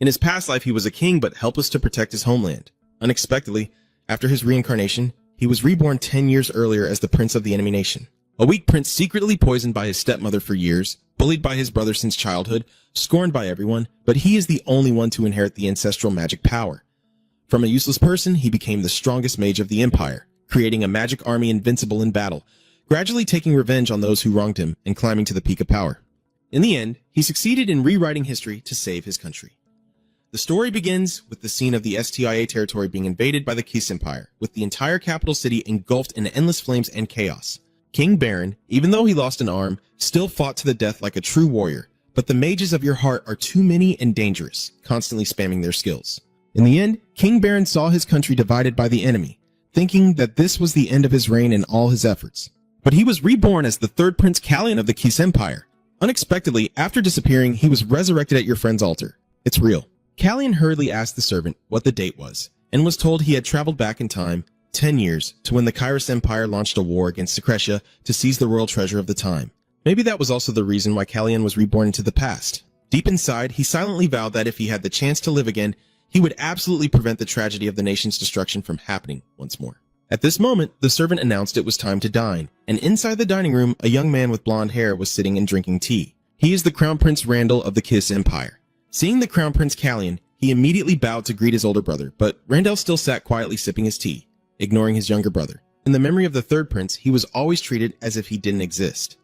In his past life, he was a king but helpless to protect his homeland. Unexpectedly, after his reincarnation, he was reborn 10 years earlier as the prince of the enemy nation. A weak prince secretly poisoned by his stepmother for years, bullied by his brother since childhood, scorned by everyone, but he is the only one to inherit the ancestral magic power. From a useless person, he became the strongest mage of the empire, creating a magic army invincible in battle, gradually taking revenge on those who wronged him and climbing to the peak of power. In the end, he succeeded in rewriting history to save his country. The story begins with the scene of the STIA territory being invaded by the Kiss Empire, with the entire capital city engulfed in endless flames and chaos. King Baron, even though he lost an arm, still fought to the death like a true warrior, but the mages of your heart are too many and dangerous, constantly spamming their skills. In the end, King Baron saw his country divided by the enemy, thinking that this was the end of his reign and all his efforts. But he was reborn as the third Prince Callion of the Kiss Empire. Unexpectedly, after disappearing, he was resurrected at your friend's altar. It's real. Callion hurriedly asked the servant what the date was, and was told he had traveled back in time 10 years to when the Kyrus Empire launched a war against Secretia to seize the royal treasure of the time. Maybe that was also the reason why Callion was reborn into the past. Deep inside, he silently vowed that if he had the chance to live again, he would absolutely prevent the tragedy of the nation's destruction from happening once more. At this moment, the servant announced it was time to dine, and inside the dining room, a young man with blonde hair was sitting and drinking tea. He is the Crown Prince Randall of the Kiss Empire. Seeing the Crown Prince Callion, he immediately bowed to greet his older brother, but Randall still sat quietly sipping his tea, ignoring his younger brother. In the memory of the third prince, he was always treated as if he didn't exist.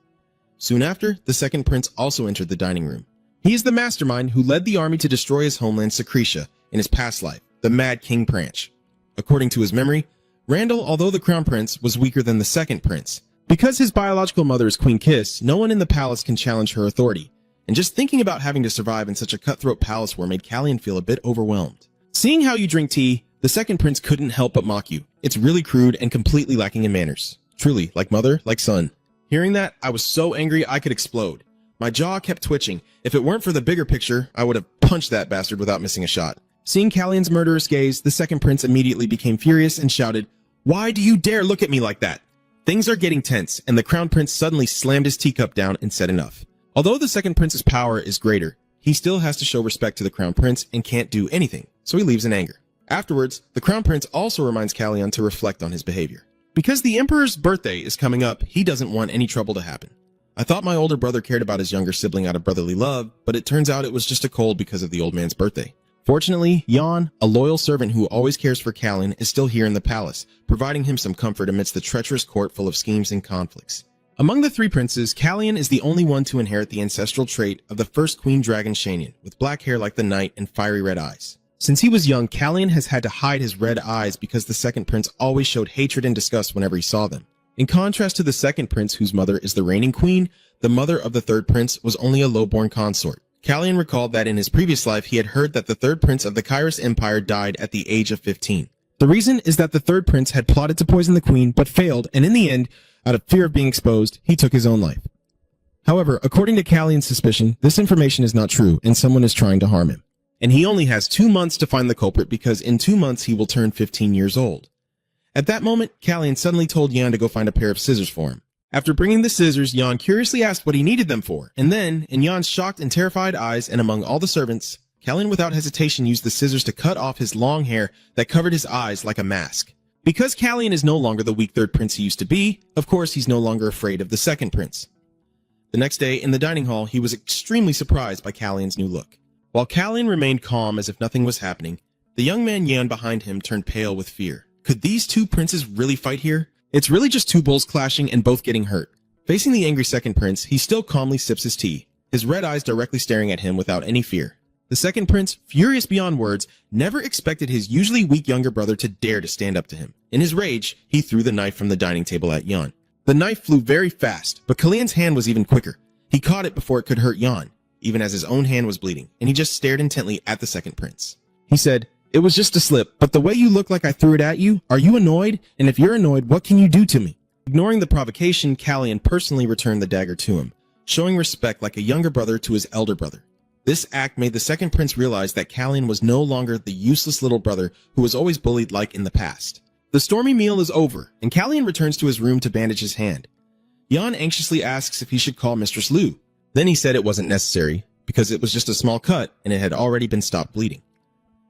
Soon after, the second prince also entered the dining room. He is the mastermind who led the army to destroy his homeland Secretia in his past life, the Mad King Branch. According to his memory, Randall, although the crown prince, was weaker than the second prince. Because his biological mother is Queen Kiss, no one in the palace can challenge her authority, and just thinking about having to survive in such a cutthroat palace war made Callion feel a bit overwhelmed. Seeing how you drink tea, the second prince couldn't help but mock you. It's really crude and completely lacking in manners. Truly, like mother, like son. Hearing that, I was so angry I could explode. My jaw kept twitching. If it weren't for the bigger picture, I would have punched that bastard without missing a shot. Seeing Callion's murderous gaze, the second prince immediately became furious and shouted, "Why do you dare look at me like that?" Things are getting tense, and the crown prince suddenly slammed his teacup down and said enough. Although the second prince's power is greater, he still has to show respect to the crown prince and can't do anything, so he leaves in anger. Afterwards, the crown prince also reminds Callion to reflect on his behavior. Because the emperor's birthday is coming up, he doesn't want any trouble to happen. I thought my older brother cared about his younger sibling out of brotherly love, but it turns out it was just a cold because of the old man's birthday. Fortunately, Jan, a loyal servant who always cares for Callion, is still here in the palace, providing him some comfort amidst the treacherous court full of schemes and conflicts. Among the three princes, Callion is the only one to inherit the ancestral trait of the first queen dragon Shanian, with black hair like the night and fiery red eyes. Since he was young, Callion has had to hide his red eyes because the second prince always showed hatred and disgust whenever he saw them. In contrast to the second prince, whose mother is the reigning queen, the mother of the third prince was only a low-born consort. Callion recalled that in his previous life he had heard that the third prince of the Kyrus Empire died at the age of 15. The reason is that the third prince had plotted to poison the queen but failed, and in the end, out of fear of being exposed, he took his own life. However, according to Callion's suspicion, this information is not true and someone is trying to harm him. And he only has 2 months to find the culprit because in 2 months he will turn 15 years old. At that moment, Callion suddenly told Jan to go find a pair of scissors for him. After bringing the scissors, Jan curiously asked what he needed them for, and then, in Jan's shocked and terrified eyes and among all the servants, Callion without hesitation used the scissors to cut off his long hair that covered his eyes like a mask. Because Callion is no longer the weak third prince he used to be, of course he's no longer afraid of the second prince. The next day, in the dining hall, he was extremely surprised by Callion's new look. While Callion remained calm as if nothing was happening, the young man Jan behind him turned pale with fear. Could these two princes really fight here? It's really just two bulls clashing and both getting hurt. Facing the angry second prince, he still calmly sips his tea, his red eyes directly staring at him without any fear. The second prince, furious beyond words, never expected his usually weak younger brother to dare to stand up to him. In his rage, he threw the knife from the dining table at Jan. The knife flew very fast, but Callion's hand was even quicker. He caught it before it could hurt Jan, even as his own hand was bleeding, and he just stared intently at the second prince. He said, "It was just a slip, but the way you look like I threw it at you, are you annoyed? And if you're annoyed, what can you do to me?" Ignoring the provocation, Callion personally returned the dagger to him, showing respect like a younger brother to his elder brother. This act made the second prince realize that Callion was no longer the useless little brother who was always bullied like in the past. The stormy meal is over, and Callion returns to his room to bandage his hand. Jan anxiously asks if he should call Mistress Lu. Then he said it wasn't necessary, because it was just a small cut and it had already been stopped bleeding.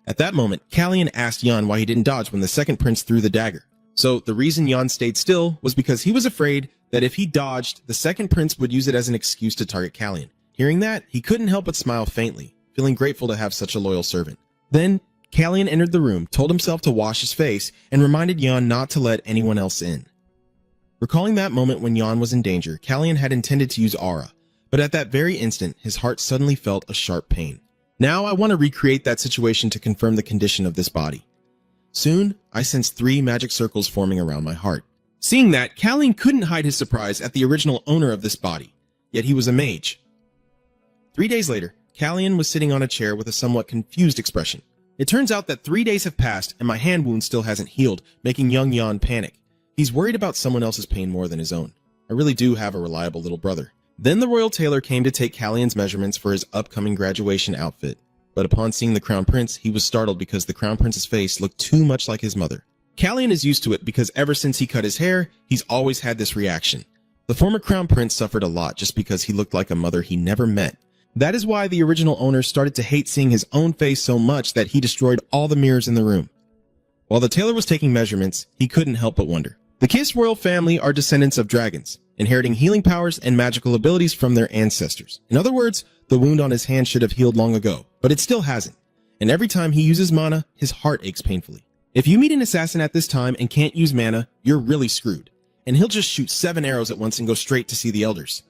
At that moment, Kallian asked Jan why he didn't dodge when the second prince threw the dagger. So the reason Jan stayed still was because he was afraid that if he dodged, the second prince would use it as an excuse to target Kallian. Hearing that, he couldn't help but smile faintly, feeling grateful to have such a loyal servant. Then, Kallian entered the room, told himself to wash his face, and reminded Jan not to let anyone else in. Recalling that moment when Jan was in danger, Kallian had intended to use aura, but at that very instant, his heart suddenly felt a sharp pain. Now I want to recreate that situation to confirm the condition of this body. Soon, I sensed 3 magic circles forming around my heart. Seeing that, Kallian couldn't hide his surprise at the original owner of this body, yet he was a mage. 3 days later, Kallian was sitting on a chair with a somewhat confused expression. It turns out that 3 days have passed and my hand wound still hasn't healed, making young Jan panic. He's worried about someone else's pain more than his own. I really do have a reliable little brother. Then the royal tailor came to take Kallian's measurements for his upcoming graduation outfit. But upon seeing the crown prince, he was startled because the crown prince's face looked too much like his mother. Kallian is used to it because ever since he cut his hair, he's always had this reaction. The former crown prince suffered a lot just because he looked like a mother he never met. That is why the original owner started to hate seeing his own face so much that he destroyed all the mirrors in the room. While the tailor was taking measurements, he couldn't help but wonder. The Kiss royal family are descendants of dragons, inheriting healing powers and magical abilities from their ancestors. In other words, the wound on his hand should have healed long ago, but it still hasn't. And every time he uses mana, his heart aches painfully. If you meet an assassin at this time and can't use mana, you're really screwed. And he'll just shoot 7 arrows at once and go straight to see the elders.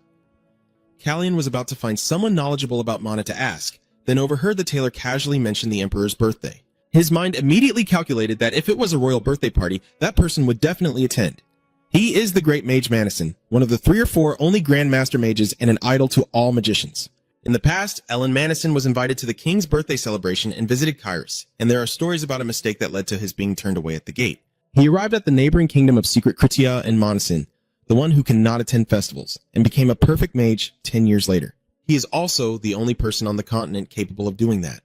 Kallian was about to find someone knowledgeable about mana to ask, then overheard the tailor casually mention the emperor's birthday. His mind immediately calculated that if it was a royal birthday party, that person would definitely attend. He is the great mage Manison, one of the 3 or 4 only grandmaster mages and an idol to all magicians. In the past, Ellen Manison was invited to the king's birthday celebration and visited Kyrus, and there are stories about a mistake that led to his being turned away at the gate. He arrived at the neighboring kingdom of Secret Kritia and Manison, the one who cannot attend festivals, and became a perfect mage 10 years later. He is also the only person on the continent capable of doing that.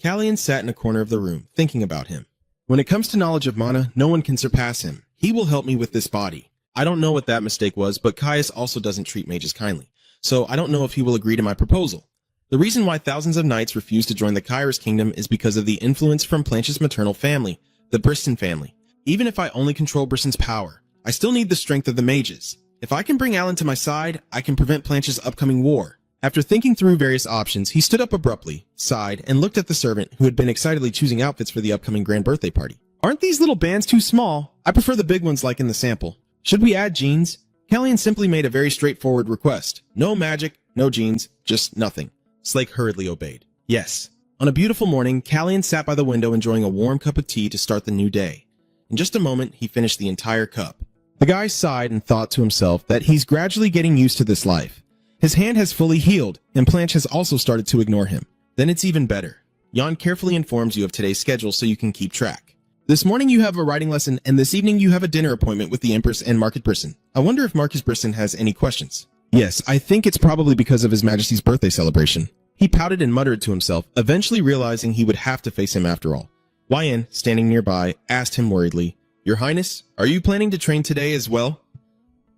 Kallian sat in a corner of the room, thinking about him. When it comes to knowledge of mana, no one can surpass him. He will help me with this body. I don't know what that mistake was, but Caius also doesn't treat mages kindly, so I don't know if he will agree to my proposal. The reason why thousands of knights refuse to join the Kyrus kingdom is because of the influence from Planche's maternal family, the Briston family. Even if I only control Briston's power, I still need the strength of the mages. If I can bring Alan to my side, I can prevent Planche's upcoming war. After thinking through various options, he stood up abruptly, sighed, and looked at the servant who had been excitedly choosing outfits for the upcoming grand birthday party. Aren't these little bands too small? I prefer the big ones like in the sample. Should we add jeans? Kallian simply made a very straightforward request. No magic, no jeans, just nothing. Slake hurriedly obeyed. Yes. On a beautiful morning, Kallian sat by the window enjoying a warm cup of tea to start the new day. In just a moment, he finished the entire cup. The guy sighed and thought to himself that he's gradually getting used to this life. His hand has fully healed, and Planche has also started to ignore him. Then it's even better. Jan carefully informs you of today's schedule so you can keep track. This morning you have a writing lesson, and this evening you have a dinner appointment with the Empress and Marcus Brisson. I wonder if Marcus Brisson has any questions. Yes, I think it's probably because of His Majesty's birthday celebration. He pouted and muttered to himself, eventually realizing he would have to face him after all. Yan, standing nearby, asked him worriedly, "Your Highness, are you planning to train today as well?"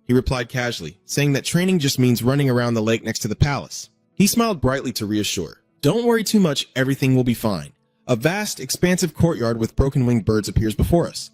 He replied casually, saying that training just means running around the lake next to the palace. He smiled brightly to reassure. Don't worry too much, everything will be fine. A vast, expansive courtyard with broken-winged birds appears before us.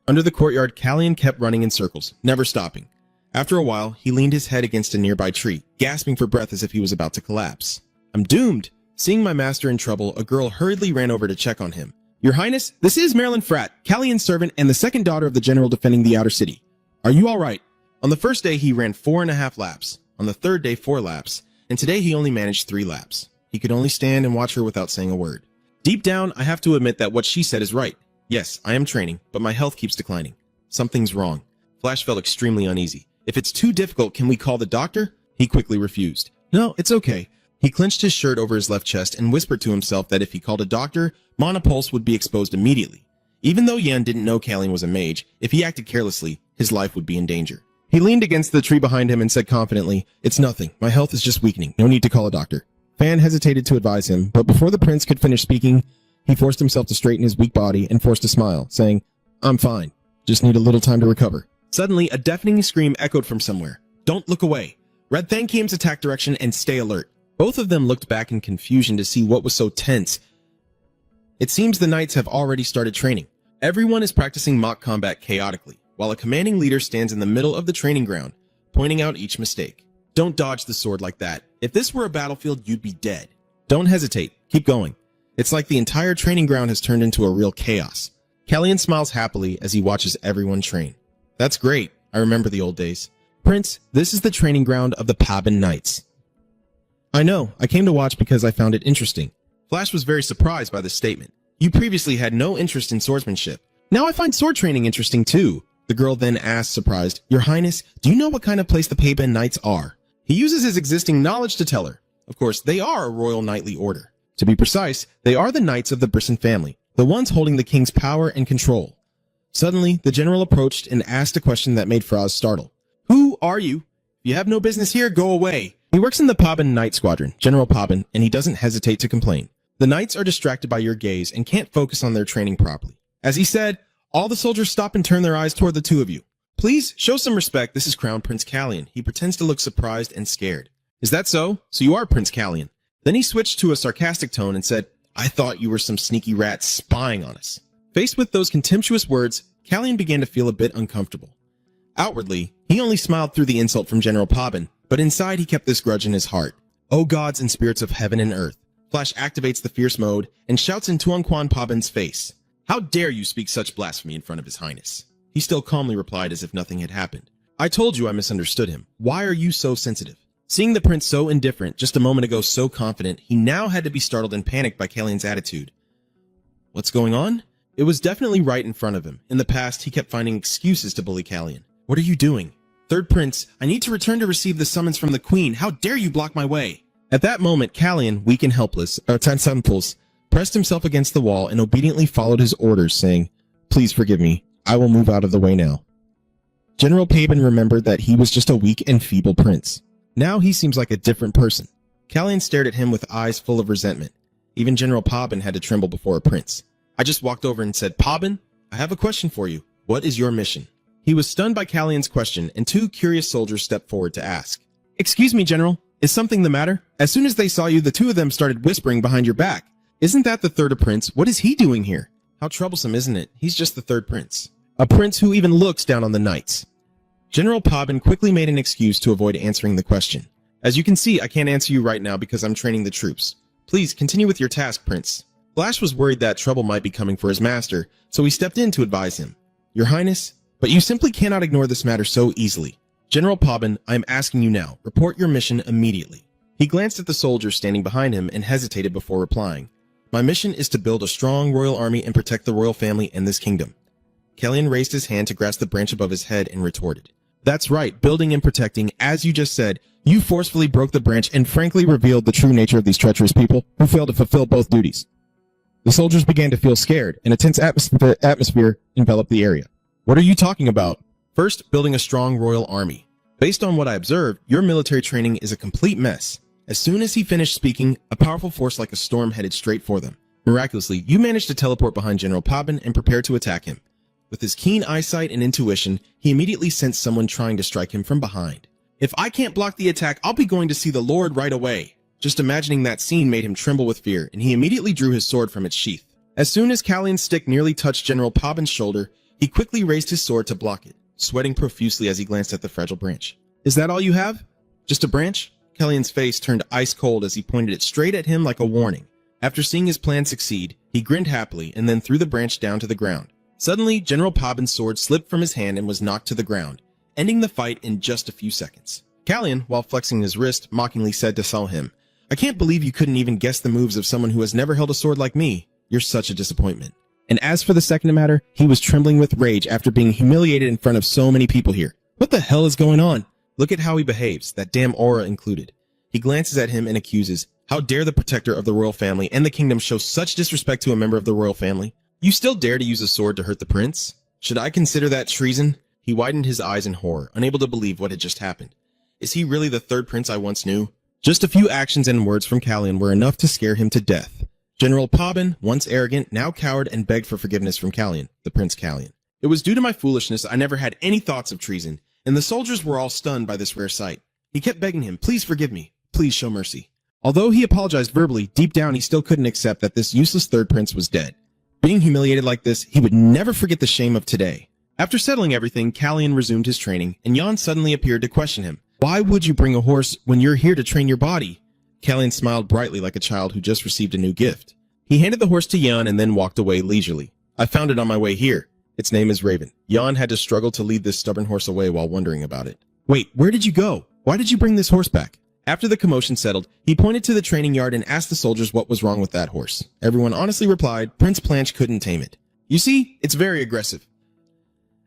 Under the courtyard, Kallian kept running in circles, never stopping. After a while, he leaned his head against a nearby tree, gasping for breath as if he was about to collapse. I'm doomed! Seeing my master in trouble, a girl hurriedly ran over to check on him. Your Highness, this is Marilyn Fratt, Kallian's servant and the second daughter of the general defending the outer city. Are you all right? On the first day, he ran 4.5 laps. On the third day, 4 laps. And today, he only managed 3 laps. He could only stand and watch her without saying a word. Deep down, I have to admit that what she said is right. Yes, I am training, but my health keeps declining. Something's wrong. Flash felt extremely uneasy. If it's too difficult, can we call the doctor? He quickly refused. No, it's okay. He clenched his shirt over his left chest and whispered to himself that if he called a doctor, Mana Pulse would be exposed immediately. Even though Yan didn't know Kallian was a mage, if he acted carelessly, his life would be in danger. He leaned against the tree behind him and said confidently, It's nothing. My health is just weakening. No need to call a doctor. Fan hesitated to advise him, but before the prince could finish speaking, he forced himself to straighten his weak body and forced a smile, saying, I'm fine. Just need a little time to recover. Suddenly, a deafening scream echoed from somewhere. Don't look away. Read Thankiem's attack direction and stay alert. Both of them looked back in confusion to see what was so tense. It seems the knights have already started training. Everyone is practicing mock combat chaotically, while a commanding leader stands in the middle of the training ground, pointing out each mistake. Don't dodge the sword like that. If this were a battlefield, you'd be dead. Don't hesitate. Keep going. It's like the entire training ground has turned into a real chaos. Callian smiles happily as he watches everyone train. That's great. I remember the old days. Prince, this is the training ground of the Paban Knights. I know. I came to watch because I found it interesting. Flash was very surprised by this statement. You previously had no interest in swordsmanship. Now I find sword training interesting too. The girl then asked, surprised, Your Highness, do you know what kind of place the Paban Knights are? He uses his existing knowledge to tell her. Of course, they are a royal knightly order. To be precise, they are the knights of the Brisson family, the ones holding the king's power and control. Suddenly, the general approached and asked a question that made Fraz startle. Who are you? If you have no business here, go away. He works in the Paban Knight Squadron, General Paban, and he doesn't hesitate to complain. The knights are distracted by your gaze and can't focus on their training properly. As he said, all the soldiers stop and turn their eyes toward the two of you. Please, show some respect. This is Crown Prince Callian. He pretends to look surprised and scared. Is that so? So you are Prince Callian. Then he switched to a sarcastic tone and said, I thought you were some sneaky rat spying on us. Faced with those contemptuous words, Callian began to feel a bit uncomfortable. Outwardly, he only smiled through the insult from General Paban, but inside he kept this grudge in his heart. O gods and spirits of heaven and earth. Flash activates the fierce mode and shouts in Tuanquan Paban's face. How dare you speak such blasphemy in front of His Highness? He still calmly replied as if nothing had happened. I told you I misunderstood him. Why are you so sensitive? Seeing the prince so indifferent, just a moment ago so confident, he now had to be startled and panicked by Callian's attitude. What's going on? It was definitely right in front of him. In the past, he kept finding excuses to bully Callian. What are you doing? Third Prince, I need to return to receive the summons from the Queen. How dare you block my way? At that moment, Callian, weak and helpless, pressed himself against the wall and obediently followed his orders, saying, Please forgive me. I will move out of the way now. General Paban remembered that he was just a weak and feeble prince. Now he seems like a different person. Callian stared at him with eyes full of resentment. Even General Paban had to tremble before a prince. I just walked over and said, Paban, I have a question for you. What is your mission? He was stunned by Callian's question, and two curious soldiers stepped forward to ask. Excuse me, General. Is something the matter? As soon as they saw you, the two of them started whispering behind your back. Isn't that the third prince? What is he doing here? How troublesome, isn't it? He's just the third prince. A prince who even looks down on the knights. General Paban quickly made an excuse to avoid answering the question. As you can see, I can't answer you right now because I'm training the troops. Please continue with your task, Prince. Flash was worried that trouble might be coming for his master, so he stepped in to advise him. Your Highness, but you simply cannot ignore this matter so easily. General Paban, I am asking you now, report your mission immediately. He glanced at the soldiers standing behind him and hesitated before replying. My mission is to build a strong royal army and protect the royal family and this kingdom. Callian raised his hand to grasp the branch above his head and retorted. That's right, building and protecting, as you just said. You forcefully broke the branch and frankly revealed the true nature of these treacherous people who failed to fulfill both duties. The soldiers began to feel scared, and a tense atmosphere enveloped the area. What are you talking about? First, building a strong royal army. Based on what I observed, your military training is a complete mess. As soon as he finished speaking, a powerful force like a storm headed straight for them. Miraculously, you managed to teleport behind General Paban and prepare to attack him. With his keen eyesight and intuition, he immediately sensed someone trying to strike him from behind. If I can't block the attack, I'll be going to see the Lord right away. Just imagining that scene made him tremble with fear, and he immediately drew his sword from its sheath. As soon as Callian's stick nearly touched General Paban's shoulder, he quickly raised his sword to block it, sweating profusely as he glanced at the fragile branch. Is that all you have? Just a branch? Callian's face turned ice cold as he pointed it straight at him like a warning. After seeing his plan succeed, he grinned happily and then threw the branch down to the ground. Suddenly, General Paban's sword slipped from his hand and was knocked to the ground, ending the fight in just a few seconds. Callian, while flexing his wrist, mockingly said to Salhim, I can't believe you couldn't even guess the moves of someone who has never held a sword like me. You're such a disappointment. And as for the second matter, he was trembling with rage after being humiliated in front of so many people here. What the hell is going on? Look at how he behaves, that damn aura included. He glances at him and accuses, how dare the protector of the royal family and the kingdom show such disrespect to a member of the royal family? You still dare to use a sword to hurt the prince? Should I consider that treason? He widened his eyes in horror, unable to believe what had just happened. Is he really the third prince I once knew? Just a few actions and words from Callian were enough to scare him to death. General Paban, once arrogant, now cowered and begged for forgiveness from Callian, the Prince Callian. It was due to my foolishness I never had any thoughts of treason, and the soldiers were all stunned by this rare sight. He kept begging him, please forgive me, please show mercy. Although he apologized verbally, deep down he still couldn't accept that this useless third prince was dead. Being humiliated like this, he would never forget the shame of today. After settling everything, Kalyan resumed his training, and Jan suddenly appeared to question him. Why would you bring a horse when you're here to train your body? Kalyan smiled brightly like a child who just received a new gift. He handed the horse to Jan and then walked away leisurely. I found it on my way here. Its name is Raven. Jan had to struggle to lead this stubborn horse away while wondering about it. Wait, where did you go? Why did you bring this horse back? After the commotion settled, he pointed to the training yard and asked the soldiers what was wrong with that horse. Everyone honestly replied, Prince Planche couldn't tame it. You see, it's very aggressive.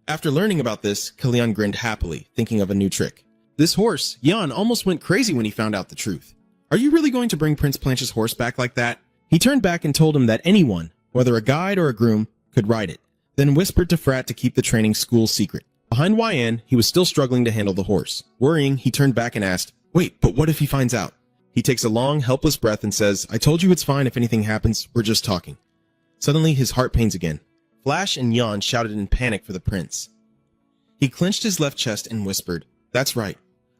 After learning about this, Kalyan grinned happily, thinking of a new trick. This horse, Jan, almost went crazy when he found out the truth. Are you really going to bring Prince Planche's horse back like that? He turned back and told him that anyone, whether a guide or a groom, could ride it, then whispered to Frat to keep the training school secret. Behind YN, he was still struggling to handle the horse. Worrying, he turned back and asked, Wait, but what if he finds out? He takes a long, helpless breath and says, I told you it's fine if anything happens, we're just talking. Suddenly, his heart pains again. Flash and Jan shouted in panic for the prince. He clenched his left chest and whispered, That's right.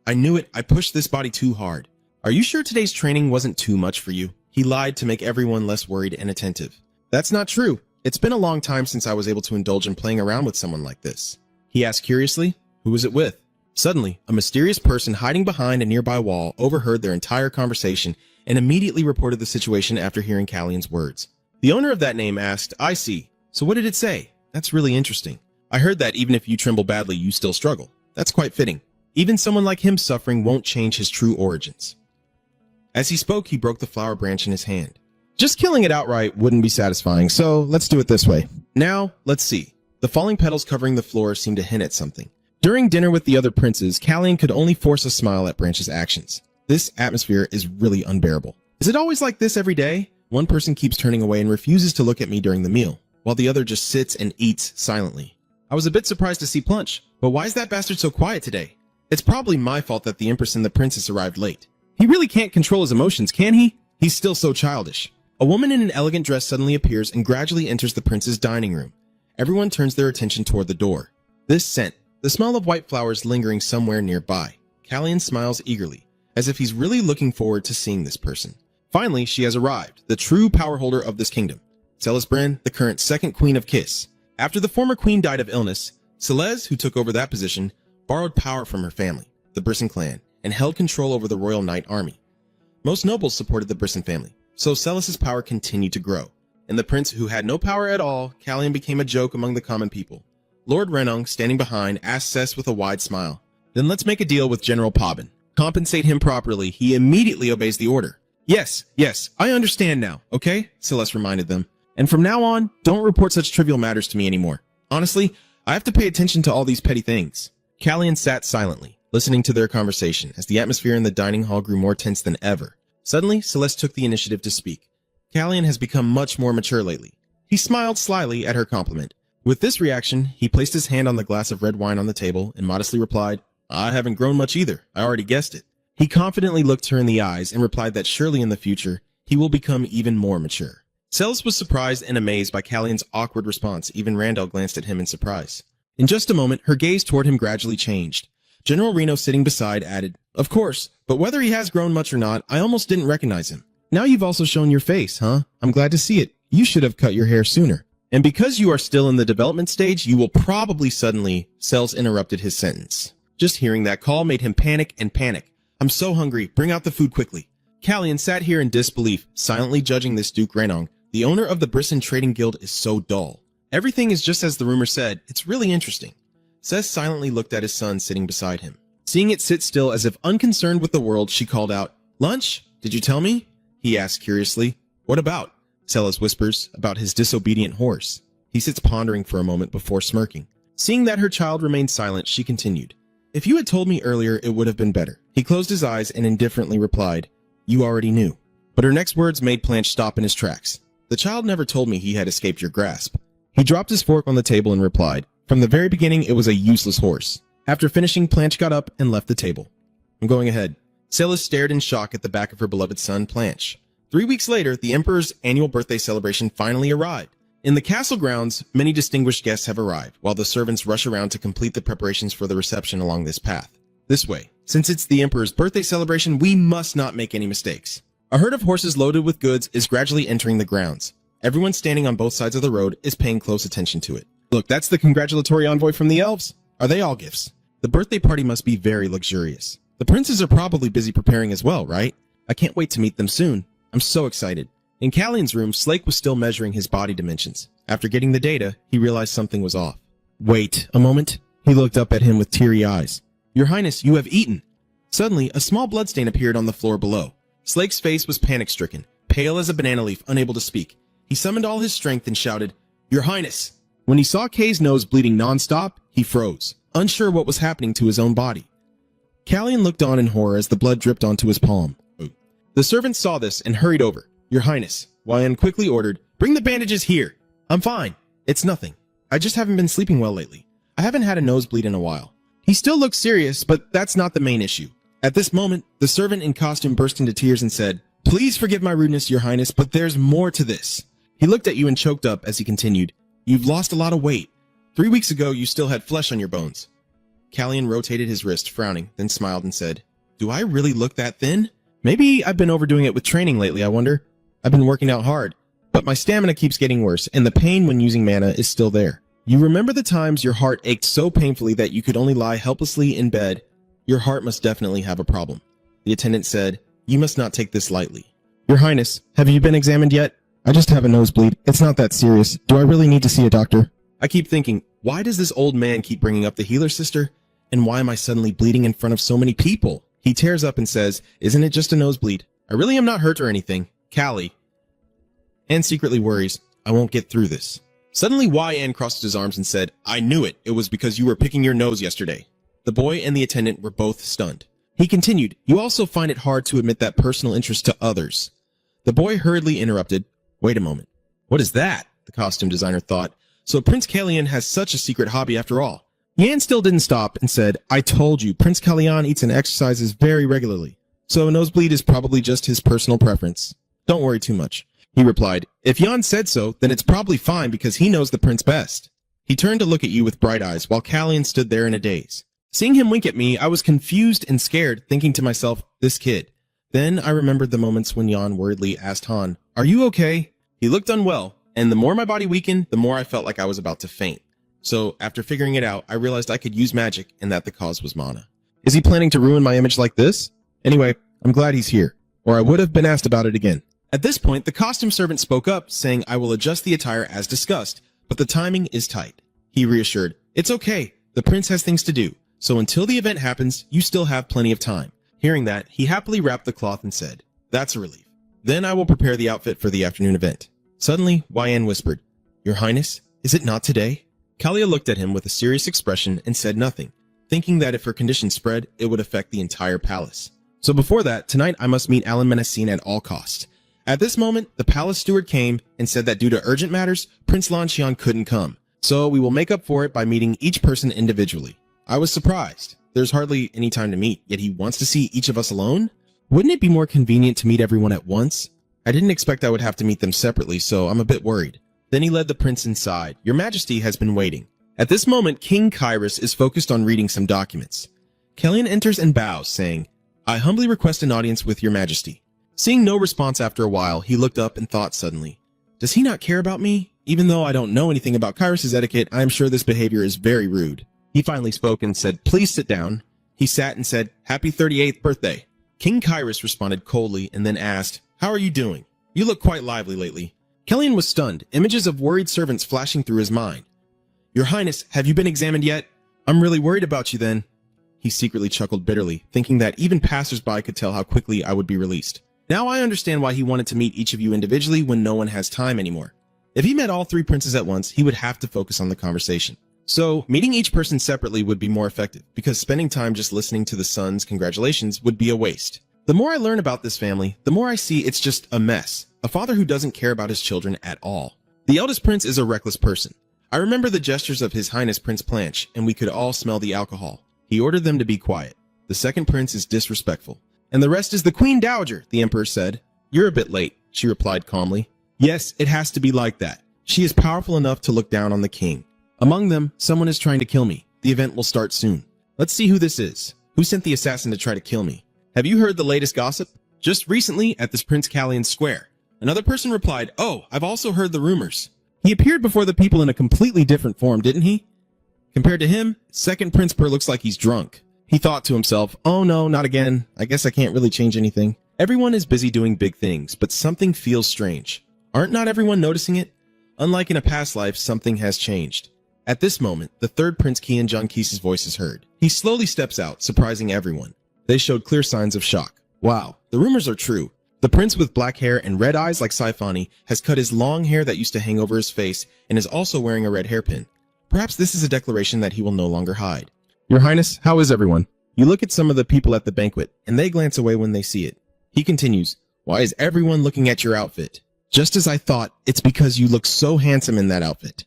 I knew it. I pushed this body too hard. Are you sure today's training wasn't too much for you? He lied to make everyone less worried and attentive. That's not true. It's been a long time since I was able to indulge in playing around with someone like this. He asked curiously, Who was it with? Suddenly, a mysterious person hiding behind a nearby wall overheard their entire conversation and immediately reported the situation after hearing Kalyan's words. The owner of that name asked, I see. So what did it say? That's really interesting. I heard that even if you tremble badly, you still struggle. That's quite fitting. Even someone like him suffering won't change his true origins. As he spoke, he broke the flower branch in his hand. Just killing it outright wouldn't be satisfying, so let's do it this way. Now, let's see. The falling petals covering the floor seemed to hint at something. During dinner with the other princes, Kalyan could only force a smile at Branch's actions. This atmosphere is really unbearable. Is it always like this every day? One person keeps turning away and refuses to look at me during the meal, while the other just sits and eats silently. I was a bit surprised to see Planche, but why is that bastard so quiet today? It's probably my fault that the Empress and the Princess arrived late. He really can't control his emotions, can he? He's still so childish. A woman in an elegant dress suddenly appears and gradually enters the prince's dining room. Everyone turns their attention toward the door. This scent, the smell of white flowers lingering somewhere nearby. Kalyan smiles eagerly, as if he's really looking forward to seeing this person. Finally, she has arrived, the true power holder of this kingdom. Celes Bryn, the current second queen of Kiss. After the former queen died of illness, Celes, who took over that position, borrowed power from her family, the Brisson clan, and held control over the Royal Knight Army. Most nobles supported the Brisson family, so Celes' power continued to grow. And the prince who had no power at all, Kalyan became a joke among the common people. Lord Renong, standing behind, asked Cess with a wide smile, Then let's make a deal with General Pobin. Compensate him properly. He immediately obeys the order. Yes, I understand now, okay? Celes reminded them. And from now on, don't report such trivial matters to me anymore. Honestly, I have to pay attention to all these petty things. Kalyan sat silently, listening to their conversation as the atmosphere in the dining hall grew more tense than ever. Suddenly, Celes took the initiative to speak. Kalyan has become much more mature lately. He smiled slyly at her compliment. With this reaction, he placed his hand on the glass of red wine on the table and modestly replied, I haven't grown much either. I already guessed it. He confidently looked her in the eyes and replied that surely in the future, he will become even more mature. Celes was surprised and amazed by Kalyan's awkward response. Even Randall glanced at him in surprise. In just a moment, her gaze toward him gradually changed. General Reno, sitting beside, added, Of course, but whether he has grown much or not, I almost didn't recognize him. Now you've also shown your face, huh? I'm glad to see it. You should have cut your hair sooner. And because you are still in the development stage, you will probably suddenly... Celes interrupted his sentence. Just hearing that call made him panic. I'm so hungry. Bring out the food quickly. Kalyan sat here in disbelief, silently judging this Duke Renong. The owner of the Brisson Trading Guild is so dull. Everything is just as the rumor said. It's really interesting. Cess silently looked at his son sitting beside him. Seeing it sit still as if unconcerned with the world, she called out, Lunch? Did you tell me? He asked curiously. What about? Celes whispers, about his disobedient horse. He sits pondering for a moment before smirking. Seeing that her child remained silent, she continued. If you had told me earlier, it would have been better. He closed his eyes and indifferently replied, You already knew. But her next words made Planche stop in his tracks. The child never told me he had escaped your grasp. He dropped his fork on the table and replied, From the very beginning, it was a useless horse. After finishing, Planche got up and left the table. I'm going ahead. Celes stared in shock at the back of her beloved son, Planche. 3 weeks later, the Emperor's annual birthday celebration finally arrived. In the castle grounds, many distinguished guests have arrived, while the servants rush around to complete the preparations for the reception along this path. This way. Since it's the Emperor's birthday celebration, we must not make any mistakes. A herd of horses loaded with goods is gradually entering the grounds. Everyone standing on both sides of the road is paying close attention to it. Look, that's the congratulatory envoy from the elves. Are they all gifts? The birthday party must be very luxurious. The princes are probably busy preparing as well, right? I can't wait to meet them soon. I'm so excited. In Callion's room, Slake was still measuring his body dimensions. After getting the data, he realized something was off. Wait a moment. He looked up at him with teary eyes. Your Highness, you have eaten. Suddenly, a small bloodstain appeared on the floor below. Slake's face was panic-stricken, pale as a banana leaf, unable to speak. He summoned all his strength and shouted, Your Highness! When he saw Kay's nose bleeding non-stop, he froze, unsure what was happening to his own body. Callion looked on in horror as the blood dripped onto his palm. The servant saw this and hurried over. Your Highness, Wyan quickly ordered, Bring the bandages here. I'm fine. It's nothing. I just haven't been sleeping well lately. I haven't had a nosebleed in a while. He still looked serious, but that's not the main issue. At this moment, the servant in costume burst into tears and said, Please forgive my rudeness, Your Highness, but there's more to this. He looked at you and choked up as he continued, You've lost a lot of weight. 3 weeks ago, you still had flesh on your bones. Callion rotated his wrist, frowning, then smiled and said, Do I really look that thin? Maybe I've been overdoing it with training lately, I wonder. I've been working out hard, but my stamina keeps getting worse, and the pain when using mana is still there. You remember the times your heart ached so painfully that you could only lie helplessly in bed? Your heart must definitely have a problem. The attendant said, You must not take this lightly. Your Highness, have you been examined yet? I just have a nosebleed. It's not that serious. Do I really need to see a doctor? I keep thinking, why does this old man keep bringing up the healer sister? And why am I suddenly bleeding in front of so many people? He tears up and says, Isn't it just a nosebleed? I really am not hurt or anything. Callie. And secretly worries, I won't get through this. Suddenly YN crossed his arms and said, I knew it. It was because you were picking your nose yesterday. The boy and the attendant were both stunned. He continued, You also find it hard to admit that personal interest to others. The boy hurriedly interrupted, Wait a moment. What is that? The costume designer thought. So Prince Callion has such a secret hobby after all. Yan still didn't stop and said, I told you, Prince Callion eats and exercises very regularly. So a nosebleed is probably just his personal preference. Don't worry too much. He replied, If Yan said so, then it's probably fine because he knows the prince best. He turned to look at you with bright eyes while Callion stood there in a daze. Seeing him wink at me, I was confused and scared, thinking to myself, this kid. Then I remembered the moments when Yan worriedly asked Han, Are you okay? He looked unwell, and the more my body weakened, the more I felt like I was about to faint. So after figuring it out, I realized I could use magic and that the cause was mana. Is he planning to ruin my image like this? Anyway, I'm glad he's here, or I would have been asked about it again. At this point, the costume servant spoke up, saying I will adjust the attire as discussed, but the timing is tight. He reassured, It's okay, the prince has things to do, so until the event happens, you still have plenty of time. Hearing that, he happily wrapped the cloth and said, That's a relief. Then I will prepare the outfit for the afternoon event. Suddenly, YN whispered, Your Highness, is it not today? Kalia looked at him with a serious expression and said nothing, thinking that if her condition spread, it would affect the entire palace. So before that, tonight I must meet Alan Menacine at all costs. At this moment, the palace steward came and said that due to urgent matters, Prince Lanxian couldn't come. So we will make up for it by meeting each person individually. I was surprised. There's hardly any time to meet, yet he wants to see each of us alone? Wouldn't it be more convenient to meet everyone at once? I didn't expect I would have to meet them separately, so I'm a bit worried. Then he led the prince inside. Your Majesty has been waiting. At this moment, King Kyrus is focused on reading some documents. Kellyan enters and bows, saying, I humbly request an audience with Your Majesty. Seeing no response after a while, he looked up and thought suddenly, Does he not care about me? Even though I don't know anything about Kyrus' etiquette, I am sure this behavior is very rude. He finally spoke and said, Please sit down. He sat and said, Happy 38th birthday. King Kyrus responded coldly and then asked, How are you doing? You look quite lively lately. Kellyan was stunned, images of worried servants flashing through his mind. Your Highness, have you been examined yet? I'm really worried about you then. He secretly chuckled bitterly, thinking that even passers-by could tell how quickly I would be released. Now I understand why he wanted to meet each of you individually when no one has time anymore. If he met all three princes at once, he would have to focus on the conversation. So, meeting each person separately would be more effective, because spending time just listening to the son's congratulations would be a waste. The more I learn about this family, the more I see it's just a mess. A father who doesn't care about his children at all. The eldest prince is a reckless person. I remember the gestures of His Highness Prince Planche, and we could all smell the alcohol. He ordered them to be quiet. The second prince is disrespectful. And the rest is the Queen Dowager, the Emperor said. You're a bit late, she replied calmly. Yes, it has to be like that. She is powerful enough to look down on the king. Among them, someone is trying to kill me. The event will start soon. Let's see who this is. Who sent the assassin to try to kill me? Have you heard the latest gossip? Just recently at this Prince Callian's square. Another person replied, "Oh, I've also heard the rumors." He appeared before the people in a completely different form, didn't he? Compared to him, second Prince Per looks like he's drunk. He thought to himself, "Oh no, not again. I guess I can't really change anything." Everyone is busy doing big things, but something feels strange. Aren't not everyone noticing it? Unlike in a past life, something has changed. At this moment, the third Prince Kian Jongki's voice is heard. He slowly steps out, surprising everyone. They showed clear signs of shock. Wow, the rumors are true. The prince with black hair and red eyes like Saifani has cut his long hair that used to hang over his face and is also wearing a red hairpin. Perhaps this is a declaration that he will no longer hide. "Your Highness, how is everyone?" You look at some of the people at the banquet, and they glance away when they see it. He continues, "Why is everyone looking at your outfit?" "Just as I thought, it's because you look so handsome in that outfit."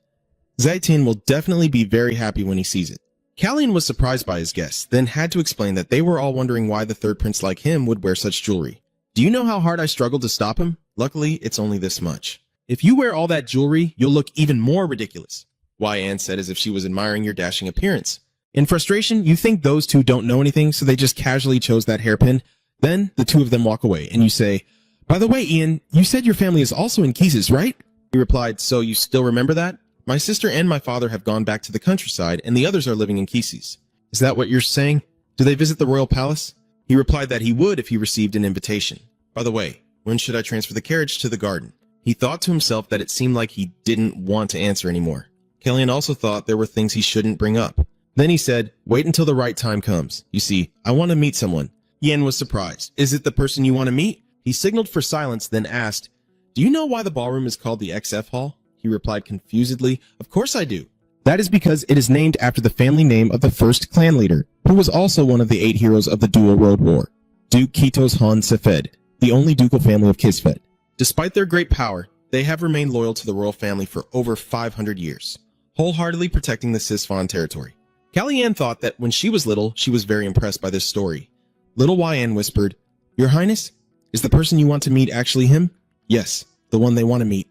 Zaitin will definitely be very happy when he sees it. Callian was surprised by his guests, then had to explain that they were all wondering why the third prince like him would wear such jewelry. "Do you know how hard I struggled to stop him? Luckily, it's only this much. If you wear all that jewelry, you'll look even more ridiculous," Yan said as if she was admiring your dashing appearance. In frustration, you think those two don't know anything, so they just casually chose that hairpin. Then, the two of them walk away, and you say, "By the way, Ian, you said your family is also in Keeses, right?" He replied, "So you still remember that? My sister and my father have gone back to the countryside, and the others are living in Keeses." "Is that what you're saying? Do they visit the royal palace?" He replied that he would if he received an invitation. "By the way, when should I transfer the carriage to the garden?" He thought to himself that it seemed like he didn't want to answer anymore. Callian also thought there were things he shouldn't bring up. Then he said, "Wait until the right time comes. You see, I want to meet someone." Yen was surprised. "Is it the person you want to meet?" He signaled for silence, then asked, "Do you know why the ballroom is called the XF Hall?" He replied confusedly, "Of course I do. That is because it is named after the family name of the first clan leader, who was also one of the 8 heroes of the Dual World War, Duke Kitos Han Sefed, the only ducal family of Kisfed. Despite their great power, they have remained loyal to the royal family for over 500 years, wholeheartedly protecting the Sisfan territory." Callian thought that when she was little, she was very impressed by this story. Little Yan whispered, "Your Highness, is the person you want to meet actually him?" "Yes, the one they want to meet."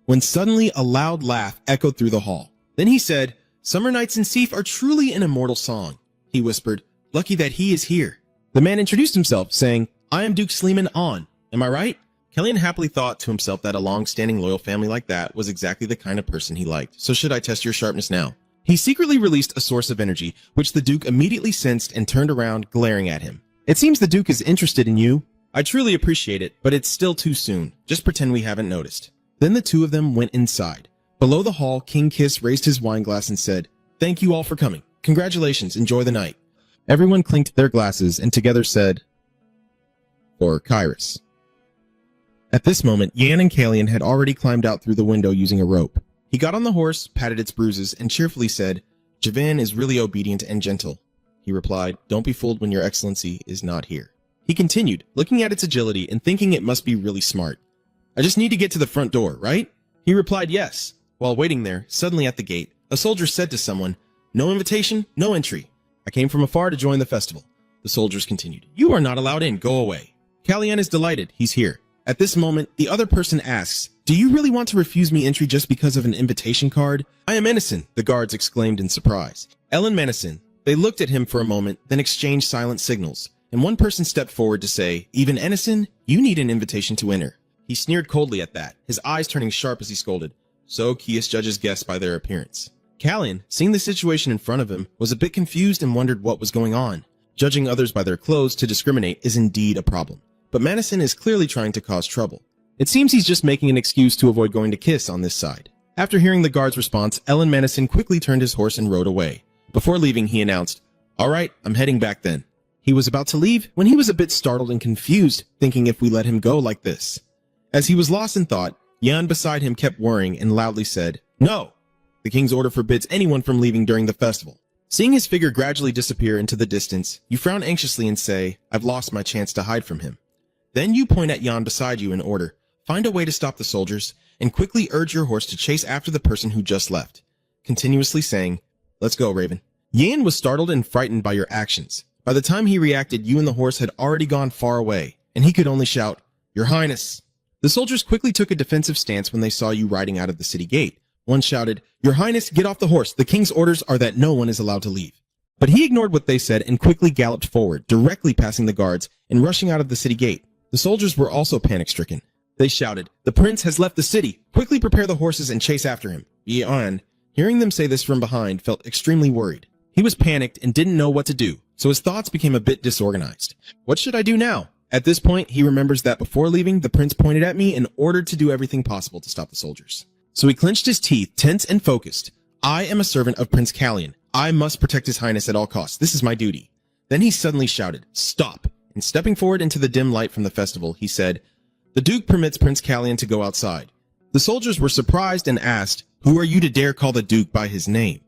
When suddenly a loud laugh echoed through the hall. Then he said, "Summer nights in Sif are truly an immortal song." He whispered, "Lucky that he is here." The man introduced himself, saying, "I am Duke Sleeman On. Am I right?" Callian happily thought to himself that a long-standing loyal family like that was exactly the kind of person he liked. "So should I test your sharpness now?" He secretly released a source of energy, which the Duke immediately sensed and turned around, glaring at him. "It seems the Duke is interested in you. I truly appreciate it, but it's still too soon. Just pretend we haven't noticed." Then the two of them went inside. Below the hall, King Kiss raised his wine glass and said, "Thank you all for coming. Congratulations, enjoy the night." Everyone clinked their glasses and together said, "For Kairos." At this moment, Yan and Callian had already climbed out through the window using a rope. He got on the horse, patted its bruises, and cheerfully said, "Javan is really obedient and gentle." He replied, "Don't be fooled when your excellency is not here." He continued, looking at its agility and thinking it must be really smart. "I just need to get to the front door, right?" He replied, "Yes." While waiting there, suddenly at the gate, a soldier said to someone, "No invitation, no entry. I came from afar to join the festival." The soldiers continued, "You are not allowed in, go away." Callian is delighted, he's here. At this moment, the other person asks, "Do you really want to refuse me entry just because of an invitation card?" "I am Enison," the guards exclaimed in surprise. Ellen Menison. They looked at him for a moment, then exchanged silent signals, and one person stepped forward to say, "Even Enison, you need an invitation to enter." He sneered coldly at that, his eyes turning sharp as he scolded, "So Kias judges guests by their appearance." Callian, seeing the situation in front of him, was a bit confused and wondered what was going on. Judging others by their clothes to discriminate is indeed a problem. But Madison is clearly trying to cause trouble. It seems he's just making an excuse to avoid going to Kiss on this side. After hearing the guard's response, Ellen Madison quickly turned his horse and rode away. Before leaving, he announced, "All right, I'm heading back then." He was about to leave when he was a bit startled and confused, thinking if we let him go like this. As he was lost in thought, Yan beside him kept worrying and loudly said, "No! The king's order forbids anyone from leaving during the festival." Seeing his figure gradually disappear into the distance, you frown anxiously and say, "I've lost my chance to hide from him." Then you point at Yan beside you and order, "Find a way to stop the soldiers, and quickly urge your horse to chase after the person who just left," continuously saying, "Let's go, Raven." Yan was startled and frightened by your actions. By the time he reacted, you and the horse had already gone far away, and he could only shout, "Your Highness." The soldiers quickly took a defensive stance when they saw you riding out of the city gate. One shouted, "Your Highness, get off the horse. The king's orders are that no one is allowed to leave." But he ignored what they said and quickly galloped forward, directly passing the guards and rushing out of the city gate. The soldiers were also panic-stricken. They shouted, "The prince has left the city! Quickly prepare the horses and chase after him!" Yan, hearing them say this from behind, felt extremely worried. He was panicked and didn't know what to do, so his thoughts became a bit disorganized. What should I do now? At this point, he remembers that before leaving, the prince pointed at me and ordered to do everything possible to stop the soldiers. So he clenched his teeth, tense and focused. I am a servant of Prince Callian. I must protect his highness at all costs. This is my duty. Then he suddenly shouted, "Stop!" And stepping forward into the dim light from the festival, he said, "The Duke permits Prince Callian to go outside." The soldiers were surprised and asked, "Who are you to dare call the Duke by his name?"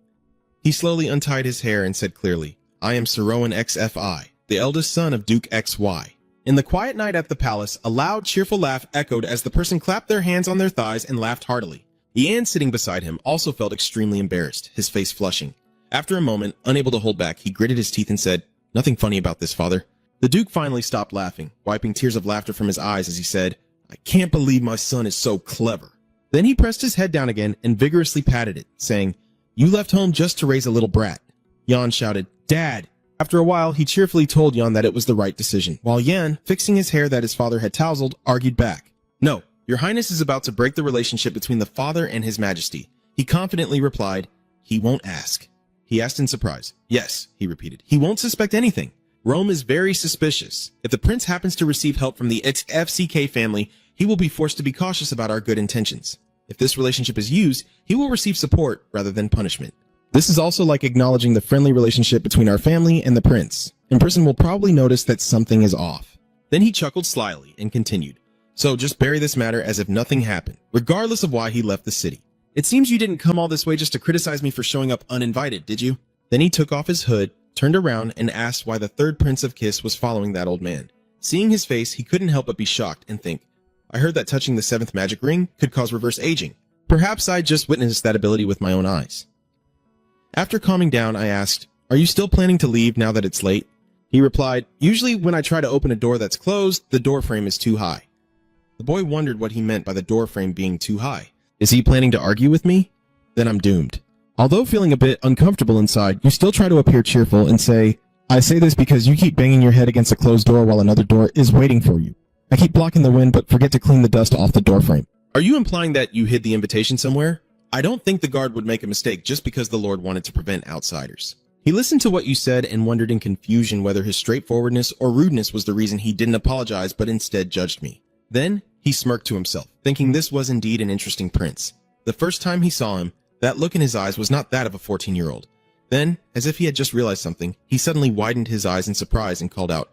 He slowly untied his hair and said clearly, "I am Sir Rowan XFI, the eldest son of Duke XY. In the quiet night at the palace, a loud, cheerful laugh echoed as the person clapped their hands on their thighs and laughed heartily. Yan, sitting beside him, also felt extremely embarrassed, his face flushing. After a moment, unable to hold back, he gritted his teeth and said, "Nothing funny about this, father." The Duke finally stopped laughing, wiping tears of laughter from his eyes as he said, "I can't believe my son is so clever." Then he pressed his head down again and vigorously patted it, saying, "You left home just to raise a little brat." Yan shouted, "Dad!" After a while, he cheerfully told Yan that it was the right decision, while Yan, fixing his hair that his father had tousled, argued back, "No, your highness is about to break the relationship between the father and his majesty." He confidently replied, "He won't ask." He asked in surprise. "Yes," he repeated, "he won't suspect anything. Rome is very suspicious. If the prince happens to receive help from the FCK family, he will be forced to be cautious about our good intentions. If this relationship is used, he will receive support rather than punishment. This is also like acknowledging the friendly relationship between our family and the prince. A person will probably notice that something is off." Then he chuckled slyly and continued, "So just bury this matter as if nothing happened, regardless of why he left the city. It seems you didn't come all this way just to criticize me for showing up uninvited, did you?" Then he took off his hood, turned around, and asked why the third Prince of Kiss was following that old man. Seeing his face, he couldn't help but be shocked and think, "I heard that touching the seventh magic ring could cause reverse aging. Perhaps I just witnessed that ability with my own eyes." After calming down, I asked, "Are you still planning to leave now that it's late?" He replied, "Usually when I try to open a door that's closed, the door frame is too high." The boy wondered what he meant by the door frame being too high. Is he planning to argue with me? Then I'm doomed. Although feeling a bit uncomfortable inside, you still try to appear cheerful and say, "I say this because you keep banging your head against a closed door while another door is waiting for you. I keep blocking the wind but forget to clean the dust off the door frame." Are you implying that you hid the invitation somewhere? I don't think the guard would make a mistake just because the Lord wanted to prevent outsiders. He listened to what you said and wondered in confusion whether his straightforwardness or rudeness was the reason he didn't apologize but instead judged me. Then he smirked to himself, thinking this was indeed an interesting prince. The first time he saw him, that look in his eyes was not that of a 14-year-old. Then, as if he had just realized something, he suddenly widened his eyes in surprise and called out,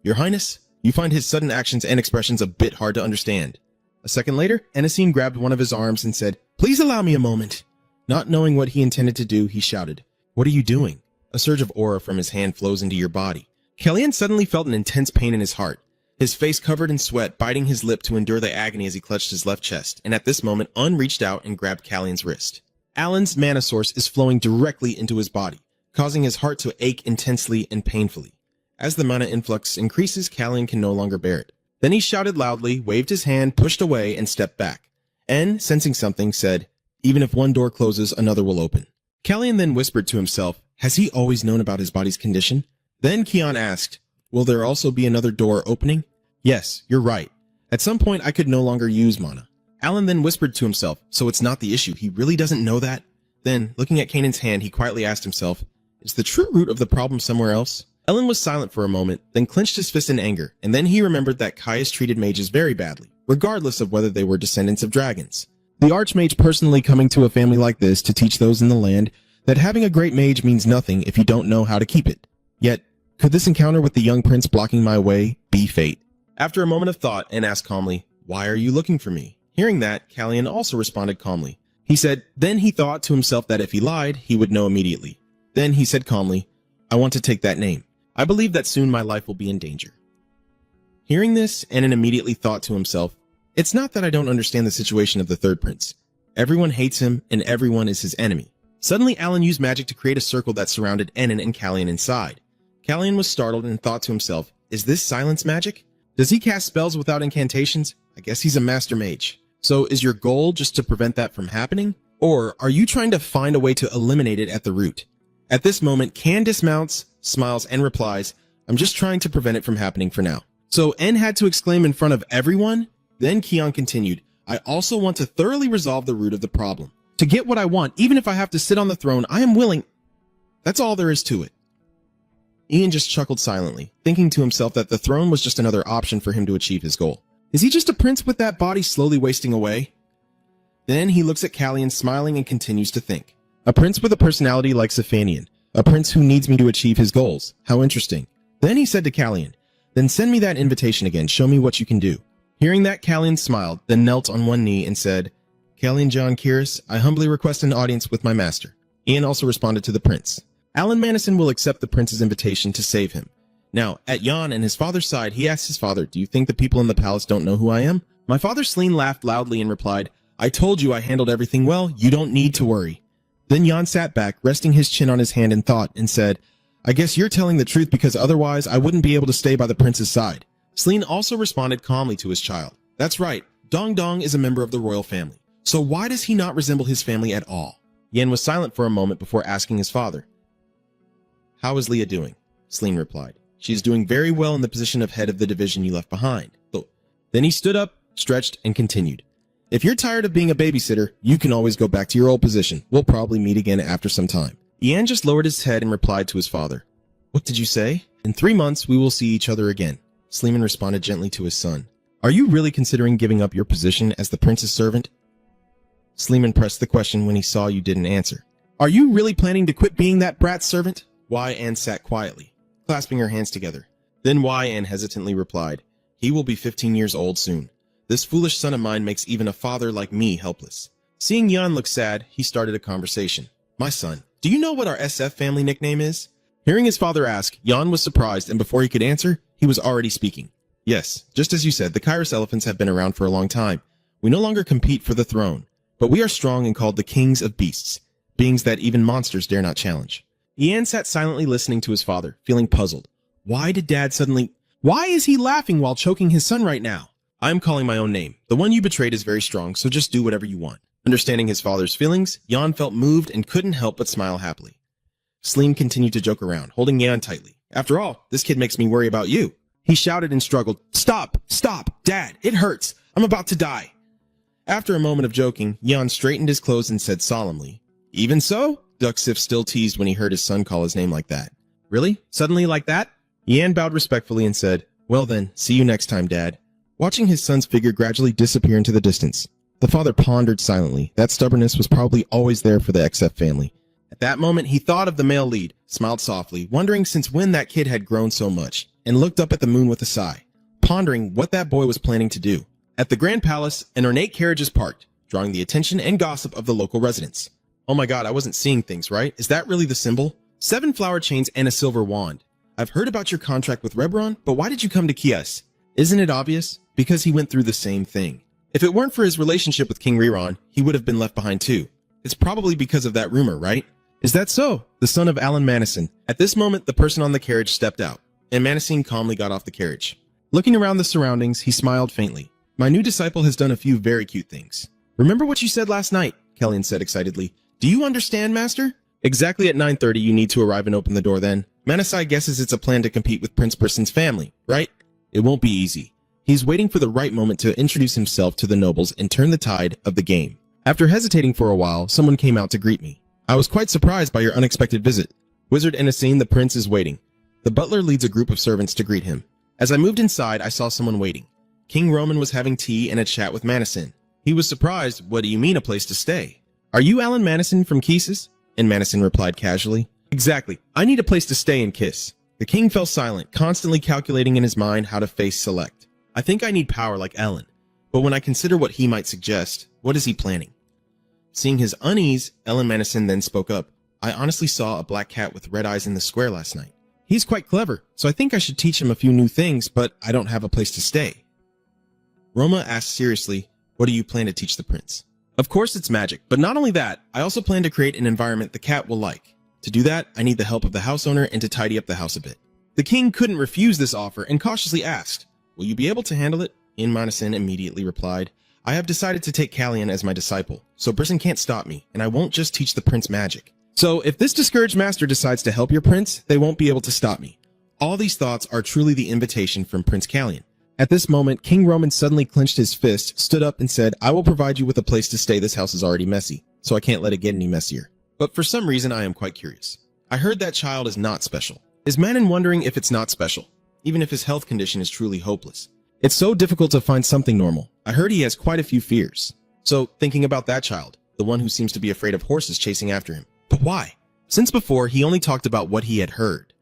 "Your Highness, you find his sudden actions and expressions a bit hard to understand." A second later, Anisim grabbed one of his arms and said, "Please allow me a moment." Not knowing what he intended to do, he shouted, "What are you doing?" A surge of aura from his hand flows into your body. Kellyan suddenly felt an intense pain in his heart. His face covered in sweat, biting his lip to endure the agony as he clutched his left chest, and at this moment, Un reached out and grabbed Kellyan's wrist. Alan's mana source is flowing directly into his body, causing his heart to ache intensely and painfully. As the mana influx increases, Kellyan can no longer bear it. Then he shouted loudly, waved his hand, pushed away, and stepped back. En, sensing something, said, "Even if one door closes, another will open." Kellyan then whispered to himself, has he always known about his body's condition? Then Kian asked, "Will there also be another door opening?" "Yes, you're right. At some point I could no longer use mana." Alan then whispered to himself, so it's not the issue, he really doesn't know that? Then, looking at Kanan's hand, he quietly asked himself, is the true root of the problem somewhere else? Ellen was silent for a moment, then clenched his fist in anger, and then he remembered that Caius treated mages very badly, regardless of whether they were descendants of dragons. The Archmage personally coming to a family like this to teach those in the land that having a great mage means nothing if you don't know how to keep it. Yet, could this encounter with the young prince blocking my way be fate? After a moment of thought, Anne asked calmly, "Why are you looking for me?" Hearing that, Callian also responded calmly. He said, then he thought to himself that if he lied, he would know immediately. Then he said calmly, "I want to take that name. I believe that soon my life will be in danger." Hearing this, Anan immediately thought to himself, it's not that I don't understand the situation of the third prince. Everyone hates him, and everyone is his enemy. Suddenly, Alan used magic to create a circle that surrounded Anan and Callian inside. Callian was startled and thought to himself, is this silence magic? Does he cast spells without incantations? I guess he's a master mage. So is your goal just to prevent that from happening? Or are you trying to find a way to eliminate it at the root? At this moment, Can dismounts, smiles, and replies, I'm just trying to prevent it from happening for now. So En had to exclaim in front of everyone? Then Kion continued, I also want to thoroughly resolve the root of the problem. To get what I want, even if I have to sit on the throne, I am willing. That's all there is to it. Ian just chuckled silently, thinking to himself that the throne was just another option for him to achieve his goal. Is he just a prince with that body slowly wasting away? Then he looks at Callian smiling and continues to think. A prince with a personality like Zephanian. A prince who needs me to achieve his goals. How interesting. Then he said to Callian, then send me that invitation again. Show me what you can do. Hearing that, Callian smiled, then knelt on one knee and said, Callian John Kyrus, I humbly request an audience with my master. Ian also responded to the prince. Alan Madison will accept the prince's invitation to save him. Now, at Jan and his father's side, he asked his father, do you think the people in the palace don't know who I am? My father Celine laughed loudly and replied, I told you I handled everything well. You don't need to worry. Then Jan sat back, resting his chin on his hand in thought, and said, I guess you're telling the truth because otherwise I wouldn't be able to stay by the prince's side. Celine also responded calmly to his child. That's right, Dong Dong is a member of the royal family. So why does he not resemble his family at all? Yan was silent for a moment before asking his father. How is Leah doing? Celine replied. She is doing very well in the position of head of the division you left behind. Then he stood up, stretched, and continued. If you're tired of being a babysitter, you can always go back to your old position. We'll probably meet again after some time. Ian just lowered his head and replied to his father. What did you say? In 3 months, we will see each other again. Sleeman responded gently to his son. Are you really considering giving up your position as the prince's servant? Sleeman pressed the question when he saw you didn't answer. Are you really planning to quit being that brat's servant? Anne sat quietly, clasping her hands together. Then Anne hesitantly replied, He will be 15 years old soon. This foolish son of mine makes even a father like me helpless. Seeing Jan look sad, he started a conversation. My son, do you know what our SF family nickname is? Hearing his father ask, Jan was surprised, and before he could answer, he was already speaking. Yes, just as you said, the Kyrus elephants have been around for a long time. We no longer compete for the throne, but we are strong and called the kings of beasts, beings that even monsters dare not challenge. Ian sat silently listening to his father, feeling puzzled. Why is he laughing while choking his son right now? I'm calling my own name. The one you betrayed is very strong, so just do whatever you want. Understanding his father's feelings, Jan felt moved and couldn't help but smile happily. Celine continued to joke around, holding Jan tightly. After all, this kid makes me worry about you. He shouted and struggled. Stop! Dad, it hurts! I'm about to die! After a moment of joking, Jan straightened his clothes and said solemnly, Even so? Ducksif still teased when he heard his son call his name like that. Really? Suddenly like that? Yan bowed respectfully and said, Well then, see you next time, Dad. Watching his son's figure gradually disappear into the distance, the father pondered silently. That stubbornness was probably always there for the XF family. At that moment, he thought of the male lead, smiled softly, wondering since when that kid had grown so much, and looked up at the moon with a sigh, pondering what that boy was planning to do. At the Grand Palace, an ornate carriage is parked, drawing the attention and gossip of the local residents. Oh my god, I wasn't seeing things, right? Is that really the symbol? 7 flower chains and a silver wand. I've heard about your contract with Reborn, but why did you come to Kias? Isn't it obvious? Because he went through the same thing. If it weren't for his relationship with King Reron, he would have been left behind too. It's probably because of that rumor, right? Is that so? The son of Alan Madison. At this moment, the person on the carriage stepped out, and Madison calmly got off the carriage. Looking around the surroundings, he smiled faintly. My new disciple has done a few very cute things. Remember what you said last night, Kellyan said excitedly. Do you understand, Master? Exactly at 9:30 you need to arrive and open the door then. Manasai guesses it's a plan to compete with Prince Person's family, right? It won't be easy. He's waiting for the right moment to introduce himself to the nobles and turn the tide of the game. After hesitating for a while, someone came out to greet me. I was quite surprised by your unexpected visit. Wizard Enesine, the prince is waiting. The butler leads a group of servants to greet him. As I moved inside, I saw someone waiting. King Roman was having tea and a chat with Madison. He was surprised. What do you mean a place to stay? Are you Alan Madison from Kisses? And Madison replied casually. Exactly. I need a place to stay and kiss. The king fell silent, constantly calculating in his mind how to face select. I think I need power like Ellen. But when I consider what he might suggest, what is he planning? Seeing his unease, Ellen Madison then spoke up. I honestly saw a black cat with red eyes in the square last night. He's quite clever, so I think I should teach him a few new things, but I don't have a place to stay. Roma asked seriously, what do you plan to teach the prince? Of course it's magic, but not only that, I also plan to create an environment the cat will like. To do that, I need the help of the house owner and to tidy up the house a bit. The king couldn't refuse this offer and cautiously asked, will you be able to handle it? In Madison immediately replied, I have decided to take Callian as my disciple, so Brisson can't stop me, and I won't just teach the prince magic. So if this discouraged master decides to help your prince, they won't be able to stop me. All these thoughts are truly the invitation from Prince Callion. At this moment, King Roman suddenly clenched his fist, stood up and said, I will provide you with a place to stay. This house is already messy, so I can't let it get any messier. But for some reason, I am quite curious. I heard that child is not special. Is Manon wondering if it's not special, even if his health condition is truly hopeless? It's so difficult to find something normal. I heard he has quite a few fears. So, thinking about that child, the one who seems to be afraid of horses chasing after him. But why? Since before, he only talked about what he had heard.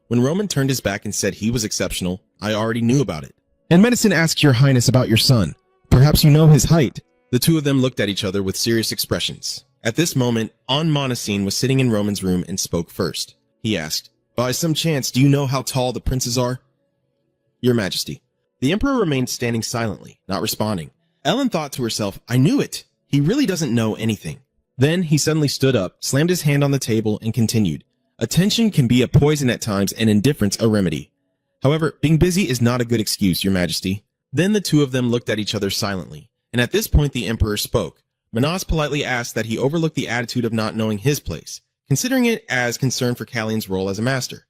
When Roman turned his back and said he was exceptional, I already knew about it. And Medicine asks your highness about your son. Perhaps you know his height. The two of them looked at each other with serious expressions. At this moment, Monacene was sitting in Roman's room and spoke first. He asked, by some chance, do you know how tall the princes are? Your Majesty. The Emperor remained standing silently, not responding. Ellen thought to herself, I knew it. He really doesn't know anything. Then he suddenly stood up, slammed his hand on the table, and continued. Attention can be a poison at times and indifference a remedy. However, being busy is not a good excuse, Your Majesty. Then the two of them looked at each other silently, and at this point the Emperor spoke. Manas politely asked that he overlook the attitude of not knowing his place, considering it as concern for Callion's role as a master.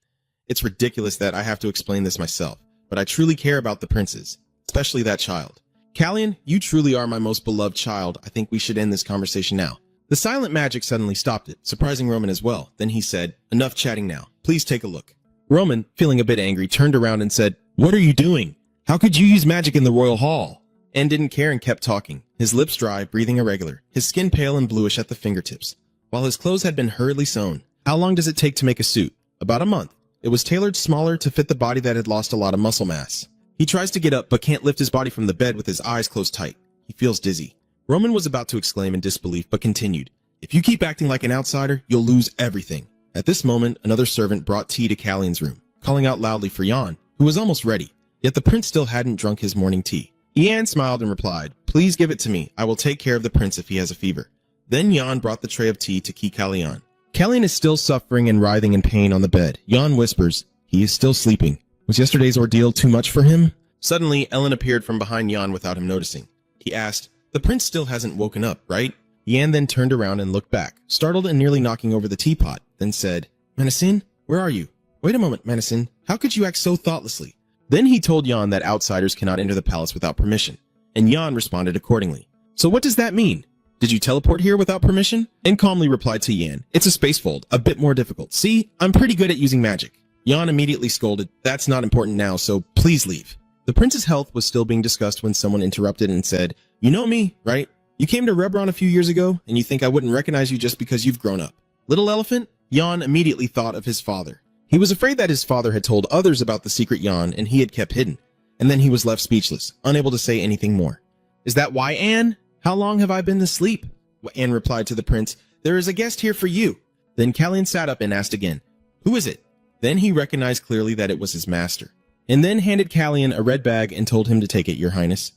It's ridiculous that I have to explain this myself, but I truly care about the princes, especially that child. Callion, you truly are my most beloved child. I think we should end this conversation now. The silent magic suddenly stopped it, surprising Roman as well. Then he said, enough chatting now. Please take a look. Roman, feeling a bit angry, turned around and said, what are you doing? How could you use magic in the royal hall? Anne didn't care and kept talking, his lips dry, breathing irregular, his skin pale and bluish at the fingertips, while his clothes had been hurriedly sewn. How long does it take to make a suit? About a month. It was tailored smaller to fit the body that had lost a lot of muscle mass. He tries to get up but can't lift his body from the bed with his eyes closed tight. He feels dizzy. Roman was about to exclaim in disbelief but continued, if you keep acting like an outsider, you'll lose everything. At this moment, another servant brought tea to Callion's room, calling out loudly for Jan, who was almost ready, yet the prince still hadn't drunk his morning tea. Ian smiled and replied, please give it to me. I will take care of the prince if he has a fever. Then Jan brought the tray of tea to Callion. Callion is still suffering and writhing in pain on the bed. Jan whispers, he is still sleeping. Was yesterday's ordeal too much for him? Suddenly, Ellen appeared from behind Jan without him noticing. He asked, the prince still hasn't woken up, right? Yan then turned around and looked back, startled and nearly knocking over the teapot, then said, Manhwa, where are you? Wait a moment, Manhwa, how could you act so thoughtlessly? Then he told Jan that outsiders cannot enter the palace without permission, and Jan responded accordingly. So what does that mean? Did you teleport here without permission? And calmly replied to Yan, it's a space fold, a bit more difficult. See, I'm pretty good at using magic. Jan immediately scolded, that's not important now, so please leave. The prince's health was still being discussed when someone interrupted and said, you know me, right? You came to Reborn a few years ago, and you think I wouldn't recognize you just because you've grown up. Little elephant? Jan immediately thought of his father. He was afraid that his father had told others about the secret Jan, and he had kept hidden. And then he was left speechless, unable to say anything more. Is that why, Anne? How long have I been asleep? Anne replied to the prince, there is a guest here for you. Then Callion sat up and asked again, who is it? Then he recognized clearly that it was his master, and then handed Callion a red bag and told him to take it, Your Highness.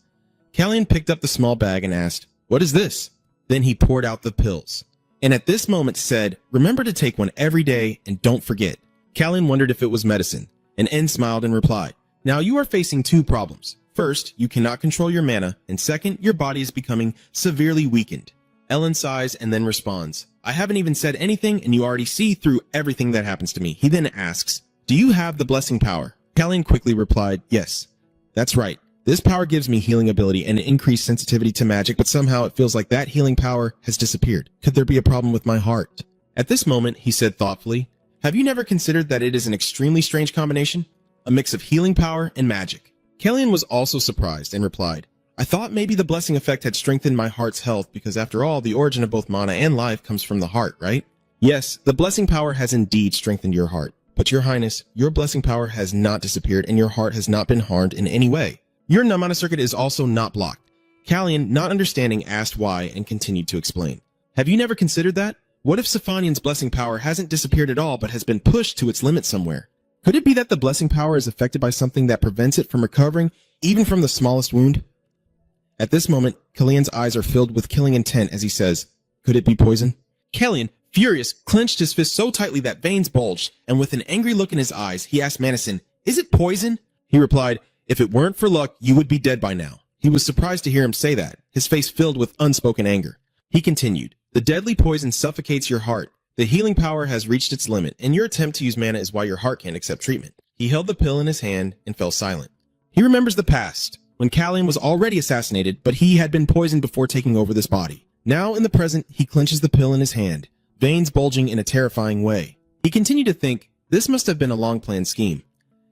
Callion picked up the small bag and asked, what is this? Then he poured out the pills, and at this moment said, remember to take one every day and don't forget. Callion wondered if it was medicine, and N smiled and replied, now you are facing two problems. First, you cannot control your mana, and second, your body is becoming severely weakened. Ellen sighs and then responds, I haven't even said anything and you already see through everything that happens to me. He then asks, do you have the blessing power? Callion quickly replied, yes. That's right. This power gives me healing ability and an increased sensitivity to magic, but somehow it feels like that healing power has disappeared. Could there be a problem with my heart? At this moment, he said thoughtfully, have you never considered that it is an extremely strange combination? A mix of healing power and magic. Callion was also surprised and replied, I thought maybe the blessing effect had strengthened my heart's health because after all, the origin of both mana and life comes from the heart, right? Yes, the blessing power has indeed strengthened your heart, but Your Highness, your blessing power has not disappeared and your heart has not been harmed in any way. Your mana circuit is also not blocked. Callion, not understanding, asked why and continued to explain. Have you never considered that? What if Safanian's blessing power hasn't disappeared at all but has been pushed to its limit somewhere? Could it be that the blessing power is affected by something that prevents it from recovering, even from the smallest wound? At this moment, Callion's eyes are filled with killing intent as he says, could it be poison? Callion, furious, clenched his fist so tightly that veins bulged, and with an angry look in his eyes, he asked Manhwa, is it poison? He replied, if it weren't for luck, you would be dead by now. He was surprised to hear him say that, his face filled with unspoken anger. He continued, the deadly poison suffocates your heart. The healing power has reached its limit, and your attempt to use mana is why your heart can't accept treatment. He held the pill in his hand and fell silent. He remembers the past, when Callian was already assassinated, but he had been poisoned before taking over this body. Now, in the present, he clenches the pill in his hand, veins bulging in a terrifying way. He continued to think, this must have been a long-planned scheme.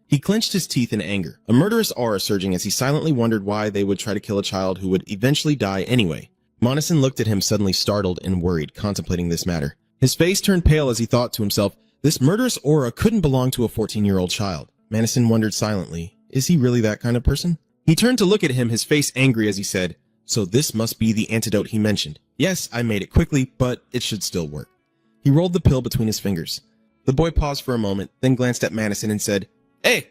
He clenched his teeth in anger, a murderous aura surging as he silently wondered why they would try to kill a child who would eventually die anyway. Madison looked at him suddenly startled and worried, contemplating this matter. His face turned pale as he thought to himself, this murderous aura couldn't belong to a 14-year-old child. Madison wondered silently, is he really that kind of person? He turned to look at him, his face angry as he said, so this must be the antidote he mentioned. Yes, I made it quickly, but it should still work. He rolled the pill between his fingers. The boy paused for a moment, then glanced at Madison and said, Hey!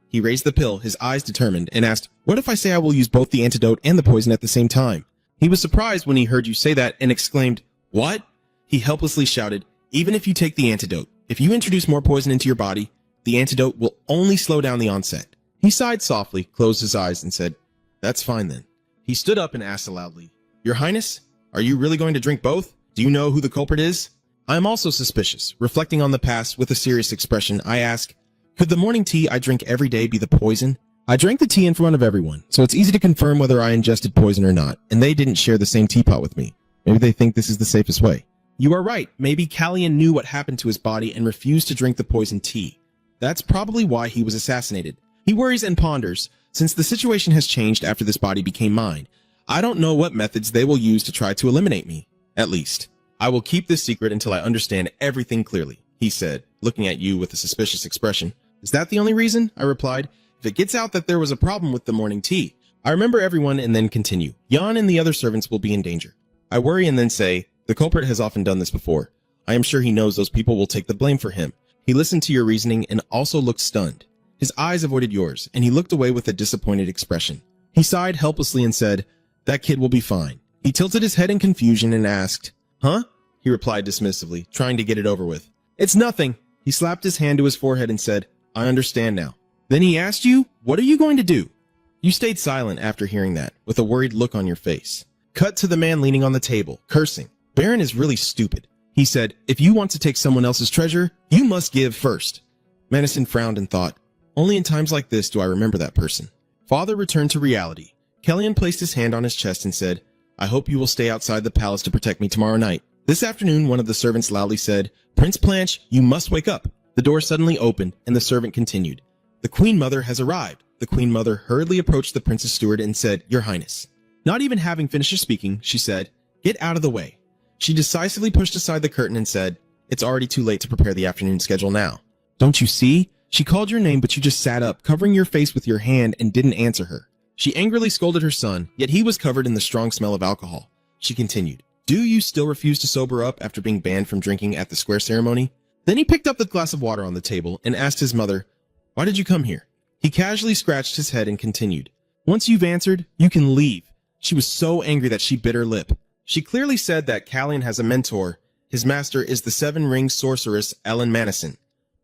He raised the pill, his eyes determined, and asked, What if I say I will use both the antidote and the poison at the same time? He was surprised when he heard you say that and exclaimed, What? He helplessly shouted, Even if you take the antidote, if you introduce more poison into your body, the antidote will only slow down the onset. He sighed softly, closed his eyes, and said, That's fine then. He stood up and asked loudly, Your Highness, are you really going to drink both? Do you know who the culprit is? I am also suspicious. Reflecting on the past with a serious expression, I ask, Could the morning tea I drink every day be the poison? I drank the tea in front of everyone, so it's easy to confirm whether I ingested poison or not, and they didn't share the same teapot with me. Maybe they think this is the safest way. You are right. Maybe Callian knew what happened to his body and refused to drink the poisoned tea. That's probably why he was assassinated. He worries and ponders, since the situation has changed after this body became mine. I don't know what methods they will use to try to eliminate me. At least, I will keep this secret until I understand everything clearly, he said, looking at you with a suspicious expression. Is that the only reason? I replied. If it gets out that there was a problem with the morning tea, I remember everyone and then continue. Jan and the other servants will be in danger. I worry and then say, the culprit has often done this before. I am sure he knows those people will take the blame for him. He listened to your reasoning and also looked stunned. His eyes avoided yours, and he looked away with a disappointed expression. He sighed helplessly and said, That kid will be fine. He tilted his head in confusion and asked, Huh? He replied dismissively, trying to get it over with. It's nothing. He slapped his hand to his forehead and said, I understand now. Then he asked you, What are you going to do? You stayed silent after hearing that, with a worried look on your face. Cut to the man leaning on the table, cursing. Baron is really stupid. He said, If you want to take someone else's treasure, you must give first. Madison frowned and thought, Only in times like this do I remember that person. Father returned to reality. Kellyan placed his hand on his chest and said, I hope you will stay outside the palace to protect me tomorrow night. This afternoon, one of the servants loudly said, Prince Blanche, you must wake up. The door suddenly opened, and the servant continued, The Queen Mother has arrived. The Queen Mother hurriedly approached the Princess Steward and said, Your Highness. Not even having finished her speaking, she said, Get out of the way. She decisively pushed aside the curtain and said, It's already too late to prepare the afternoon schedule now. Don't you see? She called your name, but you just sat up, covering your face with your hand and didn't answer her. She angrily scolded her son, yet he was covered in the strong smell of alcohol. She continued, Do you still refuse to sober up after being banned from drinking at the square ceremony? Then he picked up the glass of water on the table and asked his mother, Why did you come here? He casually scratched his head and continued, Once you've answered, you can leave. She was so angry that she bit her lip. She clearly said that Callian has a mentor. His master is the seven-ring sorceress Ellen Madison.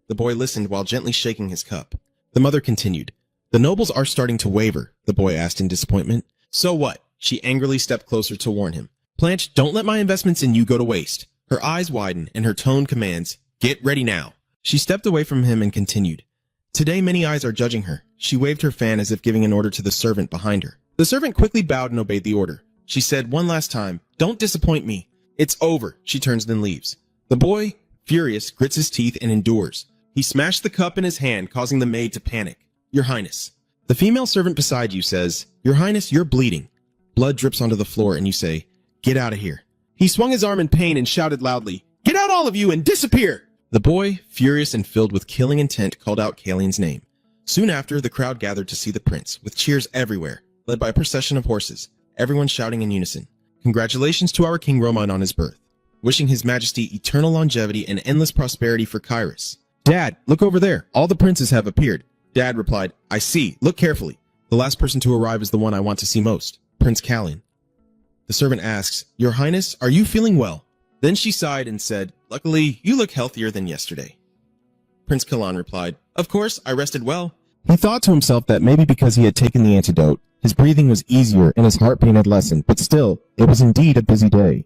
The boy listened while gently shaking his cup. The mother continued, The nobles are starting to waver, the boy asked in disappointment. So what? She angrily stepped closer to warn him. Blanche, don't let my investments in you go to waste. Her eyes widened and her tone commands, Get ready now. She stepped away from him and continued, Today many eyes are judging her. She waved her fan as if giving an order to the servant behind her. The servant quickly bowed and obeyed the order. She said one last time, Don't disappoint me. It's over. She turns then leaves. The boy, furious, grits his teeth and endures. He smashed the cup in his hand, causing the maid to panic. Your Highness. The female servant beside you says, Your Highness, you're bleeding. Blood drips onto the floor and you say, Get out of here. He swung his arm in pain and shouted loudly, Get out all of you and disappear! The boy, furious and filled with killing intent, called out Kalian's name. Soon after, the crowd gathered to see the prince, with cheers everywhere, led by a procession of horses, everyone shouting in unison, Congratulations to our King Roman on his birth, wishing his majesty eternal longevity and endless prosperity for Kairos. Dad, look over there. All the princes have appeared. Dad replied, I see. Look carefully. The last person to arrive is the one I want to see most, Prince Callian. The servant asks, Your Highness, are you feeling well? Then she sighed and said, Luckily, you look healthier than yesterday. Prince Callan replied, Of course, I rested well. He thought to himself that maybe because he had taken the antidote, his breathing was easier and his heart pain had lessened, but still, it was indeed a busy day.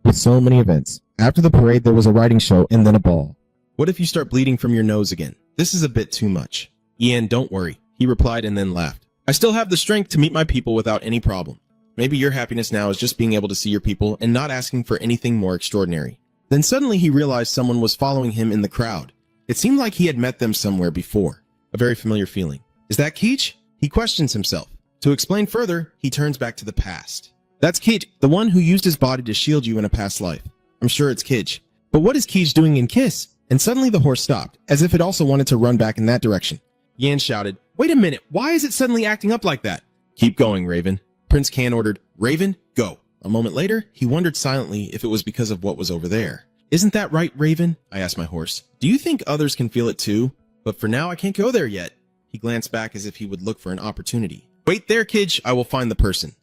With so many events. After the parade, there was a riding show and then a ball. What if you start bleeding from your nose again? This is a bit too much. Ian, don't worry, he replied and then laughed. I still have the strength to meet my people without any problem. Maybe your happiness now is just being able to see your people and not asking for anything more extraordinary. Then suddenly he realized someone was following him in the crowd. It seemed like he had met them somewhere before. A very familiar feeling. Is that Keech? He questions himself. To explain further, he turns back to the past. That's Keech, the one who used his body to shield you in a past life. I'm sure it's Keech. But what is Keech doing in Kiss? And suddenly the horse stopped, as if it also wanted to run back in that direction. Yan shouted, "Wait a minute, why is it suddenly acting up like that?" "Keep going, Raven." Prince Can ordered, "Raven, go." A moment later, he wondered silently if it was because of what was over there. "Isn't that right, Raven?" I asked my horse. "Do you think others can feel it too? But for now, I can't go there yet." He glanced back as if he would look for an opportunity. "Wait there, Kidge, I will find the person."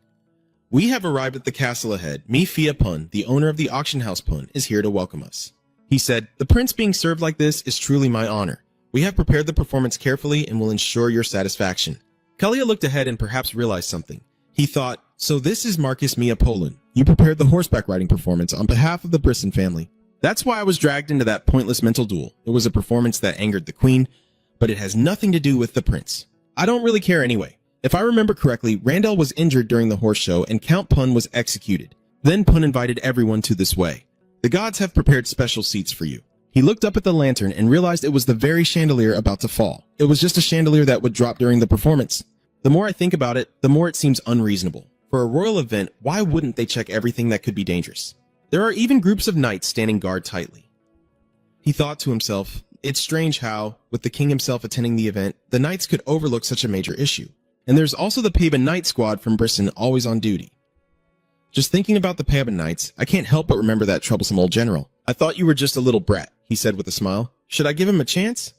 We have arrived at the castle ahead. Mi Fia Pun, the owner of the auction house Pun, is here to welcome us. He said, "The prince being served like this is truly my honor. We have prepared the performance carefully and will ensure your satisfaction." Kalia looked ahead and perhaps realized something. He thought, "So this is Marcus Mia Poland. You prepared the horseback riding performance on behalf of the Brisson family. That's why I was dragged into that pointless mental duel. It was a performance that angered the queen, but it has nothing to do with the prince. I don't really care anyway. If I remember correctly, Randall was injured during the horse show and Count Pun was executed. Then Pun invited everyone to this way. The gods have prepared special seats for you." He looked up at the lantern and realized it was the very chandelier about to fall. It was just a chandelier that would drop during the performance. The more I think about it, the more it seems unreasonable. For a royal event, why wouldn't they check everything that could be dangerous? There are even groups of knights standing guard tightly. He thought to himself, it's strange how, with the king himself attending the event, the knights could overlook such a major issue. And there's also the Paban Knight squad from Brisson always on duty. Just thinking about the Paban Knights, I can't help but remember that troublesome old general. "I thought you were just a little brat," he said with a smile. "Should I give him a chance?"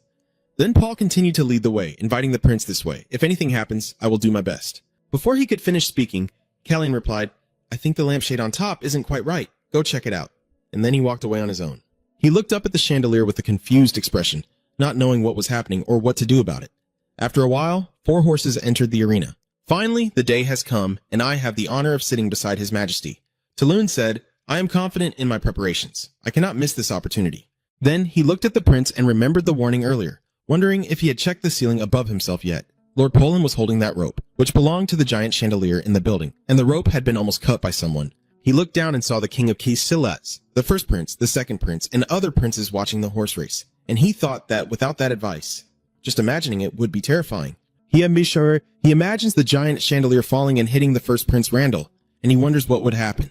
Then Paul continued to lead the way, inviting the prince this way. "If anything happens, I will do my best." Before he could finish speaking, Callian replied, "I think the lampshade on top isn't quite right. Go check it out." And then he walked away on his own. He looked up at the chandelier with a confused expression, not knowing what was happening or what to do about it. After a while, 4 horses entered the arena. Finally, the day has come, and I have the honor of sitting beside His Majesty. Tulun said, "I am confident in my preparations. I cannot miss this opportunity." Then he looked at the prince and remembered the warning earlier, wondering if he had checked the ceiling above himself yet. Lord Poland was holding that rope, which belonged to the giant chandelier in the building, and the rope had been almost cut by someone. He looked down and saw the king of Kisilas, the first prince, the second prince, and other princes watching the horse race, and he thought that without that advice, just imagining it would be terrifying. He imagines the giant chandelier falling and hitting the first Prince Randall, and he wonders what would happen.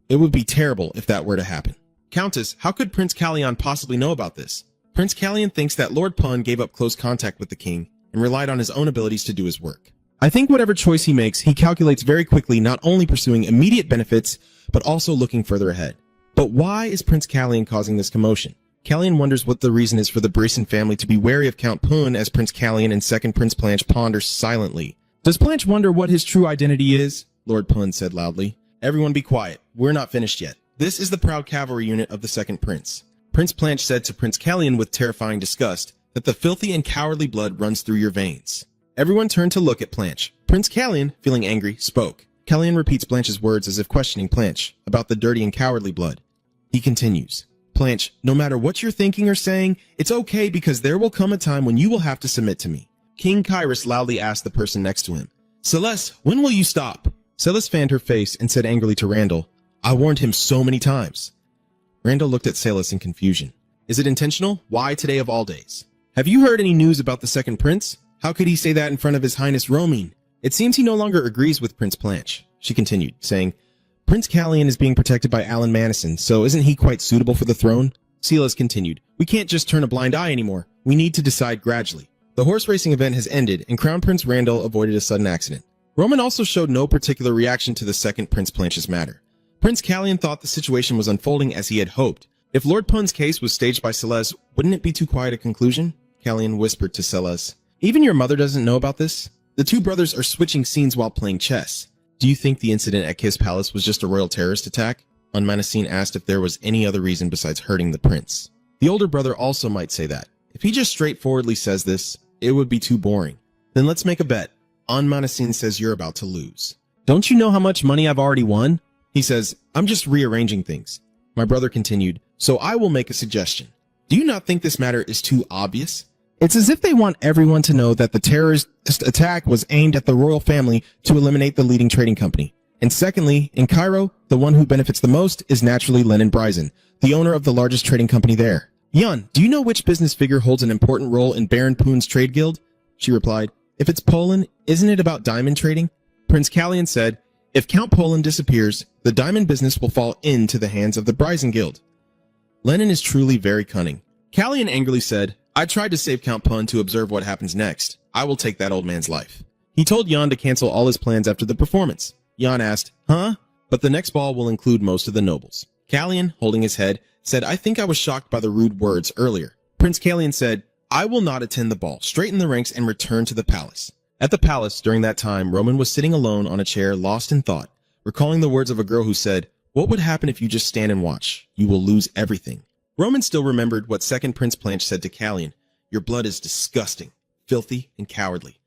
It would be terrible if that were to happen. "Countess, how could Prince Callion possibly know about this?" Prince Callion thinks that Lord Pun gave up close contact with the king and relied on his own abilities to do his work. "I think whatever choice he makes, he calculates very quickly, not only pursuing immediate benefits, but also looking further ahead. But why is Prince Callion causing this commotion? Callion wonders what the reason is for the Brisson family to be wary of Count Pun as Prince Callion and second Prince Planche ponder silently. "Does Planche wonder what his true identity is?" Lord Pun said loudly. "Everyone be quiet. We're not finished yet. This is the proud cavalry unit of the second prince." Prince Planche said to Prince Callion with terrifying disgust that the filthy and cowardly blood runs through your veins. Everyone turned to look at Planche. Prince Callion, feeling angry, spoke. Callion repeats Planche's words as if questioning Planche about the dirty and cowardly blood. He continues. "Planche, no matter what you're thinking or saying, it's okay because there will come a time when you will have to submit to me." King Kyrus loudly asked the person next to him, "Celeste, when will you stop?" Celeste fanned her face and said angrily to Randall, "I warned him so many times." Randall looked at Celeste in confusion. "Is it intentional? Why today of all days?" "Have you heard any news about the second prince? How could he say that in front of His Highness Romine? It seems he no longer agrees with Prince Planche," she continued, saying, "Prince Callion is being protected by Alan Madison, so isn't he quite suitable for the throne?" Celas continued, "We can't just turn a blind eye anymore. We need to decide gradually." The horse racing event has ended, and Crown Prince Randall avoided a sudden accident. Roman also showed no particular reaction to the second Prince Planche's matter. Prince Callion thought the situation was unfolding as he had hoped. If Lord Pun's case was staged by Celes, wouldn't it be too quiet a conclusion? Callion whispered to Celes, "Even your mother doesn't know about this? The two brothers are switching scenes while playing chess. Do you think the incident at Kiss Palace was just a royal terrorist attack?" Unmanasine asked if there was any other reason besides hurting the prince. The older brother also might say that. If he just straightforwardly says this, it would be too boring. "Then let's make a bet. Unmanasine says you're about to lose." "Don't you know how much money I've already won?" He says, "I'm just rearranging things." My brother continued, "So I will make a suggestion. Do you not think this matter is too obvious? It's as if they want everyone to know that the terrorist attack was aimed at the royal family to eliminate the leading trading company. And secondly, in Cairo, the one who benefits the most is naturally Lenin Bryson, the owner of the largest trading company there. Yun, do you know which business figure holds an important role in Baron Poon's trade guild? She replied, if it's Poland, isn't it about diamond trading? Prince Callian said, if Count Poland disappears, the diamond business will fall into the hands of the Bryson Guild. Lenin is truly very cunning. Callian angrily said, I tried to save Count Pun to observe what happens next. I will take that old man's life. He told Jan to cancel all his plans after the performance. Jan asked, huh? But the next ball will include most of the nobles. Callian, holding his head, said, I think I was shocked by the rude words earlier. Prince Callian said, I will not attend the ball, straighten the ranks, and return to the palace. At the palace, during that time, Roman was sitting alone on a chair, lost in thought, recalling the words of a girl who said, what would happen if you just stand and watch? You will lose everything. Roman still remembered what Second Prince Planche said to Callian, your blood is disgusting, filthy, and cowardly.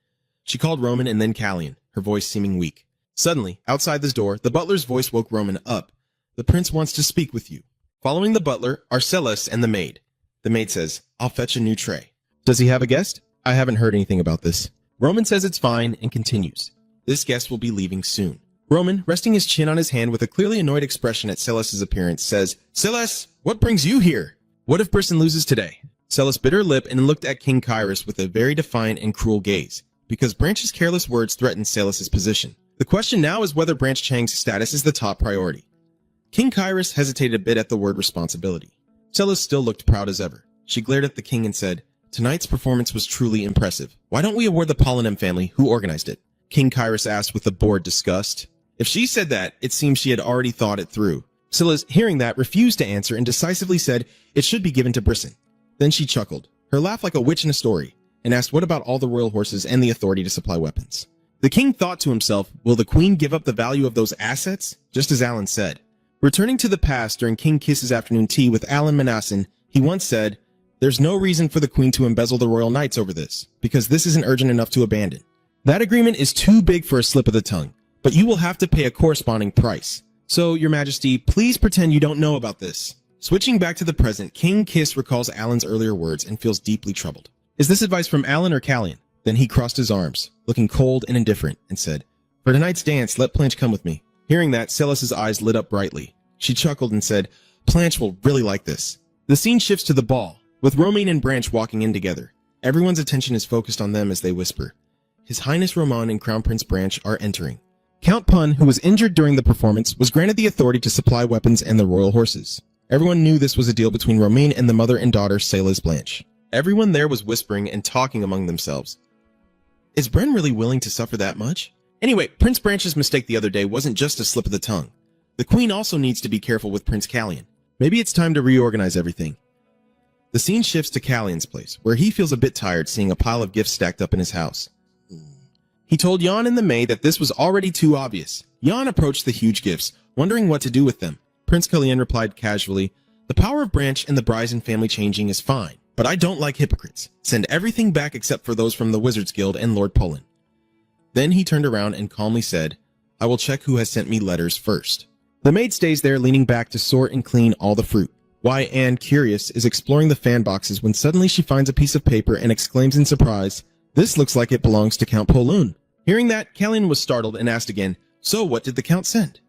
She called Roman and then Callian, her voice seeming weak. Suddenly, outside the door, the butler's voice woke Roman up. The prince wants to speak with you. Following the butler are SSS and the maid. The maid says, I'll fetch a new tray. Does he have a guest? I haven't heard anything about this. Roman says it's fine and continues. This guest will be leaving soon. Roman, resting his chin on his hand with a clearly annoyed expression at SSS's appearance, says, SSS, what brings you here? What if Brisson loses today? SSS bit her lip and looked at King Kyrus with a very defiant and cruel gaze, because Branch's careless words threatened SSS's position. The question now is whether Branch Chang's status is the top priority. King Kyrus hesitated a bit at the word responsibility. SSS still looked proud as ever. She glared at the king and said, tonight's performance was truly impressive. Why don't we award the Polynum family who organized it? King Kyrus asked with a bored disgust. If she said that, it seemed she had already thought it through. SSS, hearing that, refused to answer and decisively said it should be given to Brisson. Then she chuckled, her laugh like a witch in a story, and asked what about all the royal horses and the authority to supply weapons. The king thought to himself, will the queen give up the value of those assets? Just as Alan said. Returning to the past during King Kiss's afternoon tea with Alan Manassan, he once said, there's no reason for the queen to embezzle the royal knights over this, because this isn't urgent enough to abandon. That agreement is too big for a slip of the tongue, but you will have to pay a corresponding price. So, your majesty, please pretend you don't know about this. Switching back to the present, King Kiss recalls Alan's earlier words and feels deeply troubled. Is this advice from Alan or Callian? Then he crossed his arms, looking cold and indifferent, and said, for tonight's dance, let Planche come with me. Hearing that, SSS's eyes lit up brightly. She chuckled and said, Planche will really like this. The scene shifts to the ball, with Romain and Branch walking in together. Everyone's attention is focused on them as they whisper. His Highness Roman and Crown Prince Branch are entering. Count Pun, who was injured during the performance, was granted the authority to supply weapons and the royal horses. Everyone knew this was a deal between Romain and the mother and daughter Célès Blanche. Everyone there was whispering and talking among themselves. Is Bren really willing to suffer that much? Anyway, Prince Branch's mistake the other day wasn't just a slip of the tongue. The queen also needs to be careful with Prince Callian. Maybe it's time to reorganize everything. The scene shifts to Callian's place, where he feels a bit tired seeing a pile of gifts stacked up in his house. He told Jan and the maid that this was already too obvious. Jan approached the huge gifts, wondering what to do with them. Prince Callian replied casually, the power of Branch and the Bryson family changing is fine, but I don't like hypocrites. Send everything back except for those from the Wizards Guild and Lord Poland. Then he turned around and calmly said, I will check who has sent me letters first. The maid stays there leaning back to sort and clean all the fruit. Why Anne, curious, is exploring the fan boxes when suddenly she finds a piece of paper and exclaims in surprise, this looks like it belongs to Count Poloon. Hearing that, Callian was startled and asked again, so what did the Count send?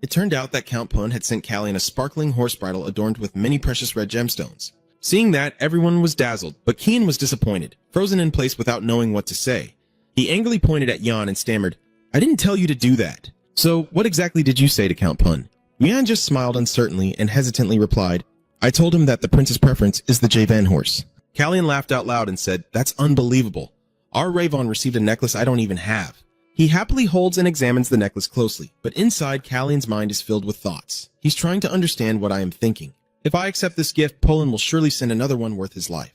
It turned out that Count Pun had sent Callian a sparkling horse bridle adorned with many precious red gemstones. Seeing that, everyone was dazzled, but Kian was disappointed, frozen in place without knowing what to say. He angrily pointed at Jan and stammered, I didn't tell you to do that. So, what exactly did you say to Count Pun? Jan just smiled uncertainly and hesitantly replied, I told him that the prince's preference is the Javan horse. Callian laughed out loud and said, that's unbelievable. Our Ravon received a necklace I don't even have. He happily holds and examines the necklace closely, but inside Callian's mind is filled with thoughts. He's trying to understand what I am thinking. If I accept this gift, Poland will surely send another one worth his life.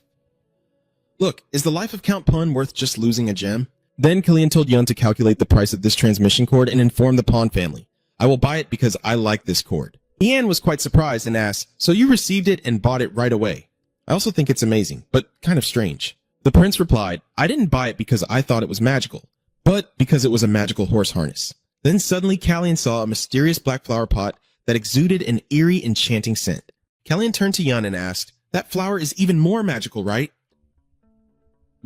Look, is the life of Count Pun worth just losing a gem? Then Callian told Yun to calculate the price of this transmission cord and inform the Pawn family. I will buy it because I like this cord. Ian was quite surprised and asked, so you received it and bought it right away? I also think it's amazing, but kind of strange. The prince replied, I didn't buy it because I thought it was magical, but because it was a magical horse harness. Then suddenly Callian saw a mysterious black flower pot that exuded an eerie, enchanting scent. Callian turned to Yun and asked, that flower is even more magical, right?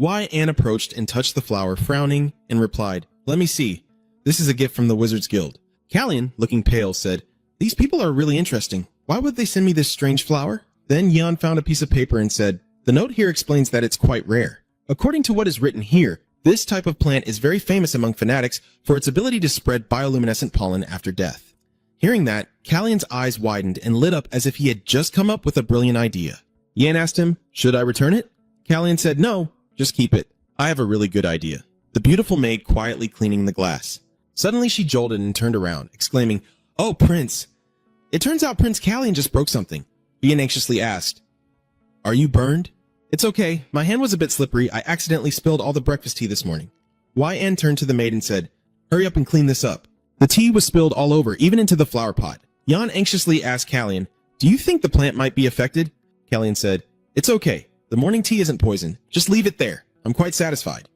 Anne approached and touched the flower, frowning, and replied, "Let me see. This is a gift from the Wizards Guild." Callian, looking pale, said, "These people are really interesting. Why would they send me this strange flower?" Then Yan found a piece of paper and said, "The note here explains that it's quite rare. According to what is written here, this type of plant is very famous among fanatics for its ability to spread bioluminescent pollen after death." Hearing that, Callian's eyes widened and lit up as if he had just come up with a brilliant idea. Yan asked him, "Should I return it?" Callian said, "No, just keep it. I have a really good idea." The beautiful maid quietly cleaning the glass. Suddenly she jolted and turned around, exclaiming, "Oh, Prince! It turns out Prince Callian just broke something." Yan anxiously asked, "Are you burned?" "It's okay. My hand was a bit slippery. I accidentally spilled all the breakfast tea this morning." Yan turned to the maid and said, "Hurry up and clean this up." The tea was spilled all over, even into the flower pot. Yan anxiously asked Callian, "Do you think the plant might be affected?" Callian said, "It's okay. The morning tea isn't poison. Just leave it there. I'm quite satisfied."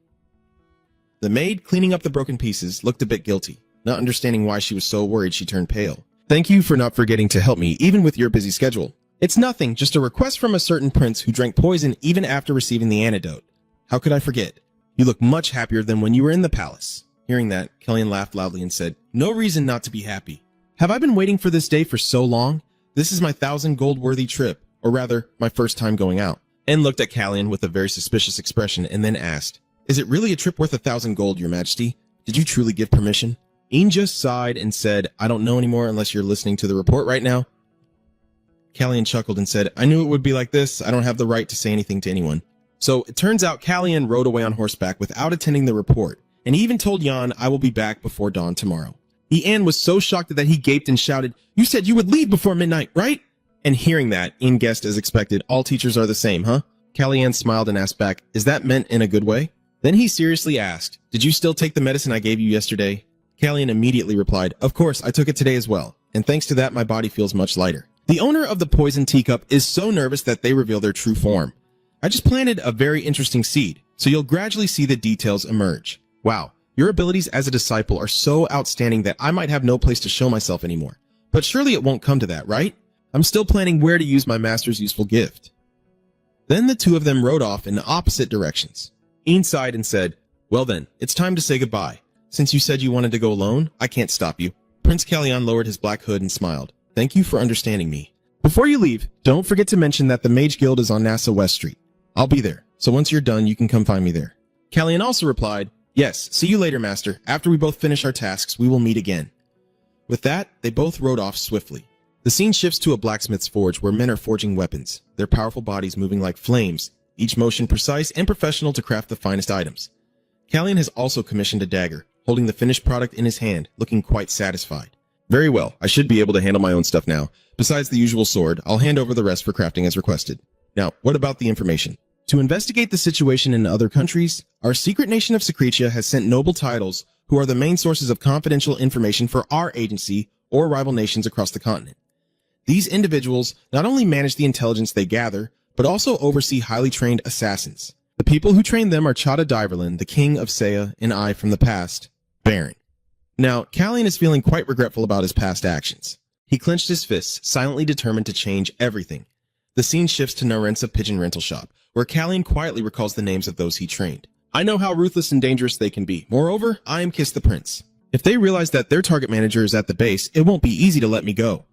The maid, cleaning up the broken pieces, looked a bit guilty. Not understanding why she was so worried, she turned pale. "Thank you for not forgetting to help me, even with your busy schedule. It's nothing, just a request from a certain prince who drank poison even after receiving the antidote. How could I forget? You look much happier than when you were in the palace." Hearing that, Callian laughed loudly and said, "No reason not to be happy. Have I been waiting for this day for so long? This is my 1,000 gold worthy trip, or rather, my first time going out." And looked at Callian with a very suspicious expression and then asked, "Is it really a trip worth 1,000 gold, your majesty? Did you truly give permission?" Ian just sighed and said, "I don't know anymore unless you're listening to the report right now." Callian chuckled and said, "I knew it would be like this. I don't have the right to say anything to anyone." So it turns out Callian rode away on horseback without attending the report, and he even told Yan, "I will be back before dawn tomorrow." Ian was so shocked that he gaped and shouted, "You said you would leave before midnight, right?" And hearing that, Ian guessed as expected, "All teachers are the same, huh?" Callian smiled and asked back, "Is that meant in a good way?" Then he seriously asked, "Did you still take the medicine I gave you yesterday?" Callian immediately replied, "Of course, I took it today as well, and thanks to that my body feels much lighter." The owner of the poison teacup is so nervous that they reveal their true form. "I just planted a very interesting seed, so you'll gradually see the details emerge. Wow, your abilities as a disciple are so outstanding that I might have no place to show myself anymore. But surely it won't come to that, right? I'm still planning where to use my master's useful gift." Then the two of them rode off in opposite directions. Ian sighed and said, "Well then, it's time to say goodbye. Since you said you wanted to go alone, I can't stop you." Prince Callian lowered his black hood and smiled. "Thank you for understanding me. Before you leave, don't forget to mention that the Mage Guild is on NASA West Street. I'll be there, so once you're done, you can come find me there." Callian also replied, "Yes, see you later, master. After we both finish our tasks, we will meet again." With that, they both rode off swiftly. The scene shifts to a blacksmith's forge where men are forging weapons, their powerful bodies moving like flames, each motion precise and professional to craft the finest items. Callian has also commissioned a dagger, holding the finished product in his hand, looking quite satisfied. "Very well, I should be able to handle my own stuff now. Besides the usual sword, I'll hand over the rest for crafting as requested. Now, what about the information? To investigate the situation in other countries, our secret nation of Secretia has sent noble titles who are the main sources of confidential information for our agency or rival nations across the continent. These individuals not only manage the intelligence they gather, but also oversee highly trained assassins. The people who train them are Chada Diverlin, the king of Saya, and I from the past, Baron." Now, Callian is feeling quite regretful about his past actions. He clenched his fists, silently determined to change everything. The scene shifts to Narensa Pigeon Rental Shop, where Callian quietly recalls the names of those he trained. "I know how ruthless and dangerous they can be. Moreover, I am Kiss the Prince. If they realize that their target manager is at the base, it won't be easy to let me go."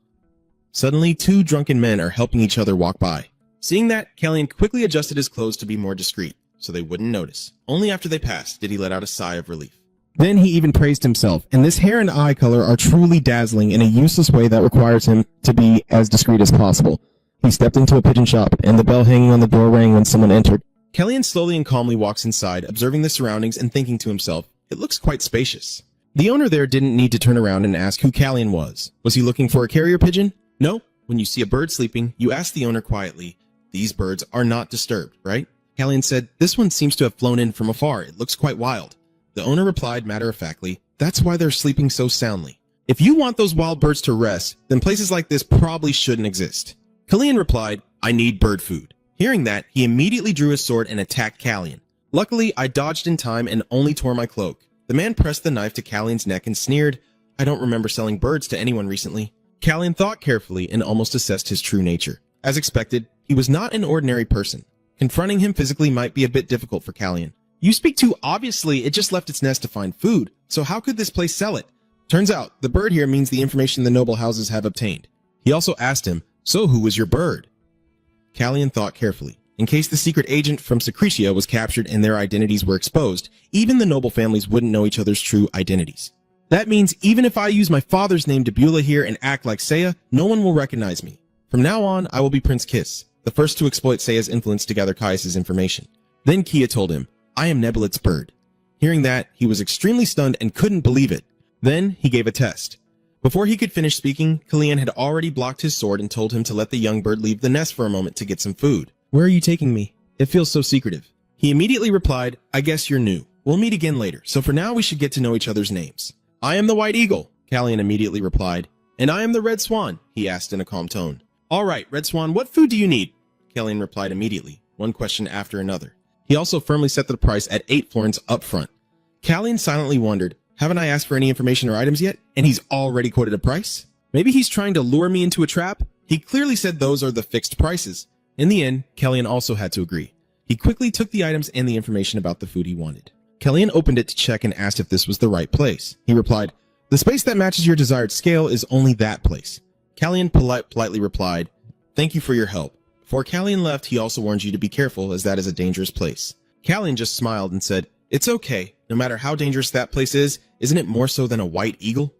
Suddenly, two drunken men are helping each other walk by. Seeing that, Callian quickly adjusted his clothes to be more discreet, so they wouldn't notice. Only after they passed did he let out a sigh of relief. Then he even praised himself, and this hair and eye color are truly dazzling in a useless way that requires him to be as discreet as possible. He stepped into a pigeon shop, and the bell hanging on the door rang when someone entered. Callian slowly and calmly walks inside, observing the surroundings and thinking to himself, "It looks quite spacious." The owner there didn't need to turn around and ask who Callian was. Was he looking for a carrier pigeon? No. When you see a bird sleeping, you ask the owner quietly, "These birds are not disturbed, right?" Callian said, "This one seems to have flown in from afar. It looks quite wild." The owner replied matter-of-factly, "That's why they're sleeping so soundly. If you want those wild birds to rest, then places like this probably shouldn't exist." Callian replied, "I need bird food." Hearing that, he immediately drew his sword and attacked Callian. Luckily, I dodged in time and only tore my cloak. The man pressed the knife to Callian's neck and sneered, "I don't remember selling birds to anyone recently." Callian thought carefully and almost assessed his true nature. As expected, he was not an ordinary person. Confronting him physically might be a bit difficult for Callian. You speak too obviously, it just left its nest to find food, so how could this place sell it? Turns out, the bird here means the information the noble houses have obtained. He also asked him, so who was your bird? Callian thought carefully. In case the secret agent from Secretia was captured and their identities were exposed, even the noble families wouldn't know each other's true identities. That means even if I use my father's name Debula here and act like Seiya, no one will recognize me. From now on, I will be Prince Kiss, the first to exploit Seiya's influence to gather Caius' information. Then Kia told him, I am Nebulit's bird. Hearing that, he was extremely stunned and couldn't believe it. Then he gave a test. Before he could finish speaking, Callian had already blocked his sword and told him to let the young bird leave the nest for a moment to get some food. Where are you taking me? It feels so secretive. He immediately replied, I guess you're new. We'll meet again later, so for now we should get to know each other's names. I am the White Eagle, Callian immediately replied. And I am the Red Swan, he asked in a calm tone. All right, Red Swan, what food do you need? Callian replied immediately, one question after another. He also firmly set the price at 8 florins up front. Callian silently wondered, haven't I asked for any information or items yet, and he's already quoted a price? Maybe he's trying to lure me into a trap? He clearly said those are the fixed prices. In the end, Callian also had to agree. He quickly took the items and the information about the food he wanted. Callian opened it to check and asked if this was the right place. He replied, the space that matches your desired scale is only that place. Callian politely replied, thank you for your help. Before Callian left, he also warned you to be careful as that is a dangerous place. Callian just smiled and said, it's okay. No matter how dangerous that place is, isn't it more so than a white eagle?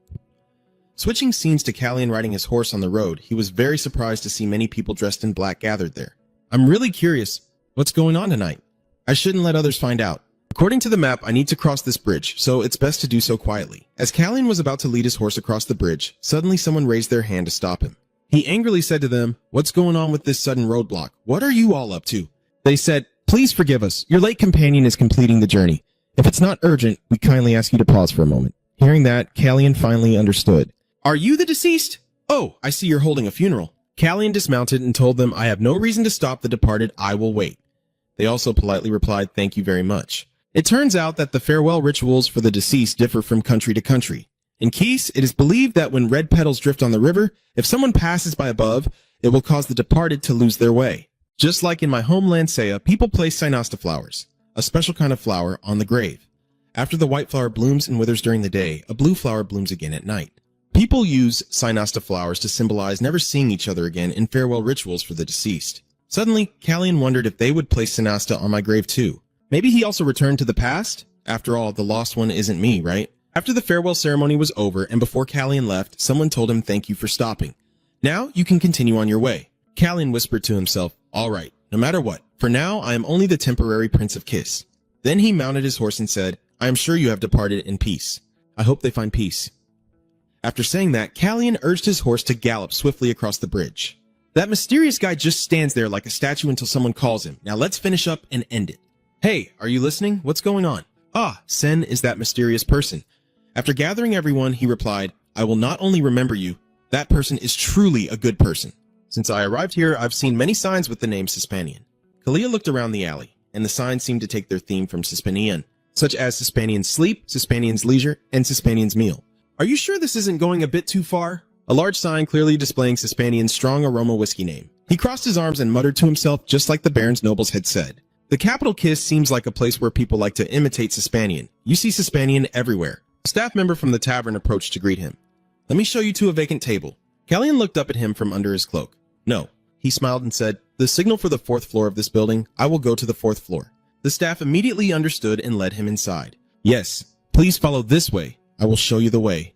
Switching scenes to Callian riding his horse on the road, he was very surprised to see many people dressed in black gathered there. I'm really curious. What's going on tonight? I shouldn't let others find out. According to the map, I need to cross this bridge, so it's best to do so quietly. As Callian was about to lead his horse across the bridge, suddenly someone raised their hand to stop him. He angrily said to them, what's going on with this sudden roadblock? What are you all up to? They said, please forgive us. Your late companion is completing the journey. If it's not urgent, we kindly ask you to pause for a moment. Hearing that, Callian finally understood. Are you the deceased? Oh, I see you're holding a funeral. Callian dismounted and told them, I have no reason to stop the departed. I will wait. They also politely replied, thank you very much. It turns out that the farewell rituals for the deceased differ from country to country. In Keese, it is believed that when red petals drift on the river, if someone passes by above, it will cause the departed to lose their way. Just like in my homeland Seiya, people place Synasta flowers, a special kind of flower, on the grave. After the white flower blooms and withers during the day, a blue flower blooms again at night. People use Synasta flowers to symbolize never seeing each other again in farewell rituals for the deceased. Suddenly, Callian wondered if they would place Synasta on my grave too. Maybe he also returned to the past? After all, the lost one isn't me, right? After the farewell ceremony was over and before Callian left, someone told him thank you for stopping. Now you can continue on your way. Callian whispered to himself, all right, no matter what, for now I am only the temporary Prince of Kiss. Then he mounted his horse and said, I am sure you have departed in peace. I hope they find peace. After saying that, Callian urged his horse to gallop swiftly across the bridge. That mysterious guy just stands there like a statue until someone calls him. Now let's finish up and end it. Hey, are you listening? What's going on? Ah, Sen is that mysterious person. After gathering everyone, he replied, I will not only remember you, that person is truly a good person. Since I arrived here, I've seen many signs with the name Cispanian. Kalia looked around the alley, and the signs seemed to take their theme from Cispanian, such as Cispanian's sleep, Cispanian's leisure, and Cispanian's meal. Are you sure this isn't going a bit too far? A large sign clearly displaying Cispanian's strong aroma whiskey name. He crossed his arms and muttered to himself just like the Baron's nobles had said. The capital Kiss seems like a place where people like to imitate Cispanian. You see Cispanian everywhere. A staff member from the tavern approached to greet him. Let me show you to a vacant table. Callian looked up at him from under his cloak. No. He smiled and said, the signal for the 4th floor of this building, I will go to the 4th floor. The staff immediately understood and led him inside. Yes, please follow this way. I will show you the way.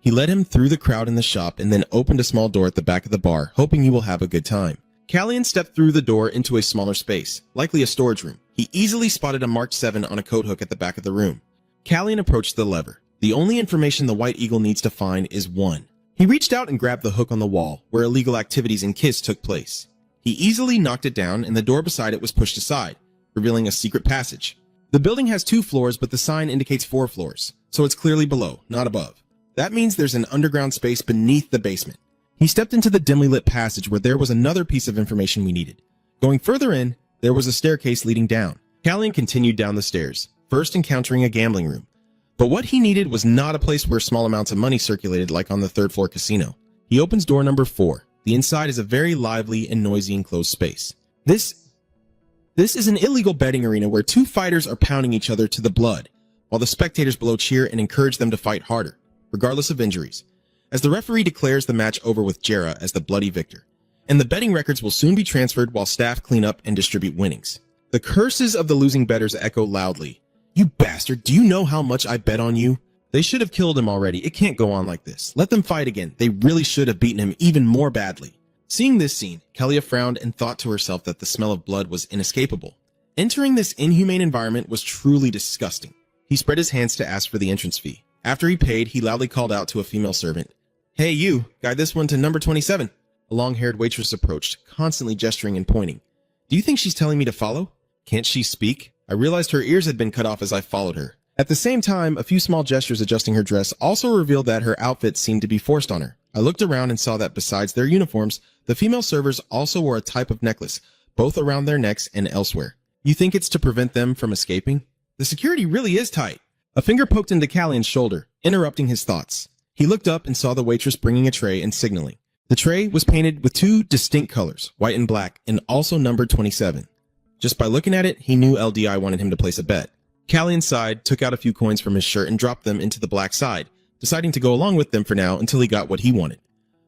He led him through the crowd in the shop and then opened a small door at the back of the bar, hoping you will have a good time. Callian stepped through the door into a smaller space, likely a storage room. He easily spotted a Mark 7 on a coat hook at the back of the room. Callian approached the lever. The only information the White Eagle needs to find is 1. He reached out and grabbed the hook on the wall, where illegal activities in Kiss took place. He easily knocked it down and the door beside it was pushed aside, revealing a secret passage. The building has 2 floors, but the sign indicates 4 floors, so it's clearly below, not above. That means there's an underground space beneath the basement. He stepped into the dimly lit passage where there was another piece of information we needed. Going further in, there was a staircase leading down. Callian continued down the stairs, first encountering a gambling room. But what he needed was not a place where small amounts of money circulated like on the 3rd floor casino. He opens door number 4. The inside is a very lively and noisy enclosed space. This This is an illegal betting arena where two fighters are pounding each other to the blood, while the spectators below cheer and encourage them to fight harder, regardless of injuries, as the referee declares the match over with Jera as the bloody victor. And the betting records will soon be transferred while staff clean up and distribute winnings. The curses of the losing bettors echo loudly. "You bastard, do you know how much I bet on you?" They should have killed him already. It can't go on like this. Let them fight again. They really should have beaten him even more badly. Seeing this scene, Kalia frowned and thought to herself that the smell of blood was inescapable. Entering this inhumane environment was truly disgusting. He spread his hands to ask for the entrance fee. After he paid, he loudly called out to a female servant, "Hey you, guide this one to number 27. A long-haired waitress approached, constantly gesturing and pointing. "Do you think she's telling me to follow?" "Can't she speak?" I realized her ears had been cut off as I followed her. At the same time, a few small gestures adjusting her dress also revealed that her outfit seemed to be forced on her. I looked around and saw that besides their uniforms, the female servers also wore a type of necklace, both around their necks and elsewhere. "You think it's to prevent them from escaping?" "The security really is tight." A finger poked into Callian's shoulder, interrupting his thoughts. He looked up and saw the waitress bringing a tray and signaling. The tray was painted with two distinct colors, white and black, and also numbered 27. Just by looking at it, he knew LDI wanted him to place a bet. Callian sighed, took out a few coins from his shirt and dropped them into the black side, deciding to go along with them for now until he got what he wanted.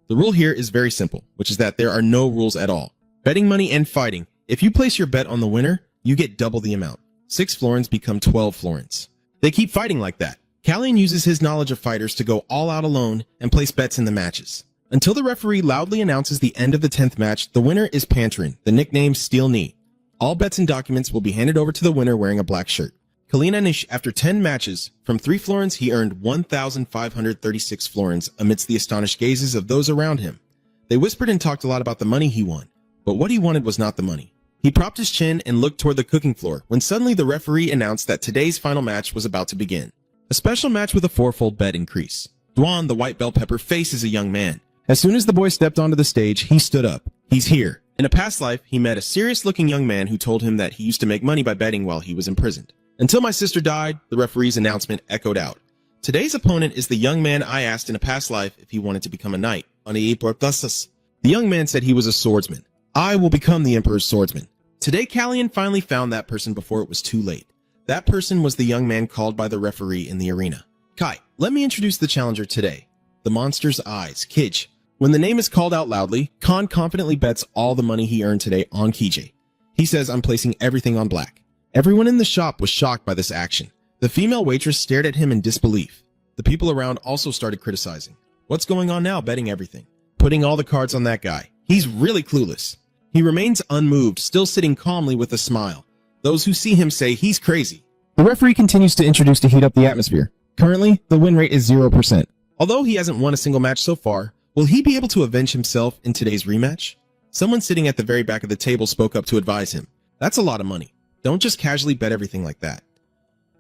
The rule here is very simple, which is that there are no rules at all. Betting money and fighting. If you place your bet on the winner, you get double the amount. 6 florins become 12 florins. They keep fighting like that. Callian uses his knowledge of fighters to go all out alone and place bets in the matches. Until the referee loudly announces the end of the 10th match, the winner is Pantrin, the nickname Steel Knee. All bets and documents will be handed over to the winner wearing a black shirt. Kalina, after 10 matches, from 3 florins he earned 1,536 florins amidst the astonished gazes of those around him. They whispered and talked a lot about the money he won, but what he wanted was not the money. He propped his chin and looked toward the cooking floor when suddenly the referee announced that today's final match was about to begin. A special match with a 4-fold bet increase. Duan, the white bell pepper, faces a young man. As soon as the boy stepped onto the stage, he stood up. He's here. In a past life, he met a serious-looking young man who told him that he used to make money by betting while he was imprisoned. Until my sister died, the referee's announcement echoed out. Today's opponent is the young man I asked in a past life if he wanted to become a knight. The young man said he was a swordsman. I will become the Emperor's swordsman. Today, Callian finally found that person before it was too late. That person was the young man called by the referee in the arena. Kai, let me introduce the challenger today. The monster's eyes, Kij. When the name is called out loudly, Khan confidently bets all the money he earned today on Kij. He says, "I'm placing everything on black." Everyone in the shop was shocked by this action. The female waitress stared at him in disbelief. The people around also started criticizing. What's going on now, betting everything? Putting all the cards on that guy. He's really clueless. He remains unmoved, still sitting calmly with a smile. Those who see him say he's crazy. The referee continues to introduce to heat up the atmosphere. Currently, the win rate is 0%. Although he hasn't won a single match so far, will he be able to avenge himself in today's rematch? Someone sitting at the very back of the table spoke up to advise him. That's a lot of money. Don't just casually bet everything like that.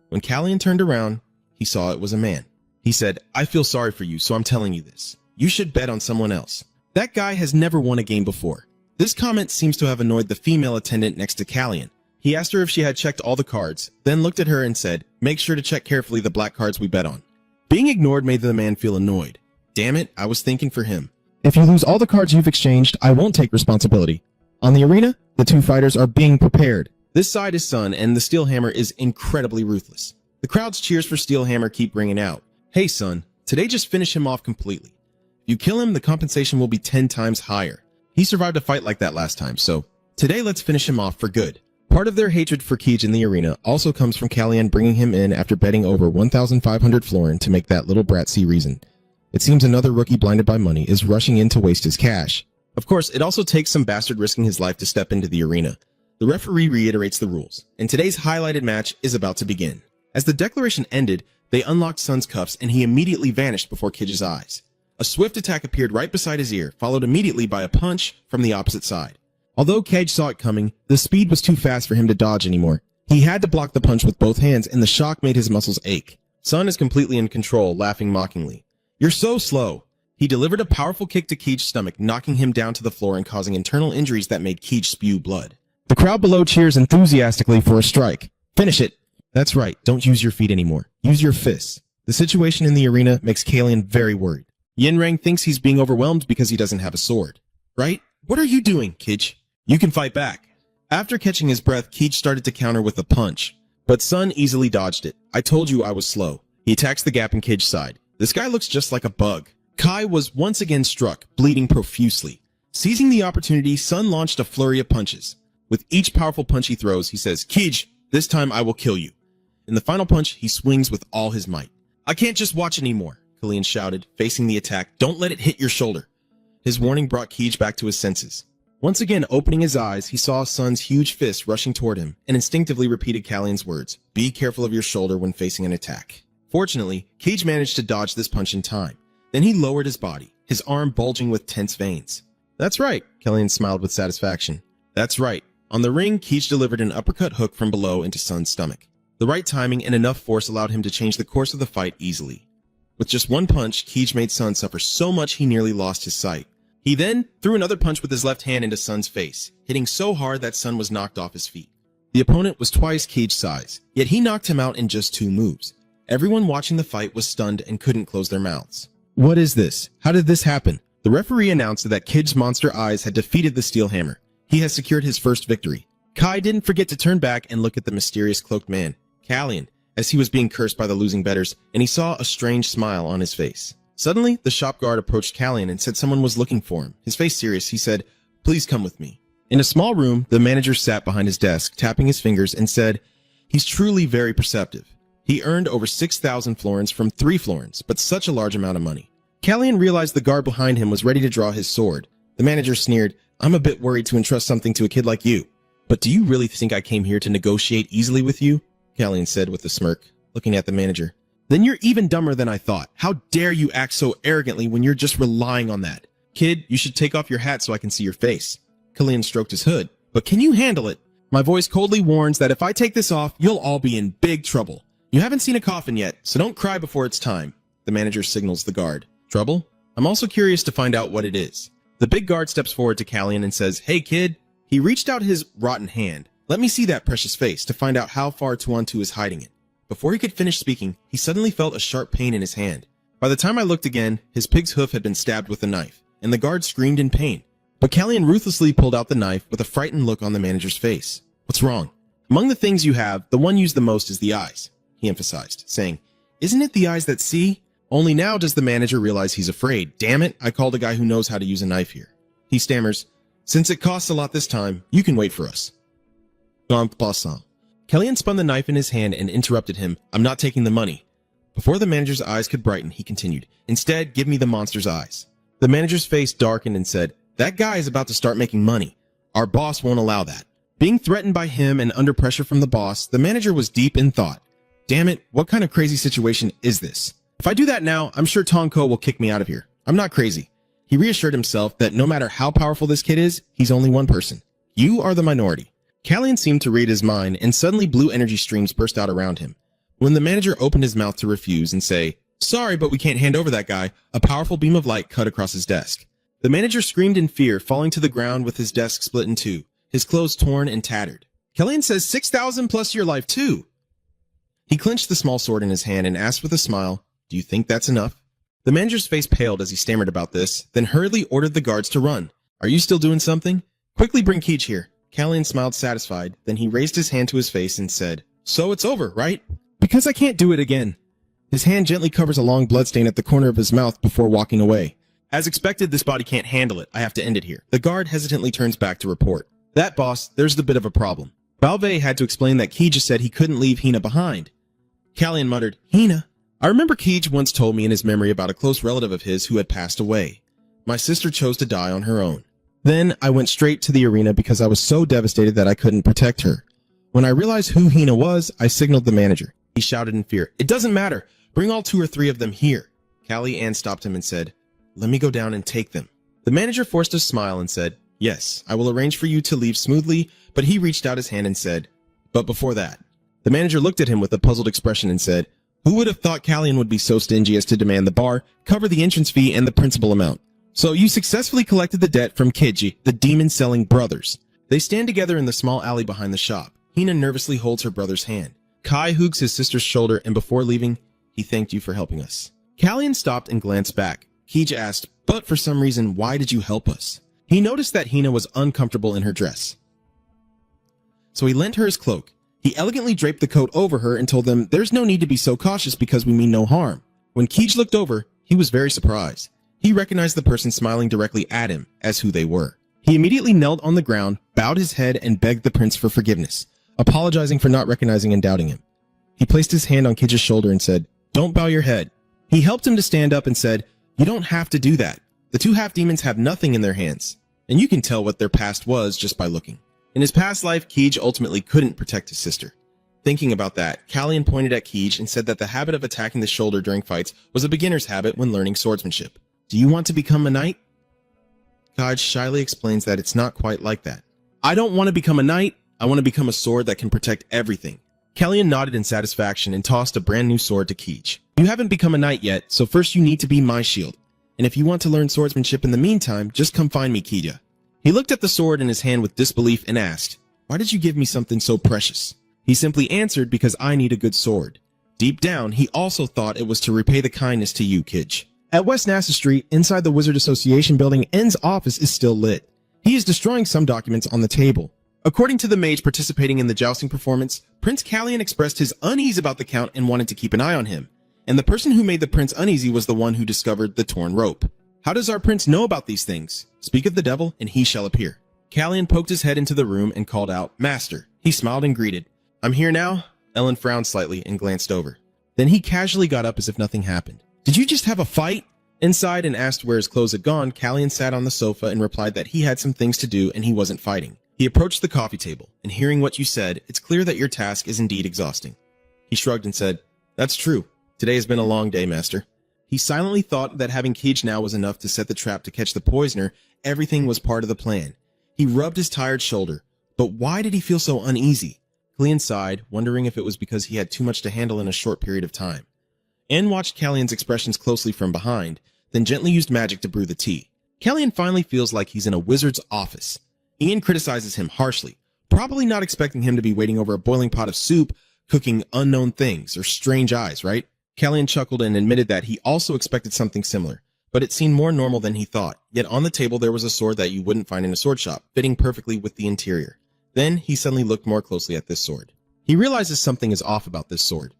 When Callian turned around, he saw it was a man. He said, "I feel sorry for you, so I'm telling you this. You should bet on someone else. That guy has never won a game before." This comment seems to have annoyed the female attendant next to Callian. He asked her if she had checked all the cards, then looked at her and said, "Make sure to check carefully the black cards we bet on." Being ignored made the man feel annoyed. Damn it, I was thinking for him. "If you lose all the cards you've exchanged, I won't take responsibility." On the arena, the two fighters are being prepared. This side is Sun, and the Steel Hammer is incredibly ruthless. The crowd's cheers for Steel Hammer keep ringing out. "Hey Sun, today just finish him off completely. If you kill him, the compensation will be 10 times higher. He survived a fight like that last time, so today let's finish him off for good." Part of their hatred for Kij in the arena also comes from Callian bringing him in after betting over 1,500 florin to make that little brat see reason. It seems another rookie blinded by money is rushing in to waste his cash. Of course, it also takes some bastard risking his life to step into the arena. The referee reiterates the rules, and today's highlighted match is about to begin. As the declaration ended, they unlocked Sun's cuffs and he immediately vanished before Kij's eyes. A swift attack appeared right beside his ear, followed immediately by a punch from the opposite side. Although Kaj saw it coming, the speed was too fast for him to dodge anymore. He had to block the punch with both hands, and the shock made his muscles ache. Sun is completely in control, laughing mockingly. "You're so slow." He delivered a powerful kick to Kij's stomach, knocking him down to the floor and causing internal injuries that made Kaj spew blood. The crowd below cheers enthusiastically for a strike. "Finish it." "That's right, don't use your feet anymore. Use your fists." The situation in the arena makes Kalian very worried. Yinrang thinks he's being overwhelmed because he doesn't have a sword. "Right? What are you doing, Kij? You can fight back." After catching his breath, Keej started to counter with a punch, but Sun easily dodged it. I told you I was slow. He attacks the gap in Keej's side. This guy looks just like a bug. Kai was once again struck, bleeding profusely. Seizing the opportunity, Sun launched a flurry of punches. With each powerful punch he throws, he says, Keej, this time I will kill you. In the final punch, he swings with all his might. I can't just watch anymore, Killian shouted, facing the attack. Don't let it hit your shoulder. His warning brought Keej back to his senses. Once again, opening his eyes, he saw Sun's huge fist rushing toward him and instinctively repeated Callian's words, be careful of your shoulder when facing an attack. Fortunately, Keej managed to dodge this punch in time. Then he lowered his body, his arm bulging with tense veins. That's right, Killian smiled with satisfaction. That's right. On the ring, Keej delivered an uppercut hook from below into Sun's stomach. The right timing and enough force allowed him to change the course of the fight easily. With just one punch, Keej made Sun suffer so much he nearly lost his sight. He then threw another punch with his left hand into Sun's face, hitting so hard that Sun was knocked off his feet. The opponent was twice Keej's size, yet he knocked him out in just 2 moves. Everyone watching the fight was stunned and couldn't close their mouths. What is this? How did this happen? The referee announced that Keej's monster eyes had defeated the Steel Hammer. He has secured his first victory. Kai didn't forget to turn back and look at the mysterious cloaked man, Callian, as he was being cursed by the losing bettors, and he saw a strange smile on his face. Suddenly, the shop guard approached Callian and said someone was looking for him. His face serious, he said, please come with me. In a small room, the manager sat behind his desk, tapping his fingers, and said, he's truly very perceptive. He earned over 6,000 florins from 3 florins, but such a large amount of money. Callian realized the guard behind him was ready to draw his sword. The manager sneered, I'm a bit worried to entrust something to a kid like you. But do you really think I came here to negotiate easily with you? Callian said with a smirk, looking at the manager. Then you're even dumber than I thought. How dare you act so arrogantly when you're just relying on that? Kid, you should take off your hat so I can see your face. Killian stroked his hood. But can you handle it? My voice coldly warns that if I take this off, you'll all be in big trouble. You haven't seen a coffin yet, so don't cry before it's time. The manager signals the guard. Trouble? I'm also curious to find out what it is. The big guard steps forward to Callian and says, hey kid. He reached out his rotten hand. Let me see that precious face to find out how far Tuantu is hiding it. Before he could finish speaking, he suddenly felt a sharp pain in his hand. By the time I looked again, his pig's hoof had been stabbed with a knife, and the guard screamed in pain. But Callian ruthlessly pulled out the knife with a frightened look on the manager's face. What's wrong? Among the things you have, the one used the most is the eyes, he emphasized, saying, isn't it the eyes that see? Only now does the manager realize he's afraid. Damn it, I called a guy who knows how to use a knife here. He stammers, since it costs a lot this time, you can wait for us. En passant. Callian spun the knife in his hand and interrupted him. I'm not taking the money. Before the manager's eyes could brighten, he continued, instead, give me the monster's eyes. The manager's face darkened and said, that guy is about to start making money. Our boss won't allow that. Being threatened by him and under pressure from the boss, the manager was deep in thought. Damn it, what kind of crazy situation is this? If I do that now, I'm sure Tonko will kick me out of here. I'm not crazy. He reassured himself that no matter how powerful this kid is, he's only one person. You are the minority. Callian seemed to read his mind, and suddenly blue energy streams burst out around him. When the manager opened his mouth to refuse and say, sorry, but we can't hand over that guy, a powerful beam of light cut across his desk. The manager screamed in fear, falling to the ground with his desk split in 2, his clothes torn and tattered. Callian says 6,000 plus your life too. He clenched the small sword in his hand and asked with a smile, do you think that's enough? The manager's face paled as he stammered about this, then hurriedly ordered the guards to run. Are you still doing something? Quickly bring Keej here. Callian smiled satisfied, then he raised his hand to his face and said, so it's over, right? Because I can't do it again. His hand gently covers a long bloodstain at the corner of his mouth before walking away. As expected, this body can't handle it. I have to end it here. The guard hesitantly turns back to report. That boss, there's the bit of a problem. Balve had to explain that Keej just said he couldn't leave Hina behind. Callian muttered, Hina? I remember Keej once told me in his memory about a close relative of his who had passed away. My sister chose to die on her own. Then I went straight to the arena because I was so devastated that I couldn't protect her. When I realized who Hina was, I signaled the manager. He shouted in fear, it doesn't matter. Bring all 2 or 3 of them here. Callie Ann stopped him and said, let me go down and take them. The manager forced a smile and said, yes, I will arrange for you to leave smoothly, but he reached out his hand and said, but before that. The manager looked at him with a puzzled expression and said, who would have thought Callian would be so stingy as to demand the bar, cover the entrance fee, and the principal amount? So you successfully collected the debt from Kiji, the demon-selling brothers. They stand together in the small alley behind the shop. Hina nervously holds her brother's hand. Kai hooks his sister's shoulder, and before leaving, he thanked you for helping us. Callian stopped and glanced back. Kij asked, but for some reason, why did you help us? He noticed that Hina was uncomfortable in her dress. so he lent her his cloak. He elegantly draped the coat over her and told them there's no need to be so cautious because we mean no harm. When Keej looked over, he was very surprised. He recognized the person smiling directly at him as who they were. He immediately knelt on the ground, bowed his head, and begged the prince for forgiveness, apologizing for not recognizing and doubting him. He placed his hand on Keej's shoulder and said, "Don't bow your head." He helped him to stand up and said, "You don't have to do that. The two half-demons have nothing in their hands, and you can tell what their past was just by looking." In his past life, Keej ultimately couldn't protect his sister. Thinking about that, Kallian pointed at Keej and said that the habit of attacking the shoulder during fights was a beginner's habit when learning swordsmanship. "Do you want to become a knight?" Keej shyly explains that it's not quite like that. "I don't want to become a knight. I want to become a sword that can protect everything." Kallian nodded in satisfaction and tossed a brand new sword to Keej. "You haven't become a knight yet, so first you need to be my shield. And if you want to learn swordsmanship in the meantime, just come find me, Keej." He looked at the sword in his hand with disbelief and asked, "Why did you give me something so precious?" He simply answered, "Because I need a good sword." Deep down, he also thought it was to repay the kindness to you, Keej. At West Nassa Street, inside the Wizard Association building, N's office is still lit. He is destroying some documents on the table. According to the mage participating in the jousting performance, Prince Kallian expressed his unease about the Count and wanted to keep an eye on him. And the person who made the prince uneasy was the one who discovered the torn rope. How does our prince know about these things? Speak of the devil, and he shall appear. Kallian poked his head into the room and called out, "Master." He smiled and greeted. "I'm here now?" Ellen frowned slightly and glanced over. Then he casually got up as if nothing happened. "Did you just have a fight?" Inside and asked where his clothes had gone, Kallian sat on the sofa and replied that he had some things to do and he wasn't fighting. He approached the coffee table, and hearing what you said, it's clear that your task is indeed exhausting. He shrugged and said, "That's true. Today has been a long day, master." He silently thought that having Keej now was enough to set the trap to catch the poisoner. Everything was part of the plan. He rubbed his tired shoulder. But why did he feel so uneasy? Kallian sighed, wondering if it was because he had too much to handle in a short period of time. Anne watched Kallian's expressions closely from behind, then gently used magic to brew the tea. Kallian finally feels like he's in a wizard's office. Ian criticizes him harshly, probably not expecting him to be waiting over a boiling pot of soup, cooking unknown things or strange eyes, right? Kallian chuckled and admitted that he also expected something similar, but it seemed more normal than he thought. Yet on the table there was a sword that you wouldn't find in a sword shop, fitting perfectly with the interior. Then he suddenly looked more closely at this sword. He realizes something is off about this sword.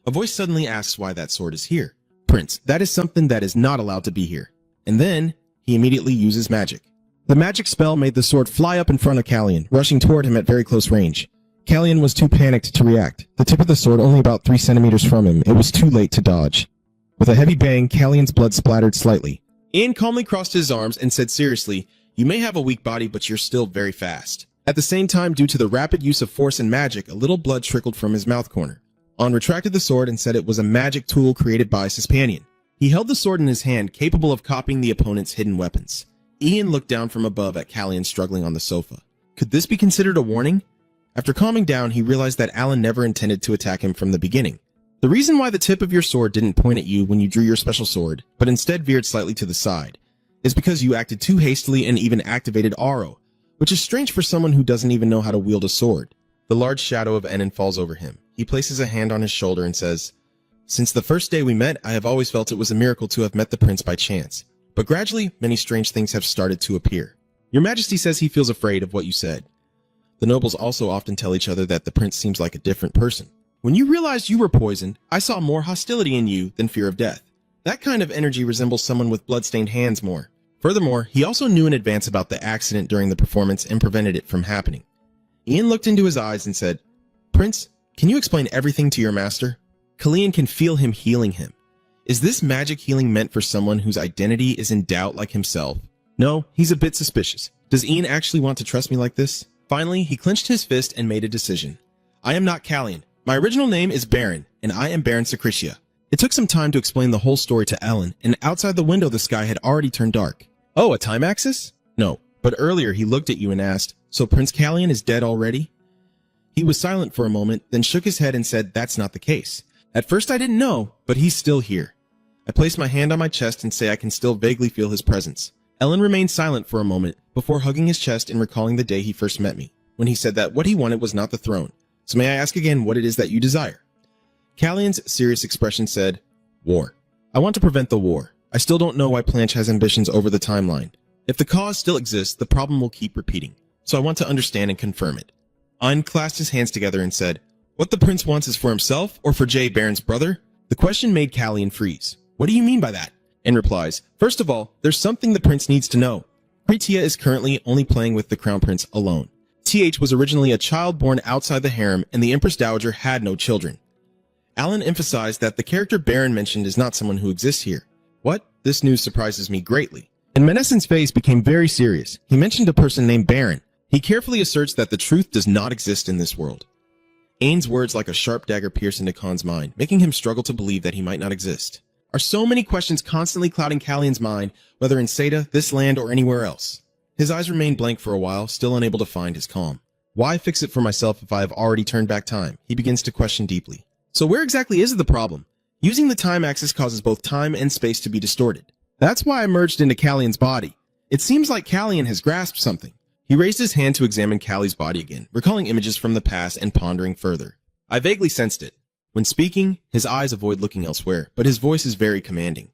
A voice suddenly asks why that sword is here. "Prince, that is something that is not allowed to be here." And then he immediately uses magic. The magic spell made the sword fly up in front of Kallian, rushing toward him at very close range. Kallian was too panicked to react. The tip of the sword only about 3 centimeters from him. It was too late to dodge. With a heavy bang, Kallian's blood splattered slightly. Ian calmly crossed his arms and said seriously, "You may have a weak body, but you're still very fast." At the same time, due to the rapid use of force and magic, a little blood trickled from his mouth corner. On retracted the sword and said it was a magic tool created by Cispanian. He held the sword in his hand, capable of copying the opponent's hidden weapons. Ian looked down from above at Kallian struggling on the sofa. Could this be considered a warning? After calming down, he realized that Alan never intended to attack him from the beginning. The reason why the tip of your sword didn't point at you when you drew your special sword, but instead veered slightly to the side, is because you acted too hastily and even activated Aro, which is strange for someone who doesn't even know how to wield a sword. The large shadow of Enon falls over him. He places a hand on his shoulder and says, "Since the first day we met, I have always felt it was a miracle to have met the prince by chance. But gradually, many strange things have started to appear. Your Majesty says he feels afraid of what you said. The nobles also often tell each other that the prince seems like a different person. When you realized you were poisoned, I saw more hostility in you than fear of death. That kind of energy resembles someone with blood-stained hands more. Furthermore, he also knew in advance about the accident during the performance and prevented it from happening." Ian looked into his eyes and said, "Prince, can you explain everything to your master?" Kallian can feel him healing him. Is this magic healing meant for someone whose identity is in doubt like himself? No, he's a bit suspicious. Does Ian actually want to trust me like this? Finally, he clenched his fist and made a decision. "I am not Kallian. My original name is Baron, and I am Baron Secretia." It took some time to explain the whole story to Ellen, and outside the window the sky had already turned dark. "Oh, a time axis?" "No, but earlier he looked at you and asked, 'So Prince Kallian is dead already?'" He was silent for a moment, then shook his head and said, "That's not the case. At first I didn't know, but he's still here." I place my hand on my chest and say I can still vaguely feel his presence. Ellen remained silent for a moment before hugging his chest and recalling the day he first met me, when he said that what he wanted was not the throne. "So may I ask again what it is that you desire?" Kallian's serious expression said, "War. I want to prevent the war. I still don't know why Planche has ambitions over the timeline. If the cause still exists, the problem will keep repeating. So I want to understand and confirm it." An clasped his hands together and said, "What the prince wants is for himself or for Jay, Baron's brother?" The question made Callian freeze. "What do you mean by that?" An replies, "First of all, there's something the prince needs to know. Kritia is currently only playing with the crown prince alone. TH was originally a child born outside the harem, and the Empress Dowager had no children." Alan emphasized that the character Baron mentioned is not someone who exists here. "What? This news surprises me greatly." And Meneson's face became very serious. He mentioned a person named Baron. He carefully asserts that the truth does not exist in this world. Ain's words like a sharp dagger pierce into Khan's mind, making him struggle to believe that he might not exist. Are so many questions constantly clouding Callian's mind, whether in Seda, this land, or anywhere else? His eyes remained blank for a while, still unable to find his calm. Why fix it for myself if I have already turned back time? He begins to question deeply. So where exactly is the problem? Using the time axis causes both time and space to be distorted. That's why I merged into Callian's body. It seems like Callian has grasped something. He raised his hand to examine Callie's body again, recalling images from the past and pondering further. I vaguely sensed it. When speaking, his eyes avoid looking elsewhere, but his voice is very commanding.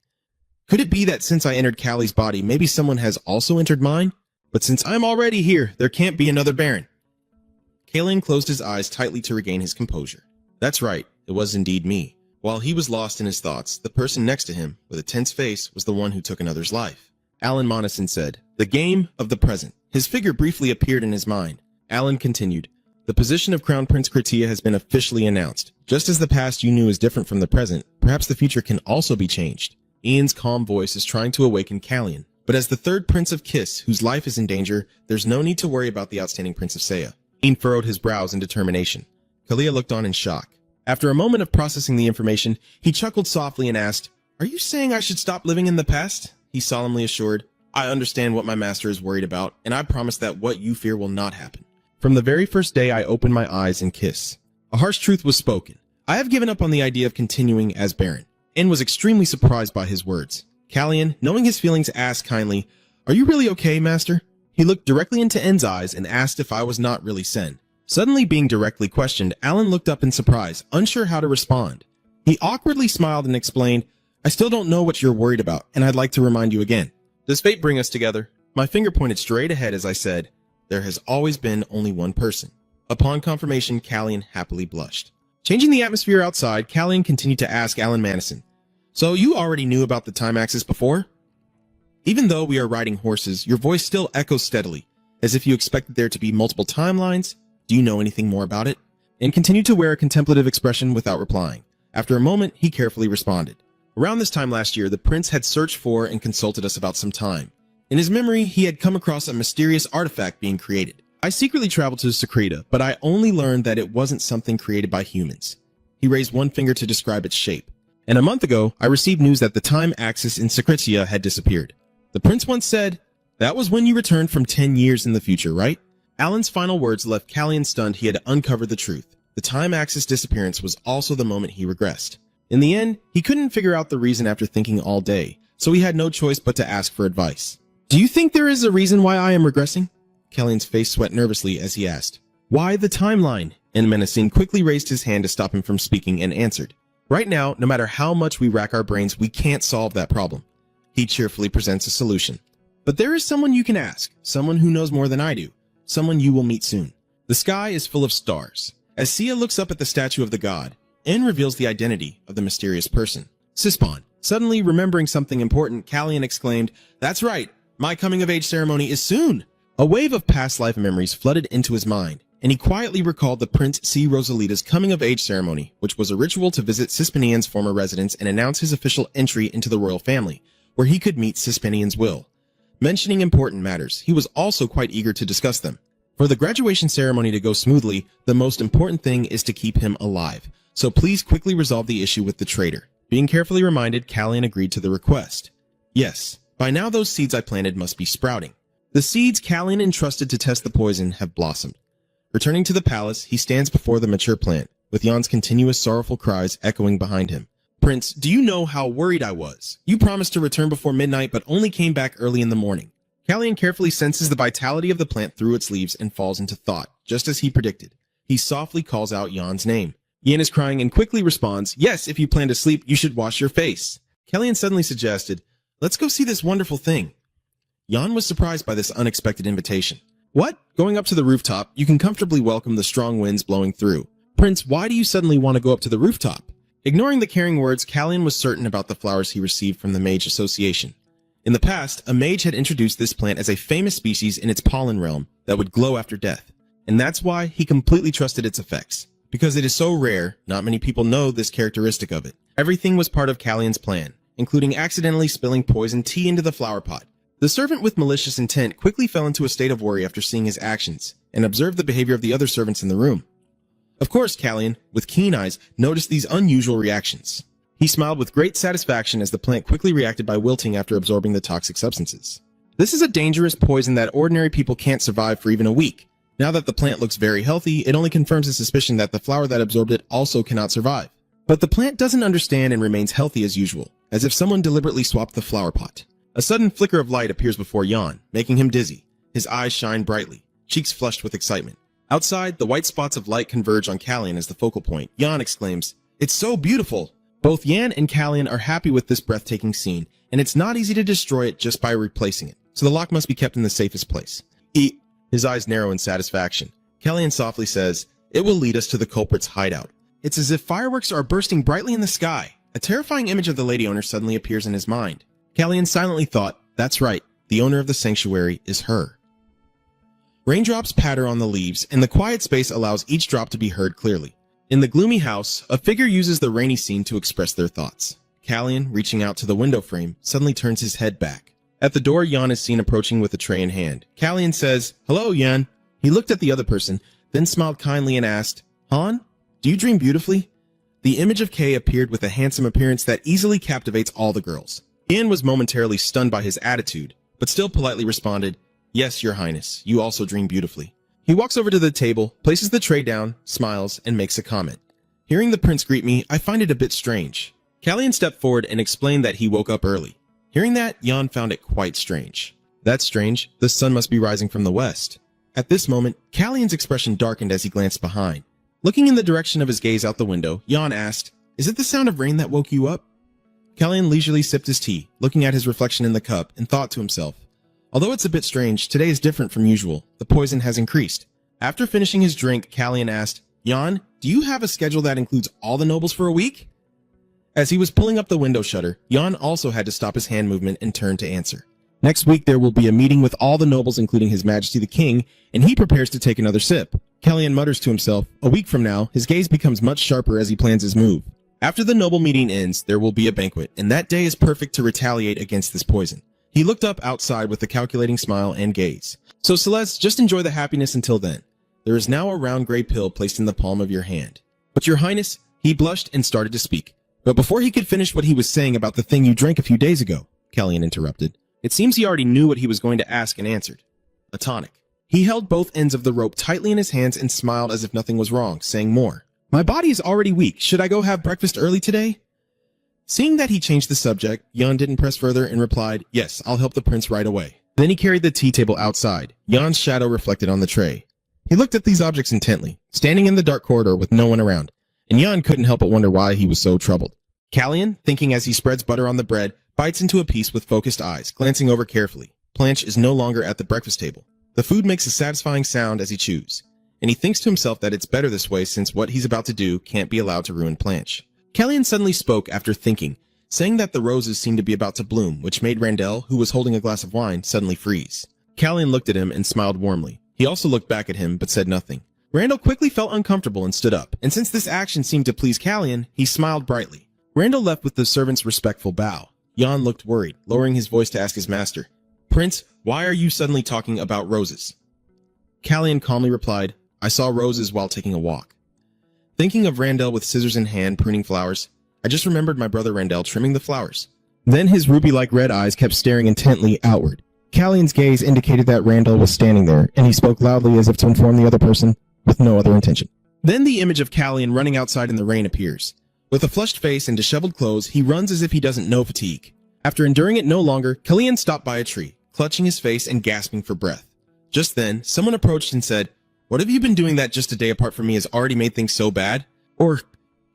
Could it be that since I entered Callie's body, maybe someone has also entered mine? But since I'm already here, there can't be another Baron. Callian closed his eyes tightly to regain his composure. That's right, it was indeed me. While he was lost in his thoughts, the person next to him, with a tense face, was the one who took another's life. Alan Moneson said, "The game of the present." His figure briefly appeared in his mind. Alan continued, "The position of Crown Prince Kritia has been officially announced. Just as the past you knew is different from the present, perhaps the future can also be changed." Ian's calm voice is trying to awaken Callian. But as the third Prince of Kiss, whose life is in danger, there's no need to worry about the outstanding Prince of Saya. Ian furrowed his brows in determination. Kalia looked on in shock. After a moment of processing the information, he chuckled softly and asked, "Are you saying I should stop living in the past?" He solemnly assured, "I understand what my master is worried about, and I promise that what you fear will not happen. From the very first day I opened my eyes and kiss." A harsh truth was spoken. I have given up on the idea of continuing as Baron. N was extremely surprised by his words. Callian, knowing his feelings, asked kindly, "Are you really okay, master?" He looked directly into N's eyes and asked if I was not really Sen. Suddenly being directly questioned, Alan looked up in surprise, unsure how to respond. He awkwardly smiled and explained, "I still don't know what you're worried about, and I'd like to remind you again. Does fate bring us together?" My finger pointed straight ahead as I said, "There has always been only one person." Upon confirmation, Callian happily blushed. Changing the atmosphere outside, Callian continued to ask Alan Moneson, "So you already knew about the time axis before?" Even though we are riding horses, your voice still echoes steadily, as if you expected there to be multiple timelines. "Do you know anything more about it?" And continued to wear a contemplative expression without replying. After a moment, he carefully responded. Around this time last year, the prince had searched for and consulted us about some time. In his memory, he had come across a mysterious artifact being created. I secretly traveled to Secreta, but I only learned that it wasn't something created by humans. He raised one finger to describe its shape. And a month ago, I received news that the time axis in Secretia had disappeared. The prince once said, "That was when you returned from 10 years in the future, right?" Alan's final words left Callian stunned. He had uncovered the truth. The time axis disappearance was also the moment he regressed. In the end, he couldn't figure out the reason after thinking all day, so he had no choice but to ask for advice. "Do you think there is a reason why I am regressing?" Callian's face sweat nervously as he asked. "Why the timeline?" And Menacing quickly raised his hand to stop him from speaking and answered, "Right now, no matter how much we rack our brains, we can't solve that problem." He cheerfully presents a solution. "But there is someone you can ask, someone who knows more than I do, someone you will meet soon." The sky is full of stars. As Sia looks up at the statue of the god, N reveals the identity of the mysterious person, Sispon. Suddenly remembering something important, Callian exclaimed, "That's right, my coming-of-age ceremony is soon!" A wave of past life memories flooded into his mind, and he quietly recalled the Prince C. Rosalita's coming-of-age ceremony, which was a ritual to visit Sispanian's former residence and announce his official entry into the royal family, where he could meet Sispanian's will. Mentioning important matters, he was also quite eager to discuss them. For the graduation ceremony to go smoothly, the most important thing is to keep him alive, so please quickly resolve the issue with the traitor. Being carefully reminded, Callian agreed to the request. Yes, by now those seeds I planted must be sprouting. The seeds Callian entrusted to test the poison have blossomed. Returning to the palace, he stands before the mature plant, with Jan's continuous sorrowful cries echoing behind him. "Prince, do you know how worried I was? You promised to return before midnight, but only came back early in the morning." Callian carefully senses the vitality of the plant through its leaves and falls into thought, just as he predicted. He softly calls out Jan's name. Yan is crying and quickly responds, "Yes, if you plan to sleep, you should wash your face." Callian suddenly suggested, "Let's go see this wonderful thing." Jan was surprised by this unexpected invitation. What? Going up to the rooftop, you can comfortably welcome the strong winds blowing through. Prince, why do you suddenly want to go up to the rooftop? Ignoring the caring words, Callian was certain about the flowers he received from the Mage Association. In the past, a mage had introduced this plant as a famous species in its pollen realm that would glow after death, and that's why he completely trusted its effects. Because it is so rare, not many people know this characteristic of it. Everything was part of Callian's plan, including accidentally spilling poison tea into the flower pot. The servant with malicious intent quickly fell into a state of worry after seeing his actions, and observed the behavior of the other servants in the room. Of course, Callian, with keen eyes, noticed these unusual reactions. He smiled with great satisfaction as the plant quickly reacted by wilting after absorbing the toxic substances. This is a dangerous poison that ordinary people can't survive for even a week. Now that the plant looks very healthy, it only confirms the suspicion that the flower that absorbed it also cannot survive. But the plant doesn't understand and remains healthy as usual, as if someone deliberately swapped the flower pot. A sudden flicker of light appears before Jan, making him dizzy. His eyes shine brightly, cheeks flushed with excitement. Outside, the white spots of light converge on Callian as the focal point. Jan exclaims, "It's so beautiful!" Both Jan and Callian are happy with this breathtaking scene, and it's not easy to destroy it just by replacing it, so the lock must be kept in the safest place. His eyes narrow in satisfaction. Callian softly says, "It will lead us to the culprit's hideout." It's as if fireworks are bursting brightly in the sky. A terrifying image of the lady owner suddenly appears in his mind. Callian silently thought, that's right, the owner of the sanctuary is her. Raindrops patter on the leaves, and the quiet space allows each drop to be heard clearly. In the gloomy house, a figure uses the rainy scene to express their thoughts. Callian, reaching out to the window frame, suddenly turns his head back. At the door, Jan is seen approaching with a tray in hand. Callian says, "Hello, Jan." He looked at the other person, then smiled kindly and asked, "Han, do you dream beautifully?" The image of Kay appeared with a handsome appearance that easily captivates all the girls. Jan was momentarily stunned by his attitude, but still politely responded, "Yes, your highness, you also dream beautifully." He walks over to the table, places the tray down, smiles, and makes a comment. "Hearing the prince greet me, I find it a bit strange." Callian stepped forward and explained that he woke up early. Hearing that, Jan found it quite strange. "That's strange. The sun must be rising from the west." At this moment, Callian's expression darkened as he glanced behind. Looking in the direction of his gaze out the window, Jan asked, "Is it the sound of rain that woke you up?" Callian leisurely sipped his tea, looking at his reflection in the cup, and thought to himself, "Although it's a bit strange, today is different from usual. The poison has increased." After finishing his drink, Callian asked, "Jan, do you have a schedule that includes all the nobles for a week?" As he was pulling up the window shutter, Jan also had to stop his hand movement and turn to answer. "Next week there will be a meeting with all the nobles including His Majesty the King, and he prepares to take another sip." Callian mutters to himself. A week from now, his gaze becomes much sharper as he plans his move. After the noble meeting ends, there will be a banquet, and that day is perfect to retaliate against this poison. He looked up outside with a calculating smile and gaze. "So Celeste, just enjoy the happiness until then. There is now a round gray pill placed in the palm of your hand." "But your highness," he blushed and started to speak. But before he could finish what he was saying about the thing you drank a few days ago, Callian interrupted. It seems he already knew what he was going to ask and answered. "A tonic." He held both ends of the rope tightly in his hands and smiled as if nothing was wrong, saying more. "My body is already weak. Should I go have breakfast early today?" Seeing that he changed the subject, Jan didn't press further and replied, "Yes, I'll help the prince right away." Then he carried the tea table outside. Jan's shadow reflected on the tray. He looked at these objects intently, standing in the dark corridor with no one around, and Jan couldn't help but wonder why he was so troubled. Callian, thinking as he spreads butter on the bread, bites into a piece with focused eyes, glancing over carefully. Blanche is no longer at the breakfast table. The food makes a satisfying sound as he chews, and he thinks to himself that it's better this way since what he's about to do can't be allowed to ruin Blanche. Callian suddenly spoke after thinking, saying that the roses seemed to be about to bloom, which made Randell, who was holding a glass of wine, suddenly freeze. Callian looked at him and smiled warmly. He also looked back at him but said nothing. Randall quickly felt uncomfortable and stood up, and since this action seemed to please Callian, he smiled brightly. Randall left with the servant's respectful bow. Jan looked worried, lowering his voice to ask his master, "Prince, why are you suddenly talking about roses?" Callian calmly replied, "I saw roses while taking a walk." Thinking of Randall with scissors in hand pruning flowers, I just remembered my brother Randall trimming the flowers. Then his ruby-like red eyes kept staring intently outward. Callian's gaze indicated that Randall was standing there, and he spoke loudly as if to inform the other person, with no other intention. Then the image of Callian running outside in the rain appears. With a flushed face and disheveled clothes, he runs as if he doesn't know fatigue. After enduring it no longer, Callian stopped by a tree, clutching his face and gasping for breath. Just then, someone approached and said, "What have you been doing that just a day apart from me has already made things so bad? Or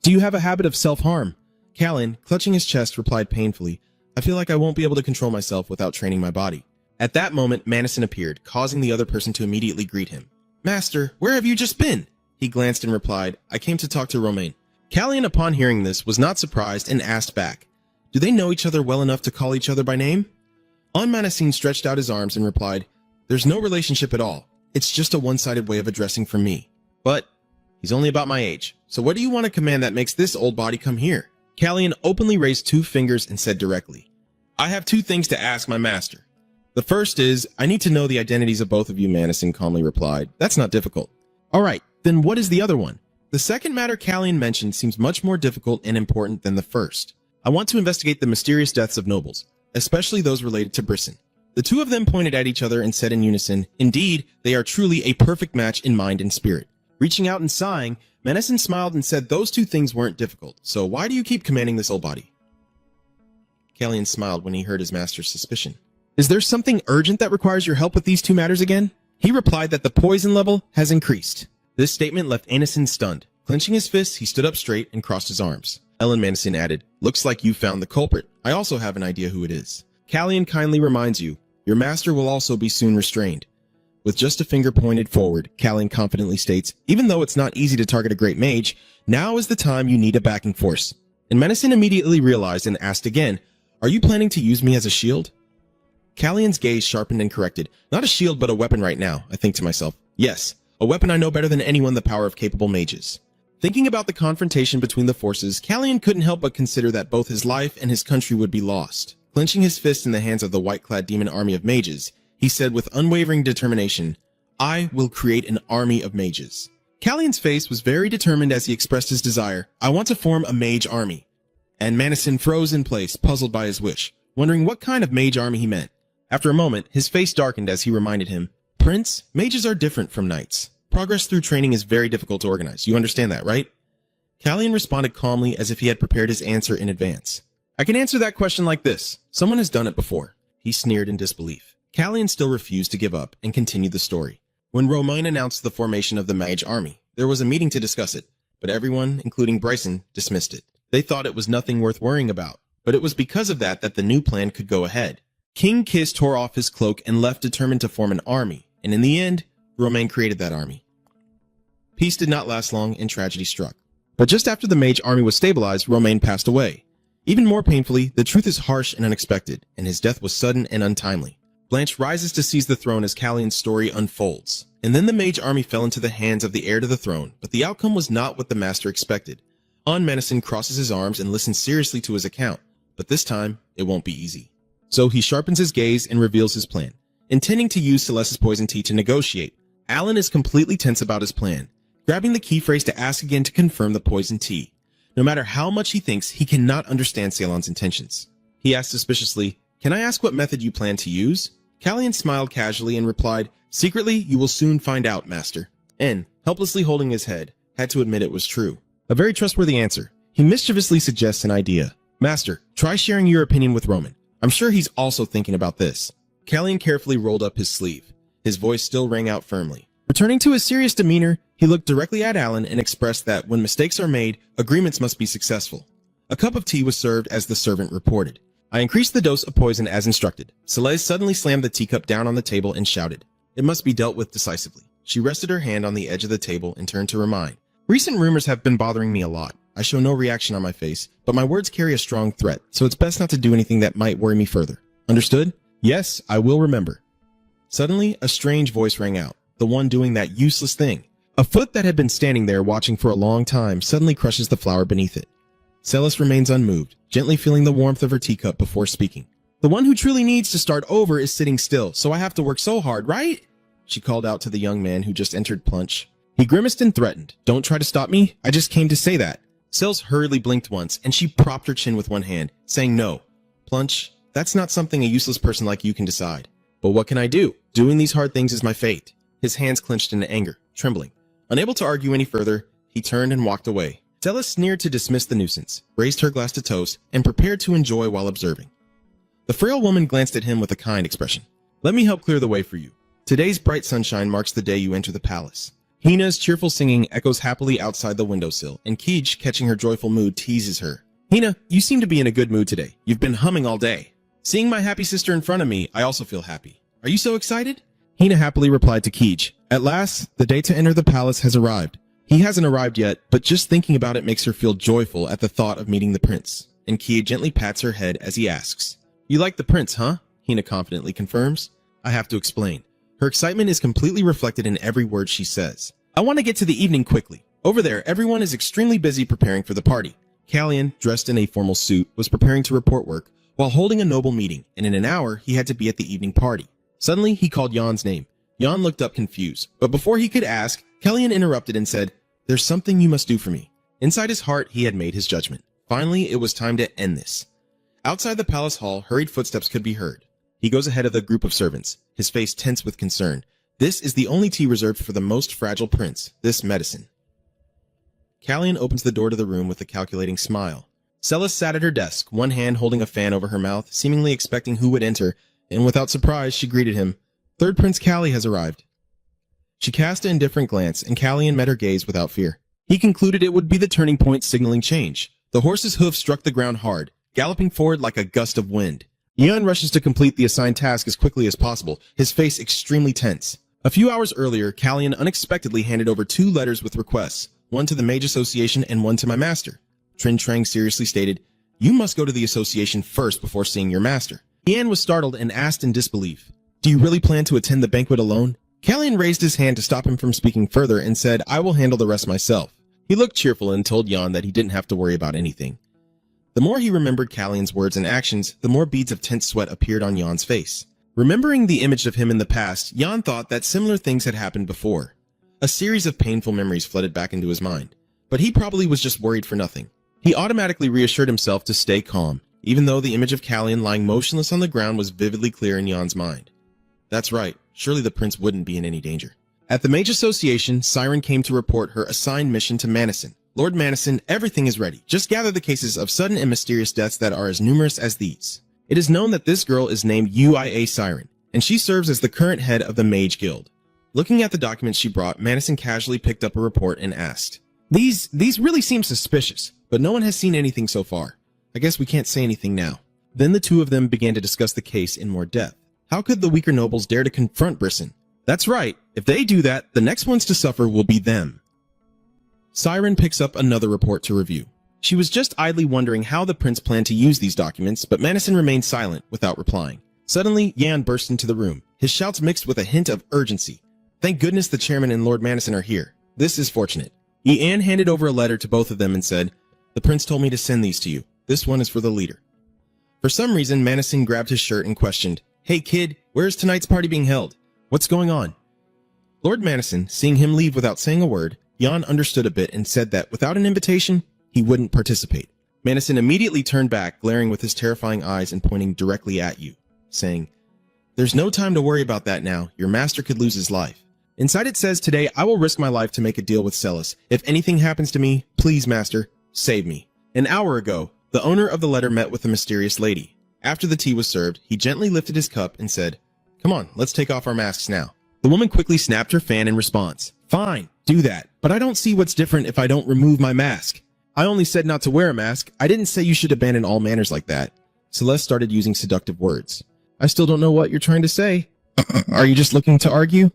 do you have a habit of self-harm?" Callian, clutching his chest, replied painfully, "I feel like I won't be able to control myself without training my body." At that moment, Madison appeared, causing the other person to immediately greet him. "Master, where have you just been?" He glanced and replied, "I came to talk to Romain." Callian, upon hearing this, was not surprised and asked back, "Do they know each other well enough to call each other by name?" Madison stretched out his arms and replied, "There's no relationship at all. It's just a one-sided way of addressing from me. But he's only about my age, so what do you want to command that makes this old body come here?" Callian openly raised 2 fingers and said directly, "I have 2 things to ask my master. The first is, I need to know the identities of both of you," Madison calmly replied. "That's not difficult." "All right, then what is the other one?" The second matter Callian mentioned seems much more difficult and important than the first. "I want to investigate the mysterious deaths of nobles, especially those related to Brisson." The 2 of them pointed at each other and said in unison, "Indeed, they are truly a perfect match in mind and spirit." Reaching out and sighing, Madison smiled and said those 2 things weren't difficult, so why do you keep commanding this old body? Callian smiled when he heard his master's suspicion. "Is there something urgent that requires your help with these 2 matters again?" He replied that the poison level has increased. This statement left Anison stunned. Clenching his fists, he stood up straight and crossed his arms. Ellen Madison added, "Looks like you found the culprit. I also have an idea who it is." Callian kindly reminds you, "Your master will also be soon restrained." With just a finger pointed forward, Callian confidently states, "Even though it's not easy to target a great mage, now is the time you need a backing force." And Madison immediately realized and asked again, "Are you planning to use me as a shield?" Callian's gaze sharpened and corrected. "Not a shield, but a weapon right now," I think to myself. "Yes, a weapon I know better than anyone the power of capable mages." Thinking about the confrontation between the forces, Callian couldn't help but consider that both his life and his country would be lost. Clenching his fist in the hands of the white-clad demon army of mages, he said with unwavering determination, "I will create an army of mages." Callian's face was very determined as he expressed his desire, "I want to form a mage army." And Madison froze in place, puzzled by his wish, wondering what kind of mage army he meant. After a moment, his face darkened as he reminded him, "Prince, mages are different from knights. Progress through training is very difficult to organize. You understand that, right?" Callian responded calmly as if he had prepared his answer in advance. "I can answer that question like this. Someone has done it before." He sneered in disbelief. Callian still refused to give up and continued the story. When Romain announced the formation of the mage army, there was a meeting to discuss it, but everyone, including Bryson, dismissed it. They thought it was nothing worth worrying about, but it was because of that the new plan could go ahead. King Kiss tore off his cloak and left determined to form an army, and in the end, Romain created that army. Peace did not last long and tragedy struck. But just after the mage army was stabilized, Romain passed away. Even more painfully, the truth is harsh and unexpected, and his death was sudden and untimely. Blanche rises to seize the throne as Callian's story unfolds. And then the mage army fell into the hands of the heir to the throne, but the outcome was not what the master expected. Madison crosses his arms and listens seriously to his account, but this time, it won't be easy. So he sharpens his gaze and reveals his plan, intending to use Celeste's poison tea to negotiate. Alan is completely tense about his plan, grabbing the key phrase to ask again to confirm the poison tea. No matter how much he thinks, he cannot understand Ceylon's intentions. He asks suspiciously, "Can I ask what method you plan to use?" Callian smiled casually and replied, "Secretly, you will soon find out, master." N, helplessly holding his head, had to admit it was true. A very trustworthy answer. He mischievously suggests an idea. "Master, try sharing your opinion with Roman. I'm sure he's also thinking about this." Callian carefully rolled up his sleeve. His voice still rang out firmly. Returning to his serious demeanor, he looked directly at Alan and expressed that when mistakes are made, agreements must be successful. A cup of tea was served as the servant reported. "I increased the dose of poison as instructed." Celeste suddenly slammed the teacup down on the table and shouted, "It must be dealt with decisively." She rested her hand on the edge of the table and turned to remind, "Recent rumors have been bothering me a lot. I show no reaction on my face, but my words carry a strong threat, so it's best not to do anything that might worry me further. Understood?" "Yes, I will remember." Suddenly, a strange voice rang out, the one doing that useless thing. A foot that had been standing there watching for a long time suddenly crushes the flower beneath it. Celeste remains unmoved, gently feeling the warmth of her teacup before speaking. "The one who truly needs to start over is sitting still, so I have to work so hard, right?" She called out to the young man who just entered Plunch. He grimaced and threatened, "Don't try to stop me, I just came to say that." Celeste hurriedly blinked once, and she propped her chin with one hand, saying no. "Plunch, that's not something a useless person like you can decide. But what can I do? Doing these hard things is my fate." His hands clenched in anger, trembling. Unable to argue any further, he turned and walked away. Celeste sneered to dismiss the nuisance, raised her glass to toast, and prepared to enjoy while observing. The frail woman glanced at him with a kind expression. "Let me help clear the way for you. Today's bright sunshine marks the day you enter the palace." Hina's cheerful singing echoes happily outside the windowsill, and Keej, catching her joyful mood, teases her. "Hina, you seem to be in a good mood today. You've been humming all day." "Seeing my happy sister in front of me, I also feel happy." Are you so excited? Hina happily replied to Keej. At last, the day to enter the palace has arrived. He hasn't arrived yet, but just thinking about it makes her feel joyful at the thought of meeting the prince. And Kia gently pats her head as he asks, "You like the prince, huh?" Hina confidently confirms. I have to explain. Her excitement is completely reflected in every word she says. I want to get to the evening quickly. Over there, everyone is extremely busy preparing for the party. Callian, dressed in a formal suit, was preparing to report work while holding a noble meeting, and in an hour, he had to be at the evening party. Suddenly, he called Jan's name. Jan looked up confused, but before he could ask, Callian interrupted and said, "There's something you must do for me." Inside his heart, he had made his judgment. Finally, it was time to end this. Outside the palace hall, hurried footsteps could be heard. He goes ahead of the group of servants, his face tense with concern. This is the only tea reserved for the most fragile prince, this medicine. Callian opens the door to the room with a calculating smile. Celis sat at her desk, one hand holding a fan over her mouth, seemingly expecting who would enter, and without surprise, she greeted him. "Third Prince Callie has arrived." She cast an indifferent glance, and Callian met her gaze without fear. He concluded it would be the turning point signaling change. The horse's hoof struck the ground hard, galloping forward like a gust of wind. Jan rushes to complete the assigned task as quickly as possible, his face extremely tense. A few hours earlier, Callian unexpectedly handed over 2 letters with requests, one to the Mage Association and one to my master. Trin Trang seriously stated, "You must go to the association first before seeing your master." Jan was startled and asked in disbelief, "Do you really plan to attend the banquet alone?" Callian raised his hand to stop him from speaking further and said, "I will handle the rest myself." He looked cheerful and told Jan that he didn't have to worry about anything. The more he remembered Callian's words and actions, the more beads of tense sweat appeared on Jan's face. Remembering the image of him in the past, Jan thought that similar things had happened before. A series of painful memories flooded back into his mind. But he probably was just worried for nothing. He automatically reassured himself to stay calm, even though the image of Callian lying motionless on the ground was vividly clear in Jan's mind. That's right, surely the prince wouldn't be in any danger. At the Mage Association, Siren came to report her assigned mission to Manison. "Lord Manison, everything is ready. Just gather the cases of sudden and mysterious deaths that are as numerous as these." It is known that this girl is named UIA Siren, and she serves as the current head of the Mage Guild. Looking at the documents she brought, Manison casually picked up a report and asked, These really seem suspicious, but no one has seen anything so far. I guess we can't say anything now." Then the two of them began to discuss the case in more depth. How could the weaker nobles dare to confront Brisson? That's right, if they do that, the next ones to suffer will be them. Siren picks up another report to review. She was just idly wondering how the prince planned to use these documents, but Manison remained silent without replying. Suddenly, Jan burst into the room, his shouts mixed with a hint of urgency. "Thank goodness the chairman and Lord Manison are here. This is fortunate." Ian handed over a letter to both of them and said, "The prince told me to send these to you. This one is for the leader." For some reason, Manison grabbed his shirt and questioned, "Hey kid, where is tonight's party being held? What's going on?" Lord Manison, seeing him leave without saying a word, Jan understood a bit and said that without an invitation, he wouldn't participate. Manison immediately turned back, glaring with his terrifying eyes and pointing directly at you, saying, "There's no time to worry about that now. Your master could lose his life." Inside it says, "Today I will risk my life to make a deal with Celis. If anything happens to me, please, master, save me." An hour ago, the owner of the letter met with the mysterious lady. After the tea was served, he gently lifted his cup and said, "Come on, let's take off our masks now." The woman quickly snapped her fan in response. "Fine, do that, but I don't see what's different if I don't remove my mask. I only said not to wear a mask. I didn't say you should abandon all manners like that." Celeste started using seductive words. "I still don't know what you're trying to say. Are you just looking to argue?"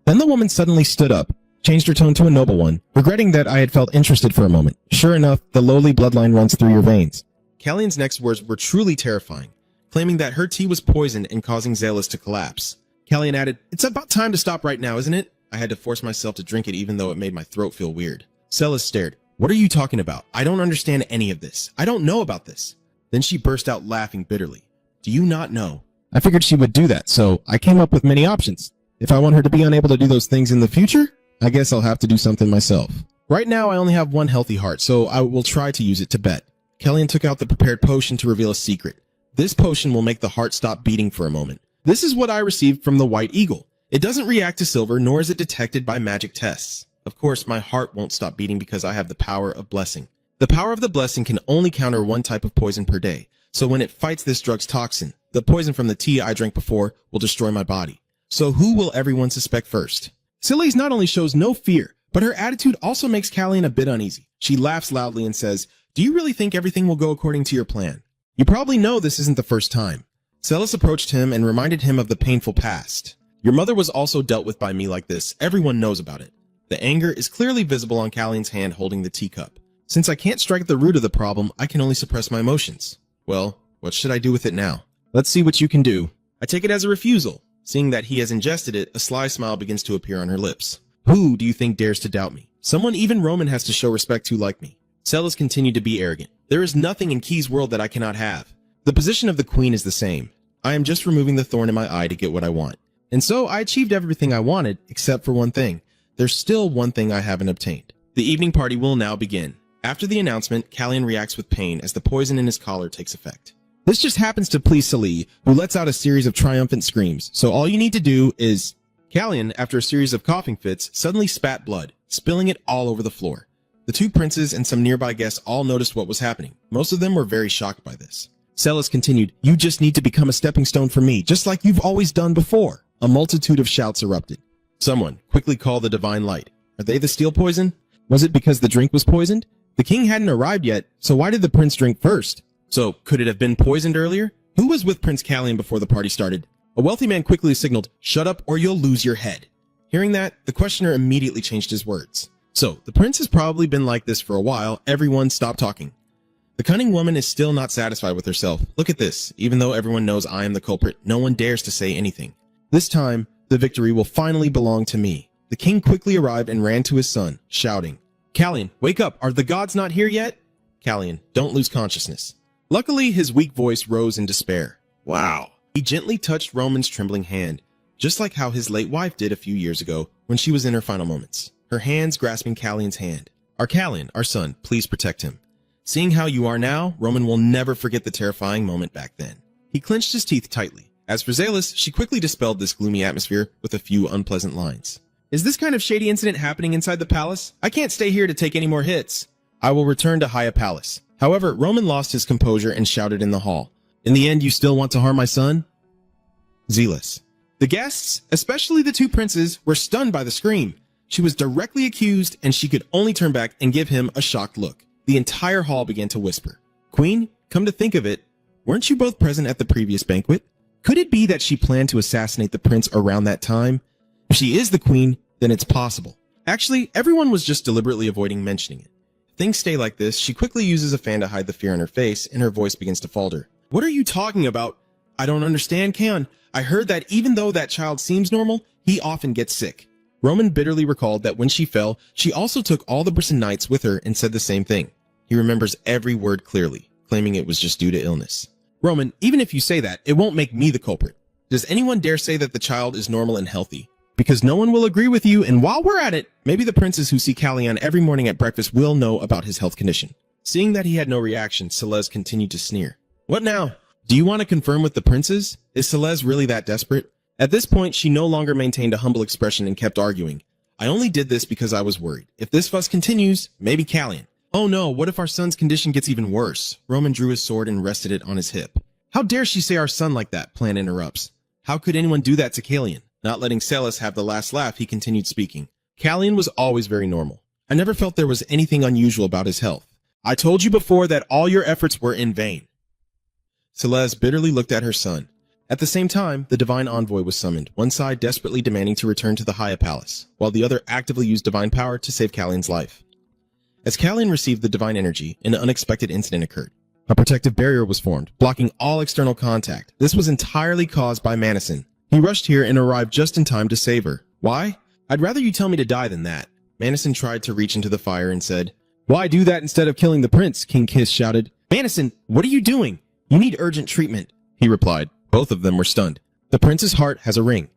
Then the woman suddenly stood up, changed her tone to a noble one, regretting that I had felt interested for a moment. "Sure enough, the lowly bloodline runs through your veins." Callian's next words were truly terrifying, claiming that her tea was poisoned and causing Zealous to collapse. Callian added, "It's about time to stop right now, isn't it?" I had to force myself to drink it even though it made my throat feel weird. Celis stared. "What are you talking about? I don't understand any of this. I don't know about this." Then she burst out laughing bitterly. "Do you not know? I figured she would do that, so I came up with many options. If I want her to be unable to do those things in the future, I guess I'll have to do something myself. Right now, I only have one healthy heart, so I will try to use it to bet." Callian took out the prepared potion to reveal a secret. This potion will make the heart stop beating for a moment. This is what I received from the White Eagle. It doesn't react to silver, nor is it detected by magic tests. Of course, my heart won't stop beating because I have the power of blessing. The power of the blessing can only counter one type of poison per day, so when it fights this drug's toxin, the poison from the tea I drank before will destroy my body. So who will everyone suspect first? Celis not only shows no fear, but her attitude also makes Callian a bit uneasy. She laughs loudly and says, "Do you really think everything will go according to your plan? You probably know this isn't the first time." Celis approached him and reminded him of the painful past. Your mother was also dealt with by me like this. Everyone knows about it. The anger is clearly visible on Callion's hand holding the teacup. Since I can't strike at the root of the problem, I can only suppress my emotions. Well, what should I do with it now? Let's see what you can do. I take it as a refusal. Seeing that he has ingested it, a sly smile begins to appear on her lips. Who do you think dares to doubt me? Someone even Roman has to show respect to like me. Celis continued to be arrogant. There is nothing in Key's world that I cannot have. The position of the queen is the same. I am just removing the thorn in my eye to get what I want. And so I achieved everything I wanted, except for one thing. There's still one thing I haven't obtained. The evening party will now begin. After the announcement, Callion reacts with pain as the poison in his collar takes effect. This just happens to please Salih, who lets out a series of triumphant screams, so all you need to do is... Callion, after a series of coughing fits, suddenly spat blood, spilling it all over the floor. The two princes and some nearby guests all noticed what was happening. Most of them were very shocked by this. Celis continued, "You just need to become a stepping stone for me, just like you've always done before." A multitude of shouts erupted. Someone quickly called the divine light. Are they the steel poison? Was it because the drink was poisoned? The king hadn't arrived yet, so why did the prince drink first? So, could it have been poisoned earlier? Who was with Prince Callion before the party started? A wealthy man quickly signaled, "Shut up or you'll lose your head." Hearing that, the questioner immediately changed his words. So, the prince has probably been like this for a while. Everyone stop talking. The cunning woman is still not satisfied with herself. Look at this. Even though everyone knows I am the culprit, no one dares to say anything. This time, the victory will finally belong to me. The king quickly arrived and ran to his son, shouting, "Callion, wake up! Are the gods not here yet?" Callion, don't lose consciousness. Luckily, his weak voice rose in despair. Wow. He gently touched Roman's trembling hand, just like how his late wife did a few years ago when she was in her final moments. Her hands grasping Callion's hand. Our Callion, our son, please protect him. Seeing how you are now, Roman will never forget the terrifying moment back then. He clenched his teeth tightly. As for Zalis, she quickly dispelled this gloomy atmosphere with a few unpleasant lines. Is this kind of shady incident happening inside the palace? I can't stay here to take any more hits. I will return to Haya Palace. However, Roman lost his composure and shouted in the hall. In the end, you still want to harm my son? Zealous. The guests, especially the two princes, were stunned by the scream. She was directly accused, and she could only turn back and give him a shocked look. The entire hall began to whisper. Queen, come to think of it, weren't you both present at the previous banquet? Could it be that she planned to assassinate the prince around that time? If she is the queen, then it's possible. Actually, everyone was just deliberately avoiding mentioning it. If things stay like this, she quickly uses a fan to hide the fear on her face, and her voice begins to falter. What are you talking about? I don't understand, Kaon. I heard that even though that child seems normal, he often gets sick. Roman bitterly recalled that when she fell, she also took all the Brisson knights with her and said the same thing. He remembers every word clearly, claiming it was just due to illness. Roman, even if you say that, it won't make me the culprit. Does anyone dare say that the child is normal and healthy? Because no one will agree with you, and while we're at it, maybe the princes who see Callion every morning at breakfast will know about his health condition. Seeing that he had no reaction, Celeste continued to sneer. What now? Do you want to confirm with the princes? Is Celeste really that desperate? At this point, she no longer maintained a humble expression and kept arguing. I only did this because I was worried. If this fuss continues, maybe Callion. Oh no, what if our son's condition gets even worse? Roman drew his sword and rested it on his hip. How dare she say our son like that? Plan interrupts. How could anyone do that to Callion? Not letting Celis have the last laugh, he continued speaking. Callion was always very normal. I never felt there was anything unusual about his health. I told you before that all your efforts were in vain. Celeste bitterly looked at her son. At the same time, the divine envoy was summoned, one side desperately demanding to return to the Haya Palace, while the other actively used divine power to save Callion's life. As Callion received the divine energy, an unexpected incident occurred. A protective barrier was formed, blocking all external contact. This was entirely caused by Manison. He rushed here and arrived just in time to save her. Why? I'd rather you tell me to die than that. Manison tried to reach into the fire and said, Why do that instead of killing the prince? King Kiss shouted. Manison, what are you doing? You need urgent treatment, he replied. Both of them were stunned. The prince's heart has a ring.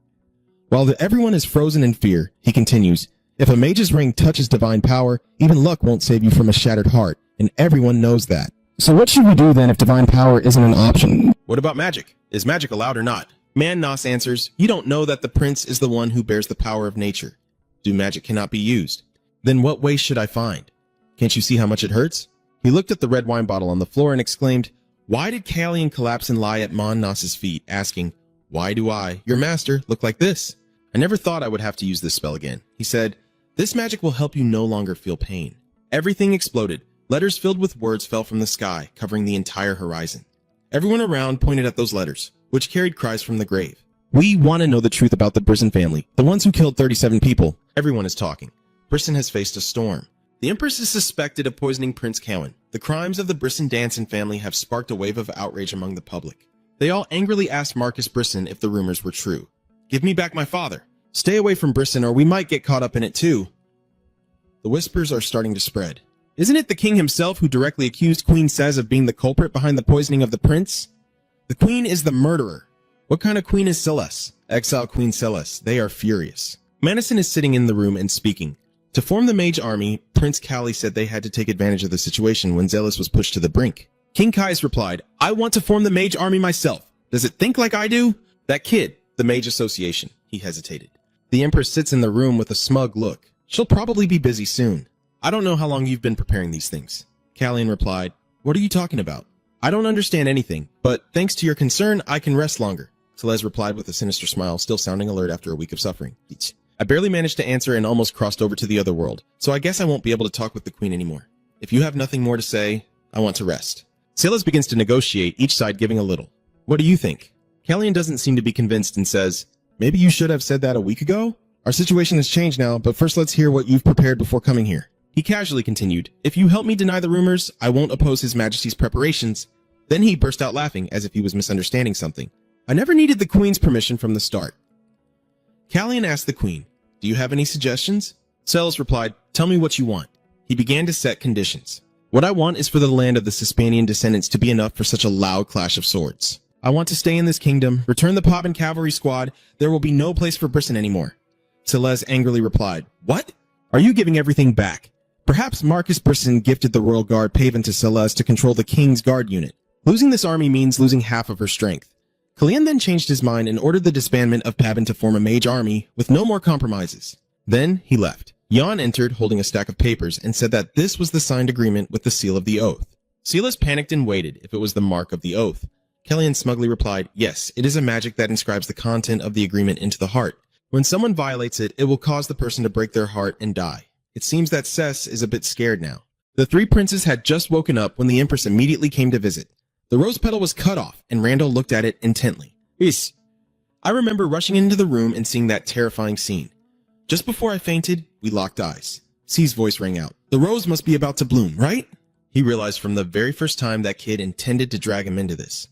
While everyone is frozen in fear, he continues, If a mage's ring touches divine power, even luck won't save you from a shattered heart, and everyone knows that. So what should we do then if divine power isn't an option? What about magic? Is magic allowed or not? Mannos answers, You don't know that the prince is the one who bears the power of nature. Do magic cannot be used? Then what way should I find? Can't you see how much it hurts? He looked at the red wine bottle on the floor and exclaimed, Why did Callion collapse and lie at Mannos's feet, asking, Why do I, your master, look like this? I never thought I would have to use this spell again. He said, This magic will help you no longer feel pain. Everything exploded. Letters filled with words fell from the sky, covering the entire horizon. Everyone around pointed at those letters. which carried cries from the grave. We want to know the truth about the Brisson family, the ones who killed 37 people. Everyone is talking. Brisson has faced a storm. The Empress is suspected of poisoning Prince Cowan. The crimes of the Brisson Danson family have sparked a wave of outrage among the public. They all angrily asked Marcus Brisson if the rumors were true. Give me back my father. Stay away from Brisson or we might get caught up in it too. The whispers are starting to spread. Isn't it the king himself who directly accused Queen Cez of being the culprit behind the poisoning of the prince? The queen is the murderer. What kind of queen is Celeste? Exile Queen Celeste. They are furious. Madison is sitting in the room and speaking. To form the mage army, Prince Callie said they had to take advantage of the situation when Zealous was pushed to the brink. King Kais replied, I want to form the mage army myself. Does it think like I do? That kid, the Mage Association. He hesitated. The Empress sits in the room with a smug look. She'll probably be busy soon. I don't know how long you've been preparing these things. Callian replied, What are you talking about? I don't understand anything, but thanks to your concern, I can rest longer. Celeste replied with a sinister smile, still sounding alert after a week of suffering. I barely managed to answer and almost crossed over to the other world, so I guess I won't be able to talk with the queen anymore. If you have nothing more to say, I want to rest. Celeste begins to negotiate, each side giving a little. What do you think? Callian doesn't seem to be convinced and says, Maybe you should have said that a week ago? Our situation has changed now, but first let's hear what you've prepared before coming here. He casually continued, If you help me deny the rumors, I won't oppose His Majesty's preparations. Then he burst out laughing as if he was misunderstanding something. I never needed the queen's permission from the start. Callian asked the queen, Do you have any suggestions? Celes replied, Tell me what you want. He began to set conditions. What I want is for the land of the Cispanian descendants to be enough for such a loud clash of swords. I want to stay in this kingdom, return the Pobbin cavalry squad, there will be no place for Brisson anymore. Celes angrily replied, What? Are you giving everything back? Perhaps Marcus Brisson gifted the royal guard Paven to Celes to control the king's guard unit. Losing this army means losing half of her strength. Callian then changed his mind and ordered the disbandment of Paven to form a mage army with no more compromises. Then he left. Jan entered holding a stack of papers and said that this was the signed agreement with the seal of the oath. Celes panicked and waited if it was the mark of the oath. Callian smugly replied, Yes, it is a magic that inscribes the content of the agreement into the heart. When someone violates it, it will cause the person to break their heart and die. It seems that Cez is a bit scared now. The three princes had just woken up when the Empress immediately came to visit. The rose petal was cut off, and Randall looked at it intently. Is. I remember rushing into the room and seeing that terrifying scene. Just before I fainted, we locked eyes. C's voice rang out. The rose must be about to bloom, right? He realized from the very first time that kid intended to drag him into this.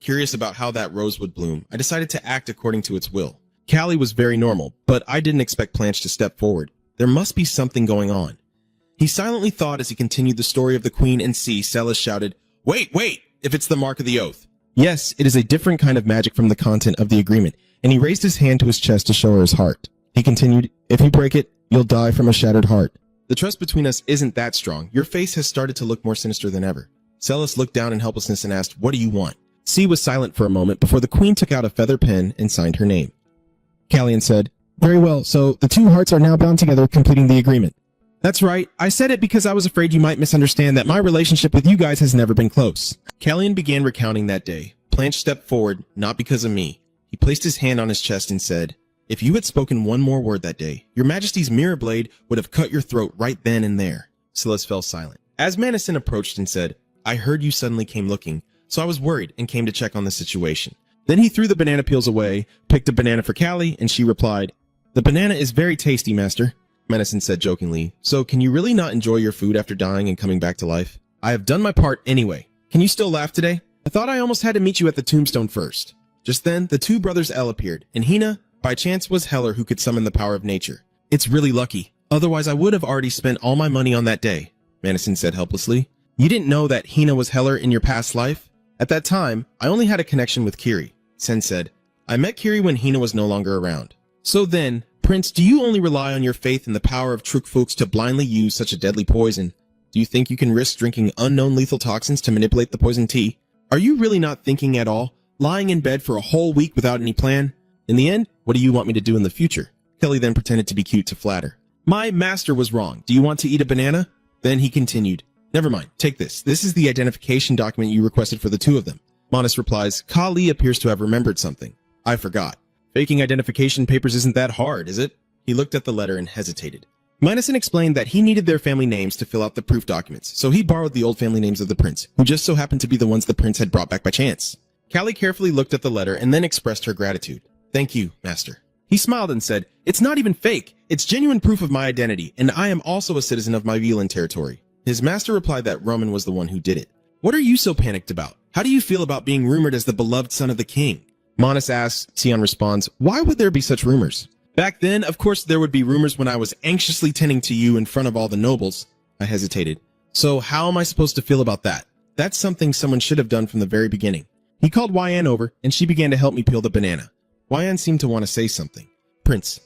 Curious about how that rose would bloom, I decided to act according to its will. Callie was very normal, but I didn't expect Blanche to step forward. There must be something going on. He silently thought as he continued the story of the queen and C. Celes shouted, Wait! If it's the mark of the oath. Yes, it is a different kind of magic from the content of the agreement, and he raised his hand to his chest to show her his heart. He continued, If you break it, you'll die from a shattered heart. The trust between us isn't that strong. Your face has started to look more sinister than ever. Celes looked down in helplessness and asked, What do you want? C was silent for a moment before the queen took out a feather pen and signed her name. Callian said, Very well, so the two hearts are now bound together, completing the agreement. That's right. I said it because I was afraid you might misunderstand that my relationship with you guys has never been close. Callian began recounting that day. Blanche stepped forward, not because of me. He placed his hand on his chest and said, If you had spoken one more word that day, your Majesty's mirror blade would have cut your throat right then and there. Celes fell silent. As Madison approached and said, I heard you suddenly came looking, so I was worried and came to check on the situation. Then he threw the banana peels away, picked a banana for Callie, and she replied, The banana is very tasty, master. Madison said jokingly, So can you really not enjoy your food after dying and coming back to life? I have done my part anyway. Can you still laugh today? I thought I almost had to meet you at the tombstone first. Just then, the two brothers L appeared, and Hina, by chance, was Heller who could summon the power of nature. It's really lucky. Otherwise, I would have already spent all my money on that day, Madison said helplessly. You didn't know that Hina was Heller in your past life? At that time, I only had a connection with Kiri. Sen said, I met Kiri when Hina was no longer around. So then, Prince, do you only rely on your faith in the power of Trukfuchs to blindly use such a deadly poison? Do you think you can risk drinking unknown lethal toxins to manipulate the poison tea? Are you really not thinking at all? Lying in bed for a whole week without any plan? In the end, what do you want me to do in the future? Kelly then pretended to be cute to flatter. My master was wrong. Do you want to eat a banana? Then he continued. Never mind, take this. This is the identification document you requested for the two of them. Monis replies, Kali appears to have remembered something. I forgot. Faking identification papers isn't that hard, is it? He looked at the letter and hesitated. Madison explained that he needed their family names to fill out the proof documents, so he borrowed the old family names of the prince, who just so happened to be the ones the prince had brought back by chance. Callie carefully looked at the letter and then expressed her gratitude. Thank you, Master. He smiled and said, It's not even fake. It's genuine proof of my identity, and I am also a citizen of my Velan territory. His master replied that Roman was the one who did it. What are you so panicked about? How do you feel about being rumored as the beloved son of the king? Monas asks. Sion responds, Why would there be such rumors? Back then, of course, there would be rumors when I was anxiously tending to you in front of all the nobles. I hesitated. So how am I supposed to feel about that? That's something someone should have done from the very beginning. He called Yan over, and she began to help me peel the banana. Yan seemed to want to say something. Prince.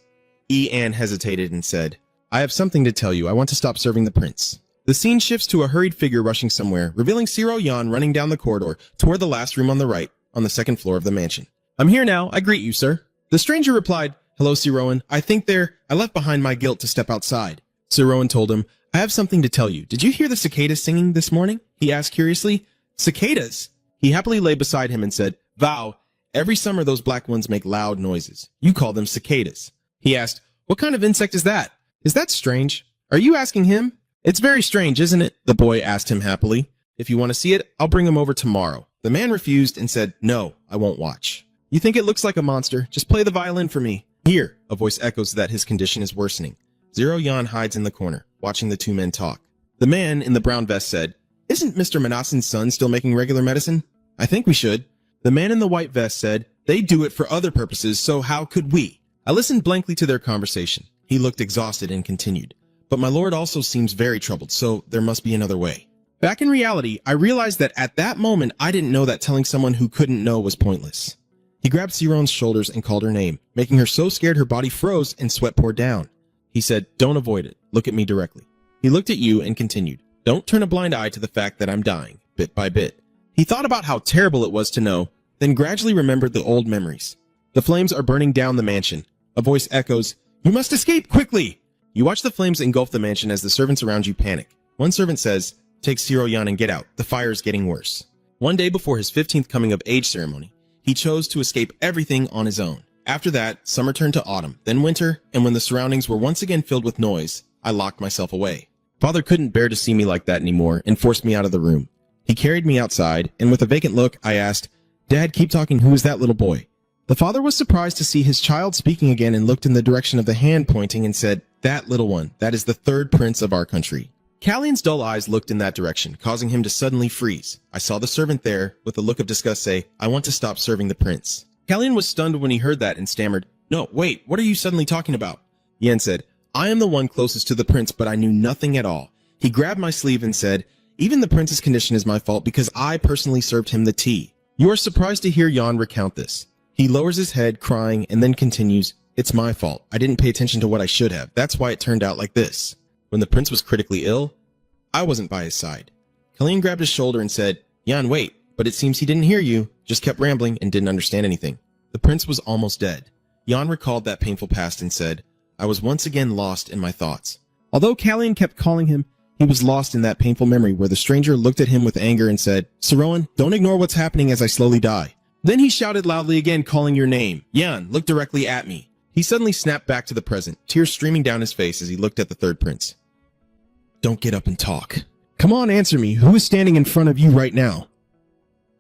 Anne hesitated and said, I have something to tell you. I want to stop serving the prince. The scene shifts to a hurried figure rushing somewhere, revealing Zero Yan running down the corridor toward the last room on the right, on the second floor of the mansion. I'm here now. I greet you, sir. The stranger replied, Hello, Siroan. I left behind my guilt to step outside. Siroan told him, I have something to tell you. Did you hear the cicadas singing this morning? He asked curiously. Cicadas? He happily lay beside him and said, Vow, every summer those black ones make loud noises. You call them cicadas. He asked, What kind of insect is that? Is that strange? Are you asking him? It's very strange, isn't it? The boy asked him happily. If you want to see it, I'll bring him over tomorrow. The man refused and said, No, I won't watch. You think it looks like a monster? Just play the violin for me. Here, a voice echoes that his condition is worsening. Zero Yan hides in the corner, watching the two men talk. The man in the brown vest said, Isn't Mr. Manassan's son still making regular medicine? I think we should. The man in the white vest said, They do it for other purposes, so how could we? I listened blankly to their conversation. He looked exhausted and continued. But my lord also seems very troubled, so there must be another way. Back in reality, I realized that at that moment, I didn't know that telling someone who couldn't know was pointless. He grabbed Siron's shoulders and called her name, making her so scared her body froze and sweat poured down. He said, Don't avoid it. Look at me directly. He looked at you and continued, Don't turn a blind eye to the fact that I'm dying, bit by bit. He thought about how terrible it was to know, then gradually remembered the old memories. The flames are burning down the mansion. A voice echoes, You must escape quickly! You watch the flames engulf the mansion as the servants around you panic. One servant says, Take Zero Yan and get out. The fire is getting worse. One day before his 15th coming of age ceremony, he chose to escape everything on his own. After that, summer turned to autumn, then winter, and when the surroundings were once again filled with noise, I locked myself away. Father couldn't bear to see me like that anymore and forced me out of the room. He carried me outside, and with a vacant look, I asked, Dad, keep talking, who is that little boy? The father was surprised to see his child speaking again and looked in the direction of the hand pointing and said, That little one, that is the third prince of our country. Callian's dull eyes looked in that direction, causing him to suddenly freeze. I saw the servant there, with a look of disgust, say, I want to stop serving the prince. Callian was stunned when he heard that and stammered, No, wait, what are you suddenly talking about? Yen said, I am the one closest to the prince, but I knew nothing at all. He grabbed my sleeve and said, Even the prince's condition is my fault because I personally served him the tea. You are surprised to hear Jan recount this. He lowers his head, crying, and then continues, It's my fault. I didn't pay attention to what I should have. That's why it turned out like this. When the prince was critically ill, I wasn't by his side. Colleen grabbed his shoulder and said, Jan, wait, but it seems he didn't hear you, just kept rambling and didn't understand anything. The prince was almost dead. Jan recalled that painful past and said, I was once again lost in my thoughts. Although Callian kept calling him, he was lost in that painful memory where the stranger looked at him with anger and said, Siroan, don't ignore what's happening as I slowly die. Then he shouted loudly again, calling your name. Jan, look directly at me. He suddenly snapped back to the present, tears streaming down his face as he looked at the third prince. Don't get up and talk. Come on, answer me. Who is standing in front of you right now?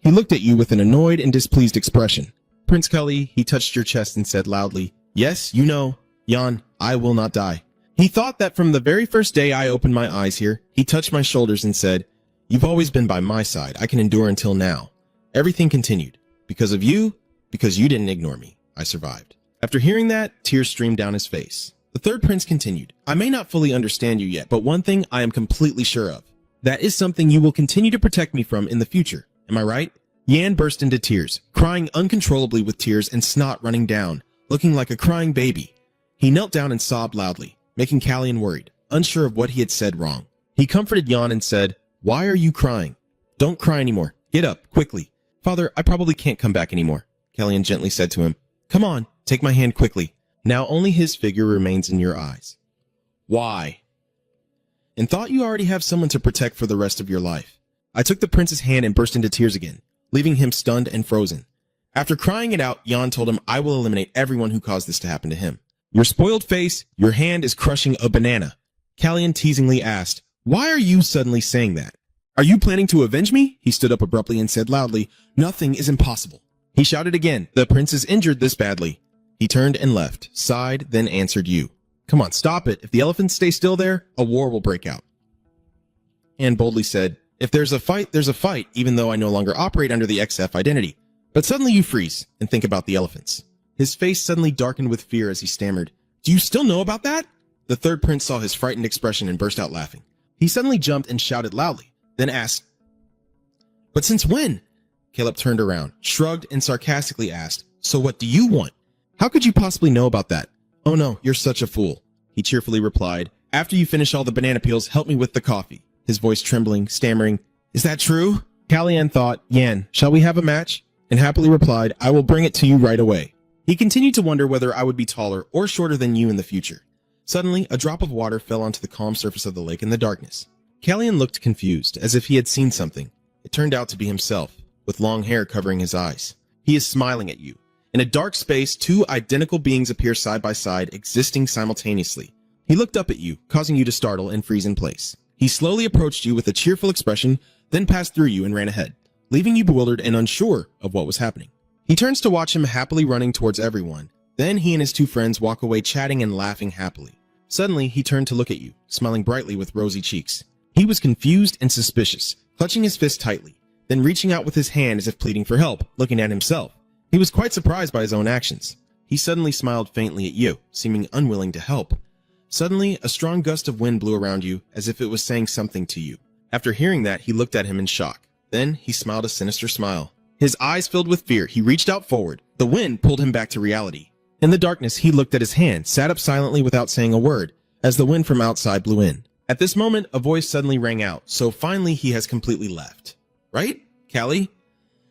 He looked at you with an annoyed and displeased expression. Prince Cully, he touched your chest and said loudly, Yes, you know, Jan, I will not die. He thought that from the very first day I opened my eyes here, he touched my shoulders and said, You've always been by my side. I can endure until now. Everything continued. Because of you, because you didn't ignore me, I survived. After hearing that, tears streamed down his face. The third prince continued, I may not fully understand you yet, but one thing I am completely sure of. That is something you will continue to protect me from in the future. Am I right? Yan burst into tears, crying uncontrollably with tears and snot running down, looking like a crying baby. He knelt down and sobbed loudly, making Callian worried, unsure of what he had said wrong. He comforted Jan and said, Why are you crying? Don't cry anymore. Get up, quickly. Father, I probably can't come back anymore, Callian gently said to him. Come on, take my hand quickly. Now only his figure remains in your eyes. Why? And thought you already have someone to protect for the rest of your life. I took the prince's hand and burst into tears again, leaving him stunned and frozen. After crying it out, Jan told him I will eliminate everyone who caused this to happen to him. Your spoiled face, your hand is crushing a banana. Callian teasingly asked, Why are you suddenly saying that? Are you planning to avenge me? He stood up abruptly and said loudly, Nothing is impossible. He shouted again, The prince is injured this badly. He turned and left, sighed, then answered you. Come on, stop it. If the elephants stay still there, a war will break out. Anne boldly said, If there's a fight, even though I no longer operate under the XF identity. But suddenly you freeze and think about the elephants. His face suddenly darkened with fear as he stammered, Do you still know about that? The third prince saw his frightened expression and burst out laughing. He suddenly jumped and shouted loudly, then asked, But since when? Caleb turned around, shrugged, and sarcastically asked, So what do you want? How could you possibly know about that? Oh no, you're such a fool. He cheerfully replied, After you finish all the banana peels, help me with the coffee. His voice trembling, stammering, Is that true? Calian thought, Yan, shall we have a match? And happily replied, I will bring it to you right away. He continued to wonder whether I would be taller or shorter than you in the future. Suddenly, a drop of water fell onto the calm surface of the lake in the darkness. Calian looked confused, as if he had seen something. It turned out to be himself, with long hair covering his eyes. He is smiling at you. In a dark space, two identical beings appear side by side, existing simultaneously. He looked up at you, causing you to startle and freeze in place. He slowly approached you with a cheerful expression, then passed through you and ran ahead, leaving you bewildered and unsure of what was happening. He turns to watch him happily running towards everyone. Then he and his two friends walk away chatting and laughing happily. Suddenly, he turned to look at you, smiling brightly with rosy cheeks. He was confused and suspicious, clutching his fist tightly, then reaching out with his hand as if pleading for help, looking at himself. He was quite surprised by his own actions. He suddenly smiled faintly at you, seeming unwilling to help. Suddenly, a strong gust of wind blew around you, as if it was saying something to you. After hearing that, he looked at him in shock. Then, he smiled a sinister smile. His eyes filled with fear, he reached out forward. The wind pulled him back to reality. In the darkness, he looked at his hand, sat up silently without saying a word, as the wind from outside blew in. At this moment, a voice suddenly rang out, so finally he has completely left. Right, Callie?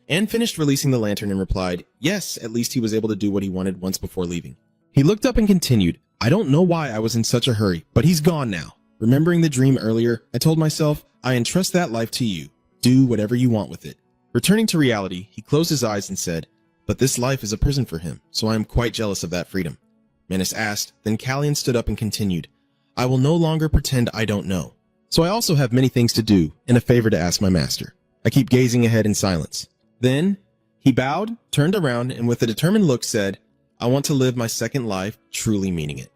Anne finished releasing the lantern and replied, Yes, at least he was able to do what he wanted once before leaving. He looked up and continued, I don't know why I was in such a hurry, but he's gone now. Remembering the dream earlier, I told myself, I entrust that life to you. Do whatever you want with it. Returning to reality, he closed his eyes and said, But this life is a prison for him, so I am quite jealous of that freedom. Manus asked, then Callian stood up and continued, I will no longer pretend I don't know. So I also have many things to do and a favor to ask my master. I keep gazing ahead in silence. Then he bowed, turned around, and with a determined look said, I want to live my second life, truly meaning it.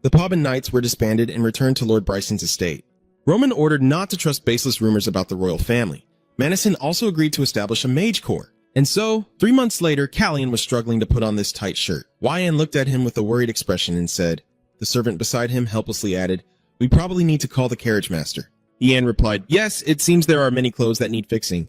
The pub and knights were disbanded and returned to Lord Bryson's estate. Roman ordered not to trust baseless rumors about the royal family. Manison also agreed to establish a mage corps. And so, 3 months later, Callian was struggling to put on this tight shirt. Wyan looked at him with a worried expression and said, The servant beside him helplessly added, We probably need to call the carriage master. Ian replied, Yes, it seems there are many clothes that need fixing.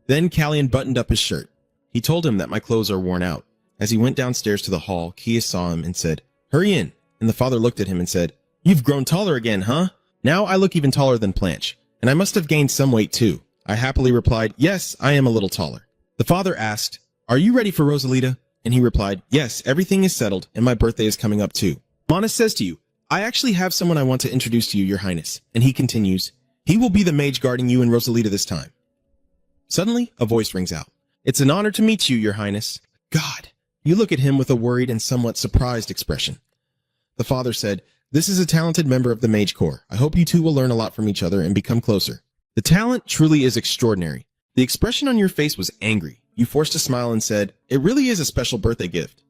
Then Callian buttoned up his shirt. He told him that my clothes are worn out. As he went downstairs to the hall, Kias saw him and said, Hurry in. And the father looked at him and said, You've grown taller again, huh? Now I look even taller than Planche, and I must have gained some weight too. I happily replied, Yes, I am a little taller. The father asked, Are you ready for Rosalita? And he replied, Yes, everything is settled, and my birthday is coming up too. Manus says to you, I actually have someone I want to introduce to you, your highness. And he continues, He will be the mage guarding you and Rosalita this time. Suddenly, a voice rings out. It's an honor to meet you, your highness. God. You look at him with a worried and somewhat surprised expression. The father said, This is a talented member of the mage corps. I hope you two will learn a lot from each other and become closer. The talent truly is extraordinary. The expression on your face was angry. You forced a smile and said, It really is a special birthday gift.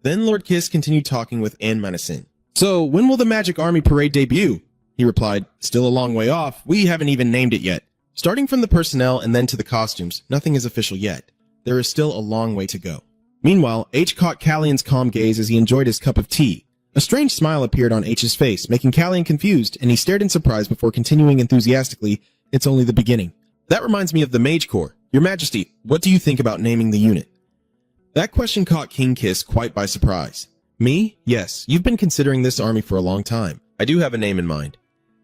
Then Lord Kiss continued talking with Anne Manison. So, when will the Magic Army Parade debut? He replied, Still a long way off. We haven't even named it yet. Starting from the personnel and then to the costumes, nothing is official yet. There is still a long way to go. Meanwhile, H caught Callian's calm gaze as he enjoyed his cup of tea. A strange smile appeared on H's face, making Callian confused, and he stared in surprise before continuing enthusiastically, It's only the beginning. That reminds me of the Mage Corps. Your Majesty, what do you think about naming the unit? That question caught King Kiss quite by surprise. Me? Yes, you've been considering this army for a long time. I do have a name in mind.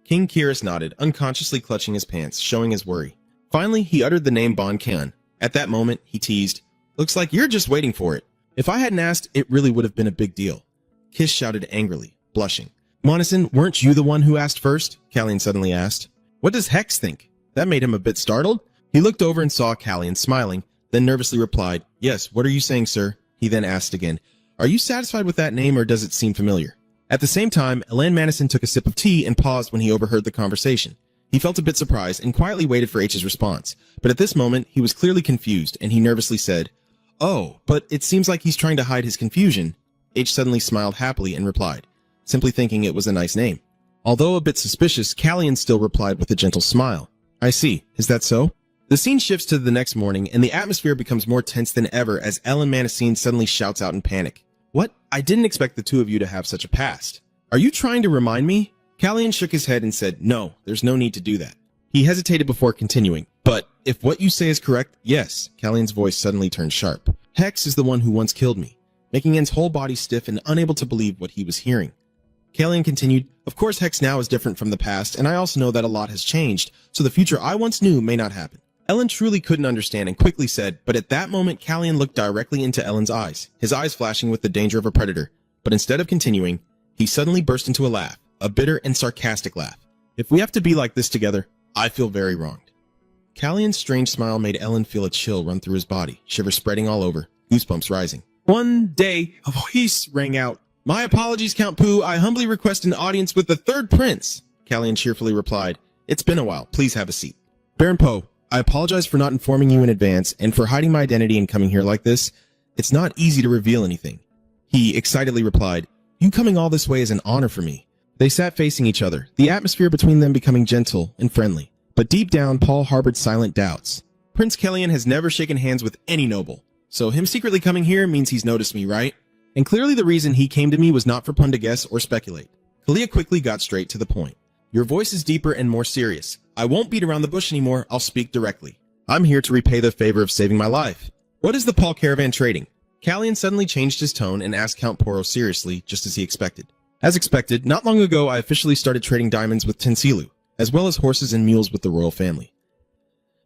King Kiris nodded, unconsciously clutching his pants, showing his worry. Finally, he uttered the name Bon Kan. At that moment, he teased, Looks like you're just waiting for it. If I hadn't asked, it really would have been a big deal. Kiss shouted angrily, blushing. Monison, weren't you the one who asked first? Callian suddenly asked. What does Hex think? That made him a bit startled. He looked over and saw Callian smiling, then nervously replied, Yes, what are you saying, sir? He then asked again, Are you satisfied with that name or does it seem familiar? At the same time, Elan Manison took a sip of tea and paused when he overheard the conversation. He felt a bit surprised and quietly waited for H's response, but at this moment, he was clearly confused and he nervously said, "Oh, but it seems like he's trying to hide his confusion." H suddenly smiled happily and replied, simply thinking it was a nice name. Although a bit suspicious, Callian still replied with a gentle smile. "I see. Is that so?" The scene shifts to the next morning, and the atmosphere becomes more tense than ever as Ellen Manasine suddenly shouts out in panic. "What? I didn't expect the two of you to have such a past. Are you trying to remind me?" Callian shook his head and said, "No, there's no need to do that." He hesitated before continuing, "But if what you say is correct, yes." Callian's voice suddenly turned sharp. "Hex is the one who once killed me," making N's whole body stiff and unable to believe what he was hearing. Callian continued, "Of course Hex now is different from the past, and I also know that a lot has changed, so the future I once knew may not happen." Ellen truly couldn't understand and quickly said, but at that moment Callian looked directly into Ellen's eyes, his eyes flashing with the danger of a predator. But instead of continuing, he suddenly burst into a laugh, a bitter and sarcastic laugh. "If we have to be like this together, I feel very wronged." Callian's strange smile made Ellen feel a chill run through his body, shivers spreading all over, goosebumps rising. One day, a voice rang out. "My apologies, Count Pooh. I humbly request an audience with the third prince." Callian cheerfully replied, "It's been a while. Please have a seat." "Baron Poe, I apologize for not informing you in advance and for hiding my identity and coming here like this. It's not easy to reveal anything." He excitedly replied, "You coming all this way is an honor for me." They sat facing each other, the atmosphere between them becoming gentle and friendly. But deep down, Paul harbored silent doubts. Prince Callian has never shaken hands with any noble, so him secretly coming here means he's noticed me, right? And clearly the reason he came to me was not for pun to guess or speculate. Kalia quickly got straight to the point. "Your voice is deeper and more serious. I won't beat around the bush anymore, I'll speak directly. I'm here to repay the favor of saving my life. What is the Paul caravan trading?" Callian suddenly changed his tone and asked Count Poro seriously, just as he expected. "As expected, not long ago I officially started trading diamonds with Tensilu, as well as horses and mules with the royal family.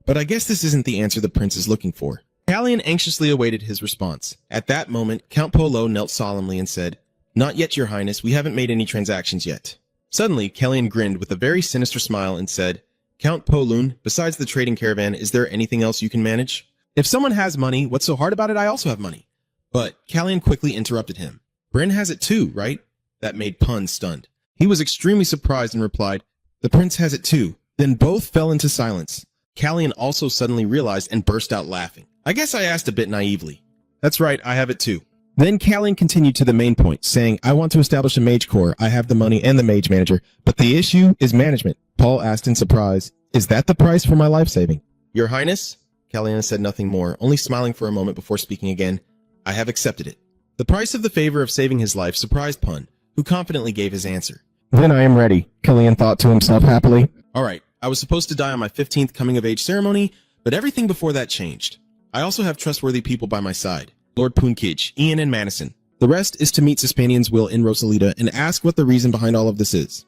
But I guess this isn't the answer the prince is looking for." Callian anxiously awaited his response. At that moment, Count Polo knelt solemnly and said, "Not yet, your highness, we haven't made any transactions yet." Suddenly, Callian grinned with a very sinister smile and said, "Count Polun, besides the trading caravan, is there anything else you can manage? If someone has money, what's so hard about it? I also have money." But Callian quickly interrupted him. "Bryn has it too, right?" That made Pun stunned. He was extremely surprised and replied, "The prince has it too." Then both fell into silence. Callian also suddenly realized and burst out laughing. "I guess I asked a bit naively." "That's right, I have it too." Then Callian continued to the main point, saying, "I want to establish a mage corps. I have the money and the mage manager, but the issue is management." Paul asked in surprise, "Is that the price for my life saving?" "Your highness?" Callian said nothing more, only smiling for a moment before speaking again. "I have accepted it." The price of the favor of saving his life surprised Pun, who confidently gave his answer. "Then I am ready," Callian thought to himself happily. "All right, I was supposed to die on my 15th coming-of-age ceremony, but everything before that changed. I also have trustworthy people by my side. Lord Poonkij, Ian, and Madison. The rest is to meet Suspanian's Will in Rosalita and ask what the reason behind all of this is."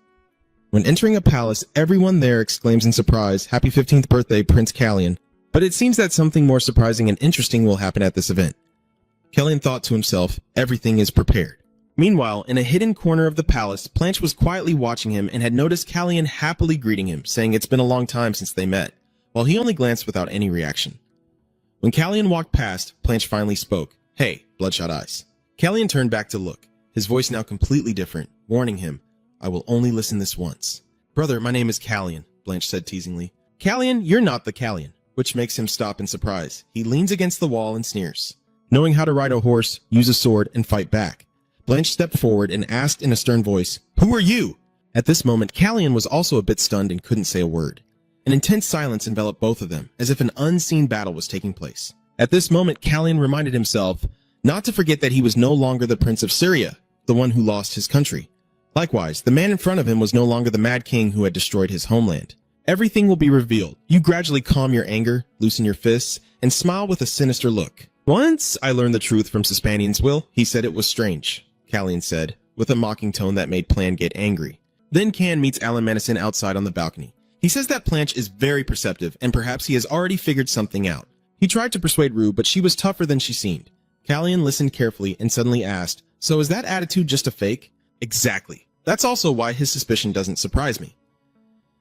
When entering a palace, everyone there exclaims in surprise, "Happy 15th birthday, Prince Callian." But it seems that something more surprising and interesting will happen at this event. Callian thought to himself, everything is prepared. Meanwhile, in a hidden corner of the palace, Planche was quietly watching him and had noticed Callian happily greeting him, saying it's been a long time since they met, while he only glanced without any reaction. When Callian walked past, Planche finally spoke. "Hey, Bloodshot Eyes." Callian turned back to look, his voice now completely different, warning him, "I will only listen this once." "Brother, my name is Callian," Blanche said teasingly. "Callian, you're not the Callian," which makes him stop in surprise. He leans against the wall and sneers. Knowing how to ride a horse, use a sword, and fight back, Blanche stepped forward and asked in a stern voice, "Who are you?" At this moment, Callian was also a bit stunned and couldn't say a word. An intense silence enveloped both of them, as if an unseen battle was taking place. At this moment, Callian reminded himself not to forget that he was no longer the Prince of Syria, the one who lost his country. Likewise, the man in front of him was no longer the Mad King who had destroyed his homeland. Everything will be revealed. You gradually calm your anger, loosen your fists, and smile with a sinister look. "Once I learned the truth from Suspanian's Will, he said it was strange," Callian said, with a mocking tone that made Plan get angry. Then Can meets Alan Madison outside on the balcony. He says that Planche is very perceptive, and perhaps he has already figured something out. He tried to persuade Rue, but she was tougher than she seemed. Callian listened carefully and suddenly asked, "So is that attitude just a fake?" "Exactly. That's also why his suspicion doesn't surprise me."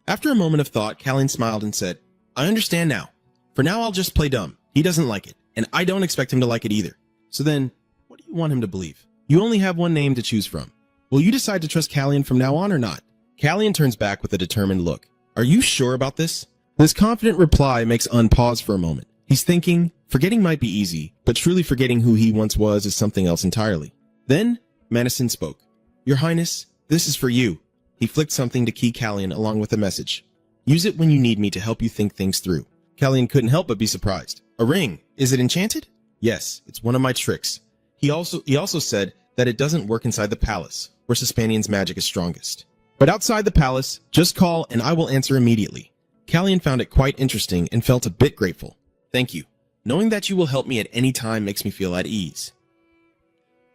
After a moment of thought, Callian smiled and said, "I understand now. For now, I'll just play dumb. He doesn't like it, and I don't expect him to like it either. So then, what do you want him to believe? You only have one name to choose from. Will you decide to trust Callian from now on or not?" Callian turns back with a determined look. Are you sure about this? This confident reply makes Un pause for a moment. He's thinking, forgetting might be easy, but truly forgetting who he once was is something else entirely. Then, Madison spoke. Your Highness, this is for you. He flicked something to Key Callian along with a message. Use it when you need me to help you think things through. Callian couldn't help but be surprised. A ring. Is it enchanted? Yes, it's one of my tricks. He also said that it doesn't work inside the palace, where Suspanian's magic is strongest. But outside the palace, just call and I will answer immediately. Callian found it quite interesting and felt a bit grateful. Thank you. Knowing that you will help me at any time makes me feel at ease.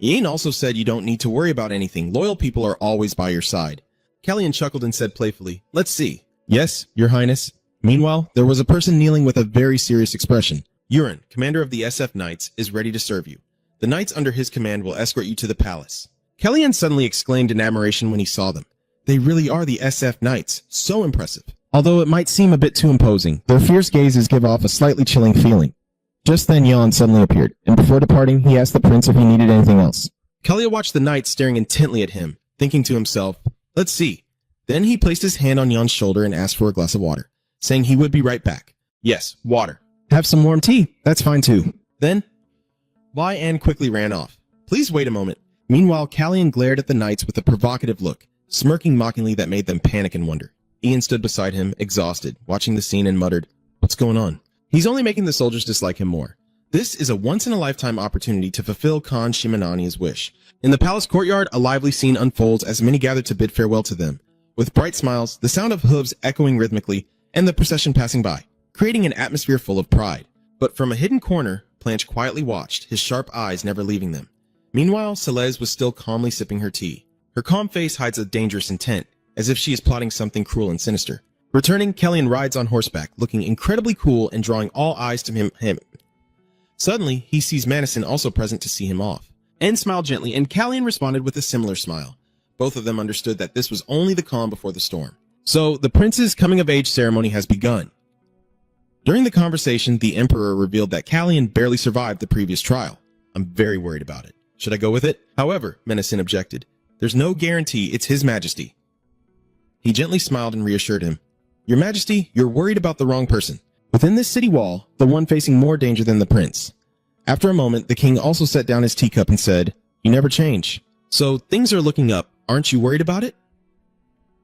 Ian also said you don't need to worry about anything. Loyal people are always by your side. Callian chuckled and said playfully, let's see. Yes, Your Highness. Meanwhile, there was a person kneeling with a very serious expression. Urin, commander of the SF Knights, is ready to serve you. The knights under his command will escort you to the palace. Callian suddenly exclaimed in admiration when he saw them. They really are the SF Knights. So impressive. Although it might seem a bit too imposing, their fierce gazes give off a slightly chilling feeling. Just then Jan suddenly appeared, and before departing, he asked the prince if he needed anything else. Kalia watched the knight staring intently at him, thinking to himself, let's see. Then he placed his hand on Jan's shoulder and asked for a glass of water, saying he would be right back. Yes, water. Have some warm tea. That's fine too. Then, Anne quickly ran off. Please wait a moment. Meanwhile, Callian glared at the knights with a provocative look, smirking mockingly that made them panic and wonder. Ian stood beside him, exhausted, watching the scene and muttered, what's going on? He's only making the soldiers dislike him more. This is a once-in-a-lifetime opportunity to fulfill Khan Shimanani's wish. In the palace courtyard, a lively scene unfolds as many gather to bid farewell to them. With bright smiles, the sound of hooves echoing rhythmically, and the procession passing by, creating an atmosphere full of pride. But from a hidden corner, Blanche quietly watched, his sharp eyes never leaving them. Meanwhile, Celeste was still calmly sipping her tea. Her calm face hides a dangerous intent, as if she is plotting something cruel and sinister. Returning, Callian rides on horseback, looking incredibly cool and drawing all eyes to him. Suddenly, he sees Madison also present to see him off. En smiled gently, and Callian responded with a similar smile. Both of them understood that this was only the calm before the storm. So, the prince's coming-of-age ceremony has begun. During the conversation, the Emperor revealed that Callian barely survived the previous trial. I'm very worried about it. Should I go with it? However, Madison objected. There's no guarantee it's His Majesty. He gently smiled and reassured him. Your Majesty, you're worried about the wrong person. Within this city wall, the one facing more danger than the prince. After a moment, the king also set down his teacup and said, You never change. So, things are looking up. Aren't you worried about it?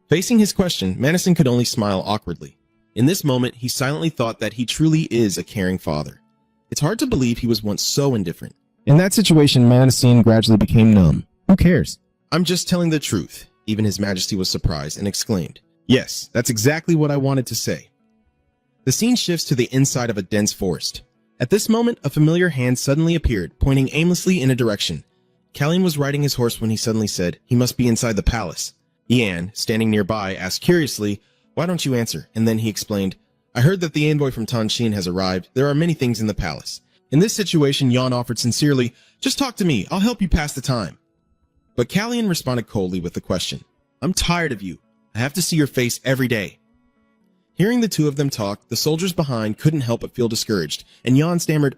Facing his question, Madison could only smile awkwardly. In this moment, he silently thought that he truly is a caring father. It's hard to believe he was once so indifferent. In that situation, Madison gradually became numb. Who cares? I'm just telling the truth. Even His Majesty was surprised and exclaimed, Yes, that's exactly what I wanted to say. The scene shifts to the inside of a dense forest. At this moment, a familiar hand suddenly appeared, pointing aimlessly in a direction. Callian was riding his horse when he suddenly said, He must be inside the palace. Ian, standing nearby, asked curiously, Why don't you answer? And then he explained, I heard that the envoy from Tanshin has arrived. There are many things in the palace. In this situation, Jan offered sincerely, Just talk to me. I'll help you pass the time. But Callian responded coldly with the question, I'm tired of you. I have to see your face every day. Hearing the two of them talk, the soldiers behind couldn't help but feel discouraged, and Jan stammered,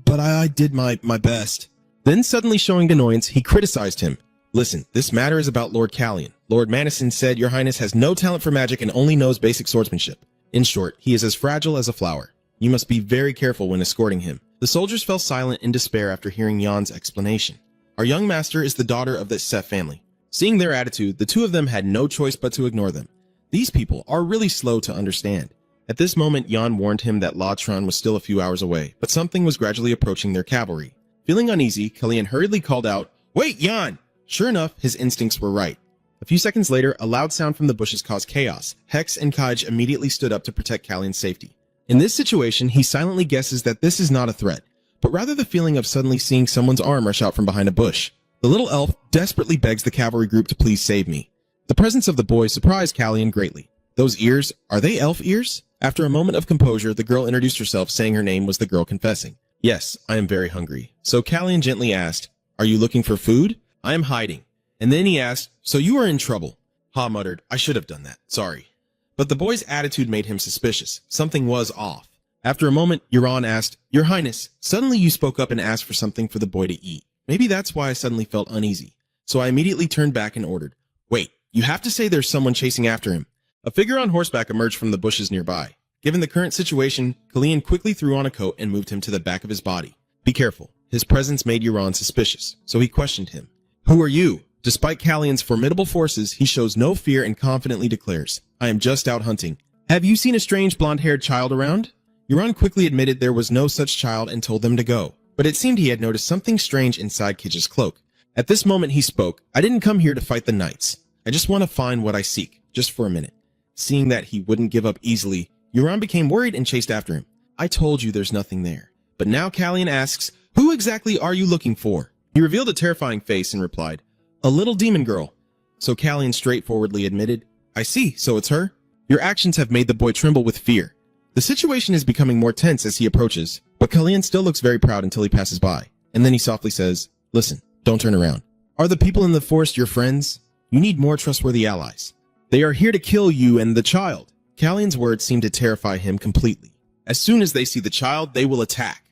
but I did my best. Then suddenly showing annoyance, he criticized him. Listen, this matter is about Lord Callian. Lord Madison said your highness has no talent for magic and only knows basic swordsmanship. In short, he is as fragile as a flower. You must be very careful when escorting him. The soldiers fell silent in despair after hearing Jan's explanation. Our young master is the daughter of the Seth family. Seeing their attitude, the two of them had no choice but to ignore them. These people are really slow to understand. At this moment, Jan warned him that La Tron was still a few hours away, but something was gradually approaching their cavalry. Feeling uneasy, Callian hurriedly called out, Wait, Jan! Sure enough, his instincts were right. A few seconds later, a loud sound from the bushes caused chaos. Hex and Kaj immediately stood up to protect Callian's safety. In this situation, he silently guesses that this is not a threat, but rather the feeling of suddenly seeing someone's arm rush out from behind a bush. The little elf desperately begs the cavalry group to please save me. The presence of the boy surprised Callian greatly. Those ears, are they elf ears? After a moment of composure, the girl introduced herself, saying her name was the girl confessing. Yes, I am very hungry. So Callian gently asked, Are you looking for food? I am hiding. And then he asked, So you are in trouble. Ha muttered, I should have done that. Sorry. But the boy's attitude made him suspicious. Something was off. After a moment, Euron asked, Your Highness, suddenly you spoke up and asked for something for the boy to eat. Maybe that's why I suddenly felt uneasy. So I immediately turned back and ordered, Wait, you have to say there's someone chasing after him. A figure on horseback emerged from the bushes nearby. Given the current situation, Kalian quickly threw on a coat and moved him to the back of his body. Be careful. His presence made Euron suspicious, so he questioned him. Who are you? Despite Kalian's formidable forces, he shows no fear and confidently declares, I am just out hunting. Have you seen a strange blonde-haired child around? Euron quickly admitted there was no such child and told them to go, but it seemed he had noticed something strange inside Kitch's cloak. At this moment he spoke, I didn't come here to fight the knights. I just want to find what I seek, just for a minute. Seeing that he wouldn't give up easily, Euron became worried and chased after him. I told you there's nothing there. But now Kalian asks, who exactly are you looking for? He revealed a terrifying face and replied, a little demon girl. So Kalian straightforwardly admitted, I see, so it's her? Your actions have made the boy tremble with fear. The situation is becoming more tense as he approaches, but Kalian still looks very proud until he passes by. And then he softly says, listen, don't turn around. Are the people in the forest your friends? You need more trustworthy allies. They are here to kill you and the child. Kalian's words seemed to terrify him completely. As soon as they see the child, they will attack.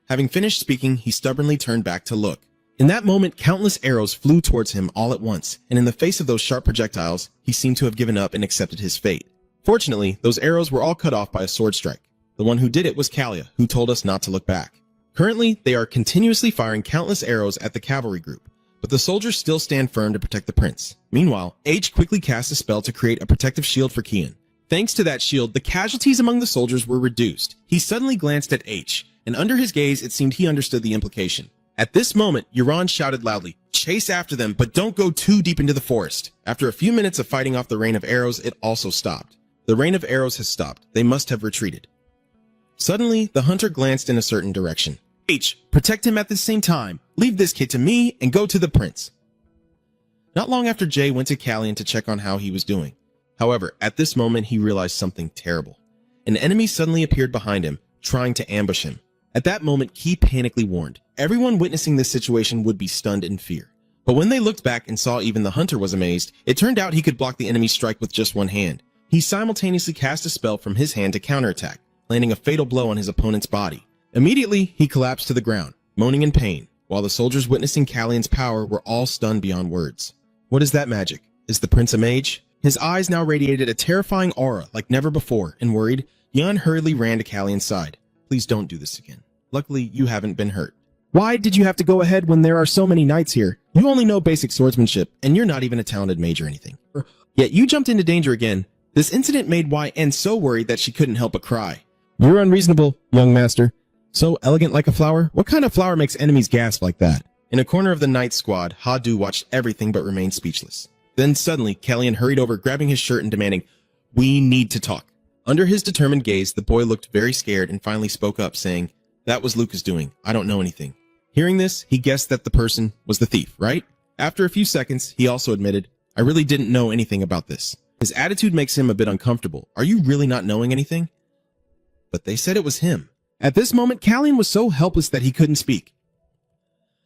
Having finished speaking, he stubbornly turned back to look. In that moment, countless arrows flew towards him all at once, and in the face of those sharp projectiles, he seemed to have given up and accepted his fate. Fortunately, those arrows were all cut off by a sword strike. The one who did it was Kalia, who told us not to look back. Currently, they are continuously firing countless arrows at the cavalry group, but the soldiers still stand firm to protect the prince. Meanwhile, H quickly cast a spell to create a protective shield for Kian. Thanks to that shield, the casualties among the soldiers were reduced. He suddenly glanced at H, and under his gaze, it seemed he understood the implication. At this moment, Euron shouted loudly, chase after them, but don't go too deep into the forest. After a few minutes of fighting off the rain of arrows, it also stopped. The rain of arrows has stopped. They must have retreated. Suddenly, the hunter glanced in a certain direction. H, protect him at the same time. Leave this kid to me and go to the prince. Not long after, Jay went to Kalian to check on how he was doing. However, at this moment, he realized something terrible. An enemy suddenly appeared behind him, trying to ambush him. At that moment, Key panically warned. Everyone witnessing this situation would be stunned in fear. But when they looked back and saw even the hunter was amazed, it turned out he could block the enemy's strike with just one hand. He simultaneously cast a spell from his hand to counterattack, landing a fatal blow on his opponent's body. Immediately, he collapsed to the ground, moaning in pain, while the soldiers witnessing Kalian's power were all stunned beyond words. What is that magic? Is the prince a mage? His eyes now radiated a terrifying aura like never before, and worried, Jan hurriedly ran to Kalian's side. Please don't do this again. Luckily, you haven't been hurt. Why did you have to go ahead when there are so many knights here? You only know basic swordsmanship, and you're not even a talented mage or anything. Yet you jumped into danger again. This incident made YN so worried that she couldn't help but cry. You're unreasonable, young master. So elegant like a flower? What kind of flower makes enemies gasp like that? In a corner of the knight squad, Hadu watched everything but remained speechless. Then suddenly, Kalian hurried over, grabbing his shirt and demanding, we need to talk. Under his determined gaze, the boy looked very scared and finally spoke up, saying, that was Lucas doing. I don't know anything. Hearing this, he guessed that the person was the thief, right? After a few seconds, he also admitted, I really didn't know anything about this. His attitude makes him a bit uncomfortable. Are you really not knowing anything? But they said it was him. At this moment, Kalian was so helpless that he couldn't speak.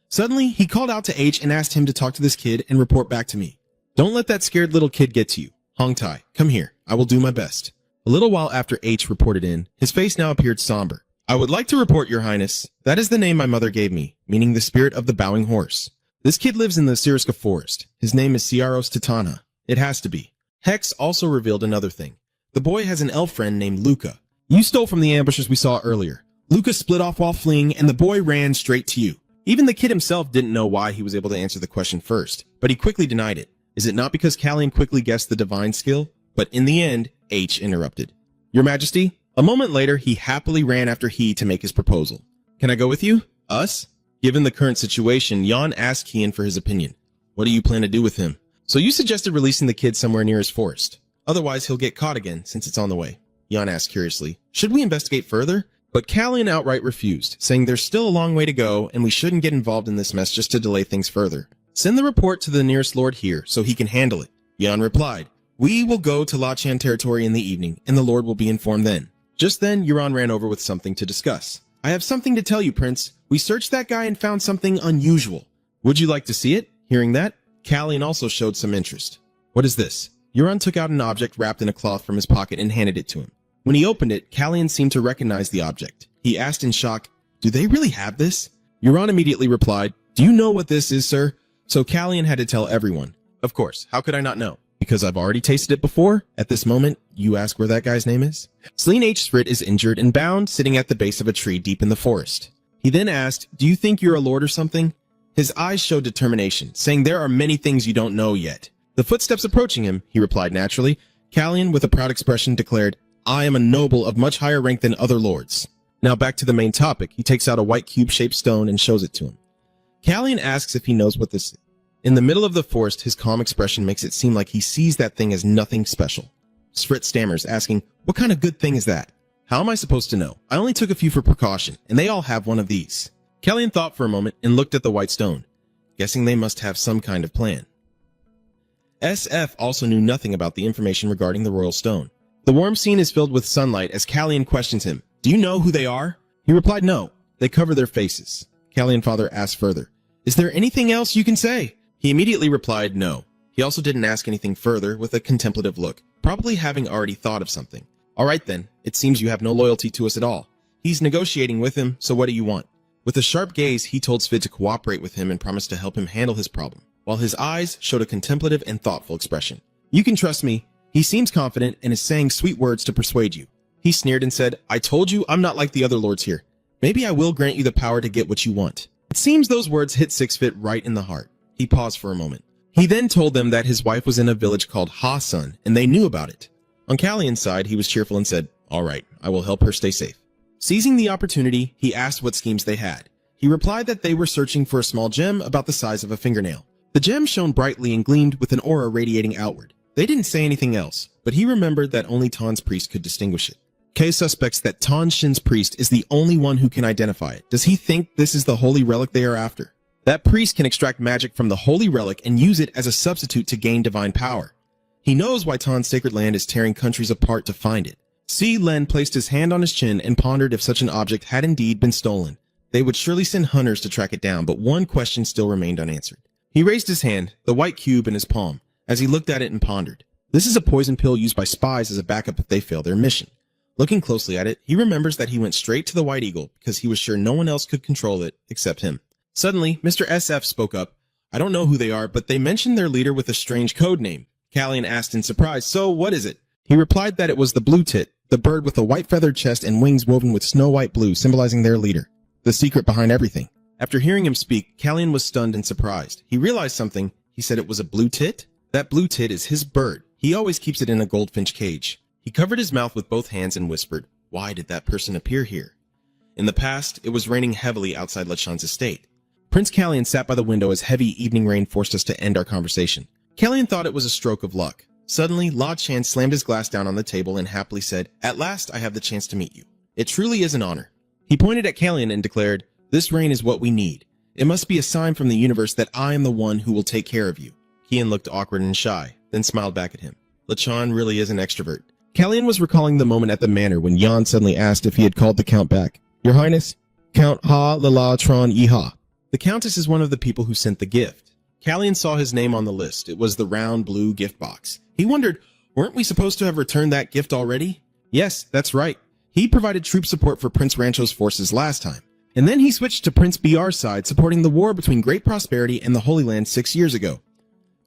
Suddenly, he called out to H and asked him to talk to this kid and report back to me. Don't let that scared little kid get to you. Hongtai, come here. I will do my best. A little while after H reported in, his face now appeared somber. I would like to report, Your Highness. That is the name my mother gave me, meaning the spirit of the bowing horse. This kid lives in the Siriska forest. His name is Ciaros Titana. It has to be. Hex also revealed another thing. The boy has an elf friend named Luca. You stole from the ambushes we saw earlier. Luca split off while fleeing, and the boy ran straight to you. Even the kid himself didn't know why he was able to answer the question first, but he quickly denied it. Is it not because Kalian quickly guessed the divine skill? But in the end, H interrupted. Your Majesty? A moment later, he happily ran after He to make his proposal. Can I go with you? Us? Given the current situation, Jan asked Kian for his opinion. What do you plan to do with him? So you suggested releasing the kid somewhere near his forest. Otherwise, he'll get caught again, since it's on the way. Jan asked curiously. Should we investigate further? But Kalian outright refused, saying there's still a long way to go, and we shouldn't get involved in this mess just to delay things further. Send the report to the nearest lord here, so he can handle it. Jan replied, we will go to Lachan territory in the evening, and the lord will be informed then. Just then, Euron ran over with something to discuss. I have something to tell you, Prince. We searched that guy and found something unusual. Would you like to see it? Hearing that, Kalian also showed some interest. What is this? Euron took out an object wrapped in a cloth from his pocket and handed it to him. When he opened it, Kalian seemed to recognize the object. He asked in shock, do they really have this? Euron immediately replied, do you know what this is, sir? So Kalian had to tell everyone. Of course, how could I not know? Because I've already tasted it before. At this moment, you ask where that guy's name is? Celine H. Svrit is injured and bound, sitting at the base of a tree deep in the forest. He then asked, "Do you think you're a lord or something?" His eyes showed determination, saying there are many things you don't know yet. The footsteps approaching him, he replied naturally. Callian, with a proud expression, declared, "I am a noble of much higher rank than other lords." Now back to the main topic. He takes out a white cube-shaped stone and shows it to him. Callian asks if he knows what this is. In the middle of the forest, his calm expression makes it seem like he sees that thing as nothing special. Svrit stammers, asking, "What kind of good thing is that?" "How am I supposed to know? I only took a few for precaution, and they all have one of these." Callian thought for a moment and looked at the white stone, guessing they must have some kind of plan. SF also knew nothing about the information regarding the royal stone. The warm scene is filled with sunlight as Callian questions him, "Do you know who they are?" He replied, "No. They cover their faces." Callian father asked further, "Is there anything else you can say?" He immediately replied, "No." He also didn't ask anything further with a contemplative look, probably having already thought of something. "All right then, it seems you have no loyalty to us at all." He's negotiating with him, so what do you want? With a sharp gaze, he told Svid to cooperate with him and promised to help him handle his problem, while his eyes showed a contemplative and thoughtful expression. "You can trust me. He seems confident and is saying sweet words to persuade you." He sneered and said, "I told you I'm not like the other lords here. Maybe I will grant you the power to get what you want." It seems those words hit Sixfit right in the heart. He paused for a moment. He then told them that his wife was in a village called Ha-Sun, and they knew about it. On Callian's side, he was cheerful and said, "All right, I will help her stay safe." Seizing the opportunity, he asked what schemes they had. He replied that they were searching for a small gem about the size of a fingernail. The gem shone brightly and gleamed with an aura radiating outward. They didn't say anything else, but he remembered that only Tan's priest could distinguish it. Kay suspects that Tan Shin's priest is the only one who can identify it. Does he think this is the holy relic they are after? That priest can extract magic from the holy relic and use it as a substitute to gain divine power. He knows why Tan's sacred land is tearing countries apart to find it. Si Len placed his hand on his chin and pondered if such an object had indeed been stolen. They would surely send hunters to track it down, but one question still remained unanswered. He raised his hand, the white cube in his palm, as he looked at it and pondered. This is a poison pill used by spies as a backup if they fail their mission. Looking closely at it, he remembers that he went straight to the White Eagle because he was sure no one else could control it except him. Suddenly, Mr. SF spoke up. "I don't know who they are, but they mentioned their leader with a strange code name." Callian asked in surprise, "So what is it?" He replied that it was the Blue Tit, the bird with a white feathered chest and wings woven with snow-white blue, symbolizing their leader, the secret behind everything. After hearing him speak, Callian was stunned and surprised. He realized something. He said it was a blue tit? That blue tit is his bird. He always keeps it in a goldfinch cage. He covered his mouth with both hands and whispered, "Why did that person appear here?" In the past, it was raining heavily outside Lachan's estate. Prince Callian sat by the window as heavy evening rain forced us to end our conversation. Callian thought it was a stroke of luck. Suddenly, La Chan slammed his glass down on the table and happily said, "At last I have the chance to meet you. It truly is an honor." He pointed at Callian and declared, "This rain is what we need. It must be a sign from the universe that I am the one who will take care of you." Kian looked awkward and shy, then smiled back at him. Lachan really is an extrovert. Callian was recalling the moment at the manor when Yan suddenly asked if he had called the Count back. "Your Highness, Count Ha Lala Tron Yiha." The Countess is one of the people who sent the gift. Callian saw his name on the list. It was the round blue gift box. He wondered, weren't we supposed to have returned that gift already? Yes, that's right. He provided troop support for Prince Rancho's forces last time. And then he switched to Prince BR's side, supporting the war between Great Prosperity and the Holy Land 6 years ago.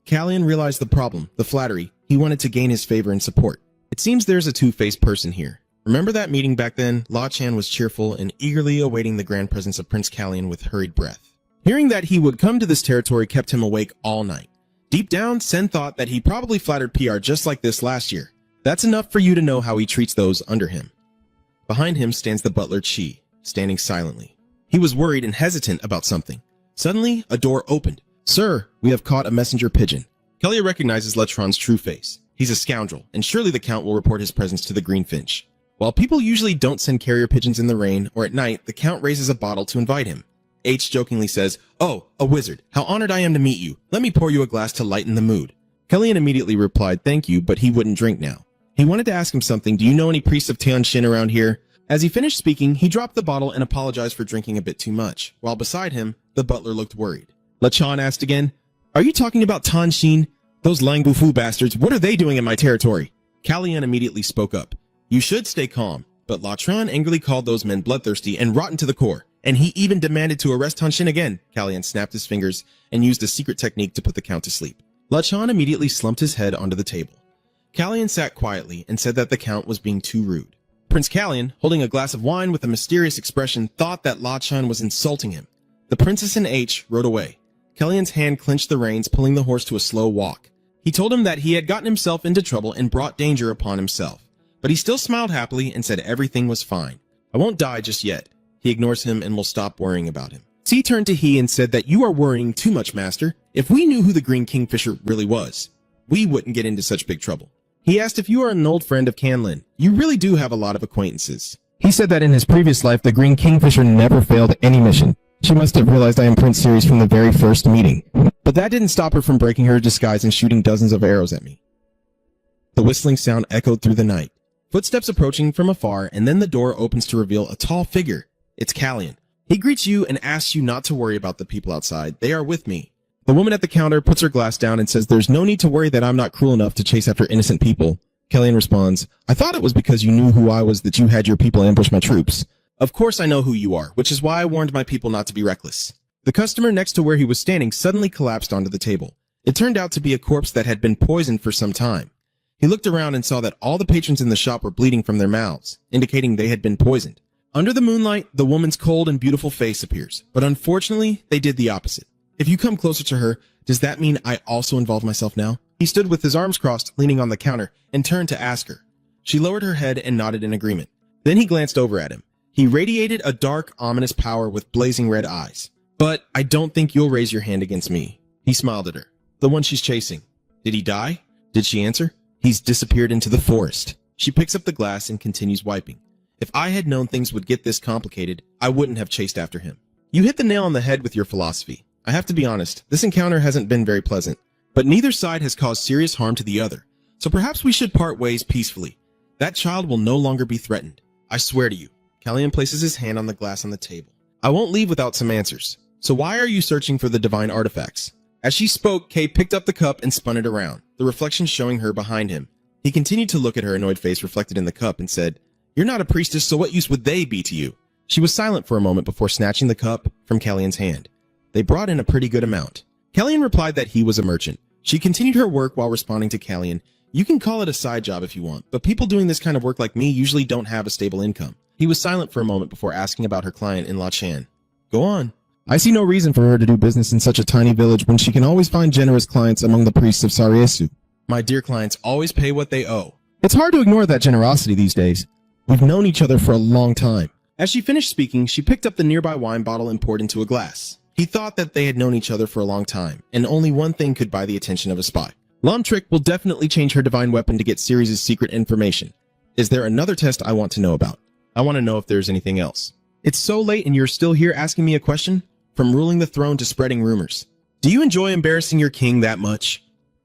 Callian realized the problem, the flattery. He wanted to gain his favor and support. It seems there's a two-faced person here. Remember that meeting back then? La Chan was cheerful and eagerly awaiting the grand presence of Prince Callian with hurried breath. Hearing that he would come to this territory kept him awake all night. Deep down, Sen thought that he probably flattered PR just like this last year. That's enough for you to know how he treats those under him. Behind him stands the butler Chi, standing silently. He was worried and hesitant about something. Suddenly, a door opened. "Sir, we have caught a messenger pigeon." Kelia recognizes Letron's true face. He's a scoundrel, and surely the Count will report his presence to the Greenfinch. While people usually don't send carrier pigeons in the rain or at night, the Count raises a bottle to invite him. H jokingly says, "Oh, a wizard. How honored I am to meet you. Let me pour you a glass to lighten the mood." Kellyan immediately replied, "Thank you," but he wouldn't drink now. He wanted to ask him something. "Do you know any priests of Tianjin around here?" As he finished speaking, he dropped the bottle and apologized for drinking a bit too much, while beside him, the butler looked worried. Lachan asked again, "Are you talking about Tanshin? Those Langbufu bastards, what are they doing in my territory?" Callian immediately spoke up. "You should stay calm," but Latran angrily called those men bloodthirsty and rotten to the core, and he even demanded to arrest Tanshin again. Callian snapped his fingers and used a secret technique to put the Count to sleep. Lachan immediately slumped his head onto the table. Callian sat quietly and said that the Count was being too rude. Prince Callian, holding a glass of wine with a mysterious expression, thought that Lachan was insulting him. The princess and H rode away. Callian's hand clenched the reins, pulling the horse to a slow walk. He told him that he had gotten himself into trouble and brought danger upon himself. But he still smiled happily and said everything was fine. I won't die just yet. He ignores him and will stop worrying about him. C turned to he and said that you are worrying too much, master. If we knew who the Green Kingfisher really was, we wouldn't get into such big trouble. He asked if you are an old friend of Canlin. You really do have a lot of acquaintances. He said that in his previous life, the Green Kingfisher never failed any mission. She must have realized I am Prince Sirius from the very first meeting. But that didn't stop her from breaking her disguise and shooting dozens of arrows at me. The whistling sound echoed through the night. Footsteps approaching from afar, and then the door opens to reveal a tall figure. It's Callian. He greets you and asks you not to worry about the people outside. They are with me. The woman at the counter puts her glass down and says there's no need to worry that I'm not cruel enough to chase after innocent people. Callian responds, I thought it was because you knew who I was that you had your people ambush my troops. Of course I know who you are, which is why I warned my people not to be reckless. The customer next to where he was standing suddenly collapsed onto the table. It turned out to be a corpse that had been poisoned for some time. He looked around and saw that all the patrons in the shop were bleeding from their mouths, indicating they had been poisoned. Under the moonlight, the woman's cold and beautiful face appears, but unfortunately, they did the opposite. If you come closer to her, does that mean I also involve myself now? He stood with his arms crossed, leaning on the counter, and turned to ask her. She lowered her head and nodded in agreement. Then he glanced over at him. He radiated a dark, ominous power with blazing red eyes. But I don't think you'll raise your hand against me. He smiled at her. The one she's chasing. Did he die? Did she answer? He's disappeared into the forest. She picks up the glass and continues wiping. If I had known things would get this complicated, I wouldn't have chased after him. You hit the nail on the head with your philosophy. I have to be honest, this encounter hasn't been very pleasant, but neither side has caused serious harm to the other, so perhaps we should part ways peacefully. That child will no longer be threatened. I swear to you. Callian places his hand on the glass on the table. I won't leave without some answers. So why are you searching for the divine artifacts? As she spoke, Kay picked up the cup and spun it around, the reflection showing her behind him. He continued to look at her annoyed face reflected in the cup and said, You're not a priestess, so what use would they be to you? She was silent for a moment before snatching the cup from Callian's hand. They brought in a pretty good amount. Callian replied that he was a merchant. She continued her work while responding to Callian. You can call it a side job if you want, but people doing this kind of work like me usually don't have a stable income. He was silent for a moment before asking about her client in Lachan. Go on. I see no reason for her to do business in such a tiny village when she can always find generous clients among the priests of Sariesu. My dear clients always pay what they owe. It's hard to ignore that generosity these days. We've known each other for a long time. As she finished speaking, she picked up the nearby wine bottle and poured into a glass. He thought that they had known each other for a long time, and only one thing could buy the attention of a spy. Lomtrick will definitely change her divine weapon to get Sirius' secret information. Is there another test I want to know about? I want to know if there's anything else. It's so late and you're still here asking me a question? From ruling the throne to spreading rumors. Do you enjoy embarrassing your king that much?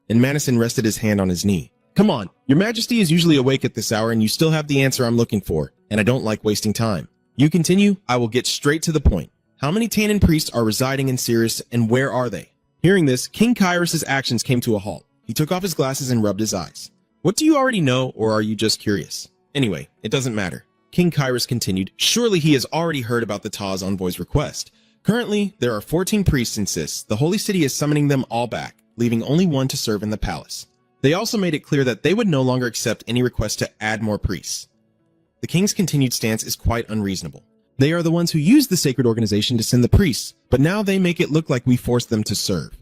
And Madison rested his hand on his knee. Come on, your majesty is usually awake at this hour and you still have the answer I'm looking for, and I don't like wasting time. You continue, I will get straight to the point. How many Tannen priests are residing in Sirius and where are they? Hearing this, King Kyrus' actions came to a halt. He took off his glasses and rubbed his eyes. What do you already know, or are you just curious? Anyway, it doesn't matter. King Kyrus continued, surely he has already heard about the Taz envoy's request. Currently, there are 14 priests in Sis. The holy city is summoning them all back, leaving only one to serve in the palace. They also made it clear that they would no longer accept any request to add more priests. The king's continued stance is quite unreasonable. They are the ones who used the sacred organization to send the priests, but now they make it look like we forced them to serve.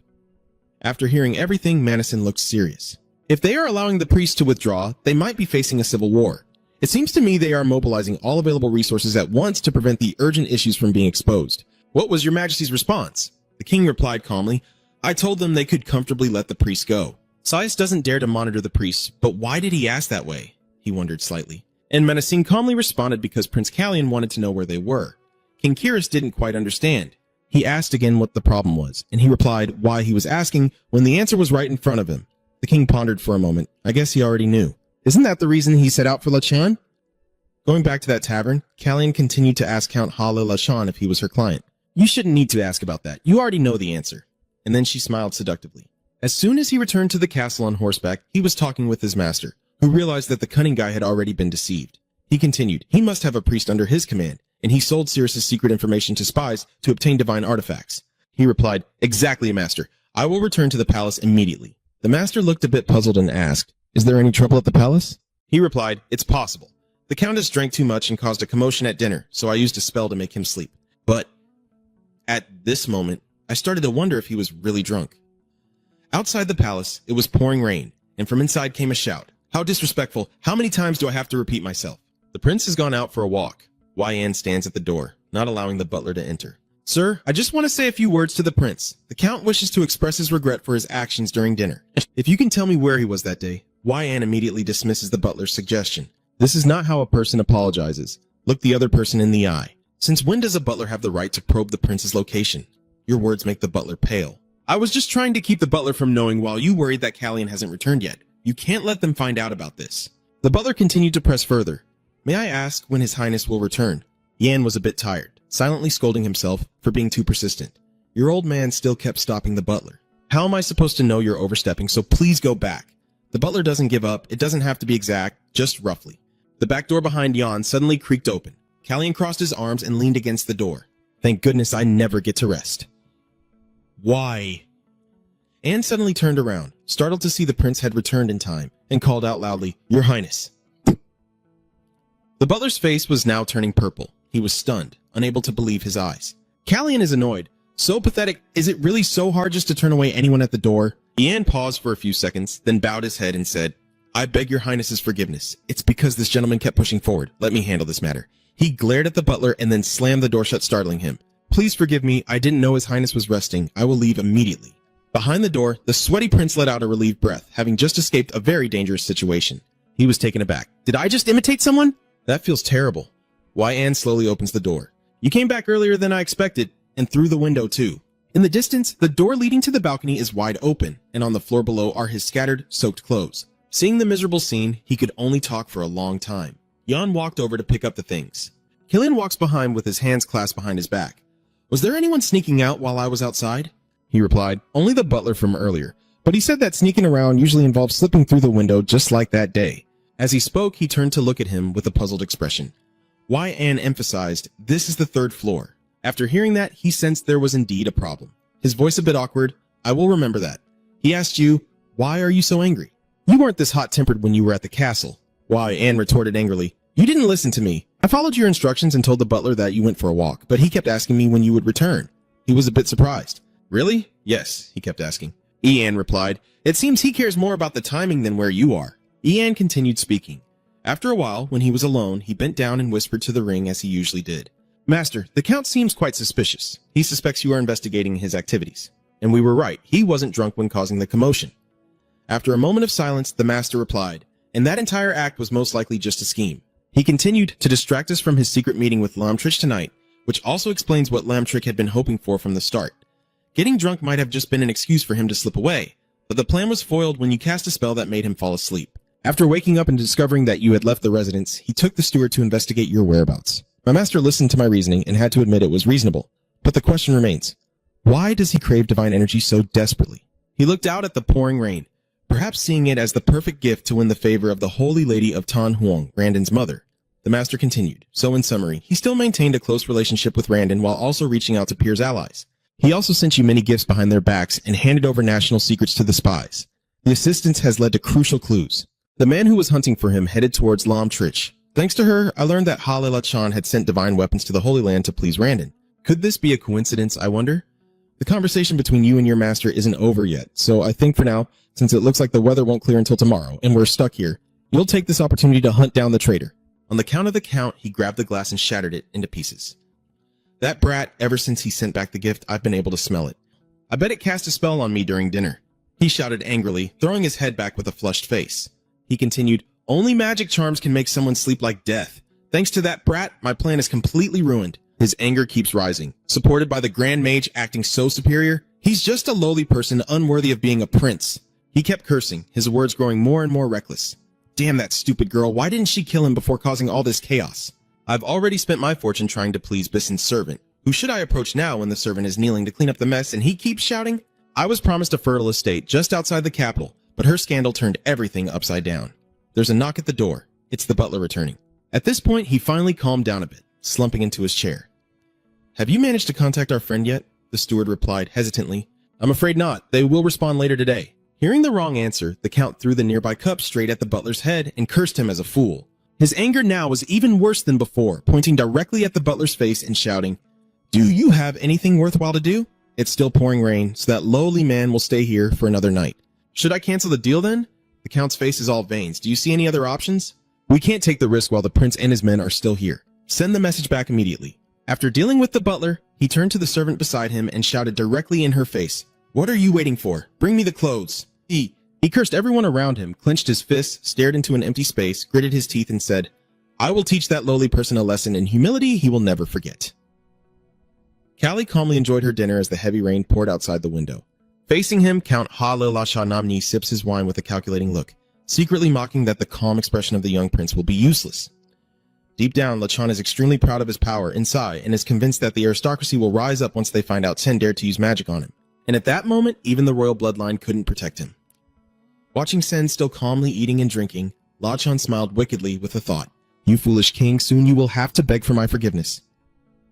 After hearing everything, Madison looked serious. If they are allowing the priests to withdraw, they might be facing a civil war. It seems to me they are mobilizing all available resources at once to prevent the urgent issues from being exposed. What was your majesty's response? The king replied calmly, I told them they could comfortably let the priests go. Sirius doesn't dare to monitor the priests, but why did he ask that way? He wondered slightly. And Menacing calmly responded because Prince Callian wanted to know where they were. King Kyrus didn't quite understand. He asked again what the problem was, and he replied why he was asking when the answer was right in front of him. The king pondered for a moment. I guess he already knew. Isn't that the reason he set out for Lachan? Going back to that tavern, Callian continued to ask Count Hala Lachan if he was her client. You shouldn't need to ask about that. You already know the answer. And then she smiled seductively. As soon as he returned to the castle on horseback, he was talking with his master, who realized that the cunning guy had already been deceived. He continued, he must have a priest under his command, and he sold Sirius' secret information to spies to obtain divine artifacts. He replied, exactly, master. I will return to the palace immediately. The master looked a bit puzzled and asked, "Is there any trouble at the palace?" He replied, "It's possible. The countess drank too much and caused a commotion at dinner, so I used a spell to make him sleep. But at this moment, I started to wonder if he was really drunk." Outside the palace, it was pouring rain, and from inside came a shout. "How disrespectful! How many times do I have to repeat myself?" The prince has gone out for a walk. Yan stands at the door, not allowing the butler to enter. "Sir, I just want to say a few words to the prince. The count wishes to express his regret for his actions during dinner. If you can tell me where he was that day." Yan immediately dismisses the butler's suggestion. This is not how a person apologizes. Look the other person in the eye. Since when does a butler have the right to probe the prince's location? Your words make the butler pale. "I was just trying to keep the butler from knowing while you worried that Callian hasn't returned yet. You can't let them find out about this." The butler continued to press further. "May I ask when His Highness will return?" Yan was a bit tired, silently scolding himself for being too persistent. Your old man still kept stopping the butler. "How am I supposed to know you're overstepping, so please go back." The butler doesn't give up. It doesn't have to be exact, just roughly. The back door behind Yan suddenly creaked open. Callian crossed his arms and leaned against the door. "Thank goodness I never get to rest." "Why?" Anne suddenly turned around, startled to see the prince had returned in time, and called out loudly, "Your Highness." The butler's face was now turning purple. He was stunned, unable to believe his eyes. Callian is annoyed. "So pathetic. Is it really so hard just to turn away anyone at the door?" Ian paused for a few seconds, then bowed his head and said, "I beg your highness's forgiveness. It's because this gentleman kept pushing forward. Let me handle this matter." He glared at the butler and then slammed the door shut, startling him. "Please forgive me. I didn't know his highness was resting. I will leave immediately." Behind the door, the sweaty prince let out a relieved breath, having just escaped a very dangerous situation. He was taken aback. "Did I just imitate someone?" "That feels terrible." Anne slowly opens the door. "You came back earlier than I expected, and through the window too." In the distance, the door leading to the balcony is wide open, and on the floor below are his scattered, soaked clothes. Seeing the miserable scene, he could only talk for a long time. Jan walked over to pick up the things. Killian walks behind with his hands clasped behind his back. "Was there anyone sneaking out while I was outside?" He replied, "Only the butler from earlier. But he said that sneaking around usually involves slipping through the window just like that day." As he spoke, he turned to look at him with a puzzled expression. Anne emphasized, "This is the 3rd floor." After hearing that, he sensed there was indeed a problem. His voice a bit awkward. "I will remember that." He asked you, "Why are you so angry? You weren't this hot-tempered when you were at the castle." Anne retorted angrily, "You didn't listen to me. I followed your instructions and told the butler that you went for a walk, but he kept asking me when you would return." He was a bit surprised. "Really?" "Yes," he kept asking. Anne replied, "It seems he cares more about the timing than where you are." Anne continued speaking. After a while, when he was alone, he bent down and whispered to the ring as he usually did. "Master, the Count seems quite suspicious. He suspects you are investigating his activities. And we were right. He wasn't drunk when causing the commotion." After a moment of silence, the master replied, "And that entire act was most likely just a scheme. He continued to distract us from his secret meeting with Lamtrich tonight, which also explains what Lamtrich had been hoping for from the start. Getting drunk might have just been an excuse for him to slip away, but the plan was foiled when you cast a spell that made him fall asleep. After waking up and discovering that you had left the residence, he took the steward to investigate your whereabouts. My master listened to my reasoning and had to admit it was reasonable. But the question remains, why does he crave divine energy so desperately?" He looked out at the pouring rain, perhaps seeing it as the perfect gift to win the favor of the Holy Lady of Tan Huang, Randon's mother. The master continued. So in summary, he still maintained a close relationship with Randon while also reaching out to Pier's allies. He also sent you many gifts behind their backs and handed over national secrets to the spies. The assistance has led to crucial clues. The man who was hunting for him headed towards Lamtrich. Thanks to her, I learned that Halila Chan had sent divine weapons to the Holy Land to please Randon. Could this be a coincidence, I wonder? The conversation between you and your master isn't over yet, so I think for now, since it looks like the weather won't clear until tomorrow and we're stuck here, you'll take this opportunity to hunt down the traitor." On the count of the Count, he grabbed the glass and shattered it into pieces. "That brat, ever since he sent back the gift, I've been able to smell it. I bet it cast a spell on me during dinner." He shouted angrily, throwing his head back with a flushed face. He continued, "Only magic charms can make someone sleep like death. Thanks to that brat, my plan is completely ruined." His anger keeps rising. Supported by the Grand Mage acting so superior, he's just a lowly person unworthy of being a prince. He kept cursing, his words growing more and more reckless. "Damn that stupid girl, why didn't she kill him before causing all this chaos? I've already spent my fortune trying to please Bison's servant. Who should I approach now when the servant is kneeling to clean up the mess and he keeps shouting? I was promised a fertile estate just outside the capital, but her scandal turned everything upside down." There's a knock at the door. It's the butler returning. At this point, he finally calmed down a bit, slumping into his chair. "Have you managed to contact our friend yet?" The steward replied hesitantly. "I'm afraid not. They will respond later today." Hearing the wrong answer, the Count threw the nearby cup straight at the butler's head and cursed him as a fool. His anger now was even worse than before, pointing directly at the butler's face and shouting, "Do you have anything worthwhile to do? It's still pouring rain, so that lowly man will stay here for another night. Should I cancel the deal then? The Count's face is all veins. Do you see any other options? We can't take the risk while the prince and his men are still here. Send the message back immediately." After dealing with the butler, he turned to the servant beside him and shouted directly in her face, "What are you waiting for? Bring me the clothes." He cursed everyone around him, clenched his fists, stared into an empty space, gritted his teeth, and said, "I will teach that lowly person a lesson in humility he will never forget." Callie calmly enjoyed her dinner as the heavy rain poured outside the window. Facing him, Count Ha-le-la-sha-nam-ni sips his wine with a calculating look, secretly mocking that the calm expression of the young prince will be useless. Deep down, Lachan is extremely proud of his power inside and is convinced that the aristocracy will rise up once they find out Sen dared to use magic on him. And at that moment, even the royal bloodline couldn't protect him. Watching Sen still calmly eating and drinking, Lachan smiled wickedly with a thought. "You foolish king, soon you will have to beg for my forgiveness."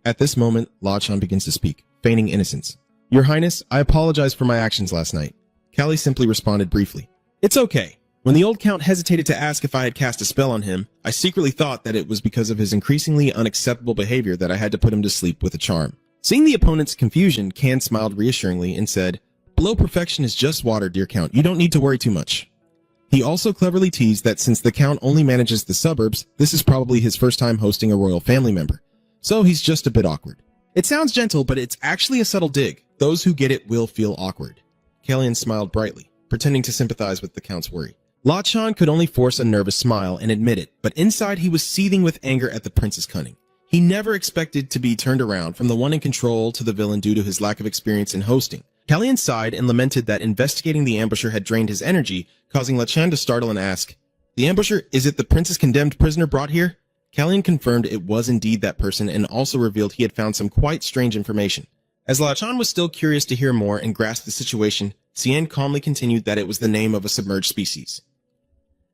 At this moment, Lachan begins to speak, feigning innocence. "Your Highness, I apologize for my actions last night." Callie simply responded briefly, "It's okay. When the old Count hesitated to ask if I had cast a spell on him, I secretly thought that it was because of his increasingly unacceptable behavior that I had to put him to sleep with a charm." Seeing the opponent's confusion, Can smiled reassuringly and said, "Below perfection is just water, dear Count. You don't need to worry too much." He also cleverly teased that since the Count only manages the suburbs, this is probably his first time hosting a royal family member. So he's just a bit awkward. It sounds gentle, but it's actually a subtle dig. Those who get it will feel awkward. Kallian smiled brightly, pretending to sympathize with the Count's worry. Lachan could only force a nervous smile and admit it, but inside he was seething with anger at the prince's cunning. He never expected to be turned around from the one in control to the villain due to his lack of experience in hosting. Kallian sighed and lamented that investigating the ambusher had drained his energy, causing Lachan to startle and ask, "The ambusher, is it the prince's condemned prisoner brought here?" Kallian confirmed it was indeed that person and also revealed he had found some quite strange information. As Lachan was still curious to hear more and grasp the situation, Cien calmly continued that it was the name of a submerged species.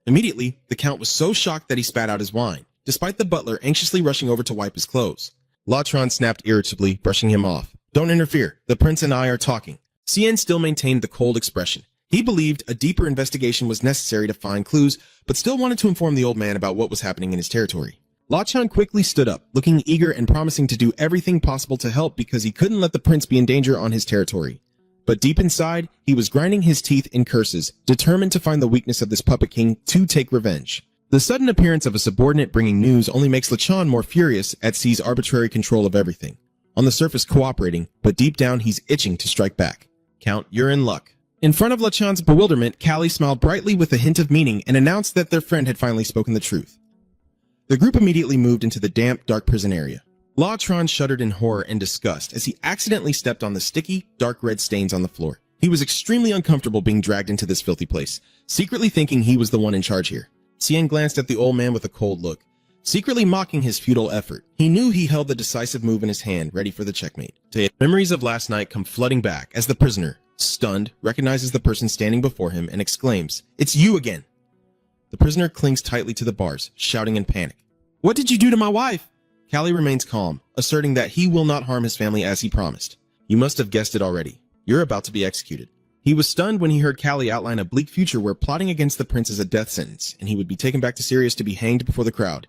Immediately, the Count was so shocked that he spat out his wine, despite the butler anxiously rushing over to wipe his clothes. Lachan snapped irritably, brushing him off. "Don't interfere. The prince and I are talking." Cien still maintained the cold expression. He believed a deeper investigation was necessary to find clues, but still wanted to inform the old man about what was happening in his territory. Lachan quickly stood up, looking eager and promising to do everything possible to help because he couldn't let the prince be in danger on his territory. But deep inside, he was grinding his teeth in curses, determined to find the weakness of this puppet king to take revenge. The sudden appearance of a subordinate bringing news only makes Lachan more furious at C's arbitrary control of everything. On the surface cooperating, but deep down he's itching to strike back. "Count, you're in luck." In front of Lachan's bewilderment, Callie smiled brightly with a hint of meaning and announced that their friend had finally spoken the truth. The group immediately moved into the damp, dark prison area. Lachan shuddered in horror and disgust as he accidentally stepped on the sticky, dark red stains on the floor. He was extremely uncomfortable being dragged into this filthy place, secretly thinking he was the one in charge here. Cien glanced at the old man with a cold look, secretly mocking his futile effort. He knew he held the decisive move in his hand, ready for the checkmate. Memories of last night come flooding back as the prisoner, stunned, recognizes the person standing before him and exclaims, "It's you again!" The prisoner clings tightly to the bars, shouting in panic. "What did you do to my wife?" Callie remains calm, asserting that he will not harm his family as he promised. "You must have guessed it already. You're about to be executed." He was stunned when he heard Callie outline a bleak future where plotting against the prince is a death sentence, and he would be taken back to Sirius to be hanged before the crowd.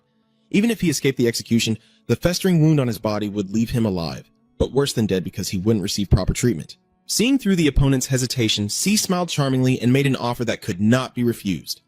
Even if he escaped the execution, the festering wound on his body would leave him alive, but worse than dead because he wouldn't receive proper treatment. Seeing through the opponent's hesitation, C smiled charmingly and made an offer that could not be refused.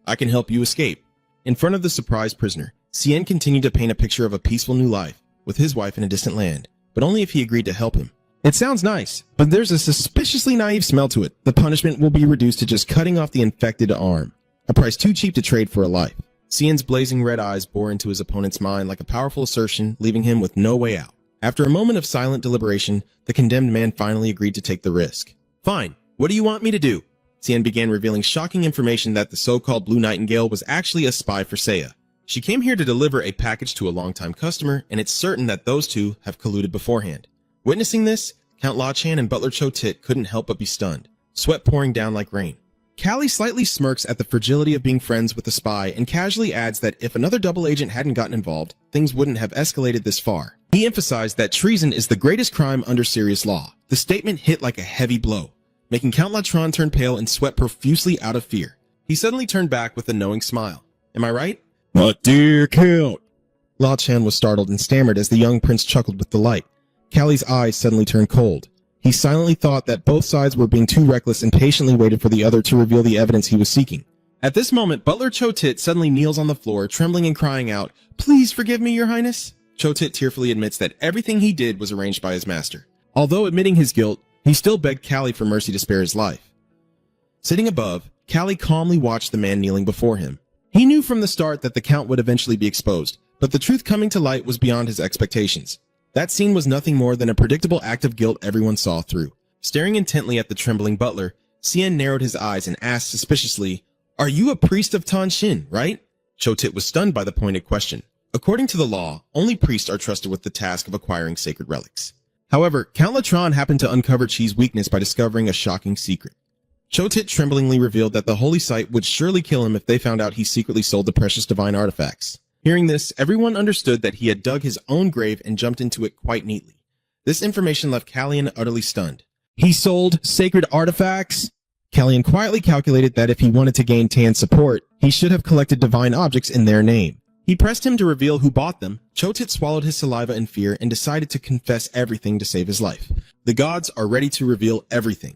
"I can help you escape." In front of the surprised prisoner, Cien continued to paint a picture of a peaceful new life, with his wife in a distant land, but only if he agreed to help him. It sounds nice, but there's a suspiciously naive smell to it. The punishment will be reduced to just cutting off the infected arm, a price too cheap to trade for a life. Cien's blazing red eyes bore into his opponent's mind like a powerful assertion, leaving him with no way out. After a moment of silent deliberation, the condemned man finally agreed to take the risk. "Fine, what do you want me to do?" Cien began revealing shocking information that the so-called Blue Nightingale was actually a spy for Seiya. She came here to deliver a package to a longtime customer, and it's certain that those two have colluded beforehand. Witnessing this, Count Lachan and Butler Chotit couldn't help but be stunned, sweat pouring down like rain. Callie slightly smirks at the fragility of being friends with a spy and casually adds that if another double agent hadn't gotten involved, things wouldn't have escalated this far. He emphasized that treason is the greatest crime under serious law. The statement hit like a heavy blow, making Count Latron turn pale and sweat profusely out of fear. He suddenly turned back with a knowing smile. Am I right? My dear Count. La Chan was startled and stammered as the young prince chuckled with delight. Callie's eyes suddenly turned cold. He silently thought that both sides were being too reckless and patiently waited for the other to reveal the evidence he was seeking. At this moment, Butler Chotit suddenly kneels on the floor, trembling and crying out, "Please forgive me, your highness." Chotit tearfully admits that everything he did was arranged by his master. Although admitting his guilt, he still begged Callie for mercy to spare his life. Sitting above, Callie calmly watched the man kneeling before him. He knew from the start that the Count would eventually be exposed, but the truth coming to light was beyond his expectations. That scene was nothing more than a predictable act of guilt everyone saw through. Staring intently at the trembling butler, Xian narrowed his eyes and asked suspiciously, "Are you a priest of Tan Shin, right?" Chotit was stunned by the pointed question. According to the law, only priests are trusted with the task of acquiring sacred relics. However, Count Latron happened to uncover Chi's weakness by discovering a shocking secret. Chotit tremblingly revealed that the holy site would surely kill him if they found out he secretly sold the precious divine artifacts. Hearing this, everyone understood that he had dug his own grave and jumped into it quite neatly. This information left Callian utterly stunned. He sold sacred artifacts? Callian quietly calculated that if he wanted to gain Tan's support, he should have collected divine objects in their name. He pressed him to reveal who bought them. Chotit swallowed his saliva in fear and decided to confess everything to save his life. The gods are ready to reveal everything.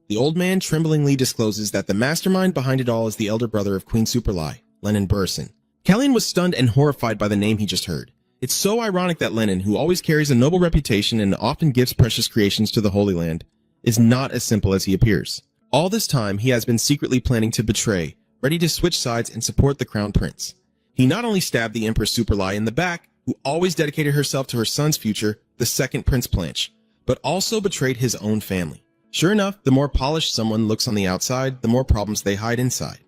The old man tremblingly discloses that the mastermind behind it all is the elder brother of Queen Superlie, Lenin Burson. Callian was stunned and horrified by the name he just heard. It's so ironic that Lenin, who always carries a noble reputation and often gives precious creations to the Holy Land, is not as simple as he appears. All this time, he has been secretly planning to betray, ready to switch sides and support the crown prince. He not only stabbed the Empress Superlie in the back, who always dedicated herself to her son's future, the second Prince Blanche, but also betrayed his own family. Sure enough, the more polished someone looks on the outside, the more problems they hide inside.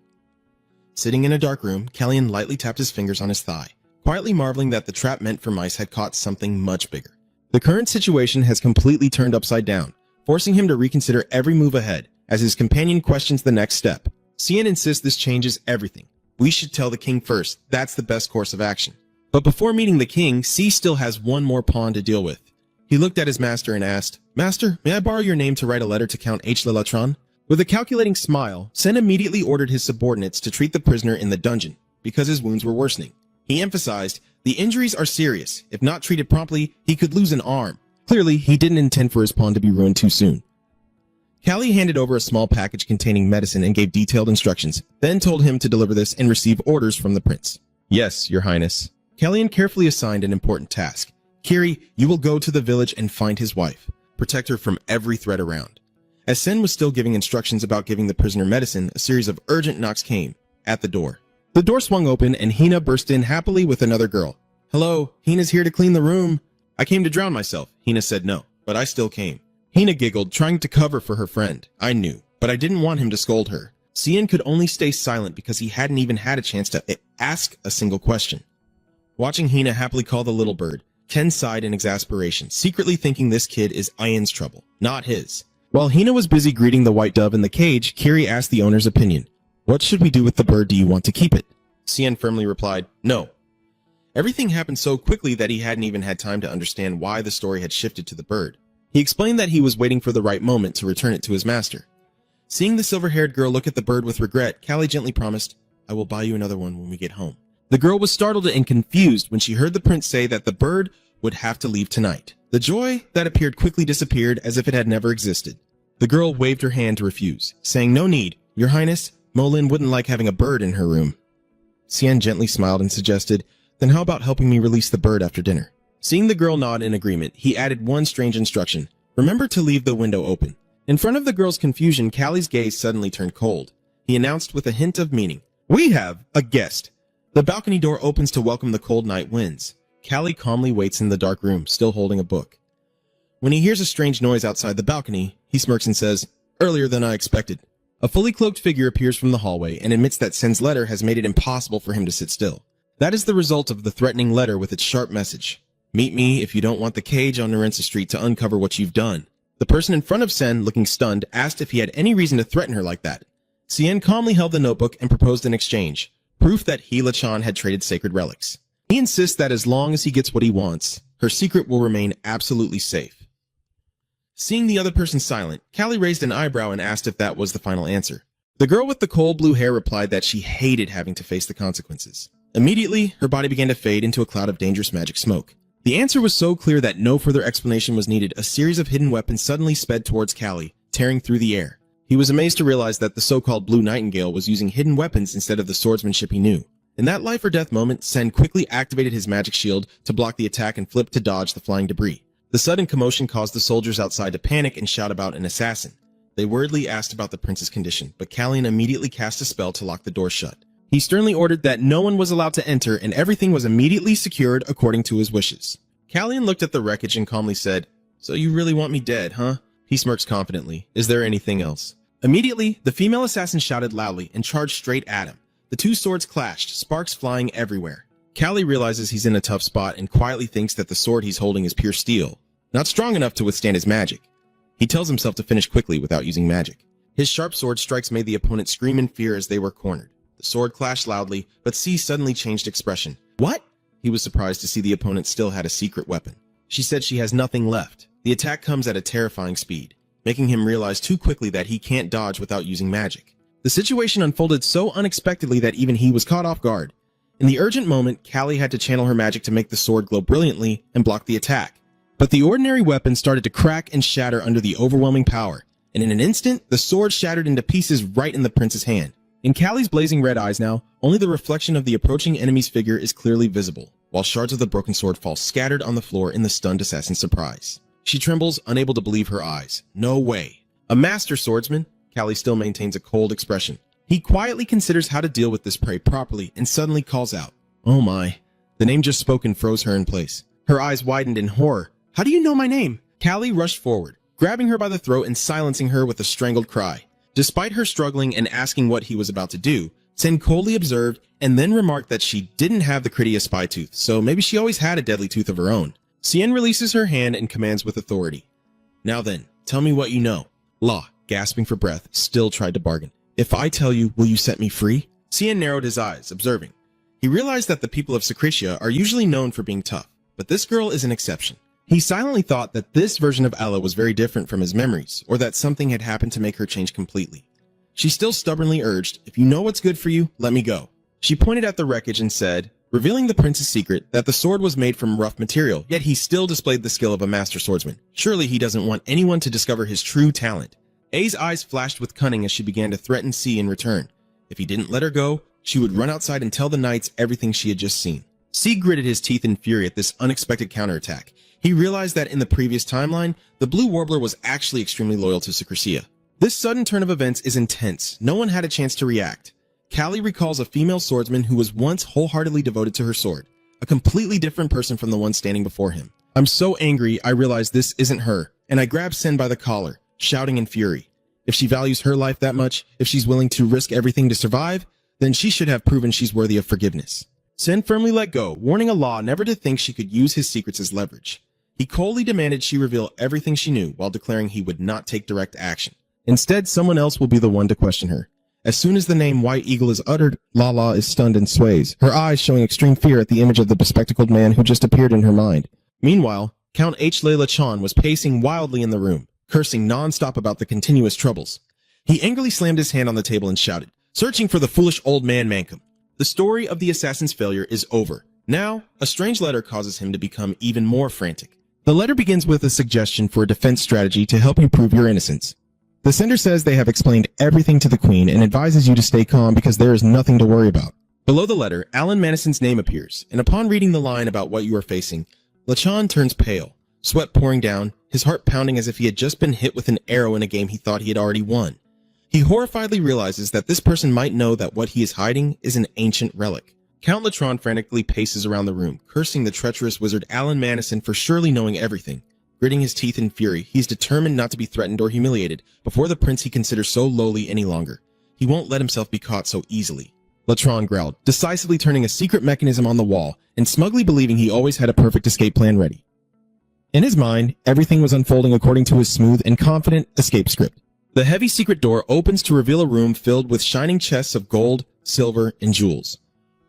Sitting in a dark room, Callian lightly tapped his fingers on his thigh, quietly marveling that the trap meant for mice had caught something much bigger. The current situation has completely turned upside down, forcing him to reconsider every move ahead, as his companion questions the next step. Xian insists this changes everything. We should tell the king first, that's the best course of action. But before meeting the king, Xi still has one more pawn to deal with. He looked at his master and asked, "Master, may I borrow your name to write a letter to Count H. Lelatron?" With a calculating smile, Sen immediately ordered his subordinates to treat the prisoner in the dungeon, because his wounds were worsening. He emphasized, the injuries are serious. If not treated promptly, he could lose an arm. Clearly, he didn't intend for his pawn to be ruined too soon. Callie handed over a small package containing medicine and gave detailed instructions, then told him to deliver this and receive orders from the prince. "Yes, your highness." Callian carefully assigned an important task. "Kiri, you will go to the village and find his wife. Protect her from every threat around." As Sen was still giving instructions about giving the prisoner medicine, a series of urgent knocks came at the door. The door swung open and Hina burst in happily with another girl. "Hello, Hina's here to clean the room." "I came to drown myself." Hina said no, but I still came. Hina giggled, trying to cover for her friend. I knew, but I didn't want him to scold her. Xian could only stay silent because he hadn't even had a chance to ask a single question. Watching Hina happily call the little bird, Ken sighed in exasperation, secretly thinking this kid is Ian's trouble, not his. While Hina was busy greeting the white dove in the cage, Kiri asked the owner's opinion. "What should we do with the bird? Do you want to keep it?" Xian firmly replied, "No." Everything happened so quickly that he hadn't even had time to understand why the story had shifted to the bird. He explained that he was waiting for the right moment to return it to his master. Seeing the silver-haired girl look at the bird with regret, Callie gently promised, "I will buy you another one when we get home." The girl was startled and confused when she heard the prince say that the bird would have to leave tonight. The joy that appeared quickly disappeared as if it had never existed. The girl waved her hand to refuse, saying, "No need. Your highness, Molin wouldn't like having a bird in her room." Xian gently smiled and suggested, "Then how about helping me release the bird after dinner?" Seeing the girl nod in agreement, he added one strange instruction. "Remember to leave the window open." In front of the girl's confusion, Callie's gaze suddenly turned cold. He announced with a hint of meaning, "We have a guest." The balcony door opens to welcome the cold night winds. Callie calmly waits in the dark room, still holding a book. When he hears a strange noise outside the balcony, he smirks and says, "Earlier than I expected." A fully cloaked figure appears from the hallway and admits that Sen's letter has made it impossible for him to sit still. That is the result of the threatening letter with its sharp message. "Meet me if you don't want the cage on Narensa Street to uncover what you've done." The person in front of Sen, looking stunned, asked if he had any reason to threaten her like that. Xian calmly held the notebook and proposed an exchange, proof that he, Lachan, had traded sacred relics. He insists that as long as he gets what he wants, her secret will remain absolutely safe. Seeing the other person silent, Callie raised an eyebrow and asked if that was the final answer. The girl with the coal blue hair replied that she hated having to face the consequences. Immediately, her body began to fade into a cloud of dangerous magic smoke. The answer was so clear that no further explanation was needed. A series of hidden weapons suddenly sped towards Callie, tearing through the air. He was amazed to realize that the so-called Blue Nightingale was using hidden weapons instead of the swordsmanship he knew. In that life or death moment, Sen quickly activated his magic shield to block the attack and flipped to dodge the flying debris. The sudden commotion caused the soldiers outside to panic and shout about an assassin. They worriedly asked about the prince's condition, but Callian immediately cast a spell to lock the door shut. He sternly ordered that no one was allowed to enter and everything was immediately secured according to his wishes. Callian looked at the wreckage and calmly said, "So you really want me dead, huh?" He smirks confidently. "Is there anything else?" Immediately, the female assassin shouted loudly and charged straight at him. The two swords clashed, sparks flying everywhere. Callie realizes he's in a tough spot and quietly thinks that the sword he's holding is pure steel, not strong enough to withstand his magic. He tells himself to finish quickly without using magic. His sharp sword strikes made the opponent scream in fear as they were cornered. The sword clashed loudly, but C suddenly changed expression. "What?" He was surprised to see the opponent still had a secret weapon. She said she has nothing left. The attack comes at a terrifying speed, making him realize too quickly that he can't dodge without using magic. The situation unfolded so unexpectedly that even he was caught off guard. In the urgent moment, Callie had to channel her magic to make the sword glow brilliantly and block the attack. But the ordinary weapon started to crack and shatter under the overwhelming power, and in an instant, the sword shattered into pieces right in the prince's hand. In Callie's blazing red eyes now, only the reflection of the approaching enemy's figure is clearly visible, while shards of the broken sword fall scattered on the floor in the stunned assassin's surprise. She trembles, unable to believe her eyes. No way. A master swordsman? Callie still maintains a cold expression. He quietly considers how to deal with this prey properly and suddenly calls out, "Oh my." The name just spoken froze her in place. Her eyes widened in horror. "How do you know my name?" Callie rushed forward, grabbing her by the throat and silencing her with a strangled cry. Despite her struggling and asking what he was about to do, Sen coldly observed and then remarked that she didn't have the Critia spy tooth, so maybe she always had a deadly tooth of her own. Cien releases her hand and commands with authority, "Now then, tell me what you know." La, gasping for breath, still tried to bargain. "If I tell you, will you set me free?" Cien narrowed his eyes, observing. He realized that the people of Secretia are usually known for being tough, but this girl is an exception. He silently thought that this version of Ella was very different from his memories, or that something had happened to make her change completely. She still stubbornly urged, "If you know what's good for you, let me go." She pointed at the wreckage and said, revealing the prince's secret, that the sword was made from rough material, yet he still displayed the skill of a master swordsman. Surely he doesn't want anyone to discover his true talent. A's eyes flashed with cunning as she began to threaten C in return. If he didn't let her go, she would run outside and tell the knights everything she had just seen. C gritted his teeth in fury at this unexpected counterattack. He realized that in the previous timeline, the Blue Warbler was actually extremely loyal to Secretia. This sudden turn of events is intense. No one had a chance to react. Callie recalls a female swordsman who was once wholeheartedly devoted to her sword, a completely different person from the one standing before him. "I'm so angry I realize this isn't her, and I grab Sen by the collar, shouting in fury. If she values her life that much, if she's willing to risk everything to survive, then she should have proven she's worthy of forgiveness." Sen firmly let go, warning Allah never to think she could use his secrets as leverage. He coldly demanded she reveal everything she knew while declaring he would not take direct action. Instead, someone else will be the one to question her. As soon as the name White Eagle is uttered, Lala is stunned and sways, her eyes showing extreme fear at the image of the bespectacled man who just appeared in her mind. Meanwhile, Count H. Layla Chan was pacing wildly in the room, cursing non-stop about the continuous troubles. He angrily slammed his hand on the table and shouted, "Searching for the foolish old man Mankum." The story of the assassin's failure is over. Now, a strange letter causes him to become even more frantic. The letter begins with a suggestion for a defense strategy to help you prove your innocence. The sender says they have explained everything to the Queen and advises you to stay calm because there is nothing to worry about. Below the letter, Alan Madison's name appears, and upon reading the line about what you are facing, Lachan turns pale, sweat pouring down, his heart pounding as if he had just been hit with an arrow in a game he thought he had already won. He horrifiedly realizes that this person might know that what he is hiding is an ancient relic. Count Latron frantically paces around the room, cursing the treacherous wizard Alan Madison for surely knowing everything. Gritting his teeth in fury, he's determined not to be threatened or humiliated before the prince he considers so lowly any longer. He won't let himself be caught so easily. Latron growled, decisively turning a secret mechanism on the wall and smugly believing he always had a perfect escape plan ready. In his mind, everything was unfolding according to his smooth and confident escape script. The heavy secret door opens to reveal a room filled with shining chests of gold, silver, and jewels.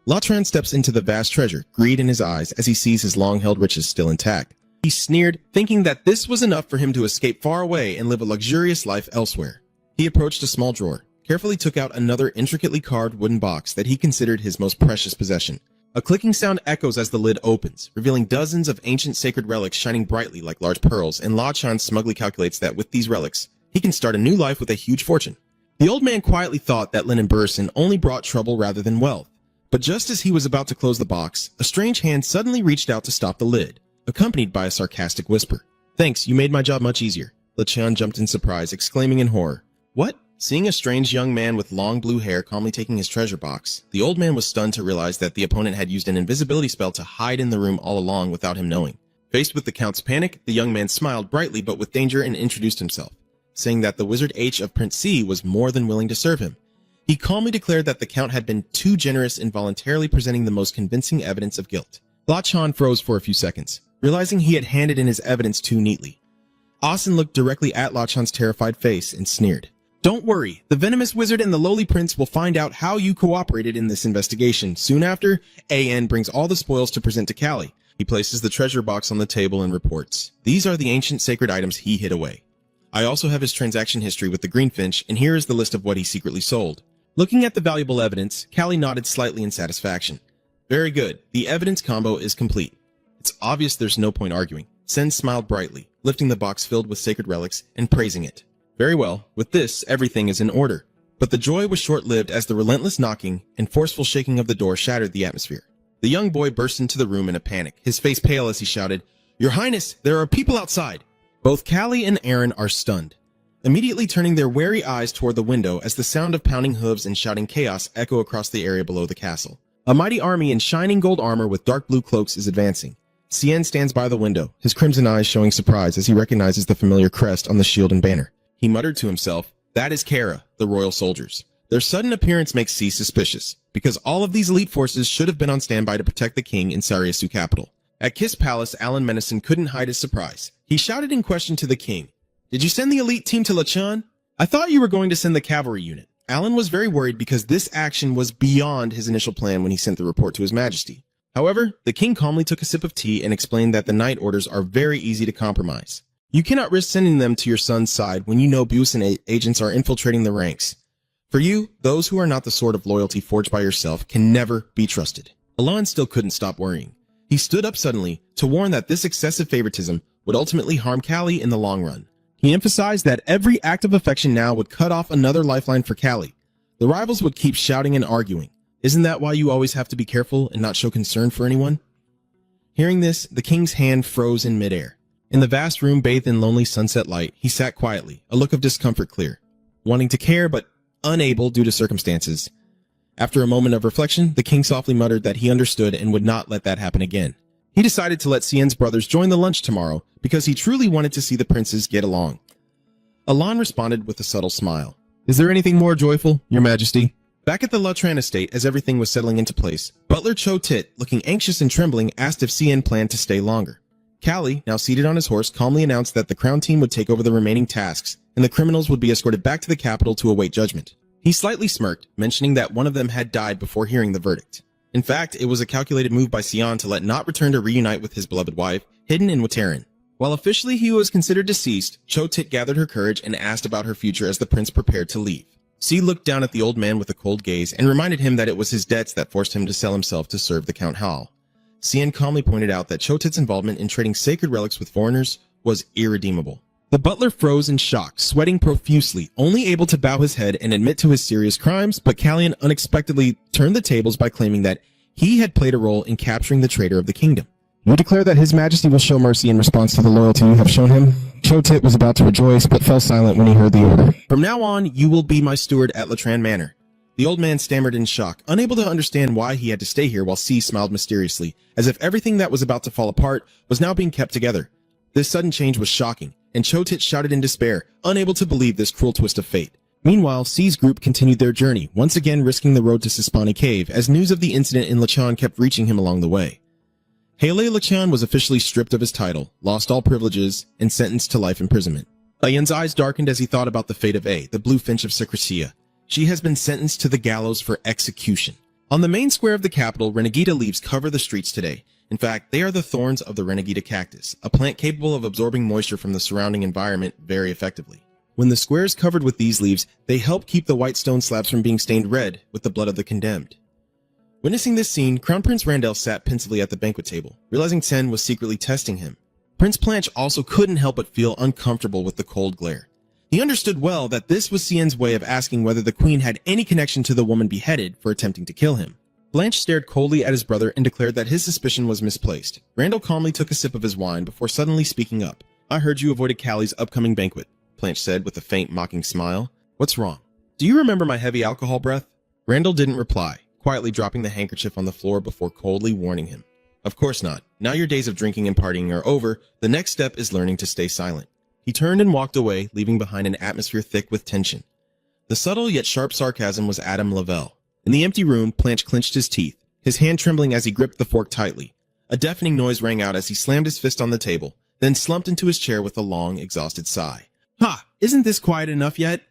Latran steps into the vast treasure, greed in his eyes as he sees his long-held riches still intact. He sneered, thinking that this was enough for him to escape far away and live a luxurious life elsewhere. He approached a small drawer, carefully took out another intricately carved wooden box that he considered his most precious possession. A clicking sound echoes as the lid opens, revealing dozens of ancient sacred relics shining brightly like large pearls, and La Chan smugly calculates that with these relics, he can start a new life with a huge fortune. The old man quietly thought that Lin and Burson only brought trouble rather than wealth, but just as he was about to close the box, a strange hand suddenly reached out to stop the lid, accompanied by a sarcastic whisper. "Thanks, you made my job much easier." LeChan jumped in surprise, exclaiming in horror, "What?" Seeing a strange young man with long blue hair calmly taking his treasure box, the old man was stunned to realize that the opponent had used an invisibility spell to hide in the room all along without him knowing. Faced with the Count's panic, the young man smiled brightly but with danger and introduced himself, saying that the Wizard H of Prince C was more than willing to serve him. He calmly declared that the Count had been too generous in voluntarily presenting the most convincing evidence of guilt. Lachan froze for a few seconds, realizing he had handed in his evidence too neatly. Asen looked directly at Lachan's terrified face and sneered. "Don't worry, the venomous wizard and the lowly prince will find out how you cooperated in this investigation. Soon after, AN brings all the spoils to present to Callie." He places the treasure box on the table and reports, "These are the ancient sacred items he hid away. I also have his transaction history with the Greenfinch, and here is the list of what he secretly sold." Looking at the valuable evidence, Callie nodded slightly in satisfaction. "Very good, the evidence combo is complete. It's obvious there's no point arguing." Sen smiled brightly, lifting the box filled with sacred relics and praising it. "Very well, with this, everything is in order." But the joy was short-lived as the relentless knocking and forceful shaking of the door shattered the atmosphere. The young boy burst into the room in a panic, his face pale as he shouted, "Your Highness, there are people outside!" Both Callie and Aaron are stunned, immediately turning their wary eyes toward the window as the sound of pounding hooves and shouting chaos echo across the area below the castle. A mighty army in shining gold armor with dark blue cloaks is advancing. Cien stands by the window, his crimson eyes showing surprise as he recognizes the familiar crest on the shield and banner. He muttered to himself, "That is Kara, the royal soldiers." Their sudden appearance makes C suspicious, because all of these elite forces should have been on standby to protect the king in Sariasu capital. At Kiss Palace, Alan Menison couldn't hide his surprise. He shouted in question to the king, "Did you send the elite team to Lachan? I thought you were going to send the cavalry unit." Alan was very worried because this action was beyond his initial plan when he sent the report to his majesty. However, the king calmly took a sip of tea and explained that the night orders are very easy to compromise. You cannot risk sending them to your son's side when you know Busan agents are infiltrating the ranks. For you, those who are not the sort of loyalty forged by yourself can never be trusted. Alan still couldn't stop worrying. He stood up suddenly to warn that this excessive favoritism would ultimately harm Callie in the long run. He emphasized that every act of affection now would cut off another lifeline for Callie. The rivals would keep shouting and arguing. Isn't that why you always have to be careful and not show concern for anyone? Hearing this, the king's hand froze in midair. In the vast room bathed in lonely sunset light, he sat quietly, a look of discomfort clear, wanting to care but unable due to circumstances. After a moment of reflection, the king softly muttered that he understood and would not let that happen again. He decided to let Cien's brothers join the lunch tomorrow because he truly wanted to see the princes get along. Alan responded with a subtle smile. "Is there anything more joyful, your majesty?" Back at the Lutran estate, as everything was settling into place, Butler Cho Tit, looking anxious and trembling, asked if Cien planned to stay longer. Callie, now seated on his horse, calmly announced that the crown team would take over the remaining tasks, and the criminals would be escorted back to the capital to await judgment. He slightly smirked, mentioning that one of them had died before hearing the verdict. In fact, it was a calculated move by Cian to let Not return to reunite with his beloved wife, hidden in Wataran. While officially he was considered deceased, Cho Tit gathered her courage and asked about her future as the prince prepared to leave. C looked down at the old man with a cold gaze and reminded him that it was his debts that forced him to sell himself to serve the Count Hal. Cien calmly pointed out that Cho Tit's involvement in trading sacred relics with foreigners was irredeemable. The butler froze in shock, sweating profusely, only able to bow his head and admit to his serious crimes, but Callian unexpectedly turned the tables by claiming that he had played a role in capturing the traitor of the kingdom. "You declare that His Majesty will show mercy in response to the loyalty you have shown him?" Cho Tit was about to rejoice, but fell silent when he heard the order. "From now on, you will be my steward at Latran Manor." The old man stammered in shock, unable to understand why he had to stay here while C smiled mysteriously, as if everything that was about to fall apart was now being kept together. This sudden change was shocking, and Cho Tit shouted in despair, unable to believe this cruel twist of fate. Meanwhile, C's group continued their journey, once again risking the road to Sispani Cave, as news of the incident in Lachan kept reaching him along the way. Hele Lachan was officially stripped of his title, lost all privileges, and sentenced to life imprisonment. Ayan's eyes darkened as he thought about the fate of A, the blue finch of Secretia. She has been sentenced to the gallows for execution. On the main square of the capital, Renegade leaves cover the streets today, In fact, they are the thorns of the renegade cactus, a plant capable of absorbing moisture from the surrounding environment very effectively. When the square is covered with these leaves, they help keep the white stone slabs from being stained red with the blood of the condemned. Witnessing this scene, Crown Prince Randell sat pensively at the banquet table, realizing Sen was secretly testing him. Prince Planche also couldn't help but feel uncomfortable with the cold glare. He understood well that this was Cien's way of asking whether the queen had any connection to the woman beheaded for attempting to kill him. Blanche stared coldly at his brother and declared that his suspicion was misplaced. Randall calmly took a sip of his wine before suddenly speaking up. "I heard you avoided Callie's upcoming banquet," Blanche said with a faint mocking smile. "What's wrong? Do you remember my heavy alcohol breath?" Randall didn't reply, quietly dropping the handkerchief on the floor before coldly warning him. "Of course not. Now your days of drinking and partying are over. The next step is learning to stay silent." He turned and walked away, leaving behind an atmosphere thick with tension. The subtle yet sharp sarcasm was Adam Lavelle. In the empty room, Planche clenched his teeth, his hand trembling as he gripped the fork tightly. A deafening noise rang out as he slammed his fist on the table, then slumped into his chair with a long, exhausted sigh. "Ha! Isn't this quiet enough yet?"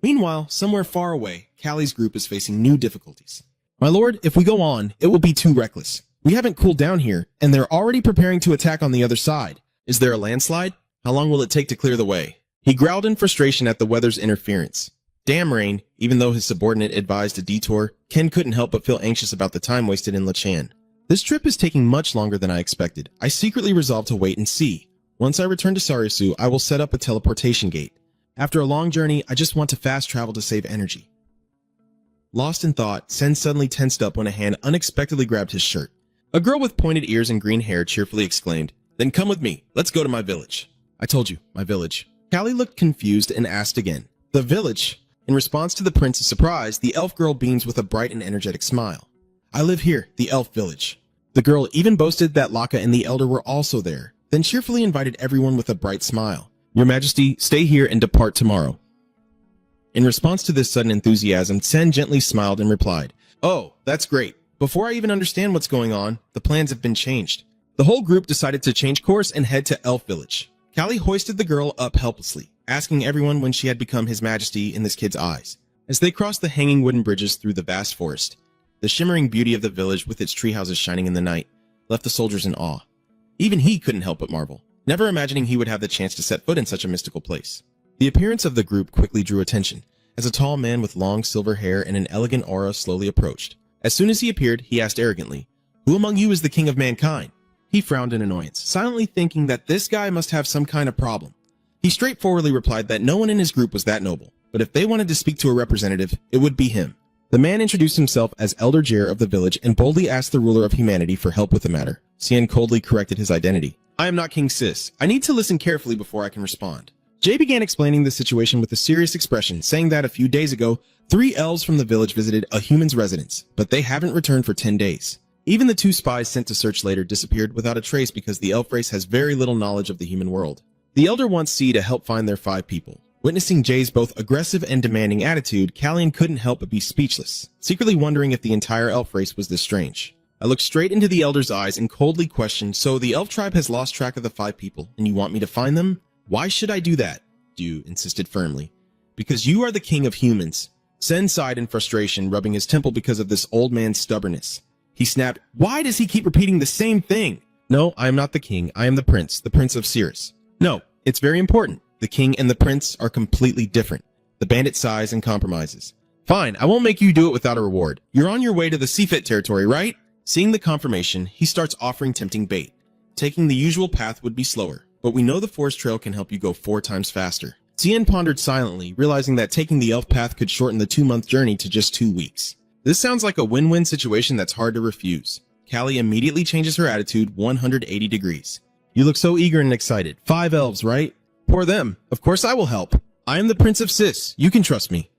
Meanwhile, somewhere far away, Callie's group is facing new difficulties. "My lord, if we go on, it will be too reckless. We haven't cooled down here, and they're already preparing to attack on the other side. Is there a landslide? How long will it take to clear the way?" He growled in frustration at the weather's interference. Damn rain. Even though his subordinate advised a detour, Ken couldn't help but feel anxious about the time wasted in Lachan. "This trip is taking much longer than I expected. I secretly resolved to wait and see. Once I return to Sarisu, I will set up a teleportation gate. After a long journey, I just want to fast travel to save energy." Lost in thought, Sen suddenly tensed up when a hand unexpectedly grabbed his shirt. A girl with pointed ears and green hair cheerfully exclaimed, "Then come with me. Let's go to my village." "I told you, my village." Callie looked confused and asked again, "The village?" In response to the prince's surprise, the elf girl beams with a bright and energetic smile. "I live here, the elf village." The girl even boasted that Laka and the elder were also there, then cheerfully invited everyone with a bright smile. "Your Majesty, stay here and depart tomorrow." In response to this sudden enthusiasm, Sen gently smiled and replied, "Oh, that's great. Before I even understand what's going on, the plans have been changed." The whole group decided to change course and head to Elf Village. Callie hoisted the girl up helplessly, asking everyone when she had become His Majesty in this kid's eyes. As they crossed the hanging wooden bridges through the vast forest, the shimmering beauty of the village with its treehouses shining in the night left the soldiers in awe. Even he couldn't help but marvel, never imagining he would have the chance to set foot in such a mystical place. The appearance of the group quickly drew attention, as a tall man with long silver hair and an elegant aura slowly approached. As soon as he appeared, he asked arrogantly, "Who among you is the king of mankind?" He frowned in annoyance, silently thinking that this guy must have some kind of problem. He straightforwardly replied that no one in his group was that noble, but if they wanted to speak to a representative, it would be him. The man introduced himself as Elder Jer of the village and boldly asked the ruler of humanity for help with the matter. Cien coldly corrected his identity. "I am not King Sis. I need to listen carefully before I can respond." Jay began explaining the situation with a serious expression, saying that a few days ago, 3 elves from the village visited a human's residence, but they haven't returned for 10 days. Even the 2 spies sent to search later disappeared without a trace because the elf race has very little knowledge of the human world. The elder wants C to help find their 5 people. Witnessing Jay's both aggressive and demanding attitude, Callian couldn't help but be speechless, secretly wondering if the entire elf race was this strange. I looked straight into the elder's eyes and coldly questioned, "So the elf tribe has lost track of the 5 people, and you want me to find them? Why should I do that?" Dew insisted firmly. "Because you are the king of humans." Sen sighed in frustration, rubbing his temple because of this old man's stubbornness. He snapped, "Why does he keep repeating the same thing?" "No, I am not the king. I am the prince of Cirrus." "No, it's very important. The king and the prince are completely different." The bandit sighs and compromises. "Fine, I won't make you do it without a reward. You're on your way to the Seafit territory, right?" Seeing the confirmation, he starts offering tempting bait. Taking the usual path would be slower, but we know the forest trail can help you go 4 times faster. Cien pondered silently, realizing that taking the elf path could shorten the 2-month journey to just 2 weeks. This sounds like a win-win situation that's hard to refuse. Callie immediately changes her attitude 180 degrees. "You look so eager and excited. 5 elves, right? Poor them. Of course I will help. I am the Prince of Sis. You can trust me."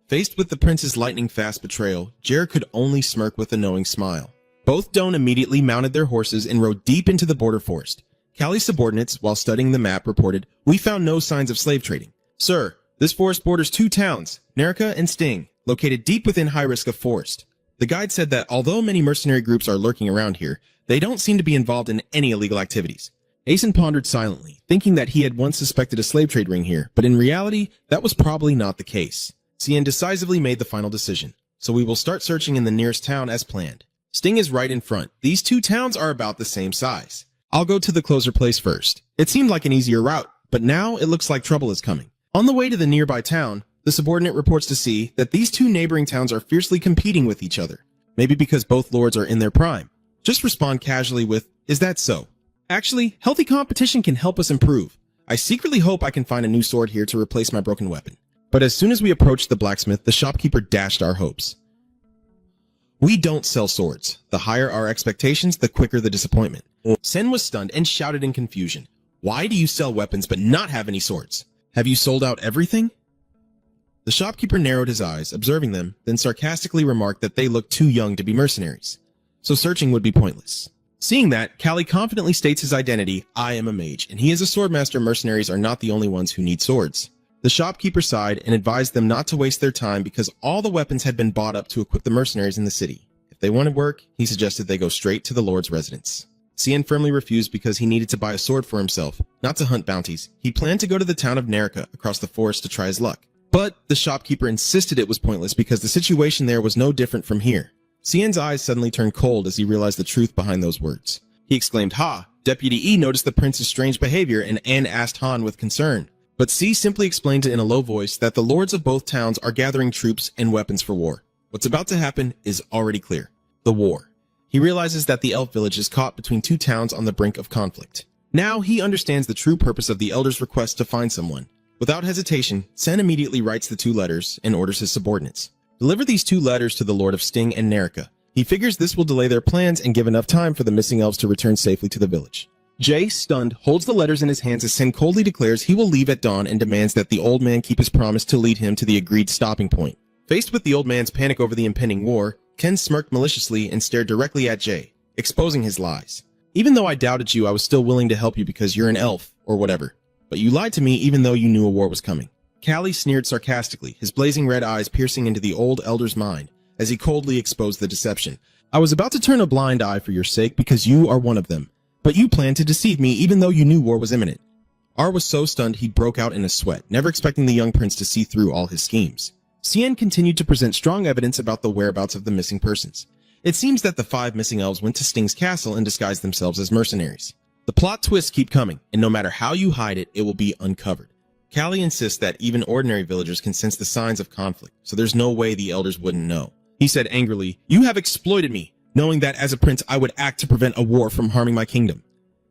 Faced with the prince's lightning-fast betrayal, Jer could only smirk with a knowing smile. Both Doan immediately mounted their horses and rode deep into the border forest. Callie's subordinates, while studying the map, reported, "We found no signs of slave trading. Sir, this forest borders 2 towns, Nerica and Sting, located deep within high risk of forest." The guide said that although many mercenary groups are lurking around here, they don't seem to be involved in any illegal activities. Asen pondered silently, thinking that he had once suspected a slave trade ring here, but in reality, that was probably not the case. Cien decisively made the final decision. "So we will start searching in the nearest town as planned." Sting is right in front. These two towns are about the same size. I'll go to the closer place first. It seemed like an easier route, but now it looks like trouble is coming. On the way to the nearby town, the subordinate reports to see that these two neighboring towns are fiercely competing with each other. Maybe because both lords are in their prime. Just respond casually with, "Is that so?" Actually, healthy competition can help us improve. I secretly hope I can find a new sword here to replace my broken weapon. But as soon as we approached the blacksmith, the shopkeeper dashed our hopes. We don't sell swords. The higher our expectations, the quicker the disappointment. Sen was stunned and shouted in confusion. Why do you sell weapons but not have any swords? Have you sold out everything? The shopkeeper narrowed his eyes, observing them, then sarcastically remarked that they looked too young to be mercenaries, so searching would be pointless. Seeing that, Callie confidently states his identity, "I am a mage, and he is a swordmaster. Mercenaries are not the only ones who need swords." The shopkeeper sighed and advised them not to waste their time because all the weapons had been bought up to equip the mercenaries in the city. If they wanted work, he suggested they go straight to the Lord's residence. Cien firmly refused because he needed to buy a sword for himself, not to hunt bounties. He planned to go to the town of Nerica across the forest to try his luck. But the shopkeeper insisted it was pointless because the situation there was no different from here. Cien's eyes suddenly turned cold as he realized the truth behind those words. He exclaimed, "Ha! Deputy E noticed the prince's strange behavior and Anne asked Han with concern." But C simply explained in a low voice that the lords of both towns are gathering troops and weapons for war. What's about to happen is already clear. The war. He realizes that the elf village is caught between two towns on the brink of conflict. Now he understands the true purpose of the elder's request to find someone. Without hesitation, Sen immediately writes the two letters and orders his subordinates. Deliver these two letters to the Lord of Sting and Nerica. He figures this will delay their plans and give enough time for the missing elves to return safely to the village. Jay, stunned, holds the letters in his hands as Sen coldly declares he will leave at dawn and demands that the old man keep his promise to lead him to the agreed stopping point. Faced with the old man's panic over the impending war, Ken smirked maliciously and stared directly at Jay, exposing his lies. "Even though I doubted you, I was still willing to help you because you're an elf, or whatever. But you lied to me even though you knew a war was coming." Callie sneered sarcastically, his blazing red eyes piercing into the old elder's mind, as he coldly exposed the deception. "I was about to turn a blind eye for your sake because you are one of them. But you planned to deceive me even though you knew war was imminent." R was so stunned he broke out in a sweat, never expecting the young prince to see through all his schemes. Cien continued to present strong evidence about the whereabouts of the missing persons. It seems that the 5 missing elves went to Sting's castle and disguised themselves as mercenaries. The plot twists keep coming, and no matter how you hide it, it will be uncovered. Callie insists that even ordinary villagers can sense the signs of conflict, so there's no way the elders wouldn't know. He said angrily, "You have exploited me, knowing that as a prince I would act to prevent a war from harming my kingdom."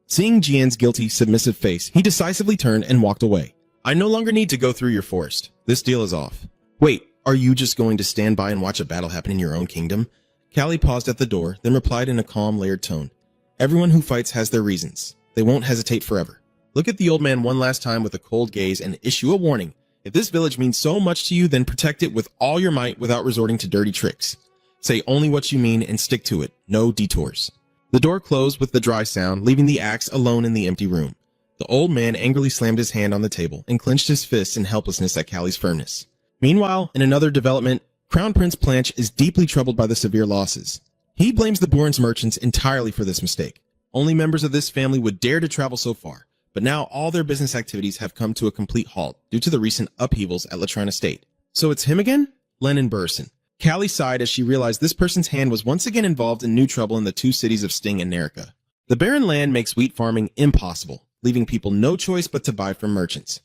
Seeing Jian's guilty, submissive face, he decisively turned and walked away. "I no longer need to go through your forest. This deal is off." "Wait, are you just going to stand by and watch a battle happen in your own kingdom?" Callie paused at the door, then replied in a calm, layered tone. "Everyone who fights has their reasons. They won't hesitate forever. Look at the old man one last time with a cold gaze and issue a warning. If this village means so much to you, then protect it with all your might without resorting to dirty tricks. Say only what you mean and stick to it. No detours." The door closed with the dry sound, leaving the axe alone in the empty room. The old man angrily slammed his hand on the table and clenched his fists in helplessness at Callie's firmness. Meanwhile, in another development, Crown Prince Planche is deeply troubled by the severe losses. He blames the Bourne's merchants entirely for this mistake. Only members of this family would dare to travel so far, but now all their business activities have come to a complete halt due to the recent upheavals at Latran Estate. So it's him again? Lennon Burson. Callie sighed as she realized this person's hand was once again involved in new trouble in the two cities of Sting and Nerica. The barren land makes wheat farming impossible, leaving people no choice but to buy from merchants.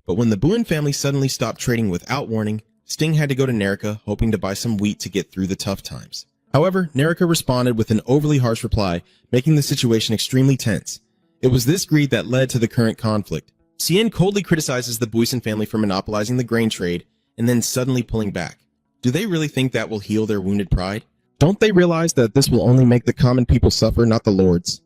But when the Boone family suddenly stopped trading without warning, Sting had to go to Nerica, hoping to buy some wheat to get through the tough times. However, Nerica responded with an overly harsh reply, making the situation extremely tense. It was this greed that led to the current conflict. Cien coldly criticizes the Buisen family for monopolizing the grain trade, and then suddenly pulling back. Do they really think that will heal their wounded pride? Don't they realize that this will only make the common people suffer, not the lords?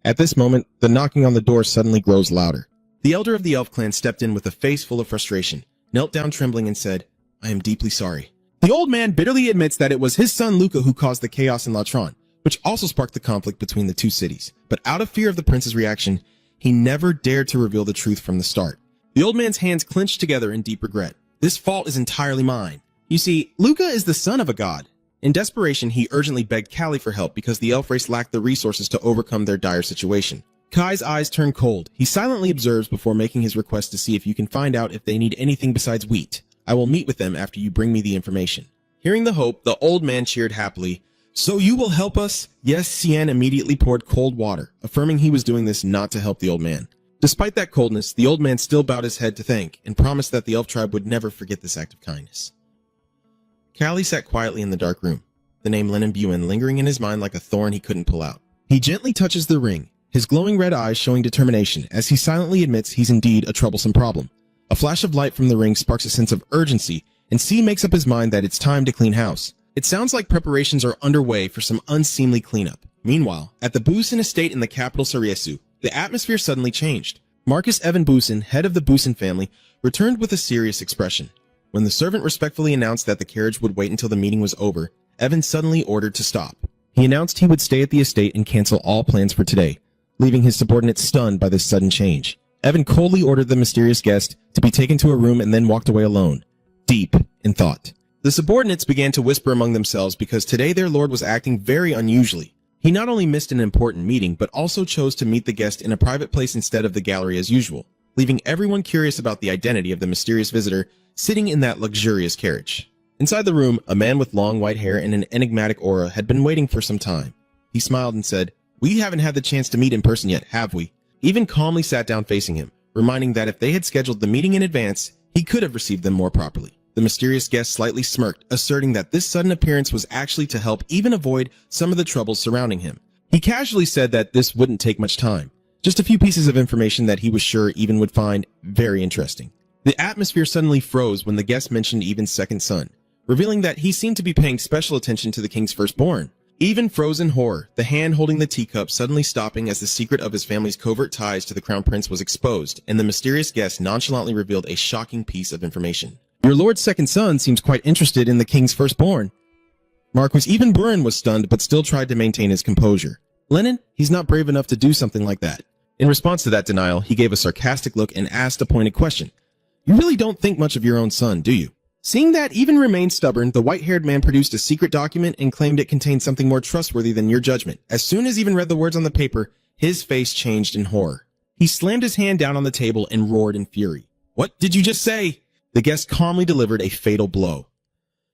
At this moment, the knocking on the door suddenly grows louder. The elder of the elf clan stepped in with a face full of frustration, knelt down trembling and said, "I am deeply sorry." The old man bitterly admits that it was his son Luca who caused the chaos in Latran, which also sparked the conflict between the two cities. But out of fear of the prince's reaction, he never dared to reveal the truth from the start. The old man's hands clenched together in deep regret. "This fault is entirely mine. You see, Luca is the son of a god." In desperation, he urgently begged Callie for help because the elf race lacked the resources to overcome their dire situation. Kai's eyes turn cold. He silently observes before making his request to see if you can find out if they need anything besides wheat. "I will meet with them after you bring me the information." Hearing the hope, the old man cheered happily. So you will help us? Yes, Cian immediately poured cold water, affirming he was doing this not to help the old man. Despite that coldness, the old man still bowed his head to thank and promised that the elf tribe would never forget this act of kindness. Callie sat quietly in the dark room, the name Lennon Buin lingering in his mind like a thorn he couldn't pull out. He gently touches the ring, his glowing red eyes showing determination as he silently admits he's indeed a troublesome problem. A flash of light from the ring sparks a sense of urgency, and C makes up his mind that it's time to clean house. It sounds like preparations are underway for some unseemly cleanup. Meanwhile, at the Busin estate in the capital Sariesu, the atmosphere suddenly changed. Marcus Evan Busin, head of the Busin family, returned with a serious expression. When the servant respectfully announced that the carriage would wait until the meeting was over, Evan suddenly ordered to stop. He announced he would stay at the estate and cancel all plans for today, leaving his subordinates stunned by this sudden change. Evan coldly ordered the mysterious guest to be taken to a room and then walked away alone, deep in thought. The subordinates began to whisper among themselves because today their lord was acting very unusually. He not only missed an important meeting, but also chose to meet the guest in a private place instead of the gallery as usual, leaving everyone curious about the identity of the mysterious visitor sitting in that luxurious carriage. Inside the room, a man with long white hair and an enigmatic aura had been waiting for some time. He smiled and said, "We haven't had the chance to meet in person yet, have we?" Even calmly sat down facing him, reminding that if they had scheduled the meeting in advance, he could have received them more properly. The mysterious guest slightly smirked, asserting that this sudden appearance was actually to help even avoid some of the troubles surrounding him. He casually said that this wouldn't take much time, just a few pieces of information that he was sure Even would find very interesting. The atmosphere suddenly froze when the guest mentioned Even's second son, revealing that he seemed to be paying special attention to the king's firstborn. Even froze in horror, the hand holding the teacup suddenly stopping as the secret of his family's covert ties to the crown prince was exposed, and the mysterious guest nonchalantly revealed a shocking piece of information. "Your lord's second son seems quite interested in the king's firstborn." Marquis Even Burin was stunned but still tried to maintain his composure. "Lennon, he's not brave enough to do something like that." In response to that denial, he gave a sarcastic look and asked a pointed question. "You really don't think much of your own son, do you?" Seeing that Even remained stubborn, the white-haired man produced a secret document and claimed it contained something more trustworthy than your judgment. As soon as Even read the words on the paper, his face changed in horror. He slammed his hand down on the table and roared in fury. "What did you just say?" The guest calmly delivered a fatal blow.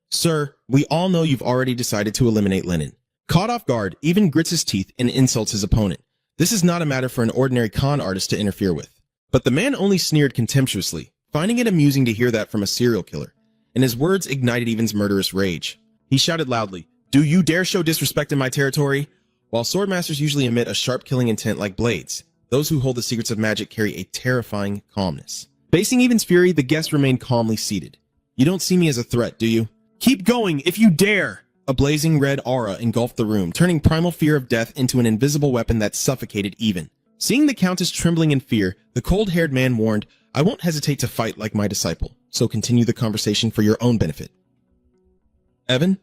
"Sir, we all know you've already decided to eliminate Lennon." Caught off guard, Even grits his teeth and insults his opponent. This is not a matter for an ordinary con artist to interfere with. But the man only sneered contemptuously, finding it amusing to hear that from a serial killer, and his words ignited Even's murderous rage. He shouted loudly, "Do you dare show disrespect in my territory?" While swordmasters usually emit a sharp killing intent like blades, those who hold the secrets of magic carry a terrifying calmness. Facing Even's fury, the guest remained calmly seated. "You don't see me as a threat, do you?" "Keep going, if you dare!" A blazing red aura engulfed the room, turning primal fear of death into an invisible weapon that suffocated Even. Seeing the Countess trembling in fear, the cold-haired man warned, "I won't hesitate to fight like my disciple, so continue the conversation for your own benefit." "Evan?"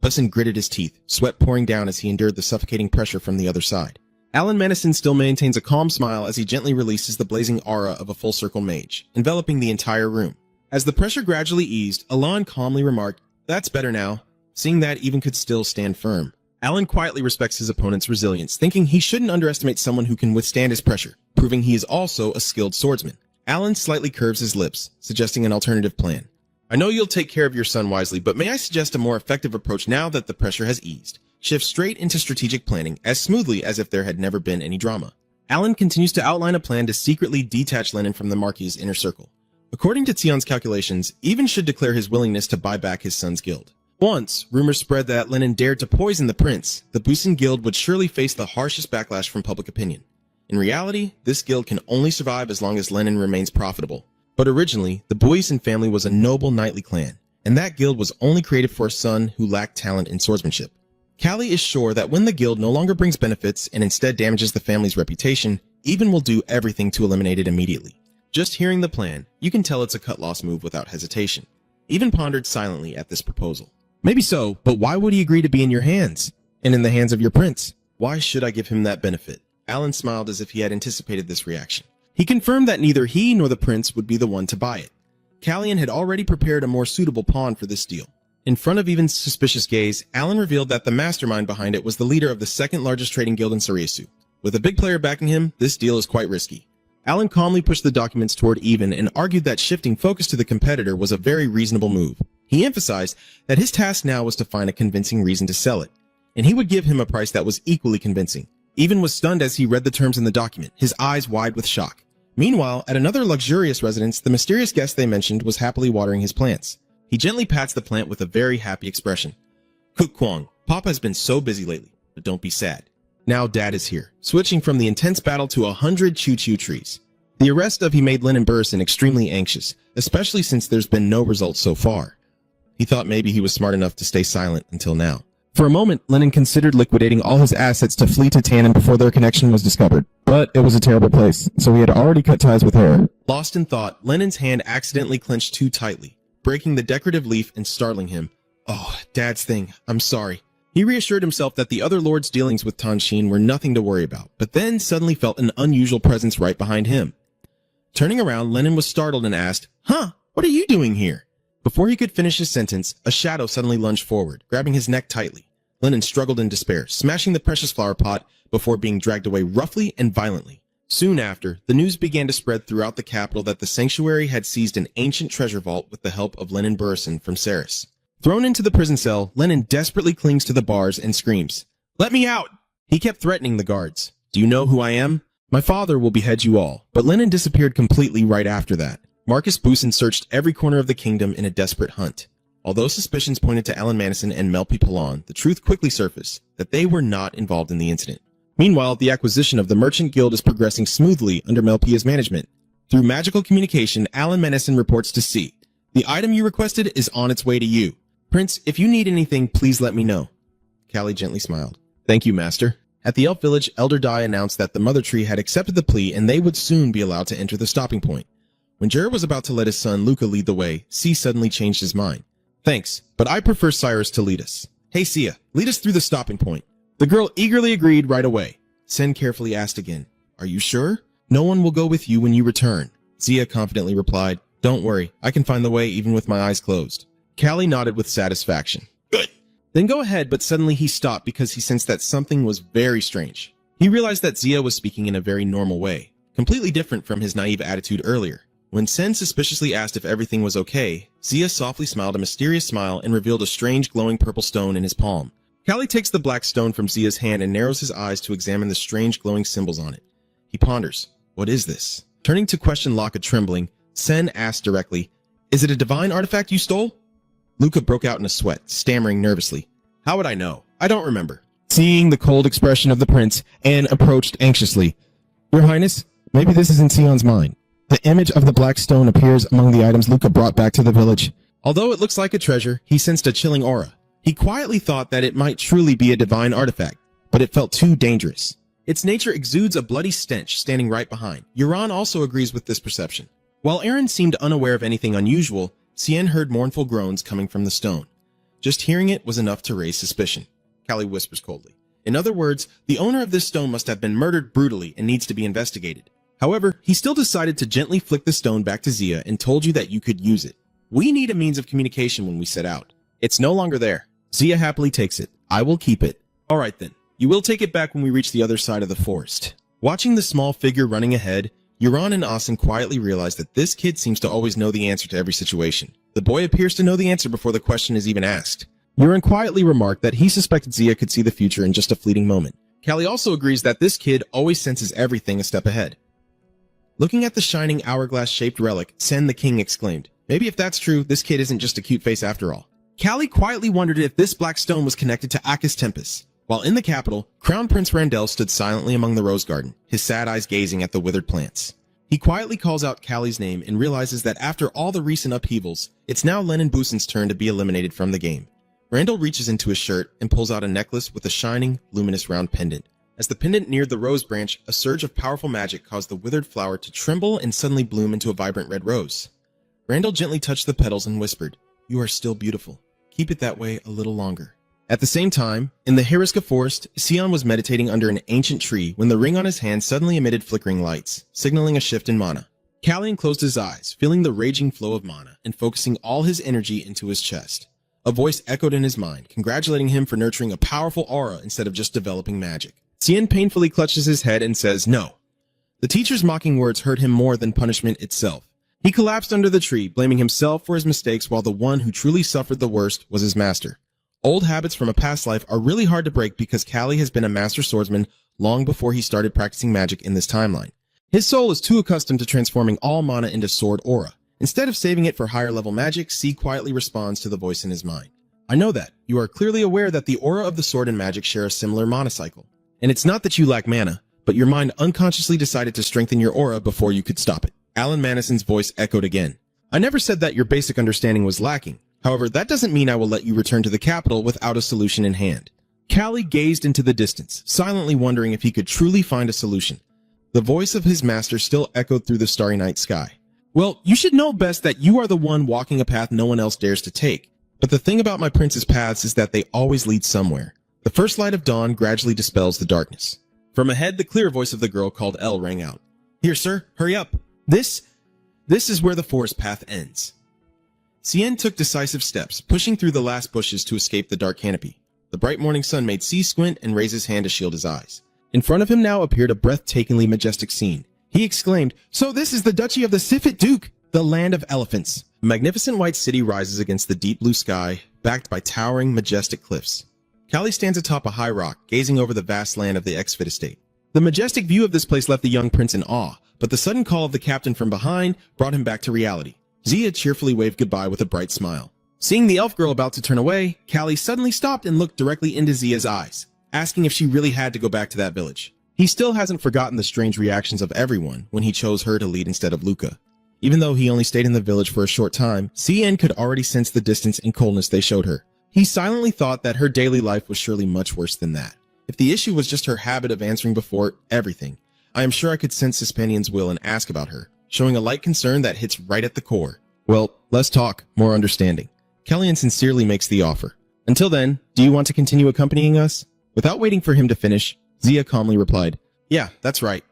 Busin gritted his teeth, sweat pouring down as he endured the suffocating pressure from the other side. Alan Madison still maintains a calm smile as he gently releases the blazing aura of a full-circle mage, enveloping the entire room. As the pressure gradually eased, Alan calmly remarked, "That's better now," seeing that Even could still stand firm. Alan quietly respects his opponent's resilience, thinking he shouldn't underestimate someone who can withstand his pressure, proving he is also a skilled swordsman. Alan slightly curves his lips, suggesting an alternative plan. "I know you'll take care of your son wisely, but may I suggest a more effective approach now that the pressure has eased? Shift straight into strategic planning as smoothly as if there had never been any drama." Alan continues to outline a plan to secretly detach Lennon from the Marquis' inner circle. According to Tion's calculations, Even should declare his willingness to buy back his son's guild. Once, rumors spread that Lennon dared to poison the prince, the Busin guild would surely face the harshest backlash from public opinion. In reality, this guild can only survive as long as Lennon remains profitable. But originally, the Busin family was a noble knightly clan, and that guild was only created for a son who lacked talent in swordsmanship. Callie is sure that when the guild no longer brings benefits and instead damages the family's reputation, Even will do everything to eliminate it immediately. Just hearing the plan, you can tell it's a cut-loss move without hesitation. Even pondered silently at this proposal. "Maybe so, but why would he agree to be in your hands? And in the hands of your prince? Why should I give him that benefit?" Alan smiled as if he had anticipated this reaction. He confirmed that neither he nor the prince would be the one to buy it. Callian had already prepared a more suitable pawn for this deal. In front of Even's suspicious gaze, Alan revealed that the mastermind behind it was the leader of the second largest trading guild in Sariesu. With a big player backing him, this deal is quite risky. Alan calmly pushed the documents toward Even and argued that shifting focus to the competitor was a very reasonable move. He emphasized that his task now was to find a convincing reason to sell it, and he would give him a price that was equally convincing. Even was stunned as he read the terms in the document, his eyes wide with shock. Meanwhile, at another luxurious residence, the mysterious guest they mentioned was happily watering his plants. He gently pats the plant with a very happy expression. Cook Kwong, Papa has been so busy lately, but don't be sad. Now Dad is here, switching from the intense battle to 100 choo-choo trees. The arrest of he made Lennon Burson extremely anxious, especially since there's been no results so far. He thought maybe he was smart enough to stay silent until now. For a moment, Lennon considered liquidating all his assets to flee to Tannen before their connection was discovered. But it was a terrible place, so he had already cut ties with her. Lost in thought, Lennon's hand accidentally clenched too tightly, breaking the decorative leaf and startling him. Oh, Dad's thing. I'm sorry. He reassured himself that the other lord's dealings with Tanshin were nothing to worry about, but then suddenly felt an unusual presence right behind him. Turning around, Lennon was startled and asked, Huh? What are you doing here? Before he could finish his sentence, a shadow suddenly lunged forward, grabbing his neck tightly. Lennon struggled in despair, smashing the precious flower pot before being dragged away roughly and violently. Soon after, the news began to spread throughout the capital that the sanctuary had seized an ancient treasure vault with the help of Lennon Burson from Ceres. Thrown into the prison cell, Lennon desperately clings to the bars and screams, Let me out! He kept threatening the guards. Do you know who I am? My father will behead you all. But Lennon disappeared completely right after that. Marcus Boosin searched every corner of the kingdom in a desperate hunt. Although suspicions pointed to Alan Madison and Melpi Pilon, the truth quickly surfaced that they were not involved in the incident. Meanwhile, the acquisition of the Merchant Guild is progressing smoothly under Melpia's management. Through magical communication, Alan Madison reports to C. The item you requested is on its way to you. Prince, if you need anything, please let me know. Callie gently smiled. Thank you, Master. At the Elf Village, Elder Dai announced that the Mother Tree had accepted the plea and they would soon be allowed to enter the stopping point. When Jared was about to let his son Luca lead the way, C suddenly changed his mind. Thanks, but I prefer Cyrus to lead us. Hey Sia, lead us through the stopping point. The girl eagerly agreed right away. Sen carefully asked again, Are you sure? No one will go with you when you return. Zia confidently replied, Don't worry, I can find the way even with my eyes closed. Callie nodded with satisfaction. Good. Then go ahead, but suddenly he stopped because he sensed that something was very strange. He realized that Zia was speaking in a very normal way, completely different from his naive attitude earlier. When Sen suspiciously asked if everything was okay, Zia softly smiled a mysterious smile and revealed a strange glowing purple stone in his palm. Callie takes the black stone from Zia's hand and narrows his eyes to examine the strange glowing symbols on it. He ponders, What is this? Turning to question Locke trembling, Sen asked directly, Is it a divine artifact you stole? Luca broke out in a sweat, stammering nervously. How would I know? I don't remember. Seeing the cold expression of the prince, Anne approached anxiously. Your Highness, maybe this is in Sion's mind. The image of the black stone appears among the items Luca brought back to the village. Although it looks like a treasure, he sensed a chilling aura. He quietly thought that it might truly be a divine artifact, but it felt too dangerous. Its nature exudes a bloody stench standing right behind. Euron also agrees with this perception. While Aaron seemed unaware of anything unusual, Cien heard mournful groans coming from the stone. Just hearing it was enough to raise suspicion. Callie whispers coldly. In other words, the owner of this stone must have been murdered brutally and needs to be investigated. However, he still decided to gently flick the stone back to Zia and told you that you could use it. We need a means of communication when we set out. It's no longer there. Zia happily takes it. I will keep it. All right then. You will take it back when we reach the other side of the forest. Watching the small figure running ahead, Euron and Asen quietly realize that this kid seems to always know the answer to every situation. The boy appears to know the answer before the question is even asked. Euron quietly remarked that he suspected Zia could see the future in just a fleeting moment. Callie also agrees that this kid always senses everything a step ahead. Looking at the shining hourglass-shaped relic, Sen the King exclaimed, Maybe if that's true, this kid isn't just a cute face after all. Callie quietly wondered if this black stone was connected to Akis Tempest. While in the capital, Crown Prince Randell stood silently among the rose garden, his sad eyes gazing at the withered plants. He quietly calls out Callie's name and realizes that after all the recent upheavals, it's now Lennon Boosin's turn to be eliminated from the game. Randall reaches into his shirt and pulls out a necklace with a shining, luminous round pendant. As the pendant neared the rose branch, a surge of powerful magic caused the withered flower to tremble and suddenly bloom into a vibrant red rose. Randall gently touched the petals and whispered, You are still beautiful. Keep it that way a little longer. At the same time, in the Heriska forest, Sion was meditating under an ancient tree when the ring on his hand suddenly emitted flickering lights, signaling a shift in mana. Callian closed his eyes, feeling the raging flow of mana and focusing all his energy into his chest. A voice echoed in his mind, congratulating him for nurturing a powerful aura instead of just developing magic. Sion painfully clutches his head and says, No. The teacher's mocking words hurt him more than punishment itself. He collapsed under the tree, blaming himself for his mistakes while the one who truly suffered the worst was his master. Old habits from a past life are really hard to break because Callie has been a master swordsman long before he started practicing magic in this timeline. His soul is too accustomed to transforming all mana into sword aura. Instead of saving it for higher level magic, C quietly responds to the voice in his mind. I know that. You are clearly aware that the aura of the sword and magic share a similar mana cycle. And it's not that you lack mana, but your mind unconsciously decided to strengthen your aura before you could stop it. Alan Madison's voice echoed again. I never said that your basic understanding was lacking. However, that doesn't mean I will let you return to the capital without a solution in hand. Callie gazed into the distance, silently wondering if he could truly find a solution. The voice of his master still echoed through the starry night sky. Well, you should know best that you are the one walking a path no one else dares to take. But the thing about my prince's paths is that they always lead somewhere. The first light of dawn gradually dispels the darkness. From ahead, the clear voice of the girl called Elle rang out. Here, sir, hurry up. This is where the forest path ends. Cien took decisive steps, pushing through the last bushes to escape the dark canopy. The bright morning sun made C squint and raise his hand to shield his eyes. In front of him now appeared a breathtakingly majestic scene. He exclaimed, "So this is the Duchy of the Sifit Duke, the land of elephants." A magnificent white city rises against the deep blue sky, backed by towering, majestic cliffs. Callie stands atop a high rock, gazing over the vast land of the Exfit estate. The majestic view of this place left the young prince in awe, but the sudden call of the captain from behind brought him back to reality. Zia cheerfully waved goodbye with a bright smile. Seeing the elf girl about to turn away, Callie suddenly stopped and looked directly into Zia's eyes, asking if she really had to go back to that village. He still hasn't forgotten the strange reactions of everyone when he chose her to lead instead of Luca. Even though he only stayed in the village for a short time, Cien could already sense the distance and coldness they showed her. He silently thought that her daily life was surely much worse than that. If the issue was just her habit of answering before everything, I am sure I could sense Hispanion's will and ask about her, showing a light concern that hits right at the core. Well, less talk, more understanding. Kellyan sincerely makes the offer. Until then, do you want to continue accompanying us? Without waiting for him to finish, Zia calmly replied, Yeah, that's right.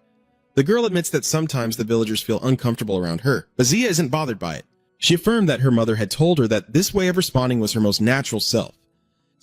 The girl admits that sometimes the villagers feel uncomfortable around her, but Zia isn't bothered by it. She affirmed that her mother had told her that this way of responding was her most natural self.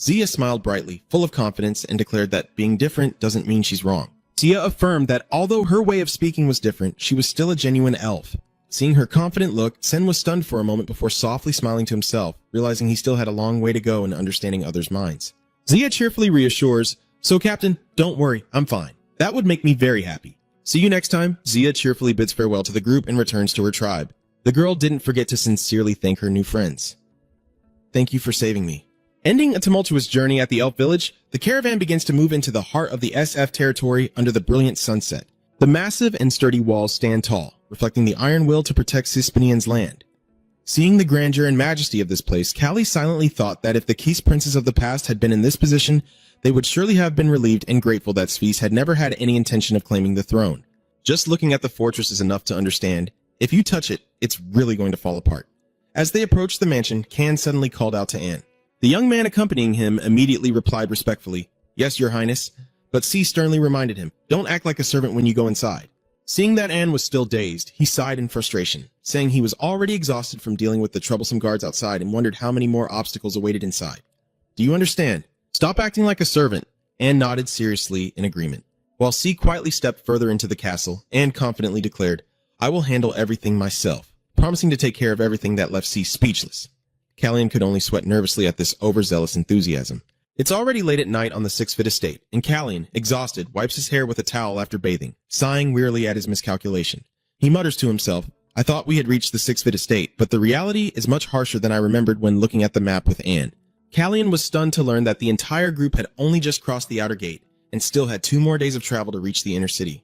Zia smiled brightly, full of confidence, and declared that being different doesn't mean she's wrong. Zia affirmed that although her way of speaking was different, she was still a genuine elf. Seeing her confident look, Sen was stunned for a moment before softly smiling to himself, realizing he still had a long way to go in understanding others' minds. Zia cheerfully reassures, So Captain, don't worry, I'm fine. That would make me very happy. See you next time. Zia cheerfully bids farewell to the group and returns to her tribe. The girl didn't forget to sincerely thank her new friends. Thank you for saving me. Ending a tumultuous journey at the elf village, the caravan begins to move into the heart of the SF territory under the brilliant sunset. The massive and sturdy walls stand tall, reflecting the iron will to protect Hispanian's land. Seeing the grandeur and majesty of this place, Callie silently thought that if the Keys princes of the past had been in this position, they would surely have been relieved and grateful that Sphinx had never had any intention of claiming the throne. Just looking at the fortress is enough to understand, if you touch it, it's really going to fall apart. As they approached the mansion, Can suddenly called out to Anne. The young man accompanying him immediately replied respectfully, Yes, your highness, but C sternly reminded him, Don't act like a servant when you go inside. Seeing that Anne was still dazed, he sighed in frustration, saying he was already exhausted from dealing with the troublesome guards outside and wondered how many more obstacles awaited inside. Do you understand? Stop acting like a servant. Anne nodded seriously in agreement. While C quietly stepped further into the castle, Anne confidently declared, I will handle everything myself, promising to take care of everything that left C speechless. Callian could only sweat nervously at this overzealous enthusiasm. It's already late at night on the Sixfit estate, and Callian, exhausted, wipes his hair with a towel after bathing, sighing wearily at his miscalculation. He mutters to himself, I thought we had reached the Sixfit estate, but the reality is much harsher than I remembered when looking at the map with Anne. Callian was stunned to learn that the entire group had only just crossed the outer gate, and still had 2 more days of travel to reach the inner city.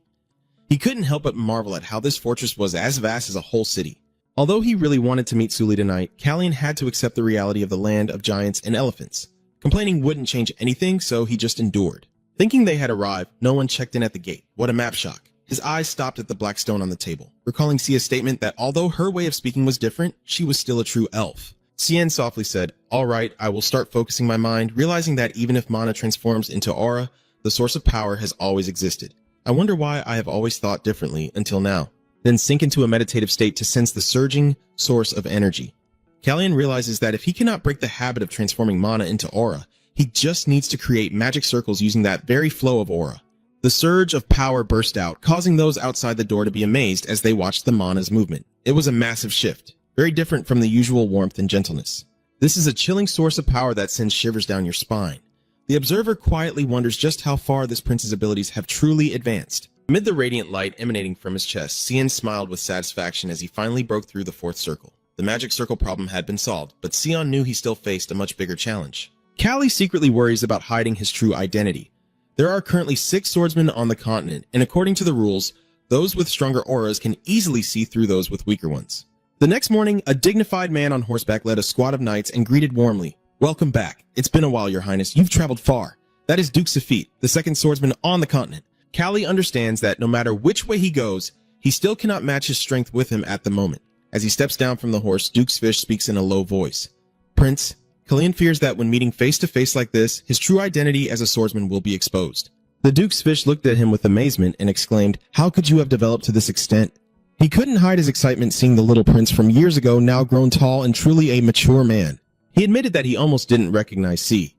He couldn't help but marvel at how this fortress was as vast as a whole city. Although he really wanted to meet Sully tonight, Callian had to accept the reality of the land of giants and elephants. Complaining wouldn't change anything, so he just endured. Thinking they had arrived, no one checked in at the gate. What a map shock. His eyes stopped at the black stone on the table, recalling Sia's statement that although her way of speaking was different, she was still a true elf. Cien softly said, All right, I will start focusing my mind, realizing that even if mana transforms into aura, the source of power has always existed. I wonder why I have always thought differently until now. Then sink into a meditative state to sense the surging source of energy. Callian realizes that if he cannot break the habit of transforming mana into aura, he just needs to create magic circles using that very flow of aura. The surge of power burst out, causing those outside the door to be amazed as they watched the Mana's movement. It was a massive shift, very different from the usual warmth and gentleness. This is a chilling source of power that sends shivers down your spine. The observer quietly wonders just how far this prince's abilities have truly advanced. Amid the radiant light emanating from his chest, Sion smiled with satisfaction as he finally broke through the fourth circle. The magic circle problem had been solved, but Sion knew he still faced a much bigger challenge. Callie secretly worries about hiding his true identity. There are currently 6 swordsmen on the continent, and according to the rules, those with stronger auras can easily see through those with weaker ones. The next morning, a dignified man on horseback led a squad of knights and greeted warmly. "Welcome back. It's been a while, your highness. You've traveled far." That is Duke Safit, the second swordsman on the continent. Callie understands that no matter which way he goes, he still cannot match his strength with him at the moment. As he steps down from the horse, Duke's fish speaks in a low voice. "Prince, Killian fears that when meeting face to face like this, his true identity as a swordsman will be exposed." The Duke's fish looked at him with amazement and exclaimed, "How could you have developed to this extent?" He couldn't hide his excitement seeing the little prince from years ago now grown tall and truly a mature man. He admitted that he almost didn't recognize C.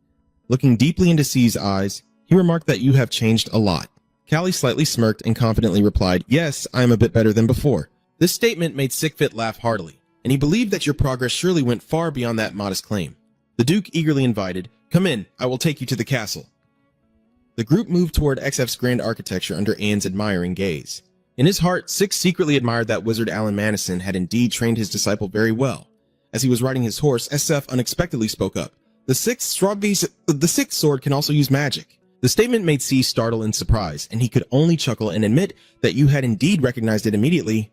Looking deeply into C's eyes, he remarked that "You have changed a lot." Callie slightly smirked and confidently replied, "Yes, I am a bit better than before." This statement made Sickfit laugh heartily, and he believed that your progress surely went far beyond that modest claim. The Duke eagerly invited, "Come in, I will take you to the castle." The group moved toward XF's grand architecture under Anne's admiring gaze. In his heart, Six secretly admired that wizard Alan Madison had indeed trained his disciple very well. As he was riding his horse, SF unexpectedly spoke up. The sixth sword can also use magic." The statement made C startle in surprise, and he could only chuckle and admit that you had indeed recognized it immediately.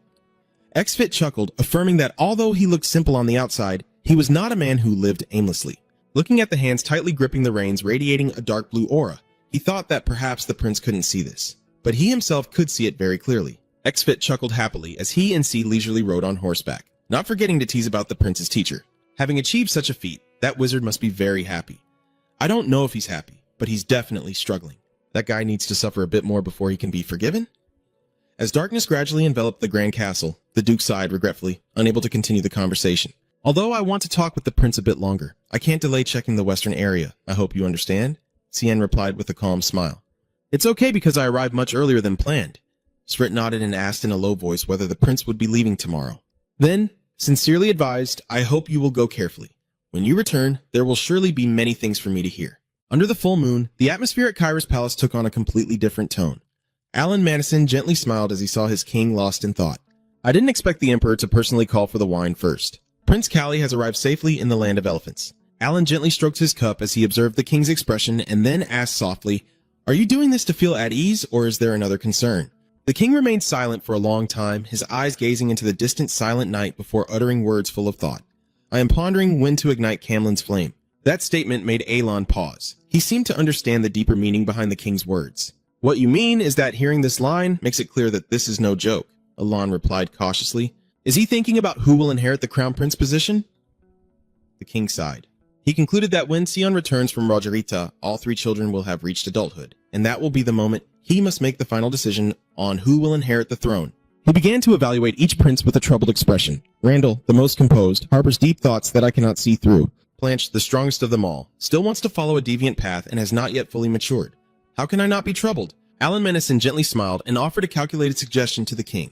XFit chuckled, affirming that although he looked simple on the outside, he was not a man who lived aimlessly. Looking at the hands tightly gripping the reins radiating a dark blue aura, he thought that perhaps the prince couldn't see this. But he himself could see it very clearly. XFit chuckled happily as he and C leisurely rode on horseback, not forgetting to tease about the prince's teacher. Having achieved such a feat, that wizard must be very happy. I don't know if he's happy, but he's definitely struggling. That guy needs to suffer a bit more before he can be forgiven? As darkness gradually enveloped the grand castle, the Duke sighed regretfully, unable to continue the conversation. "Although I want to talk with the prince a bit longer, I can't delay checking the western area. I hope you understand?" Cien replied with a calm smile. "It's okay because I arrived much earlier than planned." Svrit nodded and asked in a low voice whether the prince would be leaving tomorrow. Then, sincerely advised, "I hope you will go carefully. When you return, there will surely be many things for me to hear." Under the full moon, the atmosphere at Kyra's palace took on a completely different tone. Alan Madison gently smiled as he saw his king lost in thought. "I didn't expect the emperor to personally call for the wine first. Prince Callie has arrived safely in the land of elephants." Alan gently stroked his cup as he observed the king's expression and then asked softly, "Are you doing this to feel at ease, or is there another concern?" The king remained silent for a long time, his eyes gazing into the distant silent night before uttering words full of thought. "I am pondering when to ignite Camlin's flame." That statement made Alon pause. He seemed to understand the deeper meaning behind the king's words. "What you mean is that hearing this line makes it clear that this is no joke," Alon replied cautiously. "Is he thinking about who will inherit the crown prince position?" The king sighed. He concluded that when Sion returns from Rogerita, all 3 children will have reached adulthood, and that will be the moment he must make the final decision on who will inherit the throne. He began to evaluate each prince with a troubled expression. Randall, the most composed, harbors deep thoughts that I cannot see through. Blanche, the strongest of them all, still wants to follow a deviant path and has not yet fully matured. How can I not be troubled? Alan Menison gently smiled and offered a calculated suggestion to the king.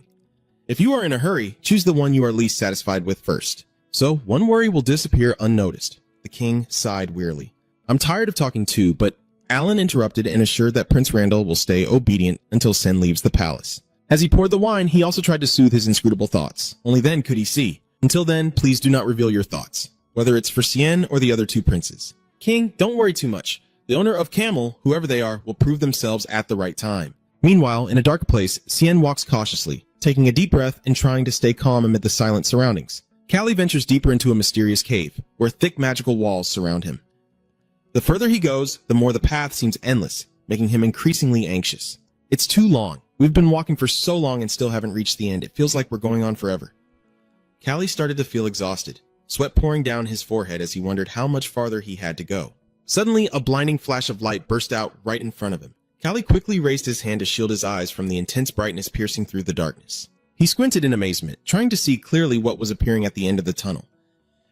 "If you are in a hurry, choose the one you are least satisfied with first. So one worry will disappear unnoticed." The king sighed wearily. "I'm tired of talking too, but..." Alan interrupted and assured that Prince Randall will stay obedient until Sen leaves the palace. As he poured the wine, he also tried to soothe his inscrutable thoughts. Only then could he see. "Until then, please do not reveal your thoughts, whether it's for Cien or the other 2 princes. King, don't worry too much. The owner of Camel, whoever they are, will prove themselves at the right time." Meanwhile, in a dark place, Cien walks cautiously, taking a deep breath and trying to stay calm amid the silent surroundings. Callie ventures deeper into a mysterious cave, where thick magical walls surround him. The further he goes, the more the path seems endless, making him increasingly anxious. "It's too long. We've been walking for so long and still haven't reached the end. It feels like we're going on forever." Callie started to feel exhausted, sweat pouring down his forehead as he wondered how much farther he had to go. Suddenly, a blinding flash of light burst out right in front of him. Callie quickly raised his hand to shield his eyes from the intense brightness piercing through the darkness. He squinted in amazement, trying to see clearly what was appearing at the end of the tunnel.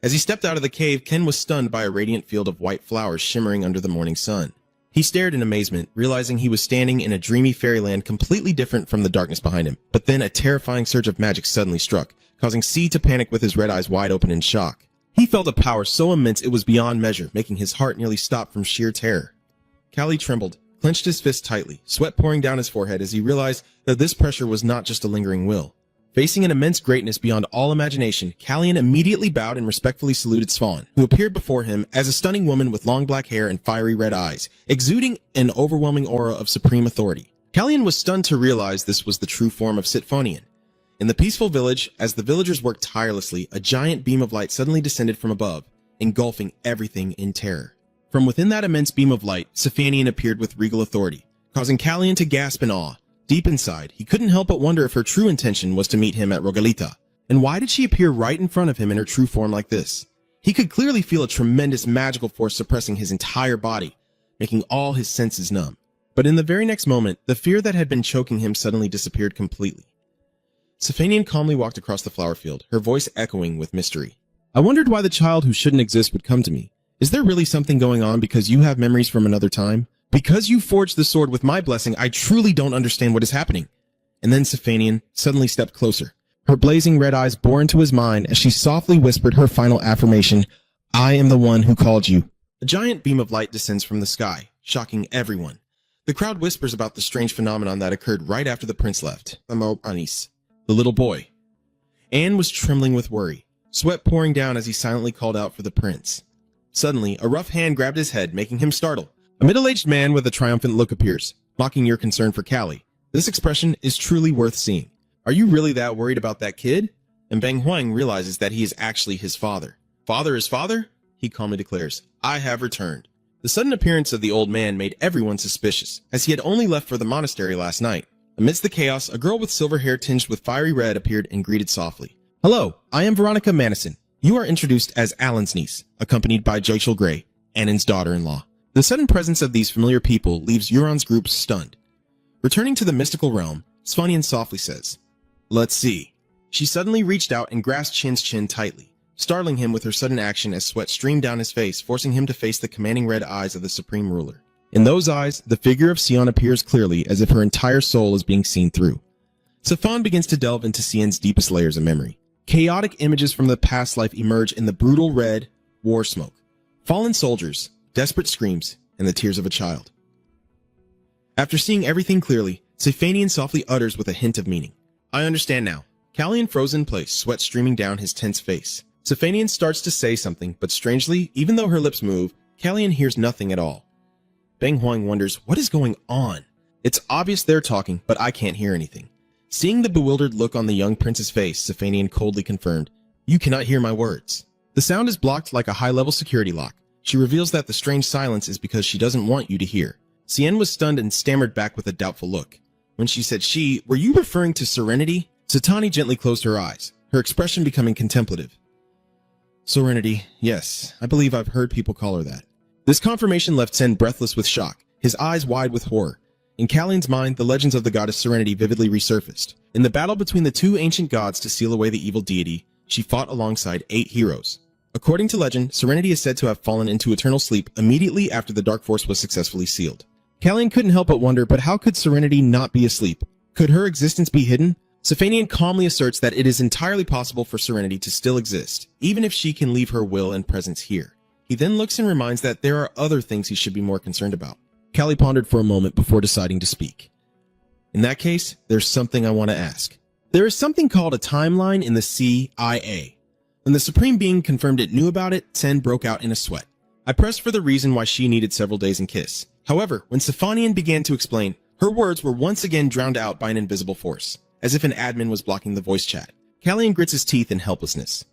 As he stepped out of the cave, Ken was stunned by a radiant field of white flowers shimmering under the morning sun. He stared in amazement, realizing he was standing in a dreamy fairyland completely different from the darkness behind him. But then a terrifying surge of magic suddenly struck, causing C to panic with his red eyes wide open in shock. He felt a power so immense it was beyond measure, making his heart nearly stop from sheer terror. Callie trembled, clenched his fist tightly, sweat pouring down his forehead as he realized that this pressure was not just a lingering will. Facing an immense greatness beyond all imagination, Callian immediately bowed and respectfully saluted Swan, who appeared before him as a stunning woman with long black hair and fiery red eyes, exuding an overwhelming aura of supreme authority. Callian was stunned to realize this was the true form of Sitphonian. In the peaceful village, as the villagers worked tirelessly, a giant beam of light suddenly descended from above, engulfing everything in terror. From within that immense beam of light, Sifanian appeared with regal authority, causing Callian to gasp in awe. Deep inside, he couldn't help but wonder if her true intention was to meet him at Rogalita. And why did she appear right in front of him in her true form like this? He could clearly feel a tremendous magical force suppressing his entire body, making all his senses numb. But in the very next moment, the fear that had been choking him suddenly disappeared completely. Sifanian calmly walked across the flower field, her voice echoing with mystery. I wondered why the child who shouldn't exist would come to me. Is there really something going on because you have memories from another time? Because you forged the sword with my blessing, I truly don't understand what is happening. And then Sifanian suddenly stepped closer. Her blazing red eyes bore into his mind as she softly whispered her final affirmation, I am the one who called you. A giant beam of light descends from the sky, shocking everyone. The crowd whispers about the strange phenomenon that occurred right after the prince left. Anis, the little boy. Anne was trembling with worry, sweat pouring down as he silently called out for the prince. Suddenly, a rough hand grabbed his head, making him startle. A middle-aged man with a triumphant look appears, mocking your concern for Callie. This expression is truly worth seeing. Are you really that worried about that kid? And Bang Huang realizes that he is actually his father. Father is father? He calmly declares, I have returned. The sudden appearance of the old man made everyone suspicious, as he had only left for the monastery last night. Amidst the chaos, a girl with silver hair tinged with fiery red appeared and greeted softly. Hello, I am Veronica Madison. You are introduced as Alan's niece, accompanied by Joychel Grey, Annan's daughter-in-law. The sudden presence of these familiar people leaves Euron's group stunned. Returning to the mystical realm, Svannian softly says, Let's see. She suddenly reached out and grasped Chin's chin tightly, startling him with her sudden action as sweat streamed down his face, forcing him to face the commanding red eyes of the supreme ruler. In those eyes, the figure of Sion appears clearly as if her entire soul is being seen through. Safan begins to delve into Sion's deepest layers of memory. Chaotic images from the past life emerge in the brutal red war smoke. Fallen soldiers, desperate screams, and the tears of a child. After seeing everything clearly, Sifanian softly utters with a hint of meaning. I understand now. Callian froze in place, sweat streaming down his tense face. Sifanian starts to say something, but strangely, even though her lips move, Callian hears nothing at all. Bang Huang wonders, what is going on? It's obvious they're talking, but I can't hear anything. Seeing the bewildered look on the young prince's face, Sifanian coldly confirmed, You cannot hear my words. The sound is blocked like a high-level security lock. She reveals that the strange silence is because she doesn't want you to hear. Cien was stunned and stammered back with a doubtful look. When she said were you referring to Serenity? Satani gently closed her eyes, her expression becoming contemplative. Serenity, yes, I believe I've heard people call her that. This confirmation left Sen breathless with shock, his eyes wide with horror. In Callian's mind, the legends of the goddess Serenity vividly resurfaced. In the battle between the two ancient gods to seal away the evil deity, she fought alongside 8 heroes. According to legend, Serenity is said to have fallen into eternal sleep immediately after the Dark Force was successfully sealed. Callian couldn't help but wonder, but how could Serenity not be asleep? Could her existence be hidden? Sifanian calmly asserts that it is entirely possible for Serenity to still exist, even if she can leave her will and presence here. He then looks and reminds that there are other things he should be more concerned about. Callie pondered for a moment before deciding to speak. In that case, there's something I want to ask. There is something called a timeline in the CIA. When the Supreme Being confirmed it knew about it, Sen broke out in a sweat. I pressed for the reason why she needed several days in Kiss. However, when Sifanian began to explain, her words were once again drowned out by an invisible force, as if an admin was blocking the voice chat. Callian grits his teeth in helplessness.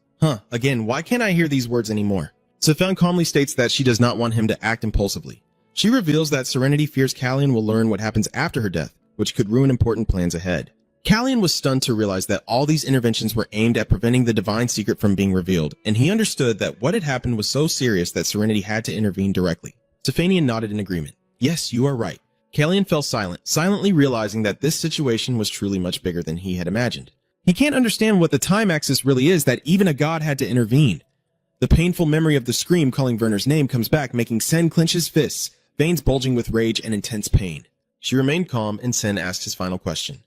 Again, why can't I hear these words anymore? Sifan calmly states that she does not want him to act impulsively. She reveals that Serenity fears Callian will learn what happens after her death, which could ruin important plans ahead. Callian was stunned to realize that all these interventions were aimed at preventing the divine secret from being revealed, and he understood that what had happened was so serious that Serenity had to intervene directly. Sifanian nodded in agreement. Yes, you are right. Callian fell silent, silently realizing that this situation was truly much bigger than he had imagined. He can't understand what the time axis really is that even a god had to intervene. The painful memory of the scream calling Werner's name comes back, making Sen clench his fists, veins bulging with rage and intense pain. She remained calm, and Sen asked his final question.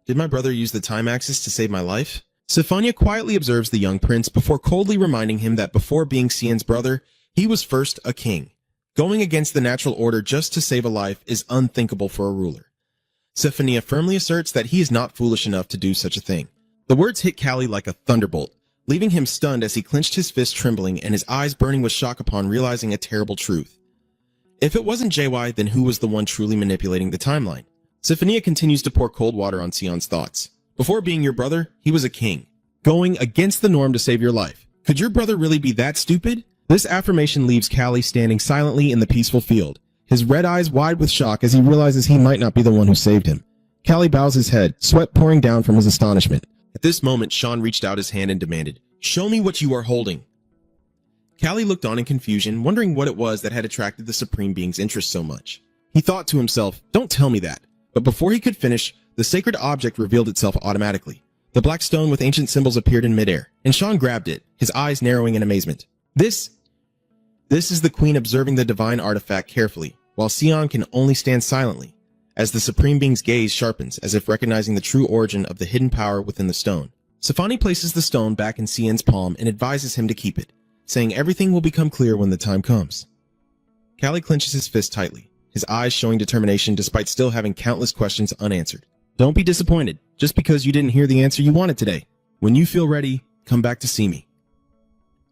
Did my brother use the time axis to save my life? Sophania quietly observes the young prince before coldly reminding him that before being Sien's brother, he was first a king. Going against the natural order just to save a life is unthinkable for a ruler. Sophania firmly asserts that he is not foolish enough to do such a thing. The words hit Callie like a thunderbolt, leaving him stunned as he clenched his fist trembling and his eyes burning with shock upon realizing a terrible truth. If it wasn't JY, then who was the one truly manipulating the timeline? Sophania continues to pour cold water on Sion's thoughts. Before being your brother, he was a king, going against the norm to save your life. Could your brother really be that stupid? This affirmation leaves Callie standing silently in the peaceful field, his red eyes wide with shock as he realizes he might not be the one who saved him. Callie bows his head, sweat pouring down from his astonishment. At this moment, Sean reached out his hand and demanded, "Show me what you are holding." Callie looked on in confusion, wondering what it was that had attracted the Supreme Being's interest so much. He thought to himself, "Don't tell me that." But before he could finish, the sacred object revealed itself automatically. The black stone with ancient symbols appeared in midair, and Sean grabbed it, his eyes narrowing in amazement. This is the queen observing the divine artifact carefully, while Sion can only stand silently, as the Supreme Being's gaze sharpens as if recognizing the true origin of the hidden power within the stone. Safani places the stone back in Sion's palm and advises him to keep it, saying everything will become clear when the time comes. Callie clenches his fist tightly, his eyes showing determination despite still having countless questions unanswered. Don't be disappointed, just because you didn't hear the answer you wanted today. When you feel ready, come back to see me.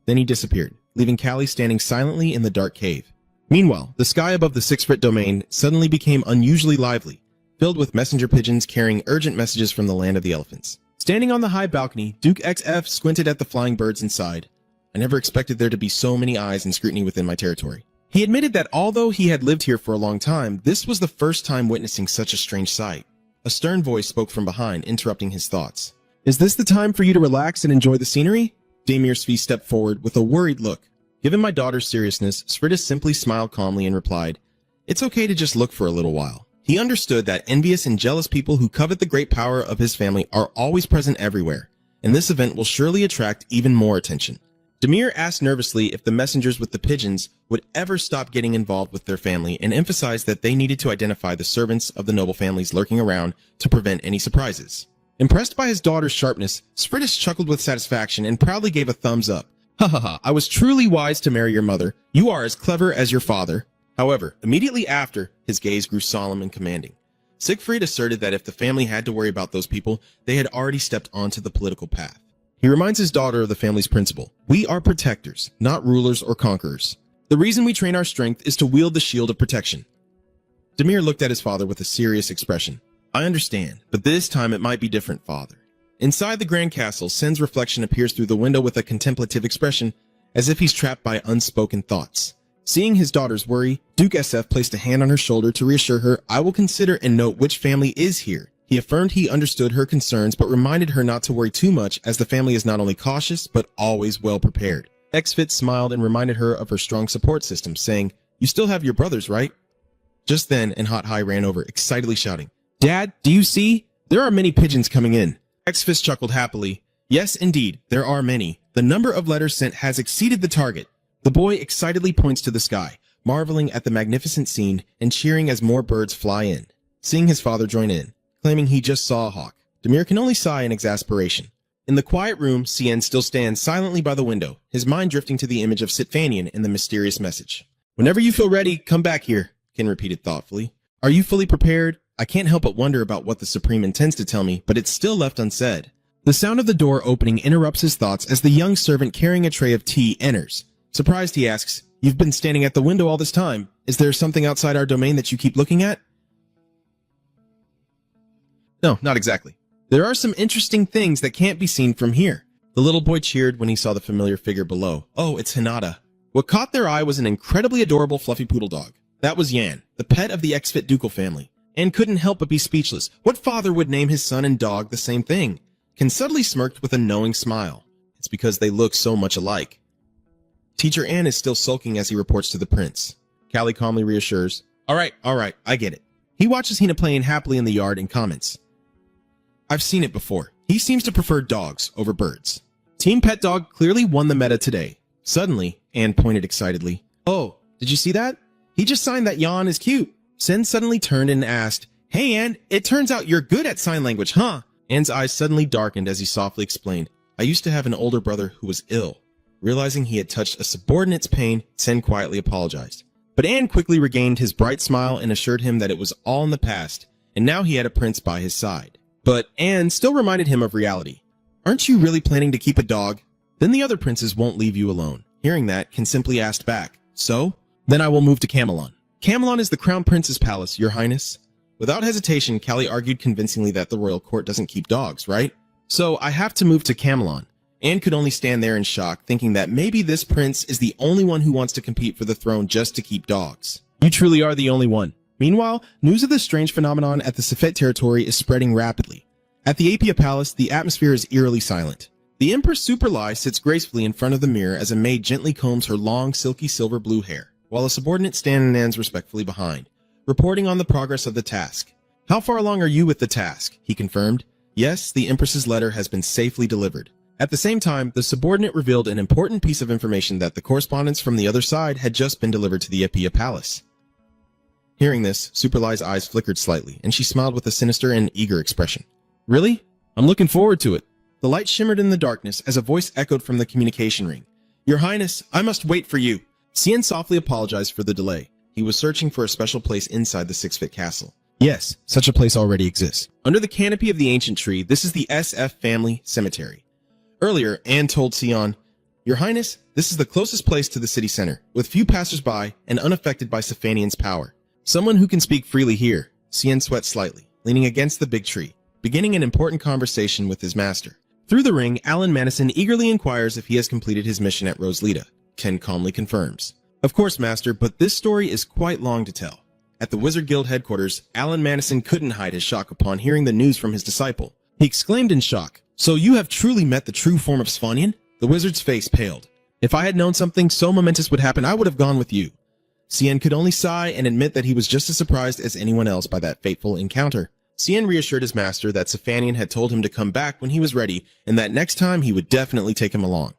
Then he disappeared, leaving Callie standing silently in the dark cave. Meanwhile, the sky above the 6-foot domain suddenly became unusually lively, filled with messenger pigeons carrying urgent messages from the land of the elephants. Standing on the high balcony, Duke XF squinted at the flying birds and sighed. I never expected there to be so many eyes and scrutiny within my territory. He admitted that although he had lived here for a long time, this was the first time witnessing such a strange sight. A stern voice spoke from behind, interrupting his thoughts. Is this the time for you to relax and enjoy the scenery? Damir Svi stepped forward with a worried look. Given my daughter's seriousness, Sfridis simply smiled calmly and replied, It's okay to just look for a little while. He understood that envious and jealous people who covet the great power of his family are always present everywhere, and this event will surely attract even more attention. Demir asked nervously if the messengers with the pigeons would ever stop getting involved with their family and emphasized that they needed to identify the servants of the noble families lurking around to prevent any surprises. Impressed by his daughter's sharpness, Sfridis chuckled with satisfaction and proudly gave a thumbs up. Ha ha ha, I was truly wise to marry your mother. You are as clever as your father. However, immediately after, his gaze grew solemn and commanding. Siegfried asserted that if the family had to worry about those people, they had already stepped onto the political path. He reminds his daughter of the family's principle. We are protectors, not rulers or conquerors. The reason we train our strength is to wield the shield of protection. Demir looked at his father with a serious expression. I understand, but this time it might be different, father. Inside the grand castle, Sen's reflection appears through the window with a contemplative expression, as if he's trapped by unspoken thoughts. Seeing his daughter's worry, Duke SF placed a hand on her shoulder to reassure her, I will consider and note which family is here. He affirmed he understood her concerns, but reminded her not to worry too much, as the family is not only cautious, but always well prepared. Xfit smiled and reminded her of her strong support system, saying, You still have your brothers, right? Just then, and Hot High ran over, excitedly shouting, Dad, do you see? There are many pigeons coming in. Xfist chuckled happily. Yes, indeed, there are many. The number of letters sent has exceeded the target. The boy excitedly points to the sky, marveling at the magnificent scene and cheering as more birds fly in. Seeing his father join in, claiming he just saw a hawk, Demir can only sigh in exasperation. In the quiet room, Cien still stands silently by the window, his mind drifting to the image of Sitfanian and the mysterious message. Whenever you feel ready, come back here, Ken repeated thoughtfully. Are you fully prepared? I can't help but wonder about what the Supreme intends to tell me, but it's still left unsaid. The sound of the door opening interrupts his thoughts as the young servant carrying a tray of tea enters. Surprised, he asks, You've been standing at the window all this time. Is there something outside our domain that you keep looking at? No, not exactly. There are some interesting things that can't be seen from here. The little boy cheered when he saw the familiar figure below. Oh, it's Hinata. What caught their eye was an incredibly adorable fluffy poodle dog. That was Yan, the pet of the Xfit ducal family, and couldn't help but be speechless. What father would name his son and dog the same thing? Ken subtly smirked with a knowing smile. It's because they look so much alike. Teacher Ann is still sulking as he reports to the prince. Callie calmly reassures, All right, I get it. He watches Hina playing happily in the yard and comments, I've seen it before. He seems to prefer dogs over birds. Team Pet Dog clearly won the meta today. Suddenly, Anne pointed excitedly. Oh, did you see that? He just signed that yawn is cute. Sen suddenly turned and asked, "Hey, Anne, it turns out you're good at sign language, huh?" Anne's eyes suddenly darkened as he softly explained, "I used to have an older brother who was ill." Realizing he had touched a subordinate's pain, Sen quietly apologized. But Anne quickly regained his bright smile and assured him that it was all in the past, and now he had a prince by his side. But Anne still reminded him of reality. "Aren't you really planning to keep a dog? Then the other princes won't leave you alone." Hearing that, Ken simply asked back, "So? Then I will move to Camelon." "Camelon is the crown prince's palace, your highness." Without hesitation, Callie argued convincingly that the royal court doesn't keep dogs, right? "So I have to move to Camelon." Anne could only stand there in shock, thinking that maybe this prince is the only one who wants to compete for the throne just to keep dogs. "You truly are the only one." Meanwhile, news of this strange phenomenon at the Safet territory is spreading rapidly. At the Apia Palace, the atmosphere is eerily silent. The Empress Superlie sits gracefully in front of the mirror as a maid gently combs her long, silky silver blue hair, while a subordinate stands respectfully behind, reporting on the progress of the task. "How far along are you with the task?" he confirmed. Yes, the Empress's letter has been safely delivered. At the same time, the subordinate revealed an important piece of information that the correspondence from the other side had just been delivered to the Apia Palace. Hearing this, Superlie's eyes flickered slightly, and she smiled with a sinister and eager expression. "Really? I'm looking forward to it." The light shimmered in the darkness as a voice echoed from the communication ring. "Your Highness, I must wait for you." Cien softly apologized for the delay. He was searching for a special place inside the Six-Foot Castle. Yes, such a place already exists. Under the canopy of the ancient tree, this is the SF family cemetery. Earlier, Anne told Sion, "Your Highness, this is the closest place to the city center, with few passers-by and unaffected by Safanian's power. Someone who can speak freely here." Cien sweat slightly, leaning against the big tree, beginning an important conversation with his master. Through the ring, Alan Madison eagerly inquires if he has completed his mission at Rosalita. Ken calmly confirms. "Of course, Master, but this story is quite long to tell." At the Wizard Guild headquarters, Alan Madison couldn't hide his shock upon hearing the news from his disciple. He exclaimed in shock, "So you have truly met the true form of Sfanian?" The wizard's face paled. "If I had known something so momentous would happen, I would have gone with you." Cien could only sigh and admit that he was just as surprised as anyone else by that fateful encounter. Cien reassured his master that Safanian had told him to come back when he was ready, and that next time he would definitely take him along.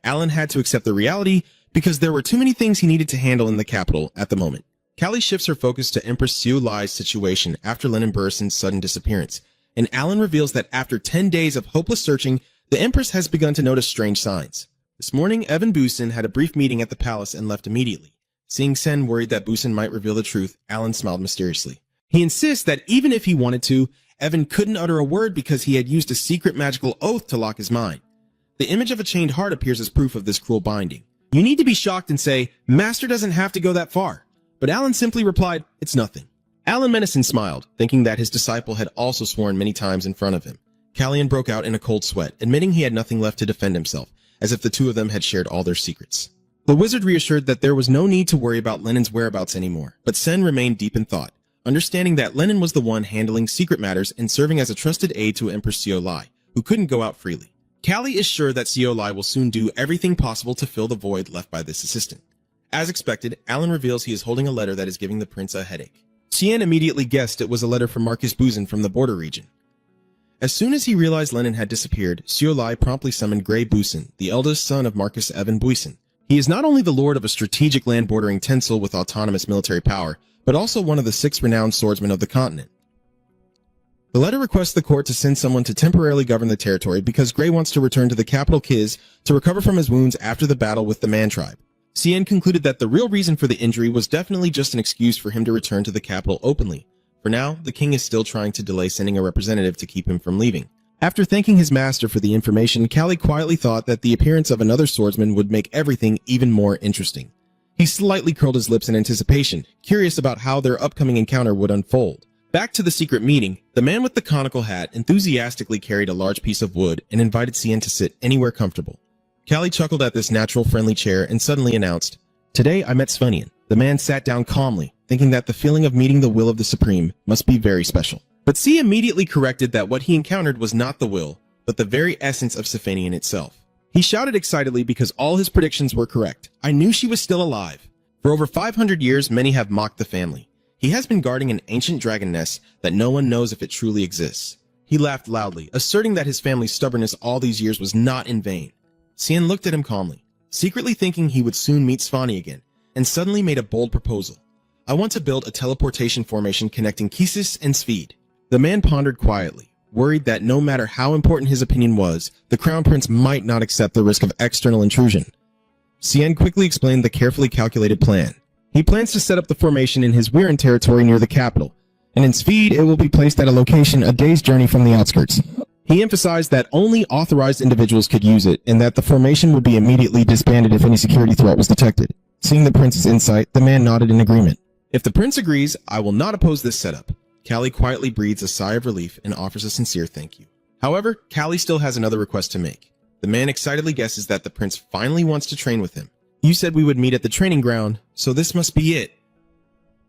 Alan had to accept the reality because there were too many things he needed to handle in the capital at the moment. Callie shifts her focus to Empress Siu Lai's situation after Lennon Burrison's sudden disappearance, and Alan reveals that after 10 days of hopeless searching, the Empress has begun to notice strange signs. This morning, Evan Busen had a brief meeting at the palace and left immediately. Seeing Sen worried that Busen might reveal the truth, Alan smiled mysteriously. He insists that even if he wanted to, Evan couldn't utter a word because he had used a secret magical oath to lock his mind. The image of a chained heart appears as proof of this cruel binding. You need to be shocked and say, "Master doesn't have to go that far." But Alan simply replied, "It's nothing." Alan Madison smiled, thinking that his disciple had also sworn many times in front of him. Callian broke out in a cold sweat, admitting he had nothing left to defend himself, as if the two of them had shared all their secrets. The wizard reassured that there was no need to worry about Lennon's whereabouts anymore, but Sen remained deep in thought, understanding that Lennon was the one handling secret matters and serving as a trusted aide to Empress Siu Lai, who couldn't go out freely. Callie is sure that Siu Lai will soon do everything possible to fill the void left by this assistant. As expected, Alan reveals he is holding a letter that is giving the prince a headache. Cien immediately guessed it was a letter from Marcus Busen from the border region. As soon as he realized Lennon had disappeared, Siu Lai promptly summoned Gray Busen, the eldest son of Marcus Evan Busen. He is not only the lord of a strategic land bordering Tensel with autonomous military power, but also one of the 6 renowned swordsmen of the continent. The letter requests the court to send someone to temporarily govern the territory because Gray wants to return to the capital Kiz to recover from his wounds after the battle with the Man tribe. Cien concluded that the real reason for the injury was definitely just an excuse for him to return to the capital openly. For now, the king is still trying to delay sending a representative to keep him from leaving. After thanking his master for the information, Callie quietly thought that the appearance of another swordsman would make everything even more interesting. He slightly curled his lips in anticipation, curious about how their upcoming encounter would unfold. Back to the secret meeting, the man with the conical hat enthusiastically carried a large piece of wood and invited Cien to sit anywhere comfortable. Callie chuckled at this natural friendly chair and suddenly announced, "Today I met Sfanian." The man sat down calmly, thinking that the feeling of meeting the will of the Supreme must be very special. But C immediately corrected that what he encountered was not the will, but the very essence of Sfanian itself. He shouted excitedly because all his predictions were correct. "I knew she was still alive." For over 500 years, many have mocked the family. He has been guarding an ancient dragon nest that no one knows if it truly exists. He laughed loudly, asserting that his family's stubbornness all these years was not in vain. Cien looked at him calmly, secretly thinking he would soon meet Sfani again, and suddenly made a bold proposal. I want to build a teleportation formation connecting Kisis and Svid. The man pondered quietly, worried that no matter how important his opinion was, the Crown Prince might not accept the risk of external intrusion. Cien quickly explained the carefully calculated plan. He plans to set up the formation in his Weirin territory near the capital, and in Svid it will be placed at a location a day's journey from the outskirts. He emphasized that only authorized individuals could use it, and that the formation would be immediately disbanded if any security threat was detected. Seeing the prince's insight, the man nodded in agreement. If the prince agrees, I will not oppose this setup. Callie quietly breathes a sigh of relief and offers a sincere thank you. However, Callie still has another request to make. The man excitedly guesses that the prince finally wants to train with him. You said we would meet at the training ground, so this must be it.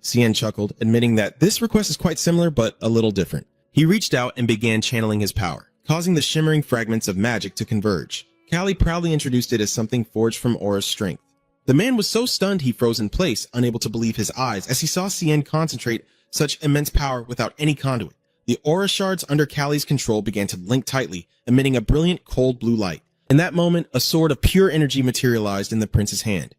Cien chuckled, admitting that this request is quite similar but a little different. He reached out and began channeling his power, causing the shimmering fragments of magic to converge. Callie proudly introduced it as something forged from Aura's strength. The man was so stunned he froze in place, unable to believe his eyes as he saw Cien concentrate such immense power without any conduit. The aura shards under Callie's control began to link tightly, emitting a brilliant cold blue light. In that moment, a sword of pure energy materialized in the prince's hand.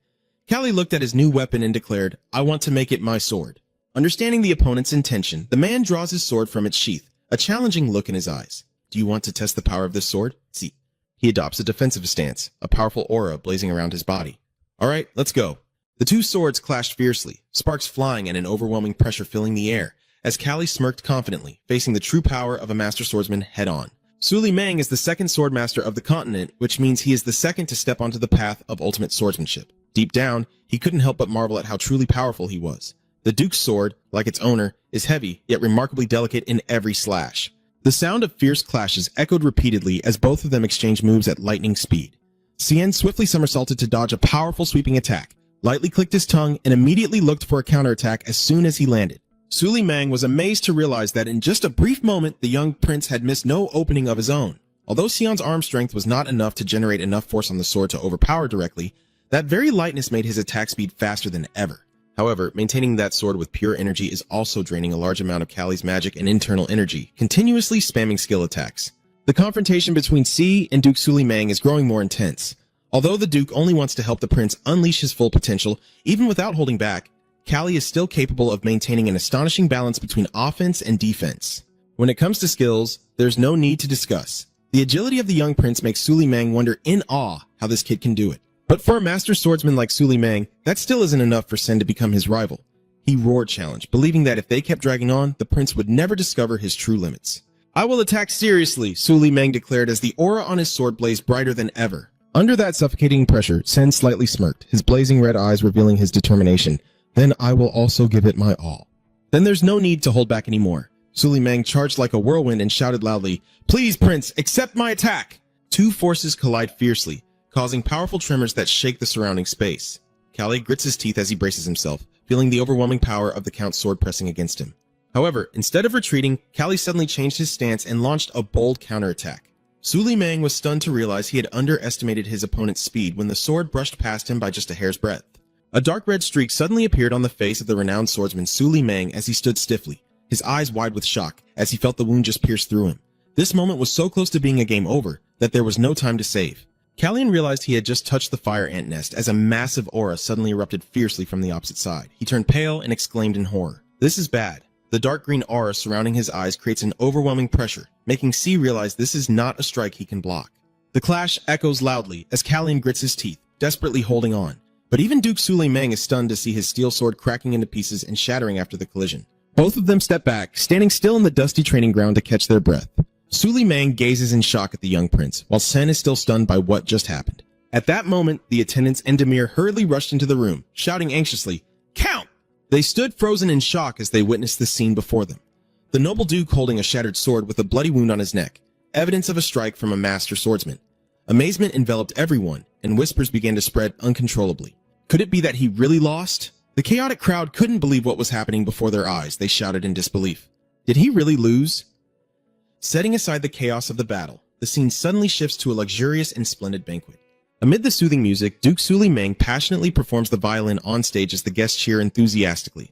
Callie looked at his new weapon and declared, I want to make it my sword. Understanding the opponent's intention, the man draws his sword from its sheath, a challenging look in his eyes. Do you want to test the power of this sword? See. He adopts a defensive stance, a powerful aura blazing around his body. All right, let's go. The two swords clashed fiercely, sparks flying and an overwhelming pressure filling the air, as Callie smirked confidently, facing the true power of a master swordsman head-on. Suli Mang is the second swordmaster of the continent, which means he is the second to step onto the path of ultimate swordsmanship. Deep down, he couldn't help but marvel at how truly powerful he was. The Duke's sword, like its owner, is heavy, yet remarkably delicate in every slash. The sound of fierce clashes echoed repeatedly as both of them exchanged moves at lightning speed. Cien swiftly somersaulted to dodge a powerful sweeping attack, lightly clicked his tongue, and immediately looked for a counterattack as soon as he landed. Suli Mang was amazed to realize that in just a brief moment, the young prince had missed no opening of his own. Although Cien's arm strength was not enough to generate enough force on the sword to overpower directly, that very lightness made his attack speed faster than ever. However, maintaining that sword with pure energy is also draining a large amount of Callie's magic and internal energy, continuously spamming skill attacks. The confrontation between C and Duke Suli Mang is growing more intense. Although the Duke only wants to help the prince unleash his full potential, even without holding back, Callie is still capable of maintaining an astonishing balance between offense and defense. When it comes to skills, there's no need to discuss. The agility of the young prince makes Suli Mang wonder in awe how this kid can do it. But for a master swordsman like Suli Mang, that still isn't enough for Sen to become his rival. He roared challenge, believing that if they kept dragging on, the prince would never discover his true limits. I will attack seriously, Suli Mang declared as the aura on his sword blazed brighter than ever. Under that suffocating pressure, Sen slightly smirked, his blazing red eyes revealing his determination. Then I will also give it my all. Then there's no need to hold back anymore. Suli Mang charged like a whirlwind and shouted loudly, Please, Prince, accept my attack! Two forces collide fiercely, causing powerful tremors that shake the surrounding space. Callie grits his teeth as he braces himself, feeling the overwhelming power of the Count's sword pressing against him. However, instead of retreating, Callie suddenly changed his stance and launched a bold counterattack. Suli Mang was stunned to realize he had underestimated his opponent's speed when the sword brushed past him by just a hair's breadth. A dark red streak suddenly appeared on the face of the renowned swordsman Suli Mang as he stood stiffly, his eyes wide with shock as he felt the wound just pierce through him. This moment was so close to being a game over that there was no time to save. Callian realized he had just touched the fire ant nest as a massive aura suddenly erupted fiercely from the opposite side. He turned pale and exclaimed in horror, This is bad. The dark green aura surrounding his eyes creates an overwhelming pressure, making C realize this is not a strike he can block. The clash echoes loudly as Callian grits his teeth, desperately holding on. But even Duke Suli Mang is stunned to see his steel sword cracking into pieces and shattering after the collision. Both of them step back, standing still in the dusty training ground to catch their breath. Suli Mang gazes in shock at the young prince, while Sen is still stunned by what just happened. At that moment, the attendants and Demir hurriedly rushed into the room, shouting anxiously, Count! They stood frozen in shock as they witnessed the scene before them. The noble duke holding a shattered sword with a bloody wound on his neck, evidence of a strike from a master swordsman. Amazement enveloped everyone, and whispers began to spread uncontrollably. Could it be that he really lost? The chaotic crowd couldn't believe what was happening before their eyes. They shouted in disbelief. Did he really lose? Setting aside the chaos of the battle, the scene suddenly shifts to a luxurious and splendid banquet. Amid the soothing music, Duke Suli Mang passionately performs the violin on stage as the guests cheer enthusiastically.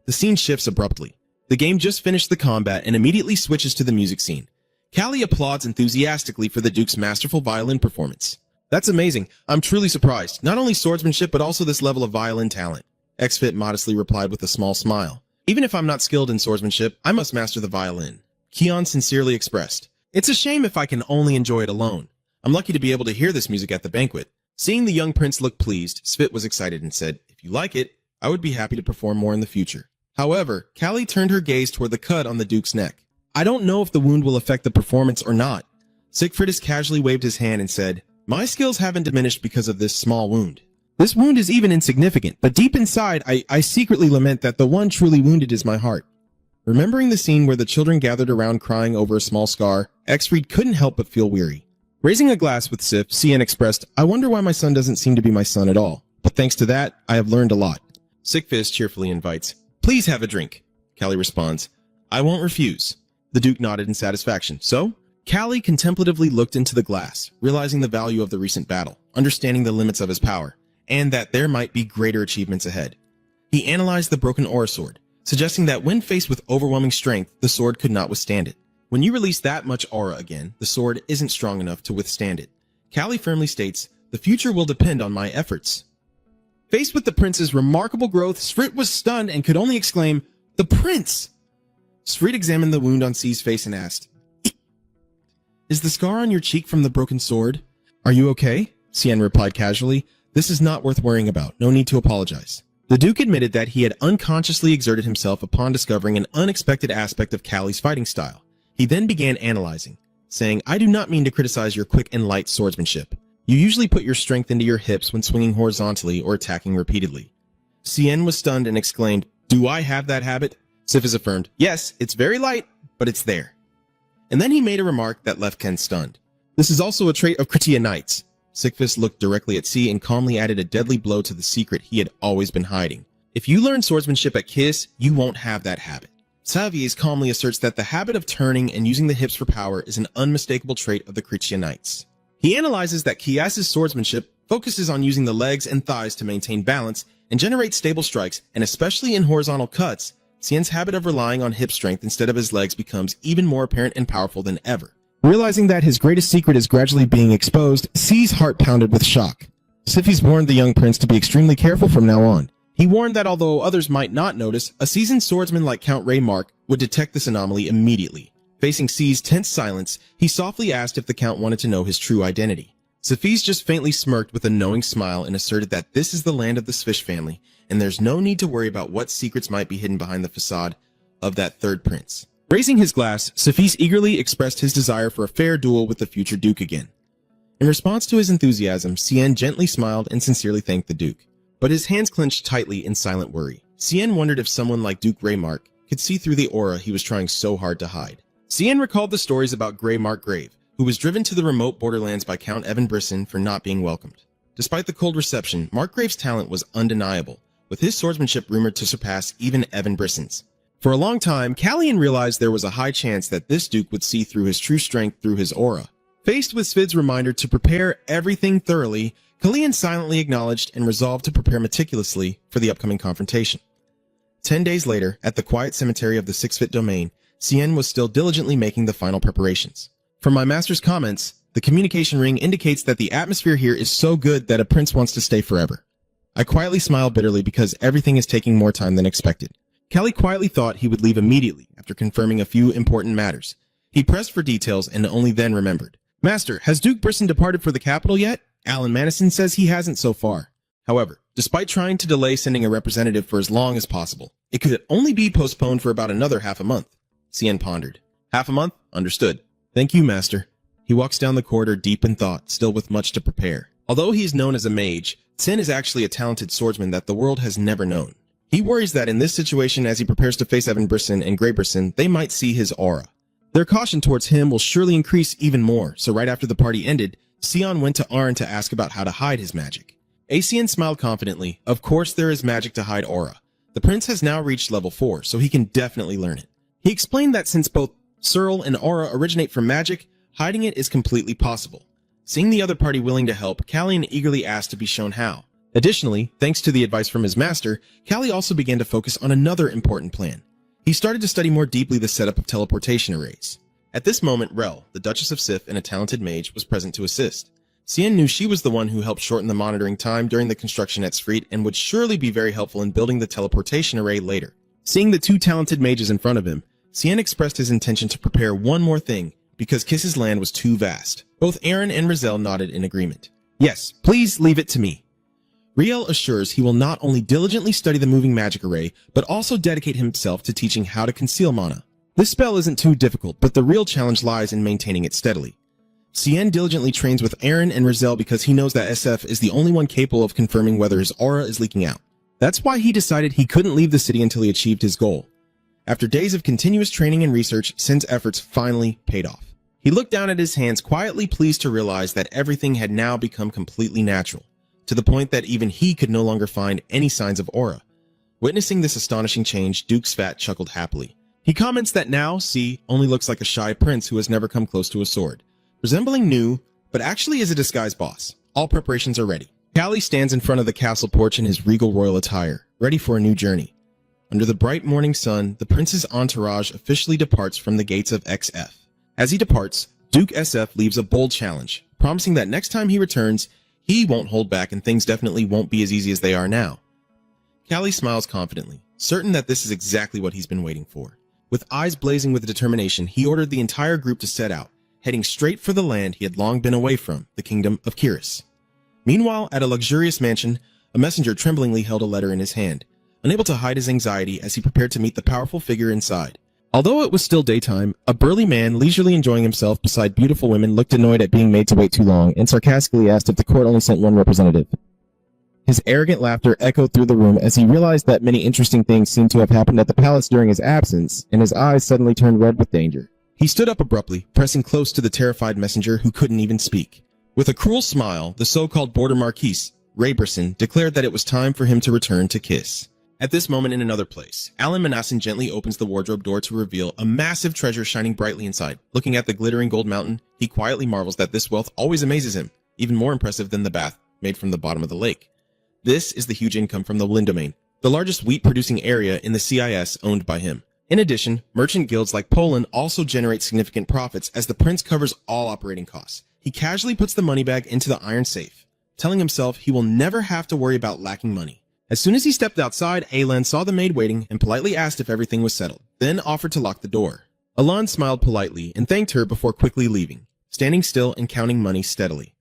The scene shifts abruptly. The game just finished the combat and immediately switches to the music scene. Callie applauds enthusiastically for the Duke's masterful violin performance. That's amazing. I'm truly surprised. Not only swordsmanship, but also this level of violin talent. Xfit modestly replied with a small smile. Even if I'm not skilled in swordsmanship, I must master the violin. Keon sincerely expressed. It's a shame if I can only enjoy it alone. I'm lucky to be able to hear this music at the banquet. Seeing the young prince look pleased, Svit was excited and said, if you like it, I would be happy to perform more in the future. However, Callie turned her gaze toward the cut on the Duke's neck. I don't know if the wound will affect the performance or not. Siegfriedus casually waved his hand and said, my skills haven't diminished because of this small wound. This wound is even insignificant, but deep inside, I secretly lament that the one truly wounded is my heart. Remembering the scene where the children gathered around crying over a small scar, Xfried couldn't help but feel weary. Raising a glass with Sif, Cien expressed, I wonder why my son doesn't seem to be my son at all. But thanks to that, I have learned a lot. Siegfried cheerfully invites, please have a drink. Callie responds, I won't refuse. The Duke nodded in satisfaction. So? Callie contemplatively looked into the glass, realizing the value of the recent battle, understanding the limits of his power, and that there might be greater achievements ahead. He analyzed the broken aura sword, suggesting that when faced with overwhelming strength, the sword could not withstand it. When you release that much aura again, the sword isn't strong enough to withstand it. Callie firmly states, the future will depend on my efforts. Faced with the prince's remarkable growth, Svrit was stunned and could only exclaim, the prince! Svrit examined the wound on C's face and asked, is the scar on your cheek from the broken sword? Are you okay? Cien replied casually, this is not worth worrying about, no need to apologize. The Duke admitted that he had unconsciously exerted himself upon discovering an unexpected aspect of Callie's fighting style. He then began analyzing, saying, I do not mean to criticize your quick and light swordsmanship. You usually put your strength into your hips when swinging horizontally or attacking repeatedly. Cien was stunned and exclaimed, do I have that habit? Sifis affirmed, yes, it's very light, but it's there. And then he made a remark that left Ken stunned. This is also a trait of Kritia Knights. Sigfus looked directly at C and calmly added a deadly blow to the secret he had always been hiding. If you learn swordsmanship at Kiss, you won't have that habit. Savies calmly asserts that the habit of turning and using the hips for power is an unmistakable trait of the Kritia Knights. He analyzes that Kias's swordsmanship focuses on using the legs and thighs to maintain balance and generate stable strikes, and especially in horizontal cuts, Cien's habit of relying on hip strength instead of his legs becomes even more apparent and powerful than ever. Realizing that his greatest secret is gradually being exposed, C's heart pounded with shock. Sifis warned the young prince to be extremely careful from now on. He warned that although others might not notice, a seasoned swordsman like Count Raymark would detect this anomaly immediately. Facing C's tense silence, he softly asked if the Count wanted to know his true identity. Sifis just faintly smirked with a knowing smile and asserted that this is the land of the Svish family, and there's no need to worry about what secrets might be hidden behind the facade of that third prince. Raising his glass, Safis eagerly expressed his desire for a fair duel with the future Duke again. In response to his enthusiasm, Cien gently smiled and sincerely thanked the Duke. But his hands clenched tightly in silent worry. Cien wondered if someone like Duke Greymark could see through the aura he was trying so hard to hide. Cien recalled the stories about Greymark Grave, who was driven to the remote borderlands by Count Evan Brisson for not being welcomed. Despite the cold reception, Mark Grave's talent was undeniable, with his swordsmanship rumored to surpass even Evan Brisson's. For a long time, Callian realized there was a high chance that this Duke would see through his true strength through his aura. Faced with Svid's reminder to prepare everything thoroughly, Callian silently acknowledged and resolved to prepare meticulously for the upcoming confrontation. 10 days later, at the quiet cemetery of the 6-Fit domain, Cien was still diligently making the final preparations. From my master's comments, the communication ring indicates that the atmosphere here is so good that a prince wants to stay forever. I quietly smile bitterly because everything is taking more time than expected. Callie quietly thought he would leave immediately after confirming a few important matters. He pressed for details and only then remembered. Master, has Duke Brisson departed for the capital yet? Alan Madison says he hasn't so far. However, despite trying to delay sending a representative for as long as possible, it could only be postponed for about another half a month. Cien pondered. Half a month? Understood. Thank you, Master. He walks down the corridor deep in thought, still with much to prepare. Although he is known as a mage, Cien is actually a talented swordsman that the world has never known. He worries that in this situation, as he prepares to face Evan Brisson and Grey Brisson, they might see his aura. Their caution towards him will surely increase even more, so right after the party ended, Sion went to Arn to ask about how to hide his magic. Acian smiled confidently. Of course there is magic to hide aura. The prince has now reached level 4, so he can definitely learn it. He explained that since both Searle and aura originate from magic, hiding it is completely possible. Seeing the other party willing to help, Callian eagerly asked to be shown how. Additionally, thanks to the advice from his master, Callie also began to focus on another important plan. He started to study more deeply the setup of teleportation arrays. At this moment, Rel, the Duchess of Sif and a talented mage, was present to assist. Cien knew she was the one who helped shorten the monitoring time during the construction at Sfreet and would surely be very helpful in building the teleportation array later. Seeing the two talented mages in front of him, Cien expressed his intention to prepare one more thing, because Kiss's land was too vast. Both Aaron and Rizel nodded in agreement. Yes, please leave it to me. Riel assures he will not only diligently study the moving magic array, but also dedicate himself to teaching how to conceal mana. This spell isn't too difficult, but the real challenge lies in maintaining it steadily. Cien diligently trains with Aaron and Rizel because he knows that SF is the only one capable of confirming whether his aura is leaking out. That's why he decided he couldn't leave the city until he achieved his goal. After days of continuous training and research, Cien's efforts finally paid off. He looked down at his hands, quietly pleased to realize that everything had now become completely natural, to the point that even he could no longer find any signs of aura. Witnessing this astonishing change, Duke Svat chuckled happily. He comments that now C only looks like a shy prince who has never come close to a sword, resembling Nu, but actually is a disguised boss. All preparations are ready. Callie stands in front of the castle porch in his regal royal attire, ready for a new journey. Under the bright morning sun, the prince's entourage officially departs from the gates of XF. As he departs, Duke SF leaves a bold challenge, promising that next time he returns, he won't hold back and things definitely won't be as easy as they are now. Callie smiles confidently, certain that this is exactly what he's been waiting for. With eyes blazing with determination, he ordered the entire group to set out, heading straight for the land he had long been away from, the kingdom of Kiris. Meanwhile, at a luxurious mansion, a messenger tremblingly held a letter in his hand, unable to hide his anxiety as he prepared to meet the powerful figure inside. Although it was still daytime, a burly man leisurely enjoying himself beside beautiful women looked annoyed at being made to wait too long and sarcastically asked if the court only sent one representative. His arrogant laughter echoed through the room as he realized that many interesting things seemed to have happened at the palace during his absence, and his eyes suddenly turned red with danger. He stood up abruptly, pressing close to the terrified messenger who couldn't even speak. With a cruel smile, the so-called border marquise, Reborn, declared that it was time for him to return to Kiss. At this moment in another place, Alan Manassan gently opens the wardrobe door to reveal a massive treasure shining brightly inside. Looking at the glittering gold mountain, he quietly marvels that this wealth always amazes him, even more impressive than the bath made from the bottom of the lake. This is the huge income from the Lin domain, the largest wheat-producing area in the CIS owned by him. In addition, merchant guilds like Poland also generate significant profits as the prince covers all operating costs. He casually puts the money bag into the iron safe, telling himself he will never have to worry about lacking money. As soon as he stepped outside, Alan saw the maid waiting and politely asked if everything was settled, then offered to lock the door. Alan smiled politely and thanked her before quickly leaving, standing still and counting money steadily.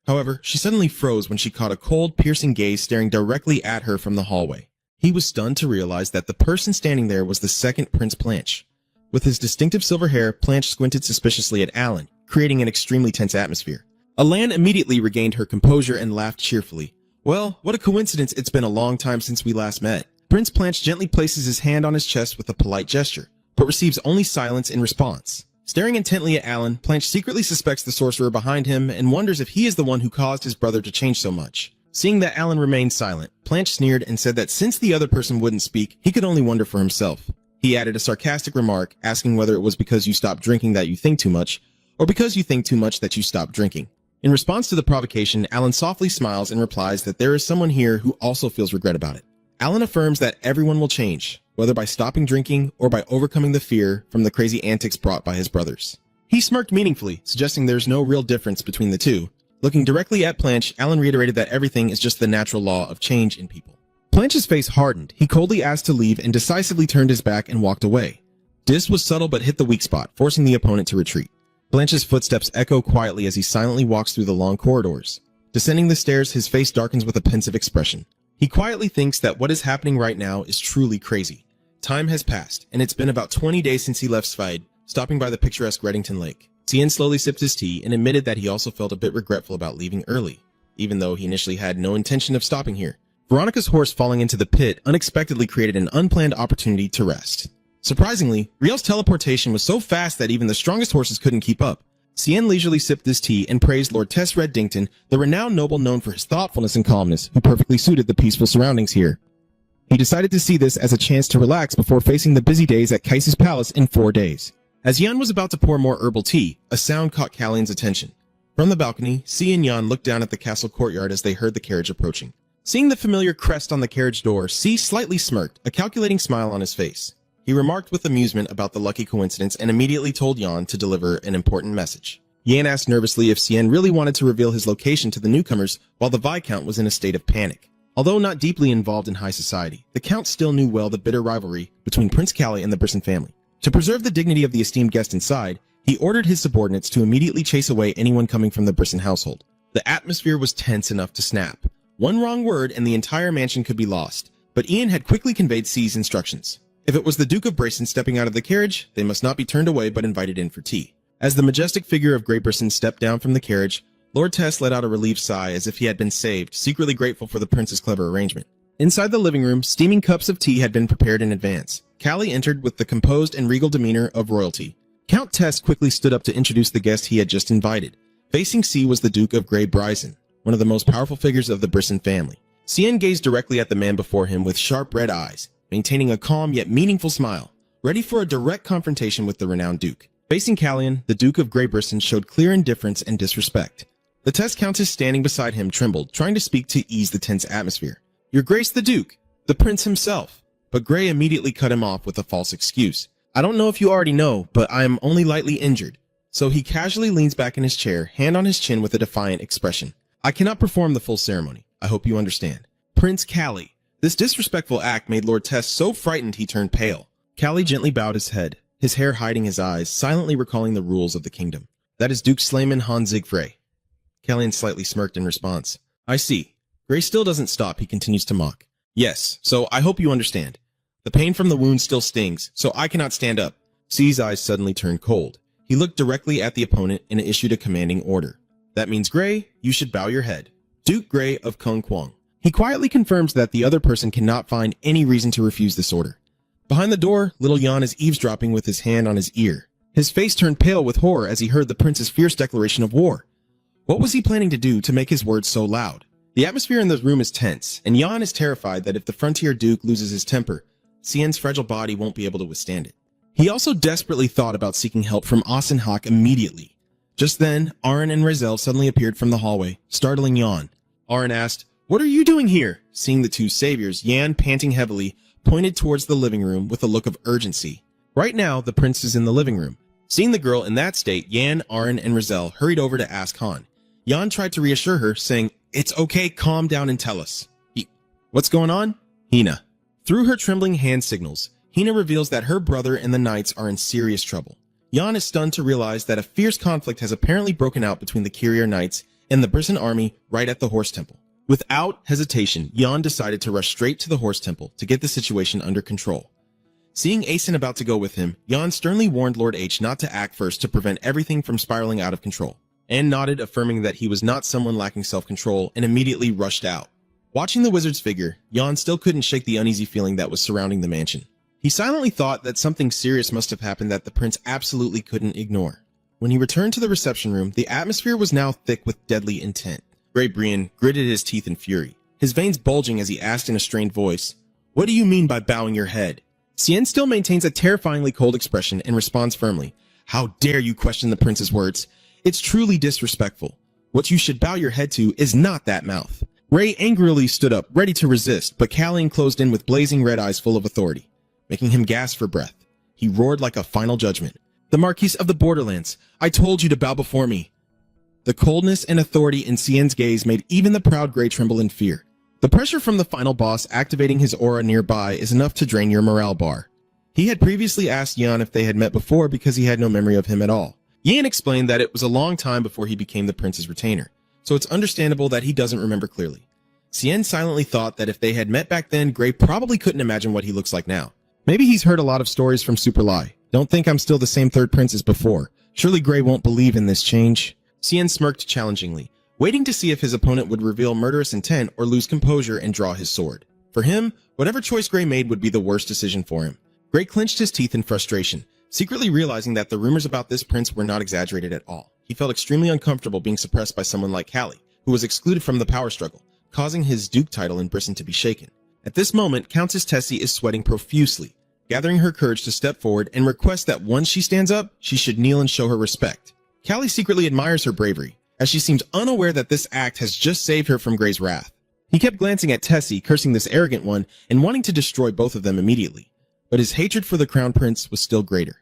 However, she suddenly froze when she caught a cold, piercing gaze staring directly at her from the hallway. He was stunned to realize that the person standing there was the second Prince Planche. With his distinctive silver hair, Planche squinted suspiciously at Alan, creating an extremely tense atmosphere. Alan immediately regained her composure and laughed cheerfully. Well, what a coincidence it's been a long time since we last met. Prince Planche gently places his hand on his chest with a polite gesture, but receives only silence in response. Staring intently at Alan, Planche secretly suspects the sorcerer behind him and wonders if he is the one who caused his brother to change so much. Seeing that Alan remained silent, Planche sneered and said that since the other person wouldn't speak, he could only wonder for himself. He added a sarcastic remark, asking whether it was because you stopped drinking that you think too much, or because you think too much that you stopped drinking. In response to the provocation, Alan softly smiles and replies that there is someone here who also feels regret about it. Alan affirms that everyone will change, whether by stopping drinking or by overcoming the fear from the crazy antics brought by his brothers. He smirked meaningfully, suggesting there's no real difference between the two. Looking directly at Planche, Alan reiterated that everything is just the natural law of change in people. Planche's face hardened. He coldly asked to leave and decisively turned his back and walked away. This was subtle but hit the weak spot, forcing the opponent to retreat. Blanche's footsteps echo quietly as he silently walks through the long corridors. Descending the stairs, his face darkens with a pensive expression. He quietly thinks that what is happening right now is truly crazy. Time has passed, and it's been about 20 days since he left Svide, stopping by the picturesque Reddington Lake. Cien slowly sipped his tea and admitted that he also felt a bit regretful about leaving early, even though he initially had no intention of stopping here. Veronica's horse falling into the pit unexpectedly created an unplanned opportunity to rest. Surprisingly, Riel's teleportation was so fast that even the strongest horses couldn't keep up. Cien leisurely sipped his tea and praised Lord Tess Reddington, the renowned noble known for his thoughtfulness and calmness, who perfectly suited the peaceful surroundings here. He decided to see this as a chance to relax before facing the busy days at Kais's palace in 4 days. As Yan was about to pour more herbal tea, a sound caught Kallian's attention. From the balcony, C and Yan looked down at the castle courtyard as they heard the carriage approaching. Seeing the familiar crest on the carriage door, C slightly smirked, a calculating smile on his face. He remarked with amusement about the lucky coincidence and immediately told Yan to deliver an important message. Yan asked nervously if Cien really wanted to reveal his location to the newcomers while the Viscount was in a state of panic. Although not deeply involved in high society, the Count still knew well the bitter rivalry between Prince Callie and the Brisson family. To preserve the dignity of the esteemed guest inside, he ordered his subordinates to immediately chase away anyone coming from the Brisson household. The atmosphere was tense enough to snap. One wrong word and the entire mansion could be lost, but Ian had quickly conveyed C's instructions. If it was the Duke of Brisson stepping out of the carriage, they must not be turned away but invited in for tea. As the majestic figure of Grey Brisson stepped down from the carriage, Lord Tess let out a relieved sigh as if he had been saved, secretly grateful for the prince's clever arrangement. Inside the living room, steaming cups of tea had been prepared in advance. Callie entered with the composed and regal demeanor of royalty. Count Tess quickly stood up to introduce the guest he had just invited. Facing C was the Duke of Grey Brisson, one of the most powerful figures of the Brisson family. Cien gazed directly at the man before him with sharp red eyes, maintaining a calm yet meaningful smile, ready for a direct confrontation with the renowned Duke. Facing Callian, the Duke of Grey Brisson showed clear indifference and disrespect. The Tess Countess standing beside him trembled, trying to speak to ease the tense atmosphere. "Your Grace the Duke, the Prince himself." But Grey immediately cut him off with a false excuse. "I don't know if you already know, but I am only lightly injured." So he casually leans back in his chair, hand on his chin with a defiant expression. "I cannot perform the full ceremony. I hope you understand." Prince Callie. This disrespectful act made Lord Tess so frightened he turned pale. Callie gently bowed his head, his hair hiding his eyes, silently recalling the rules of the kingdom. "That is Duke Slayman Han Zigfrey." Callian slightly smirked in response. "I see." Grey still doesn't stop, he continues to mock. "Yes, so I hope you understand. The pain from the wound still stings, so I cannot stand up." C's eyes suddenly turned cold. He looked directly at the opponent and issued a commanding order. "That means, Grey, you should bow your head." Duke Grey of Kung Kwang. He quietly confirms that the other person cannot find any reason to refuse this order. Behind the door, little Jan is eavesdropping with his hand on his ear. His face turned pale with horror as he heard the prince's fierce declaration of war. What was he planning to do to make his words so loud? The atmosphere in the room is tense, and Jan is terrified that if the frontier duke loses his temper, Cien's fragile body won't be able to withstand it. He also desperately thought about seeking help from Asenhak immediately. Just then, Aaron and Razel suddenly appeared from the hallway, startling Jan. Aaron asked, "What are you doing here?" Seeing the two saviors, Jan, panting heavily, pointed towards the living room with a look of urgency. Right now, the prince is in the living room. Seeing the girl in that state, Jan, Aaron, and Razel hurried over to ask Han. Jan tried to reassure her, saying, "It's okay, calm down and tell us." What's going on? Hina. Through her trembling hand signals, Hina reveals that her brother and the knights are in serious trouble. Jan is stunned to realize that a fierce conflict has apparently broken out between the Kyrier Knights and the Brisson army right at the Horse Temple. Without hesitation, Jan decided to rush straight to the Horse Temple to get the situation under control. Seeing Asen about to go with him, Jan sternly warned Lord H not to act first to prevent everything from spiraling out of control, and nodded, affirming that he was not someone lacking self-control, and immediately rushed out. Watching the wizard's figure, Jan still couldn't shake the uneasy feeling that was surrounding the mansion. He silently thought that something serious must have happened that the prince absolutely couldn't ignore. When he returned to the reception room, the atmosphere was now thick with deadly intent. Grey Brian gritted his teeth in fury, his veins bulging as he asked in a strained voice, "What do you mean by bowing your head?" Cien still maintains a terrifyingly cold expression and responds firmly, "How dare you question the prince's words? It's truly disrespectful. What you should bow your head to is not that mouth." Ray angrily stood up, ready to resist, but Callian closed in with blazing red eyes full of authority, making him gasp for breath. He roared like a final judgment. "The Marquis of the Borderlands, I told you to bow before me." The coldness and authority in Cien's gaze made even the proud Grey tremble in fear. The pressure from the final boss activating his aura nearby is enough to drain your morale bar. He had previously asked Yan if they had met before because he had no memory of him at all. Yan explained that it was a long time before he became the prince's retainer, so it's understandable that he doesn't remember clearly. Cien silently thought that if they had met back then, Grey probably couldn't imagine what he looks like now. Maybe he's heard a lot of stories from Super Lai. Don't think I'm still the same third prince as before. Surely Grey won't believe in this change. Cien smirked challengingly, waiting to see if his opponent would reveal murderous intent or lose composure and draw his sword. For him, whatever choice Grey made would be the worst decision for him. Grey clenched his teeth in frustration, secretly realizing that the rumors about this prince were not exaggerated at all. He felt extremely uncomfortable being suppressed by someone like Callie, who was excluded from the power struggle, causing his duke title in Brisson to be shaken. At this moment, Countess Tessie is sweating profusely, gathering her courage to step forward and request that once she stands up, she should kneel and show her respect. Callie secretly admires her bravery, as she seems unaware that this act has just saved her from Grey's wrath. He kept glancing at Tessie, cursing this arrogant one, and wanting to destroy both of them immediately. But his hatred for the crown prince was still greater.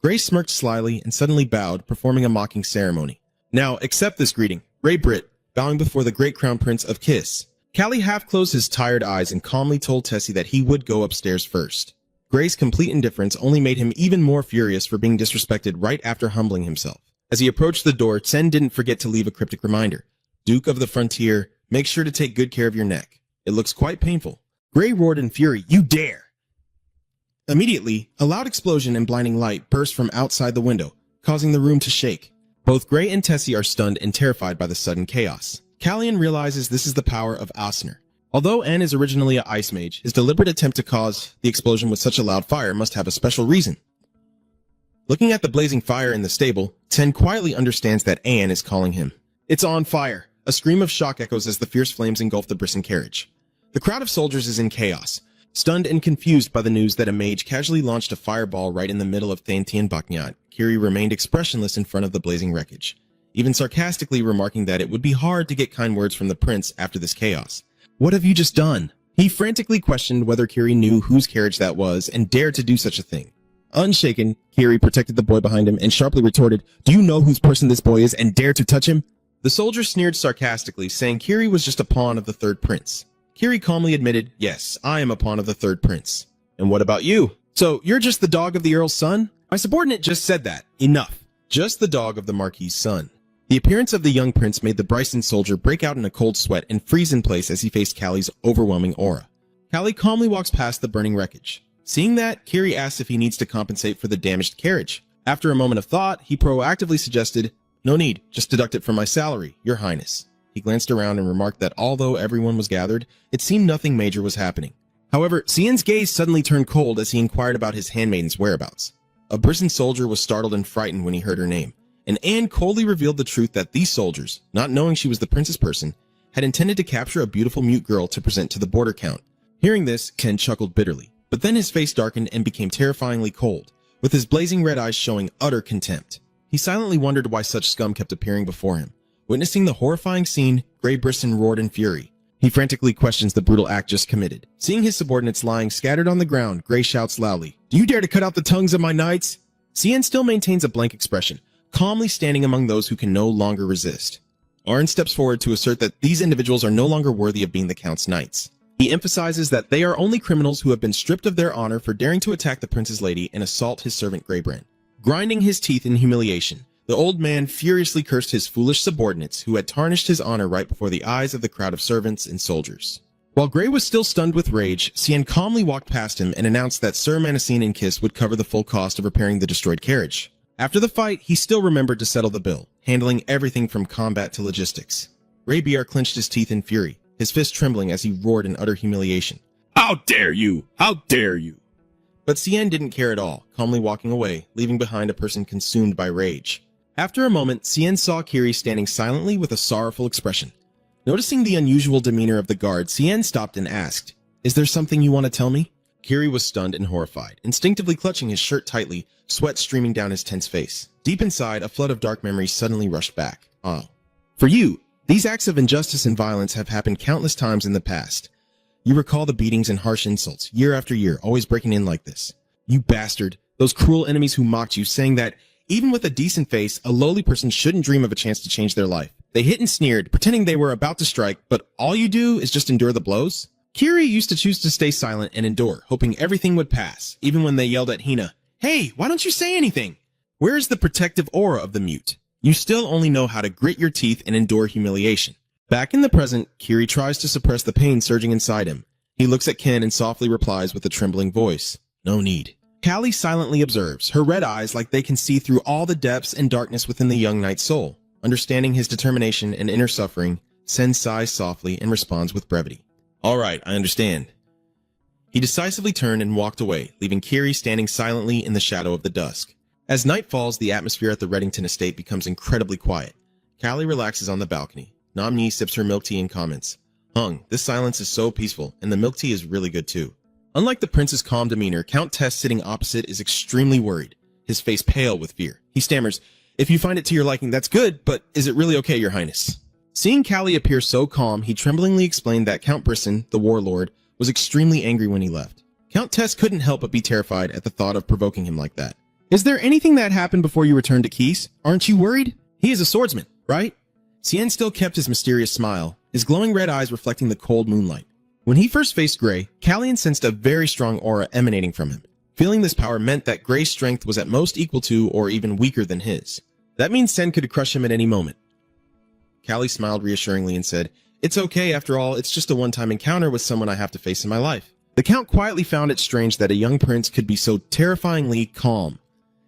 Grey smirked slyly and suddenly bowed, performing a mocking ceremony. Now, accept this greeting. Ray Britt, bowing before the great crown prince of Kiss. Callie half closed his tired eyes and calmly told Tessie that he would go upstairs first. Gray's complete indifference only made him even more furious for being disrespected right after humbling himself. As he approached the door, Tsen didn't forget to leave a cryptic reminder. Duke of the Frontier, make sure to take good care of your neck. It looks quite painful. Gray roared in fury, "You dare!" Immediately, a loud explosion and blinding light burst from outside the window, causing the room to shake. Both Gray and Tessie are stunned and terrified by the sudden chaos. Callian realizes this is the power of Asner. Although N is originally an ice mage, his deliberate attempt to cause the explosion with such a loud fire must have a special reason. Looking at the blazing fire in the stable, Ten quietly understands that Anne is calling him. It's on fire! A scream of shock echoes as the fierce flames engulf the Brisson carriage. The crowd of soldiers is in chaos, stunned and confused by the news that a mage casually launched a fireball right in the middle of Thantien Baknyat. Kiri remained expressionless in front of the blazing wreckage, even sarcastically remarking that it would be hard to get kind words from the prince after this chaos. What have you just done? He frantically questioned whether Kiri knew whose carriage that was and dared to do such a thing. Unshaken, Kiri protected the boy behind him and sharply retorted, "Do you know whose person this boy is and dare to touch him?" The soldier sneered sarcastically, saying Kiri was just a pawn of the third prince. Kiri calmly admitted, "Yes, I am a pawn of the third prince." "And what about you?" "So, you're just the dog of the Earl's son?" "My subordinate just said that. Enough." "Just the dog of the Marquis's son." The appearance of the young prince made the Bryson soldier break out in a cold sweat and freeze in place as he faced Callie's overwhelming aura. Callie calmly walks past the burning wreckage. Seeing that, Kiri asks if he needs to compensate for the damaged carriage. After a moment of thought, he proactively suggested, "No need, just deduct it from my salary, Your Highness." He glanced around and remarked that although everyone was gathered, it seemed nothing major was happening. However, Cien's gaze suddenly turned cold as he inquired about his handmaiden's whereabouts. A Brisson soldier was startled and frightened when he heard her name, and Anne coldly revealed the truth that these soldiers, not knowing she was the prince's person, had intended to capture a beautiful mute girl to present to the border count. Hearing this, Ken chuckled bitterly, but then his face darkened and became terrifyingly cold, with his blazing red eyes showing utter contempt. He silently wondered why such scum kept appearing before him. Witnessing the horrifying scene, Gray Brisson roared in fury. He frantically questions the brutal act just committed. Seeing his subordinates lying scattered on the ground, Gray shouts loudly, "Do you dare to cut out the tongues of my knights?" Cien still maintains a blank expression, calmly standing among those who can no longer resist. Arn steps forward to assert that these individuals are no longer worthy of being the Count's knights. He emphasizes that they are only criminals who have been stripped of their honor for daring to attack the prince's lady and assault his servant Greybrand. Grinding his teeth in humiliation, the old man furiously cursed his foolish subordinates who had tarnished his honor right before the eyes of the crowd of servants and soldiers. While Gray was still stunned with rage, Cien calmly walked past him and announced that Sir Manacine and Kiss would cover the full cost of repairing the destroyed carriage. After the fight, he still remembered to settle the bill, handling everything from combat to logistics. Ray Biar clenched his teeth in fury, his fist trembling as he roared in utter humiliation. "How dare you! How dare you!" But Cien didn't care at all, calmly walking away, leaving behind a person consumed by rage. After a moment, Cien saw Kiri standing silently with a sorrowful expression. Noticing the unusual demeanor of the guard, Cien stopped and asked, "Is there something you want to tell me?" Kiri was stunned and horrified, instinctively clutching his shirt tightly, sweat streaming down his tense face. Deep inside, a flood of dark memories suddenly rushed back. "Oh. For you, these acts of injustice and violence have happened countless times in the past. You recall the beatings and harsh insults, year after year, always breaking in like this. You bastard, those cruel enemies who mocked you, saying that, even with a decent face, a lowly person shouldn't dream of a chance to change their life. They hit and sneered, pretending they were about to strike, but all you do is just endure the blows?" Kiri used to choose to stay silent and endure, hoping everything would pass, even when they yelled at Hina, "Hey, why don't you say anything?" Where is the protective aura of the mute? You still only know how to grit your teeth and endure humiliation. Back in the present, Kiri tries to suppress the pain surging inside him. He looks at Ken and softly replies with a trembling voice, "No need." Callie silently observes, her red eyes like they can see through all the depths and darkness within the young knight's soul. Understanding his determination and inner suffering, Sen sighs softly and responds with brevity. "All right, I understand." He decisively turned and walked away, leaving Kiri standing silently in the shadow of the dusk. As night falls, the atmosphere at the Reddington estate becomes incredibly quiet. Callie relaxes on the balcony. Namni sips her milk tea and comments, "Hung, this silence is so peaceful, and the milk tea is really good too." Unlike the prince's calm demeanor, Count Tess sitting opposite is extremely worried, his face pale with fear. He stammers, "If you find it to your liking, that's good, but is it really okay, Your Highness?" Seeing Callie appear so calm, he tremblingly explained that Count Brisson, the warlord, was extremely angry when he left. Count Tess couldn't help but be terrified at the thought of provoking him like that. "Is there anything that happened before you returned to Keys? Aren't you worried? He is a swordsman. right? Cien still kept his mysterious smile, his glowing red eyes reflecting the cold moonlight. When he first faced Gray, Callian sensed a very strong aura emanating from him. Feeling this power meant that Gray's strength was at most equal to or even weaker than his. That means Sen could crush him at any moment. Callie smiled reassuringly and said, "It's okay, after all, it's just a one-time encounter with someone I have to face in my life." The Count quietly found it strange that a young prince could be so terrifyingly calm.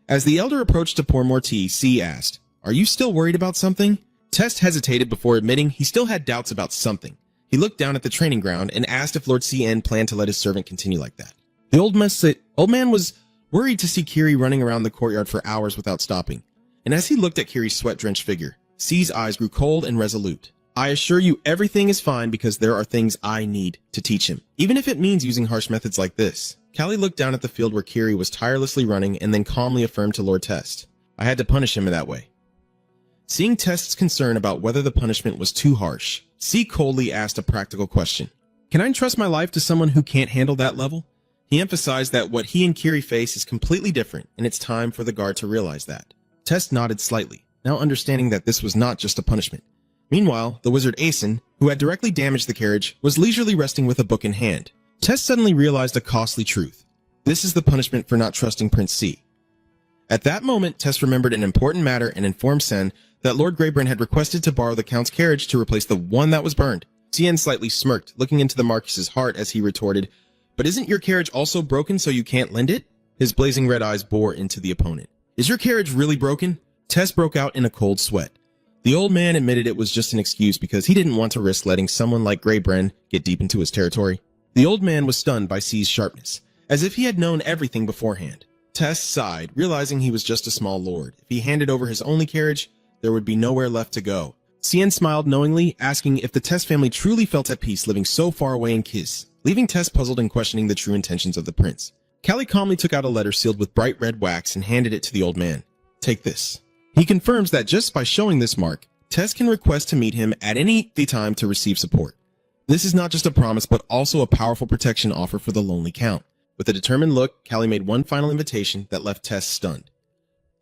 As the elder approached to pour more tea, C asked, "Are you still worried about something?" Test hesitated before admitting he still had doubts about something. He looked down at the training ground and asked if Lord Cien planned to let his servant continue like that. The old man was worried to see Kiri running around the courtyard for hours without stopping. And as he looked at Kiri's sweat-drenched figure, C's eyes grew cold and resolute. "I assure you everything is fine because there are things I need to teach him, even if it means using harsh methods like this." Callie looked down at the field where Kiri was tirelessly running and then calmly affirmed to Lord Test, "I had to punish him in that way." Seeing Test's concern about whether the punishment was too harsh, C coldly asked a practical question. "Can I entrust my life to someone who can't handle that level?" He emphasized that what he and Kiri face is completely different, and it's time for the guard to realize that. Test nodded slightly, now understanding that this was not just a punishment. Meanwhile, the wizard Asen, who had directly damaged the carriage, was leisurely resting with a book in hand. Test suddenly realized a costly truth. This is the punishment for not trusting Prince C. At that moment, Test remembered an important matter and informed Sen that Lord Greyburn had requested to borrow the Count's carriage to replace the one that was burned. Cien slightly smirked, looking into the Marquis's heart as he retorted, "But isn't your carriage also broken so you can't lend it?" His blazing red eyes bore into the opponent. "Is your carriage really broken?" Test broke out in a cold sweat. The old man admitted it was just an excuse because he didn't want to risk letting someone like Greybren get deep into his territory. The old man was stunned by C's sharpness, as if he had known everything beforehand. Test sighed, realizing he was just a small lord. If he handed over his only carriage, there would be nowhere left to go. Cien smiled knowingly, asking if the Test family truly felt at peace living so far away in Kiss, leaving Test puzzled and questioning the true intentions of the prince. Callie calmly took out a letter sealed with bright red wax and handed it to the old man. "Take this." He confirms that just by showing this mark, Test can request to meet him at any time to receive support. This is not just a promise, but also a powerful protection offer for the lonely Count. With a determined look, Callie made one final invitation that left Test stunned.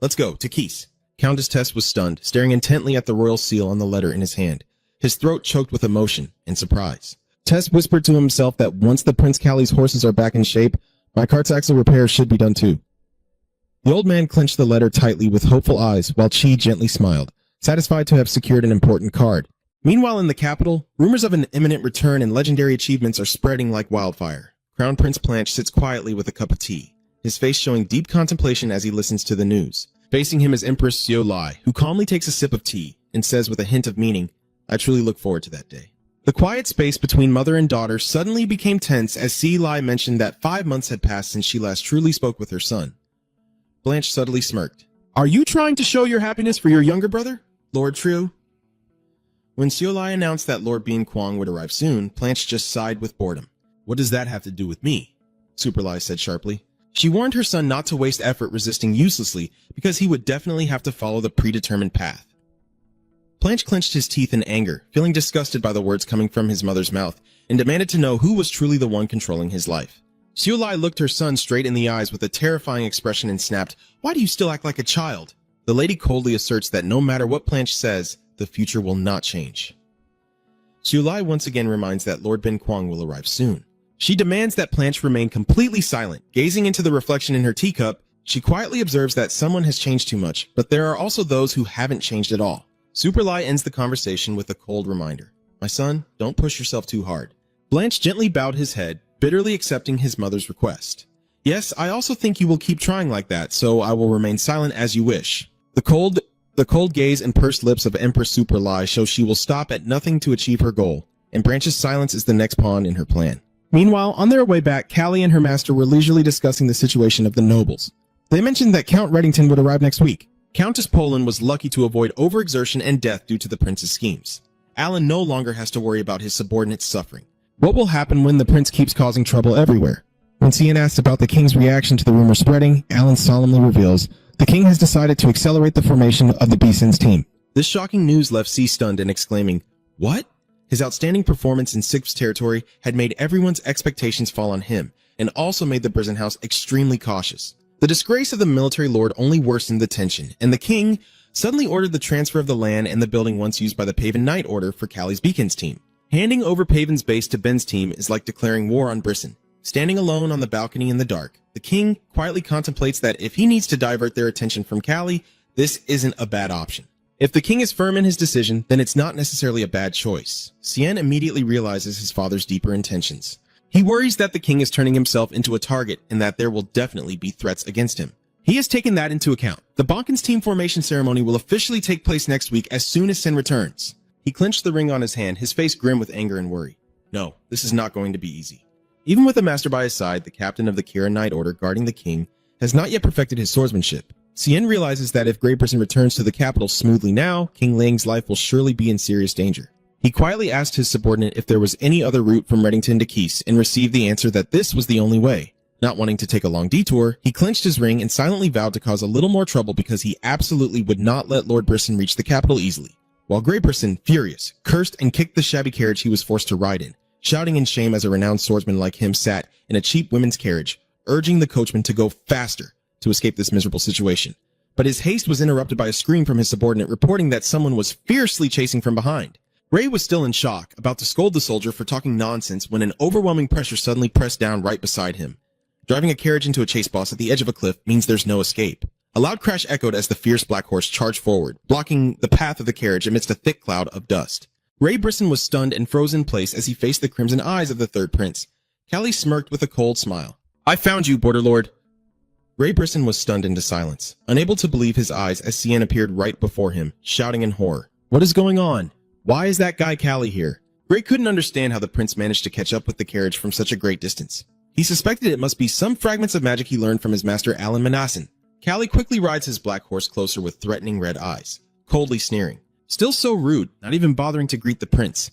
"Let's go, to Keese." Countess Test was stunned, staring intently at the royal seal on the letter in his hand, his throat choked with emotion and surprise. Test whispered to himself that once the Prince Callie's horses are back in shape, my cart's axle repairs should be done too. The old man clenched the letter tightly with hopeful eyes, while Chi gently smiled, satisfied to have secured an important card. Meanwhile, in the capital, rumors of an imminent return and legendary achievements are spreading like wildfire. Crown Prince Planche sits quietly with a cup of tea, his face showing deep contemplation as he listens to the news. Facing him is Empress Xiu Lai, who calmly takes a sip of tea and says with a hint of meaning, "I truly look forward to that day." The quiet space between mother and daughter suddenly became tense as Xiu Lai mentioned that 5 months had passed since she last truly spoke with her son. Blanche subtly smirked. "Are you trying to show your happiness for your younger brother, Lord Trieu?" When Xiu Lai announced that Lord Bean Kwong would arrive soon, Blanche just sighed with boredom. "What does that have to do with me?" Super Lai said sharply. She warned her son not to waste effort resisting uselessly because he would definitely have to follow the predetermined path. Blanche clenched his teeth in anger, feeling disgusted by the words coming from his mother's mouth, and demanded to know who was truly the one controlling his life. Xiu Lai looked her son straight in the eyes with a terrifying expression and snapped, "Why do you still act like a child?" The lady coldly asserts that no matter what Blanche says, the future will not change. Xiu Lai once again reminds that Lord Ben Kwong will arrive soon. She demands that Blanche remain completely silent. Gazing into the reflection in her teacup, she quietly observes that someone has changed too much, but there are also those who haven't changed at all. Super Lai ends the conversation with a cold reminder. "My son, don't push yourself too hard." Blanche gently bowed his head, bitterly accepting his mother's request. "Yes, I also think you will keep trying like that, so I will remain silent as you wish." The cold gaze and pursed lips of Empress Super Lai show she will stop at nothing to achieve her goal, and Branch's silence is the next pawn in her plan. Meanwhile, on their way back, Callie and her master were leisurely discussing the situation of the nobles. They mentioned that Count Reddington would arrive next week. Countess Poland was lucky to avoid overexertion and death due to the prince's schemes. Alan no longer has to worry about his subordinates suffering. What will happen when the prince keeps causing trouble everywhere? When Cien asked about the king's reaction to the rumor spreading, Alan solemnly reveals, the king has decided to accelerate the formation of the Beasons team. This shocking news left C stunned and exclaiming, "What?" His outstanding performance in Sixth territory had made everyone's expectations fall on him, and also made the Brisenhouse extremely cautious. The disgrace of the military lord only worsened the tension, and the king, suddenly ordered the transfer of the land and the building once used by the Paven Knight Order for Callie's Beacon's team. Handing over Paven's base to Ben's team is like declaring war on Brisson. Standing alone on the balcony in the dark, the king quietly contemplates that if he needs to divert their attention from Callie, this isn't a bad option. If the king is firm in his decision, then it's not necessarily a bad choice. Cien immediately realizes his father's deeper intentions. He worries that the king is turning himself into a target and that there will definitely be threats against him. He has taken that into account. The Bonkin's team formation ceremony will officially take place next week as soon as Sen returns. He clenched the ring on his hand, his face grim with anger and worry. No, this is not going to be easy. Even with a master by his side, the captain of the Kira Knight Order guarding the king has not yet perfected his swordsmanship. Cien realizes that if Grey Brisson returns to the capital smoothly now, King Lang's life will surely be in serious danger. He quietly asked his subordinate if there was any other route from Reddington to Keese and received the answer that this was the only way. Not wanting to take a long detour, he clenched his ring and silently vowed to cause a little more trouble because he absolutely would not let Lord Brisson reach the capital easily. While Grey Brisson, furious, cursed and kicked the shabby carriage he was forced to ride in, shouting in shame as a renowned swordsman like him sat in a cheap women's carriage, urging the coachman to go faster to escape this miserable situation. But his haste was interrupted by a scream from his subordinate reporting that someone was fiercely chasing from behind. Grey was still in shock, about to scold the soldier for talking nonsense when an overwhelming pressure suddenly pressed down right beside him. Driving a carriage into a chase boss at the edge of a cliff means there's no escape. A loud crash echoed as the fierce black horse charged forward, blocking the path of the carriage amidst a thick cloud of dust. Grey Brisson was stunned and froze in place as he faced the crimson eyes of the third prince. Callie smirked with a cold smile. "I found you, Border Lord." Grey Brisson was stunned into silence, unable to believe his eyes as Cien appeared right before him, shouting in horror. What is going on? Why is that guy Callie here? Grey couldn't understand how the prince managed to catch up with the carriage from such a great distance. He suspected it must be some fragments of magic he learned from his master Alan Manassan. Callie quickly rides his black horse closer with threatening red eyes, coldly sneering. Still so rude, not even bothering to greet the prince.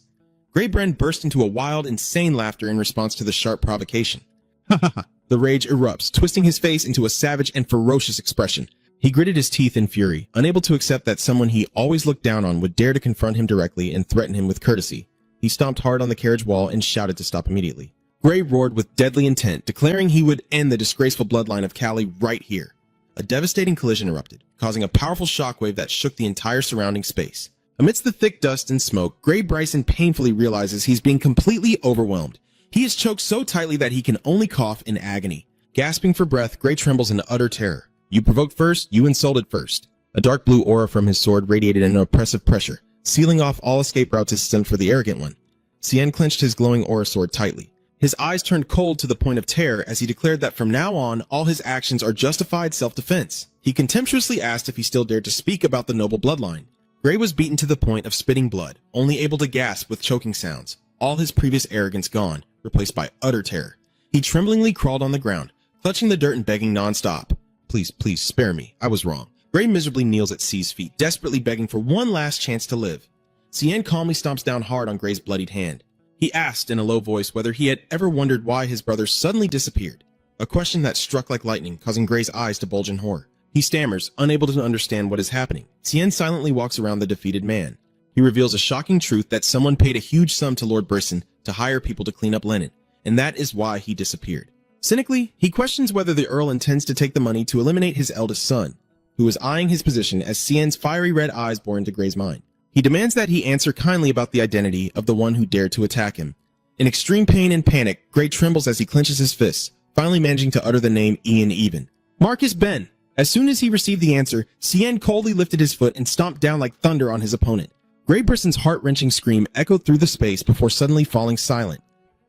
Grey Bren burst into a wild, insane laughter in response to the sharp provocation. Ha ha ha. The rage erupts, twisting his face into a savage and ferocious expression. He gritted his teeth in fury, unable to accept that someone he always looked down on would dare to confront him directly and threaten him with courtesy. He stomped hard on the carriage wall and shouted to stop immediately. Grey roared with deadly intent, declaring he would end the disgraceful bloodline of Callie right here. A devastating collision erupted, causing a powerful shockwave that shook the entire surrounding space. Amidst the thick dust and smoke, Grey Bryson painfully realizes he's being completely overwhelmed. He is choked so tightly that he can only cough in agony. Gasping for breath, Grey trembles in utter terror. You provoked first, you insulted first. A dark blue aura from his sword radiated an oppressive pressure, sealing off all escape routes except for the arrogant one. Cien clenched his glowing aura sword tightly. His eyes turned cold to the point of terror as he declared that from now on, all his actions are justified self-defense. He contemptuously asked if he still dared to speak about the noble bloodline. Grey was beaten to the point of spitting blood, only able to gasp with choking sounds, all his previous arrogance gone, replaced by utter terror. He tremblingly crawled on the ground, clutching the dirt and begging non-stop. Please, please, spare me. I was wrong. Grey miserably kneels at C's feet, desperately begging for one last chance to live. Cien calmly stomps down hard on Grey's bloodied hand. He asked in a low voice whether he had ever wondered why his brother suddenly disappeared, a question that struck like lightning, causing Grey's eyes to bulge in horror. He stammers, unable to understand what is happening. Cien silently walks around the defeated man. He reveals a shocking truth that someone paid a huge sum to Lord Brisson to hire people to clean up linen, and that is why he disappeared. Cynically, he questions whether the Earl intends to take the money to eliminate his eldest son, who is eyeing his position as Cien's fiery red eyes bore into Grey's mind. He demands that he answer kindly about the identity of the one who dared to attack him. In extreme pain and panic, Grey trembles as he clenches his fists, finally managing to utter the name Ian Even. Marcus Ben. As soon as he received the answer, Cien coldly lifted his foot and stomped down like thunder on his opponent. Grey Brisson's heart-wrenching scream echoed through the space before suddenly falling silent.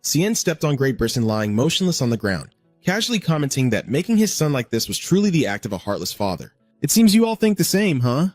Cien stepped on Grey Brisson lying motionless on the ground, casually commenting that making his son like this was truly the act of a heartless father. It seems you all think the same, huh?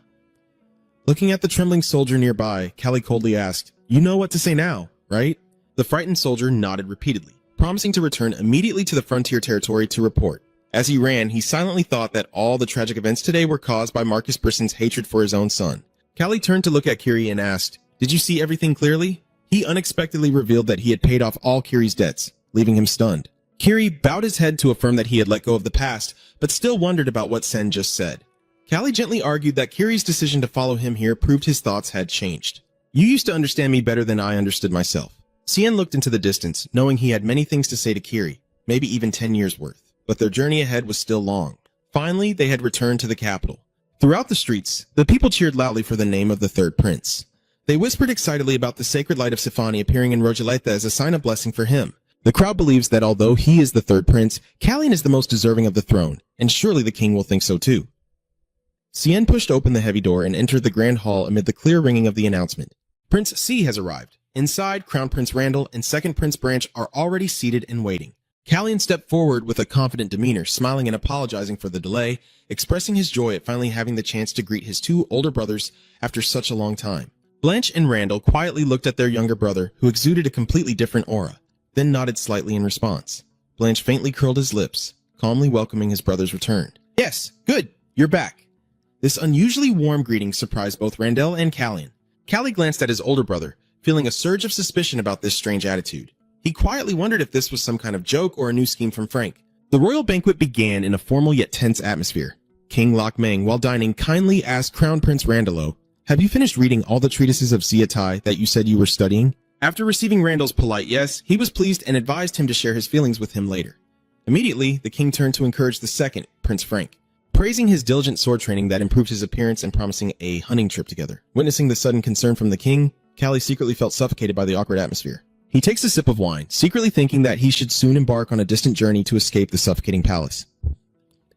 Looking at the trembling soldier nearby, Callie coldly asked, "You know what to say now, right?" The frightened soldier nodded repeatedly, promising to return immediately to the frontier territory to report. As he ran, he silently thought that all the tragic events today were caused by Marcus Brisson's hatred for his own son. Callie turned to look at Kiri and asked, "Did you see everything clearly?" He unexpectedly revealed that he had paid off all Kiri's debts, leaving him stunned. Kiri bowed his head to affirm that he had let go of the past, but still wondered about what Sen just said. Callie gently argued that Kiri's decision to follow him here proved his thoughts had changed. "You used to understand me better than I understood myself." Cien looked into the distance, knowing he had many things to say to Kiri, maybe even 10 years worth. But their journey ahead was still long. Finally, they had returned to the capital. Throughout the streets, the people cheered loudly for the name of the third prince. They whispered excitedly about the sacred light of Sifani appearing in Rojaleta as a sign of blessing for him. The crowd believes that although he is the third prince, Kalyan is the most deserving of the throne, and surely the king will think so too. Cien pushed open the heavy door and entered the grand hall amid the clear ringing of the announcement. Prince C has arrived. Inside, Crown Prince Randall and Second Prince Branch are already seated and waiting. Kalyan stepped forward with a confident demeanor, smiling and apologizing for the delay, expressing his joy at finally having the chance to greet his two older brothers after such a long time. Blanche and Randall quietly looked at their younger brother, who exuded a completely different aura, then nodded slightly in response. Blanche faintly curled his lips, calmly welcoming his brother's return. Yes, good, you're back. This unusually warm greeting surprised both Randall and Kalyan. Callie glanced at his older brother, feeling a surge of suspicion about this strange attitude. He quietly wondered if this was some kind of joke or a new scheme from Frank. The royal banquet began in a formal yet tense atmosphere. King Lok Meng, while dining, kindly asked Crown Prince Randallo, "Have you finished reading all the treatises of Siatai that you said you were studying?" After receiving Randall's polite yes, he was pleased and advised him to share his feelings with him later. Immediately, the king turned to encourage the second, Prince Frank, praising his diligent sword training that improved his appearance and promising a hunting trip together. Witnessing the sudden concern from the king, Callie secretly felt suffocated by the awkward atmosphere. He takes a sip of wine, secretly thinking that he should soon embark on a distant journey to escape the suffocating palace.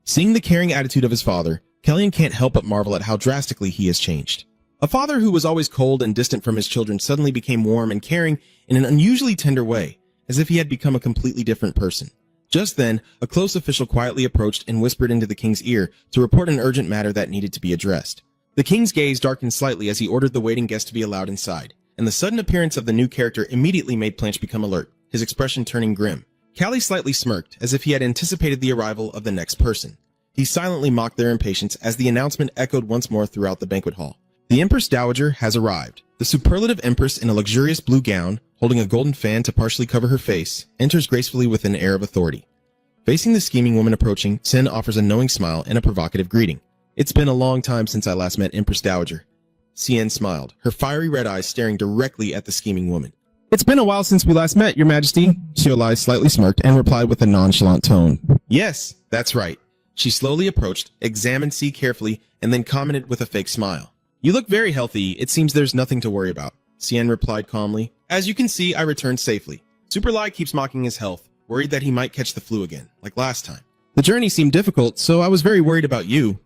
Seeing the caring attitude of his father, Kalyan can't help but marvel at how drastically he has changed. A father who was always cold and distant from his children suddenly became warm and caring in an unusually tender way, as if he had become a completely different person. Just then, a close official quietly approached and whispered into the king's ear to report an urgent matter that needed to be addressed. The king's gaze darkened slightly as he ordered the waiting guest to be allowed inside, and the sudden appearance of the new character immediately made Blanche become alert, his expression turning grim. Callie slightly smirked, as if he had anticipated the arrival of the next person. He silently mocked their impatience as the announcement echoed once more throughout the banquet hall. The Empress Dowager has arrived. The superlative empress in a luxurious blue gown, holding a golden fan to partially cover her face, enters gracefully with an air of authority. Facing the scheming woman approaching, Sin offers a knowing smile and a provocative greeting. "It's been a long time since I last met Empress Dowager." Cien smiled, her fiery red eyes staring directly at the scheming woman. "It's been a while since we last met, Your Majesty." Xiaolai slightly smirked and replied with a nonchalant tone. "Yes, that's right." She slowly approached, examined C carefully, and then commented with a fake smile. "You look very healthy. It seems there's nothing to worry about." Cien replied calmly. "As you can see, I returned safely. Superlai keeps mocking his health, worried that he might catch the flu again, like last time. The journey seemed difficult, so I was very worried about you."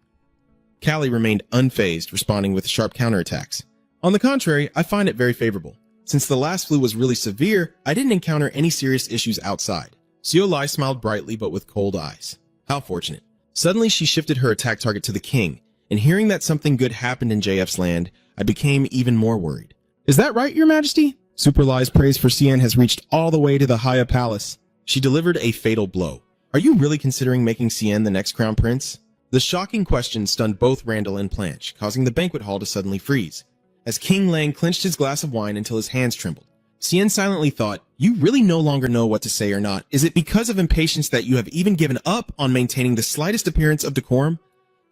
Callie remained unfazed, responding with sharp counterattacks. "On the contrary, I find it very favorable. Since the last flu was really severe, I didn't encounter any serious issues outside." Xiaolai smiled brightly but with cold eyes. How fortunate. Suddenly she shifted her attack target to the king, and hearing that something good happened in JF's land, I became even more worried. "Is that right, Your Majesty?" Superlai's praise for Cien has reached all the way to the Haya Palace. She delivered a fatal blow. "Are you really considering making Cien the next crown prince?" The shocking question stunned both Randall and Blanche, causing the banquet hall to suddenly freeze. As King Lang clenched his glass of wine until his hands trembled, Cien silently thought, "You really no longer know what to say or not. Is it because of impatience that you have even given up on maintaining the slightest appearance of decorum?"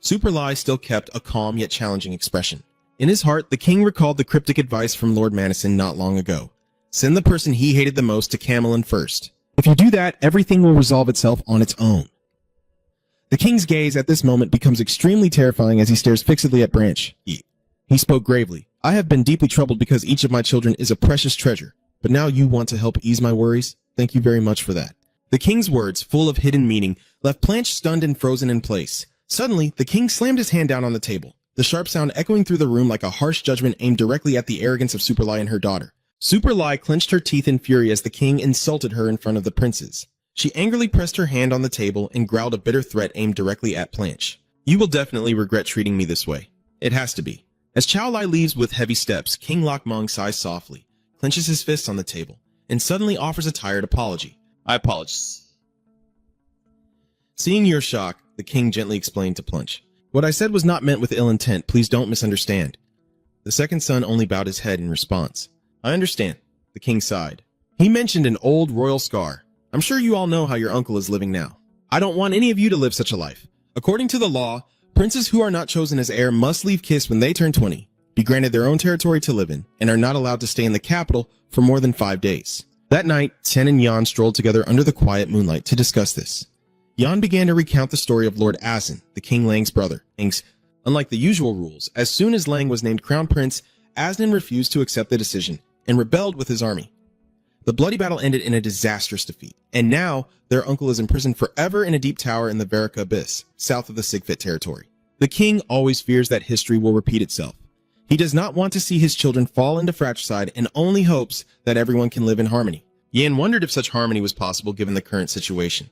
Superlai still kept a calm yet challenging expression. In his heart, the king recalled the cryptic advice from Lord Madison not long ago. Send the person he hated the most to Camelin first. If you do that, everything will resolve itself on its own. The king's gaze at this moment becomes extremely terrifying as he stares fixedly at Branch. He spoke gravely. "I have been deeply troubled because each of my children is a precious treasure, but now you want to help ease my worries? Thank you very much for that." The king's words, full of hidden meaning, left Blanche stunned and frozen in place. Suddenly, the king slammed his hand down on the table, the sharp sound echoing through the room like a harsh judgment aimed directly at the arrogance of Superlai and her daughter. Superlai clenched her teeth in fury as the king insulted her in front of the princes. She angrily pressed her hand on the table and growled a bitter threat aimed directly at Blanche. "You will definitely regret treating me this way. It has to be." As Chao Lai leaves with heavy steps, King Lok Meng sighs softly, clenches his fists on the table, and suddenly offers a tired apology. "I apologize." Seeing your shock, the king gently explained to Blanche, "What I said was not meant with ill intent. Please don't misunderstand." The second son only bowed his head in response. "I understand." The king sighed. He mentioned an old royal scar. "I'm sure you all know how your uncle is living now. I don't want any of you to live such a life. According to the law, princes who are not chosen as heir must leave Kiss when they turn 20, be granted their own territory to live in, and are not allowed to stay in the capital for more than 5 days. That night, Ten and Yan strolled together under the quiet moonlight to discuss this. Yan began to recount the story of Lord Asin, the King Lang's brother, Unlike the usual rules, as soon as Lang was named crown prince, Asnan refused to accept the decision and rebelled with his army. The bloody battle ended in a disastrous defeat, and now their uncle is imprisoned forever in a deep tower in the Verika Abyss, south of the Sigfit territory. The king always fears that history will repeat itself. He does not want to see his children fall into fratricide and only hopes that everyone can live in harmony. Yan wondered if such harmony was possible given the current situation.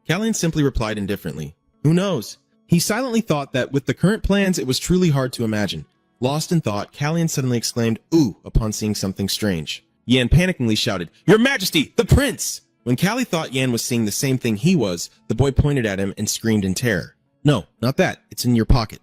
Kallian simply replied indifferently, "Who knows?" He silently thought that with the current plans it was truly hard to imagine. Lost in thought, Kallian suddenly exclaimed, "Ooh," upon seeing something strange. Yan panickingly shouted, "Your Majesty, the prince!" When Callie thought Yan was seeing the same thing he was, the boy pointed at him and screamed in terror. "No, not that. It's in your pocket."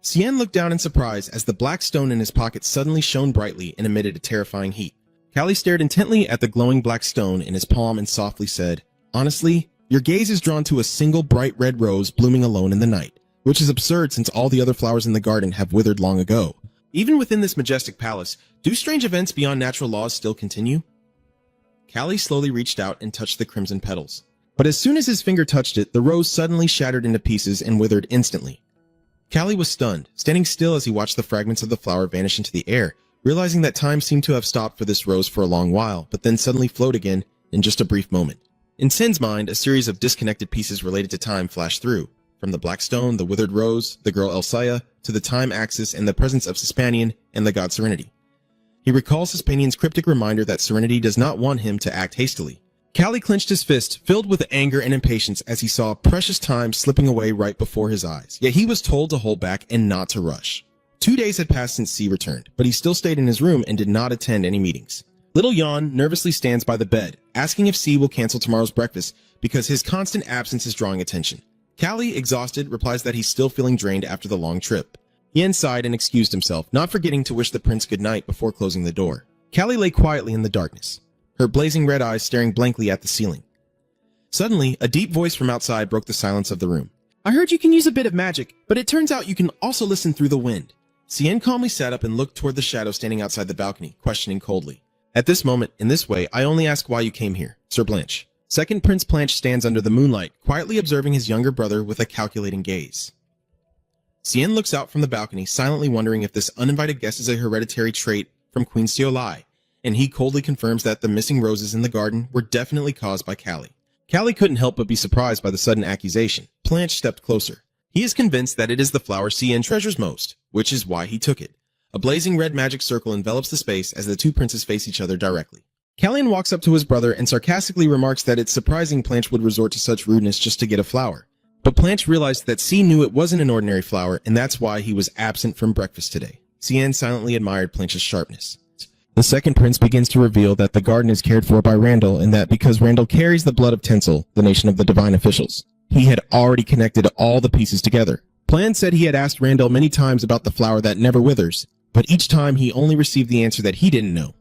Cien looked down in surprise as the black stone in his pocket suddenly shone brightly and emitted a terrifying heat. Callie stared intently at the glowing black stone in his palm and softly said, "Honestly, your gaze is drawn to a single bright red rose blooming alone in the night, which is absurd since all the other flowers in the garden have withered long ago. Even within this majestic palace, do strange events beyond natural laws still continue?" Callie slowly reached out and touched the crimson petals. But as soon as his finger touched it, the rose suddenly shattered into pieces and withered instantly. Callie was stunned, standing still as he watched the fragments of the flower vanish into the air, realizing that time seemed to have stopped for this rose for a long while, but then suddenly flowed again in just a brief moment. In Sin's mind, a series of disconnected pieces related to time flashed through, from the black stone, the withered rose, the girl Elsaya, to the time axis and the presence of Suspanian and the god Serenity. He recalls Suspanian's cryptic reminder that Serenity does not want him to act hastily. Callie clenched his fist, filled with anger and impatience as he saw precious time slipping away right before his eyes. Yet he was told to hold back and not to rush. 2 days had passed since C returned, but he still stayed in his room and did not attend any meetings. Little Jan nervously stands by the bed, asking if C will cancel tomorrow's breakfast because his constant absence is drawing attention. Callie, exhausted, replies that he's still feeling drained after the long trip. Yen sighed and excused himself, not forgetting to wish the prince good night before closing the door. Callie lay quietly in the darkness, her blazing red eyes staring blankly at the ceiling. Suddenly, a deep voice from outside broke the silence of the room. "I heard you can use a bit of magic, but it turns out you can also listen through the wind." Cien calmly sat up and looked toward the shadow standing outside the balcony, questioning coldly. "At this moment, in this way, I only ask why you came here, Sir Blanche." Second Prince Blanche stands under the moonlight, quietly observing his younger brother with a calculating gaze. Cien looks out from the balcony, silently wondering if this uninvited guest is a hereditary trait from Queen Xiaolai, and he coldly confirms that the missing roses in the garden were definitely caused by Callie. Callie couldn't help but be surprised by the sudden accusation. Blanche stepped closer. He is convinced that it is the flower Cien treasures most, which is why he took it. A blazing red magic circle envelops the space as the two princes face each other directly. Callian walks up to his brother and sarcastically remarks that it's surprising Blanche would resort to such rudeness just to get a flower. But Blanche realized that C knew it wasn't an ordinary flower, and that's why he was absent from breakfast today. Cien silently admired Blanche's sharpness. The second prince begins to reveal that the garden is cared for by Randall, and that because Randall carries the blood of Tinsel, the nation of the divine officials, he had already connected all the pieces together. Plan said he had asked Randall many times about the flower that never withers, but each time he only received the answer that he didn't know.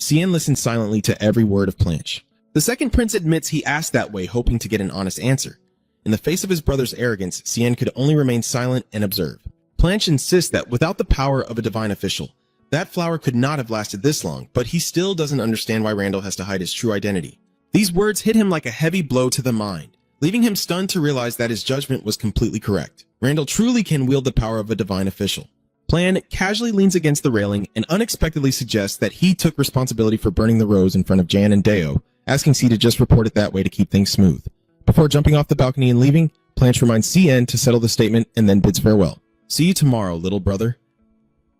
Cien listened silently to every word of Blanche. The second prince admits he asked that way, hoping to get an honest answer. In the face of his brother's arrogance, Cien could only remain silent and observe. Blanche insists that without the power of a divine official, that flower could not have lasted this long, but he still doesn't understand why Randall has to hide his true identity. These words hit him like a heavy blow to the mind, leaving him stunned to realize that his judgment was completely correct. Randall truly can wield the power of a divine official. Plan casually leans against the railing and unexpectedly suggests that he took responsibility for burning the rose in front of Jan and Deo, asking C to just report it that way to keep things smooth. Before jumping off the balcony and leaving, Blanche reminds Cien to settle the statement and then bids farewell. "See you tomorrow, little brother."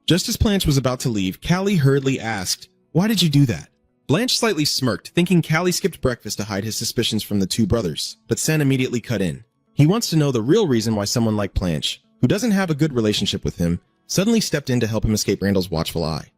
Just as Blanche was about to leave, Callie hurriedly asked, "Why did you do that?" Blanche slightly smirked, thinking Callie skipped breakfast to hide his suspicions from the two brothers, but Sen immediately cut in. He wants to know the real reason why someone like Blanche, who doesn't have a good relationship with him, suddenly stepped in to help him escape Randall's watchful eye.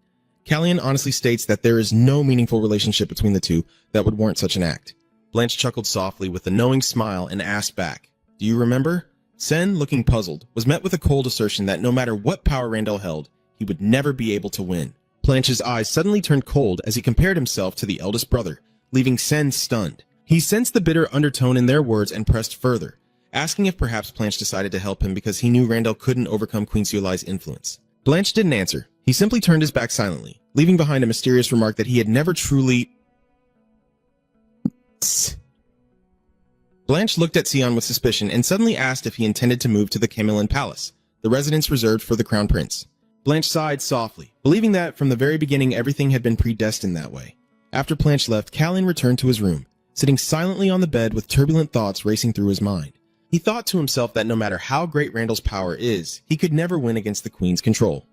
Callian honestly states that there is no meaningful relationship between the two that would warrant such an act. Blanche chuckled softly with a knowing smile and asked back, "Do you remember?" Sen, looking puzzled, was met with a cold assertion that no matter what power Randall held, he would never be able to win. Blanche's eyes suddenly turned cold as he compared himself to the eldest brother, leaving Sen stunned. He sensed the bitter undertone in their words and pressed further, asking if perhaps Blanche decided to help him because he knew Randall couldn't overcome Queen Xiaolai's influence. Blanche didn't answer. He simply turned his back silently, leaving behind a mysterious remark that he had never truly... Blanche looked at Sion with suspicion and suddenly asked if he intended to move to the Camelin Palace, the residence reserved for the crown prince. Blanche sighed softly, believing that from the very beginning everything had been predestined that way. After Blanche left, Callian returned to his room, sitting silently on the bed with turbulent thoughts racing through his mind. He thought to himself that no matter how great Randall's power is, he could never win against the Queen's control.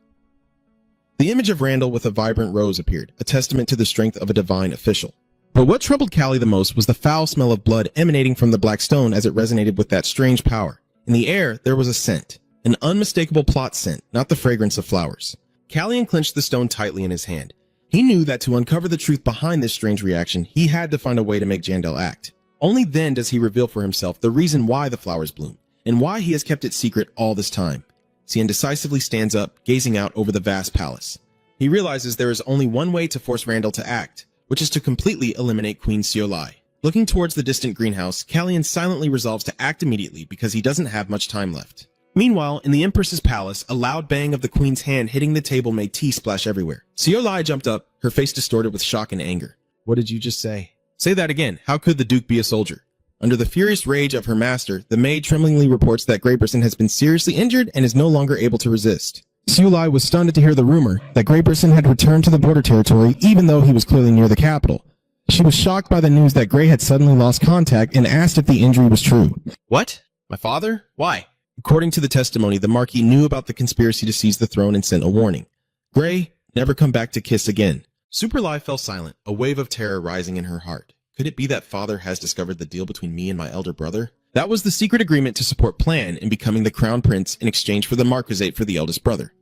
The image of Randall with a vibrant rose appeared, a testament to the strength of a divine official. But what troubled Callie the most was the foul smell of blood emanating from the black stone as it resonated with that strange power. In the air, there was a scent, an unmistakable plot scent, not the fragrance of flowers. Callian clenched the stone tightly in his hand. He knew that to uncover the truth behind this strange reaction, he had to find a way to make Jandel act. Only then does he reveal for himself the reason why the flowers bloom, and why he has kept it secret all this time. Cian decisively stands up, gazing out over the vast palace. He realizes there is only one way to force Randall to act, which is to completely eliminate Queen Seolai. Looking towards the distant greenhouse, Callian silently resolves to act immediately because he doesn't have much time left. Meanwhile, in the Empress's palace, a loud bang of the Queen's hand hitting the table made tea splash everywhere. Seolai jumped up, her face distorted with shock and anger. What did you just say? Say that again. How could the Duke be a soldier? Under the furious rage of her master, the maid tremblingly reports that Grayberson has been seriously injured and is no longer able to resist. Seolai was stunned to hear the rumor that Grayberson had returned to the border territory even though he was clearly near the capital. She was shocked by the news that Gray had suddenly lost contact and asked if the injury was true. What? My father? Why? According to the testimony, the Marquis knew about the conspiracy to seize the throne and sent a warning. Gray, never come back to kiss again. Superlie fell silent, a wave of terror rising in her heart. Could it be that father has discovered the deal between me and my elder brother? That was the secret agreement to support Plan in becoming the crown prince in exchange for the marquisate for the eldest brother.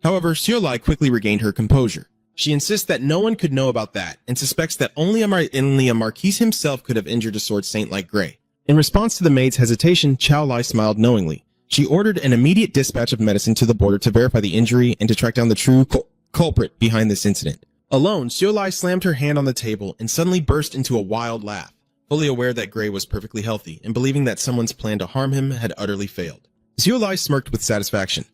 However, Seolai quickly regained her composure. She insists that no one could know about that and suspects that only a Marquis himself could have injured a sword saint like Gray. In response to the maid's hesitation, Chao Lai smiled knowingly. She ordered an immediate dispatch of medicine to the border to verify the injury and to track down the true culprit behind this incident. Alone, Seolai slammed her hand on the table and suddenly burst into a wild laugh, fully aware that Gray was perfectly healthy and believing that someone's plan to harm him had utterly failed. Seolai smirked with satisfaction.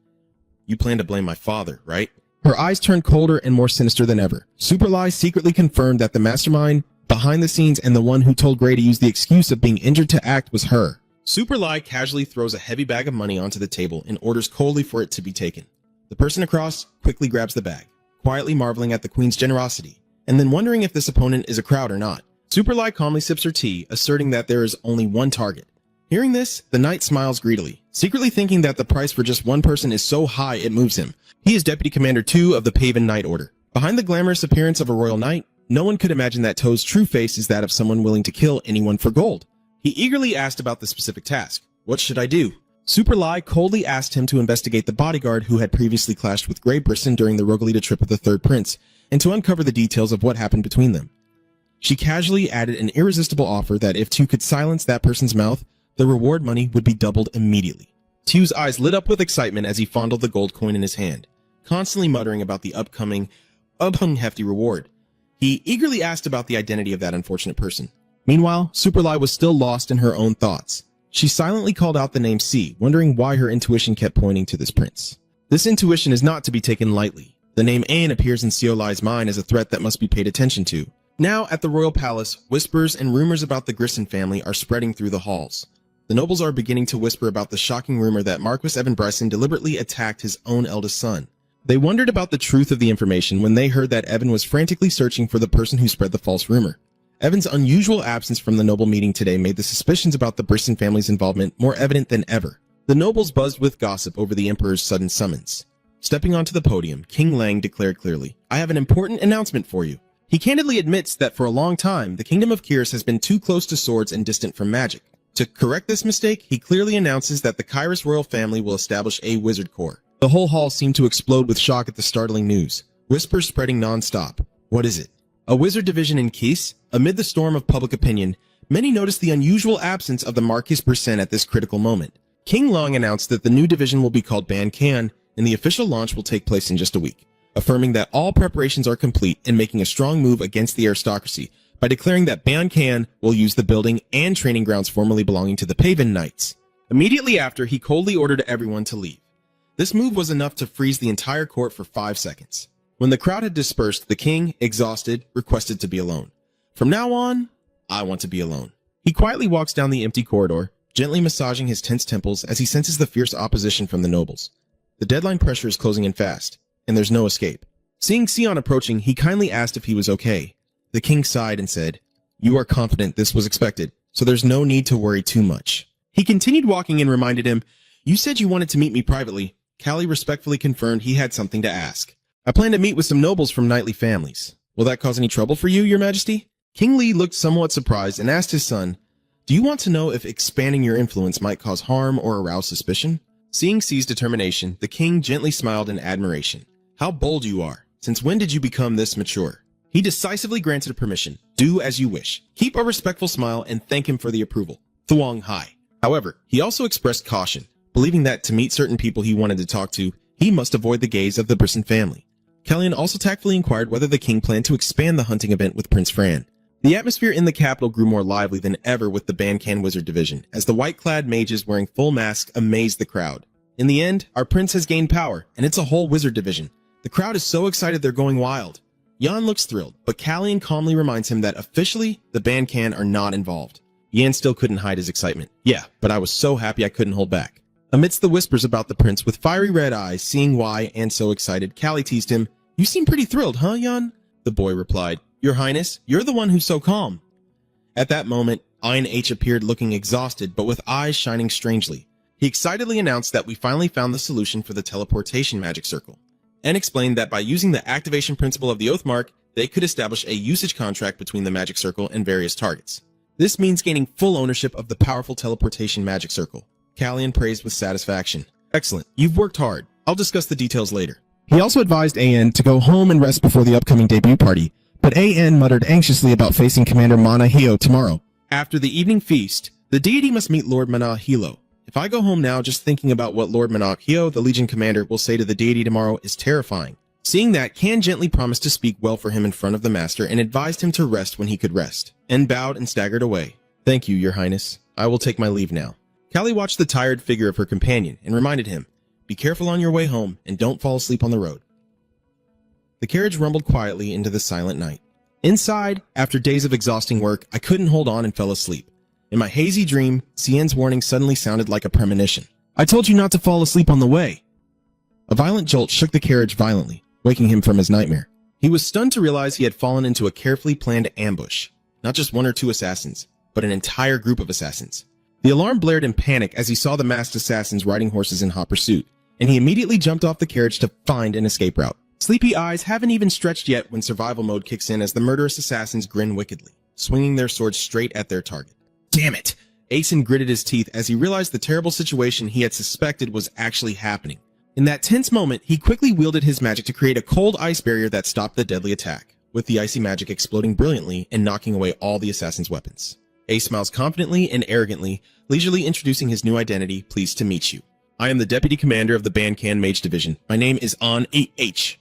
You plan to blame my father, right? Her eyes turned colder and more sinister than ever. Superlie secretly confirmed that the mastermind behind the scenes and the one who told Gray to use the excuse of being injured to act was her. Superlie casually throws a heavy bag of money onto the table and orders coldly for it to be taken. The person across quickly grabs the bag, quietly marveling at the Queen's generosity, and then wondering if this opponent is a crowd or not. Superlie calmly sips her tea, asserting that there is only one target. Hearing this, the knight smiles greedily, secretly thinking that the price for just one person is so high it moves him. He is Deputy Commander 2 of the Paven Knight Order. Behind the glamorous appearance of a royal knight, no one could imagine that Toe's true face is that of someone willing to kill anyone for gold. He eagerly asked about the specific task. What should I do? Superlie coldly asked him to investigate the bodyguard who had previously clashed with Grayberson during the Rogalita trip of the Third Prince, and to uncover the details of what happened between them. She casually added an irresistible offer that if Tu could silence that person's mouth, the reward money would be doubled immediately. Tu's eyes lit up with excitement as he fondled the gold coin in his hand, constantly muttering about the upcoming hefty reward. He eagerly asked about the identity of that unfortunate person. Meanwhile, Superlie was still lost in her own thoughts. She silently called out the name C, wondering why her intuition kept pointing to this prince. This intuition is not to be taken lightly. The name Ain appears in Seolai's mind as a threat that must be paid attention to. Now, at the royal palace, whispers and rumors about the Grisson family are spreading through the halls. The nobles are beginning to whisper about the shocking rumor that Marquis Evan Bryson deliberately attacked his own eldest son. They wondered about the truth of the information when they heard that Evan was frantically searching for the person who spread the false rumor. Evan's unusual absence from the noble meeting today made the suspicions about the Brisson family's involvement more evident than ever. The nobles buzzed with gossip over the emperor's sudden summons. Stepping onto the podium, King Lang declared clearly, "I have an important announcement for you." He candidly admits that for a long time, the kingdom of Kyrus has been too close to swords and distant from magic. To correct this mistake, he clearly announces that the Kyrus royal family will establish a wizard corps. The whole hall seemed to explode with shock at the startling news, whispers spreading non-stop. What is it? A wizard division in Kis? Amid the storm of public opinion, many noticed the unusual absence of the Marquis Brisson at this critical moment. King Long announced that the new division will be called Ban Kan, and the official launch will take place in just a week, affirming that all preparations are complete and making a strong move against the aristocracy by declaring that Ban Kan will use the building and training grounds formerly belonging to the Paven Knights. Immediately after, he coldly ordered everyone to leave. This move was enough to freeze the entire court for 5 seconds. When the crowd had dispersed, the king, exhausted, requested to be alone. From now on, I want to be alone. He quietly walks down the empty corridor, gently massaging his tense temples as he senses the fierce opposition from the nobles. The deadline pressure is closing in fast, and there's no escape. Seeing Sion approaching, he kindly asked if he was okay. The king sighed and said, "You are confident this was expected, so there's no need to worry too much." He continued walking and reminded him, "You said you wanted to meet me privately." Callie respectfully confirmed he had something to ask. "I plan to meet with some nobles from knightly families. Will that cause any trouble for you, your majesty?" King Li looked somewhat surprised and asked his son, "Do you want to know if expanding your influence might cause harm or arouse suspicion?" Seeing C's determination, the king gently smiled in admiration. "How bold you are. Since when did you become this mature?" He decisively granted permission. "Do as you wish. Keep a respectful smile and thank him for the approval. Thuong Hai." However, he also expressed caution, believing that to meet certain people he wanted to talk to, he must avoid the gaze of the Brisson family. Kellyan also tactfully inquired whether the king planned to expand the hunting event with Prince Fran. The atmosphere in the capital grew more lively than ever with the Bankan Wizard Division, as the white-clad mages wearing full masks amazed the crowd. In the end, our prince has gained power, and it's a whole wizard division. The crowd is so excited they're going wild. Yan looks thrilled, but Kellyan calmly reminds him that officially, the Bankan are not involved. Yan still couldn't hide his excitement. "Yeah, but I was so happy I couldn't hold back." Amidst the whispers about the prince with fiery red eyes, seeing why and so excited, Callie teased him, "You seem pretty thrilled, huh, Yan?" The boy replied, "Your Highness, you're the one who's so calm." At that moment, Ayn H appeared looking exhausted, but with eyes shining strangely. He excitedly announced that we finally found the solution for the teleportation magic circle, and explained that by using the activation principle of the Oath Mark, they could establish a usage contract between the magic circle and various targets. This means gaining full ownership of the powerful teleportation magic circle. Kellyan praised with satisfaction. "Excellent. You've worked hard. I'll discuss the details later." He also advised AN to go home and rest before the upcoming debut party, but AN muttered anxiously about facing Commander Mana Hio tomorrow. After the evening feast, the deity must meet Lord Mana Hilo. If I go home now just thinking about what Lord Mana Hio, the Legion commander, will say to the deity tomorrow is terrifying. Seeing that, Kan gently promised to speak well for him in front of the master and advised him to rest when he could rest, and bowed and staggered away. "Thank you, your highness. I will take my leave now." Callie watched the tired figure of her companion and reminded him, "Be careful on your way home and don't fall asleep on the road." The carriage rumbled quietly into the silent night. Inside, after days of exhausting work, I couldn't hold on and fell asleep. In my hazy dream, Cien's warning suddenly sounded like a premonition. "I told you not to fall asleep on the way." A violent jolt shook the carriage violently, waking him from his nightmare. He was stunned to realize he had fallen into a carefully planned ambush. Not just one or two assassins, but an entire group of assassins. The alarm blared in panic as he saw the masked assassins riding horses in hot pursuit, and he immediately jumped off the carriage to find an escape route. Sleepy eyes haven't even stretched yet when survival mode kicks in as the murderous assassins grin wickedly, swinging their swords straight at their target. Damn it! Asen gritted his teeth as he realized the terrible situation he had suspected was actually happening. In that tense moment, he quickly wielded his magic to create a cold ice barrier that stopped the deadly attack, with the icy magic exploding brilliantly and knocking away all the assassins' weapons. Ace smiles confidently and arrogantly, leisurely introducing his new identity. "Pleased to meet you. I am the Deputy Commander of the Bankan Mage Division. My name is An A.H.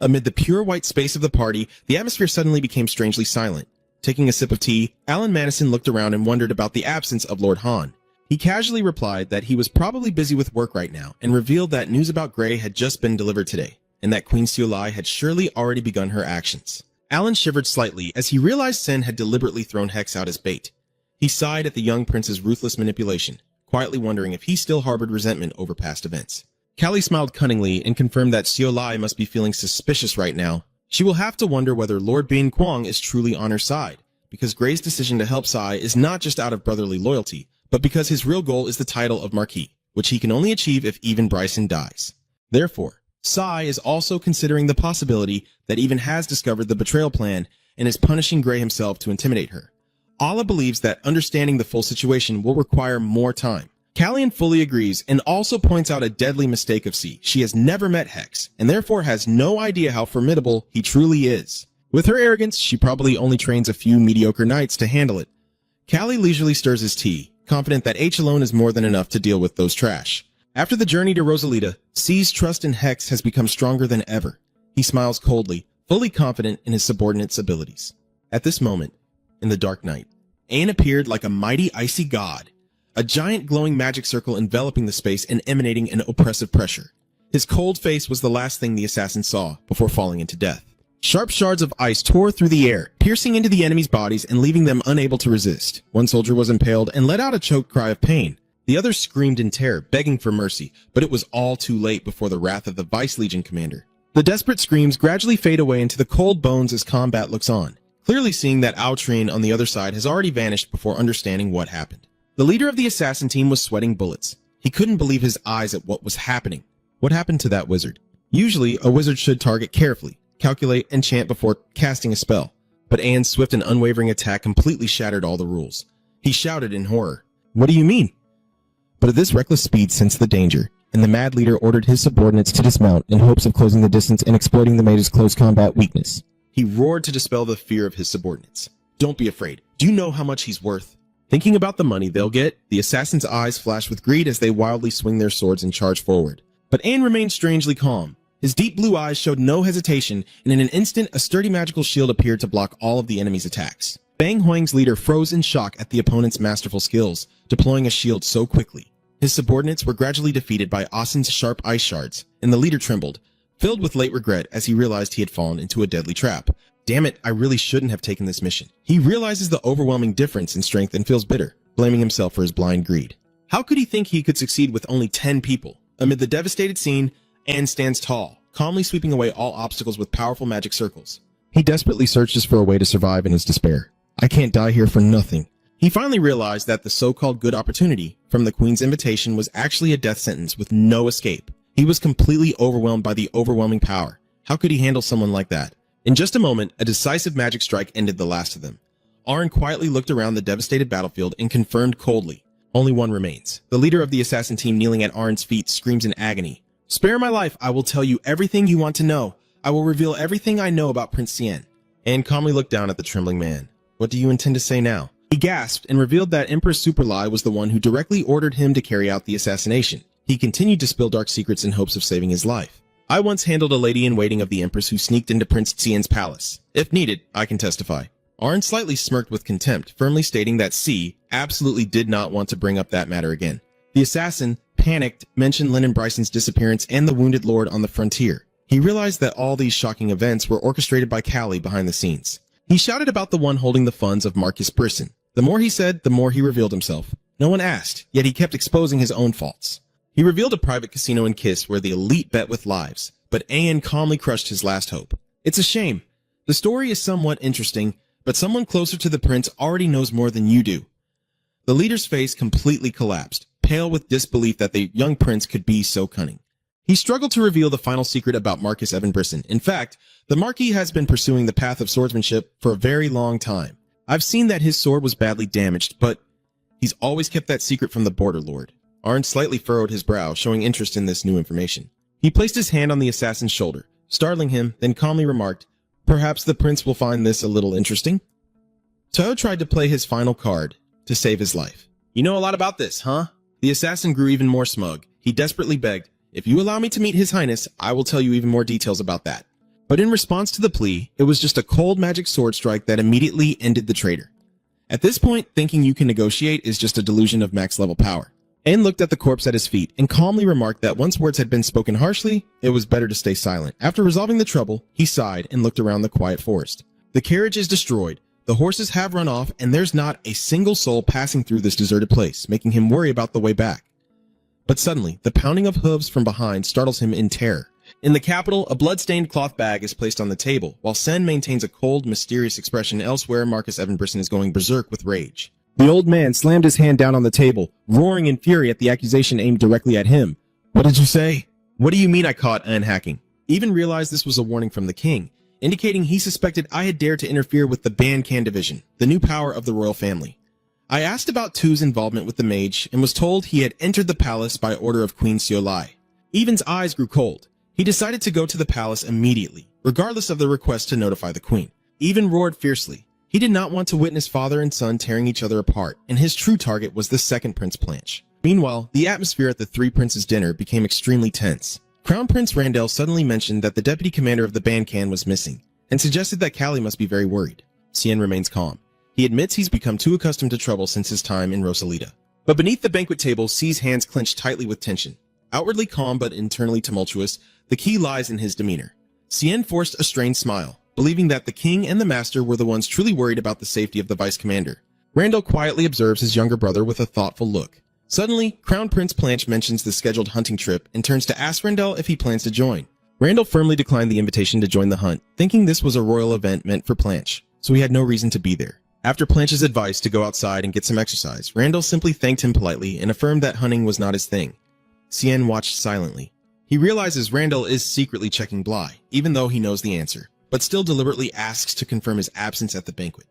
Amid the pure white space of the party, the atmosphere suddenly became strangely silent. Taking a sip of tea, Alan Madison looked around and wondered about the absence of Lord Han. He casually replied that he was probably busy with work right now and revealed that news about Gray had just been delivered today, and that Queen Seolai had surely already begun her actions. Alan shivered slightly as he realized Sen had deliberately thrown Hex out as bait. He sighed at the young prince's ruthless manipulation, quietly wondering if he still harbored resentment over past events. Callie smiled cunningly and confirmed that Seolai must be feeling suspicious right now. She will have to wonder whether Lord Bin Kwang is truly on her side, because Gray's decision to help Sai is not just out of brotherly loyalty, but because his real goal is the title of Marquis, which he can only achieve if even Bryson dies. Therefore, Sai is also considering the possibility that Even has discovered the betrayal plan and is punishing Gray himself to intimidate her. Ala believes that understanding the full situation will require more time. Callian fully agrees and also points out a deadly mistake of C. She has never met Hex, and therefore has no idea how formidable he truly is. With her arrogance, she probably only trains a few mediocre knights to handle it. Callie leisurely stirs his tea, confident that H alone is more than enough to deal with those trash. After the journey to Rosalita, C's trust in Hex has become stronger than ever. He smiles coldly, fully confident in his subordinate's abilities. At this moment, in the dark night, Ain appeared like a mighty icy god, a giant glowing magic circle enveloping the space and emanating an oppressive pressure. His cold face was the last thing the assassin saw before falling into death. Sharp shards of ice tore through the air, piercing into the enemy's bodies and leaving them unable to resist. One soldier was impaled and let out a choked cry of pain. The others screamed in terror, begging for mercy, but it was all too late before the wrath of the Vice Legion commander. The desperate screams gradually fade away into the cold bones as combat looks on, clearly seeing that Aotrine on the other side has already vanished before understanding what happened. The leader of the assassin team was sweating bullets. He couldn't believe his eyes at what was happening. What happened to that wizard? Usually, a wizard should target carefully, calculate, and chant before casting a spell. But Anne's swift and unwavering attack completely shattered all the rules. He shouted in horror, "What do you mean?" But at this reckless speed sensed the danger, and the mad leader ordered his subordinates to dismount in hopes of closing the distance and exploiting the mage's close combat weakness. He roared to dispel the fear of his subordinates. "Don't be afraid. Do you know how much he's worth?" Thinking about the money they'll get, the assassin's eyes flash with greed as they wildly swing their swords and charge forward. But Anne remained strangely calm. His deep blue eyes showed no hesitation, and in an instant, a sturdy magical shield appeared to block all of the enemy's attacks. Bang Huang's leader froze in shock at the opponent's masterful skills, deploying a shield so quickly. His subordinates were gradually defeated by Asen's sharp ice shards, and the leader trembled, filled with late regret as he realized he had fallen into a deadly trap. Damn it, I really shouldn't have taken this mission. He realizes the overwhelming difference in strength and feels bitter, blaming himself for his blind greed. How could he think he could succeed with only 10 people? Amid the devastated scene, Anne stands tall, calmly sweeping away all obstacles with powerful magic circles. He desperately searches for a way to survive in his despair. I can't die here for nothing. He finally realized that the so-called good opportunity from the Queen's invitation was actually a death sentence with no escape. He was completely overwhelmed by the overwhelming power. How could he handle someone like that? In just a moment, a decisive magic strike ended the last of them. Arn quietly looked around the devastated battlefield and confirmed coldly, only one remains. The leader of the assassin team kneeling at Arn's feet screams in agony, "Spare my life, I will tell you everything you want to know. I will reveal everything I know about Prince Cien." Anne calmly looked down at the trembling man. "What do you intend to say now?" He gasped and revealed that Empress Superlie was the one who directly ordered him to carry out the assassination. He continued to spill dark secrets in hopes of saving his life. "I once handled a lady-in-waiting of the Empress who sneaked into Prince Cien's palace. If needed, I can testify." Arn slightly smirked with contempt, firmly stating that C absolutely did not want to bring up that matter again. The assassin, panicked, mentioned Lennon Bryson's disappearance and the wounded lord on the frontier. He realized that all these shocking events were orchestrated by Callie behind the scenes. He shouted about the one holding the funds of Marcus Brisson. The more he said, the more he revealed himself. No one asked, yet he kept exposing his own faults. He revealed a private casino in Kiss where the elite bet with lives, but Ayan calmly crushed his last hope. "It's a shame. The story is somewhat interesting, but someone closer to the prince already knows more than you do." The leader's face completely collapsed, pale with disbelief that the young prince could be so cunning. He struggled to reveal the final secret about Marcus Evan Brisson. In fact, the Marquis has been pursuing the path of swordsmanship for a very long time. I've seen that his sword was badly damaged, but he's always kept that secret from the Border Lord. Arn slightly furrowed his brow, showing interest in this new information. He placed his hand on the assassin's shoulder, startling him, then calmly remarked, "Perhaps the prince will find this a little interesting." Toyo tried to play his final card to save his life. "You know a lot about this, huh?" The assassin grew even more smug. He desperately begged, "If you allow me to meet His Highness, I will tell you even more details about that." But in response to the plea, it was just a cold magic sword strike that immediately ended the traitor. At this point, thinking you can negotiate is just a delusion of max level power. Ayn looked at the corpse at his feet and calmly remarked that once words had been spoken harshly, it was better to stay silent. After resolving the trouble, he sighed and looked around the quiet forest. The carriage is destroyed, the horses have run off, and there's not a single soul passing through this deserted place, making him worry about the way back. But suddenly, the pounding of hooves from behind startles him in terror. In the capital, a blood-stained cloth bag is placed on the table, while Sen maintains a cold, mysterious expression. Elsewhere, Marcus Evan Brisson is going berserk with rage. The old man slammed his hand down on the table, roaring in fury at the accusation aimed directly at him. "What did you say?" "What do you mean I caught unhacking?" Even realized this was a warning from the king, indicating he suspected I had dared to interfere with the Ban-Can division, the new power of the royal family. I asked about Tu's involvement with the mage and was told he had entered the palace by order of Queen Seolai. Even's eyes grew cold. He decided to go to the palace immediately, regardless of the request to notify the queen. Even roared fiercely. He did not want to witness father and son tearing each other apart, and his true target was the second Prince Blanche. Meanwhile, the atmosphere at the Three Princes dinner became extremely tense. Crown Prince Randell suddenly mentioned that the deputy commander of the Ban-Can was missing, and suggested that Callie must be very worried. Cien remains calm. He admits he's become too accustomed to trouble since his time in Rosalita. But beneath the banquet table, C's hands clenched tightly with tension. Outwardly calm but internally tumultuous, the key lies in his demeanor. Cien forced a strained smile, believing that the king and the master were the ones truly worried about the safety of the vice commander. Randall quietly observes his younger brother with a thoughtful look. Suddenly, Crown Prince Blanche mentions the scheduled hunting trip and turns to ask Randall if he plans to join. Randall firmly declined the invitation to join the hunt, thinking this was a royal event meant for Blanche, so he had no reason to be there. After Blanche's advice to go outside and get some exercise, Randall simply thanked him politely and affirmed that hunting was not his thing. Cien watched silently. He realizes Randall is secretly checking Bly, even though he knows the answer, but still deliberately asks to confirm his absence at the banquet.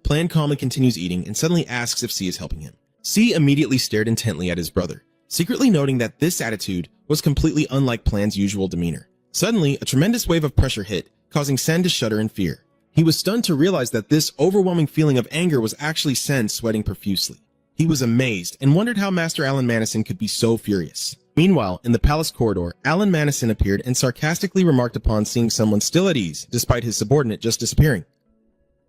Plan calmly continues eating and suddenly asks if C is helping him. C immediately stared intently at his brother, secretly noting that this attitude was completely unlike Plan's usual demeanor. Suddenly, a tremendous wave of pressure hit, causing Sen to shudder in fear. He was stunned to realize that this overwhelming feeling of anger was actually Sen sweating profusely. He was amazed and wondered how Master Alan Madison could be so furious. Meanwhile, in the palace corridor, Alan Madison appeared and sarcastically remarked upon seeing someone still at ease, despite his subordinate just disappearing.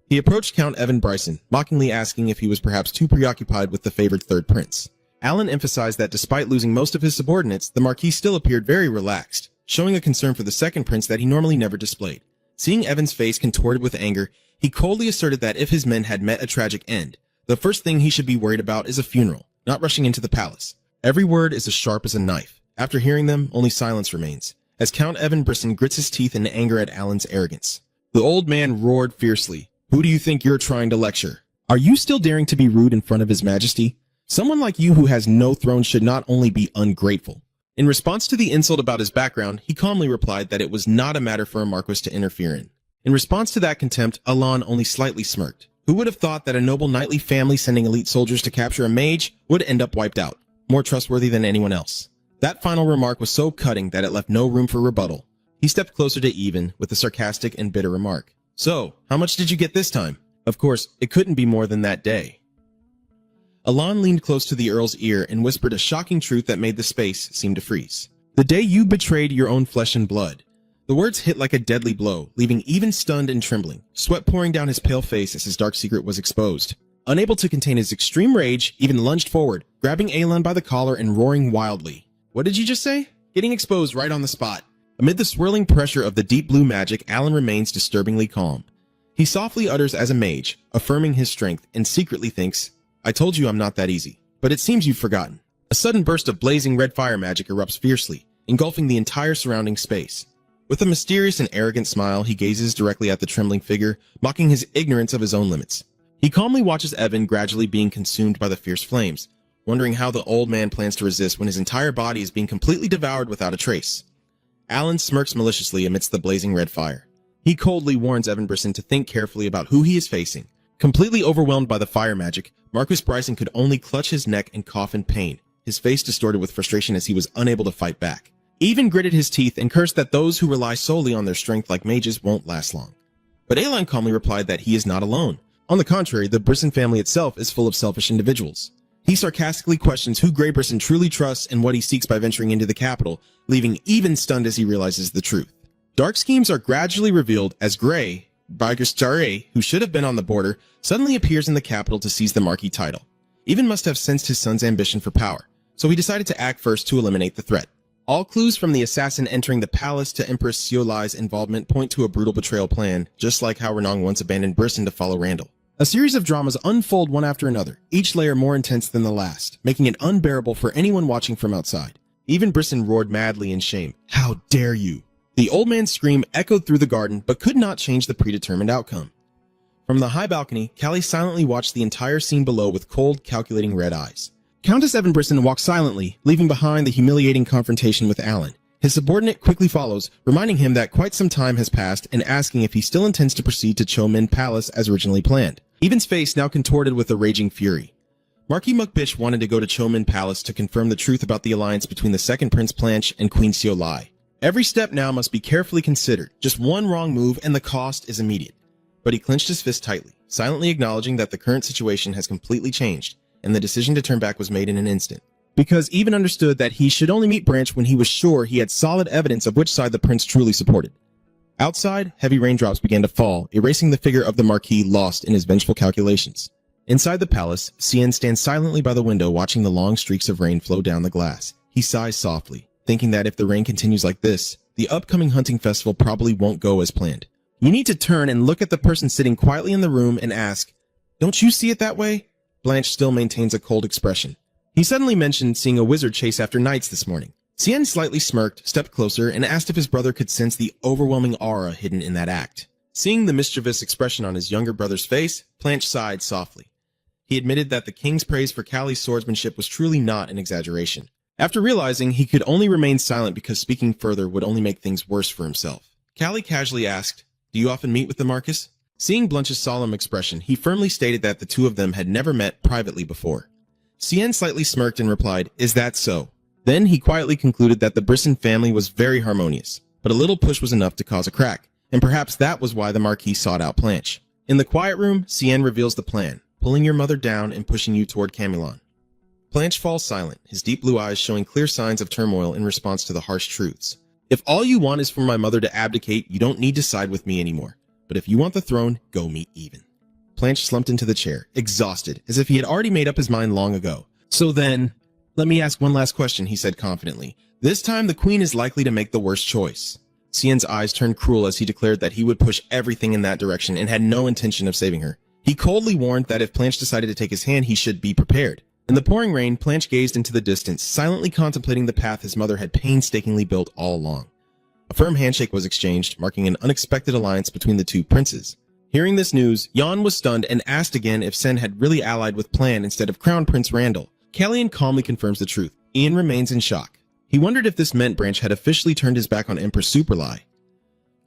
He approached Count Evan Bryson, mockingly asking if he was perhaps too preoccupied with the favored third prince. Alan emphasized that despite losing most of his subordinates, the Marquis still appeared very relaxed, showing a concern for the second prince that he normally never displayed. Seeing Evan's face contorted with anger, he coldly asserted that if his men had met a tragic end, the first thing he should be worried about is a funeral, not rushing into the palace. Every word is as sharp as a knife. After hearing them, only silence remains, as Count Evan Bryson grits his teeth in anger at Alan's arrogance. The old man roared fiercely. "Who do you think you're trying to lecture? Are you still daring to be rude in front of His Majesty? Someone like you who has no throne should not only be ungrateful." In response to the insult about his background, he calmly replied that it was not a matter for a Marquis to interfere in. In response to that contempt, Alan only slightly smirked. Who would have thought that a noble knightly family sending elite soldiers to capture a mage would end up wiped out, more trustworthy than anyone else? That final remark was so cutting that it left no room for rebuttal. He stepped closer to Even with a sarcastic and bitter remark. "So, how much did you get this time?" Of course, it couldn't be more than that day. Alan leaned close to the Earl's ear and whispered a shocking truth that made the space seem to freeze. "The day you betrayed your own flesh and blood." The words hit like a deadly blow, leaving Even stunned and trembling, sweat pouring down his pale face as his dark secret was exposed. Unable to contain his extreme rage, Even lunged forward, grabbing Alan by the collar and roaring wildly. "What did you just say?" Getting exposed right on the spot. Amid the swirling pressure of the deep blue magic, Alan remains disturbingly calm. He softly utters as a mage, affirming his strength, and secretly thinks, "I told you I'm not that easy, but it seems you've forgotten." A sudden burst of blazing red fire magic erupts fiercely, engulfing the entire surrounding space. With a mysterious and arrogant smile, he gazes directly at the trembling figure, mocking his ignorance of his own limits. He calmly watches Evan gradually being consumed by the fierce flames, wondering how the old man plans to resist when his entire body is being completely devoured without a trace. Alan smirks maliciously amidst the blazing red fire. He coldly warns Evan Bryson to think carefully about who he is facing. Completely overwhelmed by the fire magic, Marquis Bryson could only clutch his neck and cough in pain, his face distorted with frustration as he was unable to fight back. Even gritted his teeth and cursed that those who rely solely on their strength like mages won't last long. But Alan calmly replied that he is not alone. On the contrary, the Bryson family itself is full of selfish individuals. He sarcastically questions who Grey Bryson truly trusts and what he seeks by venturing into the capital, leaving Even stunned as he realizes the truth. Dark schemes are gradually revealed as Grey, Bargastare, who should have been on the border, suddenly appears in the capital to seize the Marquis title. Even must have sensed his son's ambition for power, so he decided to act first to eliminate the threat. All clues from the assassin entering the palace to Empress Siolai's involvement point to a brutal betrayal plan, just like how Renong once abandoned Bryson to follow Randall. A series of dramas unfold one after another, each layer more intense than the last, making it unbearable for anyone watching from outside. Even Bryson roared madly in shame. "How dare you!" The old man's scream echoed through the garden, but could not change the predetermined outcome. From the high balcony, Callie silently watched the entire scene below with cold, calculating red eyes. Countess Evan Bryson walked silently, leaving behind the humiliating confrontation with Alan. His subordinate quickly follows, reminding him that quite some time has passed and asking if he still intends to proceed to Chomin Palace as originally planned. Even's face now contorted with a raging fury. Marquis Mukbish wanted to go to Chomin Palace to confirm the truth about the alliance between the second Prince Blanche and Queen Siolai. Every step now must be carefully considered. Just one wrong move and the cost is immediate. But he clenched his fist tightly, silently acknowledging that the current situation has completely changed, and the decision to turn back was made in an instant. Because Even understood that he should only meet Branch when he was sure he had solid evidence of which side the prince truly supported. Outside, heavy raindrops began to fall, erasing the figure of the Marquis lost in his vengeful calculations. Inside the palace, Cien stands silently by the window watching the long streaks of rain flow down the glass. He sighs softly, thinking that if the rain continues like this, the upcoming hunting festival probably won't go as planned. You need to turn and look at the person sitting quietly in the room and ask, "Don't you see it that way?" Blanche still maintains a cold expression. He suddenly mentioned seeing a wizard chase after knights this morning. Cien slightly smirked, stepped closer, and asked if his brother could sense the overwhelming aura hidden in that act. Seeing the mischievous expression on his younger brother's face, Planche sighed softly. He admitted that the king's praise for Callie's swordsmanship was truly not an exaggeration. After realizing he could only remain silent because speaking further would only make things worse for himself, Callie casually asked, "Do you often meet with the Marcus?" Seeing Blanche's solemn expression, he firmly stated that the two of them had never met privately before. Cien slightly smirked and replied, "Is that so?" Then he quietly concluded that the Brisson family was very harmonious, but a little push was enough to cause a crack, and perhaps that was why the Marquis sought out Planche. In the quiet room, Cien reveals the plan, pulling your mother down and pushing you toward Camelon. Planche falls silent, his deep blue eyes showing clear signs of turmoil in response to the harsh truths. "If all you want is for my mother to abdicate, you don't need to side with me anymore. But if you want the throne, go meet even." Planche slumped into the chair, exhausted, as if he had already made up his mind long ago. "So then, let me ask one last question," he said confidently. "This time the queen is likely to make the worst choice." Cien's eyes turned cruel as he declared that he would push everything in that direction and had no intention of saving her. He coldly warned that if Planche decided to take his hand, he should be prepared. In the pouring rain, Planche gazed into the distance, silently contemplating the path his mother had painstakingly built all along. A firm handshake was exchanged, marking an unexpected alliance between the two princes. Hearing this news, Jan was stunned and asked again if Sen had really allied with Plan instead of Crown Prince Randall. Callian calmly confirms the truth. Ian remains in shock. He wondered if this meant Branch had officially turned his back on Empress Superlie.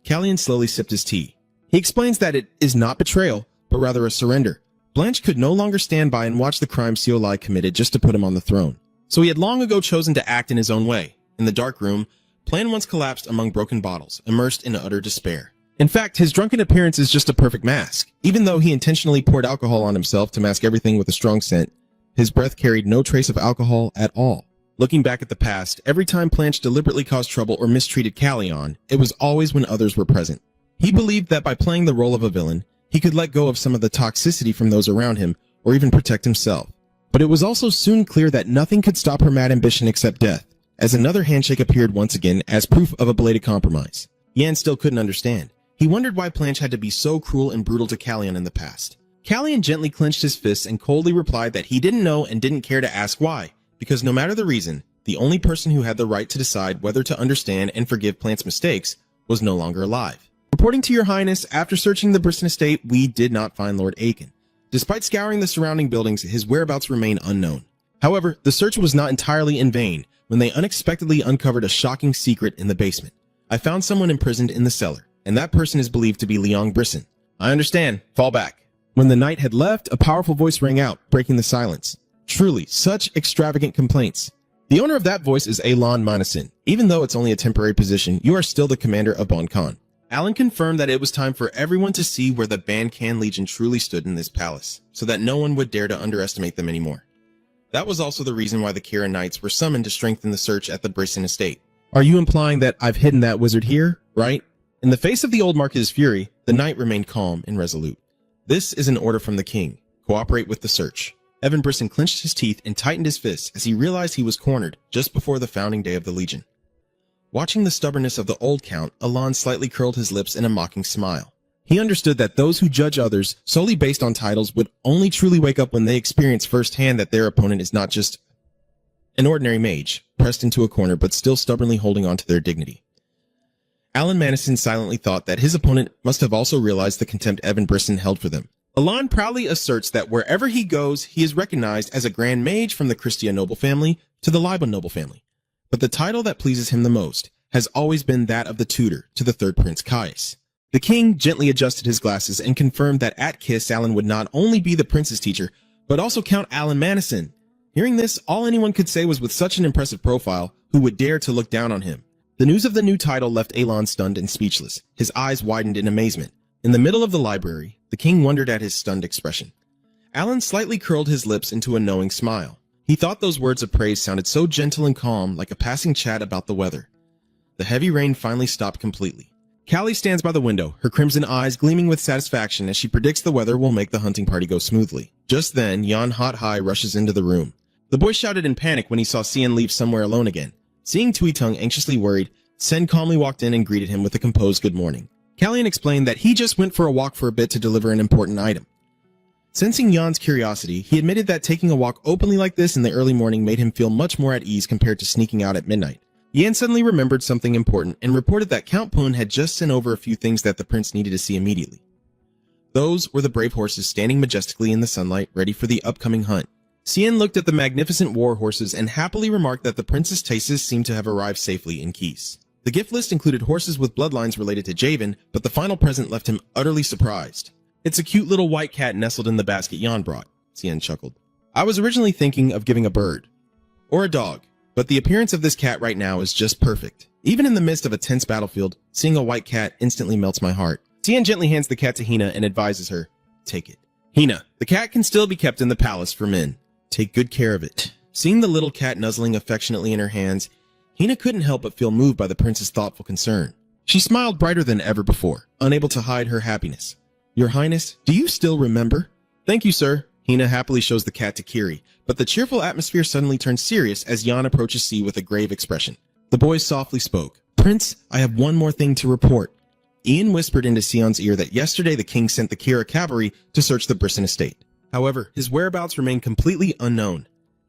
Callian slowly sipped his tea. He explains that it is not betrayal, but rather a surrender. Blanche could no longer stand by and watch the crime Seolai committed just to put him on the throne. So he had long ago chosen to act in his own way. In the dark room, Plan once collapsed among broken bottles, immersed in utter despair. In fact, his drunken appearance is just a perfect mask. Even though he intentionally poured alcohol on himself to mask everything with a strong scent, his breath carried no trace of alcohol at all. Looking back at the past, every time Planche deliberately caused trouble or mistreated Callion, it was always when others were present. He believed that by playing the role of a villain, he could let go of some of the toxicity from those around him, or even protect himself. But it was also soon clear that nothing could stop her mad ambition except death, as another handshake appeared once again as proof of a belated compromise. Yan still couldn't understand. He wondered why Planche had to be so cruel and brutal to Callion in the past. Callion gently clenched his fists and coldly replied that he didn't know and didn't care to ask why, because no matter the reason, the only person who had the right to decide whether to understand and forgive Planche's mistakes was no longer alive. "Reporting to your highness, after searching the Brisson estate, we did not find Lord Aiken. Despite scouring the surrounding buildings, his whereabouts remain unknown. However, the search was not entirely in vain when they unexpectedly uncovered a shocking secret in the basement. I found someone imprisoned in the cellar, and that person is believed to be Leong Brisson." "I understand. Fall back." When the knight had left, a powerful voice rang out, breaking the silence. Truly, such extravagant complaints. "The owner of that voice is Elan Minasin. Even though it's only a temporary position, you are still the commander of Bon Khan." Alan confirmed that it was time for everyone to see where the Ban Kan Legion truly stood in this palace, so that no one would dare to underestimate them anymore. That was also the reason why the Kira Knights were summoned to strengthen the search at the Brisson estate. "Are you implying that I've hidden that wizard here, right?" In the face of the old Marquis's fury, the knight remained calm and resolute. "This is an order from the king. Cooperate with the search." Evan Brisson clenched his teeth and tightened his fists as he realized he was cornered just before the founding day of the Legion. Watching the stubbornness of the old count, Alon slightly curled his lips in a mocking smile. He understood that those who judge others solely based on titles would only truly wake up when they experience firsthand that their opponent is not just an ordinary mage, pressed into a corner but still stubbornly holding on to their dignity. Alan Madison silently thought that his opponent must have also realized the contempt Evan Brisson held for them. Alon proudly asserts that wherever he goes, he is recognized as a grand mage from the Christia noble family to the Liban noble family. But the title that pleases him the most has always been that of the tutor to the third Prince Caius. The king gently adjusted his glasses and confirmed that at Kiss, Alan would not only be the prince's teacher, but also Count Alan Madison. Hearing this, all anyone could say was with such an impressive profile, who would dare to look down on him? The news of the new title left Alon stunned and speechless. His eyes widened in amazement. In the middle of the library, the king wondered at his stunned expression. Alan slightly curled his lips into a knowing smile. He thought those words of praise sounded so gentle and calm, like a passing chat about the weather. The heavy rain finally stopped completely. Callie stands by the window, her crimson eyes gleaming with satisfaction as she predicts the weather will make the hunting party go smoothly. Just then, Jan Hot High rushes into the room. The boy shouted in panic when he saw Cian leave somewhere alone again. Seeing Tui-Tung anxiously worried, Sen calmly walked in and greeted him with a composed good morning. Callian explained that he just went for a walk for a bit to deliver an important item. Sensing Jan's curiosity, he admitted that taking a walk openly like this in the early morning made him feel much more at ease compared to sneaking out at midnight. Yan suddenly remembered something important and reported that Count Pun had just sent over a few things that the prince needed to see immediately. Those were the brave horses standing majestically in the sunlight, ready for the upcoming hunt. Xian looked at the magnificent war horses and happily remarked that the prince's tastes seemed to have arrived safely in Keys. The gift list included horses with bloodlines related to Javen, but the final present left him utterly surprised. "It's a cute little white cat nestled in the basket Jan brought," Xian chuckled. "I was originally thinking of giving a bird. Or a dog. But the appearance of this cat right now is just perfect. Even in the midst of a tense battlefield, seeing a white cat instantly melts my heart." Xian gently hands the cat to Hina and advises her, "Take it. Hina, the cat can still be kept in the palace for men. Take good care of it." Seeing the little cat nuzzling affectionately in her hands, Hina couldn't help but feel moved by the prince's thoughtful concern. She smiled brighter than ever before, unable to hide her happiness. "Your Highness, do you still remember?" "Thank you, sir." Hina happily shows the cat to Kiri, but the cheerful atmosphere suddenly turns serious as Jan approaches C with a grave expression. The boy softly spoke. "Prince, I have one more thing to report." Ian whispered into Sion's ear that yesterday the king sent the Kira cavalry to search the Brisson estate. However, his whereabouts remained completely unknown.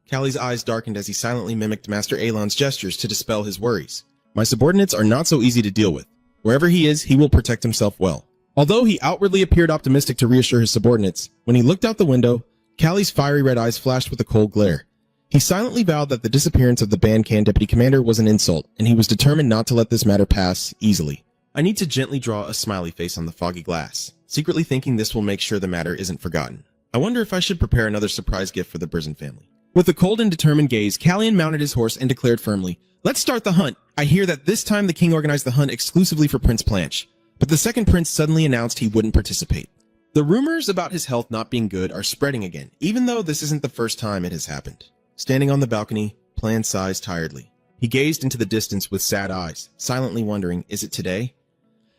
Callie's eyes darkened as he silently mimicked Master Alon's gestures to dispel his worries. "My subordinates are not so easy to deal with. Wherever he is, he will protect himself well." Although he outwardly appeared optimistic to reassure his subordinates, when he looked out the window, Callie's fiery red eyes flashed with a cold glare. He silently vowed that the disappearance of the Bancan deputy commander was an insult, and he was determined not to let this matter pass easily. I need to gently draw a smiley face on the foggy glass, secretly thinking this will make sure the matter isn't forgotten. I wonder if I should prepare another surprise gift for the Brisson family. With a cold and determined gaze, Callian mounted his horse and declared firmly, "Let's start the hunt." I hear that this time the king organized the hunt exclusively for Prince Planche, but the second prince suddenly announced he wouldn't participate. The rumors about his health not being good are spreading again, even though this isn't the first time it has happened. Standing on the balcony, Plan sighs tiredly. He gazed into the distance with sad eyes, silently wondering, is it today?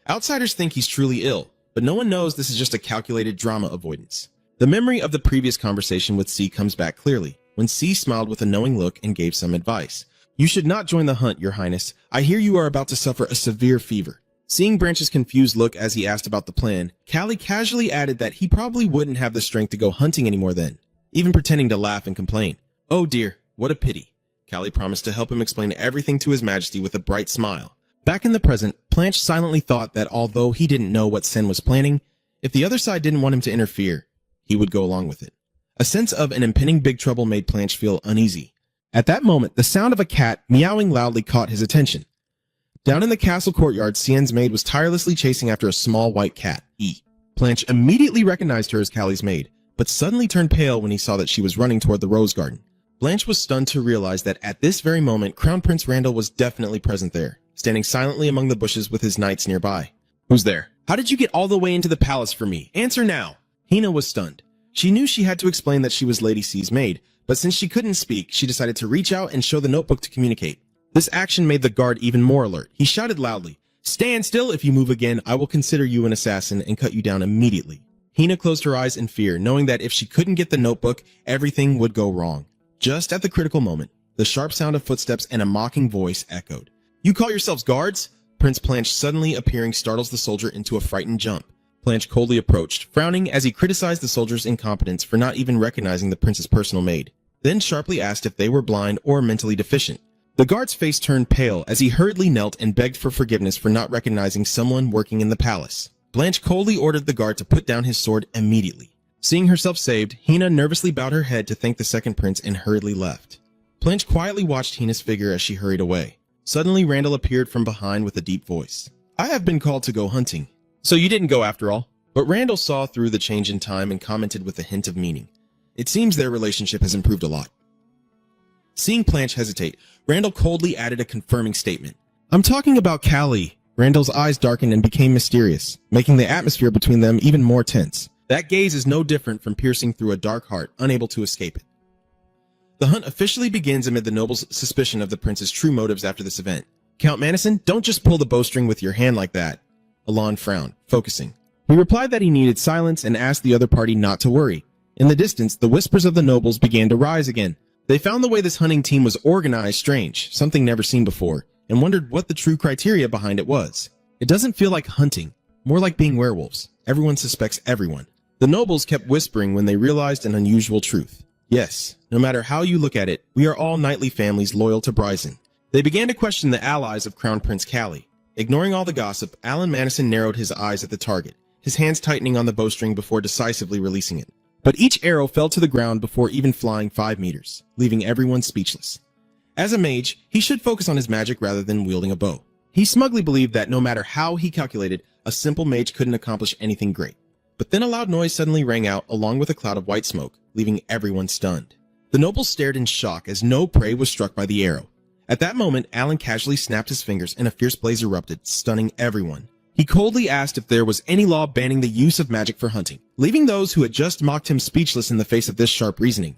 Outsiders think he's truly ill, but no one knows this is just a calculated drama avoidance. The memory of the previous conversation with C comes back clearly, when C smiled with a knowing look and gave some advice. "You should not join the hunt, Your Highness. I hear you are about to suffer a severe fever." Seeing Branch's confused look as he asked about the plan, Callie casually added that he probably wouldn't have the strength to go hunting anymore then, even pretending to laugh and complain. "Oh dear, what a pity." Callie promised to help him explain everything to his majesty with a bright smile. Back in the present, Planche silently thought that although he didn't know what Sen was planning, if the other side didn't want him to interfere, he would go along with it. A sense of an impending big trouble made Planche feel uneasy. At that moment, the sound of a cat meowing loudly caught his attention. Down in the castle courtyard, Sien's maid was tirelessly chasing after a small white cat, E. Planche immediately recognized her as Callie's maid, but suddenly turned pale when he saw that she was running toward the rose garden. Blanche was stunned to realize that at this very moment, Crown Prince Randall was definitely present there, standing silently among the bushes with his knights nearby. "Who's there? How did you get all the way into the palace for me? Answer now!" Hina was stunned. She knew she had to explain that she was Lady C's maid, but since she couldn't speak, she decided to reach out and show the notebook to communicate. This action made the guard even more alert. He shouted loudly, "Stand still! If you move again, I will consider you an assassin and cut you down immediately." Hina closed her eyes in fear, knowing that if she couldn't get the notebook, everything would go wrong. Just at the critical moment, the sharp sound of footsteps and a mocking voice echoed. "You call yourselves guards?" Prince Planche suddenly appearing startles the soldier into a frightened jump. Planche coldly approached, frowning as he criticized the soldier's incompetence for not even recognizing the prince's personal maid, then sharply asked if they were blind or mentally deficient. The guard's face turned pale as he hurriedly knelt and begged for forgiveness for not recognizing someone working in the palace. Blanche coldly ordered the guard to put down his sword immediately. Seeing herself saved, Hina nervously bowed her head to thank the second prince and hurriedly left. Blanche quietly watched Hina's figure as she hurried away. Suddenly, Randall appeared from behind with a deep voice. "I have been called to go hunting." "So you didn't go after all?" But Randall saw through the change in time and commented with a hint of meaning. "It seems their relationship has improved a lot." Seeing Planche hesitate, Randall coldly added a confirming statement. "I'm talking about Callie." Randall's eyes darkened and became mysterious, making the atmosphere between them even more tense. That gaze is no different from piercing through a dark heart, unable to escape it. The hunt officially begins amid the noble's suspicion of the prince's true motives after this event. "Count Madison, don't just pull the bowstring with your hand like that." Alon frowned, focusing. He replied that he needed silence and asked the other party not to worry. In the distance, the whispers of the nobles began to rise again. They found the way this hunting team was organized strange, something never seen before, and wondered what the true criteria behind it was. It doesn't feel like hunting, more like being werewolves. Everyone suspects everyone. The nobles kept whispering when they realized an unusual truth. Yes, no matter how you look at it, we are all knightly families loyal to Bryson. They began to question the allies of Crown Prince Callie. Ignoring all the gossip, Alan Madison narrowed his eyes at the target, his hands tightening on the bowstring before decisively releasing it. But each arrow fell to the ground before even flying 5 meters, leaving everyone speechless. As a mage, he should focus on his magic rather than wielding a bow. He smugly believed that no matter how he calculated, a simple mage couldn't accomplish anything great. But then a loud noise suddenly rang out along with a cloud of white smoke, leaving everyone stunned. The nobles stared in shock as no prey was struck by the arrow. At that moment, Alan casually snapped his fingers and a fierce blaze erupted, stunning everyone. He coldly asked if there was any law banning the use of magic for hunting, leaving those who had just mocked him speechless in the face of this sharp reasoning.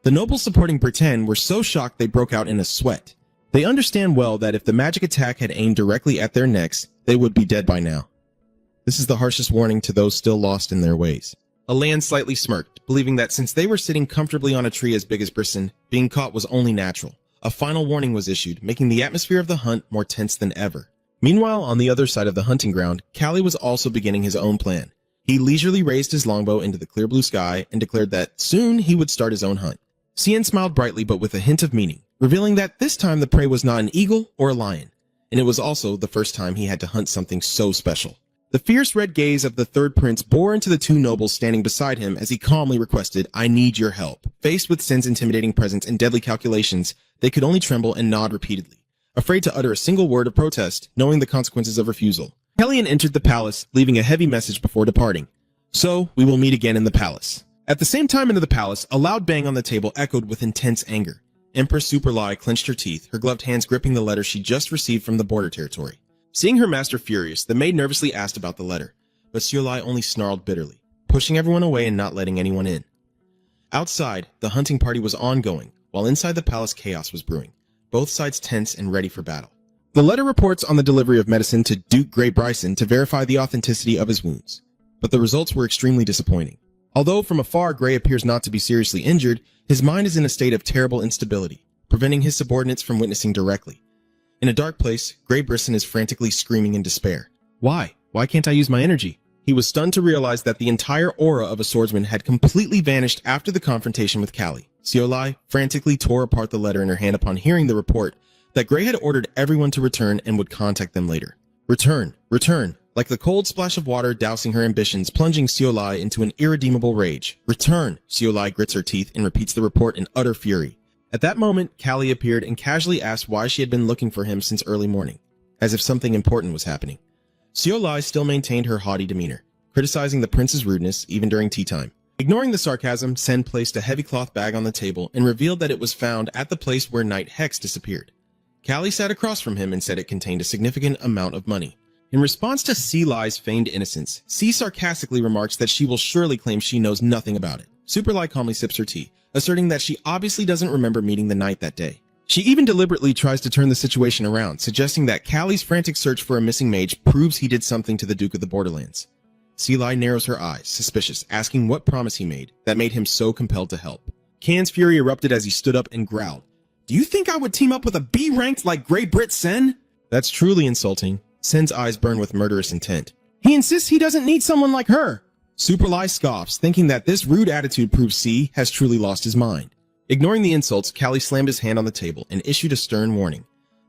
The nobles supporting Britain were so shocked they broke out in a sweat. They understand well that if the magic attack had aimed directly at their necks, they would be dead by now. This is the harshest warning to those still lost in their ways. Alan slightly smirked, believing that since they were sitting comfortably on a tree as big as Brisson, being caught was only natural. A final warning was issued, making the atmosphere of the hunt more tense than ever. Meanwhile, on the other side of the hunting ground, Callie was also beginning his own plan. He leisurely raised his longbow into the clear blue sky and declared that soon he would start his own hunt. Cian smiled brightly but with a hint of meaning, revealing that this time the prey was not an eagle or a lion, and it was also the first time he had to hunt something so special. The fierce red gaze of the third prince bore into the 2 nobles standing beside him as he calmly requested, "I need your help." Faced with Sin's intimidating presence and deadly calculations, they could only tremble and nod repeatedly, afraid to utter a single word of protest, knowing the consequences of refusal. Hellion entered the palace, leaving a heavy message before departing. "So, we will meet again in the palace." At the same time into the palace, a loud bang on the table echoed with intense anger. Empress Superlie clenched her teeth, her gloved hands gripping the letter she just received from the border territory. Seeing her master furious, the maid nervously asked about the letter, but Superlie only snarled bitterly, pushing everyone away and not letting anyone in. Outside, the hunting party was ongoing, while inside the palace chaos was brewing, both sides tense and ready for battle. The letter reports on the delivery of medicine to Duke Grey Bryson to verify the authenticity of his wounds, but the results were extremely disappointing. Although from afar Grey appears not to be seriously injured, his mind is in a state of terrible instability, preventing his subordinates from witnessing directly. In a dark place, Grey Brisson is frantically screaming in despair. Why? Why can't I use my energy? He was stunned to realize that the entire aura of a swordsman had completely vanished after the confrontation with Callie. Superlie frantically tore apart the letter in her hand upon hearing the report that Grey had ordered everyone to return and would contact them later. Return, return, like the cold splash of water dousing her ambitions, plunging Superlie into an irredeemable rage. Return! Superlie grits her teeth and repeats the report in utter fury. At that moment, Callie appeared and casually asked why she had been looking for him since early morning, as if something important was happening. Superlie still maintained her haughty demeanor, criticizing the prince's rudeness even during tea time. Ignoring the sarcasm, Sen placed a heavy cloth bag on the table and revealed that it was found at the place where Knight Hex disappeared. Callie sat across from him and said it contained a significant amount of money. In response to Superlie's feigned innocence, C sarcastically remarks that she will surely claim she knows nothing about it. Superlie calmly sips her tea, asserting that she obviously doesn't remember meeting the knight that day. She even deliberately tries to turn the situation around, suggesting that Callie's frantic search for a missing mage proves he did something to the Duke of the Borderlands. Superlie narrows her eyes, suspicious, asking what promise he made that made him so compelled to help. Can's fury erupted as he stood up and growled, "Do you think I would team up with a B-ranked like Grey Brit Sen?" That's truly insulting. Sen's eyes burn with murderous intent. He insists he doesn't need someone like her. Superlie scoffs, thinking that this rude attitude proves C has truly lost his mind. Ignoring the insults, Callie slammed his hand on the table and issued a stern warning.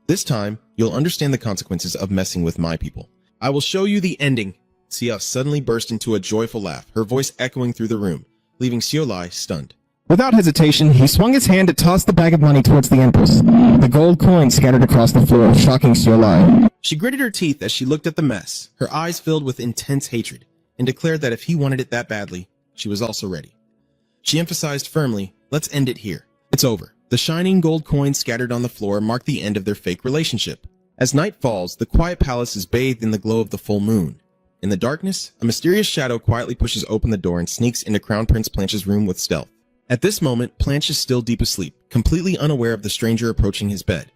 This time, you'll understand the consequences of messing with my people. I will show you the ending. Sia suddenly burst into a joyful laugh, her voice echoing through the room, leaving Superlie stunned. Without hesitation, he swung his hand to toss the bag of money towards the Empress. The gold coin scattered across the floor, shocking Superlie. She gritted her teeth as she looked at the mess, her eyes filled with intense hatred, and declared that if he wanted it that badly, she was also ready. She emphasized firmly, "Let's end it here. It's over." The shining gold coins scattered on the floor marked the end of their fake relationship. As night falls, the quiet palace is bathed in the glow of the full moon. In the darkness, a mysterious shadow quietly pushes open the door and sneaks into Crown Prince Planche's room with stealth. At this moment, Planche is still deep asleep, completely unaware of the stranger approaching his bed.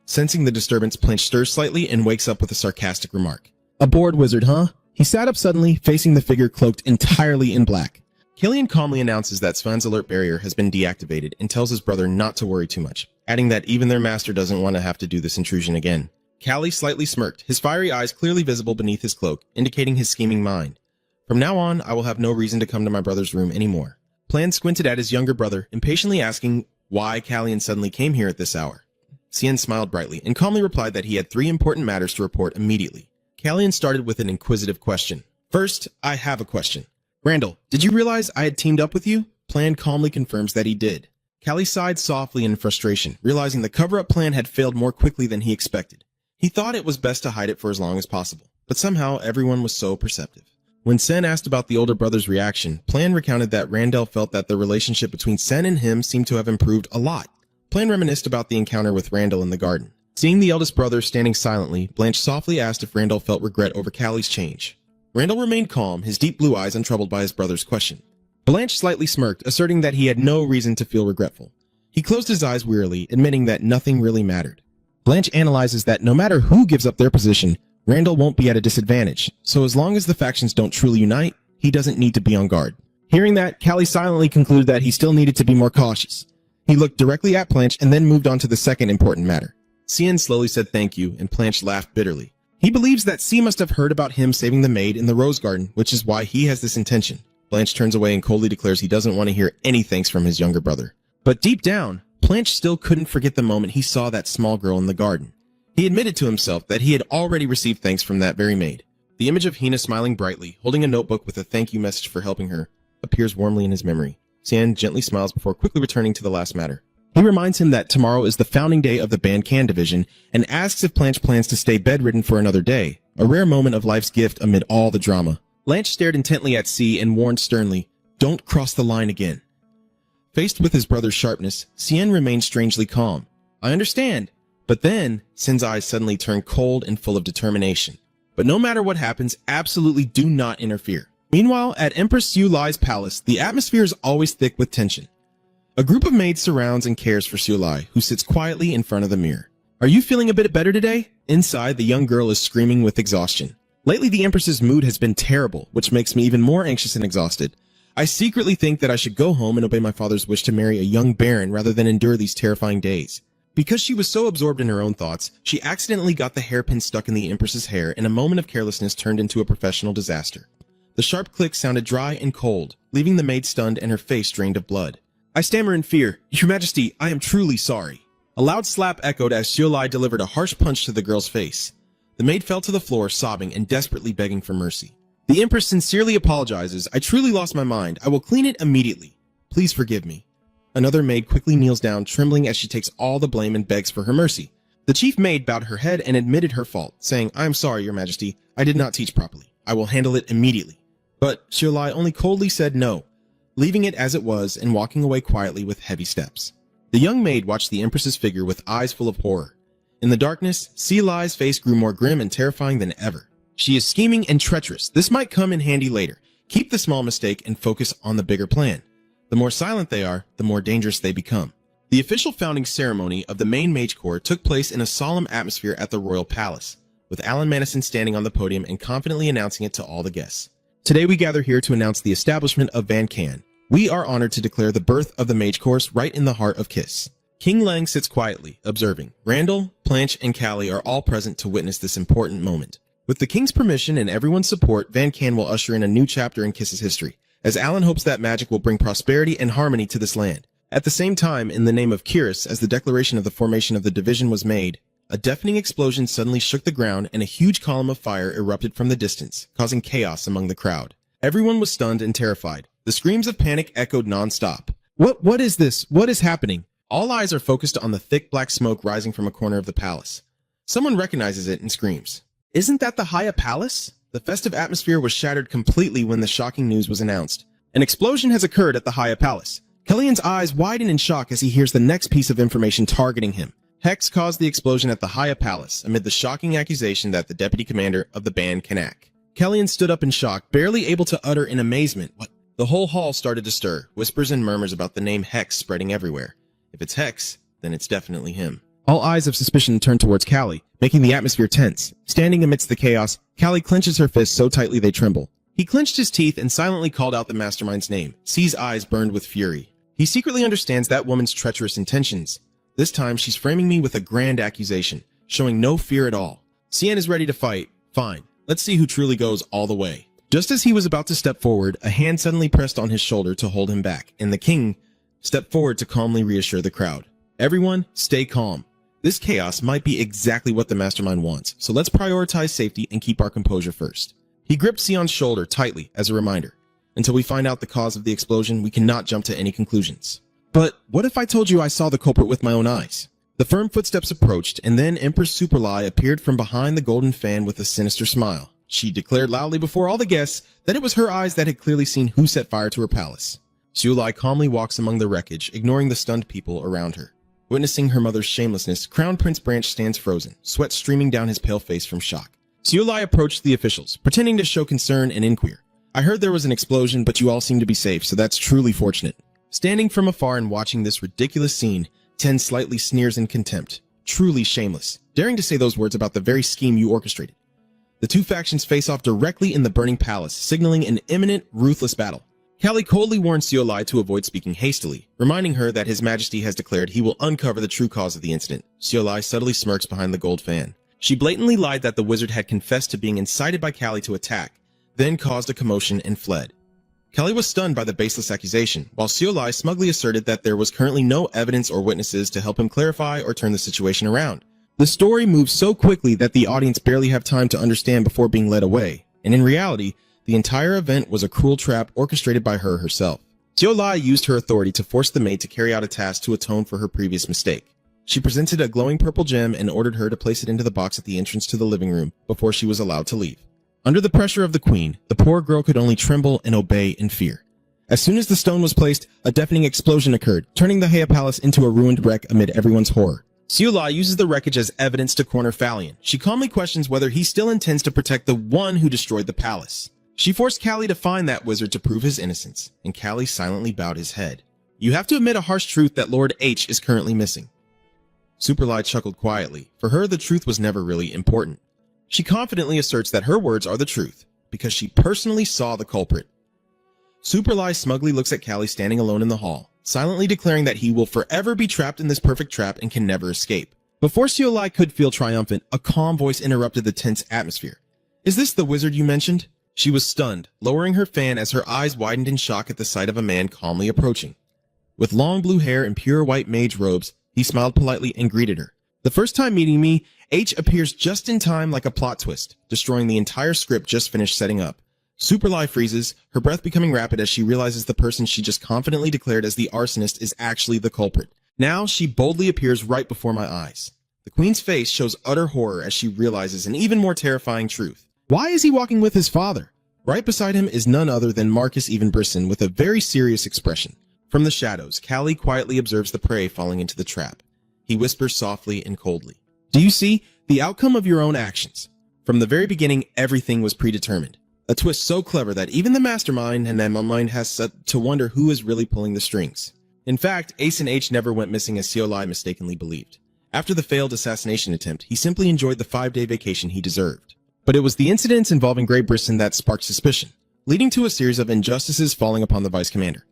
Sensing the disturbance, Planche stirs slightly and wakes up with a sarcastic remark. "A bored wizard, huh?" He sat up suddenly, facing the figure cloaked entirely in black. Killian calmly announces that Svan's alert barrier has been deactivated and tells his brother not to worry too much, adding that even their master doesn't want to have to do this intrusion again. Callie slightly smirked, his fiery eyes clearly visible beneath his cloak, indicating his scheming mind. From now on, I will have no reason to come to my brother's room anymore. Plan squinted at his younger brother, impatiently asking why Callian suddenly came here at this hour. Cien smiled brightly and calmly replied that he had 3 important matters to report immediately. Callian started with an inquisitive question. First, I have a question. Randall, did you realize I had teamed up with you? Plan calmly confirms that he did. Callie sighed softly in frustration, realizing the cover-up plan had failed more quickly than he expected. He thought it was best to hide it for as long as possible, but somehow everyone was so perceptive. When Sen asked about the older brother's reaction, Plan recounted that Randall felt that the relationship between Sen and him seemed to have improved a lot. Plan reminisced about the encounter with Randall in the garden. Seeing the eldest brother standing silently, Blanche softly asked if Randall felt regret over Callie's change. Randall remained calm, his deep blue eyes untroubled by his brother's question. Blanche slightly smirked, asserting that he had no reason to feel regretful. He closed his eyes wearily, admitting that nothing really mattered. Blanche analyzes that no matter who gives up their position, Randall won't be at a disadvantage, so as long as the factions don't truly unite, he doesn't need to be on guard. Hearing that, Callie silently concluded that he still needed to be more cautious. He looked directly at Blanche and then moved on to the second important matter. Cien slowly said thank you, and Blanche laughed bitterly. He believes that C must have heard about him saving the maid in the rose garden, which is why he has this intention. Blanche turns away and coldly declares he doesn't want to hear any thanks from his younger brother. But deep down, Blanche still couldn't forget the moment he saw that small girl in the garden. He admitted to himself that he had already received thanks from that very maid. The image of Hina smiling brightly, holding a notebook with a thank you message for helping her, appears warmly in his memory. Cien gently smiles before quickly returning to the last matter. He reminds him that tomorrow is the founding day of the Band Can division and asks if Blanche plans to stay bedridden for another day, a rare moment of life's gift amid all the drama. Blanche stared intently at C and warned sternly, "Don't cross the line again." Faced with his brother's sharpness, Cien remained strangely calm. "I understand." But then, Cien's eyes suddenly turned cold and full of determination. But no matter what happens, absolutely do not interfere. Meanwhile, at Empress Su Lai's palace, the atmosphere is always thick with tension. A group of maids surrounds and cares for Su Lai, who sits quietly in front of the mirror. "Are you feeling a bit better today?" Inside, the young girl is screaming with exhaustion. Lately, the Empress's mood has been terrible, which makes me even more anxious and exhausted. I secretly think that I should go home and obey my father's wish to marry a young baron rather than endure these terrifying days. Because she was so absorbed in her own thoughts, she accidentally got the hairpin stuck in the Empress's hair and a moment of carelessness turned into a professional disaster. The sharp click sounded dry and cold, leaving the maid stunned and her face drained of blood. I stammer in fear, "Your Majesty, I am truly sorry." A loud slap echoed as Su Lai delivered a harsh punch to the girl's face. The maid fell to the floor, sobbing and desperately begging for mercy. The Empress sincerely apologizes. "I truly lost my mind. I will clean it immediately. Please forgive me." Another maid quickly kneels down, trembling as she takes all the blame and begs for her mercy. The chief maid bowed her head and admitted her fault, saying, "I am sorry, Your Majesty. I did not teach properly. I will handle it immediately." But Su Lai only coldly said no, leaving it as it was and walking away quietly with heavy steps. The young maid watched the Empress's figure with eyes full of horror. In the darkness, Su Lai's face grew more grim and terrifying than ever. "She is scheming and treacherous. This might come in handy later. Keep the small mistake and focus on the bigger plan. The more silent they are, the more dangerous they become." The official founding ceremony of the main Mage Corps took place in a solemn atmosphere at the Royal Palace, with Alan Madison standing on the podium and confidently announcing it to all the guests. "Today we gather here to announce the establishment of Van Can. We are honored to declare the birth of the Mage Corps right in the heart of Kiss." King Lang sits quietly, observing. Randall, Blanche, and Callie are all present to witness this important moment. With the King's permission and everyone's support, Van Can will usher in a new chapter in Kiss's history, as Alan hopes that magic will bring prosperity and harmony to this land. At the same time, in the name of Kiris, as the declaration of the formation of the division was made, a deafening explosion suddenly shook the ground and a huge column of fire erupted from the distance, causing chaos among the crowd. Everyone was stunned and terrified. The screams of panic echoed non-stop. What is this? What is happening?" All eyes are focused on the thick black smoke rising from a corner of the palace. Someone recognizes it and screams, "Isn't that the Haya Palace?" The festive atmosphere was shattered completely when the shocking news was announced. An explosion has occurred at the Haya Palace. Kellyan's eyes widen in shock as he hears the next piece of information targeting him. Hex caused the explosion at the Haya Palace amid the shocking accusation that the deputy commander of the band Kanak. Kellyan stood up in shock, barely able to utter in amazement. "What?" The whole hall started to stir, whispers and murmurs about the name Hex spreading everywhere. If it's Hex, then it's definitely him. All eyes of suspicion turn towards Callie, making the atmosphere tense. Standing amidst the chaos, Callie clenches her fists so tightly they tremble. He clenched his teeth and silently called out the mastermind's name. C's eyes burned with fury. He secretly understands that woman's treacherous intentions. This time, she's framing me with a grand accusation, showing no fear at all. Cien is ready to fight. Fine. Let's see who truly goes all the way. Just as he was about to step forward, a hand suddenly pressed on his shoulder to hold him back, and the king stepped forward to calmly reassure the crowd. Everyone, stay calm. This chaos might be exactly what the mastermind wants, so let's prioritize safety and keep our composure first. He gripped Sion's shoulder tightly as a reminder. Until we find out the cause of the explosion, we cannot jump to any conclusions. But what if I told you I saw the culprit with my own eyes? The firm footsteps approached, and then Empress Superlie appeared from behind the golden fan with a sinister smile. She declared loudly before all the guests that it was her eyes that had clearly seen who set fire to her palace. Superlie calmly walks among the wreckage, ignoring the stunned people around her. Witnessing her mother's shamelessness, Crown Prince Branch stands frozen, sweat streaming down his pale face from shock. Superlie approached the officials, pretending to show concern and inquire. I heard there was an explosion, but you all seem to be safe, so that's truly fortunate. Standing from afar and watching this ridiculous scene, Ten slightly sneers in contempt. Truly shameless, daring to say those words about the very scheme you orchestrated. The two factions face off directly in the burning palace, signaling an imminent, ruthless battle. Callie coldly warns Superlie to avoid speaking hastily, reminding her that His Majesty has declared he will uncover the true cause of the incident. Superlie subtly smirks behind the gold fan. She blatantly lied that the wizard had confessed to being incited by Callie to attack, then caused a commotion and fled. Callie was stunned by the baseless accusation, while Superlie smugly asserted that there was currently no evidence or witnesses to help him clarify or turn the situation around. The story moves so quickly that the audience barely have time to understand before being led away, and in reality, the entire event was a cruel trap orchestrated by her herself. Superlie used her authority to force the maid to carry out a task to atone for her previous mistake. She presented a glowing purple gem and ordered her to place it into the box at the entrance to the living room before she was allowed to leave. Under the pressure of the queen, the poor girl could only tremble and obey in fear. As soon as the stone was placed, a deafening explosion occurred, turning the Heya Palace into a ruined wreck amid everyone's horror. Superlie uses the wreckage as evidence to corner Phalion. She calmly questions whether he still intends to protect the one who destroyed the palace. She forced Callie to find that wizard to prove his innocence, and Callie silently bowed his head. You have to admit a harsh truth that Lord H is currently missing. Superlie chuckled quietly. For her, the truth was never really important. She confidently asserts that her words are the truth, because she personally saw the culprit. Superlie smugly looks at Callie standing alone in the hall, silently declaring that he will forever be trapped in this perfect trap and can never escape. Before Superlie could feel triumphant, a calm voice interrupted the tense atmosphere. Is this the wizard you mentioned? She was stunned, lowering her fan as her eyes widened in shock at the sight of a man calmly approaching. With long blue hair and pure white mage robes, he smiled politely and greeted her. The first time meeting me, H appears just in time like a plot twist, destroying the entire script just finished setting up. Superlie freezes, her breath becoming rapid as she realizes the person she just confidently declared as the arsonist is actually the culprit. Now she boldly appears right before my eyes. The queen's face shows utter horror as she realizes an even more terrifying truth. Why is he walking with his father? Right beside him is none other than Marcus Evenbrisson with a very serious expression. From the shadows, Callie quietly observes the prey falling into the trap. He whispers softly and coldly. Do you see? The outcome of your own actions. From the very beginning, everything was predetermined. A twist so clever that even the mastermind and my mind has to wonder who is really pulling the strings. In fact, Ace and H never went missing as Superlie mistakenly believed. After the failed assassination attempt, he simply enjoyed the 5-day vacation he deserved. But it was the incidents involving Grey Brisson that sparked suspicion, leading to a series of injustices falling upon the vice commander.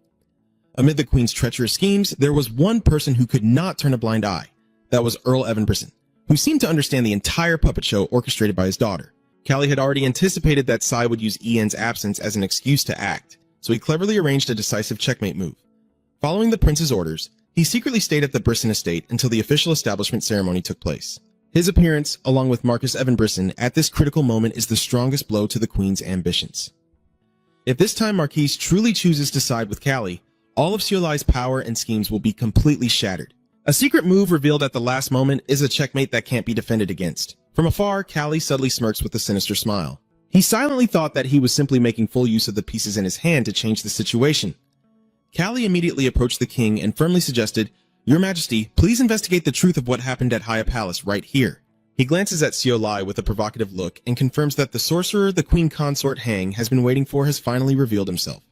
Amid the queen's treacherous schemes, there was one person who could not turn a blind eye. That was Earl Evenbrisson, who seemed to understand the entire puppet show orchestrated by his daughter. Callie had already anticipated that Sai would use Ian's absence as an excuse to act, so he cleverly arranged a decisive checkmate move. Following the prince's orders, he secretly stayed at the Brisson estate until the official establishment ceremony took place. His appearance, along with Marcus Evenbrisson, at this critical moment is the strongest blow to the queen's ambitions. If this time Marquise truly chooses to side with Callie, all of Superlie's power and schemes will be completely shattered. A secret move revealed at the last moment is a checkmate that can't be defended against. From afar, Callie subtly smirks with a sinister smile. He silently thought that he was simply making full use of the pieces in his hand to change the situation. Callie immediately approached the king and firmly suggested, Your Majesty, please investigate the truth of what happened at Heya Palace right here. He glances at Superlie with a provocative look and confirms that the sorcerer the queen consort Hang has been waiting for has finally revealed himself.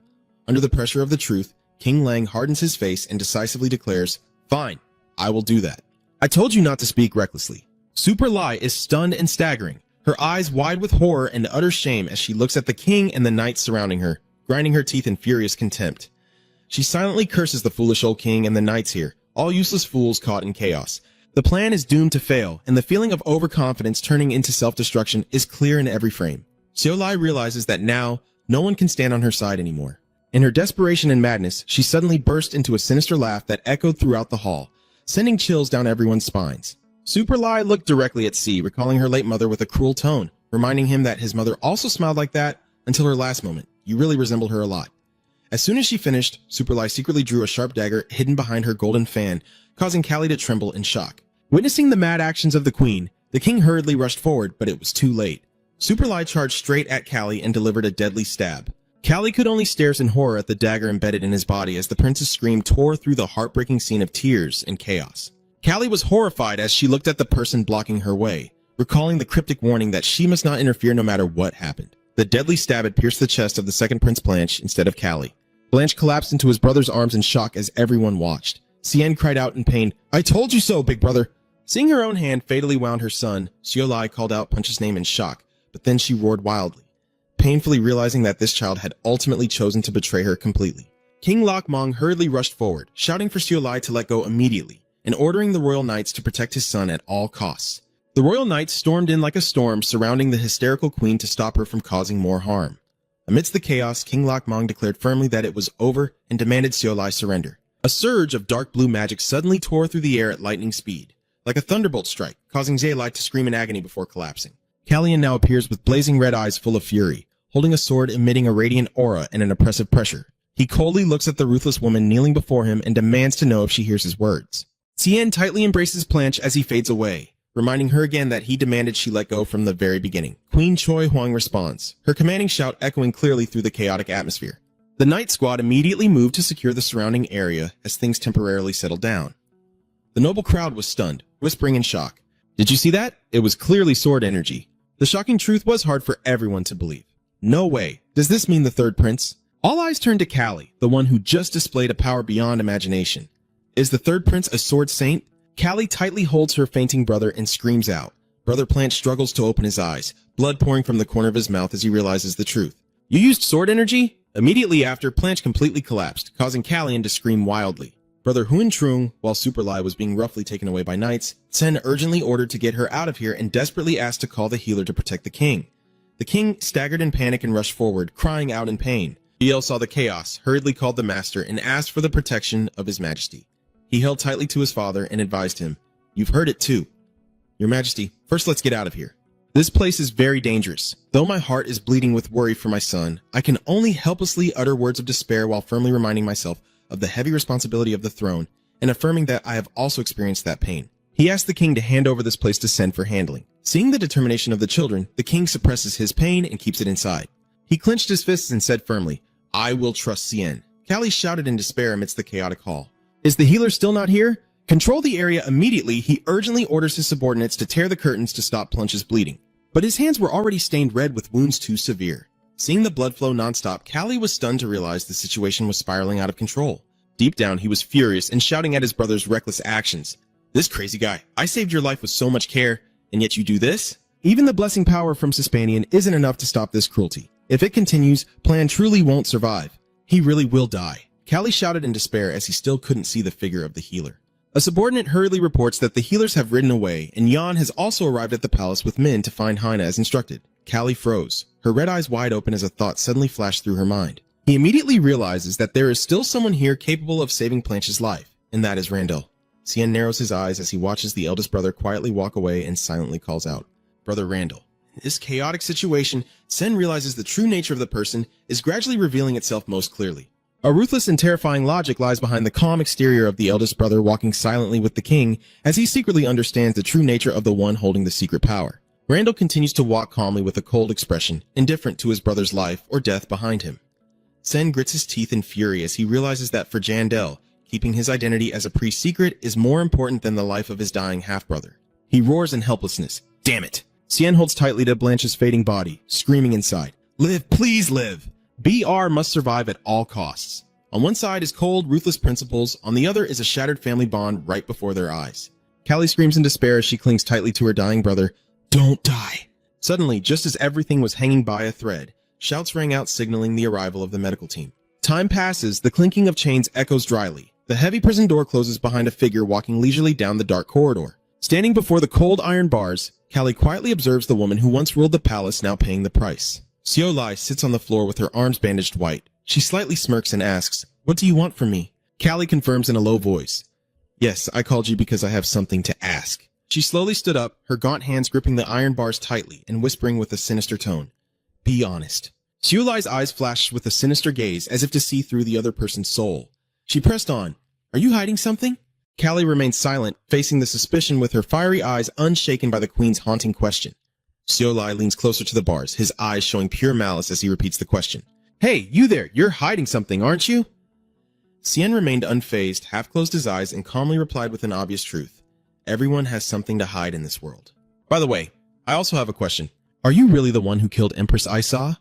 Under the pressure of the truth, King Lang hardens his face and decisively declares, Fine, I will do that. I told you not to speak recklessly. Superlie is stunned and staggering, her eyes wide with horror and utter shame as she looks at the king and the knights surrounding her, grinding her teeth in furious contempt. She silently curses the foolish old king and the knights here, all useless fools caught in chaos. The plan is doomed to fail, and the feeling of overconfidence turning into self-destruction is clear in every frame. Superlie realizes that now, No one can stand on her side anymore. In her desperation and madness, she suddenly burst into a sinister laugh that echoed throughout the hall, sending chills down everyone's spines. Super Lai looked directly at C, recalling her late mother with a cruel tone, reminding him that his mother also smiled like that until her last moment. You really resembled her a lot. As soon as she finished, Super Lai secretly drew a sharp dagger hidden behind her golden fan, causing Callie to tremble in shock. Witnessing the mad actions of the queen, the king hurriedly rushed forward, but it was too late. Super Lai charged straight at Callie and delivered a deadly stab. Callie could only stare in horror at the dagger embedded in his body as the prince's scream tore through the heartbreaking scene of tears and chaos. Callie was horrified as she looked at the person blocking her way, recalling the cryptic warning that she must not interfere no matter what happened. The deadly stab had pierced the chest of the second Prince Blanche instead of Callie. Blanche collapsed into his brother's arms in shock as everyone watched. Cien cried out in pain, "I told you so, big brother!" Seeing her own hand fatally wound her son, Xiao Lai called out Punch's name in shock, but then she roared wildly, painfully realizing that this child had ultimately chosen to betray her completely. King Lok Mong hurriedly rushed forward, shouting for Xiao Lai to let go immediately, and ordering the royal knights to protect his son at all costs. The royal knights stormed in like a storm, surrounding the hysterical queen to stop her from causing more harm. Amidst the chaos, King Lok Mong declared firmly that it was over and demanded Xiao Lai surrender. A surge of dark blue magic suddenly tore through the air at lightning speed, like a thunderbolt strike, causing Xiao Lai to scream in agony before collapsing. Callian now appears with blazing red eyes full of fury, holding a sword emitting a radiant aura and an oppressive pressure. He coldly looks at the ruthless woman kneeling before him and demands to know if she hears his words. Tien tightly embraces Blanche as he fades away, reminding her again that he demanded she let go from the very beginning. Queen Choi Huang responds, her commanding shout echoing clearly through the chaotic atmosphere. The Knight Squad immediately moved to secure the surrounding area as things temporarily settled down. The noble crowd was stunned, whispering in shock. Did you see that? It was clearly sword energy. The shocking truth was hard for everyone to believe. No way. Does this mean the third prince? All eyes turned to Callie, the one who just displayed a power beyond imagination. Is the third prince a sword saint? Callie tightly holds her fainting brother and screams out. Brother Plant struggles to open his eyes, blood pouring from the corner of his mouth as he realizes the truth. You used sword energy? Immediately after, Planche completely collapsed, causing Callian to scream wildly. Brother Huan Trung, while Super Lai was being roughly taken away by knights, Sen urgently ordered to get her out of here and desperately asked to call the healer to protect the king. The king staggered in panic and rushed forward, crying out in pain. Biel saw the chaos, hurriedly called the master, and asked for the protection of his majesty. He held tightly to his father and advised him, "You've heard it too. Your majesty, first let's get out of here. This place is very dangerous. Though my heart is bleeding with worry for my son, I can only helplessly utter words of despair while firmly reminding myself of the heavy responsibility of the throne and affirming that I have also experienced that pain." He asked the king to hand over this place to Sen for handling. Seeing the determination of the children, the king suppresses his pain and keeps it inside. He clenched his fists and said firmly, "I will trust Cien." Callie shouted in despair amidst the chaotic hall. Is the healer still not here? Control the area immediately, he urgently orders his subordinates to tear the curtains to stop Plunch's bleeding. But his hands were already stained red with wounds too severe. Seeing the blood flow nonstop, Callie was stunned to realize the situation was spiraling out of control. Deep down, he was furious and shouting at his brother's reckless actions. This crazy guy, I saved your life with so much care, and yet you do this? Even the blessing power from Suspanian isn't enough to stop this cruelty. If it continues, Plan truly won't survive. He really will die. Callie shouted in despair as he still couldn't see the figure of the healer. A subordinate hurriedly reports that the healers have ridden away, and Yan has also arrived at the palace with men to find Haina as instructed. Callie froze, her red eyes wide open as a thought suddenly flashed through her mind. He immediately realizes that there is still someone here capable of saving Planche's life, and that is Randall. Cien narrows his eyes as he watches the eldest brother quietly walk away and silently calls out, "Brother Randall." In this chaotic situation, Sen realizes the true nature of the person is gradually revealing itself most clearly. A ruthless and terrifying logic lies behind the calm exterior of the eldest brother walking silently with the king as he secretly understands the true nature of the one holding the secret power. Randall continues to walk calmly with a cold expression, indifferent to his brother's life or death behind him. Sen grits his teeth in fury as he realizes that for Jandel, keeping his identity as a priest secret is more important than the life of his dying half-brother. He roars in helplessness. Damn it! Cien holds tightly to Blanche's fading body, screaming inside. Live, please live! BR must survive at all costs. On one side is cold, ruthless principles, on the other is a shattered family bond right before their eyes. Callie screams in despair as she clings tightly to her dying brother. Don't die! Suddenly, just as everything was hanging by a thread, shouts rang out signaling the arrival of the medical team. Time passes, the clinking of chains echoes dryly. The heavy prison door closes behind a figure walking leisurely down the dark corridor. Standing before the cold iron bars, Callie quietly observes the woman who once ruled the palace now paying the price. Xiao Lai sits on the floor with her arms bandaged white. She slightly smirks and asks, "What do you want from me?" Callie confirms in a low voice, "Yes, I called you because I have something to ask." She slowly stood up, her gaunt hands gripping the iron bars tightly and whispering with a sinister tone, "Be honest." Xiao Lai's eyes flashed with a sinister gaze as if to see through the other person's soul. She pressed on, "Are you hiding something?" Callie remained silent, facing the suspicion with her fiery eyes unshaken by the queen's haunting question. Xiao Lai leans closer to the bars, his eyes showing pure malice as he repeats the question. "Hey, you there, you're hiding something, aren't you?" Xian remained unfazed, half-closed his eyes, and calmly replied with an obvious truth. Everyone has something to hide in this world. By the way, I also have a question. Are you really the one who killed Empress Isa?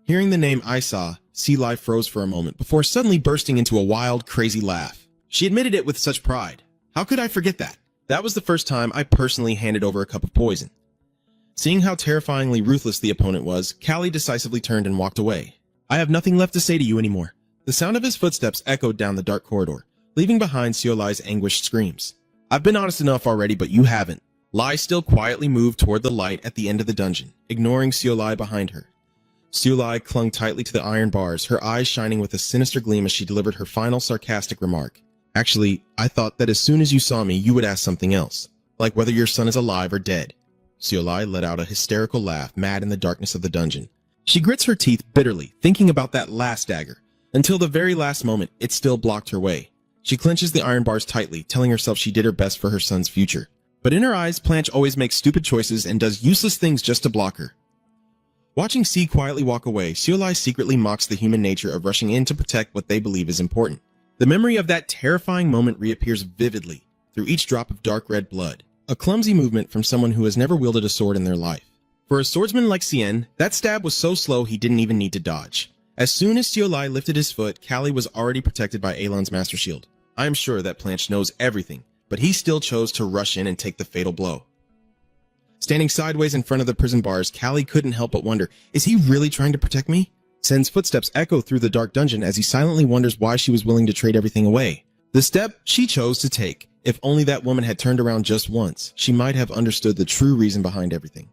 Hearing the name Isa, Xi Lai froze for a moment before suddenly bursting into a wild, crazy laugh. She admitted it with such pride. How could I forget that? That was the first time I personally handed over a cup of poison. Seeing how terrifyingly ruthless the opponent was, Callie decisively turned and walked away. "I have nothing left to say to you anymore." The sound of his footsteps echoed down the dark corridor, leaving behind Xiao Lai's anguished screams. "I've been honest enough already, but you haven't." Lai still quietly moved toward the light at the end of the dungeon, ignoring Xiao Lai behind her. Xiao Lai clung tightly to the iron bars, her eyes shining with a sinister gleam as she delivered her final sarcastic remark. "Actually, I thought that as soon as you saw me, you would ask something else, like whether your son is alive or dead." Xiao Lai let out a hysterical laugh, mad in the darkness of the dungeon. She grits her teeth bitterly, thinking about that last dagger. Until the very last moment, it still blocked her way. She clenches the iron bars tightly, telling herself she did her best for her son's future. But in her eyes, Planche always makes stupid choices and does useless things just to block her. Watching C quietly walk away, Xiao Lai secretly mocks the human nature of rushing in to protect what they believe is important. The memory of that terrifying moment reappears vividly through each drop of dark red blood, a clumsy movement from someone who has never wielded a sword in their life. For a swordsman like Xian, that stab was so slow he didn't even need to dodge. As soon as Xiao Lai lifted his foot, Callie was already protected by Elan's master shield. I am sure that Planche knows everything, but he still chose to rush in and take the fatal blow. Standing sideways in front of the prison bars, Callie couldn't help but wonder, is he really trying to protect me? Sen's footsteps echo through the dark dungeon as he silently wonders why she was willing to trade everything away. The step she chose to take. If only that woman had turned around just once, she might have understood the true reason behind everything.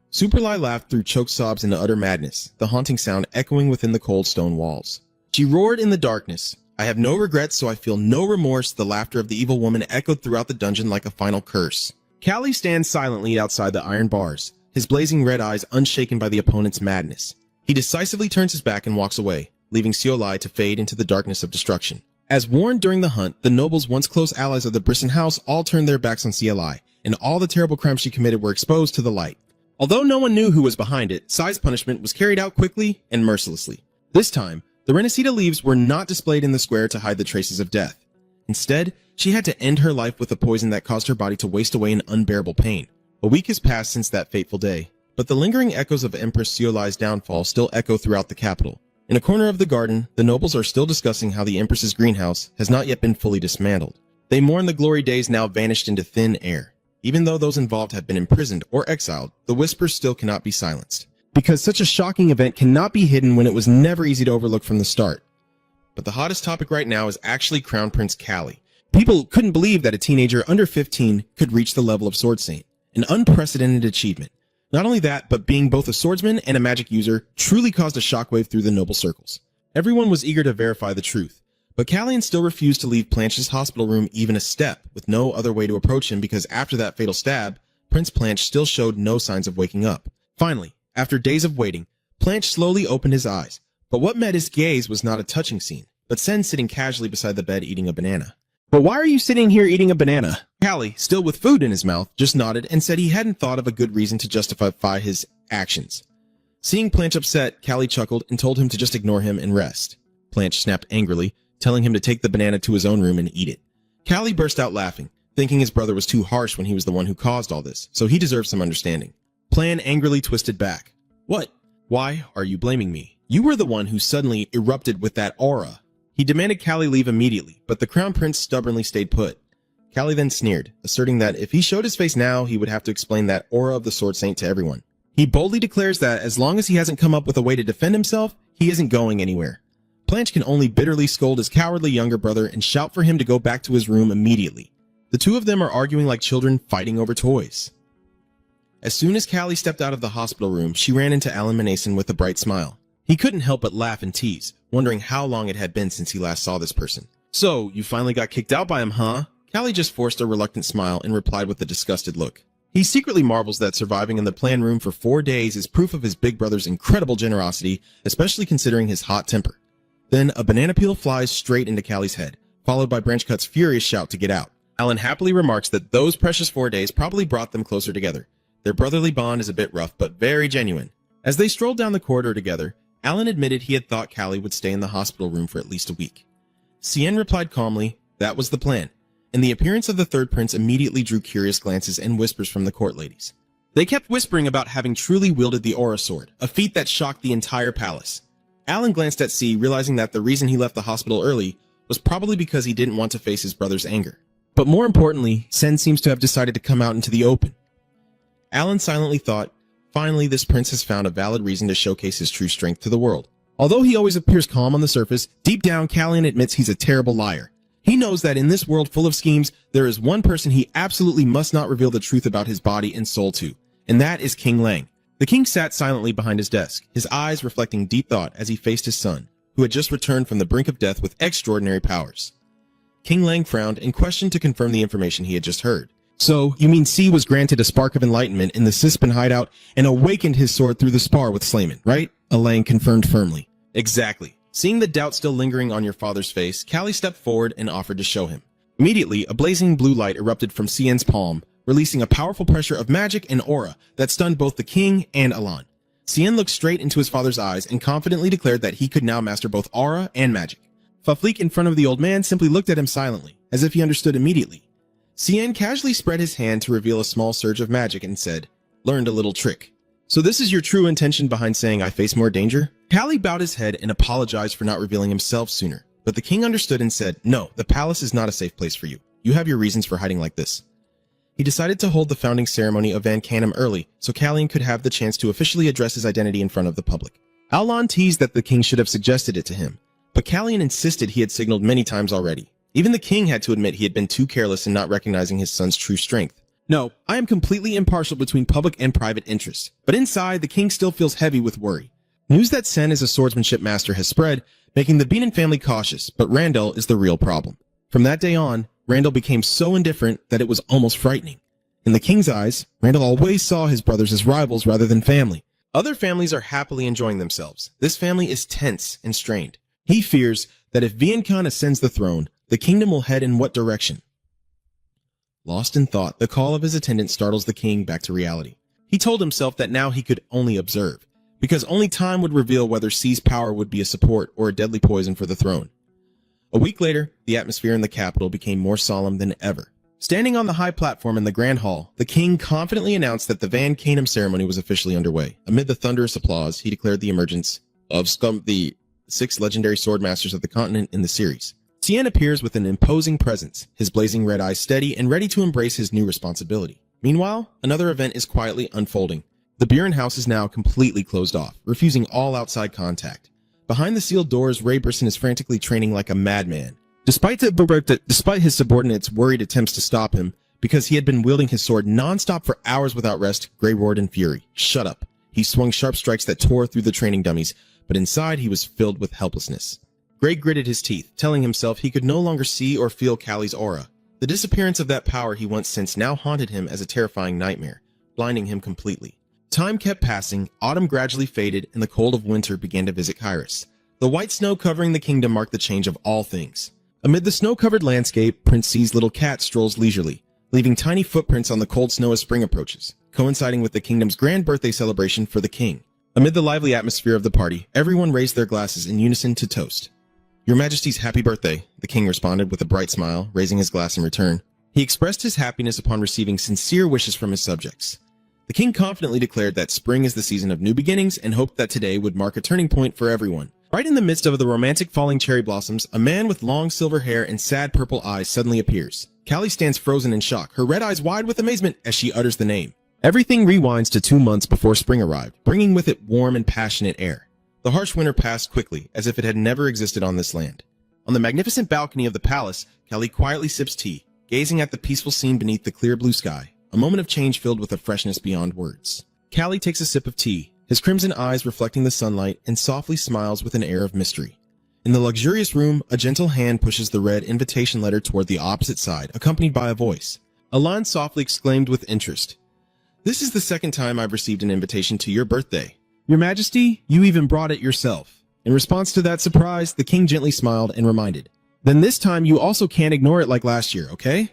Super Lai laughed through choked sobs into utter madness, the haunting sound echoing within the cold stone walls. She roared in the darkness. "I have no regrets, so I feel no remorse." The laughter of the evil woman echoed throughout the dungeon like a final curse. Callie stands silently outside the iron bars, his blazing red eyes unshaken by the opponent's madness. He decisively turns his back and walks away, leaving Xiao Lai to fade into the darkness of destruction. As warned during the hunt, the nobles, once close allies of the Brisson house, all turned their backs on Xiao Lai, and all the terrible crimes she committed were exposed to the light. Although no one knew who was behind it, Sai's punishment was carried out quickly and mercilessly. This time, the Renacida leaves were not displayed in the square to hide the traces of death. Instead, she had to end her life with a poison that caused her body to waste away in unbearable pain. A week has passed since that fateful day, but the lingering echoes of Empress Xiao Lai's downfall still echo throughout the capital. In a corner of the garden, the nobles are still discussing how the Empress's greenhouse has not yet been fully dismantled. They mourn the glory days now vanished into thin air. Even though those involved have been imprisoned or exiled, the whispers still cannot be silenced. Because such a shocking event cannot be hidden when it was never easy to overlook from the start. But the hottest topic right now is actually Crown Prince Callie. People couldn't believe that a teenager under 15 could reach the level of Sword Saint, an unprecedented achievement. Not only that, but being both a swordsman and a magic user truly caused a shockwave through the noble circles. Everyone was eager to verify the truth, but Callian still refused to leave Planche's hospital room even a step, with no other way to approach him because after that fatal stab, Prince Planche still showed no signs of waking up. Finally, after days of waiting, Planche slowly opened his eyes, but what met his gaze was not a touching scene, but Sen sitting casually beside the bed eating a banana. "But why are you sitting here eating a banana?" Callie, still with food in his mouth, just nodded and said he hadn't thought of a good reason to justify his actions. Seeing Planche upset, Callie chuckled and told him to just ignore him and rest. Planche snapped angrily, telling him to take the banana to his own room and eat it. Callie burst out laughing, thinking his brother was too harsh when he was the one who caused all this, so he deserved some understanding. Plan angrily twisted back. "What? Why are you blaming me? You were the one who suddenly erupted with that aura." He demanded Callie leave immediately, but the Crown Prince stubbornly stayed put. Callie then sneered, asserting that if he showed his face now, he would have to explain that aura of the Sword Saint to everyone. He boldly declares that as long as he hasn't come up with a way to defend himself, he isn't going anywhere. Planche can only bitterly scold his cowardly younger brother and shout for him to go back to his room immediately. The two of them are arguing like children fighting over toys. As soon as Callie stepped out of the hospital room, she ran into Alan Manason with a bright smile. He couldn't help but laugh and tease, wondering how long it had been since he last saw this person. "So, you finally got kicked out by him, huh?" Callie just forced a reluctant smile and replied with a disgusted look. He secretly marvels that surviving in the plan room for 4 days is proof of his big brother's incredible generosity, especially considering his hot temper. Then, a banana peel flies straight into Callie's head, followed by Branchcut's furious shout to get out. Alan happily remarks that those precious 4 days probably brought them closer together. Their brotherly bond is a bit rough, but very genuine. As they strolled down the corridor together, Alan admitted he had thought Callie would stay in the hospital room for at least a week. Cien replied calmly, that was the plan, and the appearance of the third prince immediately drew curious glances and whispers from the court ladies. They kept whispering about having truly wielded the Aura Sword, a feat that shocked the entire palace. Alan glanced at C, realizing that the reason he left the hospital early was probably because he didn't want to face his brother's anger. But more importantly, Sen seems to have decided to come out into the open. Alan silently thought, finally this prince has found a valid reason to showcase his true strength to the world. Although he always appears calm on the surface, deep down Callian admits he's a terrible liar. He knows that in this world full of schemes, there is one person he absolutely must not reveal the truth about his body and soul to, and that is King Lang. The king sat silently behind his desk, his eyes reflecting deep thought as he faced his son, who had just returned from the brink of death with extraordinary powers. King Lang frowned and questioned to confirm the information he had just heard. "So, you mean C was granted a spark of enlightenment in the Sispin hideout and awakened his sword through the spar with Slayman, right?" Lang confirmed firmly. "Exactly." Seeing the doubt still lingering on your father's face, Callie stepped forward and offered to show him. Immediately, a blazing blue light erupted from Cien's palm, releasing a powerful pressure of magic and aura that stunned both the king and Alan. Cien looked straight into his father's eyes and confidently declared that he could now master both aura and magic. Faflik in front of the old man simply looked at him silently, as if he understood immediately. Cien casually spread his hand to reveal a small surge of magic and said, "Learned a little trick. So this is your true intention behind saying I face more danger?" Callie bowed his head and apologized for not revealing himself sooner, but the king understood and said, "No, the palace is not a safe place for you. You have your reasons for hiding like this." He decided to hold the founding ceremony of Van Canum early, so Callian could have the chance to officially address his identity in front of the public. Alan teased that the king should have suggested it to him, but Callian insisted he had signaled many times already. Even the king had to admit he had been too careless in not recognizing his son's true strength. "No, I am completely impartial between public and private interests, but inside, the king still feels heavy with worry." News that Sen is a swordsmanship master has spread, making the Beanon family cautious, but Randall is the real problem. From that day on, Randall became so indifferent that it was almost frightening. In the king's eyes, Randall always saw his brothers as rivals rather than family. Other families are happily enjoying themselves. This family is tense and strained. He fears that if Vian Khan ascends the throne, the kingdom will head in what direction? Lost in thought, the call of his attendant startles the king back to reality. He told himself that now he could only observe, because only time would reveal whether C's power would be a support or a deadly poison for the throne. A week later, the atmosphere in the capital became more solemn than ever. Standing on the high platform in the Grand Hall, the king confidently announced that the Van Canum ceremony was officially underway. Amid the thunderous applause, he declared the emergence of the 6 legendary sword masters of the continent in the series. Cien appears with an imposing presence, his blazing red eyes steady and ready to embrace his new responsibility. Meanwhile, another event is quietly unfolding. The Buren house is now completely closed off, refusing all outside contact. Behind the sealed doors, Ray Brisson is frantically training like a madman. Despite his subordinates' worried attempts to stop him, because he had been wielding his sword non-stop for hours without rest, Gray roared in fury. "Shut up." He swung sharp strikes that tore through the training dummies, but inside he was filled with helplessness. Gray gritted his teeth, telling himself he could no longer see or feel Callie's aura. The disappearance of that power he once sensed now haunted him as a terrifying nightmare, blinding him completely. Time kept passing, autumn gradually faded, and the cold of winter began to visit Kyrus. The white snow covering the kingdom marked the change of all things. Amid the snow-covered landscape, Prince C's little cat strolls leisurely, leaving tiny footprints on the cold snow as spring approaches, coinciding with the kingdom's grand birthday celebration for the king. Amid the lively atmosphere of the party, everyone raised their glasses in unison to toast. "Your Majesty's happy birthday," the king responded with a bright smile, raising his glass in return. He expressed his happiness upon receiving sincere wishes from his subjects. The king confidently declared that spring is the season of new beginnings and hoped that today would mark a turning point for everyone. Right in the midst of the romantic falling cherry blossoms, a man with long silver hair and sad purple eyes suddenly appears. Callie stands frozen in shock, her red eyes wide with amazement as she utters the name. Everything rewinds to 2 months before spring arrived, bringing with it warm and passionate air. The harsh winter passed quickly, as if it had never existed on this land. On the magnificent balcony of the palace, Callie quietly sips tea, gazing at the peaceful scene beneath the clear blue sky. a moment of change filled with a freshness beyond words. Callie takes a sip of tea, his crimson eyes reflecting the sunlight, and softly smiles with an air of mystery. In the luxurious room, a gentle hand pushes the red invitation letter toward the opposite side, accompanied by a voice. Alan softly exclaimed with interest, "This is the second time I've received an invitation to your birthday. Your Majesty, you even brought it yourself." In response to that surprise, the king gently smiled and reminded, "Then this time you also can't ignore it like last year, okay?"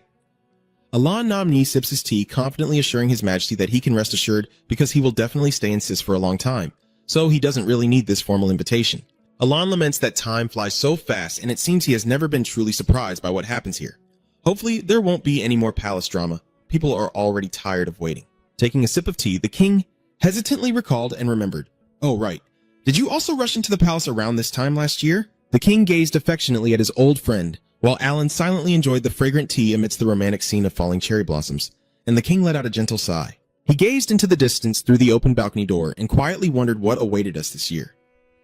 Alan Namni sips his tea, confidently assuring His Majesty that he can rest assured because he will definitely stay in SIS for a long time, so he doesn't really need this formal invitation. Alan laments that time flies so fast, and it seems he has never been truly surprised by what happens here. Hopefully, there won't be any more palace drama. People are already tired of waiting. Taking a sip of tea, the king hesitantly recalled and remembered. "Oh, right. Did you also rush into the palace around this time last year?" The king gazed affectionately at his old friend, while Alan silently enjoyed the fragrant tea amidst the romantic scene of falling cherry blossoms, and the king let out a gentle sigh. He gazed into the distance through the open balcony door and quietly wondered what awaited us this year.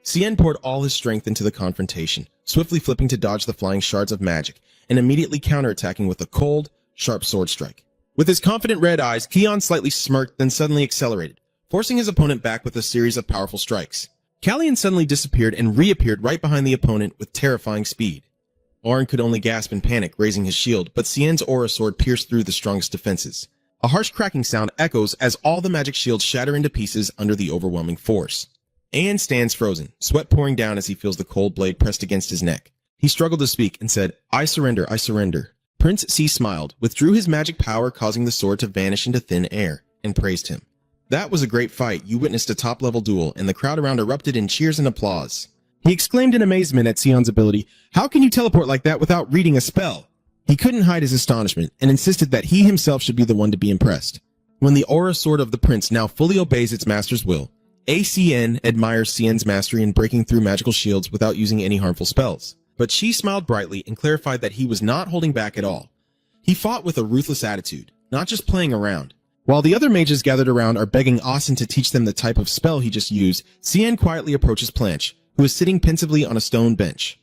Cien poured all his strength into the confrontation, swiftly flipping to dodge the flying shards of magic, and immediately counterattacking with a cold, sharp sword strike. With his confident red eyes, Kion slightly smirked, then suddenly accelerated, forcing his opponent back with a series of powerful strikes. Callian suddenly disappeared and reappeared right behind the opponent with terrifying speed. Orin could only gasp in panic, raising his shield, but Cien's aura sword pierced through the strongest defenses. A harsh cracking sound echoes as all the magic shields shatter into pieces under the overwhelming force. Aeon stands frozen, sweat pouring down as he feels the cold blade pressed against his neck. He struggled to speak and said, "I surrender, I surrender." Prince C smiled, withdrew his magic power causing the sword to vanish into thin air, and praised him. "That was a great fight. You witnessed a top-level duel, and the crowd around erupted in cheers and applause." He exclaimed in amazement at Sion's ability, "How can you teleport like that without reading a spell?" He couldn't hide his astonishment, and insisted that he himself should be the one to be impressed. When the aura sword of the prince now fully obeys its master's will, ACN admires Cien's mastery in breaking through magical shields without using any harmful spells. But she smiled brightly and clarified that he was not holding back at all. He fought with a ruthless attitude, not just playing around. While the other mages gathered around are begging Austin to teach them the type of spell he just used, Cien quietly approaches Planche, who is sitting pensively on a stone bench.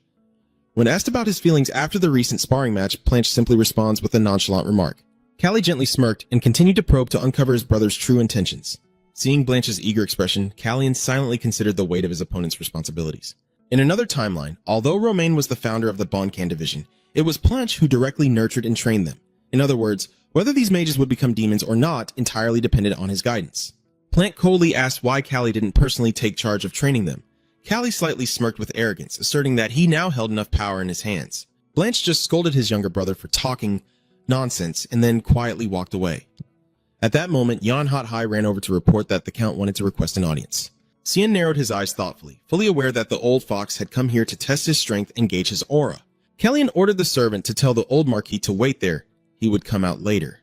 When asked about his feelings after the recent sparring match, Planche simply responds with a nonchalant remark. Callie gently smirked and continued to probe to uncover his brother's true intentions. Seeing Blanche's eager expression, Callian silently considered the weight of his opponent's responsibilities. In another timeline, although Romain was the founder of the Boncan division, it was Planche who directly nurtured and trained them. In other words, whether these mages would become demons or not entirely depended on his guidance. Planche coldly asked why Callie didn't personally take charge of training them. Callie slightly smirked with arrogance, asserting that he now held enough power in his hands. Blanche just scolded his younger brother for talking nonsense and then quietly walked away. At that moment, Yan Hot Hai ran over to report that the Count wanted to request an audience. Cien narrowed his eyes thoughtfully, fully aware that the old fox had come here to test his strength and gauge his aura. Callian ordered the servant to tell the old Marquis to wait there. He would come out later.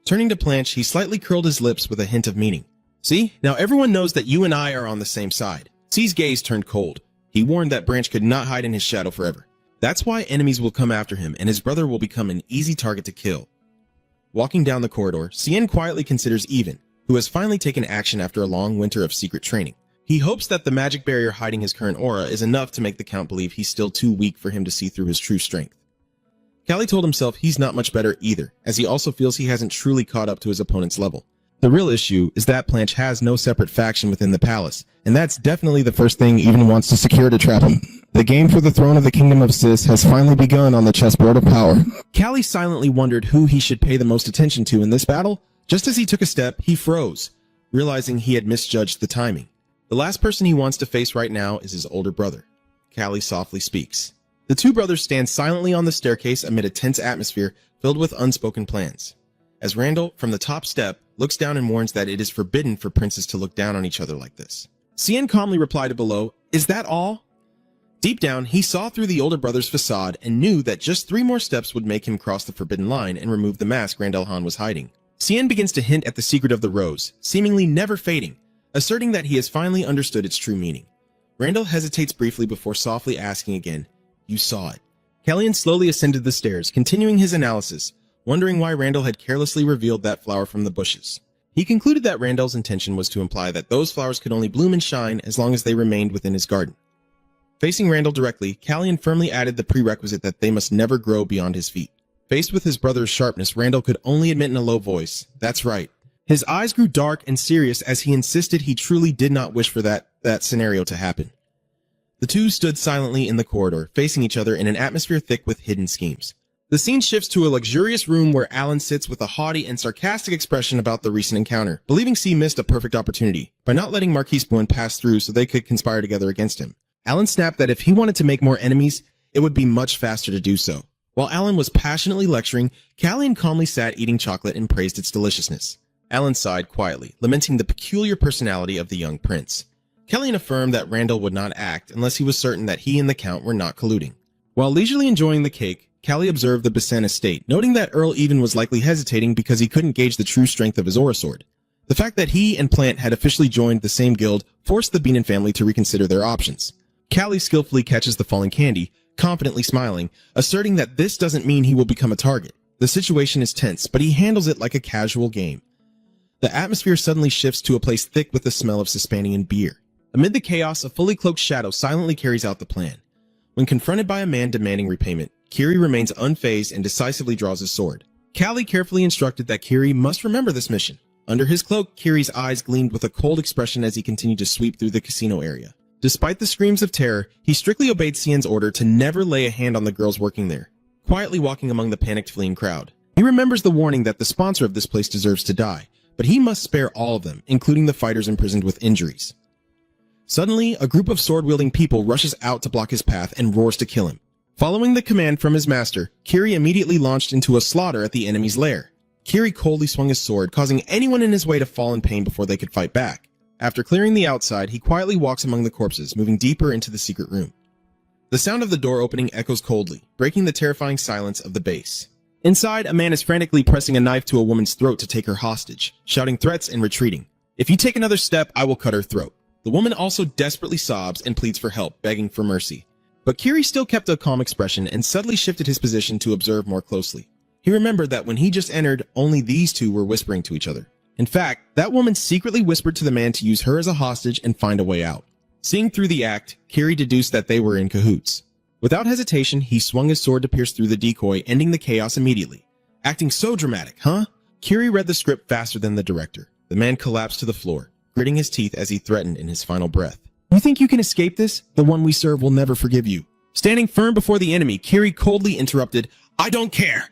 Turning to Planche, he slightly curled his lips with a hint of meaning. "See, now everyone knows that you and I are on the same side." C's gaze turned cold. He warned that Branch could not hide in his shadow forever. That's why enemies will come after him, and his brother will become an easy target to kill. Walking down the corridor, Cien quietly considers Even, who has finally taken action after a long winter of secret training. He hopes that the magic barrier hiding his current aura is enough to make the Count believe he's still too weak for him to see through his true strength. Callie told himself he's not much better either, as he also feels he hasn't truly caught up to his opponent's level. The real issue is that Planche has no separate faction within the palace, and that's definitely the first thing Even wants to secure to trap him. The game for the throne of the Kingdom of Sis has finally begun on the chessboard of power. Callie silently wondered who he should pay the most attention to in this battle. Just as he took a step, he froze, realizing he had misjudged the timing. The last person he wants to face right now is his older brother. Callie softly speaks. The two brothers stand silently on the staircase amid a tense atmosphere filled with unspoken plans. As Randall, from the top step, looks down and warns that it is forbidden for princes to look down on each other like this. Cien calmly replied below, "Is that all?" Deep down, he saw through the older brother's facade and knew that just 3 more steps would make him cross the forbidden line and remove the mask Randall Han was hiding. Cien begins to hint at the secret of the rose, seemingly never fading, asserting that he has finally understood its true meaning. Randall hesitates briefly before softly asking again, "You saw it." Callian slowly ascended the stairs, continuing his analysis, wondering why Randall had carelessly revealed that flower from the bushes. He concluded that Randall's intention was to imply that those flowers could only bloom and shine as long as they remained within his garden. Facing Randall directly, Callian firmly added the prerequisite that they must never grow beyond his feet. Faced with his brother's sharpness, Randall could only admit in a low voice, "That's right." His eyes grew dark and serious as he insisted he truly did not wish for that scenario to happen. The two stood silently in the corridor, facing each other in an atmosphere thick with hidden schemes. The scene shifts to a luxurious room where Alan sits with a haughty and sarcastic expression about the recent encounter, believing C missed a perfect opportunity by not letting Marquise Boone pass through so they could conspire together against him. Alan snapped that if he wanted to make more enemies, it would be much faster to do so. While Alan was passionately lecturing, Callian calmly sat eating chocolate and praised its deliciousness. Alan sighed quietly, lamenting the peculiar personality of the young prince. Callian affirmed that Randall would not act unless he was certain that he and the Count were not colluding. While leisurely enjoying the cake, Callie observed the Basen estate, noting that Earl Even was likely hesitating because he couldn't gauge the true strength of his aura sword. The fact that he and Plant had officially joined the same guild forced the Beanon family to reconsider their options. Callie skillfully catches the falling candy, confidently smiling, asserting that this doesn't mean he will become a target. The situation is tense, but he handles it like a casual game. The atmosphere suddenly shifts to a place thick with the smell of Suspanian beer. Amid the chaos, a fully cloaked shadow silently carries out the plan. When confronted by a man demanding repayment, Kiri remains unfazed and decisively draws his sword. Callie carefully instructed that Kiri must remember this mission. Under his cloak, Kiri's eyes gleamed with a cold expression as he continued to sweep through the casino area. Despite the screams of terror, he strictly obeyed Cien's order to never lay a hand on the girls working there, quietly walking among the panicked fleeing crowd. He remembers the warning that the sponsor of this place deserves to die, but he must spare all of them, including the fighters imprisoned with injuries. Suddenly, a group of sword-wielding people rushes out to block his path and roars to kill him. Following the command from his master, Kiri immediately launched into a slaughter at the enemy's lair. Kiri coldly swung his sword, causing anyone in his way to fall in pain before they could fight back. After clearing the outside, he quietly walks among the corpses, moving deeper into the secret room. The sound of the door opening echoes coldly, breaking the terrifying silence of the base. Inside, a man is frantically pressing a knife to a woman's throat to take her hostage, shouting threats and retreating. "If you take another step, I will cut her throat." The woman also desperately sobs and pleads for help, begging for mercy. But Kiri still kept a calm expression and subtly shifted his position to observe more closely. He remembered that when he just entered, only these two were whispering to each other. In fact, that woman secretly whispered to the man to use her as a hostage and find a way out. Seeing through the act, Kiri deduced that they were in cahoots. Without hesitation, he swung his sword to pierce through the decoy, ending the chaos immediately. Acting so dramatic, huh? Kiri read the script faster than the director. The man collapsed to the floor, gritting his teeth as he threatened in his final breath. "You think you can escape this? The one we serve will never forgive you." Standing firm before the enemy, Kiri coldly interrupted, "I don't care!"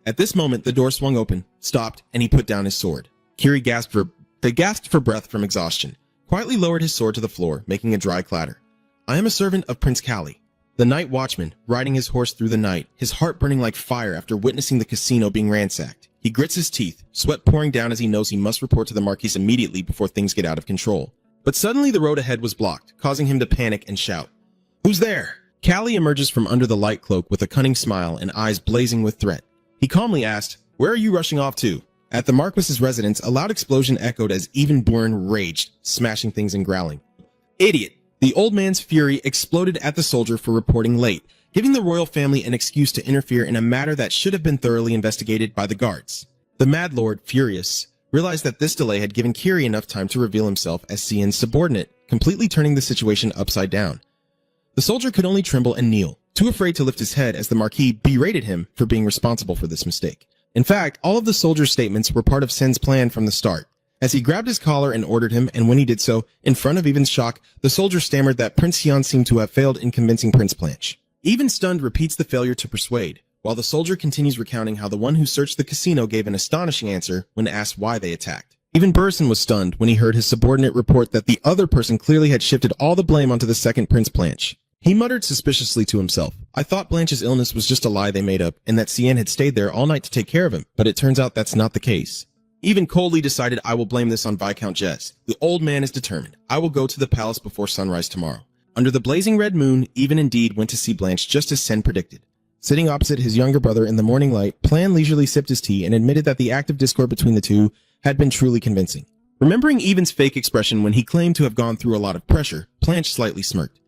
At this moment, the door swung open, stopped, and he put down his sword. Kiri gasped for breath from exhaustion, quietly lowered his sword to the floor, making a dry clatter. "I am a servant of Prince Callie." The night watchman, riding his horse through the night, his heart burning like fire after witnessing the casino being ransacked. He grits his teeth, sweat pouring down as he knows he must report to the Marquise immediately before things get out of control. But suddenly the road ahead was blocked, causing him to panic and shout, "Who's there?" Callie emerges from under the light cloak with a cunning smile and eyes blazing with threat. He calmly asked, "Where are you rushing off to?" At the Marquis's residence, a loud explosion echoed as even Bourne raged, smashing things and growling. "Idiot!" The old man's fury exploded at the soldier for reporting late, giving the royal family an excuse to interfere in a matter that should have been thoroughly investigated by the guards. The Mad Lord, furious, realized that this delay had given Kiri enough time to reveal himself as Cien's subordinate, completely turning the situation upside down. The soldier could only tremble and kneel, too afraid to lift his head as the Marquis berated him for being responsible for this mistake. In fact, all of the soldier's statements were part of Sen's plan from the start. As he grabbed his collar and ordered him, and when he did so, in front of Even's shock, the soldier stammered that Prince Hyun seemed to have failed in convincing Prince Blanche. Even stunned repeats the failure to persuade, while the soldier continues recounting how the one who searched the casino gave an astonishing answer when asked why they attacked. Even Burson was stunned when he heard his subordinate report that the other person clearly had shifted all the blame onto the second Prince Blanche. He muttered suspiciously to himself, "I thought Blanche's illness was just a lie they made up, and that Cien had stayed there all night to take care of him, but it turns out that's not the case." Even coldly decided, "I will blame this on Viscount Jess. The old man is determined. I will go to the palace before sunrise tomorrow." Under the blazing red moon, Even indeed went to see Blanche just as Sen predicted. Sitting opposite his younger brother in the morning light, Plan leisurely sipped his tea and admitted that the active discord between the two had been truly convincing. Remembering Even's fake expression when he claimed to have gone through a lot of pressure, Blanche slightly smirked.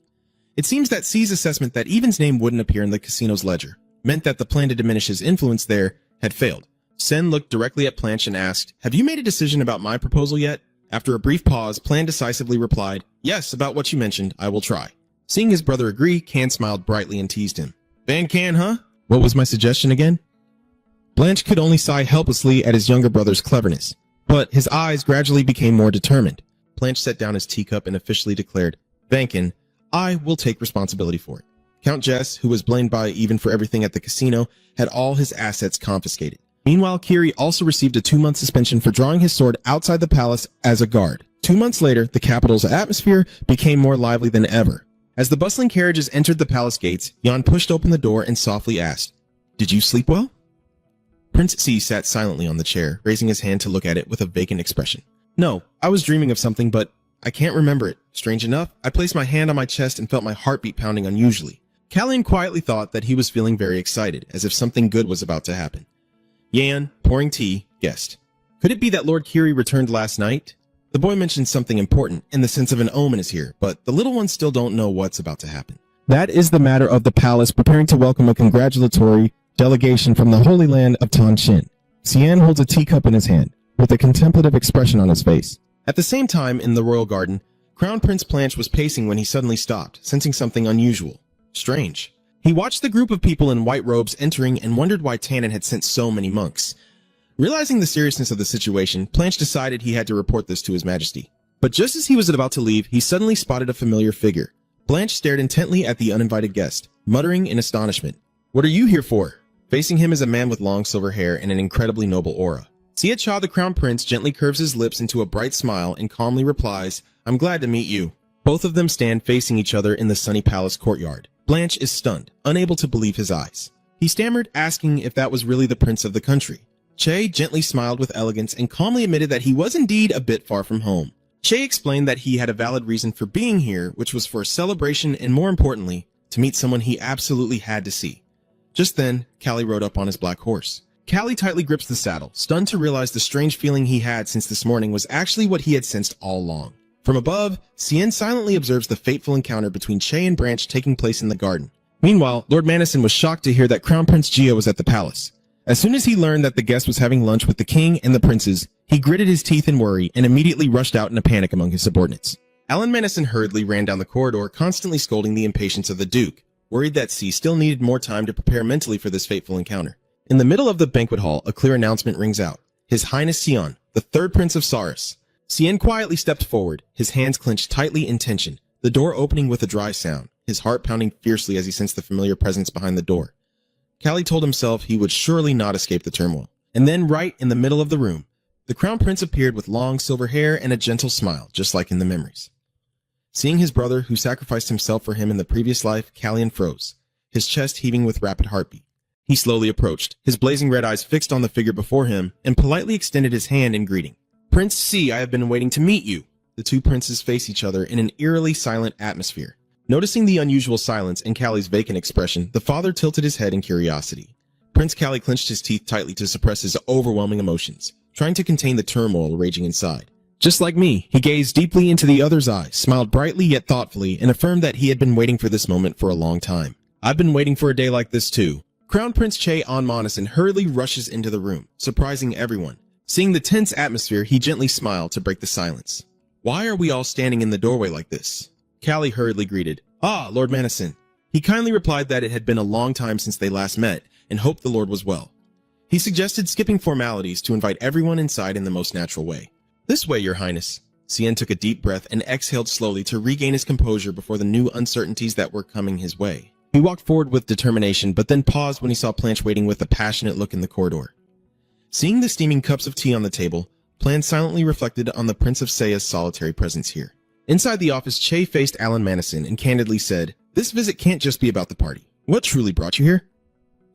It seems that C's assessment that Even's name wouldn't appear in the casino's ledger meant that the plan to diminish his influence there had failed. Sen looked directly at Blanche and asked, "Have you made a decision about my proposal yet?" After a brief pause, Plan decisively replied, "Yes, about what you mentioned, I will try." Seeing his brother agree, Can smiled brightly and teased him. "Ban Can, huh? What was my suggestion again?" Blanche could only sigh helplessly at his younger brother's cleverness, but his eyes gradually became more determined. Blanche set down his teacup and officially declared, "Vankin, I will take responsibility for it." Count Jess, who was blamed by even for everything at the casino, had all his assets confiscated. Meanwhile, Kiri also received a 2-month suspension for drawing his sword outside the palace as a guard. 2 months later, the capital's atmosphere became more lively than ever. As the bustling carriages entered the palace gates, Jan pushed open the door and softly asked, "Did you sleep well?" Prince C sat silently on the chair, raising his hand to look at it with a vacant expression. "No, I was dreaming of something, but I can't remember it. Strange enough, I placed my hand on my chest and felt my heartbeat pounding unusually." Callian quietly thought that he was feeling very excited, as if something good was about to happen. Yan, pouring tea, guessed, "Could it be that Lord Kiri returned last night? The boy mentioned something important, in the sense of an omen is here, but the little ones still don't know what's about to happen." That is the matter of the palace preparing to welcome a congratulatory delegation from the Holy Land of Tanshin. Cian holds a teacup in his hand, with a contemplative expression on his face. At the same time, in the royal garden, Crown Prince Blanche was pacing when he suddenly stopped, sensing something unusual. Strange. He watched the group of people in white robes entering and wondered why Tannen had sent so many monks. Realizing the seriousness of the situation, Blanche decided he had to report this to His Majesty. But just as he was about to leave, he suddenly spotted a familiar figure. Blanche stared intently at the uninvited guest, muttering in astonishment, "What are you here for?" Facing him is a man with long silver hair and an incredibly noble aura. Sia Cha, the Crown Prince, gently curves his lips into a bright smile and calmly replies, "I'm glad to meet you." Both of them stand facing each other in the sunny palace courtyard. Blanche is stunned, unable to believe his eyes. He stammered, asking if that was really the prince of the country. Che gently smiled with elegance and calmly admitted that he was indeed a bit far from home. Che explained that he had a valid reason for being here, which was for a celebration and, more importantly, to meet someone he absolutely had to see. Just then, Callie rode up on his black horse. Callie tightly grips the saddle, stunned to realize the strange feeling he had since this morning was actually what he had sensed all along. From above, Cien silently observes the fateful encounter between Che and Branch taking place in the garden. Meanwhile, Lord Manison was shocked to hear that Crown Prince Gia was at the palace. As soon as he learned that the guest was having lunch with the king and the princes, he gritted his teeth in worry and immediately rushed out in a panic among his subordinates. Alan Manison hurriedly ran down the corridor, constantly scolding the impatience of the Duke, worried that C still needed more time to prepare mentally for this fateful encounter. In the middle of the banquet hall, a clear announcement rings out. His Highness Sion, the third Prince of Saris. Cien quietly stepped forward, his hands clenched tightly in tension, the door opening with a dry sound, his heart pounding fiercely as he sensed the familiar presence behind the door. Callie told himself he would surely not escape the turmoil. And then, right in the middle of the room, the Crown Prince appeared with long silver hair and a gentle smile, just like in the memories. Seeing his brother, who sacrificed himself for him in the previous life, Callian froze, his chest heaving with rapid heartbeat. He slowly approached, his blazing red eyes fixed on the figure before him, and politely extended his hand in greeting. "Prince C, I have been waiting to meet you." The two princes face each other in an eerily silent atmosphere. Noticing the unusual silence and Callie's vacant expression, the father tilted his head in curiosity. Prince Callie clenched his teeth tightly to suppress his overwhelming emotions, trying to contain the turmoil raging inside. Just like me, he gazed deeply into the other's eyes, smiled brightly yet thoughtfully, and affirmed that he had been waiting for this moment for a long time. "I've been waiting for a day like this too." Crown Prince Che Onmonison hurriedly rushes into the room, surprising everyone. Seeing the tense atmosphere, he gently smiled to break the silence. "Why are we all standing in the doorway like this?" Callie hurriedly greeted, "Ah, Lord Manison." He kindly replied that it had been a long time since they last met, and hoped the Lord was well. He suggested skipping formalities to invite everyone inside in the most natural way. "This way, Your Highness." Cien took a deep breath and exhaled slowly to regain his composure before the new uncertainties that were coming his way. He walked forward with determination, but then paused when he saw Blanche waiting with a passionate look in the corridor. Seeing the steaming cups of tea on the table, Blanche silently reflected on the Prince of Seiya's solitary presence here. Inside the office, Che faced Alan Manison and candidly said, "This visit can't just be about the party. What truly brought you here?"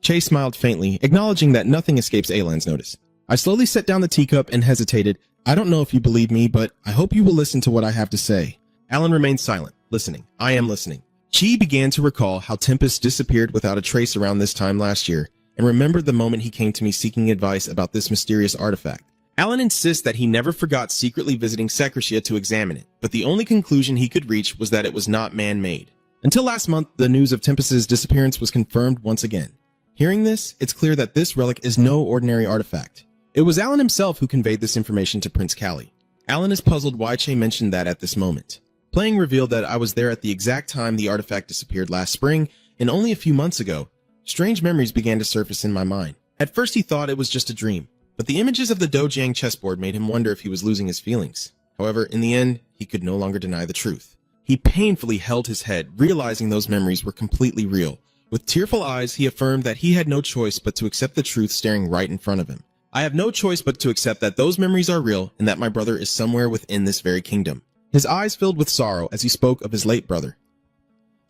Che smiled faintly, acknowledging that nothing escapes Alan's notice. "I slowly set down the teacup and hesitated. I don't know if you believe me, but I hope you will listen to what I have to say." Alan remained silent, listening. "I am listening." Chi began to recall how Tempest disappeared without a trace around this time last year, and remembered the moment he came to me seeking advice about this mysterious artifact. Alan insists that he never forgot secretly visiting Secretia to examine it, but the only conclusion he could reach was that it was not man-made. Until last month, the news of Tempest's disappearance was confirmed once again. Hearing this, it's clear that this relic is no ordinary artifact. It was Alan himself who conveyed this information to Prince Callie. Alan is puzzled why Che mentioned that at this moment. Playing revealed that I was there at the exact time the artifact disappeared last spring, and only a few months ago, strange memories began to surface in my mind. At first he thought it was just a dream, but the images of the Dojang chessboard made him wonder if he was losing his feelings. However, in the end, he could no longer deny the truth. He painfully held his head, realizing those memories were completely real. With tearful eyes, he affirmed that he had no choice but to accept the truth staring right in front of him. I have no choice but to accept that those memories are real and that my brother is somewhere within this very kingdom. His eyes filled with sorrow as he spoke of his late brother.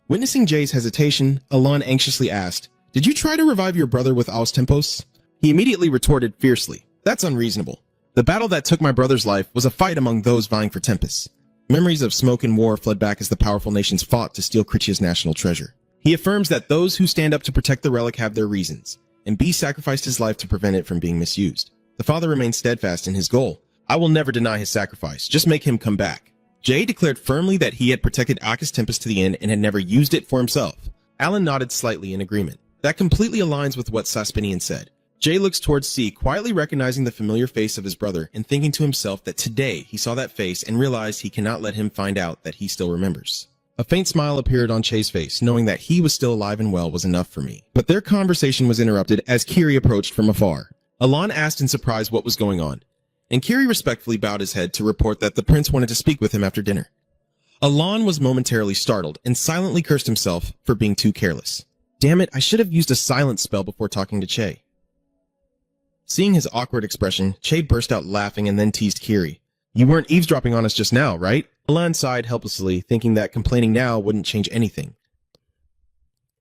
Witnessing Jay's hesitation, Alan anxiously asked, "Did you try to revive your brother with Aus Tempos?" He immediately retorted fiercely, "That's unreasonable. The battle that took my brother's life was a fight among those vying for Tempest." Memories of smoke and war fled back as the powerful nations fought to steal Critia's national treasure. He affirms that those who stand up to protect the relic have their reasons, and B sacrificed his life to prevent it from being misused. The father remained steadfast in his goal. "I will never deny his sacrifice, just make him come back." Jay declared firmly that he had protected Akka's Tempest to the end and had never used it for himself. Alan nodded slightly in agreement. That completely aligns with what Saspinian said. Jay looks towards C, quietly recognizing the familiar face of his brother and thinking to himself that today he saw that face and realized he cannot let him find out that he still remembers. A faint smile appeared on Che's face, knowing that he was still alive and well was enough for me. But their conversation was interrupted as Kiri approached from afar. Alan asked in surprise what was going on, and Kiri respectfully bowed his head to report that the prince wanted to speak with him after dinner. Alan was momentarily startled and silently cursed himself for being too careless. Damn it, I should have used a silence spell before talking to Che. Seeing his awkward expression, Che burst out laughing and then teased Kiri. "You weren't eavesdropping on us just now, right?" Alan sighed helplessly, thinking that complaining now wouldn't change anything,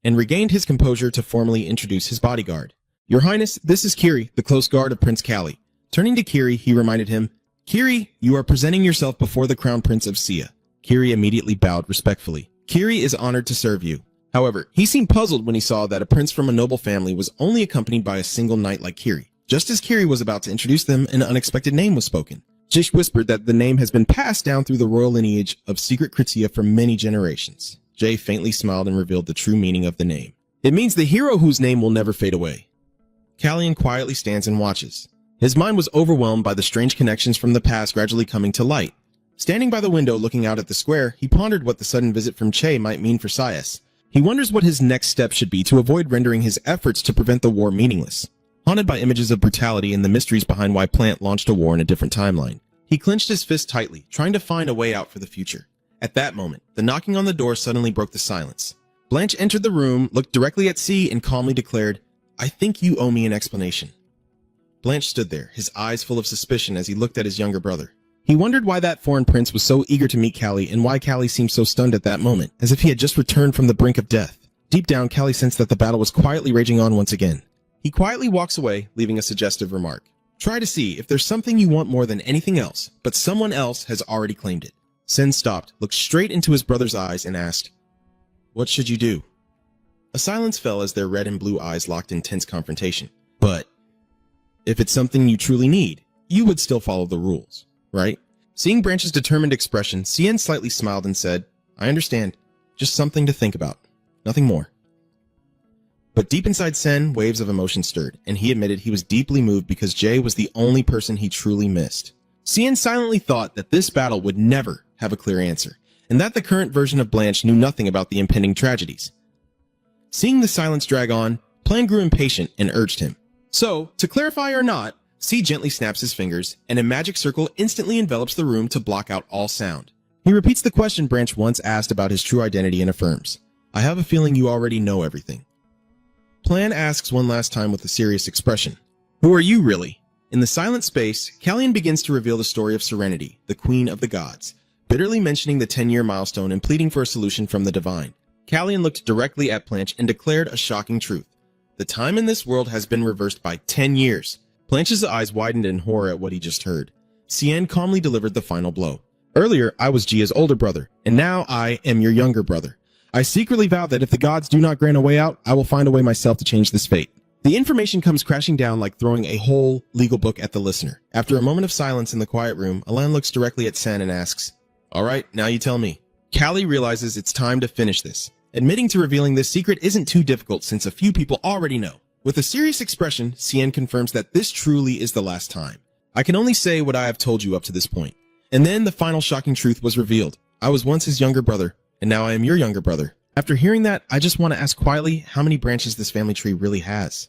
and regained his composure to formally introduce his bodyguard. "Your Highness, this is Kiri, the close guard of Prince Callie." Turning to Kiri, he reminded him, "Kiri, you are presenting yourself before the Crown Prince of Sia." Kiri immediately bowed respectfully. "Kiri is honored to serve you." However, he seemed puzzled when he saw that a prince from a noble family was only accompanied by a single knight like Kiri. Just as Kiri was about to introduce them, an unexpected name was spoken. Jish whispered that the name has been passed down through the royal lineage of Secret Kritia for many generations. Jay faintly smiled and revealed the true meaning of the name. "It means the hero whose name will never fade away." Callian quietly stands and watches. His mind was overwhelmed by the strange connections from the past gradually coming to light. Standing by the window looking out at the square, he pondered what the sudden visit from Che might mean for Sias. He wonders what his next step should be to avoid rendering his efforts to prevent the war meaningless. Haunted by images of brutality and the mysteries behind why Plant launched a war in a different timeline, he clenched his fist tightly, trying to find a way out for the future. At that moment, the knocking on the door suddenly broke the silence. Blanche entered the room, looked directly at C, and calmly declared, "I think you owe me an explanation." Blanche stood there, his eyes full of suspicion as he looked at his younger brother. He wondered why that foreign prince was so eager to meet Callie and why Callie seemed so stunned at that moment, as if he had just returned from the brink of death. Deep down, Callie sensed that the battle was quietly raging on once again. He quietly walks away, leaving a suggestive remark. "Try to see if there's something you want more than anything else, but someone else has already claimed it." Sen stopped, looked straight into his brother's eyes, and asked, "What should you do?" A silence fell as their red and blue eyes locked in tense confrontation. "But if it's something you truly need, you would still follow the rules, right?" Seeing Branch's determined expression, Cien slightly smiled and said, "I understand. Just something to think about. Nothing more." But deep inside Sen, waves of emotion stirred, and he admitted he was deeply moved because Jay was the only person he truly missed. Cien silently thought that this battle would never have a clear answer, and that the current version of Blanche knew nothing about the impending tragedies. Seeing the silence drag on, Plan grew impatient and urged him. "So, to clarify or not," C gently snaps his fingers, and a magic circle instantly envelops the room to block out all sound. He repeats the question Branch once asked about his true identity and affirms, "I have a feeling you already know everything." Plan asks one last time with a serious expression, "Who are you really?" In the silent space, Callian begins to reveal the story of Serenity, the Queen of the Gods, bitterly mentioning the 10-year milestone and pleading for a solution from the divine. Callian looked directly at Blanche and declared a shocking truth. The time in this world has been reversed by 10 years. Blanche's eyes widened in horror at what he just heard. Cien calmly delivered the final blow. "Earlier, I was Gia's older brother, and now I am your younger brother. I secretly vow that if the gods do not grant a way out, I will find a way myself to change this fate." The information comes crashing down like throwing a whole legal book at the listener. After a moment of silence in the quiet room, Alan looks directly at Sen and asks, "All right, now you tell me." Callie realizes it's time to finish this. Admitting to revealing this secret isn't too difficult since a few people already know. With a serious expression, Cien confirms that this truly is the last time. "I can only say what I have told you up to this point." And then the final shocking truth was revealed. "I was once his younger brother, and now I am your younger brother." After hearing that, I just want to ask quietly how many branches this family tree really has.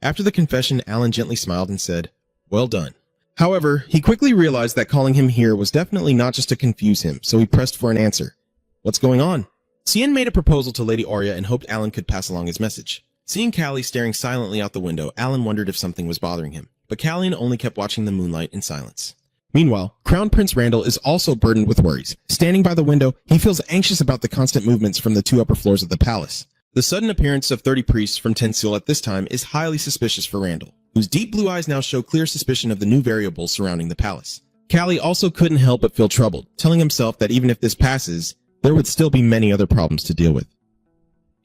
After the confession, Alan gently smiled and said, "Well done." However, he quickly realized that calling him here was definitely not just to confuse him, so he pressed for an answer. "What's going on?" Cien made a proposal to Lady Aurea and hoped Alan could pass along his message. Seeing Callie staring silently out the window, Alan wondered if something was bothering him, but Callie only kept watching the moonlight in silence. Meanwhile, Crown Prince Randall is also burdened with worries. Standing by the window, he feels anxious about the constant movements from the two upper floors of the palace. The sudden appearance of 30 priests from Tensil at this time is highly suspicious for Randall, whose deep blue eyes now show clear suspicion of the new variables surrounding the palace. Callie also couldn't help but feel troubled, telling himself that even if this passes, there would still be many other problems to deal with.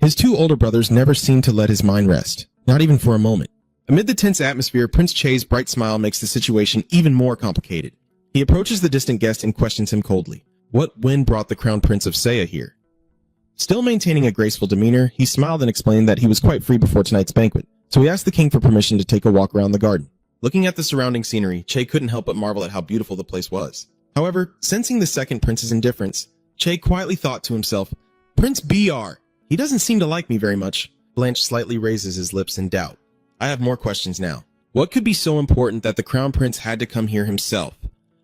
His two older brothers never seemed to let his mind rest, not even for a moment. Amid the tense atmosphere, Prince Che's bright smile makes the situation even more complicated. He approaches the distant guest and questions him coldly. What wind brought the Crown Prince of Saya here? Still maintaining a graceful demeanor, he smiled and explained that he was quite free before tonight's banquet, so he asked the king for permission to take a walk around the garden. Looking at the surrounding scenery, Che couldn't help but marvel at how beautiful the place was. However, sensing the second prince's indifference, Che quietly thought to himself, "Prince BR, he doesn't seem to like me very much." Blanche slightly raises his lips in doubt. "I have more questions now. What could be so important that the Crown Prince had to come here himself?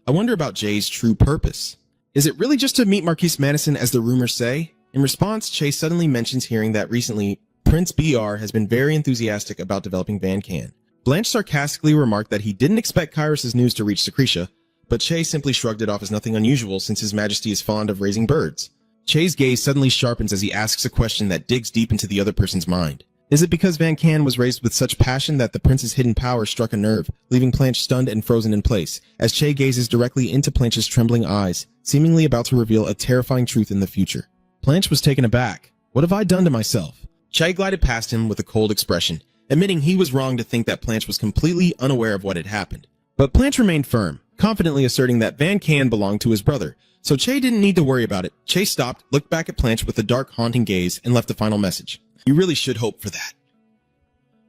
I wonder about Jay's true purpose. Is it really just to meet Marquise Madison as the rumors say?" In response, Che suddenly mentions hearing that recently, Prince BR has been very enthusiastic about developing Van Can. Blanche sarcastically remarked that he didn't expect Kyrus's news to reach Secretia, but Che simply shrugged it off as nothing unusual since His Majesty is fond of raising birds. Che's gaze suddenly sharpens as he asks a question that digs deep into the other person's mind. Is it because Van Can was raised with such passion that the prince's hidden power struck a nerve, leaving Blanche stunned and frozen in place, as Che gazes directly into Blanche's trembling eyes, seemingly about to reveal a terrifying truth in the future? Blanche was taken aback. What have I done to myself? Che glided past him with a cold expression, admitting he was wrong to think that Blanche was completely unaware of what had happened. But Blanche remained firm, confidently asserting that Van Can belonged to his brother, so Che didn't need to worry about it. Che stopped, looked back at Blanche with a dark, haunting gaze, and left a final message. "You really should hope for that."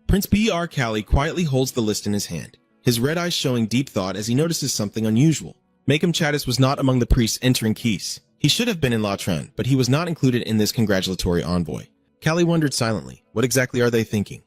Prince B.R. Callie quietly holds the list in his hand, his red eyes showing deep thought as he notices something unusual. Makem Chattis was not among the priests entering Keys. He should have been in La Tran, but he was not included in this congratulatory envoy. Callie wondered silently, what exactly are they thinking?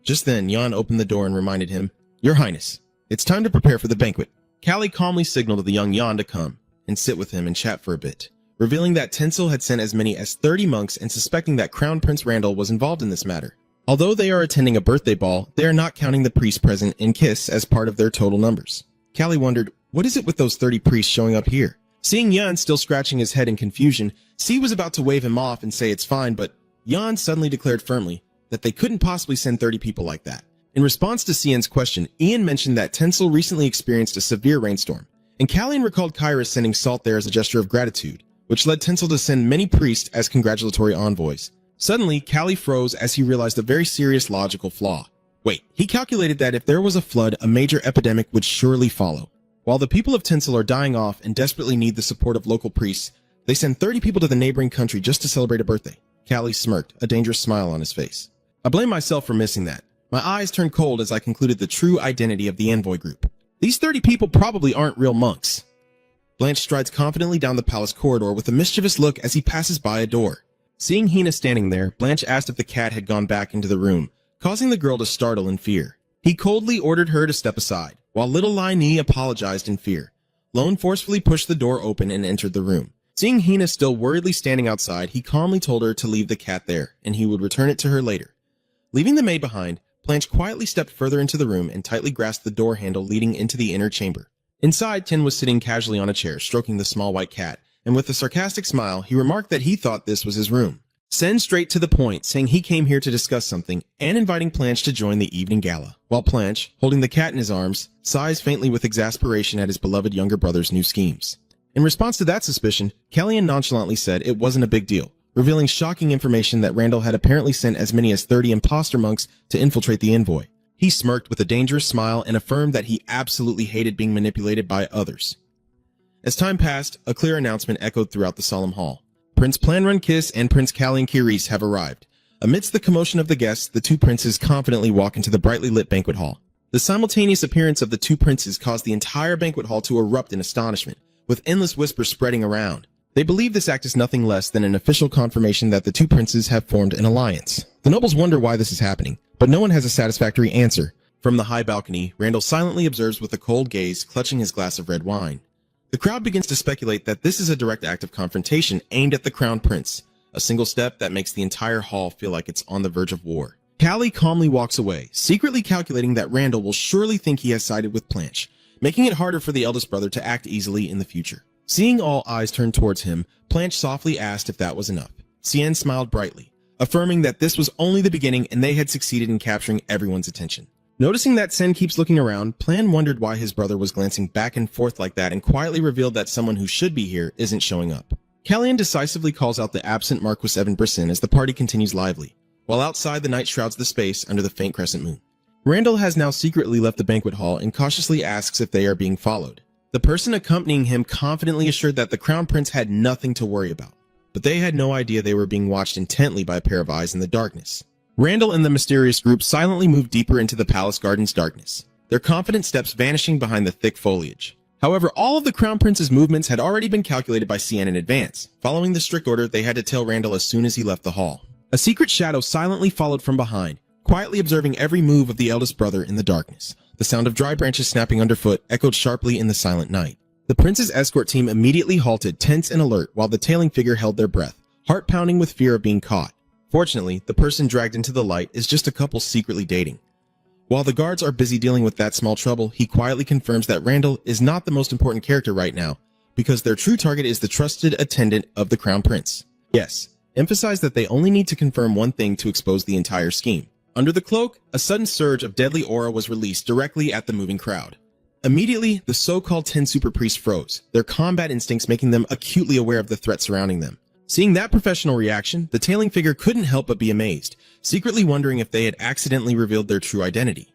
Just then, Jan opened the door and reminded him, "Your Highness, it's time to prepare for the banquet." Callie calmly signaled to the young Jan to come and sit with him and chat for a bit, revealing that Tensil had sent as many as 30 monks and suspecting that Crown Prince Randall was involved in this matter. Although they are attending a birthday ball, they are not counting the priests present in Kiss as part of their total numbers. Callie wondered, what is it with those 30 priests showing up here? Seeing Jan still scratching his head in confusion, C was about to wave him off and say it's fine, but Jan suddenly declared firmly that they couldn't possibly send 30 people like that. In response to Cien's question, Ian mentioned that Tensil recently experienced a severe rainstorm, and Callian recalled Kyrus sending salt there as a gesture of gratitude, which led Tensil to send many priests as congratulatory envoys. Suddenly, Callie froze as he realized a very serious logical flaw. Wait, he calculated that if there was a flood, a major epidemic would surely follow. While the people of Tensil are dying off and desperately need the support of local priests, they send 30 people to the neighboring country just to celebrate a birthday. Callie smirked, a dangerous smile on his face. I blame myself for missing that. My eyes turned cold as I concluded the true identity of the envoy group. These 30 people probably aren't real monks. Blanche strides confidently down the palace corridor with a mischievous look as he passes by a door. Seeing Hina standing there, Blanche asked if the cat had gone back into the room, causing the girl to startle in fear. He coldly ordered her to step aside, while little Lai Ni apologized in fear. Lone forcefully pushed the door open and entered the room. Seeing Hina still worriedly standing outside, he calmly told her to leave the cat there, and he would return it to her later. Leaving the maid behind, Blanche quietly stepped further into the room and tightly grasped the door handle leading into the inner chamber. Inside, Tin was sitting casually on a chair, stroking the small white cat, and with a sarcastic smile, he remarked that he thought this was his room. Sen straight to the point, saying he came here to discuss something, and inviting Blanche to join the evening gala, while Blanche, holding the cat in his arms, sighs faintly with exasperation at his beloved younger brother's new schemes. In response to that suspicion, Callian nonchalantly said it wasn't a big deal, revealing shocking information that Randall had apparently sent as many as 30 imposter monks to infiltrate the envoy. He smirked with a dangerous smile and affirmed that he absolutely hated being manipulated by others. As time passed, a clear announcement echoed throughout the solemn hall. Prince Planrun Kiss and Prince Callian Kiris have arrived. Amidst the commotion of the guests, the two princes confidently walk into the brightly lit banquet hall. The simultaneous appearance of the two princes caused the entire banquet hall to erupt in astonishment, with endless whispers spreading around. They believe this act is nothing less than an official confirmation that the two princes have formed an alliance. The nobles wonder why this is happening, but no one has a satisfactory answer. From the high balcony, Randall silently observes with a cold gaze, clutching his glass of red wine. The crowd begins to speculate that this is a direct act of confrontation aimed at the Crown Prince, a single step that makes the entire hall feel like it's on the verge of war. Callie calmly walks away, secretly calculating that Randall will surely think he has sided with Blanche, making it harder for the eldest brother to act easily in the future. Seeing all eyes turn towards him, Blanche softly asked if that was enough. Cien smiled brightly, affirming that this was only the beginning and they had succeeded in capturing everyone's attention. Noticing that Sen keeps looking around, Plan wondered why his brother was glancing back and forth like that and quietly revealed that someone who should be here isn't showing up. Callian decisively calls out the absent Marquis Evan Brisson as the party continues lively, while outside the night shrouds the space under the faint crescent moon. Randall has now secretly left the banquet hall and cautiously asks if they are being followed. The person accompanying him confidently assured that the Crown Prince had nothing to worry about, but they had no idea they were being watched intently by a pair of eyes in the darkness. Randall and the mysterious group silently moved deeper into the palace garden's darkness, their confident steps vanishing behind the thick foliage. However, all of the Crown Prince's movements had already been calculated by Cien in advance. Following the strict order, they had to tell Randall as soon as he left the hall. A secret shadow silently followed from behind, quietly observing every move of the eldest brother in the darkness. The sound of dry branches snapping underfoot echoed sharply in the silent night. The prince's escort team immediately halted, tense and alert, while the tailing figure held their breath, heart pounding with fear of being caught. Fortunately, the person dragged into the light is just a couple secretly dating. While the guards are busy dealing with that small trouble, he quietly confirms that Randall is not the most important character right now, because their true target is the trusted attendant of the Crown Prince. Yes, emphasize that they only need to confirm one thing to expose the entire scheme. Under the cloak, a sudden surge of deadly aura was released directly at the moving crowd. Immediately, the so-called 10 super priests froze, their combat instincts making them acutely aware of the threat surrounding them. Seeing that professional reaction, the tailing figure couldn't help but be amazed, secretly wondering if they had accidentally revealed their true identity.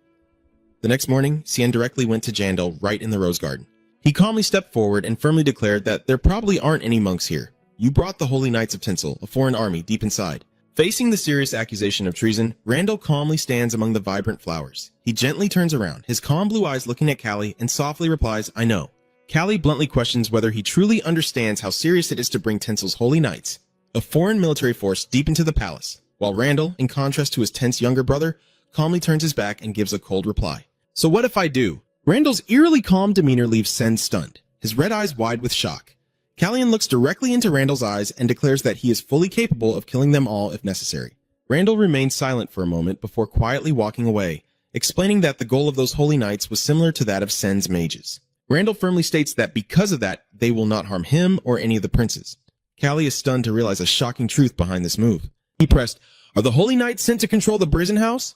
The next morning, Cien directly went to Jandal right in the rose garden. He calmly stepped forward and firmly declared that there probably aren't any monks here. You brought the Holy Knights of Tinsel, a foreign army, deep inside. Facing the serious accusation of treason, Randall calmly stands among the vibrant flowers. He gently turns around, his calm blue eyes looking at Callie, and softly replies, "I know." Callie bluntly questions whether he truly understands how serious it is to bring Tinsel's Holy Knights, a foreign military force, deep into the palace, while Randall, in contrast to his tense younger brother, calmly turns his back and gives a cold reply. "So what if I do?" Randall's eerily calm demeanor leaves Sen stunned, his red eyes wide with shock. Callian looks directly into Randall's eyes and declares that he is fully capable of killing them all if necessary. Randall remains silent for a moment before quietly walking away, explaining that the goal of those Holy Knights was similar to that of Sen's mages. Randall firmly states that because of that, they will not harm him or any of the princes. Callie is stunned to realize a shocking truth behind this move. He pressed, "Are the Holy Knights sent to control the prison house?"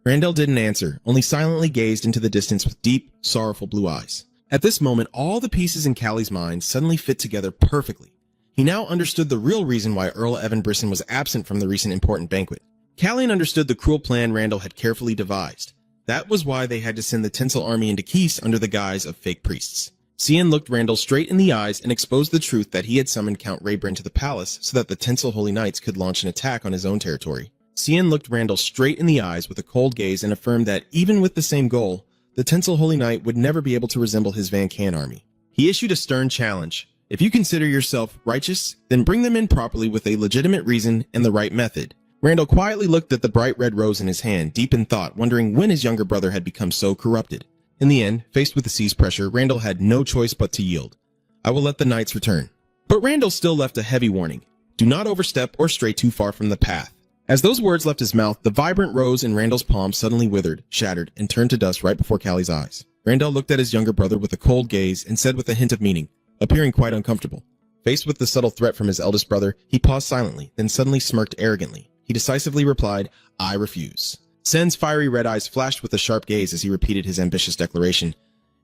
Randall didn't answer, only silently gazed into the distance with deep, sorrowful blue eyes. At this moment, all the pieces in Callie's mind suddenly fit together perfectly. He now understood the real reason why Earl Evan Brisson was absent from the recent important banquet. Callian understood the cruel plan Randall had carefully devised. That was why they had to send the Tinsel army into Keys under the guise of fake priests. Cien looked Randall straight in the eyes and exposed the truth that he had summoned Count Reborn to the palace so that the Tinsel Holy Knights could launch an attack on his own territory. Cien looked Randall straight in the eyes with a cold gaze and affirmed that even with the same goal, the Tinsel Holy Knight would never be able to resemble his Van Can army. He issued a stern challenge. If you consider yourself righteous, then bring them in properly with a legitimate reason and the right method. Randall quietly looked at the bright red rose in his hand, deep in thought, wondering when his younger brother had become so corrupted. In the end, faced with the sea's pressure, Randall had no choice but to yield. "I will let the knights return." But Randall still left a heavy warning. Do not overstep or stray too far from the path. As those words left his mouth, the vibrant rose in Randall's palm suddenly withered, shattered, and turned to dust right before Callie's eyes. Randall looked at his younger brother with a cold gaze and said with a hint of meaning, appearing quite uncomfortable. Faced with the subtle threat from his eldest brother, he paused silently, then suddenly smirked arrogantly. He decisively replied, "I refuse." Sen's fiery red eyes flashed with a sharp gaze as he repeated his ambitious declaration.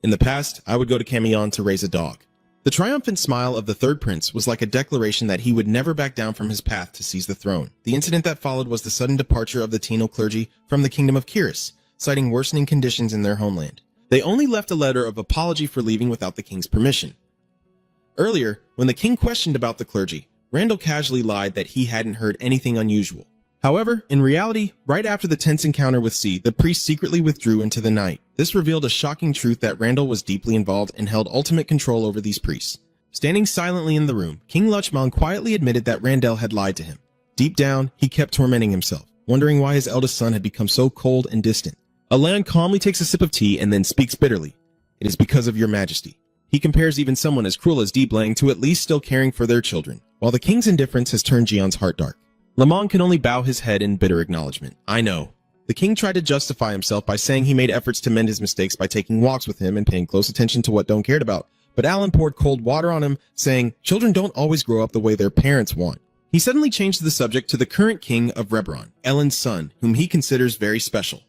"In the past, I would go to Camion to raise a dog." The triumphant smile of the third prince was like a declaration that he would never back down from his path to seize the throne. The incident that followed was the sudden departure of the Tenno clergy from the kingdom of Kiris, citing worsening conditions in their homeland. They only left a letter of apology for leaving without the king's permission. Earlier, when the king questioned about the clergy, Randall casually lied that he hadn't heard anything unusual. However, in reality, right after the tense encounter with C, the priest secretly withdrew into the night. This revealed a shocking truth that Randall was deeply involved and held ultimate control over these priests. Standing silently in the room, King Luchmon quietly admitted that Randall had lied to him. Deep down, he kept tormenting himself, wondering why his eldest son had become so cold and distant. Alan calmly takes a sip of tea and then speaks bitterly. It is because of your majesty. He compares even someone as cruel as Lang to at least still caring for their children, while the king's indifference has turned Jian's heart dark. Lamang can only bow his head in bitter acknowledgement. I know. The king tried to justify himself by saying he made efforts to mend his mistakes by taking walks with him and paying close attention to what Don cared about. But Alan poured cold water on him, saying, children don't always grow up the way their parents want. He suddenly changed the subject to the current king of Reborn, Ellen's son, whom he considers very special.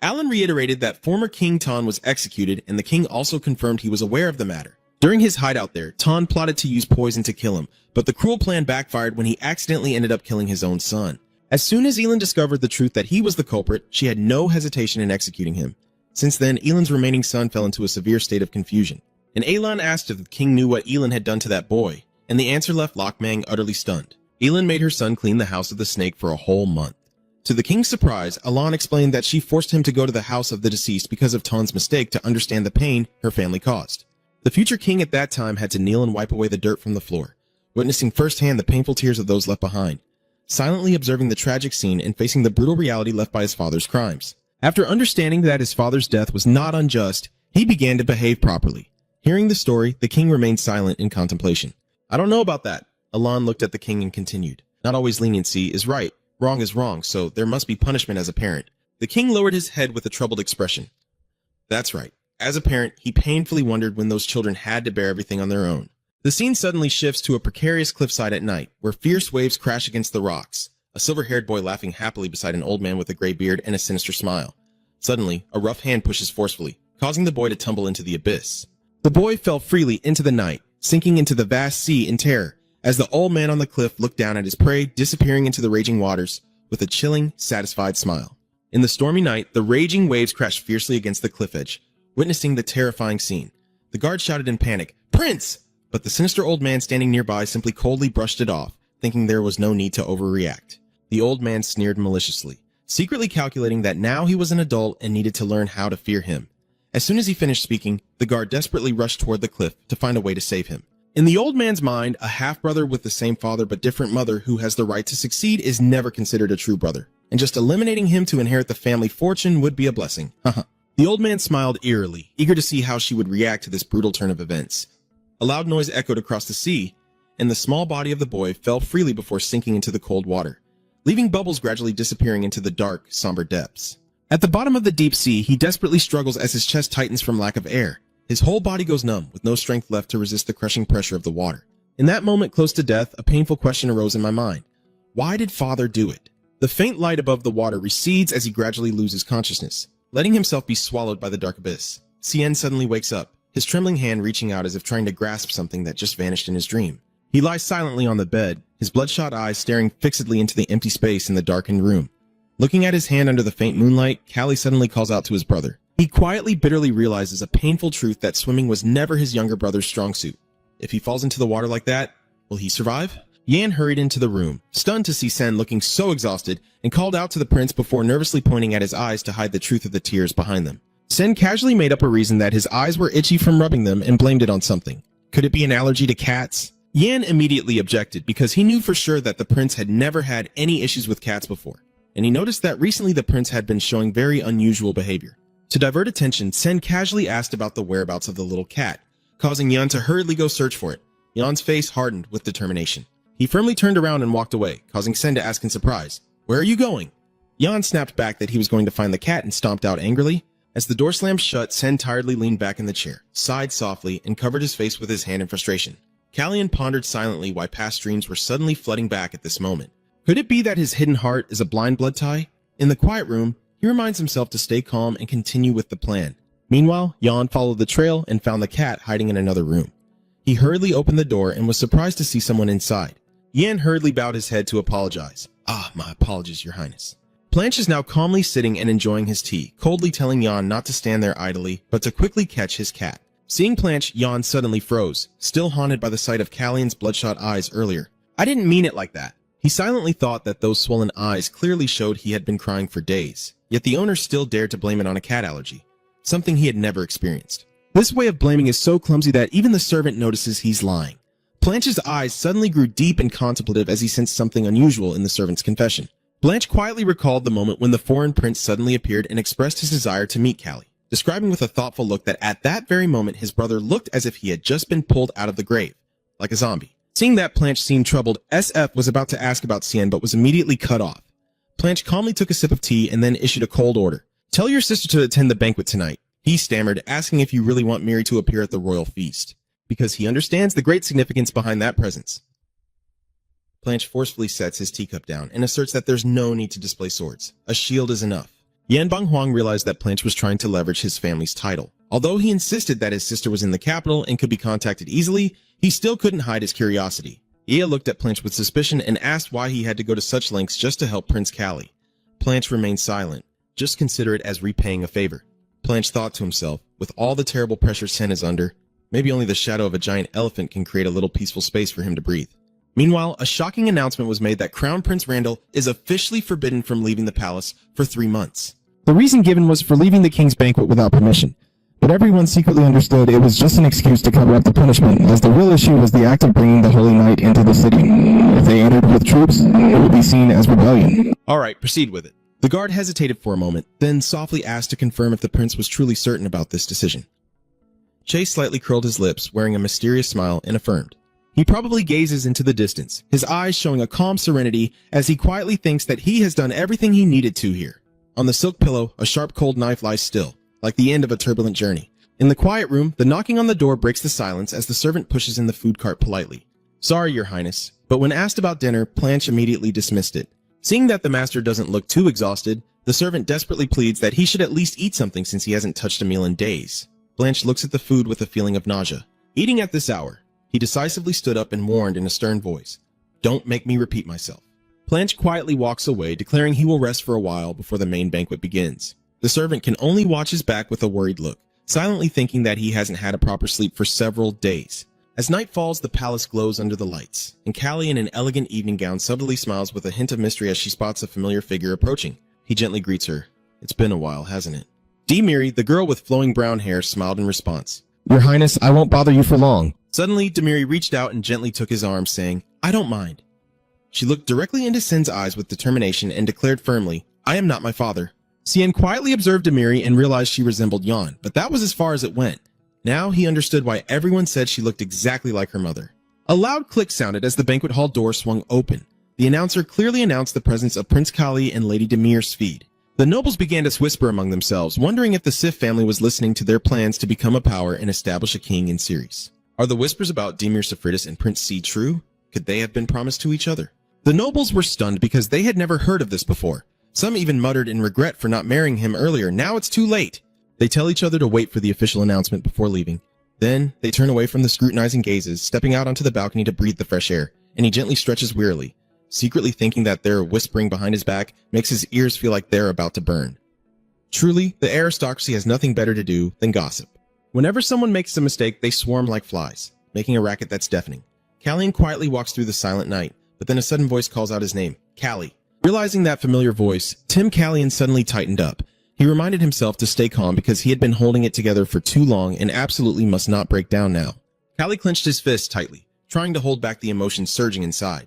Alan reiterated that former King Ton was executed, and the king also confirmed he was aware of the matter. During his hideout there, Ton plotted to use poison to kill him, but the cruel plan backfired when he accidentally ended up killing his own son. As soon as Elin discovered the truth that he was the culprit, she had no hesitation in executing him. Since then, Elin's remaining son fell into a severe state of confusion. And Elon asked if the king knew what Elin had done to that boy, and the answer left Lokmang utterly stunned. Elin made her son clean the house of the snake for a whole month. To the king's surprise, Alan explained that she forced him to go to the house of the deceased because of Ton's mistake to understand the pain her family caused. The future king at that time had to kneel and wipe away the dirt from the floor, witnessing firsthand the painful tears of those left behind, silently observing the tragic scene and facing the brutal reality left by his father's crimes. After understanding that his father's death was not unjust, he began to behave properly. Hearing the story, the king remained silent in contemplation. I don't know about that. Alan looked at the king and continued. Not always leniency is right. Wrong is wrong, so there must be punishment as a parent. The king lowered his head with a troubled expression. That's right. As a parent, he painfully wondered when those children had to bear everything on their own. The scene suddenly shifts to a precarious cliffside at night, where fierce waves crash against the rocks, a silver-haired boy laughing happily beside an old man with a gray beard and a sinister smile. Suddenly, a rough hand pushes forcefully, causing the boy to tumble into the abyss. The boy fell freely into the night, sinking into the vast sea in terror, as the old man on the cliff looked down at his prey disappearing into the raging waters with a chilling, satisfied smile. In the stormy night, the raging waves crashed fiercely against the cliff edge, witnessing the terrifying scene. The guard shouted in panic, "Prince!" But the sinister old man standing nearby simply coldly brushed it off, thinking there was no need to overreact. The old man sneered maliciously, secretly calculating that now he was an adult and needed to learn how to fear him. As soon as he finished speaking, the guard desperately rushed toward the cliff to find a way to save him. In the old man's mind, a half-brother with the same father but different mother who has the right to succeed is never considered a true brother, and just eliminating him to inherit the family fortune would be a blessing. The old man smiled eerily, eager to see how she would react to this brutal turn of events. A loud noise echoed across the sea, and the small body of the boy fell freely before sinking into the cold water, leaving bubbles gradually disappearing into the dark, somber depths. At the bottom of the deep sea, he desperately struggles as his chest tightens from lack of air. His whole body goes numb, with no strength left to resist the crushing pressure of the water. In that moment close to death, a painful question arose in my mind. Why did father do it? The faint light above the water recedes as he gradually loses consciousness, letting himself be swallowed by the dark abyss. Cien suddenly wakes up, his trembling hand reaching out as if trying to grasp something that just vanished in his dream. He lies silently on the bed, his bloodshot eyes staring fixedly into the empty space in the darkened room. Looking at his hand under the faint moonlight, Callie suddenly calls out to his brother. He quietly, bitterly realizes a painful truth that swimming was never his younger brother's strong suit. If he falls into the water like that, will he survive? Yan hurried into the room, stunned to see Sen looking so exhausted, and called out to the prince before nervously pointing at his eyes to hide the truth of the tears behind them. Sen casually made up a reason that his eyes were itchy from rubbing them and blamed it on something. Could it be an allergy to cats? Yan immediately objected because he knew for sure that the prince had never had any issues with cats before, and he noticed that recently the prince had been showing very unusual behavior. To divert attention, Sen casually asked about the whereabouts of the little cat, causing Yan to hurriedly go search for it. Yan's face hardened with determination. He firmly turned around and walked away, causing Sen to ask in surprise, "Where are you going?" Yan snapped back that he was going to find the cat and stomped out angrily. As the door slammed shut, Sen tiredly leaned back in the chair, sighed softly, and covered his face with his hand in frustration. Callian pondered silently why past dreams were suddenly flooding back at this moment. Could it be that his hidden heart is a blind blood tie? In the quiet room, he reminds himself to stay calm and continue with the plan. Meanwhile, Yan followed the trail and found the cat hiding in another room. He hurriedly opened the door and was surprised to see someone inside. Yan hurriedly bowed his head to apologize. My apologies, Your Highness. Blanche is now calmly sitting and enjoying his tea, coldly telling Yan not to stand there idly, but to quickly catch his cat. Seeing Blanche, Yan suddenly froze, still haunted by the sight of Callian's bloodshot eyes earlier. I didn't mean it like that. He silently thought that those swollen eyes clearly showed he had been crying for days, yet the owner still dared to blame it on a cat allergy, something he had never experienced. This way of blaming is so clumsy that even the servant notices he's lying. Blanche's eyes suddenly grew deep and contemplative as he sensed something unusual in the servant's confession. Blanche quietly recalled the moment when the foreign prince suddenly appeared and expressed his desire to meet Callie, describing with a thoughtful look that at that very moment his brother looked as if he had just been pulled out of the grave, like a zombie. Seeing that Blanche seemed troubled, SF was about to ask about Cien but was immediately cut off. Blanche calmly took a sip of tea and then issued a cold order. "Tell your sister to attend the banquet tonight," he stammered, asking if you really want Miri to appear at the royal feast, because he understands the great significance behind that presence. Blanche forcefully sets his teacup down and asserts that there's no need to display swords. A shield is enough. Yan Banghuang realized that Blanche was trying to leverage his family's title. Although he insisted that his sister was in the capital and could be contacted easily, he still couldn't hide his curiosity. Ia looked at Blanche with suspicion and asked why he had to go to such lengths just to help Prince Callie. Blanche remained silent. Just consider it as repaying a favor. Blanche thought to himself, with all the terrible pressure Cien is under, maybe only the shadow of a giant elephant can create a little peaceful space for him to breathe. Meanwhile, a shocking announcement was made that Crown Prince Randall is officially forbidden from leaving the palace for 3 months. The reason given was for leaving the king's banquet without permission, but everyone secretly understood it was just an excuse to cover up the punishment, as the real issue was the act of bringing the Holy Knight into the city. If they entered with troops, it would be seen as rebellion. Alright, proceed with it. The guard hesitated for a moment, then softly asked to confirm if the prince was truly certain about this decision. Che slightly curled his lips, wearing a mysterious smile, and affirmed. He probably gazes into the distance, his eyes showing a calm serenity as he quietly thinks that he has done everything he needed to here. On the silk pillow, a sharp cold knife lies still, like the end of a turbulent journey. In the quiet room, the knocking on the door breaks the silence as the servant pushes in the food cart politely. "Sorry, Your Highness," but when asked about dinner, Blanche immediately dismissed it. Seeing that the master doesn't look too exhausted, the servant desperately pleads that he should at least eat something since he hasn't touched a meal in days. Blanche looks at the food with a feeling of nausea. Eating at this hour, he decisively stood up and warned in a stern voice, "Don't make me repeat myself." Blanche quietly walks away, declaring he will rest for a while before the main banquet begins. The servant can only watch his back with a worried look, silently thinking that he hasn't had a proper sleep for several days. As night falls, the palace glows under the lights, and Callie in an elegant evening gown subtly smiles with a hint of mystery as she spots a familiar figure approaching. He gently greets her. "It's been a while, hasn't it?" Demiri, the girl with flowing brown hair, smiled in response. "Your Highness, I won't bother you for long." Suddenly, Demiri reached out and gently took his arm, saying, "I don't mind." She looked directly into Cien's eyes with determination and declared firmly, "I am not my father." Cien quietly observed Demiri and realized she resembled Yan, but that was as far as it went. Now he understood why everyone said she looked exactly like her mother. A loud click sounded as the banquet hall door swung open. The announcer clearly announced the presence of Prince Callie and Lady Demir Sfeed. The nobles began to whisper among themselves, wondering if the Sif family was listening to their plans to become a power and establish a king in Ceres. Are the whispers about Demir Sifridis and Prince C true? Could they have been promised to each other? The nobles were stunned because they had never heard of this before. Some even muttered in regret for not marrying him earlier. Now it's too late. They tell each other to wait for the official announcement before leaving. Then they turn away from the scrutinizing gazes, stepping out onto the balcony to breathe the fresh air, and he gently stretches wearily, secretly thinking that their whispering behind his back makes his ears feel like they're about to burn. Truly, the aristocracy has nothing better to do than gossip. Whenever someone makes a mistake, they swarm like flies, making a racket that's deafening. Callie quietly walks through the silent night, but then a sudden voice calls out his name, Callie. Realizing that familiar voice, Tim Callian suddenly tightened up. He reminded himself to stay calm because he had been holding it together for too long and absolutely must not break down now. Callie clenched his fist tightly, trying to hold back the emotions surging inside.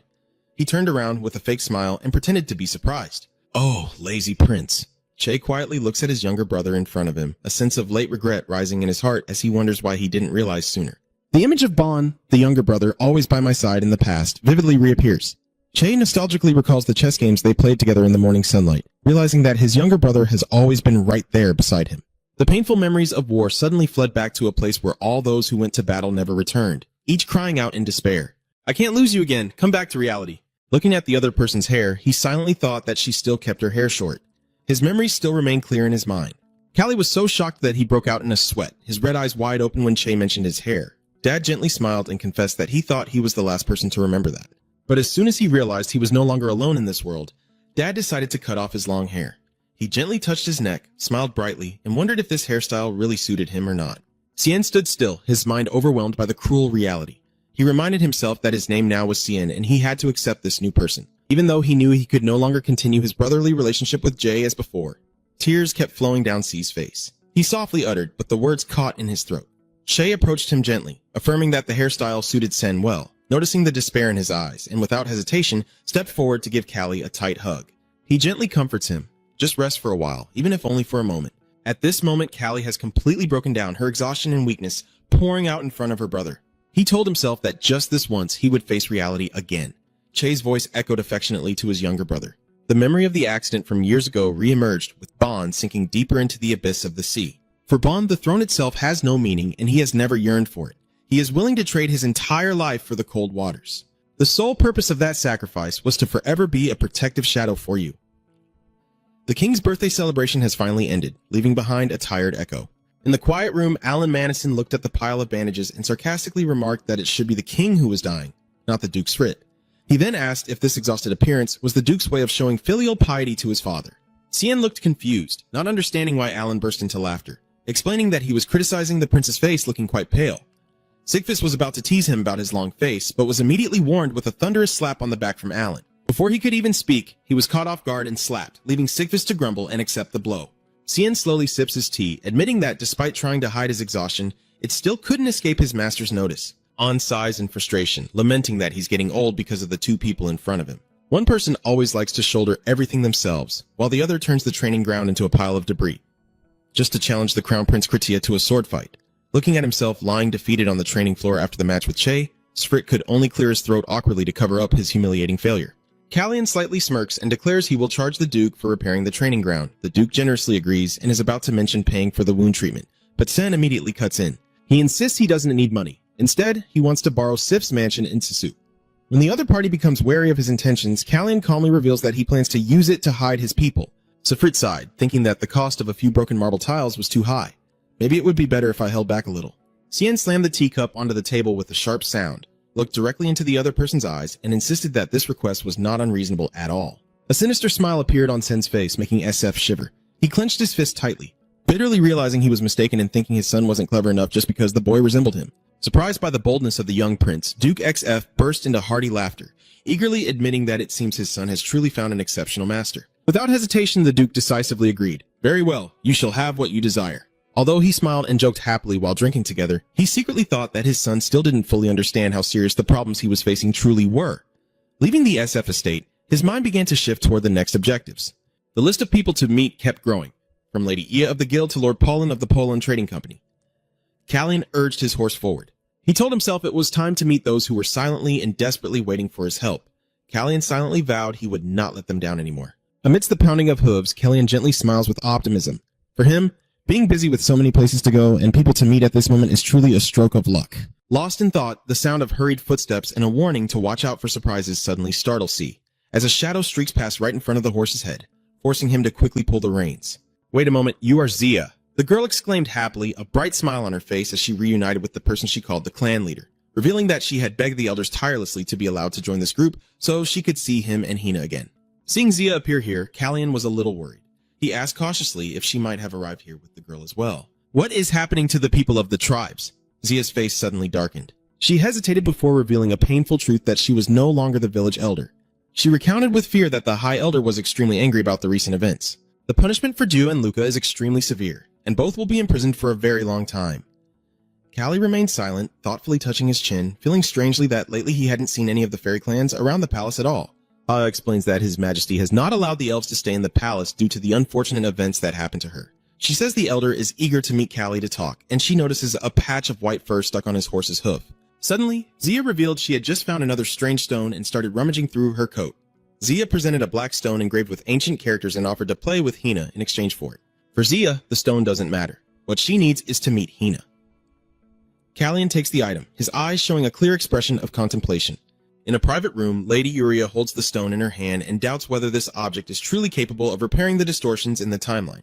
He turned around with a fake smile and pretended to be surprised. "Oh, lazy prince." Che quietly looks at his younger brother in front of him, a sense of late regret rising in his heart as he wonders why he didn't realize sooner. The image of Bon, the younger brother, always by my side in the past, vividly reappears. Che nostalgically recalls the chess games they played together in the morning sunlight, realizing that his younger brother has always been right there beside him. The painful memories of war suddenly fled back to a place where all those who went to battle never returned, each crying out in despair. "I can't lose you again. Come back to reality." Looking at the other person's hair, he silently thought that she still kept her hair short. His memories still remained clear in his mind. Callie was so shocked that he broke out in a sweat, his red eyes wide open when Che mentioned his hair. Dad gently smiled and confessed that he thought he was the last person to remember that. But as soon as he realized he was no longer alone in this world, Dad decided to cut off his long hair. He gently touched his neck, smiled brightly, and wondered if this hairstyle really suited him or not. Cien stood still, his mind overwhelmed by the cruel reality. He reminded himself that his name now was Cien, and he had to accept this new person, even though he knew he could no longer continue his brotherly relationship with Jay as before. Tears kept flowing down C's face. He softly uttered, but the words caught in his throat. Shay approached him gently, affirming that the hairstyle suited Cien well. Noticing the despair in his eyes, and without hesitation, stepped forward to give Callie a tight hug. He gently comforts him. Just rest for a while, even if only for a moment. At this moment, Callie has completely broken down, her exhaustion and weakness pouring out in front of her brother. He told himself that just this once he would face reality again. Che's voice echoed affectionately to his younger brother. The memory of the accident from years ago re-emerged, with Bond sinking deeper into the abyss of the sea. For Bond, the throne itself has no meaning, and he has never yearned for it. He is willing to trade his entire life for the cold waters. The sole purpose of that sacrifice was to forever be a protective shadow for you. The king's birthday celebration has finally ended, leaving behind a tired Echo. In the quiet room, Alan Madison looked at the pile of bandages and sarcastically remarked that it should be the king who was dying, not the Duke's Frit. He then asked if this exhausted appearance was the Duke's way of showing filial piety to his father. Cien looked confused, not understanding why Alan burst into laughter, explaining that he was criticizing the prince's face looking quite pale. Sigfus was about to tease him about his long face, but was immediately warned with a thunderous slap on the back from Alan. Before he could even speak, he was caught off guard and slapped, leaving Sigfus to grumble and accept the blow. Cien slowly sips his tea, admitting that despite trying to hide his exhaustion, it still couldn't escape his master's notice. On sighs in frustration, lamenting that he's getting old because of the two people in front of him. One person always likes to shoulder everything themselves, while the other turns the training ground into a pile of debris. Just to challenge the Crown Prince Kritia to a sword fight. Looking at himself lying defeated on the training floor after the match with Che, Sfrit could only clear his throat awkwardly to cover up his humiliating failure. Callian slightly smirks and declares he will charge the Duke for repairing the training ground. The Duke generously agrees and is about to mention paying for the wound treatment, but Sen immediately cuts in. He insists he doesn't need money. Instead, he wants to borrow Sif's mansion in Sisu. When the other party becomes wary of his intentions, Callian calmly reveals that he plans to use it to hide his people. Sifrit sighed, thinking that the cost of a few broken marble tiles was too high. Maybe it would be better if I held back a little. Cien slammed the teacup onto the table with a sharp sound, looked directly into the other person's eyes, and insisted that this request was not unreasonable at all. A sinister smile appeared on Sen's face, making SF shiver. He clenched his fist tightly, bitterly realizing he was mistaken and thinking his son wasn't clever enough just because the boy resembled him. Surprised by the boldness of the young prince, Duke XF burst into hearty laughter, eagerly admitting that it seems his son has truly found an exceptional master. Without hesitation, the Duke decisively agreed. Very well, you shall have what you desire. Although he smiled and joked happily while drinking together, he secretly thought that his son still didn't fully understand how serious the problems he was facing truly were. Leaving the SF estate, his mind began to shift toward the next objectives. The list of people to meet kept growing, from Lady Ia of the Guild to Lord Paulin of the Poland Trading Company. Callian urged his horse forward. He told himself it was time to meet those who were silently and desperately waiting for his help. Callian silently vowed he would not let them down anymore. Amidst the pounding of hooves, Callian gently smiles with optimism. For him, being busy with so many places to go and people to meet at this moment is truly a stroke of luck. Lost in thought, the sound of hurried footsteps and a warning to watch out for surprises suddenly startles C, as a shadow streaks past right in front of the horse's head, forcing him to quickly pull the reins. Wait a moment, you are Zia. The girl exclaimed happily, a bright smile on her face as she reunited with the person she called the clan leader, revealing that she had begged the elders tirelessly to be allowed to join this group so she could see him and Hina again. Seeing Zia appear here, Callian was a little worried. He asked cautiously if she might have arrived here with the girl as well. What is happening to the people of the tribes? Zia's face suddenly darkened. She hesitated before revealing a painful truth that she was no longer the village elder. She recounted with fear that the High Elder was extremely angry about the recent events. The punishment for Ju and Luca is extremely severe, and both will be imprisoned for a very long time. Callie remained silent, thoughtfully touching his chin, feeling strangely that lately he hadn't seen any of the fairy clans around the palace at all. Explains that His Majesty has not allowed the elves to stay in the palace due to the unfortunate events that happened to her. She says the elder is eager to meet Callie to talk, and she notices a patch of white fur stuck on his horse's hoof. Suddenly, Zia revealed she had just found another strange stone and started rummaging through her coat. Zia presented a black stone engraved with ancient characters and offered to play with Hina in exchange for it. For Zia, the stone doesn't matter. What she needs is to meet Hina. Callian takes the item, his eyes showing a clear expression of contemplation. In a private room, Lady Uria holds the stone in her hand and doubts whether this object is truly capable of repairing the distortions in the timeline.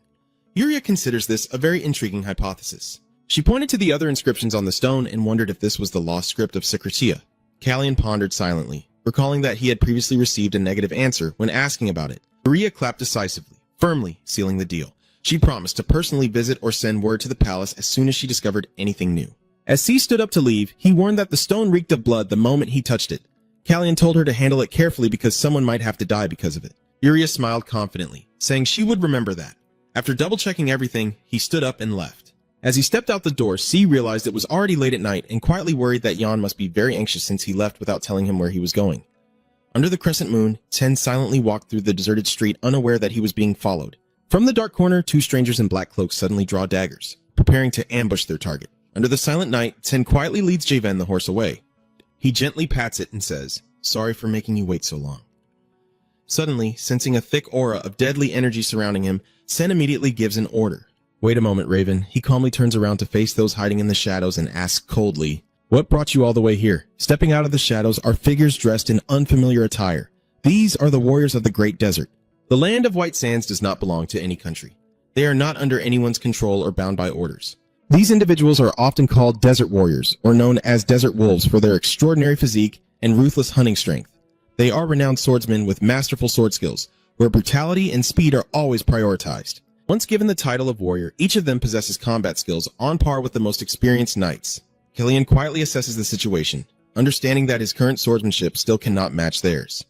Uria considers this a very intriguing hypothesis. She pointed to the other inscriptions on the stone and wondered if this was the lost script of Secretia. Callian pondered silently, recalling that he had previously received a negative answer when asking about it. Uria clapped decisively, firmly sealing the deal. She promised to personally visit or send word to the palace as soon as she discovered anything new. As C stood up to leave, he warned that the stone reeked of blood the moment he touched it. Callian told her to handle it carefully because someone might have to die because of it. Uria smiled confidently, saying she would remember that. After double-checking everything, he stood up and left. As he stepped out the door, C realized it was already late at night and quietly worried that Jan must be very anxious since he left without telling him where he was going. Under the crescent moon, Ten silently walked through the deserted street, unaware that he was being followed. From the dark corner, two strangers in black cloaks suddenly draw daggers, preparing to ambush their target. Under the silent night, Ten quietly leads Javen the horse away. He gently pats it and says, "Sorry for making you wait so long." Suddenly, sensing a thick aura of deadly energy surrounding him, Sen immediately gives an order. "Wait a moment, Raven." He calmly turns around to face those hiding in the shadows and asks coldly, "What brought you all the way here?" Stepping out of the shadows are figures dressed in unfamiliar attire. These are the warriors of the Great Desert. The land of White Sands does not belong to any country. They are not under anyone's control or bound by orders. These individuals are often called desert warriors, or known as desert wolves, for their extraordinary physique and ruthless hunting strength. They are renowned swordsmen with masterful sword skills, where brutality and speed are always prioritized. Once given the title of warrior, each of them possesses combat skills on par with the most experienced knights. Killian quietly assesses the situation, understanding that his current swordsmanship still cannot match theirs,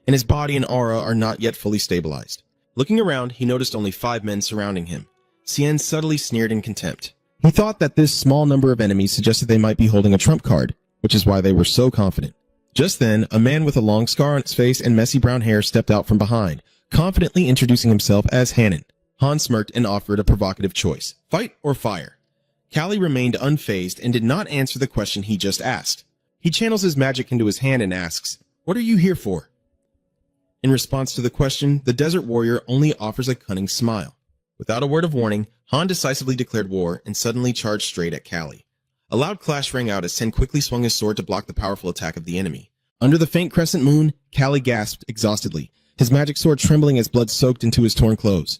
and his body and aura are not yet fully stabilized. Looking around, he noticed only 5 men surrounding him. Cien subtly sneered in contempt. He thought that this small number of enemies suggested they might be holding a trump card, which is why they were so confident. Just then, a man with a long scar on his face and messy brown hair stepped out from behind, confidently introducing himself as Hannon. Han smirked and offered a provocative choice: fight or fire. Callie remained unfazed and did not answer the question he just asked. He channels his magic into his hand and asks, "What are you here for?" In response to the question, the desert warrior only offers a cunning smile. Without a word of warning, Han decisively declared war and suddenly charged straight at Callie. A loud clash rang out as Sen quickly swung his sword to block the powerful attack of the enemy. Under the faint crescent moon, Callie gasped exhaustedly, his magic sword trembling as blood soaked into his torn clothes.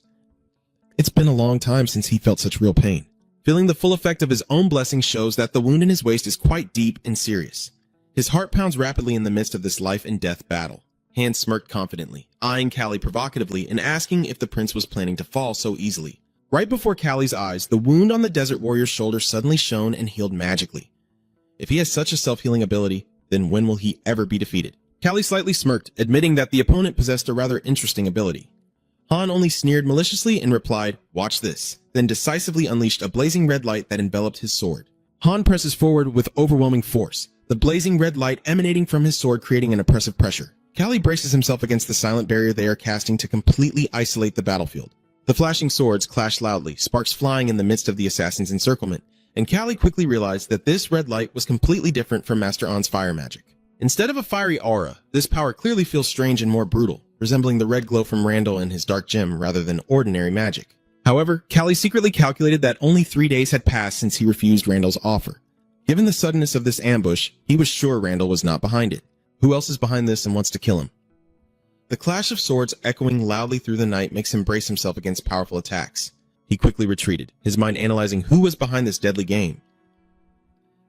It's been a long time since he felt such real pain. Feeling the full effect of his own blessing shows that the wound in his waist is quite deep and serious. His heart pounds rapidly in the midst of this life and death battle. Han smirked confidently, eyeing Callie provocatively and asking if the prince was planning to fall so easily. Right before Callie's eyes, the wound on the desert warrior's shoulder suddenly shone and healed magically. If he has such a self-healing ability, then when will he ever be defeated? Callie slightly smirked, admitting that the opponent possessed a rather interesting ability. Han only sneered maliciously and replied, "Watch this," then decisively unleashed a blazing red light that enveloped his sword. Han presses forward with overwhelming force, the blazing red light emanating from his sword creating an oppressive pressure. Callie braces himself against the silent barrier they are casting to completely isolate the battlefield. The flashing swords clash loudly, sparks flying in the midst of the assassin's encirclement, and Callie quickly realized that this red light was completely different from Master An's fire magic. Instead of a fiery aura, this power clearly feels strange and more brutal, resembling the red glow from Randall and his dark gem rather than ordinary magic. However, Callie secretly calculated that only 3 days had passed since he refused Randall's offer. Given the suddenness of this ambush, he was sure Randall was not behind it. Who else is behind this and wants to kill him? The clash of swords echoing loudly through the night makes him brace himself against powerful attacks. He quickly retreated, his mind analyzing who was behind this deadly game.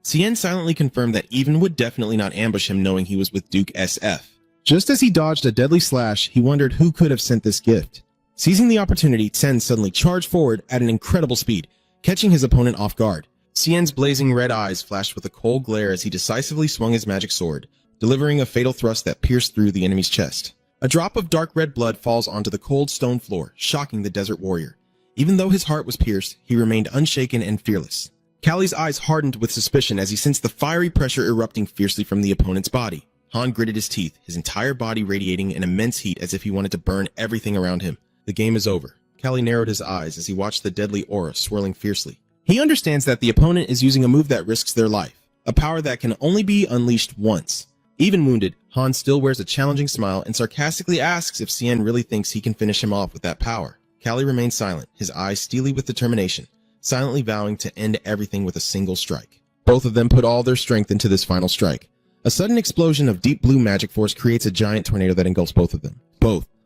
Cien silently confirmed that Even would definitely not ambush him, knowing he was with Duke SF. Just as he dodged a deadly slash, he wondered who could have sent this gift. Seizing the opportunity, Cien suddenly charged forward at an incredible speed, catching his opponent off guard. Cien's blazing red eyes flashed with a cold glare as he decisively swung his magic sword, delivering a fatal thrust that pierced through the enemy's chest. A drop of dark red blood falls onto the cold stone floor, shocking the desert warrior. Even though his heart was pierced, he remained unshaken and fearless. Callie's eyes hardened with suspicion as he sensed the fiery pressure erupting fiercely from the opponent's body. Han gritted his teeth, his entire body radiating an immense heat as if he wanted to burn everything around him. The game is over. Callie narrowed his eyes as he watched the deadly aura swirling fiercely. He understands that the opponent is using a move that risks their life, a power that can only be unleashed once. Even wounded, Han still wears a challenging smile and sarcastically asks if Cien really thinks he can finish him off with that power. Callie remains silent, his eyes steely with determination, silently vowing to end everything with a single strike. Both of them put all their strength into this final strike. A sudden explosion of deep blue magic force creates a giant tornado that engulfs both of them.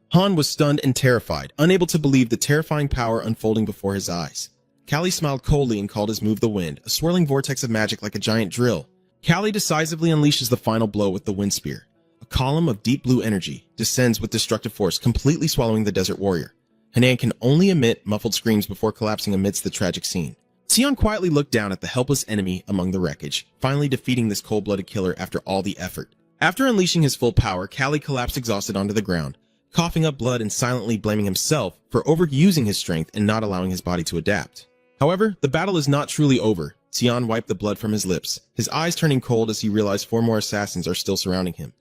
Han was stunned and terrified, unable to believe the terrifying power unfolding before his eyes. Callie smiled coldly and called his move the wind, a swirling vortex of magic like a giant drill. Callie decisively unleashes the final blow with the wind spear. A column of deep blue energy descends with destructive force, completely swallowing the desert warrior. Hanan can only emit muffled screams before collapsing amidst the tragic scene. Sion quietly looked down at the helpless enemy among the wreckage, finally defeating this cold-blooded killer after all the effort. After unleashing his full power, Callie collapsed exhausted onto the ground, coughing up blood and silently blaming himself for overusing his strength and not allowing his body to adapt. However, the battle is not truly over. Sion wiped the blood from his lips, his eyes turning cold as he realized 4 more assassins are still surrounding him.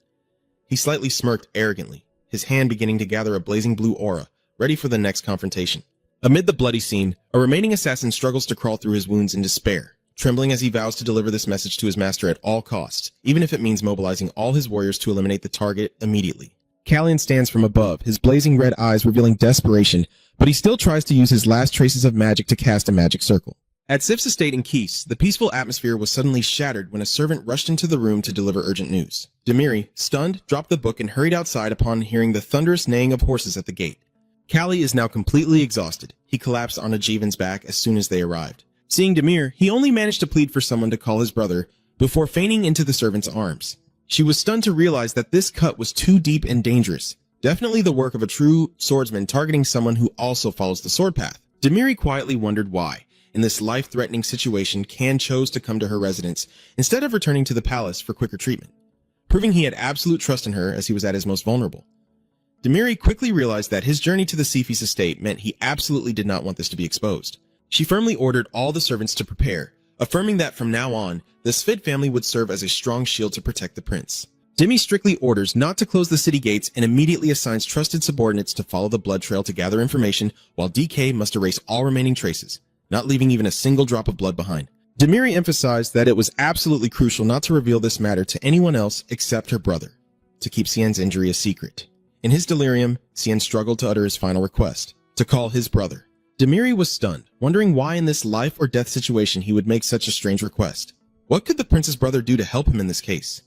He slightly smirked arrogantly, his hand beginning to gather a blazing blue aura, ready for the next confrontation. Amid the bloody scene, a remaining assassin struggles to crawl through his wounds in despair, trembling as he vows to deliver this message to his master at all costs, even if it means mobilizing all his warriors to eliminate the target immediately. Callion stands from above, his blazing red eyes revealing desperation, but he still tries to use his last traces of magic to cast a magic circle. At Sif's estate in Keese, the peaceful atmosphere was suddenly shattered when a servant rushed into the room to deliver urgent news. Demiri, stunned, dropped the book and hurried outside upon hearing the thunderous neighing of horses at the gate. Callie is now completely exhausted. He collapsed on Ajivan's back as soon as they arrived. Seeing Demir, he only managed to plead for someone to call his brother before fainting into the servant's arms. She was stunned to realize that this cut was too deep and dangerous. Definitely the work of a true swordsman targeting someone who also follows the sword path. Demiri quietly wondered why, in this life-threatening situation, Kan chose to come to her residence instead of returning to the palace for quicker treatment, proving he had absolute trust in her as he was at his most vulnerable. Demiri quickly realized that his journey to the Sifis estate meant he absolutely did not want this to be exposed. She firmly ordered all the servants to prepare, affirming that from now on, the Sfid family would serve as a strong shield to protect the prince. Demi strictly orders not to close the city gates and immediately assigns trusted subordinates to follow the blood trail to gather information, while DK must erase all remaining traces, not leaving even a single drop of blood behind. Demiri emphasized that it was absolutely crucial not to reveal this matter to anyone else except her brother, to keep Xian's injury a secret. In his delirium, Xian struggled to utter his final request, to call his brother. Demiri was stunned, wondering why in this life or death situation he would make such a strange request. What could the prince's brother do to help him in this case?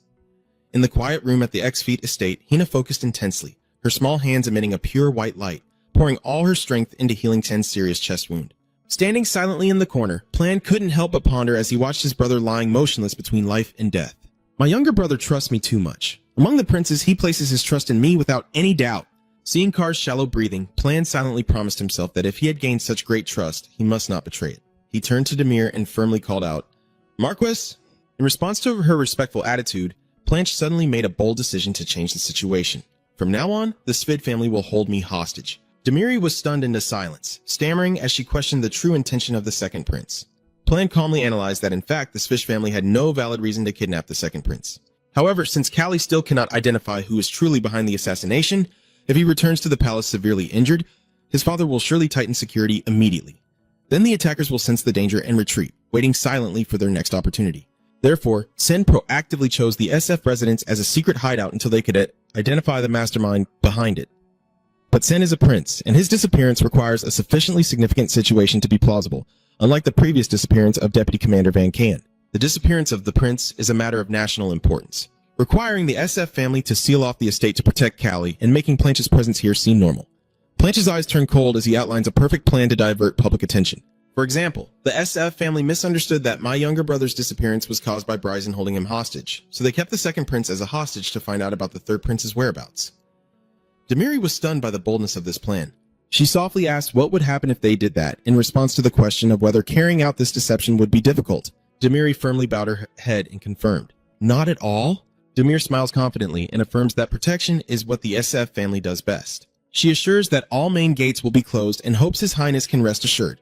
In the quiet room at the X-Feet estate, Hina focused intensely, her small hands emitting a pure white light, pouring all her strength into healing Ten's serious chest wound. Standing silently in the corner, Plan couldn't help but ponder as he watched his brother lying motionless between life and death. My younger brother trusts me too much. Among the princes, he places his trust in me without any doubt. Seeing Kar's shallow breathing, Plan silently promised himself that if he had gained such great trust, he must not betray it. He turned to Demir and firmly called out, "Marquis?" In response to her respectful attitude, Planche suddenly made a bold decision to change the situation. From now on, the Sfid family will hold me hostage. Demiri was stunned into silence, stammering as she questioned the true intention of the second prince. Plan calmly analyzed that in fact the Sfish family had no valid reason to kidnap the second prince. However, since Callie still cannot identify who is truly behind the assassination, if he returns to the palace severely injured, his father will surely tighten security immediately. Then the attackers will sense the danger and retreat, waiting silently for their next opportunity. Therefore, Sen proactively chose the SF residence as a secret hideout until they could identify the mastermind behind it. But Sen is a prince, and his disappearance requires a sufficiently significant situation to be plausible, unlike the previous disappearance of Deputy Commander Van Can. The disappearance of the prince is a matter of national importance, requiring the SF family to seal off the estate to protect Callie and making Planche's presence here seem normal. Planche's eyes turn cold as he outlines a perfect plan to divert public attention. For example, the SF family misunderstood that my younger brother's disappearance was caused by Bryson holding him hostage, so they kept the second prince as a hostage to find out about the third prince's whereabouts. Demiri was stunned by the boldness of this plan. She softly asked what would happen if they did that, in response to the question of whether carrying out this deception would be difficult. Demiri firmly bowed her head and confirmed, "Not at all?" Demir smiles confidently and affirms that protection is what the SF family does best. She assures that all main gates will be closed and hopes His Highness can rest assured.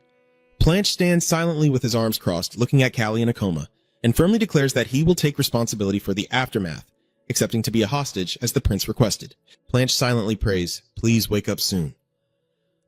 Planche stands silently with his arms crossed, looking at Callie in a coma, and firmly declares that he will take responsibility for the aftermath, accepting to be a hostage as the prince requested. Planche silently prays, "Please wake up soon,"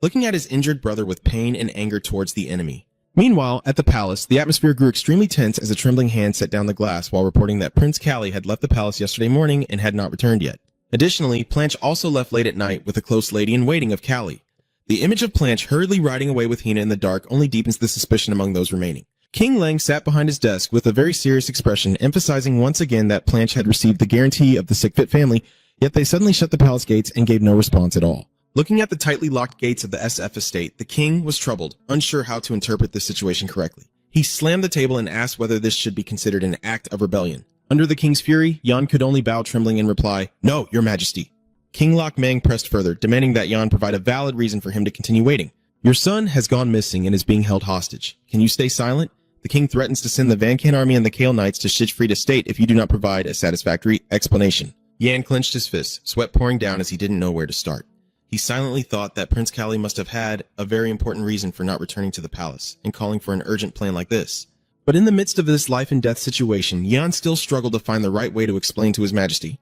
looking at his injured brother with pain and anger towards the enemy. Meanwhile, at the palace, the atmosphere grew extremely tense as a trembling hand set down the glass while reporting that Prince Callie had left the palace yesterday morning and had not returned yet. Additionally, Planche also left late at night with a close lady-in-waiting of Callie. The image of Planche hurriedly riding away with Hina in the dark only deepens the suspicion among those remaining. King Lang sat behind his desk with a very serious expression, emphasizing once again that Planche had received the guarantee of the Sickfit family, yet they suddenly shut the palace gates and gave no response at all. Looking at the tightly locked gates of the SF estate, the king was troubled, unsure how to interpret this situation correctly. He slammed the table and asked whether this should be considered an act of rebellion. Under the king's fury, Yan could only bow trembling and reply, "No, your majesty." King Lok Mang pressed further, demanding that Yan provide a valid reason for him to continue waiting. "Your son has gone missing and is being held hostage. Can you stay silent? The king threatens to send the Van Can army and the Kale Knights to Shitchfried estate if you do not provide a satisfactory explanation." Yan clenched his fists, sweat pouring down as he didn't know where to start. He silently thought that Prince Callie must have had a very important reason for not returning to the palace and calling for an urgent plan like this. But in the midst of this life and death situation, Yan still struggled to find the right way to explain to His Majesty.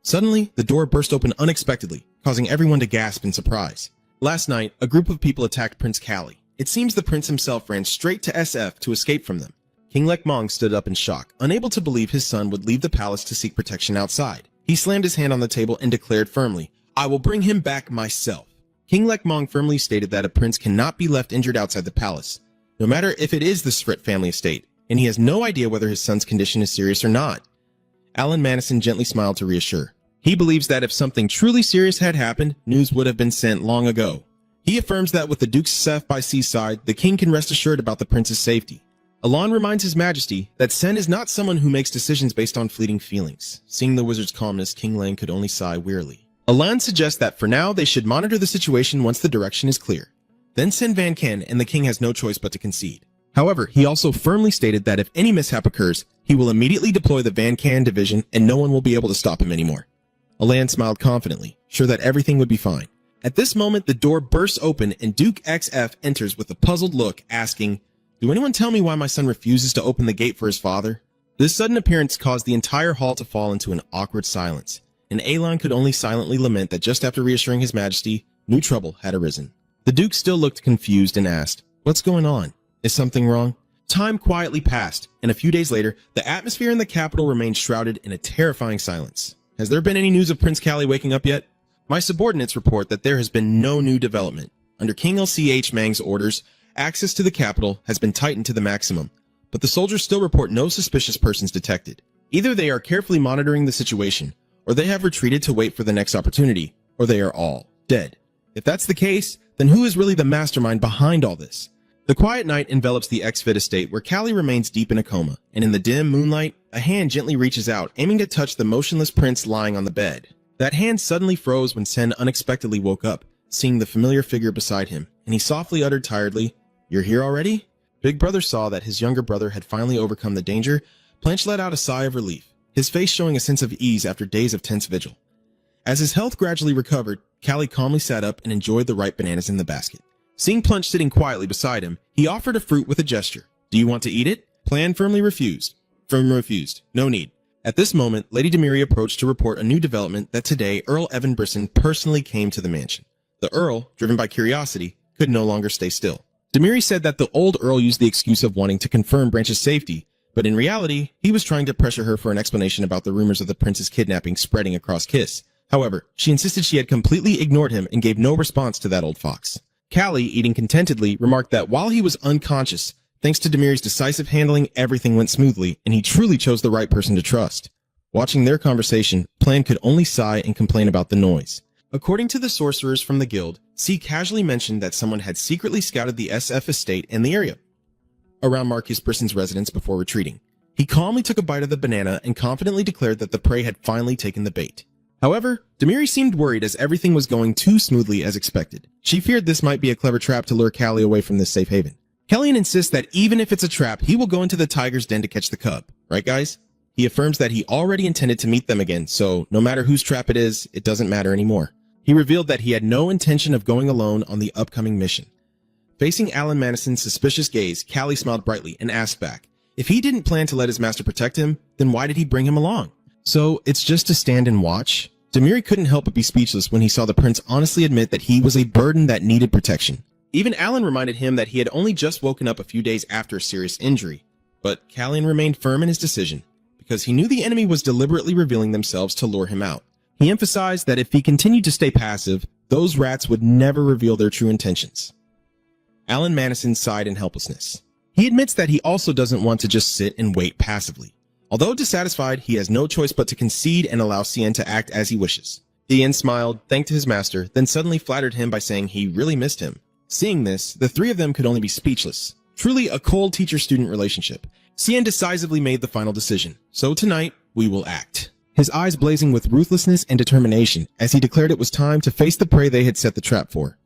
Suddenly, the door burst open unexpectedly, causing everyone to gasp in surprise. Last night, a group of people attacked Prince Calli. It seems the prince himself ran straight to SF to escape from them. King Lekmong stood up in shock, unable to believe his son would leave the palace to seek protection outside. He slammed his hand on the table and declared firmly, "I will bring him back myself." King Lekmong firmly stated that a prince cannot be left injured outside the palace, no matter if it is the Sfrit family estate, and he has no idea whether his son's condition is serious or not. Alan Madison gently smiled to reassure. He believes that if something truly serious had happened, news would have been sent long ago. He affirms that with the Duke's Seth by seaside, the king can rest assured about the prince's safety. Alon reminds His Majesty that Sen is not someone who makes decisions based on fleeting feelings. Seeing the wizard's calmness, King Lang could only sigh wearily. Alon suggests that for now they should monitor the situation once the direction is clear. Then send Van Ken, and the king has no choice but to concede. However, he also firmly stated that if any mishap occurs, he will immediately deploy the Van Can division and no one will be able to stop him anymore. Alan smiled confidently, sure that everything would be fine. At this moment, the door bursts open and Duke XF enters with a puzzled look, asking, "Do anyone tell me why my son refuses to open the gate for his father?" This sudden appearance caused the entire hall to fall into an awkward silence, and Alon could only silently lament that just after reassuring His Majesty, new trouble had arisen. The Duke still looked confused and asked, "What's going on? Is something wrong?" Time quietly passed, and a few days later, the atmosphere in the capital remained shrouded in a terrifying silence. Has there been any news of Prince Calli waking up yet? My subordinates report that there has been no new development. Under King LCH Mang's orders, access to the capital has been tightened to the maximum, but the soldiers still report no suspicious persons detected. Either they are carefully monitoring the situation, or they have retreated to wait for the next opportunity, or they are all dead. If that's the case, then who is really the mastermind behind all this? The quiet night envelops the Xfit estate where Calli remains deep in a coma, and in the dim moonlight, a hand gently reaches out, aiming to touch the motionless prince lying on the bed. That hand suddenly froze when Sen unexpectedly woke up, seeing the familiar figure beside him, and he softly uttered tiredly, "You're here already?" Big Brother saw that his younger brother had finally overcome the danger. Planche let out a sigh of relief, his face showing a sense of ease after days of tense vigil. As his health gradually recovered, Calli calmly sat up and enjoyed the ripe bananas in the basket. Seeing Planche sitting quietly beside him, he offered a fruit with a gesture. "Do you want to eat it?" Plan firmly refused. No need. At this moment, Lady Demiri approached to report a new development that today Earl Evan Brisson personally came to the mansion. The Earl, driven by curiosity, could no longer stay still. Demiri said that the old Earl used the excuse of wanting to confirm Branch's safety, but in reality, he was trying to pressure her for an explanation about the rumors of the prince's kidnapping spreading across Kiss. However, she insisted she had completely ignored him and gave no response to that old fox. Calli, eating contentedly, remarked that while he was unconscious, thanks to Demiri's decisive handling, everything went smoothly, and he truly chose the right person to trust. Watching their conversation, Plan could only sigh and complain about the noise. According to the sorcerers from the guild, C casually mentioned that someone had secretly scouted the SF estate and the area around Marcus Brisson's residence before retreating. He calmly took a bite of the banana and confidently declared that the prey had finally taken the bait. However, Demiri seemed worried as everything was going too smoothly as expected. She feared this might be a clever trap to lure Calli away from this safe haven. Kellyan insists that even if it's a trap, he will go into the tiger's den to catch the cub. Right, guys? He affirms that he already intended to meet them again, so no matter whose trap it is, it doesn't matter anymore. He revealed that he had no intention of going alone on the upcoming mission. Facing Alan Madison's suspicious gaze, Calli smiled brightly and asked back, if he didn't plan to let his master protect him, then why did he bring him along? So it's just to stand and watch? Demiri couldn't help but be speechless when he saw the prince honestly admit that he was a burden that needed protection. Even Alan reminded him that he had only just woken up a few days after a serious injury. But Callian remained firm in his decision, because he knew the enemy was deliberately revealing themselves to lure him out. He emphasized that if he continued to stay passive, those rats would never reveal their true intentions. Alan Madison sighed in helplessness. He admits that he also doesn't want to just sit and wait passively. Although dissatisfied, he has no choice but to concede and allow Cien to act as he wishes. Cien smiled, thanked his master, then suddenly flattered him by saying he really missed him. Seeing this, the three of them could only be speechless. Truly a cold teacher-student relationship. Cien decisively made the final decision. So tonight, we will act. His eyes blazing with ruthlessness and determination as he declared it was time to face the prey they had set the trap for.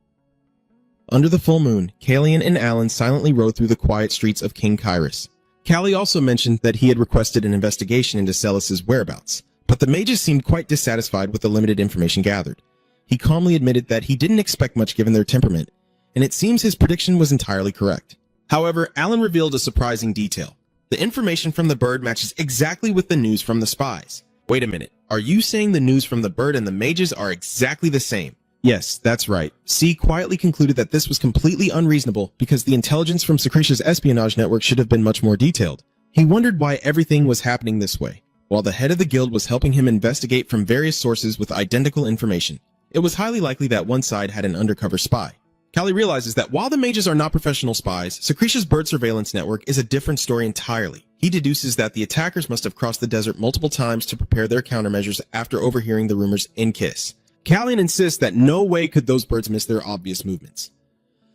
Under the full moon, Callian and Alan silently rode through the quiet streets of King Kyrus. Calli also mentioned that he had requested an investigation into Celis's whereabouts, but the mages seemed quite dissatisfied with the limited information gathered. He calmly admitted that he didn't expect much given their temperament, and it seems his prediction was entirely correct. However, Alan revealed a surprising detail. The information from the bird matches exactly with the news from the spies. Wait a minute. Are you saying the news from the bird and the mages are exactly the same? Yes, that's right. C quietly concluded that this was completely unreasonable because the intelligence from Secretia's espionage network should have been much more detailed. He wondered why everything was happening this way, while the head of the guild was helping him investigate from various sources with identical information. It was highly likely that one side had an undercover spy. Callie realizes that while the mages are not professional spies, Secretia's bird surveillance network is a different story entirely. He deduces that the attackers must have crossed the desert multiple times to prepare their countermeasures after overhearing the rumors in Kiss. Callie insists that no way could those birds miss their obvious movements.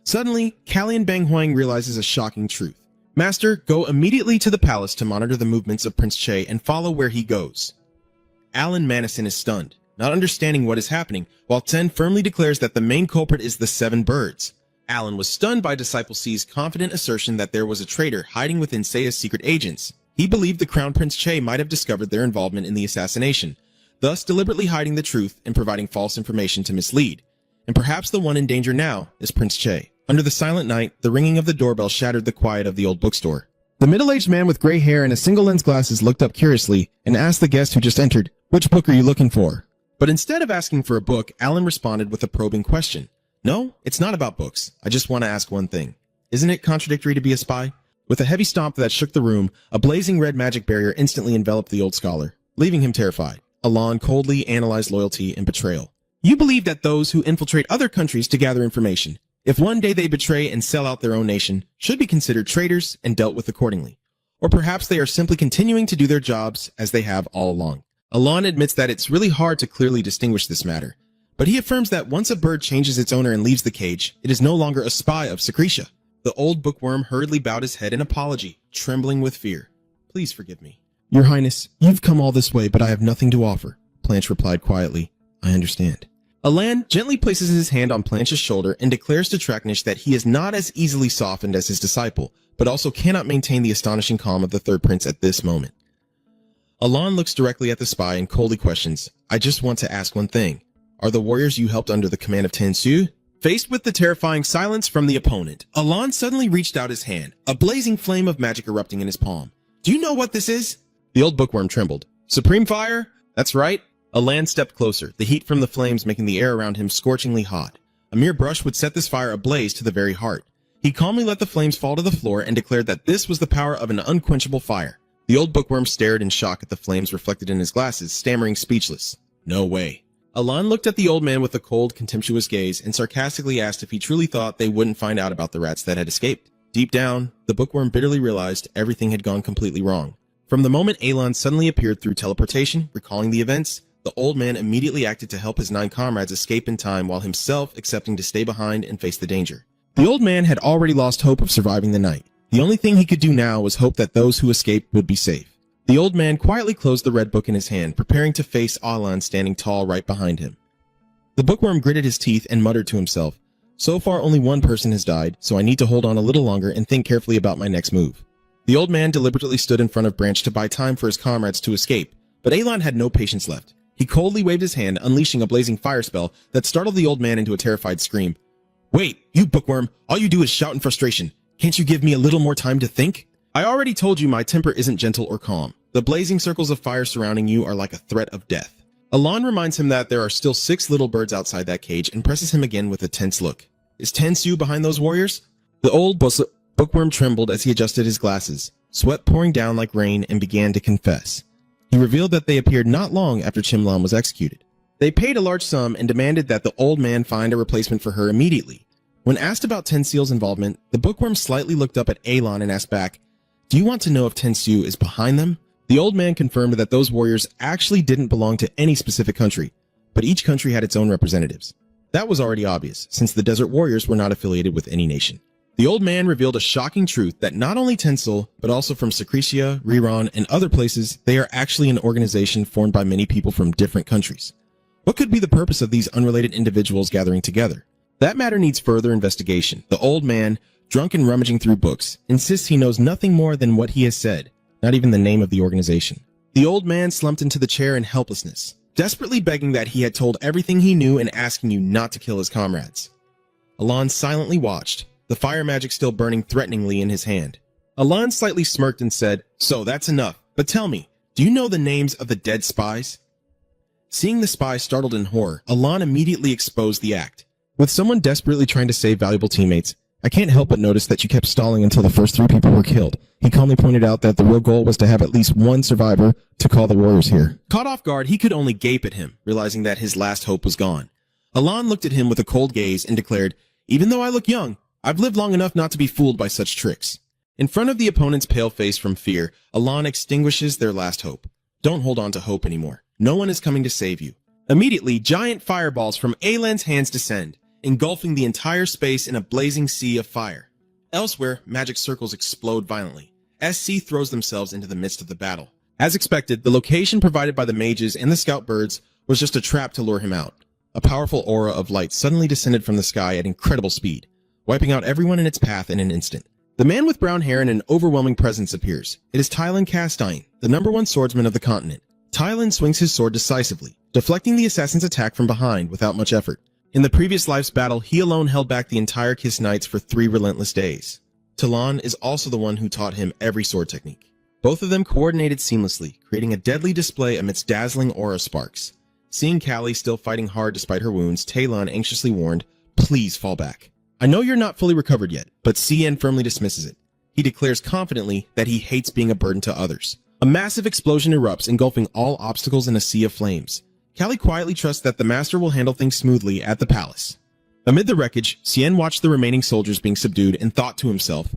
Suddenly, Callie and Bang Huang realizes a shocking truth. Master, go immediately to the palace to monitor the movements of Prince Che and follow where he goes. Alan Madison is stunned, not understanding what is happening, while Ten firmly declares that the main culprit is the 7 birds. Alan was stunned by Disciple C's confident assertion that there was a traitor hiding within Seiya's secret agents. He believed the Crown Prince Che might have discovered their involvement in the assassination, thus deliberately hiding the truth and providing false information to mislead. And perhaps the one in danger now is Prince Che. Under the silent night, the ringing of the doorbell shattered the quiet of the old bookstore. The middle-aged man with gray hair and a single-lens glasses looked up curiously and asked the guest who just entered, "Which book are you looking for?" But instead of asking for a book, Alan responded with a probing question. "No, it's not about books. I just want to ask one thing. Isn't it contradictory to be a spy?" With a heavy stomp that shook the room, a blazing red magic barrier instantly enveloped the old scholar, leaving him terrified. Alan coldly analyzed loyalty and betrayal. "You believe that those who infiltrate other countries to gather information, if one day they betray and sell out their own nation, should be considered traitors and dealt with accordingly. Or perhaps they are simply continuing to do their jobs as they have all along." Alan admits that it's really hard to clearly distinguish this matter, but he affirms that once a bird changes its owner and leaves the cage, it is no longer a spy of Secretia. The old bookworm hurriedly bowed his head in apology, trembling with fear. "Please forgive me." "Your Highness, you've come all this way, but I have nothing to offer," Planche replied quietly. "I understand." Alan gently places his hand on Planche's shoulder and declares to Traknish that he is not as easily softened as his disciple, but also cannot maintain the astonishing calm of the third prince at this moment. Alan looks directly at the spy and coldly questions, "I just want to ask one thing. Are the warriors you helped under the command of Tensu?" Faced with the terrifying silence from the opponent, Alan suddenly reached out his hand, a blazing flame of magic erupting in his palm. "Do you know what this is?" The old bookworm trembled. "Supreme fire? That's right." Alan stepped closer, the heat from the flames making the air around him scorchingly hot. A mere brush would set this fire ablaze to the very heart. He calmly let the flames fall to the floor and declared that this was the power of an unquenchable fire. The old bookworm stared in shock at the flames reflected in his glasses, stammering speechless. "No way." Alan looked at the old man with a cold, contemptuous gaze and sarcastically asked if he truly thought they wouldn't find out about the rats that had escaped. Deep down, the bookworm bitterly realized everything had gone completely wrong. From the moment Alan suddenly appeared through teleportation, recalling the events, the old man immediately acted to help his 9 comrades escape in time while himself accepting to stay behind and face the danger. The old man had already lost hope of surviving the night. The only thing he could do now was hope that those who escaped would be safe. The old man quietly closed the red book in his hand, preparing to face Alan standing tall right behind him. The bookworm gritted his teeth and muttered to himself, "So far only one person has died, so I need to hold on a little longer and think carefully about my next move." The old man deliberately stood in front of Branch to buy time for his comrades to escape, but Alan had no patience left. He coldly waved his hand, unleashing a blazing fire spell that startled the old man into a terrified scream. "Wait, you bookworm, all you do is shout in frustration. Can't you give me a little more time to think? I already told you my temper isn't gentle or calm. The blazing circles of fire surrounding you are like a threat of death." Alan reminds him that there are still 6 little birds outside that cage and presses him again with a tense look. Is Tensu behind those warriors? The old bookworm trembled as he adjusted his glasses, sweat pouring down like rain, and began to confess. He revealed that they appeared not long after Chimlam was executed. They paid a large sum and demanded that the old man find a replacement for her immediately. When asked about Tensu's involvement, the bookworm slightly looked up at Alan and asked back, "Do you want to know if Tensu is behind them?" The old man confirmed that those warriors actually didn't belong to any specific country, but each country had its own representatives. That was already obvious, since the Desert Warriors were not affiliated with any nation. The old man revealed a shocking truth that not only Tensil, but also from Secretia, Reborn, and other places, they are actually an organization formed by many people from different countries. What could be the purpose of these unrelated individuals gathering together? That matter needs further investigation. The old man, drunk and rummaging through books, insists he knows nothing more than what he has said, not even the name of the organization. The old man slumped into the chair in helplessness, desperately begging that he had told everything he knew and asking you not to kill his comrades. Alan silently watched, the fire magic still burning threateningly in his hand. Alan slightly smirked and said, "So that's enough, but tell me, Do you know the names of the dead spies? Seeing the spy startled in horror, Alon immediately exposed the act. With someone desperately trying to save valuable teammates, I can't help but notice that you kept stalling until the first 3 people were killed. He calmly pointed out that the real goal was to have at least one survivor to call the warriors here. Caught off guard, he could only gape at him, realizing that his last hope was gone. Alon looked at him with a cold gaze and declared, "Even though I look young, I've lived long enough not to be fooled by such tricks." In front of the opponent's pale face from fear, Alon extinguishes their last hope. Don't hold on to hope anymore. No one is coming to save you. Immediately, giant fireballs from Alan's hands descend, engulfing the entire space in a blazing sea of fire. Elsewhere, magic circles explode violently. SC throws themselves into the midst of the battle. As expected, the location provided by the mages and the scout birds was just a trap to lure him out. A powerful aura of light suddenly descended from the sky at incredible speed, wiping out everyone in its path in an instant. The man with brown hair and an overwhelming presence appears. It is Tylan Castine, the #1 swordsman of the continent. Tylan swings his sword decisively, deflecting the assassin's attack from behind without much effort. In the previous life's battle, he alone held back the entire Kiss Knights for 3 relentless days. Talon is also the one who taught him every sword technique. Both of them coordinated seamlessly, creating a deadly display amidst dazzling aura sparks. Seeing Callie still fighting hard despite her wounds, Talon anxiously warned, "Please fall back. I know you're not fully recovered yet," but CN firmly dismisses it. He declares confidently that he hates being a burden to others. A massive explosion erupts, engulfing all obstacles in a sea of flames. Callie quietly trusts that the master will handle things smoothly at the palace. Amid the wreckage, Cien watched the remaining soldiers being subdued and thought to himself,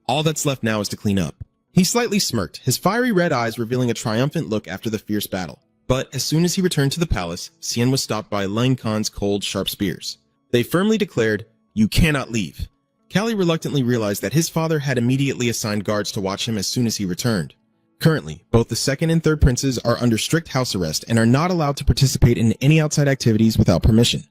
all that's left now is to clean up. He slightly smirked, his fiery red eyes revealing a triumphant look after the fierce battle. But as soon as he returned to the palace, Cien was stopped by Lang Khan's cold, sharp spears. They firmly declared, "You cannot leave." Callie reluctantly realized that his father had immediately assigned guards to watch him as soon as he returned. Currently, both the second and third princes are under strict house arrest and are not allowed to participate in any outside activities without permission.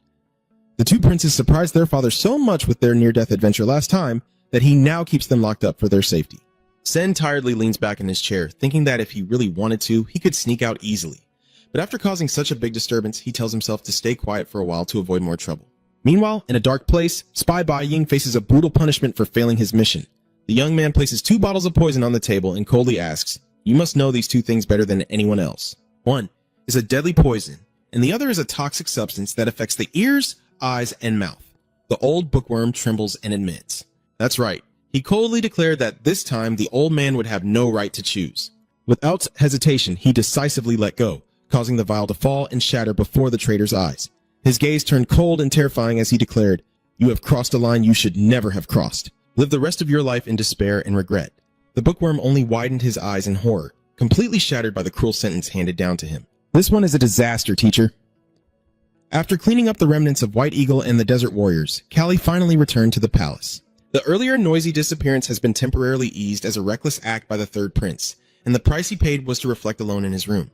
The 2 princes surprised their father so much with their near-death adventure last time that he now keeps them locked up for their safety. Sen tiredly leans back in his chair, thinking that if he really wanted to, he could sneak out easily. But after causing such a big disturbance, he tells himself to stay quiet for a while to avoid more trouble. Meanwhile, in a dark place, Spy Bai Ying faces a brutal punishment for failing his mission. The young man places 2 bottles of poison on the table and coldly asks, "You must know these 2 things better than anyone else. One is a deadly poison, and the other is a toxic substance that affects the ears, eyes, and mouth." The old bookworm trembles and admits. That's right. He coldly declared that this time the old man would have no right to choose. Without hesitation, he decisively let go, causing the vial to fall and shatter before the traitor's eyes. His gaze turned cold and terrifying as he declared, "You have crossed a line you should never have crossed. Live the rest of your life in despair and regret." The bookworm only widened his eyes in horror, completely shattered by the cruel sentence handed down to him. "This one is a disaster, teacher." After cleaning up the remnants of White Eagle and the Desert Warriors, Callie finally returned to the palace. The earlier noisy disappearance has been temporarily eased as a reckless act by the third prince, and the price he paid was to reflect alone in his room.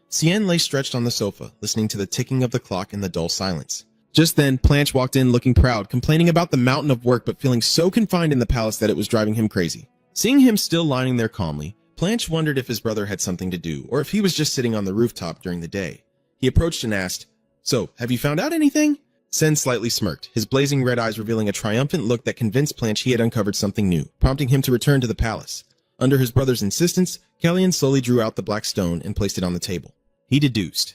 Cien lay stretched on the sofa, listening to the ticking of the clock in the dull silence. Just then, Planche walked in looking proud, complaining about the mountain of work but feeling so confined in the palace that it was driving him crazy. Seeing him still lying there calmly, Planche wondered if his brother had something to do, or if he was just sitting on the rooftop during the day. He approached and asked, "So, have you found out anything?" Sen slightly smirked, his blazing red eyes revealing a triumphant look that convinced Planche he had uncovered something new, prompting him to return to the palace. Under his brother's insistence, Callian slowly drew out the black stone and placed it on the table. He deduced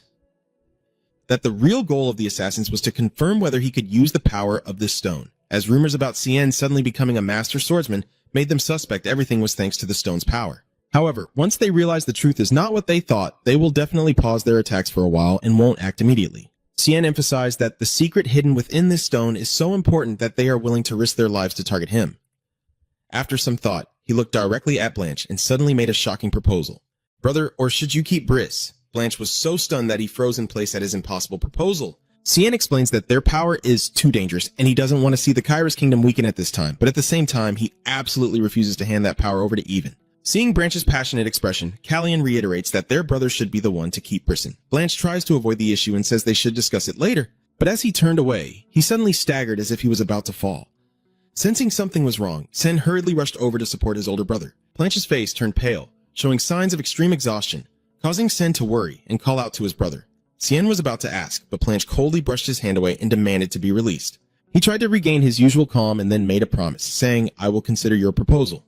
that the real goal of the assassins was to confirm whether he could use the power of this stone, as rumors about Cien suddenly becoming a master swordsman made them suspect everything was thanks to the stone's power. However, once they realize the truth is not what they thought, they will definitely pause their attacks for a while and won't act immediately. Cien emphasized that the secret hidden within this stone is so important that they are willing to risk their lives to target him. After some thought, he looked directly at Blanche and suddenly made a shocking proposal. "Brother, or should you keep Briss?" Blanche was so stunned that he froze in place at his impossible proposal. Cien explains that their power is too dangerous and he doesn't want to see the Kairos kingdom weaken at this time, but at the same time, he absolutely refuses to hand that power over to Even. Seeing Branch's passionate expression, Callian reiterates that their brother should be the one to keep Brisson. Blanche tries to avoid the issue and says they should discuss it later, but as he turned away, he suddenly staggered as if he was about to fall. Sensing something was wrong, Sen hurriedly rushed over to support his older brother. Blanche's face turned pale, showing signs of extreme exhaustion, causing Sen to worry and call out to his brother. Cien was about to ask, but Blanche coldly brushed his hand away and demanded to be released. He tried to regain his usual calm and then made a promise, saying, "I will consider your proposal."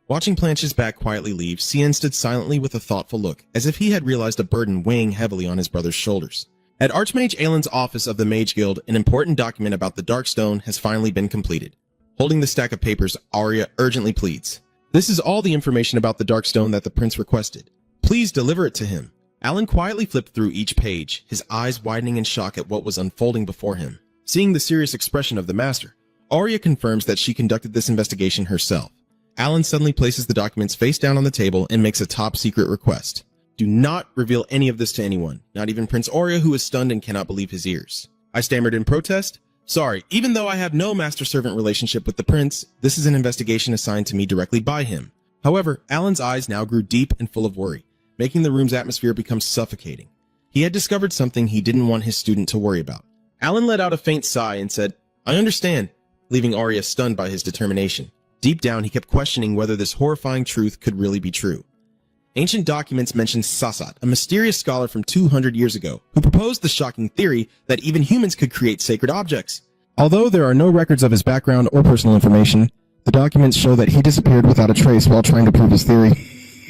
Watching Planche's back quietly leave, Cien stood silently with a thoughtful look, as if he had realized a burden weighing heavily on his brother's shoulders. At Archmage Aelin's office of the Mage Guild, an important document about the Darkstone has finally been completed. Holding the stack of papers, Arya urgently pleads. This is all the information about the Darkstone that the prince requested. Please deliver it to him. Alan quietly flipped through each page, his eyes widening in shock at what was unfolding before him. Seeing the serious expression of the master, Arya confirms that she conducted this investigation herself. Alan suddenly places the documents face down on the table and makes a top-secret request. Do not reveal any of this to anyone, not even Prince Arya, who is stunned and cannot believe his ears. I stammered in protest. Sorry, even though I have no master-servant relationship with the prince, this is an investigation assigned to me directly by him. However, Alan's eyes now grew deep and full of worry, making the room's atmosphere become suffocating. He had discovered something he didn't want his student to worry about. Alan let out a faint sigh and said, I understand, leaving Arya stunned by his determination. Deep down, he kept questioning whether this horrifying truth could really be true. Ancient documents mention Sasat, a mysterious scholar from 200 years ago, who proposed the shocking theory that even humans could create sacred objects. Although there are no records of his background or personal information, the documents show that he disappeared without a trace while trying to prove his theory.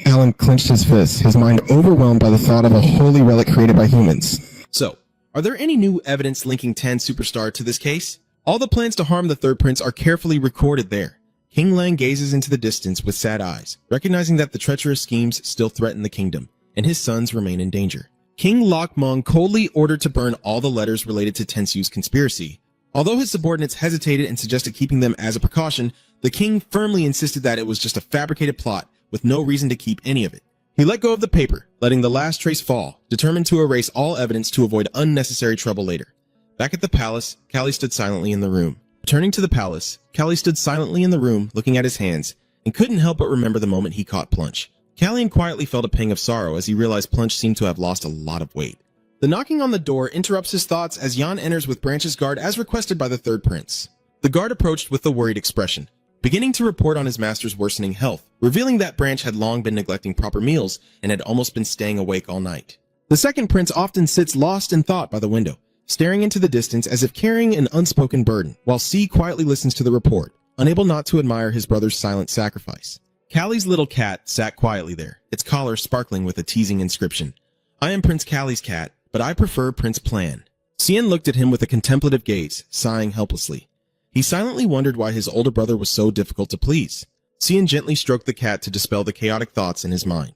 Alan clenched his fists, his mind overwhelmed by the thought of a holy relic created by humans. So, are there any new evidence linking Tan Superstar to this case? All the plans to harm the third prince are carefully recorded there. King Lang gazes into the distance with sad eyes, recognizing that the treacherous schemes still threaten the kingdom, and his sons remain in danger. King Lok Mong coldly ordered to burn all the letters related to Tensu's conspiracy. Although his subordinates hesitated and suggested keeping them as a precaution, the king firmly insisted that it was just a fabricated plot with no reason to keep any of it. He let go of the paper, letting the last trace fall, determined to erase all evidence to avoid unnecessary trouble later. Back at the palace, Callie stood silently in the room. Returning to the palace, Callie stood silently in the room, looking at his hands, and couldn't help but remember the moment he caught Plunch. Callie quietly felt a pang of sorrow as he realized Plunch seemed to have lost a lot of weight. The knocking on the door interrupts his thoughts as Jan enters with Branch's guard as requested by the third prince. The guard approached with a worried expression, beginning to report on his master's worsening health, revealing that Branch had long been neglecting proper meals and had almost been staying awake all night. The second prince often sits lost in thought by the window, staring into the distance as if carrying an unspoken burden, while C quietly listens to the report, unable not to admire his brother's silent sacrifice. Callie's little cat sat quietly there, its collar sparkling with a teasing inscription. I am Prince Callie's cat, but I prefer Prince Plan. Cien looked at him with a contemplative gaze, sighing helplessly. He silently wondered why his older brother was so difficult to please. Cien gently stroked the cat to dispel the chaotic thoughts in his mind.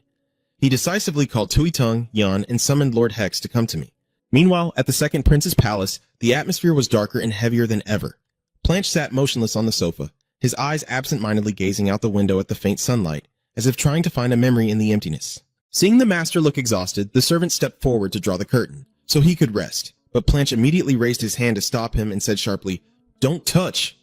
He decisively called Tui Tung, Yan, and summoned Lord Hex to come to me. Meanwhile, at the second prince's palace, the atmosphere was darker and heavier than ever. Planche sat motionless on the sofa, his eyes absent-mindedly gazing out the window at the faint sunlight, as if trying to find a memory in the emptiness. Seeing the master look exhausted, the servant stepped forward to draw the curtain, so he could rest, but Planche immediately raised his hand to stop him and said sharply, Don't touch!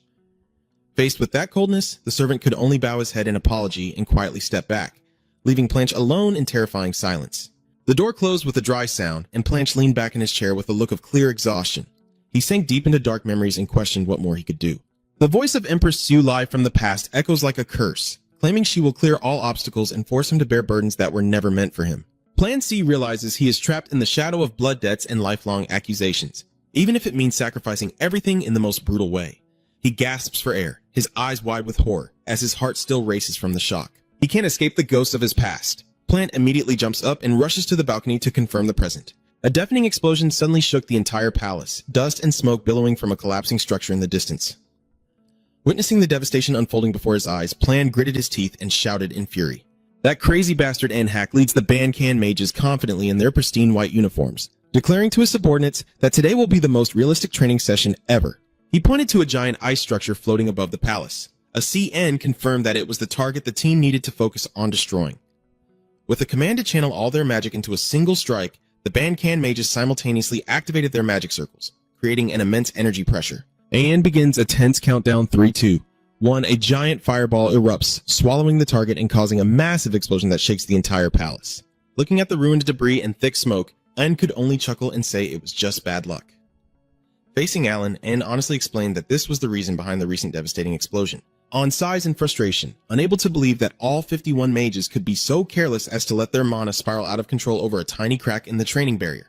Faced with that coldness, the servant could only bow his head in apology and quietly step back, leaving Planche alone in terrifying silence. The door closed with a dry sound, and Planche leaned back in his chair with a look of clear exhaustion. He sank deep into dark memories and questioned what more he could do. The voice of Empress Su Lai from the past echoes like a curse, claiming she will clear all obstacles and force him to bear burdens that were never meant for him. Plan C realizes he is trapped in the shadow of blood debts and lifelong accusations, even if it means sacrificing everything in the most brutal way. He gasps for air, his eyes wide with horror, as his heart still races from the shock. He can't escape the ghosts of his past. Plant immediately jumps up and rushes to the balcony to confirm the present. A deafening explosion suddenly shook the entire palace, dust and smoke billowing from a collapsing structure in the distance. Witnessing the devastation unfolding before his eyes, Plan gritted his teeth and shouted in fury. That crazy bastard N-Hack leads the Ban-Can mages confidently in their pristine white uniforms, declaring to his subordinates that today will be the most realistic training session ever. He pointed to a giant ice structure floating above the palace. A CN confirmed that it was the target the team needed to focus on destroying. With a command to channel all their magic into a single strike, the Ban-Can mages simultaneously activated their magic circles, creating an immense energy pressure. And begins a tense countdown 3, 2, 1. A giant fireball erupts, swallowing the target and causing a massive explosion that shakes the entire palace. Looking at the ruined debris and thick smoke, Anne could only chuckle and say it was just bad luck. Facing Alan, Anne honestly explained that this was the reason behind the recent devastating explosion. On size and frustration, unable to believe that all 51 mages could be so careless as to let their mana spiral out of control over a tiny crack in the training barrier.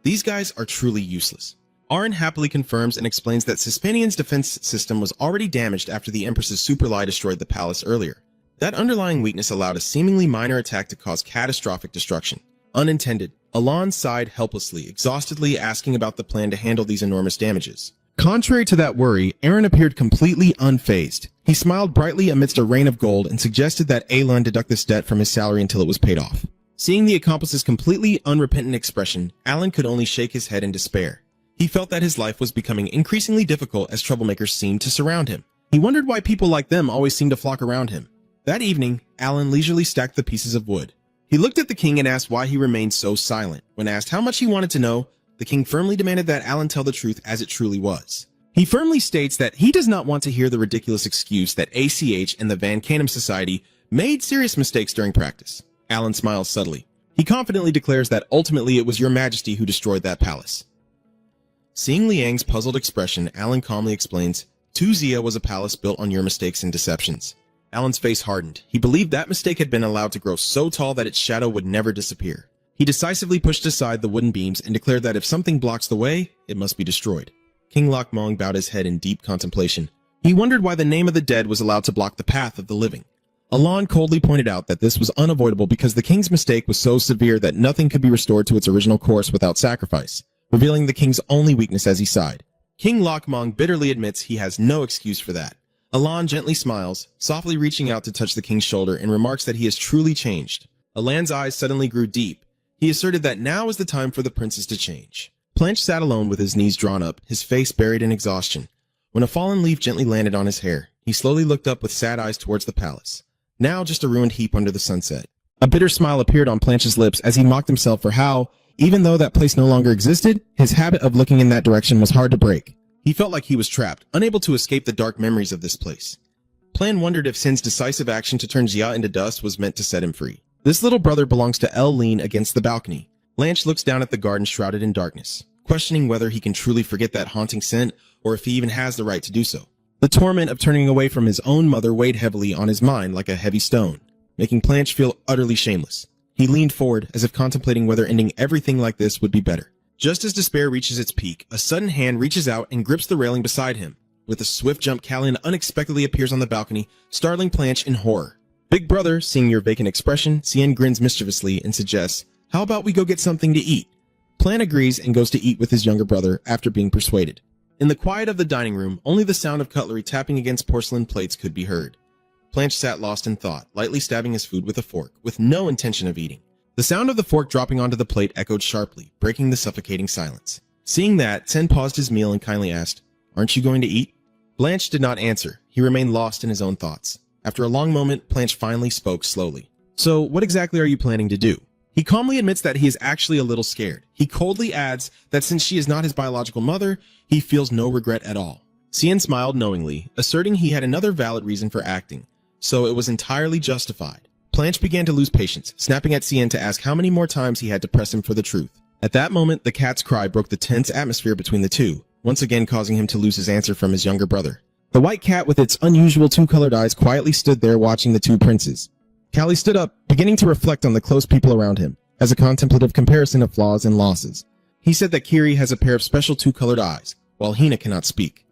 These guys are truly useless. Arn happily confirms and explains that Cispanian's defense system was already damaged after the Empress's super lie destroyed the palace earlier. That underlying weakness allowed a seemingly minor attack to cause catastrophic destruction. Unintended, Alon sighed helplessly, exhaustedly asking about the plan to handle these enormous damages. Contrary to that worry, Aaron appeared completely unfazed. He smiled brightly amidst a rain of gold and suggested that Alon deduct this debt from his salary until it was paid off. Seeing the accomplice's completely unrepentant expression, Alan could only shake his head in despair. He felt that his life was becoming increasingly difficult as troublemakers seemed to surround him. He wondered why people like them always seemed to flock around him. That evening, Alan leisurely stacked the pieces of wood. He looked at the king and asked why he remained so silent. When asked how much he wanted to know, the king firmly demanded that Alan tell the truth as it truly was. He firmly states that he does not want to hear the ridiculous excuse that ACH and the Van Canum Society made serious mistakes during practice. Alan smiles subtly. He confidently declares that ultimately it was your majesty who destroyed that palace. Seeing Liang's puzzled expression, Alan calmly explains, Tuzia was a palace built on your mistakes and deceptions. Alan's face hardened. He believed that mistake had been allowed to grow so tall that its shadow would never disappear. He decisively pushed aside the wooden beams and declared that if something blocks the way, it must be destroyed. King Lok Mong bowed his head in deep contemplation. He wondered why the name of the dead was allowed to block the path of the living. Alon coldly pointed out that this was unavoidable because the king's mistake was so severe that nothing could be restored to its original course without sacrifice, revealing the king's only weakness as he sighed. King Lok Mong bitterly admits he has no excuse for that. Alon gently smiles, softly reaching out to touch the king's shoulder, and remarks that he has truly changed. Alan's eyes suddenly grew deep. He asserted that now is the time for the princess to change. Planche sat alone with his knees drawn up, his face buried in exhaustion. When a fallen leaf gently landed on his hair, he slowly looked up with sad eyes towards the palace, now just a ruined heap under the sunset. A bitter smile appeared on Planche's lips as he mocked himself for how, even though that place no longer existed, his habit of looking in that direction was hard to break. He felt like he was trapped, unable to escape the dark memories of this place. Plan wondered if Sin's decisive action to turn Jia into dust was meant to set him free. This little brother belongs to El Lean against the balcony. Blanche looks down at the garden shrouded in darkness, questioning whether he can truly forget that haunting scent or if he even has the right to do so. The torment of turning away from his own mother weighed heavily on his mind like a heavy stone, making Blanche feel utterly shameless. He leaned forward as if contemplating whether ending everything like this would be better. Just as despair reaches its peak, a sudden hand reaches out and grips the railing beside him. With a swift jump, Callian unexpectedly appears on the balcony, startling Blanche in horror. Big brother, seeing your vacant expression, Cien grins mischievously and suggests, how about we go get something to eat? Plan agrees and goes to eat with his younger brother after being persuaded. In the quiet of the dining room, only the sound of cutlery tapping against porcelain plates could be heard. Blanche sat lost in thought, lightly stabbing his food with a fork, with no intention of eating. The sound of the fork dropping onto the plate echoed sharply, breaking the suffocating silence. Seeing that, Cien paused his meal and kindly asked, aren't you going to eat? Blanche did not answer. He remained lost in his own thoughts. After a long moment, Blanche finally spoke slowly. So, what exactly are you planning to do? He calmly admits that he is actually a little scared. He coldly adds that since she is not his biological mother, he feels no regret at all. Cien smiled knowingly, asserting he had another valid reason for acting, so it was entirely justified. Blanche began to lose patience, snapping at Cien to ask how many more times he had to press him for the truth. At that moment, the cat's cry broke the tense atmosphere between the two, once again causing him to lose his answer from his younger brother. The white cat with its unusual two-colored eyes quietly stood there watching the two princes. Callie stood up, beginning to reflect on the close people around him, as a contemplative comparison of flaws and losses. He said that Kiri has a pair of special two-colored eyes, while Hina cannot speak.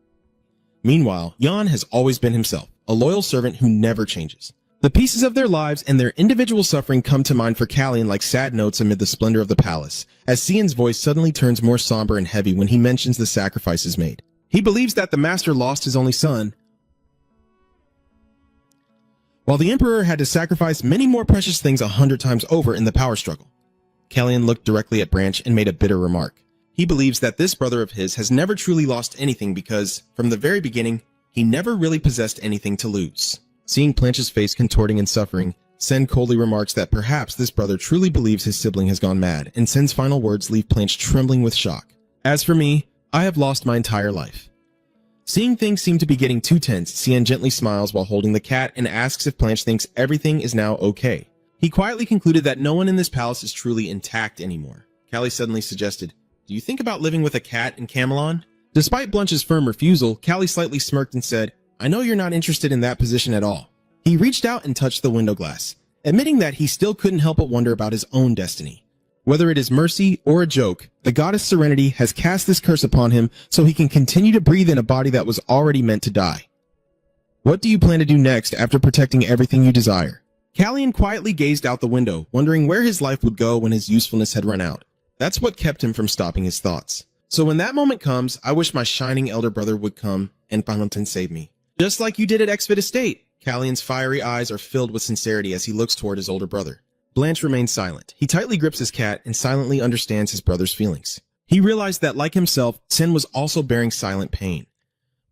Meanwhile, Jan has always been himself, a loyal servant who never changes. The pieces of their lives and their individual suffering come to mind for Callian like sad notes amid the splendor of the palace, as Cien's voice suddenly turns more somber and heavy when he mentions the sacrifices made. He believes that the master lost his only son, while the emperor had to sacrifice many more precious things 100 times over in the power struggle. Callian looked directly at Branch and made a bitter remark. He believes that this brother of his has never truly lost anything because, from the very beginning, he never really possessed anything to lose. Seeing Blanche's face contorting in suffering, Sen coldly remarks that perhaps this brother truly believes his sibling has gone mad, and Sen's final words leave Blanche trembling with shock. As for me, I have lost my entire life. Seeing things seem to be getting too tense, Cien gently smiles while holding the cat and asks if Blanche thinks everything is now okay. He quietly concluded that no one in this palace is truly intact anymore. Callie suddenly suggested, do you think about living with a cat in Camelon? Despite Blanche's firm refusal, Callie slightly smirked and said, I know you're not interested in that position at all. He reached out and touched the window glass, admitting that he still couldn't help but wonder about his own destiny. Whether it is mercy or a joke, the goddess Serenity has cast this curse upon him so he can continue to breathe in a body that was already meant to die. What do you plan to do next after protecting everything you desire? Callian quietly gazed out the window, wondering where his life would go when his usefulness had run out. That's what kept him from stopping his thoughts. So when that moment comes, I wish my shining elder brother would come and Valentine save me. Just like you did at Exfit Estate. Callian's fiery eyes are filled with sincerity as he looks toward his older brother. Blanche remains silent. He tightly grips his cat and silently understands his brother's feelings. He realized that, like himself, Sen was also bearing silent pain.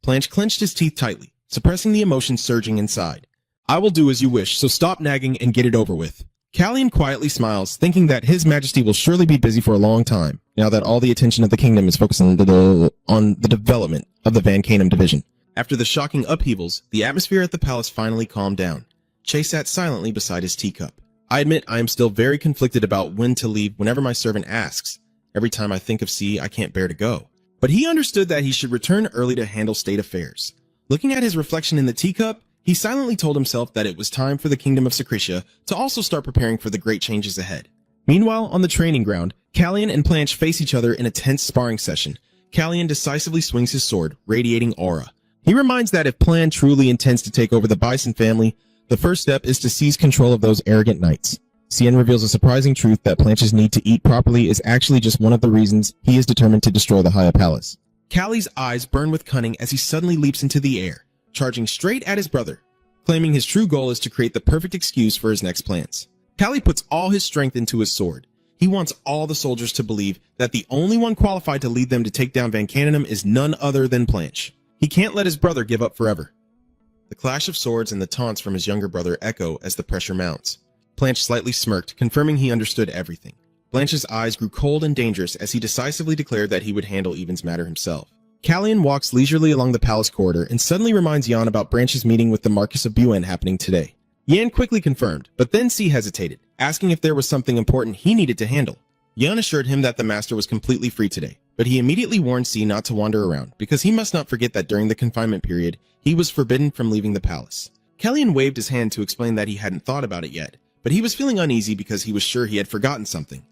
Blanche clenched his teeth tightly, suppressing the emotions surging inside. I will do as you wish, so stop nagging and get it over with. Callian quietly smiles, thinking that His Majesty will surely be busy for a long time, now that all the attention of the kingdom is focused on the development of the Van Canum division. After the shocking upheavals, the atmosphere at the palace finally calmed down. Che sat silently beside his teacup. I admit I am still very conflicted about when to leave whenever my servant asks. Every time I think of C, I can't bear to go. But he understood that he should return early to handle state affairs. Looking at his reflection in the teacup, he silently told himself that it was time for the kingdom of Secretia to also start preparing for the great changes ahead. Meanwhile, on the training ground, Callian and Blanche face each other in a tense sparring session. Callian decisively swings his sword, radiating aura. He reminds that if Plan truly intends to take over the Bison family, the first step is to seize control of those arrogant knights. Cien reveals a surprising truth that Blanche's need to eat properly is actually just one of the reasons he is determined to destroy the Haya Palace. Callie's eyes burn with cunning as he suddenly leaps into the air, charging straight at his brother, claiming his true goal is to create the perfect excuse for his next plans. Callie puts all his strength into his sword. He wants all the soldiers to believe that the only one qualified to lead them to take down Van Canum is none other than Blanche. He can't let his brother give up forever. The clash of swords and the taunts from his younger brother echo as the pressure mounts. Blanche slightly smirked, confirming he understood everything. Blanche's eyes grew cold and dangerous as he decisively declared that he would handle Even's matter himself. Callian walks leisurely along the palace corridor and suddenly reminds Yan about Branche's meeting with the Marquis of Buen happening today. Yan quickly confirmed, but then C hesitated, asking if there was something important he needed to handle. Yan assured him that the master was completely free today, but he immediately warned C not to wander around, because he must not forget that during the confinement period, he was forbidden from leaving the palace. Callian waved his hand to explain that he hadn't thought about it yet, but he was feeling uneasy because he was sure he had forgotten something.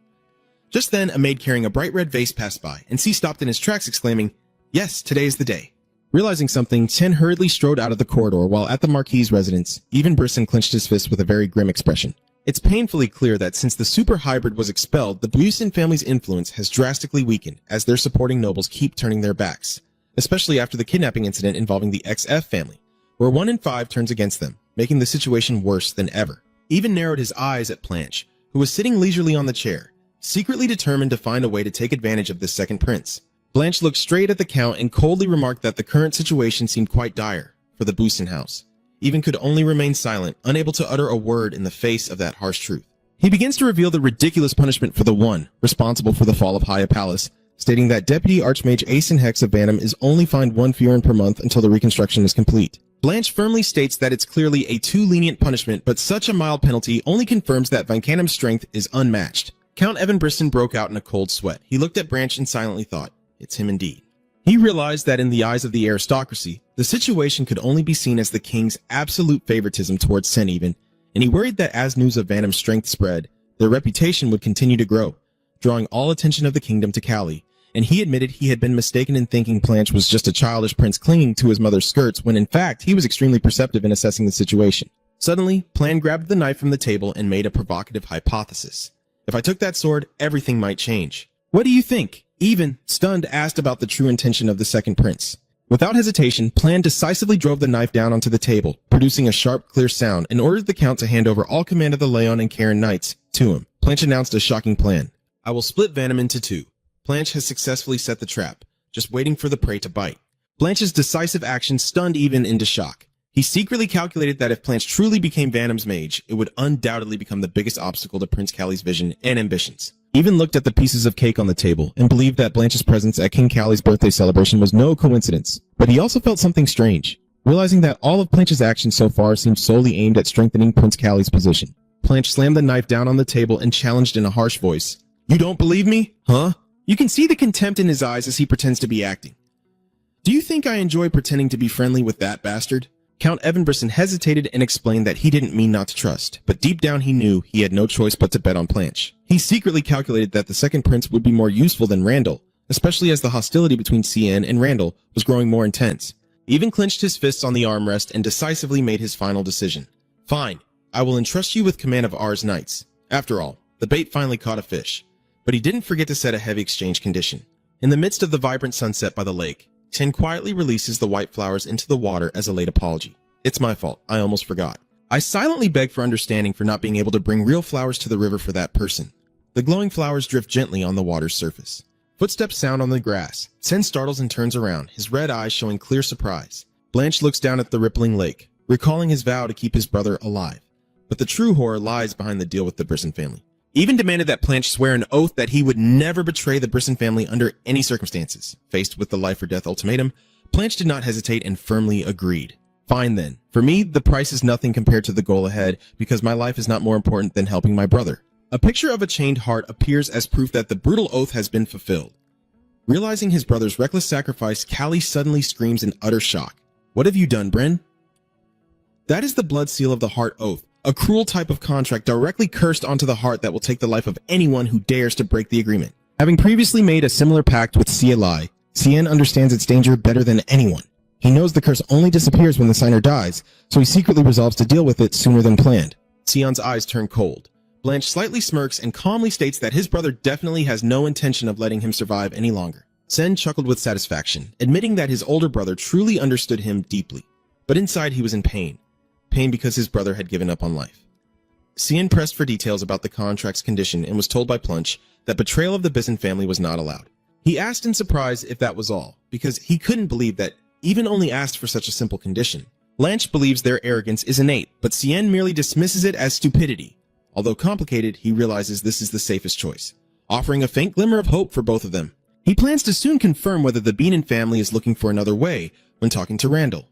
Just then, a maid carrying a bright red vase passed by, and C stopped in his tracks exclaiming, "Yes, today is the day." Realizing something, Chen hurriedly strode out of the corridor while at the Marquis's residence. Even Brisson clenched his fist with a very grim expression. It's painfully clear that since the super hybrid was expelled, the Busen family's influence has drastically weakened as their supporting nobles keep turning their backs, especially after the kidnapping incident involving the XF family, where 1 in 5 turns against them, making the situation worse than ever. Even narrowed his eyes at Blanche, who was sitting leisurely on the chair, secretly determined to find a way to take advantage of this second prince. Blanche looked straight at the Count and coldly remarked that the current situation seemed quite dire for the Busen house. Even could only remain silent, unable to utter a word in the face of that harsh truth. He begins to reveal the ridiculous punishment for the one responsible for the fall of Haya Palace, stating that Deputy Archmage Asen Hex of Vanham is only fined 1 furin per month until the reconstruction is complete. Blanche firmly states that it's clearly a too lenient punishment, but such a mild penalty only confirms that Van Canum's strength is unmatched. Count Evan Briston broke out in a cold sweat. He looked at Branch and silently thought, it's him indeed. He realized that in the eyes of the aristocracy, the situation could only be seen as the king's absolute favoritism towards Sen even, and he worried that as news of Vanham's strength spread, their reputation would continue to grow, drawing all attention of the kingdom to Callie, and he admitted he had been mistaken in thinking Blanche was just a childish prince clinging to his mother's skirts when in fact he was extremely perceptive in assessing the situation. Suddenly, Plan grabbed the knife from the table and made a provocative hypothesis. If I took that sword, everything might change. What do you think? Even, stunned, asked about the true intention of the second prince. Without hesitation, Plan decisively drove the knife down onto the table, producing a sharp, clear sound, and ordered the Count to hand over all command of the Leon and Karen knights to him. Blanche announced a shocking plan. I will split Vanham into 2. Blanche has successfully set the trap, just waiting for the prey to bite. Blanche's decisive action stunned Even into shock. He secretly calculated that if Blanche truly became Vanham's mage, it would undoubtedly become the biggest obstacle to Prince Callie's vision and ambitions. Even looked at the pieces of cake on the table and believed that Blanche's presence at King Callie's birthday celebration was no coincidence. But he also felt something strange, realizing that all of Blanche's actions so far seemed solely aimed at strengthening Prince Callie's position. Blanche slammed the knife down on the table and challenged in a harsh voice, "You don't believe me? Huh?" You can see the contempt in his eyes as he pretends to be acting. "Do you think I enjoy pretending to be friendly with that bastard?" Count Evan Brisson hesitated and explained that he didn't mean not to trust, but deep down he knew he had no choice but to bet on Blanche. He secretly calculated that the second prince would be more useful than Randall, especially as the hostility between Cien and Randall was growing more intense. He even clenched his fists on the armrest and decisively made his final decision. Fine, I will entrust you with command of R's knights. After all, the bait finally caught a fish. But he didn't forget to set a heavy exchange condition. In the midst of the vibrant sunset by the lake, Tin quietly releases the white flowers into the water as a late apology. It's my fault, I almost forgot. I silently beg for understanding for not being able to bring real flowers to the river for that person. The glowing flowers drift gently on the water's surface. Footsteps sound on the grass. Tin startles and turns around, his red eyes showing clear surprise. Blanche looks down at the rippling lake, recalling his vow to keep his brother alive. But the true horror lies behind the deal with the Brisson family. He even demanded that Blanche swear an oath that he would never betray the Brisson family under any circumstances. Faced with the life or death ultimatum, Blanche did not hesitate and firmly agreed. Fine then. For me, the price is nothing compared to the goal ahead because my life is not more important than helping my brother. A picture of a chained heart appears as proof that the brutal oath has been fulfilled. Realizing his brother's reckless sacrifice, Callie suddenly screams in utter shock. What have you done, Bryn? That is the blood seal of the heart oath, a cruel type of contract directly cursed onto the heart that will take the life of anyone who dares to break the agreement. Having previously made a similar pact with Cielai, Cien understands its danger better than anyone. He knows the curse only disappears when the signer dies, so he secretly resolves to deal with it sooner than planned. Sion's eyes turn cold. Blanche slightly smirks and calmly states that his brother definitely has no intention of letting him survive any longer. Sen chuckled with satisfaction, admitting that his older brother truly understood him deeply. But inside he was in pain. Pain because his brother had given up on life. Cien pressed for details about the contract's condition and was told by Plunch that betrayal of the Bison family was not allowed. He asked in surprise if that was all, because he couldn't believe that even only asked for such a simple condition. Blanche believes their arrogance is innate, but Cien merely dismisses it as stupidity. Although complicated, he realizes this is the safest choice, offering a faint glimmer of hope for both of them. He plans to soon confirm whether the Beanin family is looking for another way when talking to Randall.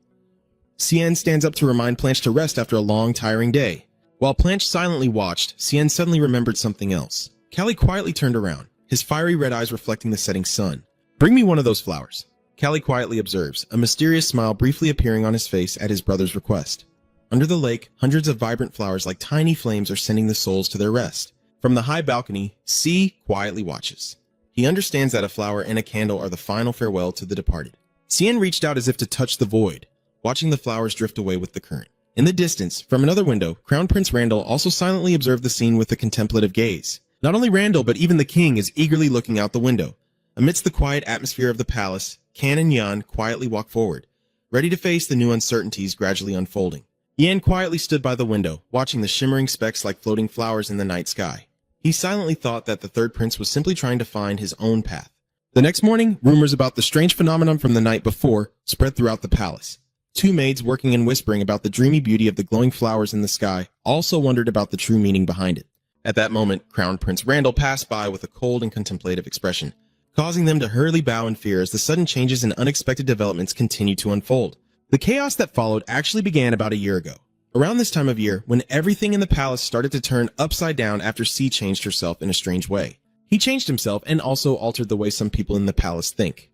Cien stands up to remind Blanche to rest after a long, tiring day. While Blanche silently watched, Cien suddenly remembered something else. Callie quietly turned around, his fiery red eyes reflecting the setting sun. Bring me one of those flowers. Callie quietly observes, a mysterious smile briefly appearing on his face at his brother's request. Under the lake, hundreds of vibrant flowers like tiny flames are sending the souls to their rest. From the high balcony, C quietly watches. He understands that a flower and a candle are the final farewell to the departed. Cien reached out as if to touch the void, watching the flowers drift away with the current. In the distance, from another window, Crown Prince Randall also silently observed the scene with a contemplative gaze. Not only Randall, but even the king is eagerly looking out the window. Amidst the quiet atmosphere of the palace, Kan and Yan quietly walk forward, ready to face the new uncertainties gradually unfolding. Yan quietly stood by the window, watching the shimmering specks like floating flowers in the night sky. He silently thought that the third prince was simply trying to find his own path. The next morning, rumors about the strange phenomenon from the night before spread throughout the palace. Two maids working and whispering about the dreamy beauty of the glowing flowers in the sky also wondered about the true meaning behind it. At that moment, Crown Prince Randall passed by with a cold and contemplative expression, causing them to hurriedly bow in fear as the sudden changes and unexpected developments continued to unfold. The chaos that followed actually began about a year ago, around this time of year when everything in the palace started to turn upside down after C changed herself in a strange way. He changed himself and also altered the way some people in the palace think.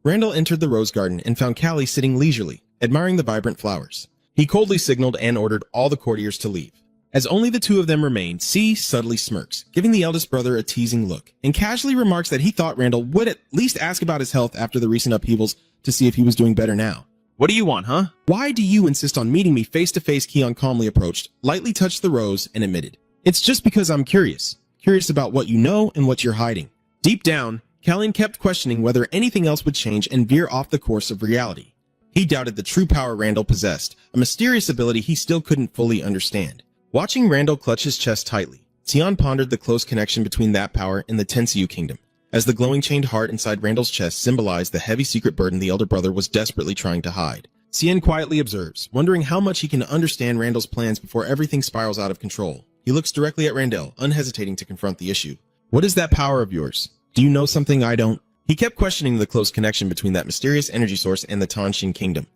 Randall entered the rose garden and found Callie sitting leisurely, admiring the vibrant flowers. He coldly signaled and ordered all the courtiers to leave. As only the two of them remained, C subtly smirks, giving the eldest brother a teasing look, and casually remarks that he thought Randall would at least ask about his health after the recent upheavals to see if he was doing better now. What do you want, huh? Why do you insist on meeting me face-to-face? Keon calmly approached, lightly touched the rose, and admitted. It's just because I'm curious. Curious about what you know and what you're hiding. Deep down, Callian kept questioning whether anything else would change and veer off the course of reality. He doubted the true power Randall possessed, a mysterious ability he still couldn't fully understand. Watching Randall clutch his chest tightly, Tion pondered the close connection between that power and the Tensiu kingdom, as the glowing chained heart inside Randall's chest symbolized the heavy secret burden the elder brother was desperately trying to hide. Cien quietly observes, wondering how much he can understand Randall's plans before everything spirals out of control. He looks directly at Randall, unhesitating to confront the issue. What is that power of yours? Do you know something I don't? He kept questioning the close connection between that mysterious energy source and the Tanshin kingdom.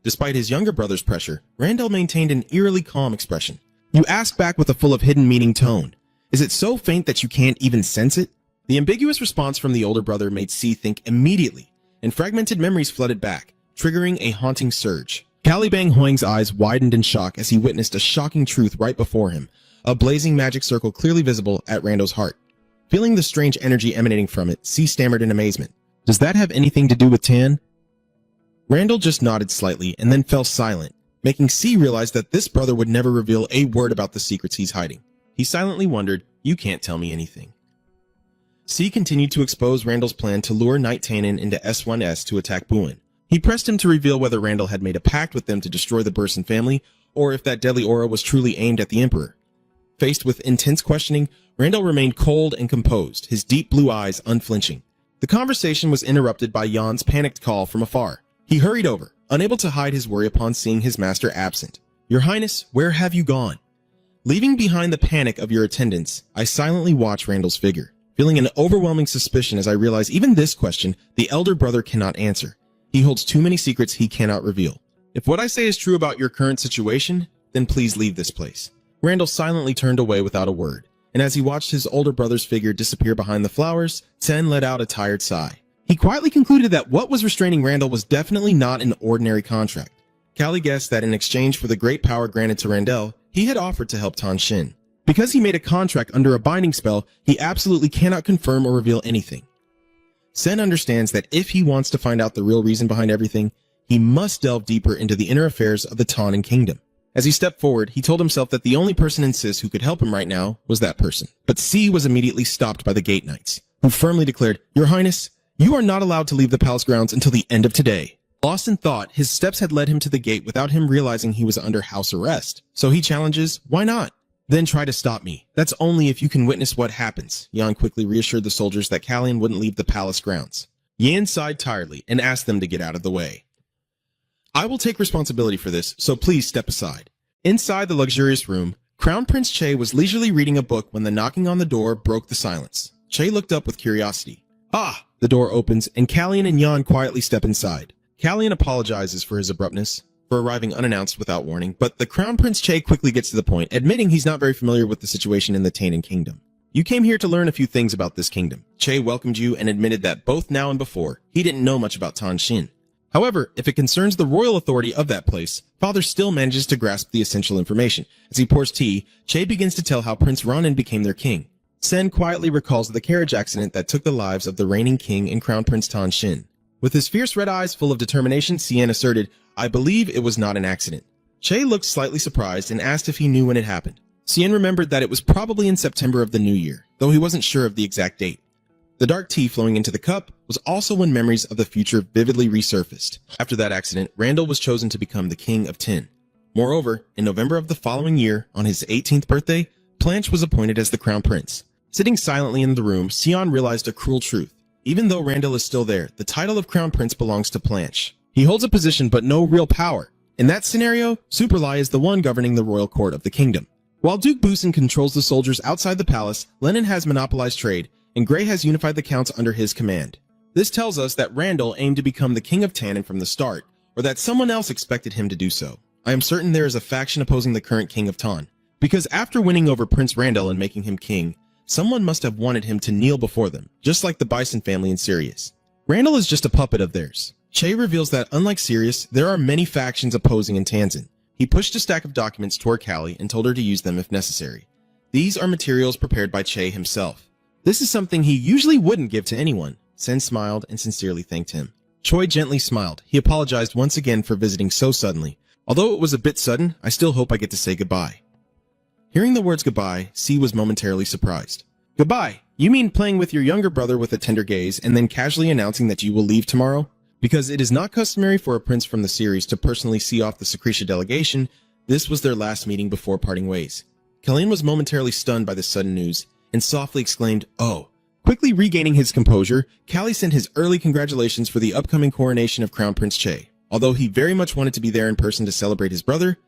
Despite his younger brother's pressure, Randall maintained an eerily calm expression. You ask back with a full of hidden meaning tone. Is it so faint that you can't even sense it? The ambiguous response from the older brother made C think immediately, and fragmented memories flooded back, triggering a haunting surge. Caliban Hoing's eyes widened in shock as he witnessed a shocking truth right before him, a blazing magic circle clearly visible at Randall's heart. Feeling the strange energy emanating from it, C stammered in amazement. Does that have anything to do with Tan? Randall just nodded slightly and then fell silent, making C realize that this brother would never reveal a word about the secrets he's hiding. He silently wondered, "You can't tell me anything." C continued to expose Randall's plan to lure Knight Tannen into S1S to attack Buin. He pressed him to reveal whether Randall had made a pact with them to destroy the Burson family, or if that deadly aura was truly aimed at the Emperor. Faced with intense questioning, Randall remained cold and composed, his deep blue eyes unflinching. The conversation was interrupted by Jan's panicked call from afar. He hurried over, unable to hide his worry upon seeing his master absent. "Your Highness, where have you gone?" Leaving behind the panic of your attendants, I silently watch Randall's figure, feeling an overwhelming suspicion as I realize even this question the elder brother cannot answer. He holds too many secrets he cannot reveal. If what I say is true about your current situation, then please leave this place. Randall silently turned away without a word, and as he watched his older brother's figure disappear behind the flowers, Sen let out a tired sigh. He quietly concluded that what was restraining Randall was definitely not an ordinary contract. Callie guessed that in exchange for the great power granted to Randall, he had offered to help Tan Shin. Because he made a contract under a binding spell, he absolutely cannot confirm or reveal anything. Sen understands that if he wants to find out the real reason behind everything, he must delve deeper into the inner affairs of the Tannen kingdom. As he stepped forward, he told himself that the only person in Sis who could help him right now was that person. But C was immediately stopped by the Gate Knights, who firmly declared, "Your Highness, you are not allowed to leave the palace grounds until the end of today." Lost in thought, his steps had led him to the gate without him realizing he was under house arrest. So he challenges, "Why not?" "Then try to stop me. That's only if you can witness what happens." Jan quickly reassured the soldiers that Callian wouldn't leave the palace grounds. Yan sighed tiredly and asked them to get out of the way. "I will take responsibility for this, so please step aside." Inside the luxurious room, Crown Prince Che was leisurely reading a book when the knocking on the door broke the silence. Che looked up with curiosity. "Ah!" The door opens and Callian and Jan quietly step inside. Callian apologizes for his abruptness, for arriving unannounced without warning, but the Crown Prince Che quickly gets to the point, admitting he's not very familiar with the situation in the Tannen kingdom. "You came here to learn a few things about this kingdom." Che welcomed you and admitted that both now and before, he didn't know much about Tan Shin. However, if it concerns the royal authority of that place, Father still manages to grasp the essential information. As he pours tea, Che begins to tell how Prince Ronan became their king. Sen quietly recalls the carriage accident that took the lives of the reigning king and Crown Prince Tan Shin. With his fierce red eyes full of determination, Cien asserted, "I believe it was not an accident." Che looked slightly surprised and asked if he knew when it happened. Cien remembered that it was probably in September of the new year, though he wasn't sure of the exact date. The dark tea flowing into the cup was also when memories of the future vividly resurfaced. After that accident, Randall was chosen to become the King of Tin. Moreover, in November of the following year, on his 18th birthday, Planche was appointed as the Crown Prince. Sitting silently in the room, Sion realized a cruel truth. Even though Randall is still there, the title of Crown Prince belongs to Planche. He holds a position but no real power. In that scenario, Superlie is the one governing the royal court of the kingdom. While Duke Busen controls the soldiers outside the palace, Lennon has monopolized trade, and Gray has unified the counts under his command. This tells us that Randall aimed to become the King of Tannen from the start, or that someone else expected him to do so. I am certain there is a faction opposing the current King of Tan, because after winning over Prince Randall and making him king, someone must have wanted him to kneel before them, just like the Bison family in Sirius. Randall is just a puppet of theirs. Che reveals that, unlike Sirius, there are many factions opposing in Tanzan. He pushed a stack of documents toward Callie and told her to use them if necessary. These are materials prepared by Che himself. This is something he usually wouldn't give to anyone. Sen smiled and sincerely thanked him. Choi gently smiled. He apologized once again for visiting so suddenly. Although it was a bit sudden, I still hope I get to say goodbye. Hearing the words goodbye, C was momentarily surprised. "Goodbye? You mean playing with your younger brother with a tender gaze and then casually announcing that you will leave tomorrow?" Because it is not customary for a prince from the series to personally see off the Secretia delegation, this was their last meeting before parting ways. Kalin was momentarily stunned by this sudden news and softly exclaimed, "Oh." Quickly regaining his composure, Callie sent his early congratulations for the upcoming coronation of Crown Prince Che. Although he very much wanted to be there in person to celebrate his brother,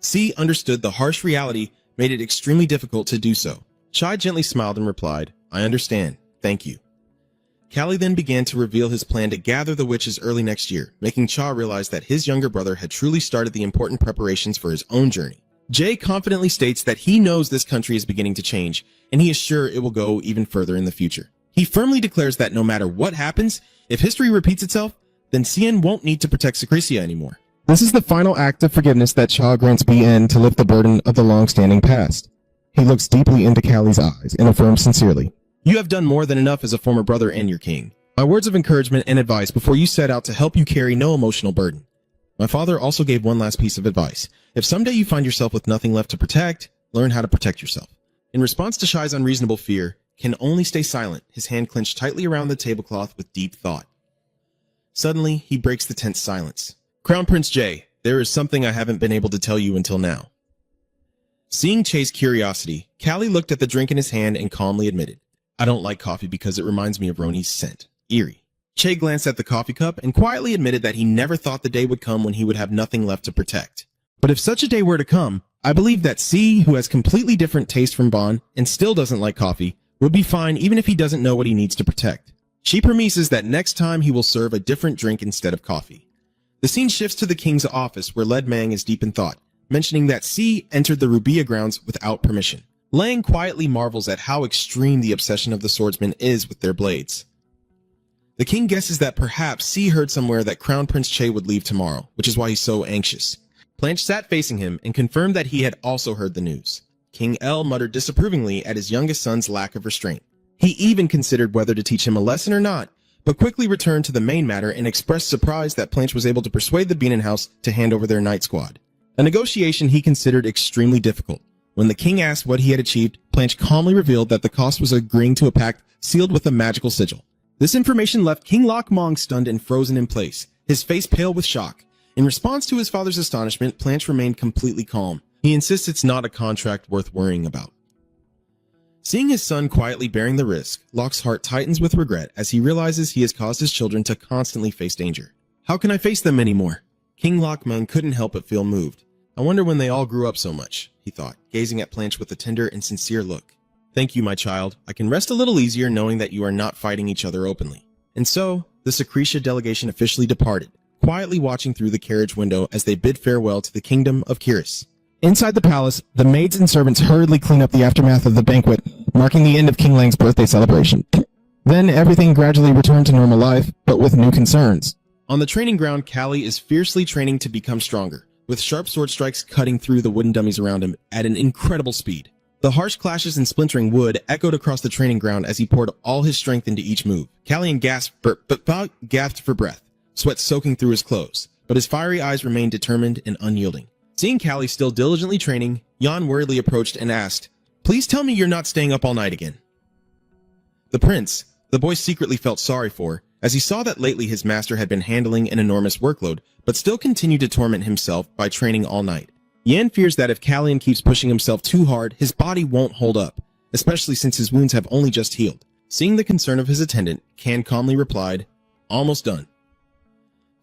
C understood the harsh reality made it extremely difficult to do so. Chai gently smiled and replied, "I understand. Thank you." Callie then began to reveal his plan to gather the witches early next year, making Cha realize that his younger brother had truly started the important preparations for his own journey. Jay confidently states that he knows this country is beginning to change, and he is sure it will go even further in the future. He firmly declares that no matter what happens, if history repeats itself, then Cien won't need to protect Secretia anymore. This is the final act of forgiveness that Cha grants BN to lift the burden of the long-standing past. He looks deeply into Callie's eyes and affirms sincerely, "You have done more than enough as a former brother and your king. My words of encouragement and advice before you set out to help you carry no emotional burden. My father also gave one last piece of advice. If someday you find yourself with nothing left to protect, learn how to protect yourself. In response to Shai's unreasonable fear, can only stay silent, his hand clenched tightly around the tablecloth with deep thought. Suddenly, he breaks the tense silence. Crown Prince Jay, there is something I haven't been able to tell you until now. Seeing Che's curiosity, Callie looked at the drink in his hand and calmly admitted, I don't like coffee because it reminds me of Roni's scent. Eerie. Che glanced at the coffee cup and quietly admitted that he never thought the day would come when he would have nothing left to protect. But if such a day were to come, I believe that C, who has completely different taste from Bon and still doesn't like coffee, would be fine even if he doesn't know what he needs to protect. She promises that next time he will serve a different drink instead of coffee. The scene shifts to the king's office where Led Mang is deep in thought, mentioning that C entered the Rubia grounds without permission. Lang quietly marvels at how extreme the obsession of the swordsman is with their blades. The king guesses that perhaps C heard somewhere that Crown Prince Che would leave tomorrow, which is why he's so anxious. Blanche sat facing him and confirmed that he had also heard the news. King L muttered disapprovingly at his youngest son's lack of restraint. He even considered whether to teach him a lesson or not, but quickly returned to the main matter and expressed surprise that Blanche was able to persuade the Bienen House to hand over their night squad. A negotiation he considered extremely difficult. When the king asked what he had achieved, Blanche calmly revealed that the cost was agreeing to a pact sealed with a magical sigil. This information left King Lok Mong stunned and frozen in place, his face pale with shock. In response to his father's astonishment, Blanche remained completely calm. He insists it's not a contract worth worrying about. Seeing his son quietly bearing the risk, Lok's heart tightens with regret as he realizes he has caused his children to constantly face danger. How can I face them anymore? King Lok Mong couldn't help but feel moved. I wonder when they all grew up so much, he thought, gazing at Blanche with a tender and sincere look. Thank you, my child. I can rest a little easier knowing that you are not fighting each other openly. And so, the Secretia delegation officially departed, quietly watching through the carriage window as they bid farewell to the kingdom of Kiris. Inside the palace, the maids and servants hurriedly clean up the aftermath of the banquet, marking the end of King Lang's birthday celebration. Then everything gradually returned to normal life, but with new concerns. On the training ground, Callie is fiercely training to become stronger, with sharp sword strikes cutting through the wooden dummies around him at an incredible speed. The harsh clashes and splintering wood echoed across the training ground as he poured all his strength into each move. Callian gasped for breath, sweat soaking through his clothes, but his fiery eyes remained determined and unyielding. Seeing Callie still diligently training, Jan worriedly approached and asked, Please tell me you're not staying up all night again. The prince, the boy secretly felt sorry for, as he saw that lately his master had been handling an enormous workload, but still continued to torment himself by training all night. Yan fears that if Callian keeps pushing himself too hard, his body won't hold up, especially since his wounds have only just healed. Seeing the concern of his attendant, Can calmly replied, Almost done.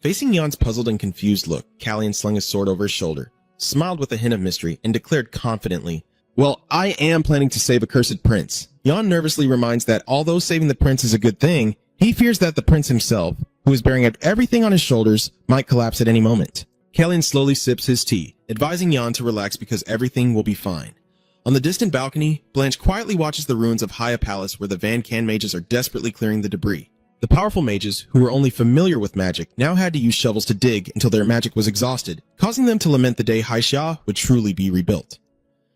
Facing Yan's puzzled and confused look, Callian slung his sword over his shoulder, smiled with a hint of mystery, and declared confidently, Well, I am planning to save a cursed prince. Yan nervously reminds that although saving the prince is a good thing, he fears that the prince himself, who is bearing everything on his shoulders, might collapse at any moment. Callian slowly sips his tea, advising Jan to relax because everything will be fine. On the distant balcony, Blanche quietly watches the ruins of Haya Palace where the Van Can mages are desperately clearing the debris. The powerful mages, who were only familiar with magic, now had to use shovels to dig until their magic was exhausted, causing them to lament the day Haixia would truly be rebuilt.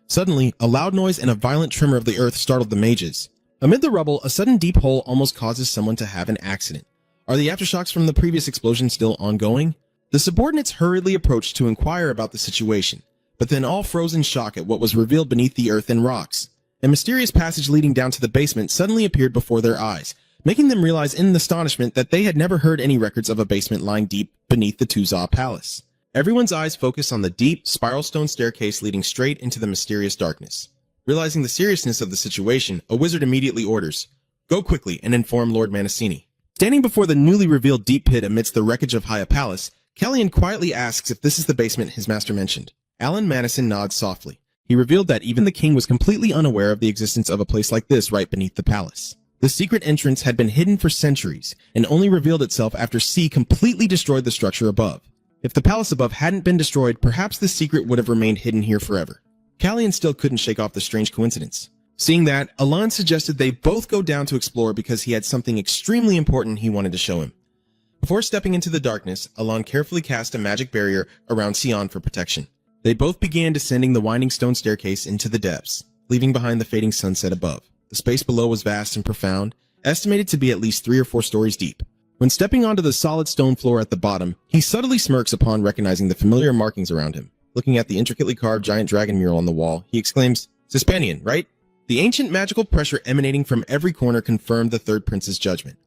Suddenly, a loud noise and a violent tremor of the earth startled the mages. Amid the rubble, a sudden deep hole almost causes someone to have an accident. Are the aftershocks from the previous explosion still ongoing? The subordinates hurriedly approached to inquire about the situation, but then all froze in shock at what was revealed beneath the earth and rocks. A mysterious passage leading down to the basement suddenly appeared before their eyes, making them realize in astonishment that they had never heard any records of a basement lying deep beneath the Tuza Palace. Everyone's eyes focused on the deep, spiral stone staircase leading straight into the mysterious darkness. Realizing the seriousness of the situation, a wizard immediately orders, Go quickly and inform Lord Manasini. Standing before the newly revealed deep pit amidst the wreckage of Haya Palace, Callian quietly asks if this is the basement his master mentioned. Alan Madison nods softly. He revealed that even the king was completely unaware of the existence of a place like this right beneath the palace. The secret entrance had been hidden for centuries and only revealed itself after C completely destroyed the structure above. If the palace above hadn't been destroyed, perhaps the secret would have remained hidden here forever. Callian still couldn't shake off the strange coincidence. Seeing that, Alan suggested they both go down to explore because he had something extremely important he wanted to show him. Before stepping into the darkness, Alan carefully cast a magic barrier around Sion for protection. They both began descending the winding stone staircase into the depths, leaving behind the fading sunset above. The space below was vast and profound, estimated to be at least 3 or 4 stories deep. When stepping onto the solid stone floor at the bottom, he subtly smirks upon recognizing the familiar markings around him. Looking at the intricately carved giant dragon mural on the wall, he exclaims, "Suspanian, right?" The ancient magical pressure emanating from every corner confirmed the third prince's judgment.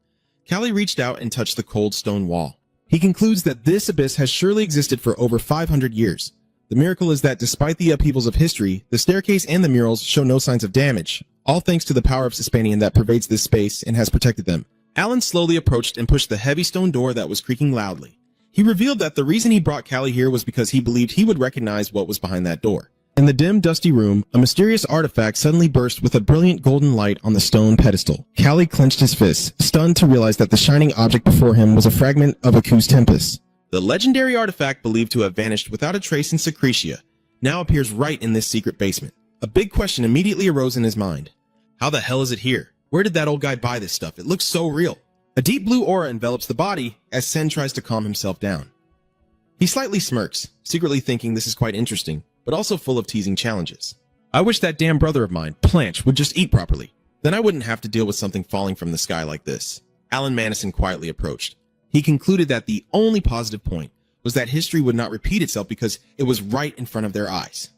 Callie reached out and touched the cold stone wall. He concludes that this abyss has surely existed for over 500 years. The miracle is that despite the upheavals of history, the staircase and the murals show no signs of damage, all thanks to the power of Suspanian that pervades this space and has protected them. Alan slowly approached and pushed the heavy stone door that was creaking loudly. He revealed that the reason he brought Callie here was because he believed he would recognize what was behind that door. In the dim, dusty room, a mysterious artifact suddenly burst with a brilliant golden light on the stone pedestal. Callie clenched his fists, stunned to realize that the shining object before him was a fragment of Aku's Tempest. The legendary artifact believed to have vanished without a trace in Secretia now appears right in this secret basement. A big question immediately arose in his mind. How the hell is it here? Where did that old guy buy this stuff? It looks so real. A deep blue aura envelops the body as Sen tries to calm himself down. He slightly smirks, secretly thinking this is quite interesting, but also full of teasing challenges. I wish that damn brother of mine, Planche, would just eat properly. Then I wouldn't have to deal with something falling from the sky like this. Alan Madison quietly approached. He concluded that the only positive point was that history would not repeat itself because it was right in front of their eyes.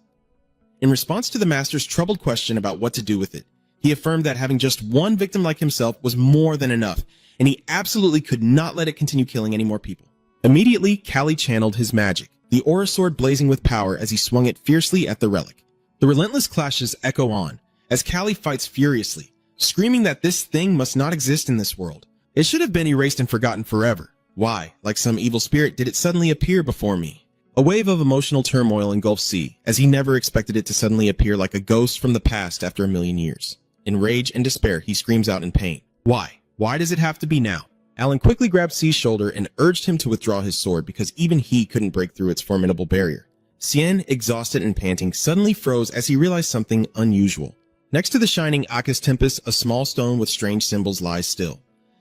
In response to the master's troubled question about what to do with it, he affirmed that having just one victim like himself was more than enough, and he absolutely could not let it continue killing any more people. Immediately, Callie channeled his magic, the aura sword blazing with power as he swung it fiercely at the relic. The relentless clashes echo on, as Callie fights furiously, screaming that this thing must not exist in this world. It should have been erased and forgotten forever. Why, like some evil spirit, did it suddenly appear before me? A wave of emotional turmoil engulfs C, as he never expected it to suddenly appear like a ghost from the past after a million years. In rage and despair, he screams out in pain. Why? Why does it have to be now? Alan quickly grabbed C's shoulder and urged him to withdraw his sword because even he couldn't break through its formidable barrier. Cien, exhausted and panting, suddenly froze as he realized something unusual. Next to the shining Aku's Tempest, a small stone with strange symbols lies still.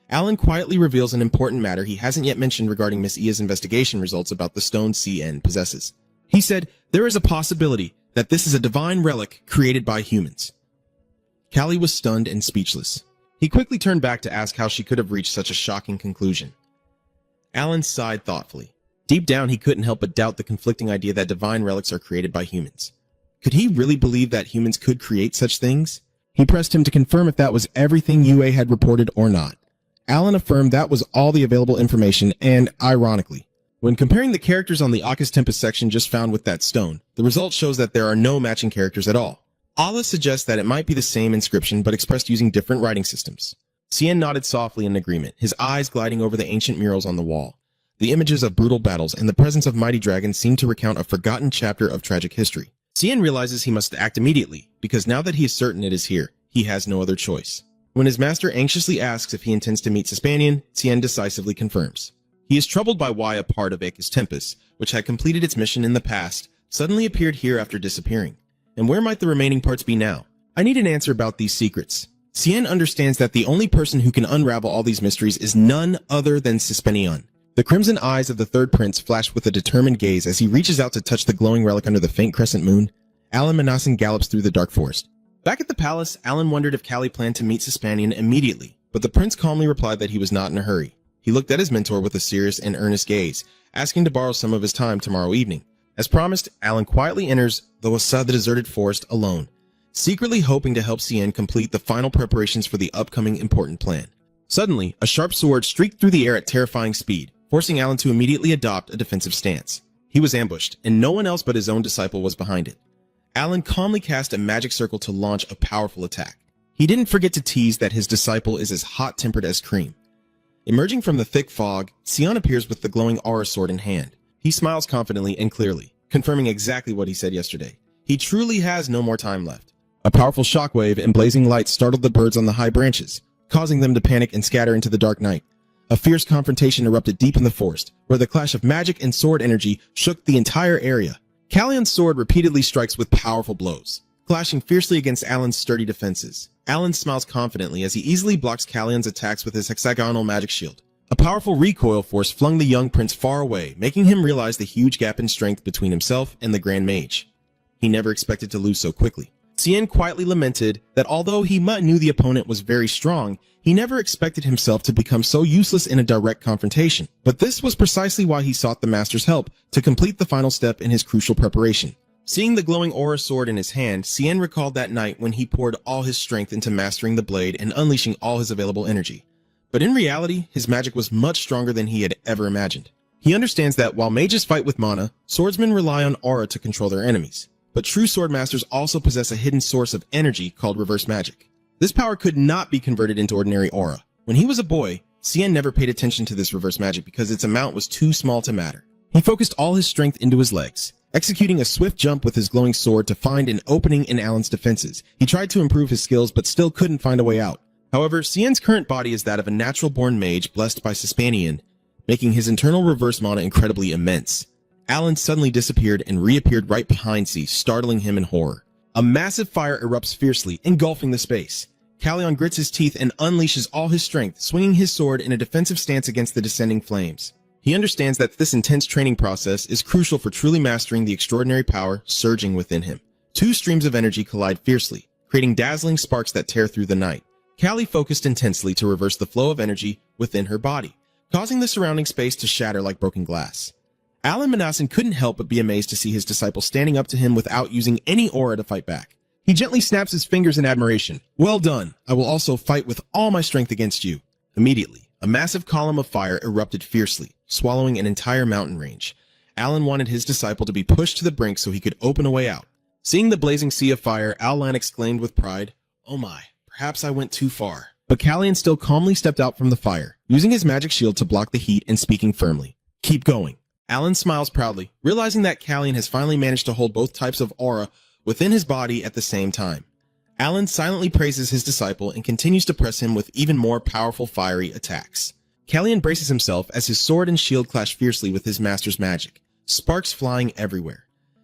Alan quietly reveals an important matter he hasn't yet mentioned regarding Miss Ia's investigation results about the stone Cien possesses. He said, there is a possibility that this is a divine relic created by humans. Callie was stunned and speechless. He quickly turned back to ask how she could have reached such a shocking conclusion. Alan sighed thoughtfully. Deep down, he couldn't help but doubt the conflicting idea that divine relics are created by humans. Could he really believe that humans could create such things? He pressed him to confirm if that was everything UA had reported or not. Alan affirmed that was all the available information, and ironically, when comparing the characters on the Aku's Tempest section just found with that stone, the result shows that there are no matching characters at all. Allah suggests that it might be the same inscription but expressed using different writing systems. Cien nodded softly in agreement, his eyes gliding over the ancient murals on the wall. The images of brutal battles and the presence of mighty dragons seem to recount a forgotten chapter of tragic history. Cien realizes he must act immediately, because now that he is certain it is here, he has no other choice. When his master anxiously asks if he intends to meet Suspanian, Cien decisively confirms. He is troubled by why a part of Aku's Tempest, which had completed its mission in the past, suddenly appeared here after disappearing. And where might the remaining parts be now? I need an answer about these secrets. Cien understands that the only person who can unravel all these mysteries is none other than Suspanian. The crimson eyes of the third prince flash with a determined gaze as he reaches out to touch the glowing relic under the faint crescent moon. Alan Madison gallops through the dark forest. Back at the palace, Alan wondered if Callie planned to meet Suspanian immediately, but the prince calmly replied that he was not in a hurry. He looked at his mentor with a serious and earnest gaze, asking to borrow some of his time tomorrow evening. As promised, Alan quietly enters the Wasa, the deserted forest, alone, secretly hoping to help Cien complete the final preparations for the upcoming important plan. Suddenly, a sharp sword streaked through the air at terrifying speed, forcing Alan to immediately adopt a defensive stance. He was ambushed, and no one else but his own disciple was behind it. Alan calmly cast a magic circle to launch a powerful attack. He didn't forget to tease that his disciple is as hot-tempered as cream. Emerging from the thick fog, Cien appears with the glowing aura sword in hand. He smiles confidently and clearly, confirming exactly what he said yesterday. He truly has no more time left. A powerful shockwave and blazing light startled the birds on the high branches, causing them to panic and scatter into the dark night. A fierce confrontation erupted deep in the forest, where the clash of magic and sword energy shook the entire area. Callion's sword repeatedly strikes with powerful blows, clashing fiercely against Alan's sturdy defenses. Alan smiles confidently as he easily blocks Callion's attacks with his hexagonal magic shield. A powerful recoil force flung the young prince far away, making him realize the huge gap in strength between himself and the Grand Mage. He never expected to lose so quickly. Cien quietly lamented that although he knew the opponent was very strong, he never expected himself to become so useless in a direct confrontation. But this was precisely why he sought the master's help to complete the final step in his crucial preparation. Seeing the glowing aura sword in his hand, Cien recalled that night when he poured all his strength into mastering the blade and unleashing all his available energy. But in reality, his magic was much stronger than he had ever imagined. He understands that while mages fight with mana, swordsmen rely on aura to control their enemies. But true sword masters also possess a hidden source of energy called reverse magic. This power could not be converted into ordinary aura. When he was a boy, Cien never paid attention to this reverse magic because its amount was too small to matter. He focused all his strength into his legs, executing a swift jump with his glowing sword to find an opening in Alan's defenses. He tried to improve his skills but still couldn't find a way out. However, Cien's current body is that of a natural-born mage blessed by Suspanian, making his internal reverse mana incredibly immense. Alan suddenly disappeared and reappeared right behind C, startling him in horror. A massive fire erupts fiercely, engulfing the space. Callion grits his teeth and unleashes all his strength, swinging his sword in a defensive stance against the descending flames. He understands that this intense training process is crucial for truly mastering the extraordinary power surging within him. Two streams of energy collide fiercely, creating dazzling sparks that tear through the night. Callie focused intensely to reverse the flow of energy within her body, causing the surrounding space to shatter like broken glass. Alan Manassen couldn't help but be amazed to see his disciple standing up to him without using any aura to fight back. He gently snaps his fingers in admiration. "Well done. I will also fight with all my strength against you." Immediately, a massive column of fire erupted fiercely, swallowing an entire mountain range. Alan wanted his disciple to be pushed to the brink so he could open a way out. Seeing the blazing sea of fire, Alan exclaimed with pride, "Oh my, perhaps I went too far." But Callion still calmly stepped out from the fire, using his magic shield to block the heat and speaking firmly. "Keep going." Alan smiles proudly, realizing that Callion has finally managed to hold both types of aura within his body at the same time. Alan silently praises his disciple and continues to press him with even more powerful fiery attacks. Callion braces himself as his sword and shield clash fiercely with his master's magic, sparks flying everywhere.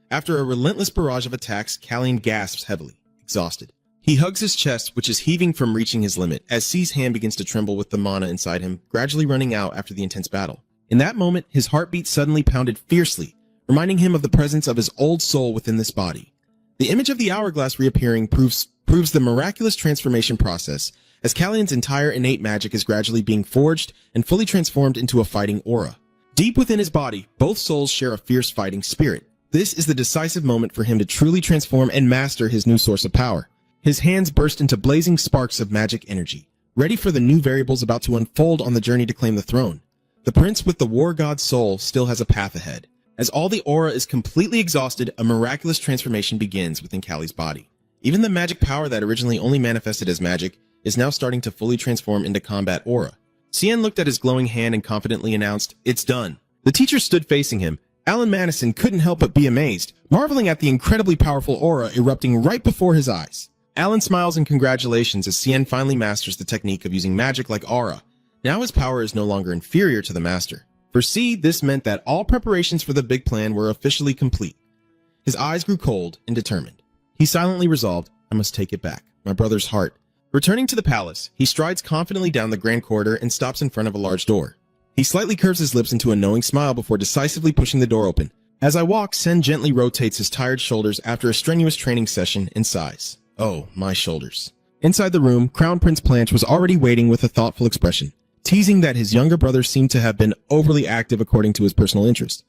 After a relentless barrage of attacks, Callion gasps heavily, exhausted. He hugs his chest, which is heaving from reaching his limit, as C's hand begins to tremble with the mana inside him, gradually running out after the intense battle. In that moment, his heartbeat suddenly pounded fiercely, reminding him of the presence of his old soul within this body. The image of the hourglass reappearing proves the miraculous transformation process, as Callion's entire innate magic is gradually being forged and fully transformed into a fighting aura. Deep within his body, both souls share a fierce fighting spirit. This is the decisive moment for him to truly transform and master his new source of power. His hands burst into blazing sparks of magic energy, ready for the new variables about to unfold on the journey to claim the throne. The prince with the war god's soul still has a path ahead. As all the aura is completely exhausted, a miraculous transformation begins within Callie's body. Even the magic power that originally only manifested as magic is now starting to fully transform into combat aura. Cien looked at his glowing hand and confidently announced, "It's done." The teacher stood facing him. Alan Madison couldn't help but be amazed, marveling at the incredibly powerful aura erupting right before his eyes. Alan smiles in congratulations as Cien finally masters the technique of using magic like aura. Now his power is no longer inferior to the master. For C, this meant that all preparations for the big plan were officially complete. His eyes grew cold and determined. He silently resolved, "I must take it back, my brother's heart." Returning to the palace, he strides confidently down the grand corridor and stops in front of a large door. He slightly curves his lips into a knowing smile before decisively pushing the door open. As I walk, Sen gently rotates his tired shoulders after a strenuous training session and sighs. "Oh, my shoulders." Inside the room, Crown Prince Blanche was already waiting with a thoughtful expression, teasing that his younger brother seemed to have been overly active according to his personal interest.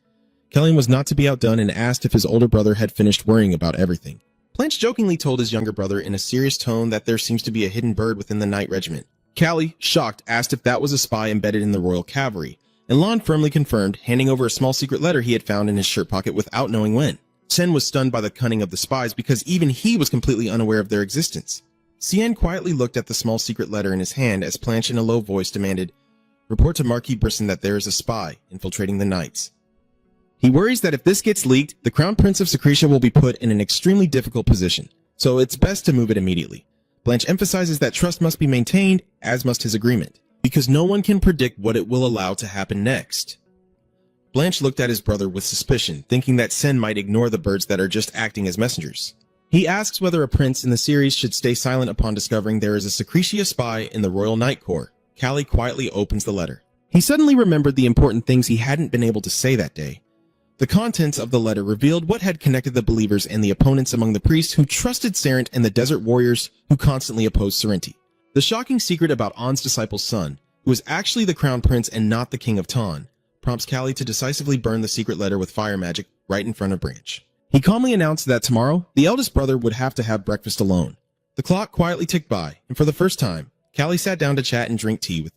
Callion was not to be outdone and asked if his older brother had finished worrying about everything. Blanche jokingly told his younger brother in a serious tone that there seems to be a hidden bird within the Knight Regiment. Callie, shocked, asked if that was a spy embedded in the Royal Cavalry, and Lon firmly confirmed, handing over a small secret letter he had found in his shirt pocket without knowing when. Sen was stunned by the cunning of the spies because even he was completely unaware of their existence. Cien quietly looked at the small secret letter in his hand as Blanche in a low voice demanded, "Report to Marquis Brisson that there is a spy infiltrating the Knights." He worries that if this gets leaked, the Crown Prince of Secretia will be put in an extremely difficult position, so it's best to move it immediately. Blanche emphasizes that trust must be maintained, as must his agreement, because no one can predict what it will allow to happen next. Blanche looked at his brother with suspicion, thinking that Sen might ignore the birds that are just acting as messengers. He asks whether a prince in the series should stay silent upon discovering there is a Secretia spy in the Royal Knight Corps. Callie quietly opens the letter. He suddenly remembered the important things he hadn't been able to say that day. The contents of the letter revealed what had connected the believers and the opponents among the priests who trusted Sarent and the desert warriors who constantly opposed Serenti. The shocking secret about On's disciple's son, who was actually the crown prince and not the king of Ton, prompts Callie to decisively burn the secret letter with fire magic right in front of Branch. He calmly announced that tomorrow, the eldest brother would have to have breakfast alone. The clock quietly ticked by, and for the first time, Callie sat down to chat and drink tea with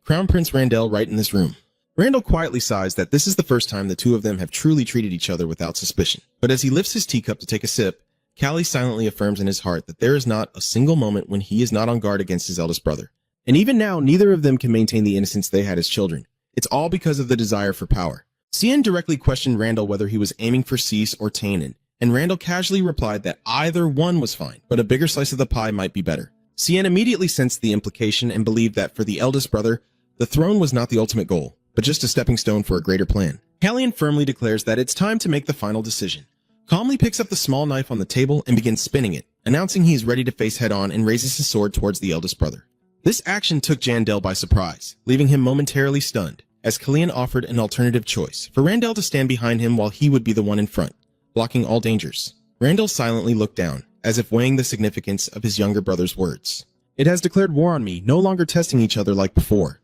Crown Prince Randall right in this room. Randall quietly sighs that this is the first time the two of them have truly treated each other without suspicion. But as he lifts his teacup to take a sip, Callie silently affirms in his heart that there is not a single moment when he is not on guard against his eldest brother. And even now, neither of them can maintain the innocence they had as children. It's all because of the desire for power. Cien directly questioned Randall whether he was aiming for Cease or Tannen, and Randall casually replied that either one was fine, but a bigger slice of the pie might be better. Cien immediately sensed the implication and believed that for the eldest brother, the throne was not the ultimate goal, but just a stepping stone for a greater plan. Callian firmly declares that it's time to make the final decision. Calmly picks up the small knife on the table and begins spinning it, announcing he is ready to face head-on and raises his sword towards the eldest brother. This action took Jandel by surprise, leaving him momentarily stunned, as Callian offered an alternative choice for Randall to stand behind him while he would be the one in front, blocking all dangers. Randall silently looked down, as if weighing the significance of his younger brother's words. It has declared war on me, no longer testing each other like before.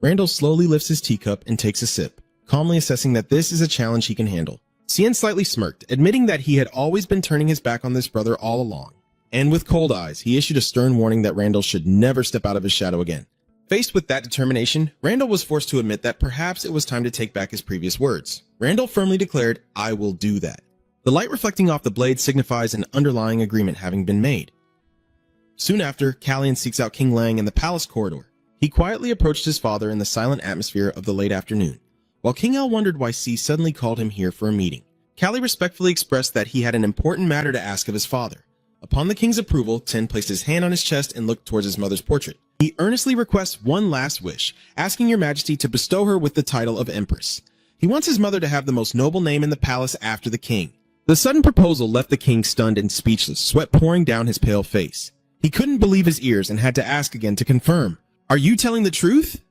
Randall slowly lifts his teacup and takes a sip, calmly assessing that this is a challenge he can handle. Cien slightly smirked, admitting that he had always been turning his back on this brother all along. And with cold eyes, he issued a stern warning that Randall should never step out of his shadow again. Faced with that determination, Randall was forced to admit that perhaps it was time to take back his previous words. Randall firmly declared, "I will do that." The light reflecting off the blade signifies an underlying agreement having been made. Soon after, Callian seeks out King Lang in the palace corridor. He quietly approached his father in the silent atmosphere of the late afternoon. While King El wondered why C suddenly called him here for a meeting, Callie respectfully expressed that he had an important matter to ask of his father. Upon the king's approval, Tin placed his hand on his chest and looked towards his mother's portrait. He earnestly requests one last wish, asking your majesty to bestow her with the title of Empress. He wants his mother to have the most noble name in the palace after the king. The sudden proposal left the king stunned and speechless, sweat pouring down his pale face. He couldn't believe his ears and had to ask again to confirm. "Are you telling the truth?"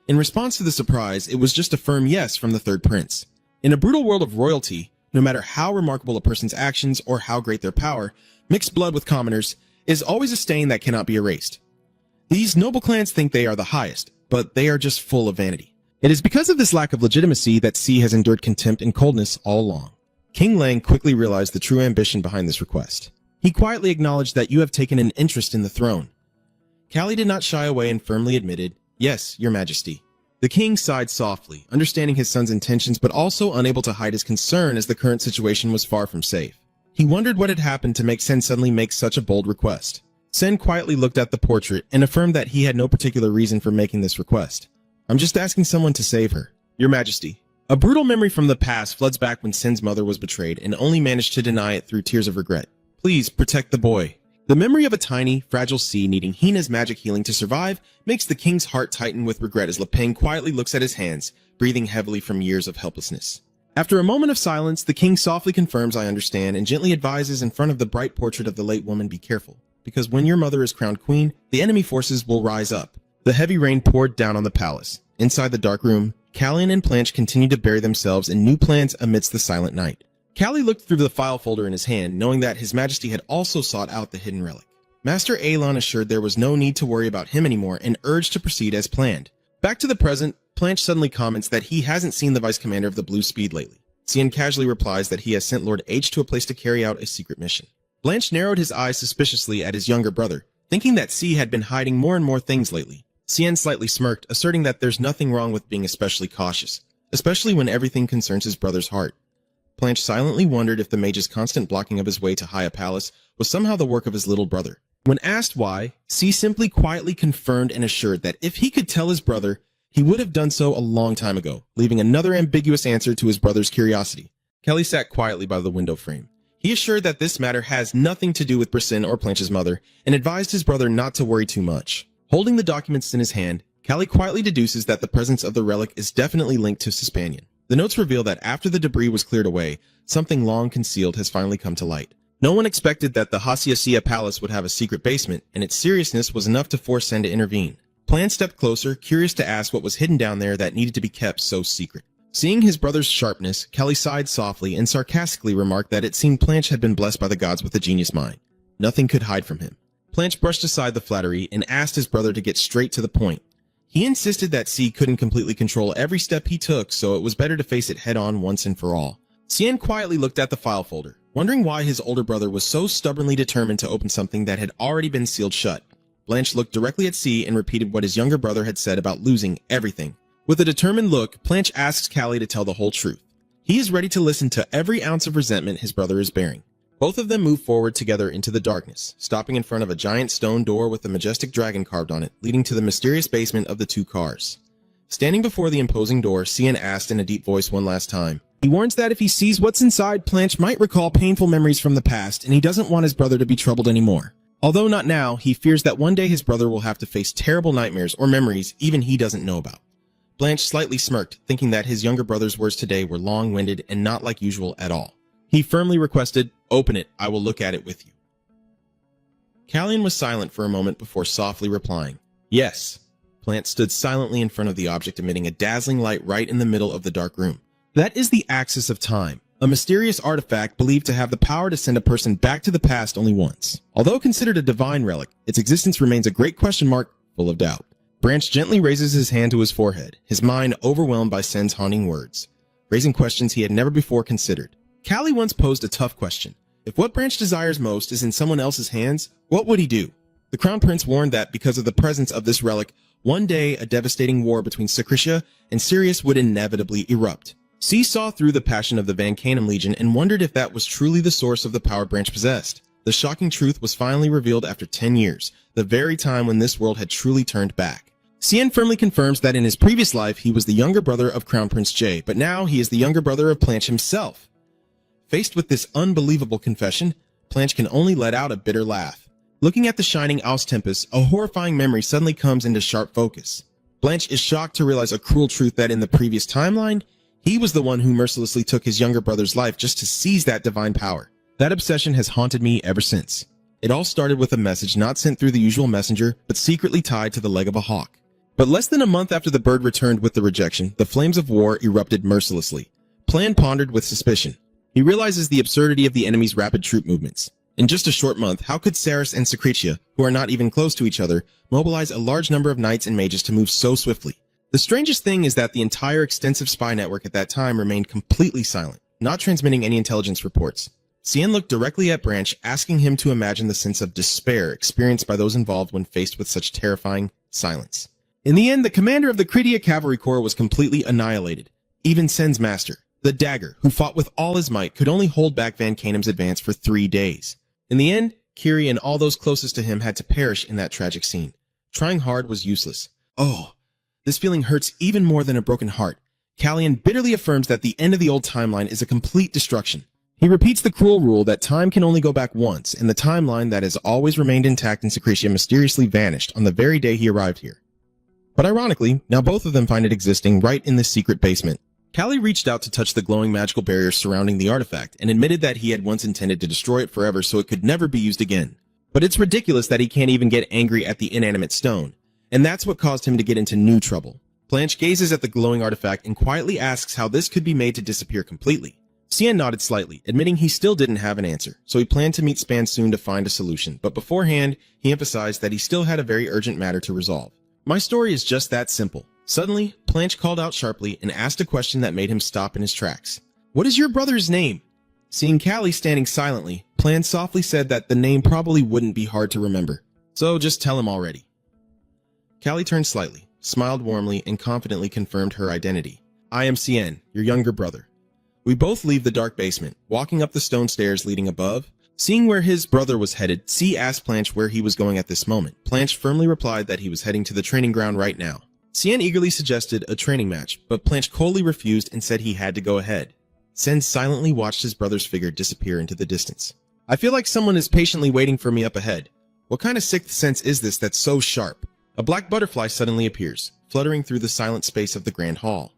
In response to the surprise, it was just a firm yes from the third prince. In a brutal world of royalty, no matter how remarkable a person's actions or how great their power, mixed blood with commoners is always a stain that cannot be erased. These noble clans think they are the highest, but they are just full of vanity. It is because of this lack of legitimacy that C has endured contempt and coldness all along. King Lang quickly realized the true ambition behind this request. He quietly acknowledged that you have taken an interest in the throne. Callie did not shy away and firmly admitted, "Yes, your majesty." The king sighed softly, understanding his son's intentions but also unable to hide his concern as the current situation was far from safe. He wondered what had happened to make Sen suddenly make such a bold request. Sen quietly looked at the portrait and affirmed that he had no particular reason for making this request. "I'm just asking someone to save her, your majesty." A brutal memory from the past floods back when Sen's mother was betrayed and only managed to deny it through tears of regret. "Please protect the boy." The memory of a tiny, fragile sea needing Hina's magic healing to survive makes the king's heart tighten with regret as Lepeng quietly looks at his hands, breathing heavily from years of helplessness. After a moment of silence, the king softly confirms, "I understand," and gently advises in front of the bright portrait of the late woman, "Be careful, because when your mother is crowned queen, the enemy forces will rise up." The heavy rain poured down on the palace. Inside the dark room, Callian and Blanche continued to bury themselves in new plans amidst the silent night. Callie looked through the file folder in his hand, knowing that His Majesty had also sought out the hidden relic. Master Aelon assured there was no need to worry about him anymore and urged to proceed as planned. Back to the present, Blanche suddenly comments that he hasn't seen the Vice Commander of the Blue Speed lately. Cien casually replies that he has sent Lord H to a place to carry out a secret mission. Blanche narrowed his eyes suspiciously at his younger brother, thinking that C had been hiding more and more things lately. Cien slightly smirked, asserting that there's nothing wrong with being especially cautious, especially when everything concerns his brother's heart. Blanche silently wondered if the mage's constant blocking of his way to Haya Palace was somehow the work of his little brother. When asked why, C simply quietly confirmed and assured that if he could tell his brother, he would have done so a long time ago, leaving another ambiguous answer to his brother's curiosity. Kelly sat quietly by the window frame. He assured that this matter has nothing to do with Brissin or Blanche's mother, and advised his brother not to worry too much. Holding the documents in his hand, Callie quietly deduces that the presence of the relic is definitely linked to Suspanian. The notes reveal that after the debris was cleared away, something long concealed has finally come to light. No one expected that the Haciacia Palace would have a secret basement, and its seriousness was enough to force Sen to intervene. Plan stepped closer, curious to ask what was hidden down there that needed to be kept so secret. Seeing his brother's sharpness, Kelly sighed softly and sarcastically remarked that it seemed Planche had been blessed by the gods with a genius mind. Nothing could hide from him. Planche brushed aside the flattery and asked his brother to get straight to the point. He insisted that C couldn't completely control every step he took, so it was better to face it head-on once and for all. Cien quietly looked at the file folder, wondering why his older brother was so stubbornly determined to open something that had already been sealed shut. Blanche looked directly at C and repeated what his younger brother had said about losing everything. With a determined look, Planche asks Callie to tell the whole truth. He is ready to listen to every ounce of resentment his brother is bearing. Both of them move forward together into the darkness, stopping in front of a giant stone door with a majestic dragon carved on it, leading to the mysterious basement of the two cars. Standing before the imposing door, Cien asked in a deep voice one last time. He warns that if he sees what's inside, Planche might recall painful memories from the past, and he doesn't want his brother to be troubled anymore. Although not now, he fears that one day his brother will have to face terrible nightmares or memories even he doesn't know about. Blanche slightly smirked, thinking that his younger brother's words today were long-winded and not like usual at all. He firmly requested, "Open it, I will look at it with you." Callian was silent for a moment before softly replying, "Yes." Blanche stood silently in front of the object, emitting a dazzling light right in the middle of the dark room. That is the Axis of Time, a mysterious artifact believed to have the power to send a person back to the past only once. Although considered a divine relic, its existence remains a great question mark, full of doubt. Branch gently raises his hand to his forehead, his mind overwhelmed by Sen's haunting words, raising questions he had never before considered. Callie once posed a tough question. If what Branch desires most is in someone else's hands, what would he do? The Crown Prince warned that because of the presence of this relic, one day a devastating war between Secretia and Sirius would inevitably erupt. C saw through the passion of the Van Canum Legion and wondered if that was truly the source of the power Branch possessed. The shocking truth was finally revealed after 10 years, the very time when this world had truly turned back. Cien firmly confirms that in his previous life he was the younger brother of Crown Prince Jay, but now he is the younger brother of Planche himself. Faced with this unbelievable confession, Planche can only let out a bitter laugh. Looking at the shining Aus Tempest, a horrifying memory suddenly comes into sharp focus. Blanche is shocked to realize a cruel truth that in the previous timeline, he was the one who mercilessly took his younger brother's life just to seize that divine power. That obsession has haunted me ever since. It all started with a message not sent through the usual messenger, but secretly tied to the leg of a hawk. But less than a month after the bird returned with the rejection, the flames of war erupted mercilessly. Plan pondered with suspicion. He realizes the absurdity of the enemy's rapid troop movements. In just a short month, how could Saris and Secretia, who are not even close to each other, mobilize a large number of knights and mages to move so swiftly? The strangest thing is that the entire extensive spy network at that time remained completely silent, not transmitting any intelligence reports. Cien looked directly at Branch, asking him to imagine the sense of despair experienced by those involved when faced with such terrifying silence. In the end, the commander of the Critia Cavalry Corps was completely annihilated. Even Sen's master, the Dagger, who fought with all his might, could only hold back Van Canum's advance for 3 days. In the end, Kiri and all those closest to him had to perish in that tragic scene. Trying hard was useless. Oh, this feeling hurts even more than a broken heart. Callian bitterly affirms that the end of the old timeline is a complete destruction. He repeats the cruel rule that time can only go back once, and the timeline that has always remained intact in Secretia mysteriously vanished on the very day he arrived here. But ironically, now both of them find it existing right in this secret basement. Callie reached out to touch the glowing magical barrier surrounding the artifact and admitted that he had once intended to destroy it forever so it could never be used again. But it's ridiculous that he can't even get angry at the inanimate stone, and that's what caused him to get into new trouble. Blanche gazes at the glowing artifact and quietly asks how this could be made to disappear completely. Cien nodded slightly, admitting he still didn't have an answer, so he planned to meet Span soon to find a solution, but beforehand, he emphasized that he still had a very urgent matter to resolve. My story is just that simple. Suddenly, Blanche called out sharply and asked a question that made him stop in his tracks. What is your brother's name? Seeing Callie standing silently, Plan softly said that the name probably wouldn't be hard to remember, so just tell him already. Callie turned slightly, smiled warmly, and confidently confirmed her identity. I am Cien, your younger brother. We both leave the dark basement, walking up the stone stairs leading above. Seeing where his brother was headed, C asked Blanche where he was going at this moment. Blanche firmly replied that he was heading to the training ground right now. Cien eagerly suggested a training match, but Blanche coldly refused and said he had to go ahead. Sen silently watched his brother's figure disappear into the distance. I feel like someone is patiently waiting for me up ahead. What kind of sixth sense is this that's so sharp? A black butterfly suddenly appears, fluttering through the silent space of the grand hall.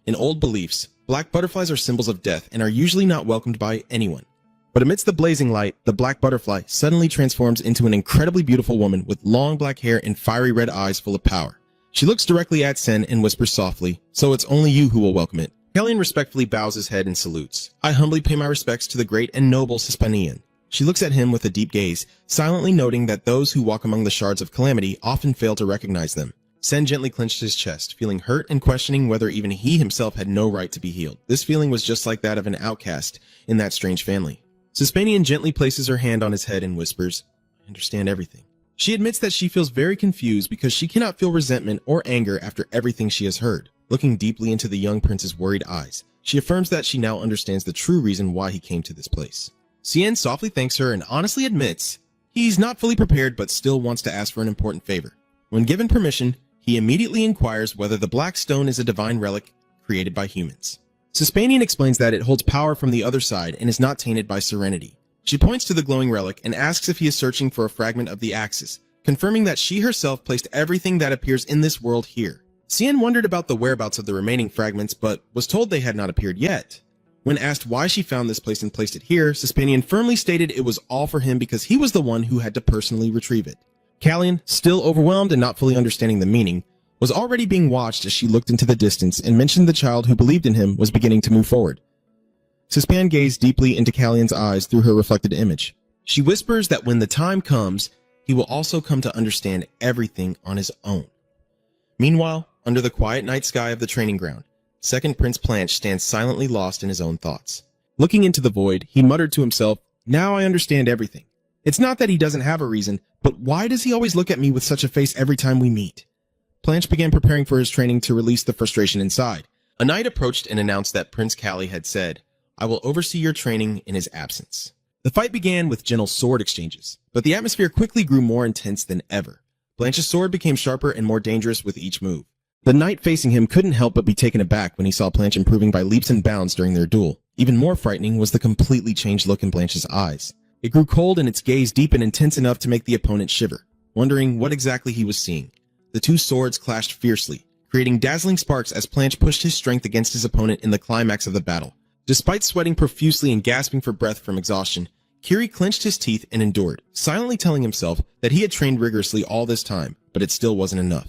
In old beliefs, black butterflies are symbols of death and are usually not welcomed by anyone. But amidst the blazing light, the black butterfly suddenly transforms into an incredibly beautiful woman with long black hair and fiery red eyes full of power. She looks directly at Sen and whispers softly, "So it's only you who will welcome it." Kallian respectfully bows his head and salutes. "I humbly pay my respects to the great and noble Hispanian." She looks at him with a deep gaze, silently noting that those who walk among the shards of calamity often fail to recognize them. Sen gently clenched his chest, feeling hurt and questioning whether even he himself had no right to be healed. This feeling was just like that of an outcast in that strange family. Hispanian gently places her hand on his head and whispers, "I understand everything." She admits that she feels very confused because she cannot feel resentment or anger after everything she has heard. Looking deeply into the young prince's worried eyes, she affirms that she now understands the true reason why he came to this place. Cien softly thanks her and honestly admits he's not fully prepared but still wants to ask for an important favor. When given permission, he immediately inquires whether the black stone is a divine relic created by humans. Hispanian explains that it holds power from the other side and is not tainted by serenity. She points to the glowing relic and asks if he is searching for a fragment of the axis, confirming that she herself placed everything that appears in this world here. Cien wondered about the whereabouts of the remaining fragments, but was told they had not appeared yet. When asked why she found this place and placed it here, Hispanian firmly stated it was all for him because he was the one who had to personally retrieve it. Kallian, still overwhelmed and not fully understanding the meaning, was already being watched as she looked into the distance and mentioned the child who believed in him was beginning to move forward. Hispan gazed deeply into Kallian's eyes through her reflected image. She whispers that when the time comes, he will also come to understand everything on his own. Meanwhile, under the quiet night sky of the training ground, Second Prince Planche stands silently lost in his own thoughts. Looking into the void, he muttered to himself, "Now I understand everything. It's not that he doesn't have a reason, but why does he always look at me with such a face every time we meet?" Planche began preparing for his training to release the frustration inside. A knight approached and announced that Prince Calli had said, "I will oversee your training in his absence." The fight began with gentle sword exchanges, but the atmosphere quickly grew more intense than ever. Blanche's sword became sharper and more dangerous with each move. The knight facing him couldn't help but be taken aback when he saw Planche improving by leaps and bounds during their duel. Even more frightening was the completely changed look in Blanche's eyes. It grew cold and its gaze deep and intense enough to make the opponent shiver, wondering what exactly he was seeing. The two swords clashed fiercely, creating dazzling sparks as Planche pushed his strength against his opponent in the climax of the battle. Despite sweating profusely and gasping for breath from exhaustion, Kiri clenched his teeth and endured, silently telling himself that he had trained rigorously all this time, but it still wasn't enough.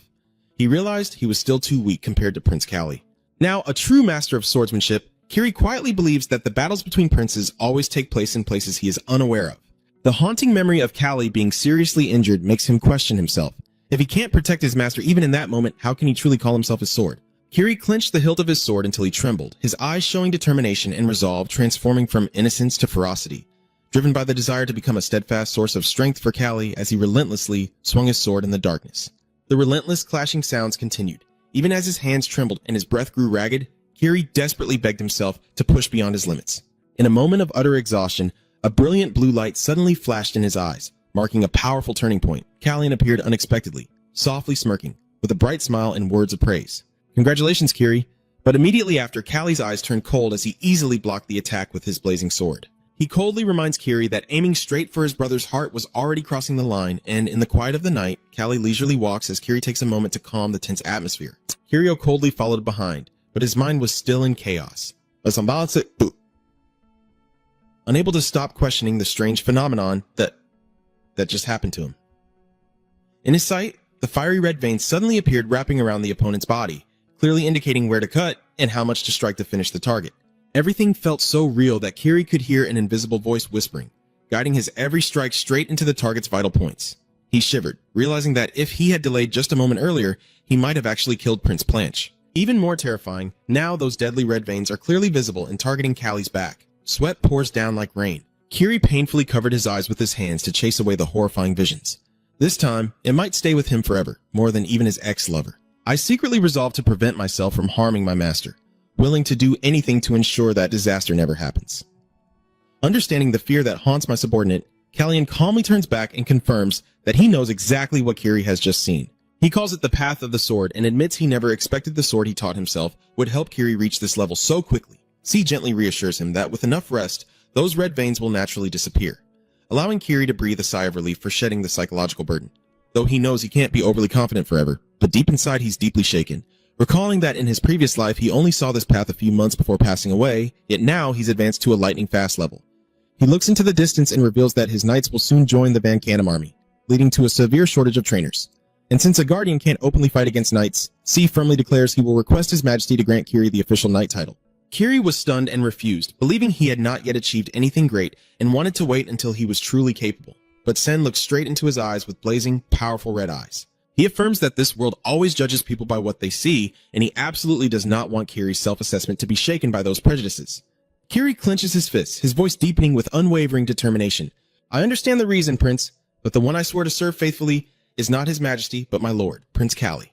He realized he was still too weak compared to Prince Calli. Now, a true master of swordsmanship, Kiri quietly believes that the battles between princes always take place in places he is unaware of. The haunting memory of Calli being seriously injured makes him question himself. If he can't protect his master even in that moment, how can he truly call himself his sword? Kiri clenched the hilt of his sword until he trembled, his eyes showing determination and resolve transforming from innocence to ferocity, driven by the desire to become a steadfast source of strength for Calli as he relentlessly swung his sword in the darkness. The relentless clashing sounds continued. Even as his hands trembled and his breath grew ragged, Kiri desperately begged himself to push beyond his limits. In a moment of utter exhaustion, a brilliant blue light suddenly flashed in his eyes, marking a powerful turning point. Kallian appeared unexpectedly, softly smirking, with a bright smile and words of praise. "Congratulations, Kiri." But immediately after, Calli's eyes turned cold as he easily blocked the attack with his blazing sword. He coldly reminds Kiri that aiming straight for his brother's heart was already crossing the line, and in the quiet of the night, Calli leisurely walks as Kiri takes a moment to calm the tense atmosphere. Kirio coldly followed behind, but his mind was still in chaos. Unable to stop questioning the strange phenomenon that just happened to him. In his sight, the fiery red veins suddenly appeared wrapping around the opponent's body, clearly indicating where to cut and how much to strike to finish the target. Everything felt so real that Kiri could hear an invisible voice whispering, guiding his every strike straight into the target's vital points. He shivered, realizing that if he had delayed just a moment earlier, he might have actually killed Prince Planche. Even more terrifying, now those deadly red veins are clearly visible and targeting Calli's back. Sweat pours down like rain. Kiri painfully covered his eyes with his hands to chase away the horrifying visions. This time, it might stay with him forever, more than even his ex-lover. I secretly resolved to prevent myself from harming my master, willing to do anything to ensure that disaster never happens. Understanding the fear that haunts my subordinate, Kallian calmly turns back and confirms that he knows exactly what Kiri has just seen. He calls it the path of the sword and admits he never expected the sword he taught himself would help Kiri reach this level so quickly. C gently reassures him that with enough rest, those red veins will naturally disappear, allowing Kiri to breathe a sigh of relief for shedding the psychological burden. Though he knows he can't be overly confident forever, but deep inside he's deeply shaken, recalling that in his previous life he only saw this path a few months before passing away, yet now he's advanced to a lightning-fast level. He looks into the distance and reveals that his knights will soon join the Van Canum army, leading to a severe shortage of trainers. And since a guardian can't openly fight against knights, C firmly declares he will request His Majesty to grant Kiri the official knight title. Kiri was stunned and refused, believing he had not yet achieved anything great and wanted to wait until he was truly capable. But Sen looked straight into his eyes with blazing, powerful red eyes. He affirms that this world always judges people by what they see, and he absolutely does not want Kiri's self-assessment to be shaken by those prejudices. Kiri clenches his fists, his voice deepening with unwavering determination. I understand the reason, Prince, but the one I swore to serve faithfully is not His Majesty, but my lord, Prince Kali.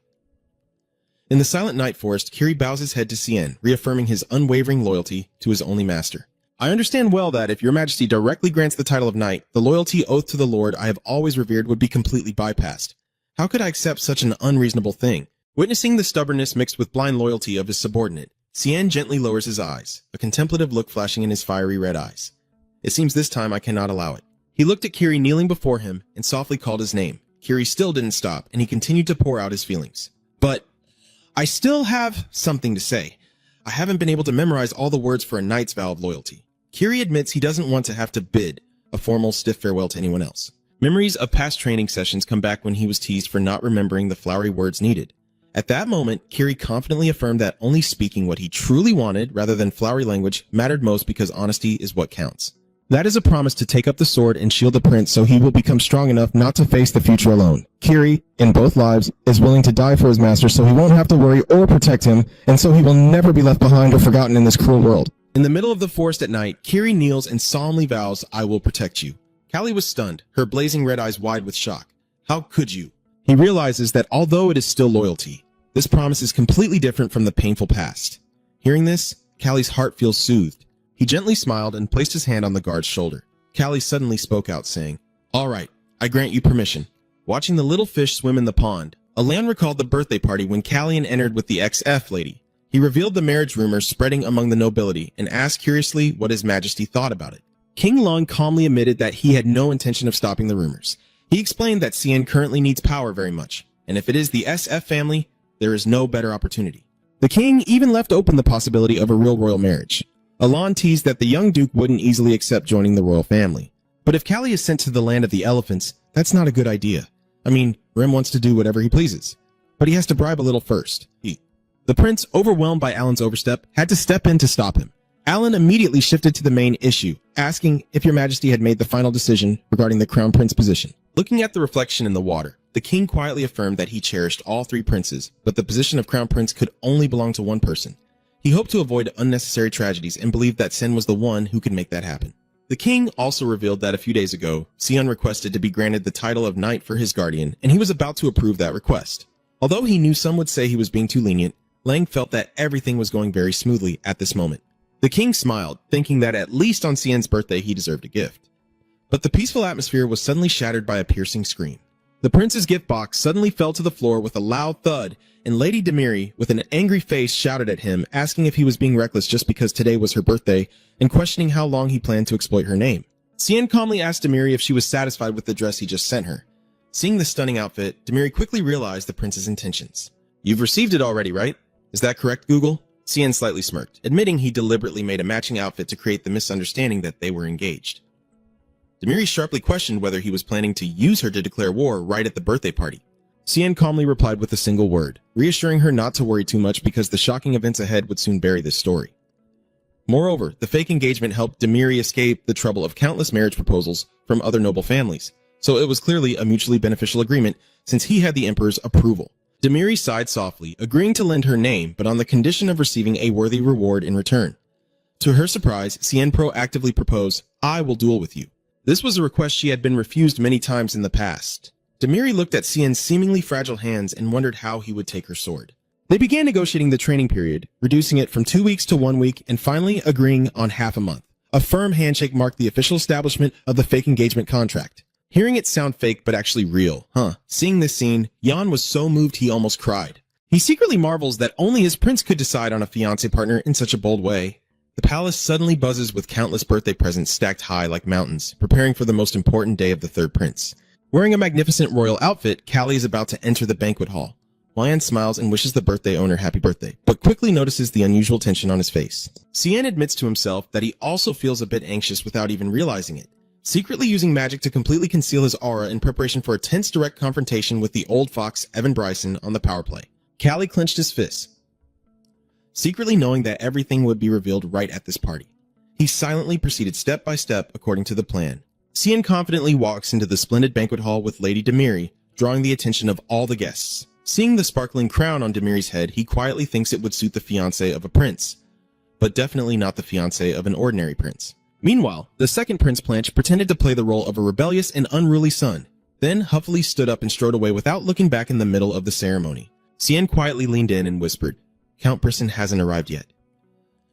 In the silent night forest, Kiri bows his head to Cien, reaffirming his unwavering loyalty to his only master. I understand well that if your Majesty directly grants the title of knight, the loyalty oath to the Lord I have always revered would be completely bypassed. How could I accept such an unreasonable thing? Witnessing the stubbornness mixed with blind loyalty of his subordinate, Cien gently lowers his eyes, a contemplative look flashing in his fiery red eyes. It seems this time I cannot allow it. He looked at Kiri kneeling before him and softly called his name. Kiri still didn't stop, and he continued to pour out his feelings. But I still have something to say. I haven't been able to memorize all the words for a knight's vow of loyalty. Kiri admits he doesn't want to have to bid a formal stiff farewell to anyone else. Memories of past training sessions come back when he was teased for not remembering the flowery words needed. At that moment, Kiri confidently affirmed that only speaking what he truly wanted rather than flowery language mattered most because honesty is what counts. That is a promise to take up the sword and shield the prince so he will become strong enough not to face the future alone. Kiri, in both lives, is willing to die for his master so he won't have to worry or protect him, and so he will never be left behind or forgotten in this cruel world. In the middle of the forest at night, Kiri kneels and solemnly vows, I will protect you. Kali was stunned, her blazing red eyes wide with shock. How could you? He realizes that although it is still loyalty, this promise is completely different from the painful past. Hearing this, Kali's heart feels soothed. He gently smiled and placed his hand on the guard's shoulder. Kali suddenly spoke out, saying, All right, I grant you permission. Watching the little fish swim in the pond, Alan recalled the birthday party when Kalian entered with the XF lady. He revealed the marriage rumors spreading among the nobility and asked curiously what His Majesty thought about it. King Lung calmly admitted that he had no intention of stopping the rumors. He explained that Cien currently needs power very much, and if it is the SF family, there is no better opportunity. The king even left open the possibility of a real royal marriage. Alan teased that the young duke wouldn't easily accept joining the royal family. But if Kali is sent to the land of the elephants, that's not a good idea. I mean, Rim wants to do whatever he pleases. But he has to bribe a little first. The prince, overwhelmed by Alan's overstep, had to step in to stop him. Alan immediately shifted to the main issue, asking if your majesty had made the final decision regarding the crown prince position. Looking at the reflection in the water, the king quietly affirmed that he cherished all three princes, but the position of crown prince could only belong to one person. He hoped to avoid unnecessary tragedies and believed that Sen was the one who could make that happen. The king also revealed that a few days ago, Sion requested to be granted the title of knight for his guardian, and he was about to approve that request. Although he knew some would say he was being too lenient, Lang felt that everything was going very smoothly at this moment. The king smiled, thinking that at least on Cien's birthday he deserved a gift. But the peaceful atmosphere was suddenly shattered by a piercing scream. The prince's gift box suddenly fell to the floor with a loud thud, and Lady Demiri, with an angry face, shouted at him, asking if he was being reckless just because today was her birthday, and questioning how long he planned to exploit her name. Cien calmly asked Demiri if she was satisfied with the dress he just sent her. Seeing the stunning outfit, Demiri quickly realized the prince's intentions. You've received it already, right? Is that correct, Google? Cien slightly smirked, admitting he deliberately made a matching outfit to create the misunderstanding that they were engaged. Demiri sharply questioned whether he was planning to use her to declare war right at the birthday party. Cien calmly replied with a single word, reassuring her not to worry too much because the shocking events ahead would soon bury this story. Moreover, the fake engagement helped Demiri escape the trouble of countless marriage proposals from other noble families, so it was clearly a mutually beneficial agreement since he had the emperor's approval. Demiri sighed softly, agreeing to lend her name, but on the condition of receiving a worthy reward in return. To her surprise, Cien proactively proposed, I will duel with you. This was a request she had been refused many times in the past. Demiri looked at Cien's seemingly fragile hands and wondered how he would take her sword. They began negotiating the training period, reducing it from 2 weeks to 1 week, and finally agreeing on half a month. A firm handshake marked the official establishment of the fake engagement contract. Hearing it sound fake but actually real, Seeing this scene, Jan was so moved he almost cried. He secretly marvels that only his prince could decide on a fiancé partner in such a bold way. The palace suddenly buzzes with countless birthday presents stacked high like mountains, preparing for the most important day of the third prince. Wearing a magnificent royal outfit, Kali is about to enter the banquet hall. Wyan smiles and wishes the birthday owner happy birthday, but quickly notices the unusual tension on his face. Cien admits to himself that he also feels a bit anxious without even realizing it. secretly using magic to completely conceal his aura in preparation for a tense direct confrontation with the old fox Evan Bryson on the power play. Callie clenched his fists, secretly knowing that everything would be revealed right at this party. He silently proceeded step by step according to the plan. Cian confidently walks into the splendid banquet hall with Lady Demiri, drawing the attention of all the guests. Seeing the sparkling crown on Demiri's head, he quietly thinks it would suit the fiancé of a prince, but definitely not the fiancé of an ordinary prince. Meanwhile, the second Prince Planche pretended to play the role of a rebellious and unruly son, then huffily stood up and strode away without looking back in the middle of the ceremony. Cian quietly leaned in and whispered, "Count Brisson hasn't arrived yet."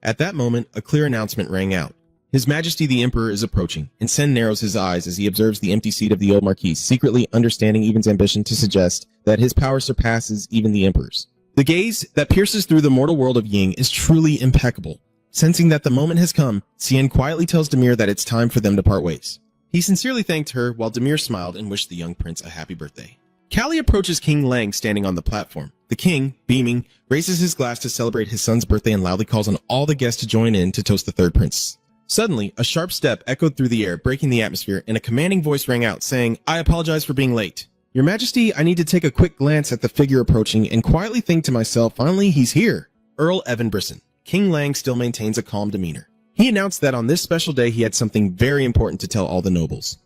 At that moment, a clear announcement rang out. His Majesty the Emperor is approaching, and Sen narrows his eyes as he observes the empty seat of the old Marquis, secretly understanding Even's ambition to suggest that his power surpasses even the Emperor's. The gaze that pierces through the mortal world of Ying is truly impeccable. Sensing that the moment has come, Cian quietly tells Demir that it's time for them to part ways. He sincerely thanked her while Demir smiled and wished the young prince a happy birthday. Callie approaches King Lang standing on the platform. The king, beaming, raises his glass to celebrate his son's birthday and loudly calls on all the guests to join in to toast the third prince. Suddenly, a sharp step echoed through the air, breaking the atmosphere, and a commanding voice rang out, saying, "I apologize for being late. Your Majesty, I need to take a quick glance at the figure approaching and quietly think to myself, finally he's here." Earl Evan Brisson. King Lang still maintains a calm demeanor. He announced that on this special day he had something very important to tell all the nobles.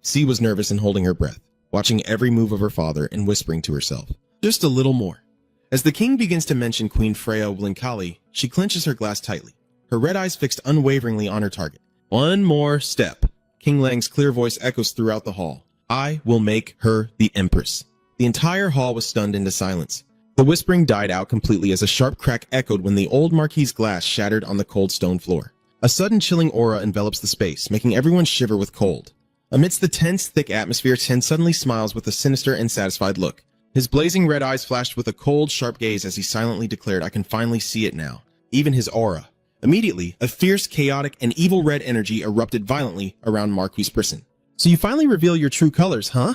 C was nervous and holding her breath, watching every move of her father and whispering to herself, "Just a little more." As the king begins to mention Queen Freya Blinkali, she clenches her glass tightly, her red eyes fixed unwaveringly on her target. "One more step." King Lang's clear voice echoes throughout the hall. "I will make her the Empress." The entire hall was stunned into silence. The whispering died out completely as a sharp crack echoed when the old Marquis's glass shattered on the cold stone floor. A sudden chilling aura envelops the space, making everyone shiver with cold. Amidst the tense, thick atmosphere, Sen suddenly smiles with a sinister and satisfied look. His blazing red eyes flashed with a cold, sharp gaze as he silently declared, "I can finally see it now." Even his aura. Immediately, a fierce, chaotic, and evil red energy erupted violently around Marquis Brisson. "So you finally reveal your true colors, huh?"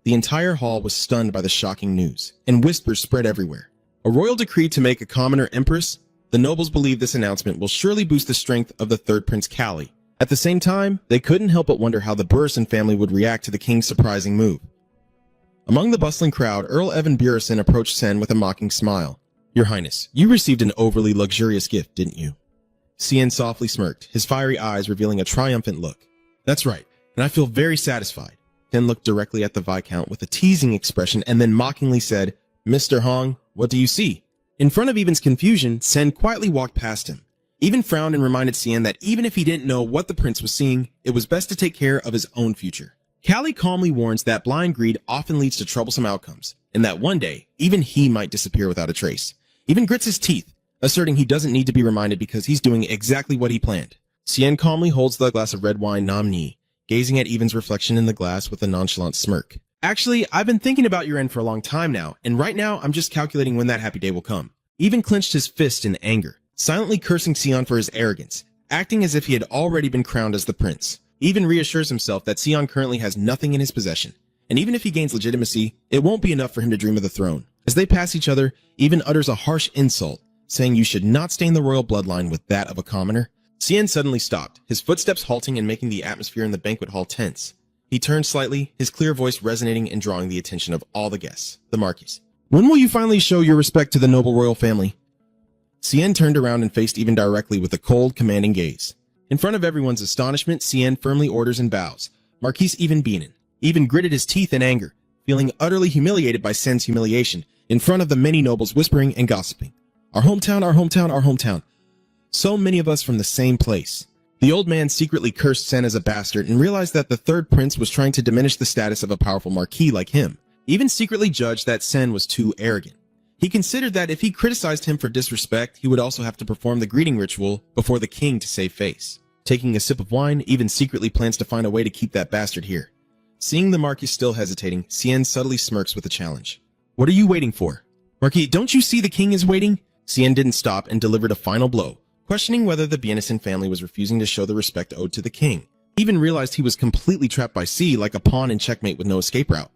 The entire hall was stunned by the shocking news, and whispers spread everywhere. A royal decree to make a commoner empress? The nobles believe this announcement will surely boost the strength of the third Prince Callie. At the same time, they couldn't help but wonder how the Burrison family would react to the king's surprising move. Among the bustling crowd, Earl Evan Burrison approached Sen with a mocking smile. "Your Highness, you received an overly luxurious gift, didn't you?" Cian softly smirked, his fiery eyes revealing a triumphant look. "That's right, and I feel very satisfied." Then looked directly at the Viscount with a teasing expression and then mockingly said, "Mr. Hong, what do you see?" In front of Even's confusion, Sen quietly walked past him. Even frowned and reminded Cian that even if he didn't know what the prince was seeing, it was best to take care of his own future. Callie calmly warns that blind greed often leads to troublesome outcomes, and that one day, even he might disappear without a trace. Even grits his teeth, asserting he doesn't need to be reminded because he's doing exactly what he planned. Cian calmly holds the glass of red wine Nam Ni, gazing at Even's reflection in the glass with a nonchalant smirk. "Actually, I've been thinking about your end for a long time now, and right now I'm just calculating when that happy day will come." Even clenched his fist in anger, silently cursing Sion for his arrogance, acting as if he had already been crowned as the prince. Even reassures himself that Sion currently has nothing in his possession, and even if he gains legitimacy, it won't be enough for him to dream of the throne. As they pass each other, Even utters a harsh insult, saying you should not stain the royal bloodline with that of a commoner. Cian suddenly stopped, his footsteps halting and making the atmosphere in the banquet hall tense. He turned slightly, his clear voice resonating and drawing the attention of all the guests, the Marquis. "When will you finally show your respect to the noble royal family?" Cian turned around and faced Even directly with a cold, commanding gaze. In front of everyone's astonishment, Cian firmly orders and bows. Marquis Even Beanin. Even gritted his teeth in anger, feeling utterly humiliated by Sen's humiliation, in front of the many nobles whispering and gossiping. Our hometown, our hometown, our hometown. So many of us from the same place. The old man secretly cursed Sen as a bastard and realized that the third prince was trying to diminish the status of a powerful marquis like him. Even secretly judged that Sen was too arrogant. He considered that if he criticized him for disrespect, he would also have to perform the greeting ritual before the king to save face. Taking a sip of wine, Even secretly plans to find a way to keep that bastard here. Seeing the Marquis still hesitating, Cian subtly smirks with a challenge. "What are you waiting for?" "Marquis, don't you see the king is waiting?" Cian didn't stop and delivered a final blow, questioning whether the Bienison family was refusing to show the respect owed to the king. Even realized he was completely trapped by C like a pawn in checkmate with no escape route.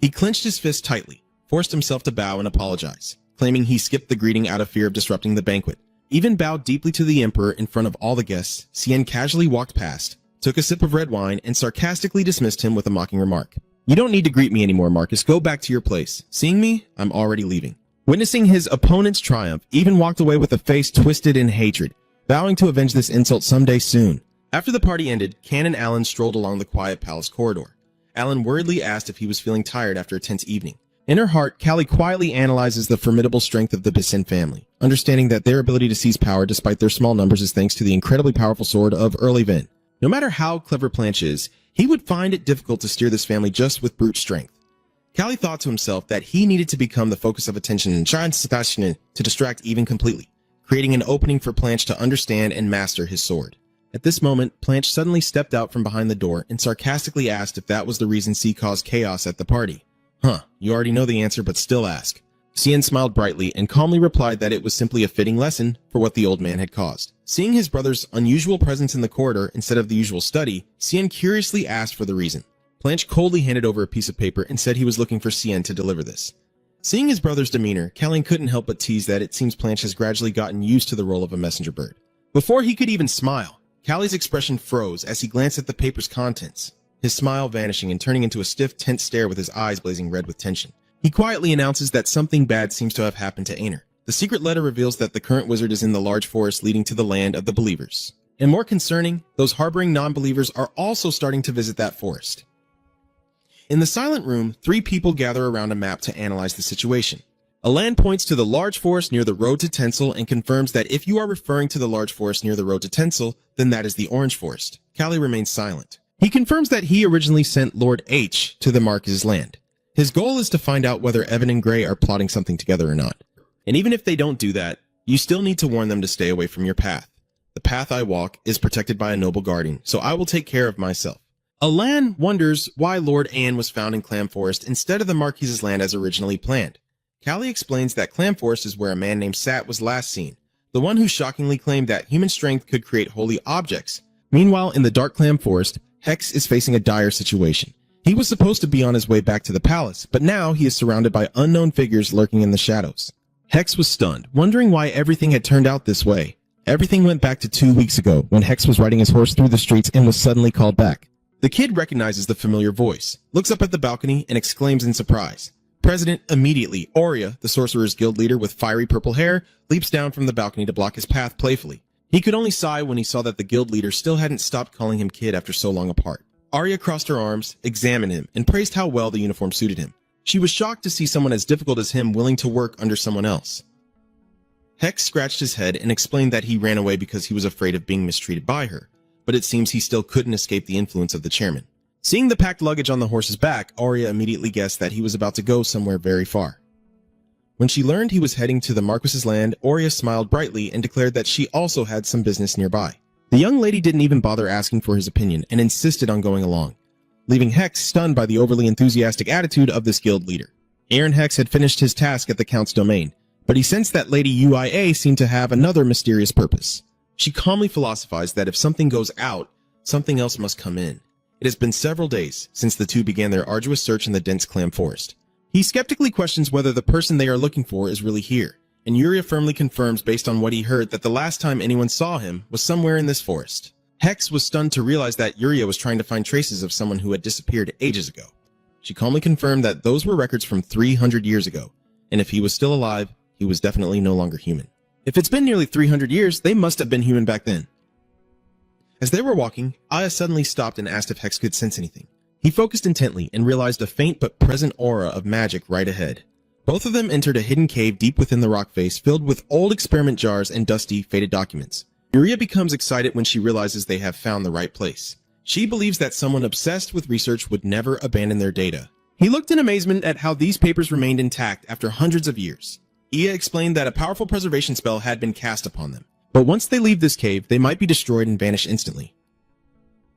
He clenched his fist tightly, forced himself to bow and apologize, claiming he skipped the greeting out of fear of disrupting the banquet. Even bowed deeply to the emperor in front of all the guests, Cian casually walked past, took a sip of red wine, and sarcastically dismissed him with a mocking remark. "You don't need to greet me anymore, Marcus. Go back to your place. Seeing me, I'm already leaving." Witnessing his opponent's triumph, Even walked away with a face twisted in hatred, vowing to avenge this insult someday soon. After the party ended, Can and Alan strolled along the quiet palace corridor. Alan worriedly asked if he was feeling tired after a tense evening. In her heart, Callie quietly analyzes the formidable strength of the Bisson family, understanding that their ability to seize power despite their small numbers is thanks to the incredibly powerful sword of Early Vin. No matter how clever Planche is, he would find it difficult to steer this family just with brute strength. Callie thought to himself that he needed to become the focus of attention and try to distract Even completely, creating an opening for Planche to understand and master his sword. At this moment, Planche suddenly stepped out from behind the door and sarcastically asked if that was the reason C caused chaos at the party. "Huh, you already know the answer, but still ask." Cian smiled brightly and calmly replied that it was simply a fitting lesson for what the old man had caused. Seeing his brother's unusual presence in the corridor instead of the usual study, Cian curiously asked for the reason. Planche coldly handed over a piece of paper and said he was looking for Cian to deliver this. Seeing his brother's demeanor, Callie couldn't help but tease that it seems Planche has gradually gotten used to the role of a messenger bird. Before he could even smile, Callie's expression froze as he glanced at the paper's contents, his smile vanishing and turning into a stiff, tense stare with his eyes blazing red with tension. He quietly announces that something bad seems to have happened to Aner. The secret letter reveals that the current wizard is in the large forest leading to the land of the believers. And more concerning, those harboring non-believers are also starting to visit that forest. In the silent room, 3 people gather around a map to analyze the situation. Alan points to the large forest near the road to Tencel and confirms that if you are referring to the large forest near the road to Tencel, then that is the orange forest. Callie remains silent. He confirms that he originally sent Lord H to the Marcus' land. His goal is to find out whether Evan and Gray are plotting something together or not. And even if they don't do that, you still need to warn them to stay away from your path. The path I walk is protected by a noble guardian, so I will take care of myself. Alan wonders why Lord Anne was found in Clam Forest instead of the Marquis's land as originally planned. Callie explains that Clam Forest is where a man named Sat was last seen, the one who shockingly claimed that human strength could create holy objects. Meanwhile, in the Dark Clam Forest, Hex is facing a dire situation. He was supposed to be on his way back to the palace, but now he is surrounded by unknown figures lurking in the shadows. Hex was stunned, wondering why everything had turned out this way. Everything went back to 2 weeks ago, when Hex was riding his horse through the streets and was suddenly called back. The kid recognizes the familiar voice, looks up at the balcony, and exclaims in surprise. President immediately, Aurea, the Sorcerer's Guild leader with fiery purple hair, leaps down from the balcony to block his path playfully. He could only sigh when he saw that the guild leader still hadn't stopped calling him kid after so long apart. Aurea crossed her arms, examined him, and praised how well the uniform suited him. She was shocked to see someone as difficult as him willing to work under someone else. Hex scratched his head and explained that he ran away because he was afraid of being mistreated by her, but it seems he still couldn't escape the influence of the chairman. Seeing the packed luggage on the horse's back, Aurea immediately guessed that he was about to go somewhere very far. When she learned he was heading to the Marquis's land, Aurea smiled brightly and declared that she also had some business nearby. The young lady didn't even bother asking for his opinion and insisted on going along, leaving Hex stunned by the overly enthusiastic attitude of this guild leader. Aaron Hex had finished his task at the Count's domain, but he sensed that Lady UIA seemed to have another mysterious purpose. She calmly philosophized that if something goes out, something else must come in. It has been several days since the two began their arduous search in the dense clam forest. He skeptically questions whether the person they are looking for is really here, and Yuria firmly confirms based on what he heard that the last time anyone saw him was somewhere in this forest. Hex was stunned to realize that Yuria was trying to find traces of someone who had disappeared ages ago. She calmly confirmed that those were records from 300 years ago, and if he was still alive, he was definitely no longer human. If it's been nearly 300 years, they must have been human back then. As they were walking, Aya suddenly stopped and asked if Hex could sense anything. He focused intently and realized a faint but present aura of magic right ahead. Both of them entered a hidden cave deep within the rock face filled with old experiment jars and dusty, faded documents. Yuria becomes excited when she realizes they have found the right place. She believes that someone obsessed with research would never abandon their data. He looked in amazement at how these papers remained intact after hundreds of years. Iya explained that a powerful preservation spell had been cast upon them, but once they leave this cave, they might be destroyed and vanish instantly.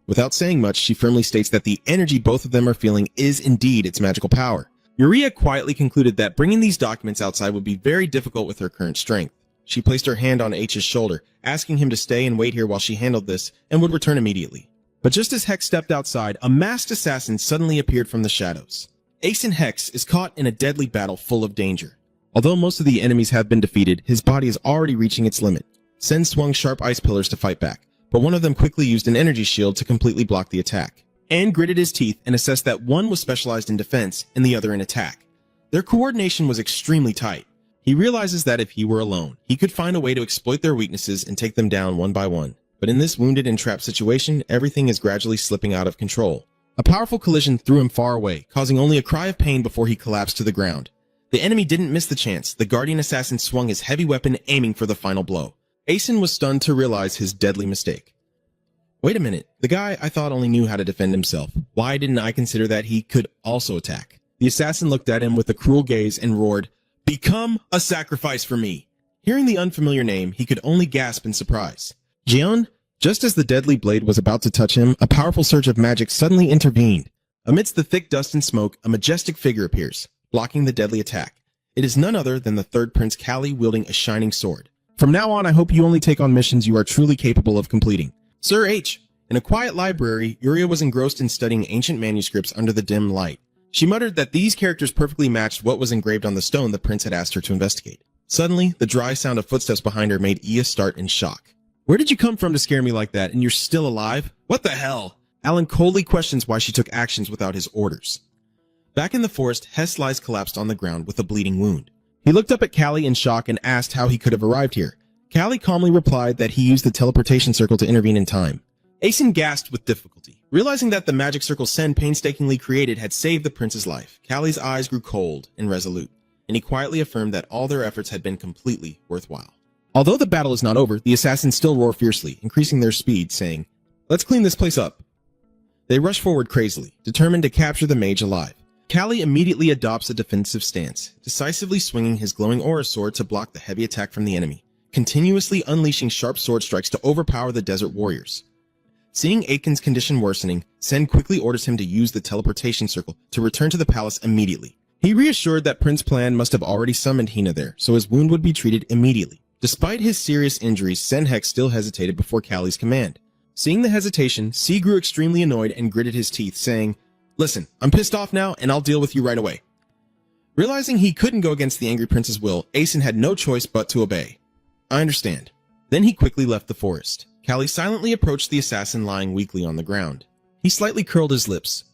Without saying much, she firmly states that the energy both of them are feeling is indeed its magical power. Yuria quietly concluded that bringing these documents outside would be very difficult with her current strength. She placed her hand on H's shoulder, asking him to stay and wait here while she handled this, and would return immediately. But just as Hex stepped outside, a masked assassin suddenly appeared from the shadows. Ace and Hex is caught in a deadly battle full of danger. Although most of the enemies have been defeated, his body is already reaching its limit. Sen swung sharp ice pillars to fight back, but one of them quickly used an energy shield to completely block the attack. And gritted his teeth and assessed that one was specialized in defense and the other in attack. Their coordination was extremely tight. He realizes that if he were alone, he could find a way to exploit their weaknesses and take them down one by one. But in this wounded and trapped situation, everything is gradually slipping out of control. A powerful collision threw him far away, causing only a cry of pain before he collapsed to the ground. The enemy didn't miss the chance. The guardian assassin swung his heavy weapon, aiming for the final blow. Asen was stunned to realize his deadly mistake. Wait a minute, the guy I thought only knew how to defend himself. Why didn't I consider that he could also attack? The assassin looked at him with a cruel gaze and roared, "Become a sacrifice for me!" Hearing the unfamiliar name, he could only gasp in surprise. Jian? Just as the deadly blade was about to touch him, a powerful surge of magic suddenly intervened. Amidst the thick dust and smoke, a majestic figure appears, blocking the deadly attack. It is none other than the third Prince Calli wielding a shining sword. From now on, I hope you only take on missions you are truly capable of completing. Sir H. In a quiet library, Yuria was engrossed in studying ancient manuscripts under the dim light. She muttered that these characters perfectly matched what was engraved on the stone the prince had asked her to investigate. Suddenly, the dry sound of footsteps behind her made Iya start in shock. "Where did you come from to scare me like that, and you're still alive? What the hell?" Alan coldly questions why she took actions without his orders. Back in the forest, Hess lies collapsed on the ground with a bleeding wound. He looked up at Calli in shock and asked how he could have arrived here. Calli calmly replied that he used the teleportation circle to intervene in time. Asen gasped with difficulty. Realizing that the magic circle Sen painstakingly created had saved the prince's life, Calli's eyes grew cold and resolute, and he quietly affirmed that all their efforts had been completely worthwhile. Although the battle is not over, the assassins still roar fiercely, increasing their speed, saying, "Let's clean this place up." They rush forward crazily, determined to capture the mage alive. Calli immediately adopts a defensive stance, decisively swinging his glowing aura sword to block the heavy attack from the enemy, continuously unleashing sharp sword strikes to overpower the desert warriors. Seeing Aiken's condition worsening, Sen quickly orders him to use the teleportation circle to return to the palace immediately. He reassured that Prince Plan must have already summoned Hina there, so his wound would be treated immediately. Despite his serious injuries, Sen Hex still hesitated before Calli's command. Seeing the hesitation, C grew extremely annoyed and gritted his teeth, saying, "Listen, I'm pissed off now, and I'll deal with you right away." Realizing he couldn't go against the angry prince's will, Asen had no choice but to obey. "I understand." Then he quickly left the forest. Calli silently approached the assassin lying weakly on the ground. He slightly curled his lips,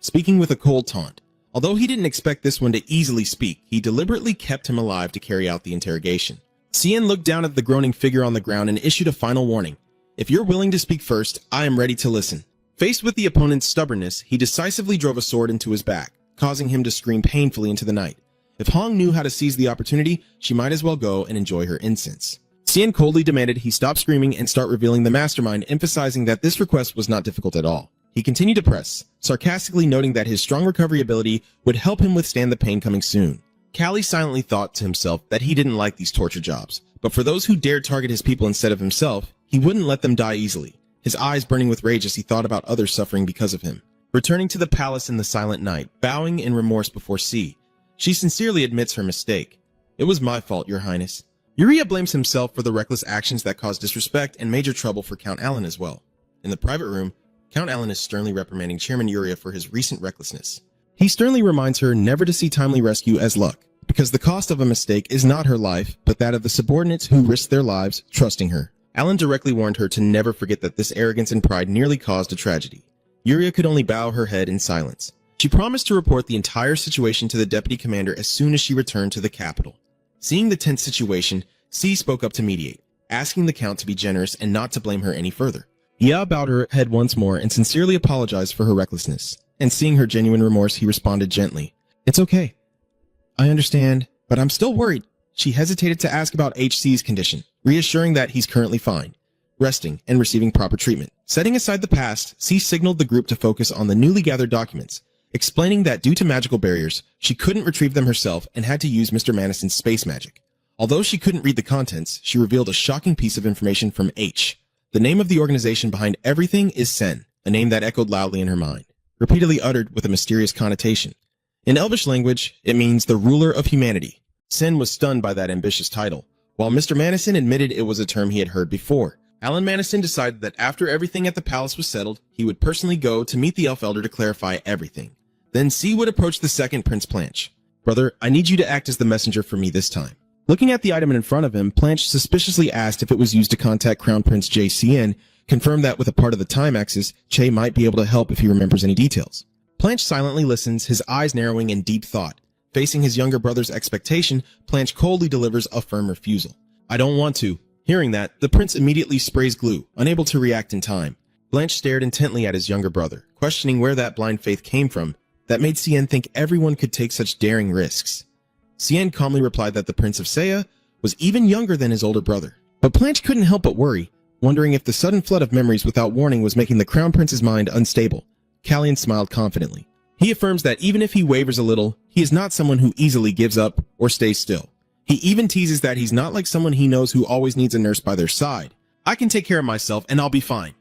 speaking with a cold taunt. Although he didn't expect this one to easily speak, he deliberately kept him alive to carry out the interrogation. Cien looked down at the groaning figure on the ground and issued a final warning. "If you're willing to speak first, I am ready to listen." Faced with the opponent's stubbornness, he decisively drove a sword into his back, causing him to scream painfully into the night. If Hong knew how to seize the opportunity, she might as well go and enjoy her incense. Cien coldly demanded he stop screaming and start revealing the mastermind, emphasizing that this request was not difficult at all. He continued to press, sarcastically noting that his strong recovery ability would help him withstand the pain coming soon. Calli silently thought to himself that he didn't like these torture jobs, but for those who dared target his people instead of himself, he wouldn't let them die easily, his eyes burning with rage as he thought about others suffering because of him. Returning to the palace in the silent night, bowing in remorse before C, she sincerely admits her mistake. "It was my fault, Your Highness." Yuria blames himself for the reckless actions that caused disrespect and major trouble for Count Alan as well. In the private room, Count Alan is sternly reprimanding Chairman Yuria for his recent recklessness. He sternly reminds her never to see timely rescue as luck, because the cost of a mistake is not her life, but that of the subordinates who risked their lives trusting her. Alan directly warned her to never forget that this arrogance and pride nearly caused a tragedy. Yuria could only bow her head in silence. She promised to report the entire situation to the deputy commander as soon as she returned to the capital. Seeing the tense situation, C spoke up to mediate, asking the Count to be generous and not to blame her any further. Ya bowed her head once more and sincerely apologized for her recklessness, and seeing her genuine remorse, he responded gently, "It's okay. I understand, but I'm still worried." She hesitated to ask about HC's condition, reassuring that he's currently fine, resting and receiving proper treatment. Setting aside the past, C signaled the group to focus on the newly gathered documents, explaining that due to magical barriers, she couldn't retrieve them herself and had to use Mr. Madison's space magic. Although she couldn't read the contents, she revealed a shocking piece of information from H. The name of the organization behind everything is Sen, a name that echoed loudly in her mind, repeatedly uttered with a mysterious connotation. In Elvish language, it means the ruler of humanity. Sen was stunned by that ambitious title, while Mr. Madison admitted it was a term he had heard before. Alan Madison decided that after everything at the palace was settled, he would personally go to meet the Elf Elder to clarify everything. Then C would approach the second Prince Planche. "Brother, I need you to act as the messenger for me this time." Looking at the item in front of him, Blanche suspiciously asked if it was used to contact Crown Prince JCN, confirmed that with a part of the time axis, Che might be able to help if he remembers any details. Blanche silently listens, his eyes narrowing in deep thought. Facing his younger brother's expectation, Blanche coldly delivers a firm refusal. I don't want to. Hearing that, the prince immediately sprays glue, unable to react in time. Blanche stared intently at his younger brother, questioning where that blind faith came from that made Cien think everyone could take such daring risks. Cien calmly replied that the Prince of Seiya was even younger than his older brother. But Blanche couldn't help but worry, wondering if the sudden flood of memories without warning was making the Crown Prince's mind unstable. Callian smiled confidently. He affirms that even if he wavers a little, he is not someone who easily gives up or stays still. He even teases that he's not like someone he knows who always needs a nurse by their side. I can take care of myself and I'll be fine.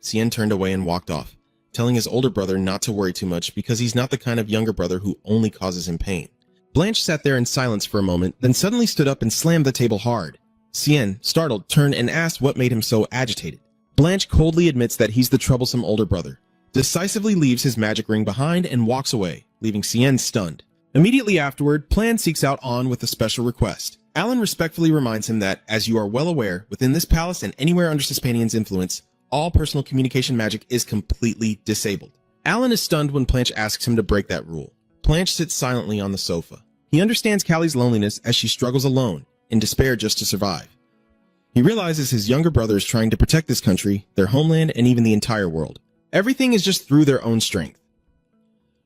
Cien turned away and walked off, telling his older brother not to worry too much because he's not the kind of younger brother who only causes him pain. Blanche sat there in silence for a moment, then suddenly stood up and slammed the table hard. Cien, startled, turned and asked what made him so agitated. Blanche coldly admits that he's the troublesome older brother, decisively leaves his magic ring behind and walks away, leaving Cien stunned. Immediately afterward, Plan seeks out An with a special request. Alan respectfully reminds him that, as you are well aware, within this palace and anywhere under Suspanian's influence, all personal communication magic is completely disabled. Alan is stunned when Blanche asks him to break that rule. Blanche sits silently on the sofa. He understands Callie's loneliness as she struggles alone, in despair just to survive. He realizes his younger brother is trying to protect this country, their homeland, and even the entire world. Everything is just through their own strength.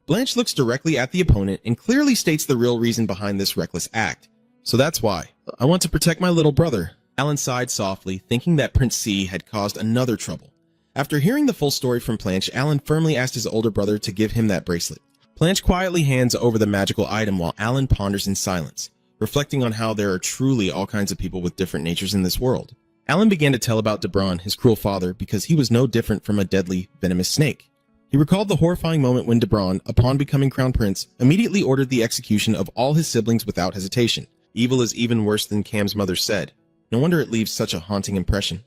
Blanche looks directly at the opponent and clearly states the real reason behind this reckless act. So that's why. I want to protect my little brother. Alan sighed softly, thinking that Prince C had caused another trouble. After hearing the full story from Blanche, Alan firmly asked his older brother to give him that bracelet. Blanche quietly hands over the magical item while Alan ponders in silence, reflecting on how there are truly all kinds of people with different natures in this world. Alan began to tell about Debron, his cruel father, because he was no different from a deadly, venomous snake. He recalled the horrifying moment when Debron, upon becoming crown prince, immediately ordered the execution of all his siblings without hesitation. Evil is even worse than Cam's mother said. No wonder it leaves such a haunting impression.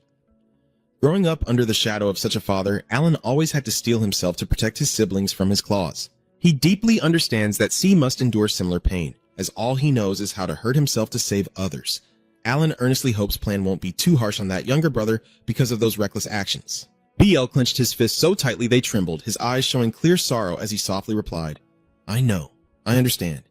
Growing up under the shadow of such a father, Alan always had to steel himself to protect his siblings from his claws. He deeply understands that C must endure similar pain, as all he knows is how to hurt himself to save others. Alan earnestly hopes Plan won't be too harsh on that younger brother because of those reckless actions. BL clenched his fists so tightly they trembled, his eyes showing clear sorrow as he softly replied, I know. I understand.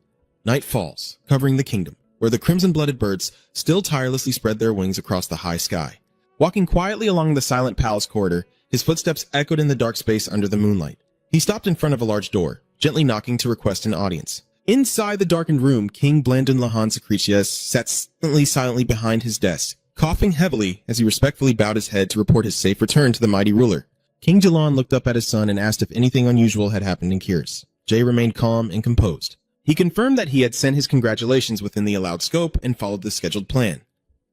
Night falls, covering the kingdom, where the crimson-blooded birds still tirelessly spread their wings across the high sky. Walking quietly along the silent palace corridor, his footsteps echoed in the dark space under the moonlight. He stopped in front of a large door, gently knocking to request an audience. Inside the darkened room, King Blandon Lahan Secretius sat silently behind his desk, coughing heavily as he respectfully bowed his head to report his safe return to the mighty ruler. King Jalan looked up at his son and asked if anything unusual had happened in Kiris. Jay remained calm and composed. He confirmed that he had sent his congratulations within the allowed scope and followed the scheduled plan.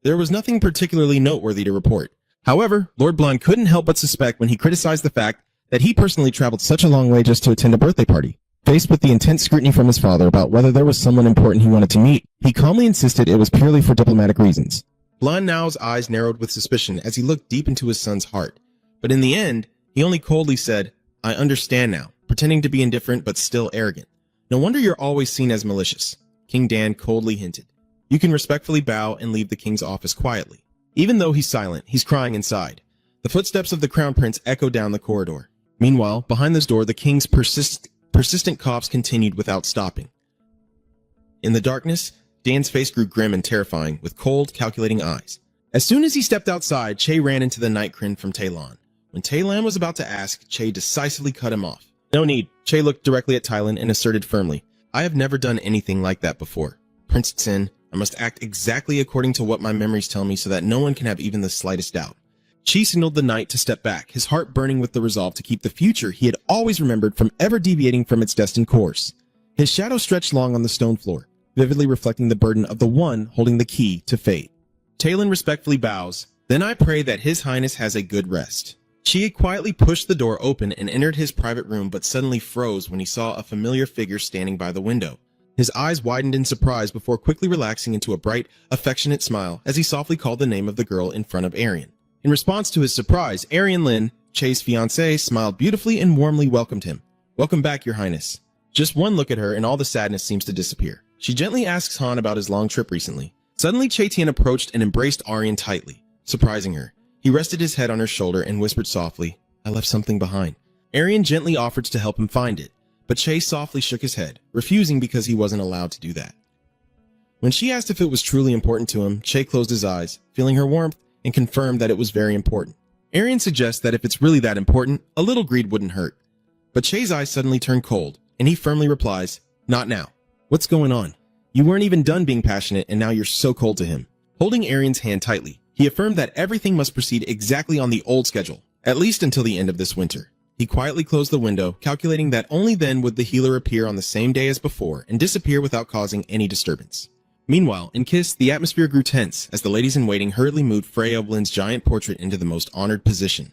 There was nothing particularly noteworthy to report. However, Lord Blonde couldn't help but suspect when he criticized the fact that he personally traveled such a long way just to attend a birthday party. Faced with the intense scrutiny from his father about whether there was someone important he wanted to meet, he calmly insisted it was purely for diplomatic reasons. Blonde Now's eyes narrowed with suspicion as he looked deep into his son's heart. But in the end, he only coldly said, I understand now, pretending to be indifferent but still arrogant. No wonder you're always seen as malicious. King Dan coldly hinted. You can respectfully bow and leave the king's office quietly. Even though he's silent, he's crying inside. The footsteps of the crown prince echo down the corridor. Meanwhile, behind this door, the king's persistent coughs continued without stopping. In the darkness, Dan's face grew grim and terrifying, with cold, calculating eyes. As soon as he stepped outside, Che ran into the night crin from Talon. When Talon was about to ask, Che decisively cut him off. No need. Che looked directly at Talon and asserted firmly, I have never done anything like that before. Prince Tsin, I must act exactly according to what my memories tell me so that no one can have even the slightest doubt. Chi signaled the knight to step back, his heart burning with the resolve to keep the future he had always remembered from ever deviating from its destined course. His shadow stretched long on the stone floor, vividly reflecting the burden of the one holding the key to fate. Talon respectfully bows, then I pray that His Highness has a good rest. Chi quietly pushed the door open and entered his private room but suddenly froze when he saw a familiar figure standing by the window. His eyes widened in surprise before quickly relaxing into a bright, affectionate smile as he softly called the name of the girl in front of Arian. In response to his surprise, Arian Lin, Che's fiancée, smiled beautifully and warmly welcomed him. Welcome back, Your Highness. Just one look at her and all the sadness seems to disappear. She gently asks Han about his long trip recently. Suddenly, Che approached and embraced Arian tightly, surprising her. He rested his head on her shoulder and whispered softly, "I left something behind." Arian gently offered to help him find it, but Che softly shook his head, refusing because he wasn't allowed to do that. When she asked if it was truly important to him, Che closed his eyes, feeling her warmth, and confirmed that it was very important. Arian suggests that if it's really that important, a little greed wouldn't hurt. But Che's eyes suddenly turn cold, and he firmly replies, "Not now. What's going on? You weren't even done being passionate, and now you're so cold to him." Holding Arian's hand tightly, he affirmed that everything must proceed exactly on the old schedule, at least until the end of this winter. He quietly closed the window, calculating that only then would the healer appear on the same day as before and disappear without causing any disturbance. Meanwhile, in Kiss, the atmosphere grew tense as the ladies-in-waiting hurriedly moved Freya Oblin's giant portrait into the most honored position.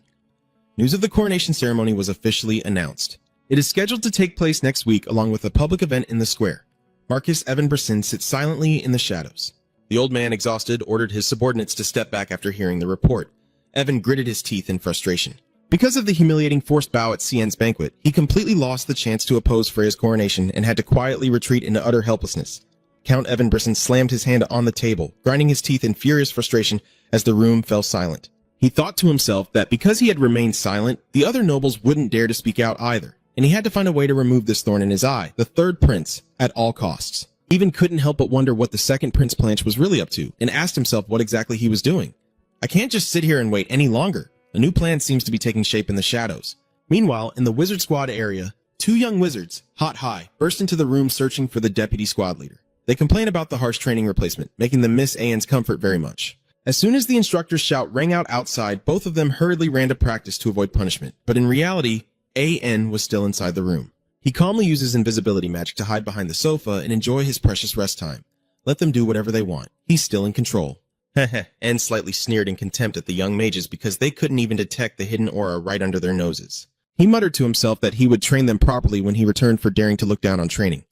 News of the coronation ceremony was officially announced. It is scheduled to take place next week along with a public event in the square. Marcus Evan Brisson sits silently in the shadows. The old man, exhausted, ordered his subordinates to step back after hearing the report. Evan gritted his teeth in frustration. Because of the humiliating forced bow at Cien's banquet, he completely lost the chance to oppose Freya's coronation and had to quietly retreat into utter helplessness. Count Evan Brisson slammed his hand on the table, grinding his teeth in furious frustration as the room fell silent. He thought to himself that because he had remained silent, the other nobles wouldn't dare to speak out either, and he had to find a way to remove this thorn in his eye, the third prince, at all costs. He even couldn't help but wonder what the second Prince Planche was really up to, and asked himself what exactly he was doing. "I can't just sit here and wait any longer." A new plan seems to be taking shape in the shadows. Meanwhile, in the Wizard Squad area, two young wizards, hot high, burst into the room searching for the deputy squad leader. They complain about the harsh training replacement, making them miss An's comfort very much. As soon as the instructor's shout rang out outside, both of them hurriedly ran to practice to avoid punishment. But in reality, An was still inside the room. He calmly uses invisibility magic to hide behind the sofa and enjoy his precious rest time. Let them do whatever they want. He's still in control. Heh. An slightly sneered in contempt at the young mages because they couldn't even detect the hidden aura right under their noses. He muttered to himself that he would train them properly when he returned for daring to look down on training.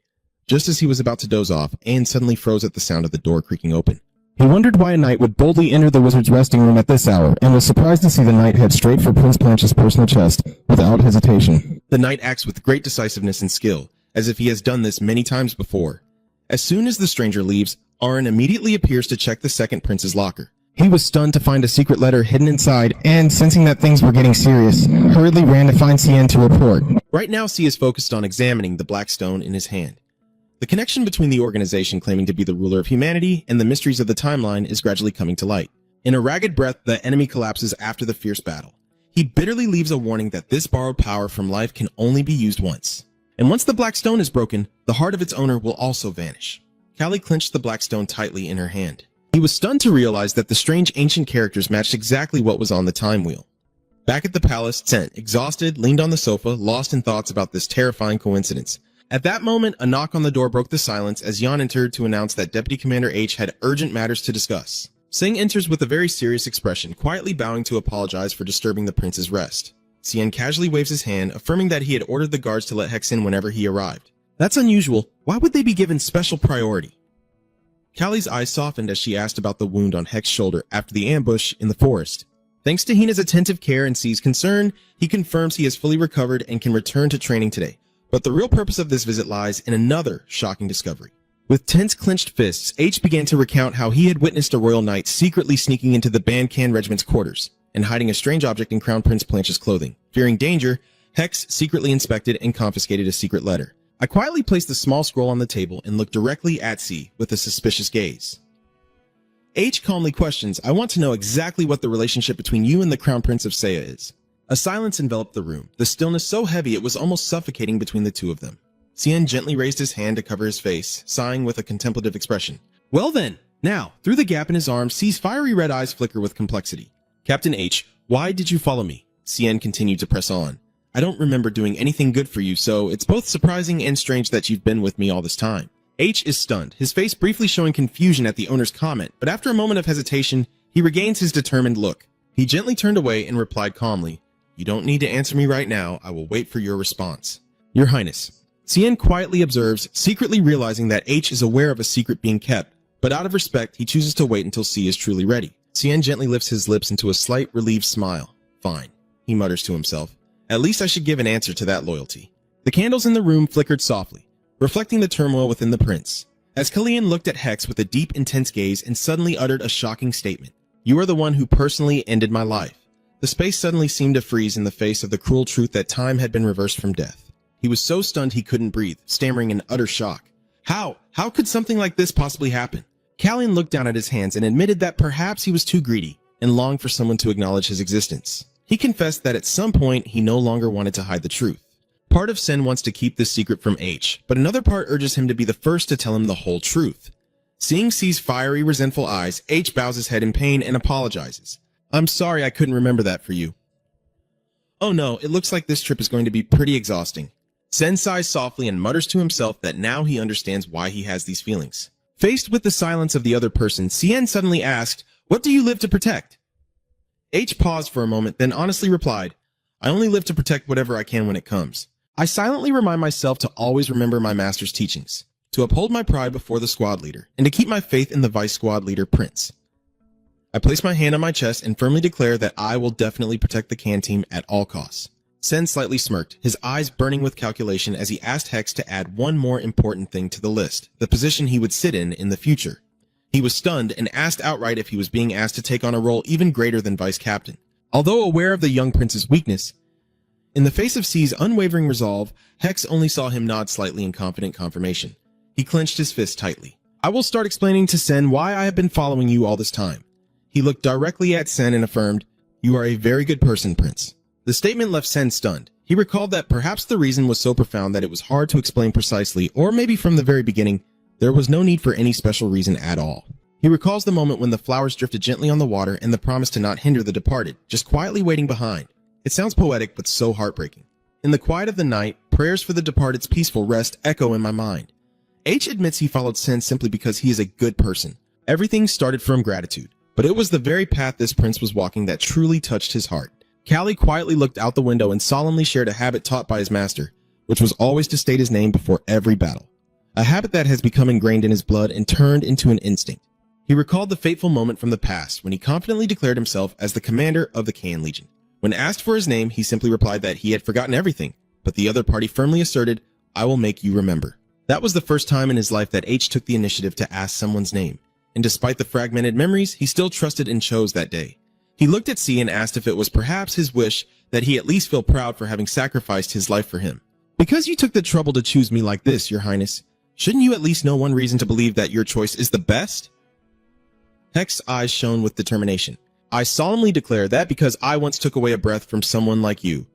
Just as he was about to doze off, Anne suddenly froze at the sound of the door creaking open. He wondered why a knight would boldly enter the wizard's resting room at this hour, and was surprised to see the knight head straight for Prince Planche's personal chest, without hesitation. The knight acts with great decisiveness and skill, as if he has done this many times before. As soon as the stranger leaves, Arin immediately appears to check the second prince's locker. He was stunned to find a secret letter hidden inside, and, sensing that things were getting serious, hurriedly ran to find Cien to report. Right now, C is focused on examining the black stone in his hand. The connection between the organization claiming to be the ruler of humanity and the mysteries of the timeline is gradually coming to light. In a ragged breath, the enemy collapses after the fierce battle. He bitterly leaves a warning that this borrowed power from life can only be used once. And once the black stone is broken, the heart of its owner will also vanish. Callie clenched the black stone tightly in her hand. He was stunned to realize that the strange ancient characters matched exactly what was on the time wheel. Back at the palace, Cent, exhausted, leaned on the sofa, lost in thoughts about this terrifying coincidence. At that moment, a knock on the door broke the silence as Jan entered to announce that Deputy Commander H had urgent matters to discuss. Singh enters with a very serious expression, quietly bowing to apologize for disturbing the prince's rest. Cien casually waves his hand, affirming that he had ordered the guards to let Hex in whenever he arrived. That's unusual. Why would they be given special priority? Callie's eyes softened as she asked about the wound on Hex's shoulder after the ambush in the forest. Thanks to Hina's attentive care and C's concern, he confirms he has fully recovered and can return to training today. But the real purpose of this visit lies in another shocking discovery. With tense clenched fists, H began to recount how he had witnessed a royal knight secretly sneaking into the Bankan regiment's quarters and hiding a strange object in Crown Prince Planche's clothing. Fearing danger, Hex secretly inspected and confiscated a secret letter. I quietly placed the small scroll on the table and looked directly at C with a suspicious gaze. H calmly questions, "I want to know exactly what the relationship between you and the Crown Prince of Saya is." A silence enveloped the room, the stillness so heavy it was almost suffocating between the two of them. Cien gently raised his hand to cover his face, sighing with a contemplative expression. "Well then, now, through the gap in his arm, C's fiery red eyes flicker with complexity. Captain H, why did you follow me?" Cien continued to press on. "I don't remember doing anything good for you, so it's both surprising and strange that you've been with me all this time." H is stunned, his face briefly showing confusion at the owner's comment, but after a moment of hesitation, he regains his determined look. He gently turned away and replied calmly, "You don't need to answer me right now. I will wait for your response." "Your Highness." Cien quietly observes, secretly realizing that H is aware of a secret being kept, but out of respect, he chooses to wait until C is truly ready. Cien gently lifts his lips into a slight, relieved smile. "Fine," he mutters to himself. "At least I should give an answer to that loyalty." The candles in the room flickered softly, reflecting the turmoil within the prince. as Kallian looked at Hex with a deep, intense gaze and suddenly uttered a shocking statement. You are the one who personally ended my life. The space suddenly seemed to freeze in the face of the cruel truth that time had been reversed from death. He was so stunned he couldn't breathe, stammering in utter shock. How could something like this possibly happen? Kallian looked down at his hands and admitted that perhaps he was too greedy and longed for someone to acknowledge his existence. He confessed that at some point he no longer wanted to hide the truth. Part of Sen wants to keep this secret from H, but another part urges him to be the first to tell him the whole truth. Seeing C's fiery, resentful eyes, H bows his head in pain and apologizes. I'm sorry I couldn't remember that for you. Oh no, it looks like this trip is going to be pretty exhausting. Sen sighs softly and mutters to himself that now he understands why he has these feelings. Faced with the silence of the other person, Cien suddenly asked, "What do you live to protect?" H paused for a moment, then honestly replied, "I only live to protect whatever I can when it comes. I silently remind myself to always remember my master's teachings, to uphold my pride before the squad leader, and to keep my faith in the vice squad leader, Prince. I place my hand on my chest and firmly declare that I will definitely protect the can team at all costs." Sen slightly smirked, his eyes burning with calculation as he asked Hex to add one more important thing to the list, the position he would sit in the future. He was stunned and asked outright if he was being asked to take on a role even greater than vice captain. Although aware of the young prince's weakness, in the face of C's unwavering resolve, Hex only saw him nod slightly in confident confirmation. He clenched his fist tightly. "I will start explaining to Sen why I have been following you all this time." He looked directly at Sen and affirmed, "You are a very good person, Prince." The statement left Sen stunned. He recalled that perhaps the reason was so profound that it was hard to explain precisely, or maybe from the very beginning, there was no need for any special reason at all. He recalls the moment when the flowers drifted gently on the water and the promise to not hinder the departed, just quietly waiting behind. It sounds poetic, but so heartbreaking. In the quiet of the night, prayers for the departed's peaceful rest echo in my mind. H admits he followed Sen simply because he is a good person. Everything started from gratitude, but it was the very path this prince was walking that truly touched his heart. Callie quietly looked out the window and solemnly shared a habit taught by his master, which was always to state his name before every battle. A habit that has become ingrained in his blood and turned into an instinct. He recalled the fateful moment from the past when he confidently declared himself as the commander of the Can Legion. When asked for his name, he simply replied that he had forgotten everything, but the other party firmly asserted, "I will make you remember." That was the first time in his life that H took the initiative to ask someone's name, and despite the fragmented memories, he still trusted and chose that day. He looked at C and asked if it was perhaps his wish that he at least feel proud for having sacrificed his life for him. "Because you took the trouble to choose me like this, your highness, shouldn't you at least know one reason to believe that your choice is the best?" Hex's eyes shone with determination. "I solemnly declare that because I once took away a breath from someone like you,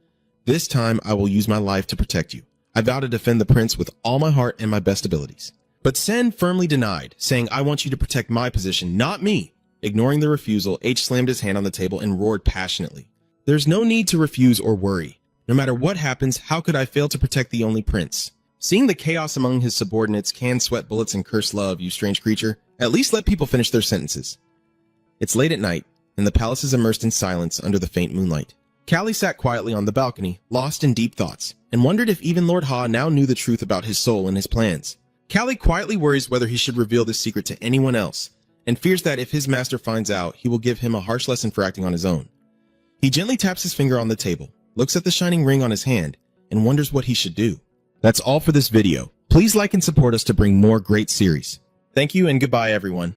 this time I will use my life to protect you. I vow to defend the prince with all my heart and my best abilities." But Sen firmly denied, saying, "I want you to protect my position, not me." Ignoring the refusal, H slammed his hand on the table and roared passionately. "There's no need to refuse or worry. No matter what happens, how could I fail to protect the only prince? Seeing the chaos among his subordinates, can sweat bullets and curse love, you strange creature. At least let people finish their sentences." It's late at night, and the palace is immersed in silence under the faint moonlight. Callie sat quietly on the balcony, lost in deep thoughts, and wondered if even Lord Ha now knew the truth about his soul and his plans. Callie quietly worries whether he should reveal this secret to anyone else, and fears that if his master finds out, he will give him a harsh lesson for acting on his own. He gently taps his finger on the table, looks at the shining ring on his hand, and wonders what he should do. That's all for this video. Please like and support us to bring more great series. Thank you and goodbye, everyone.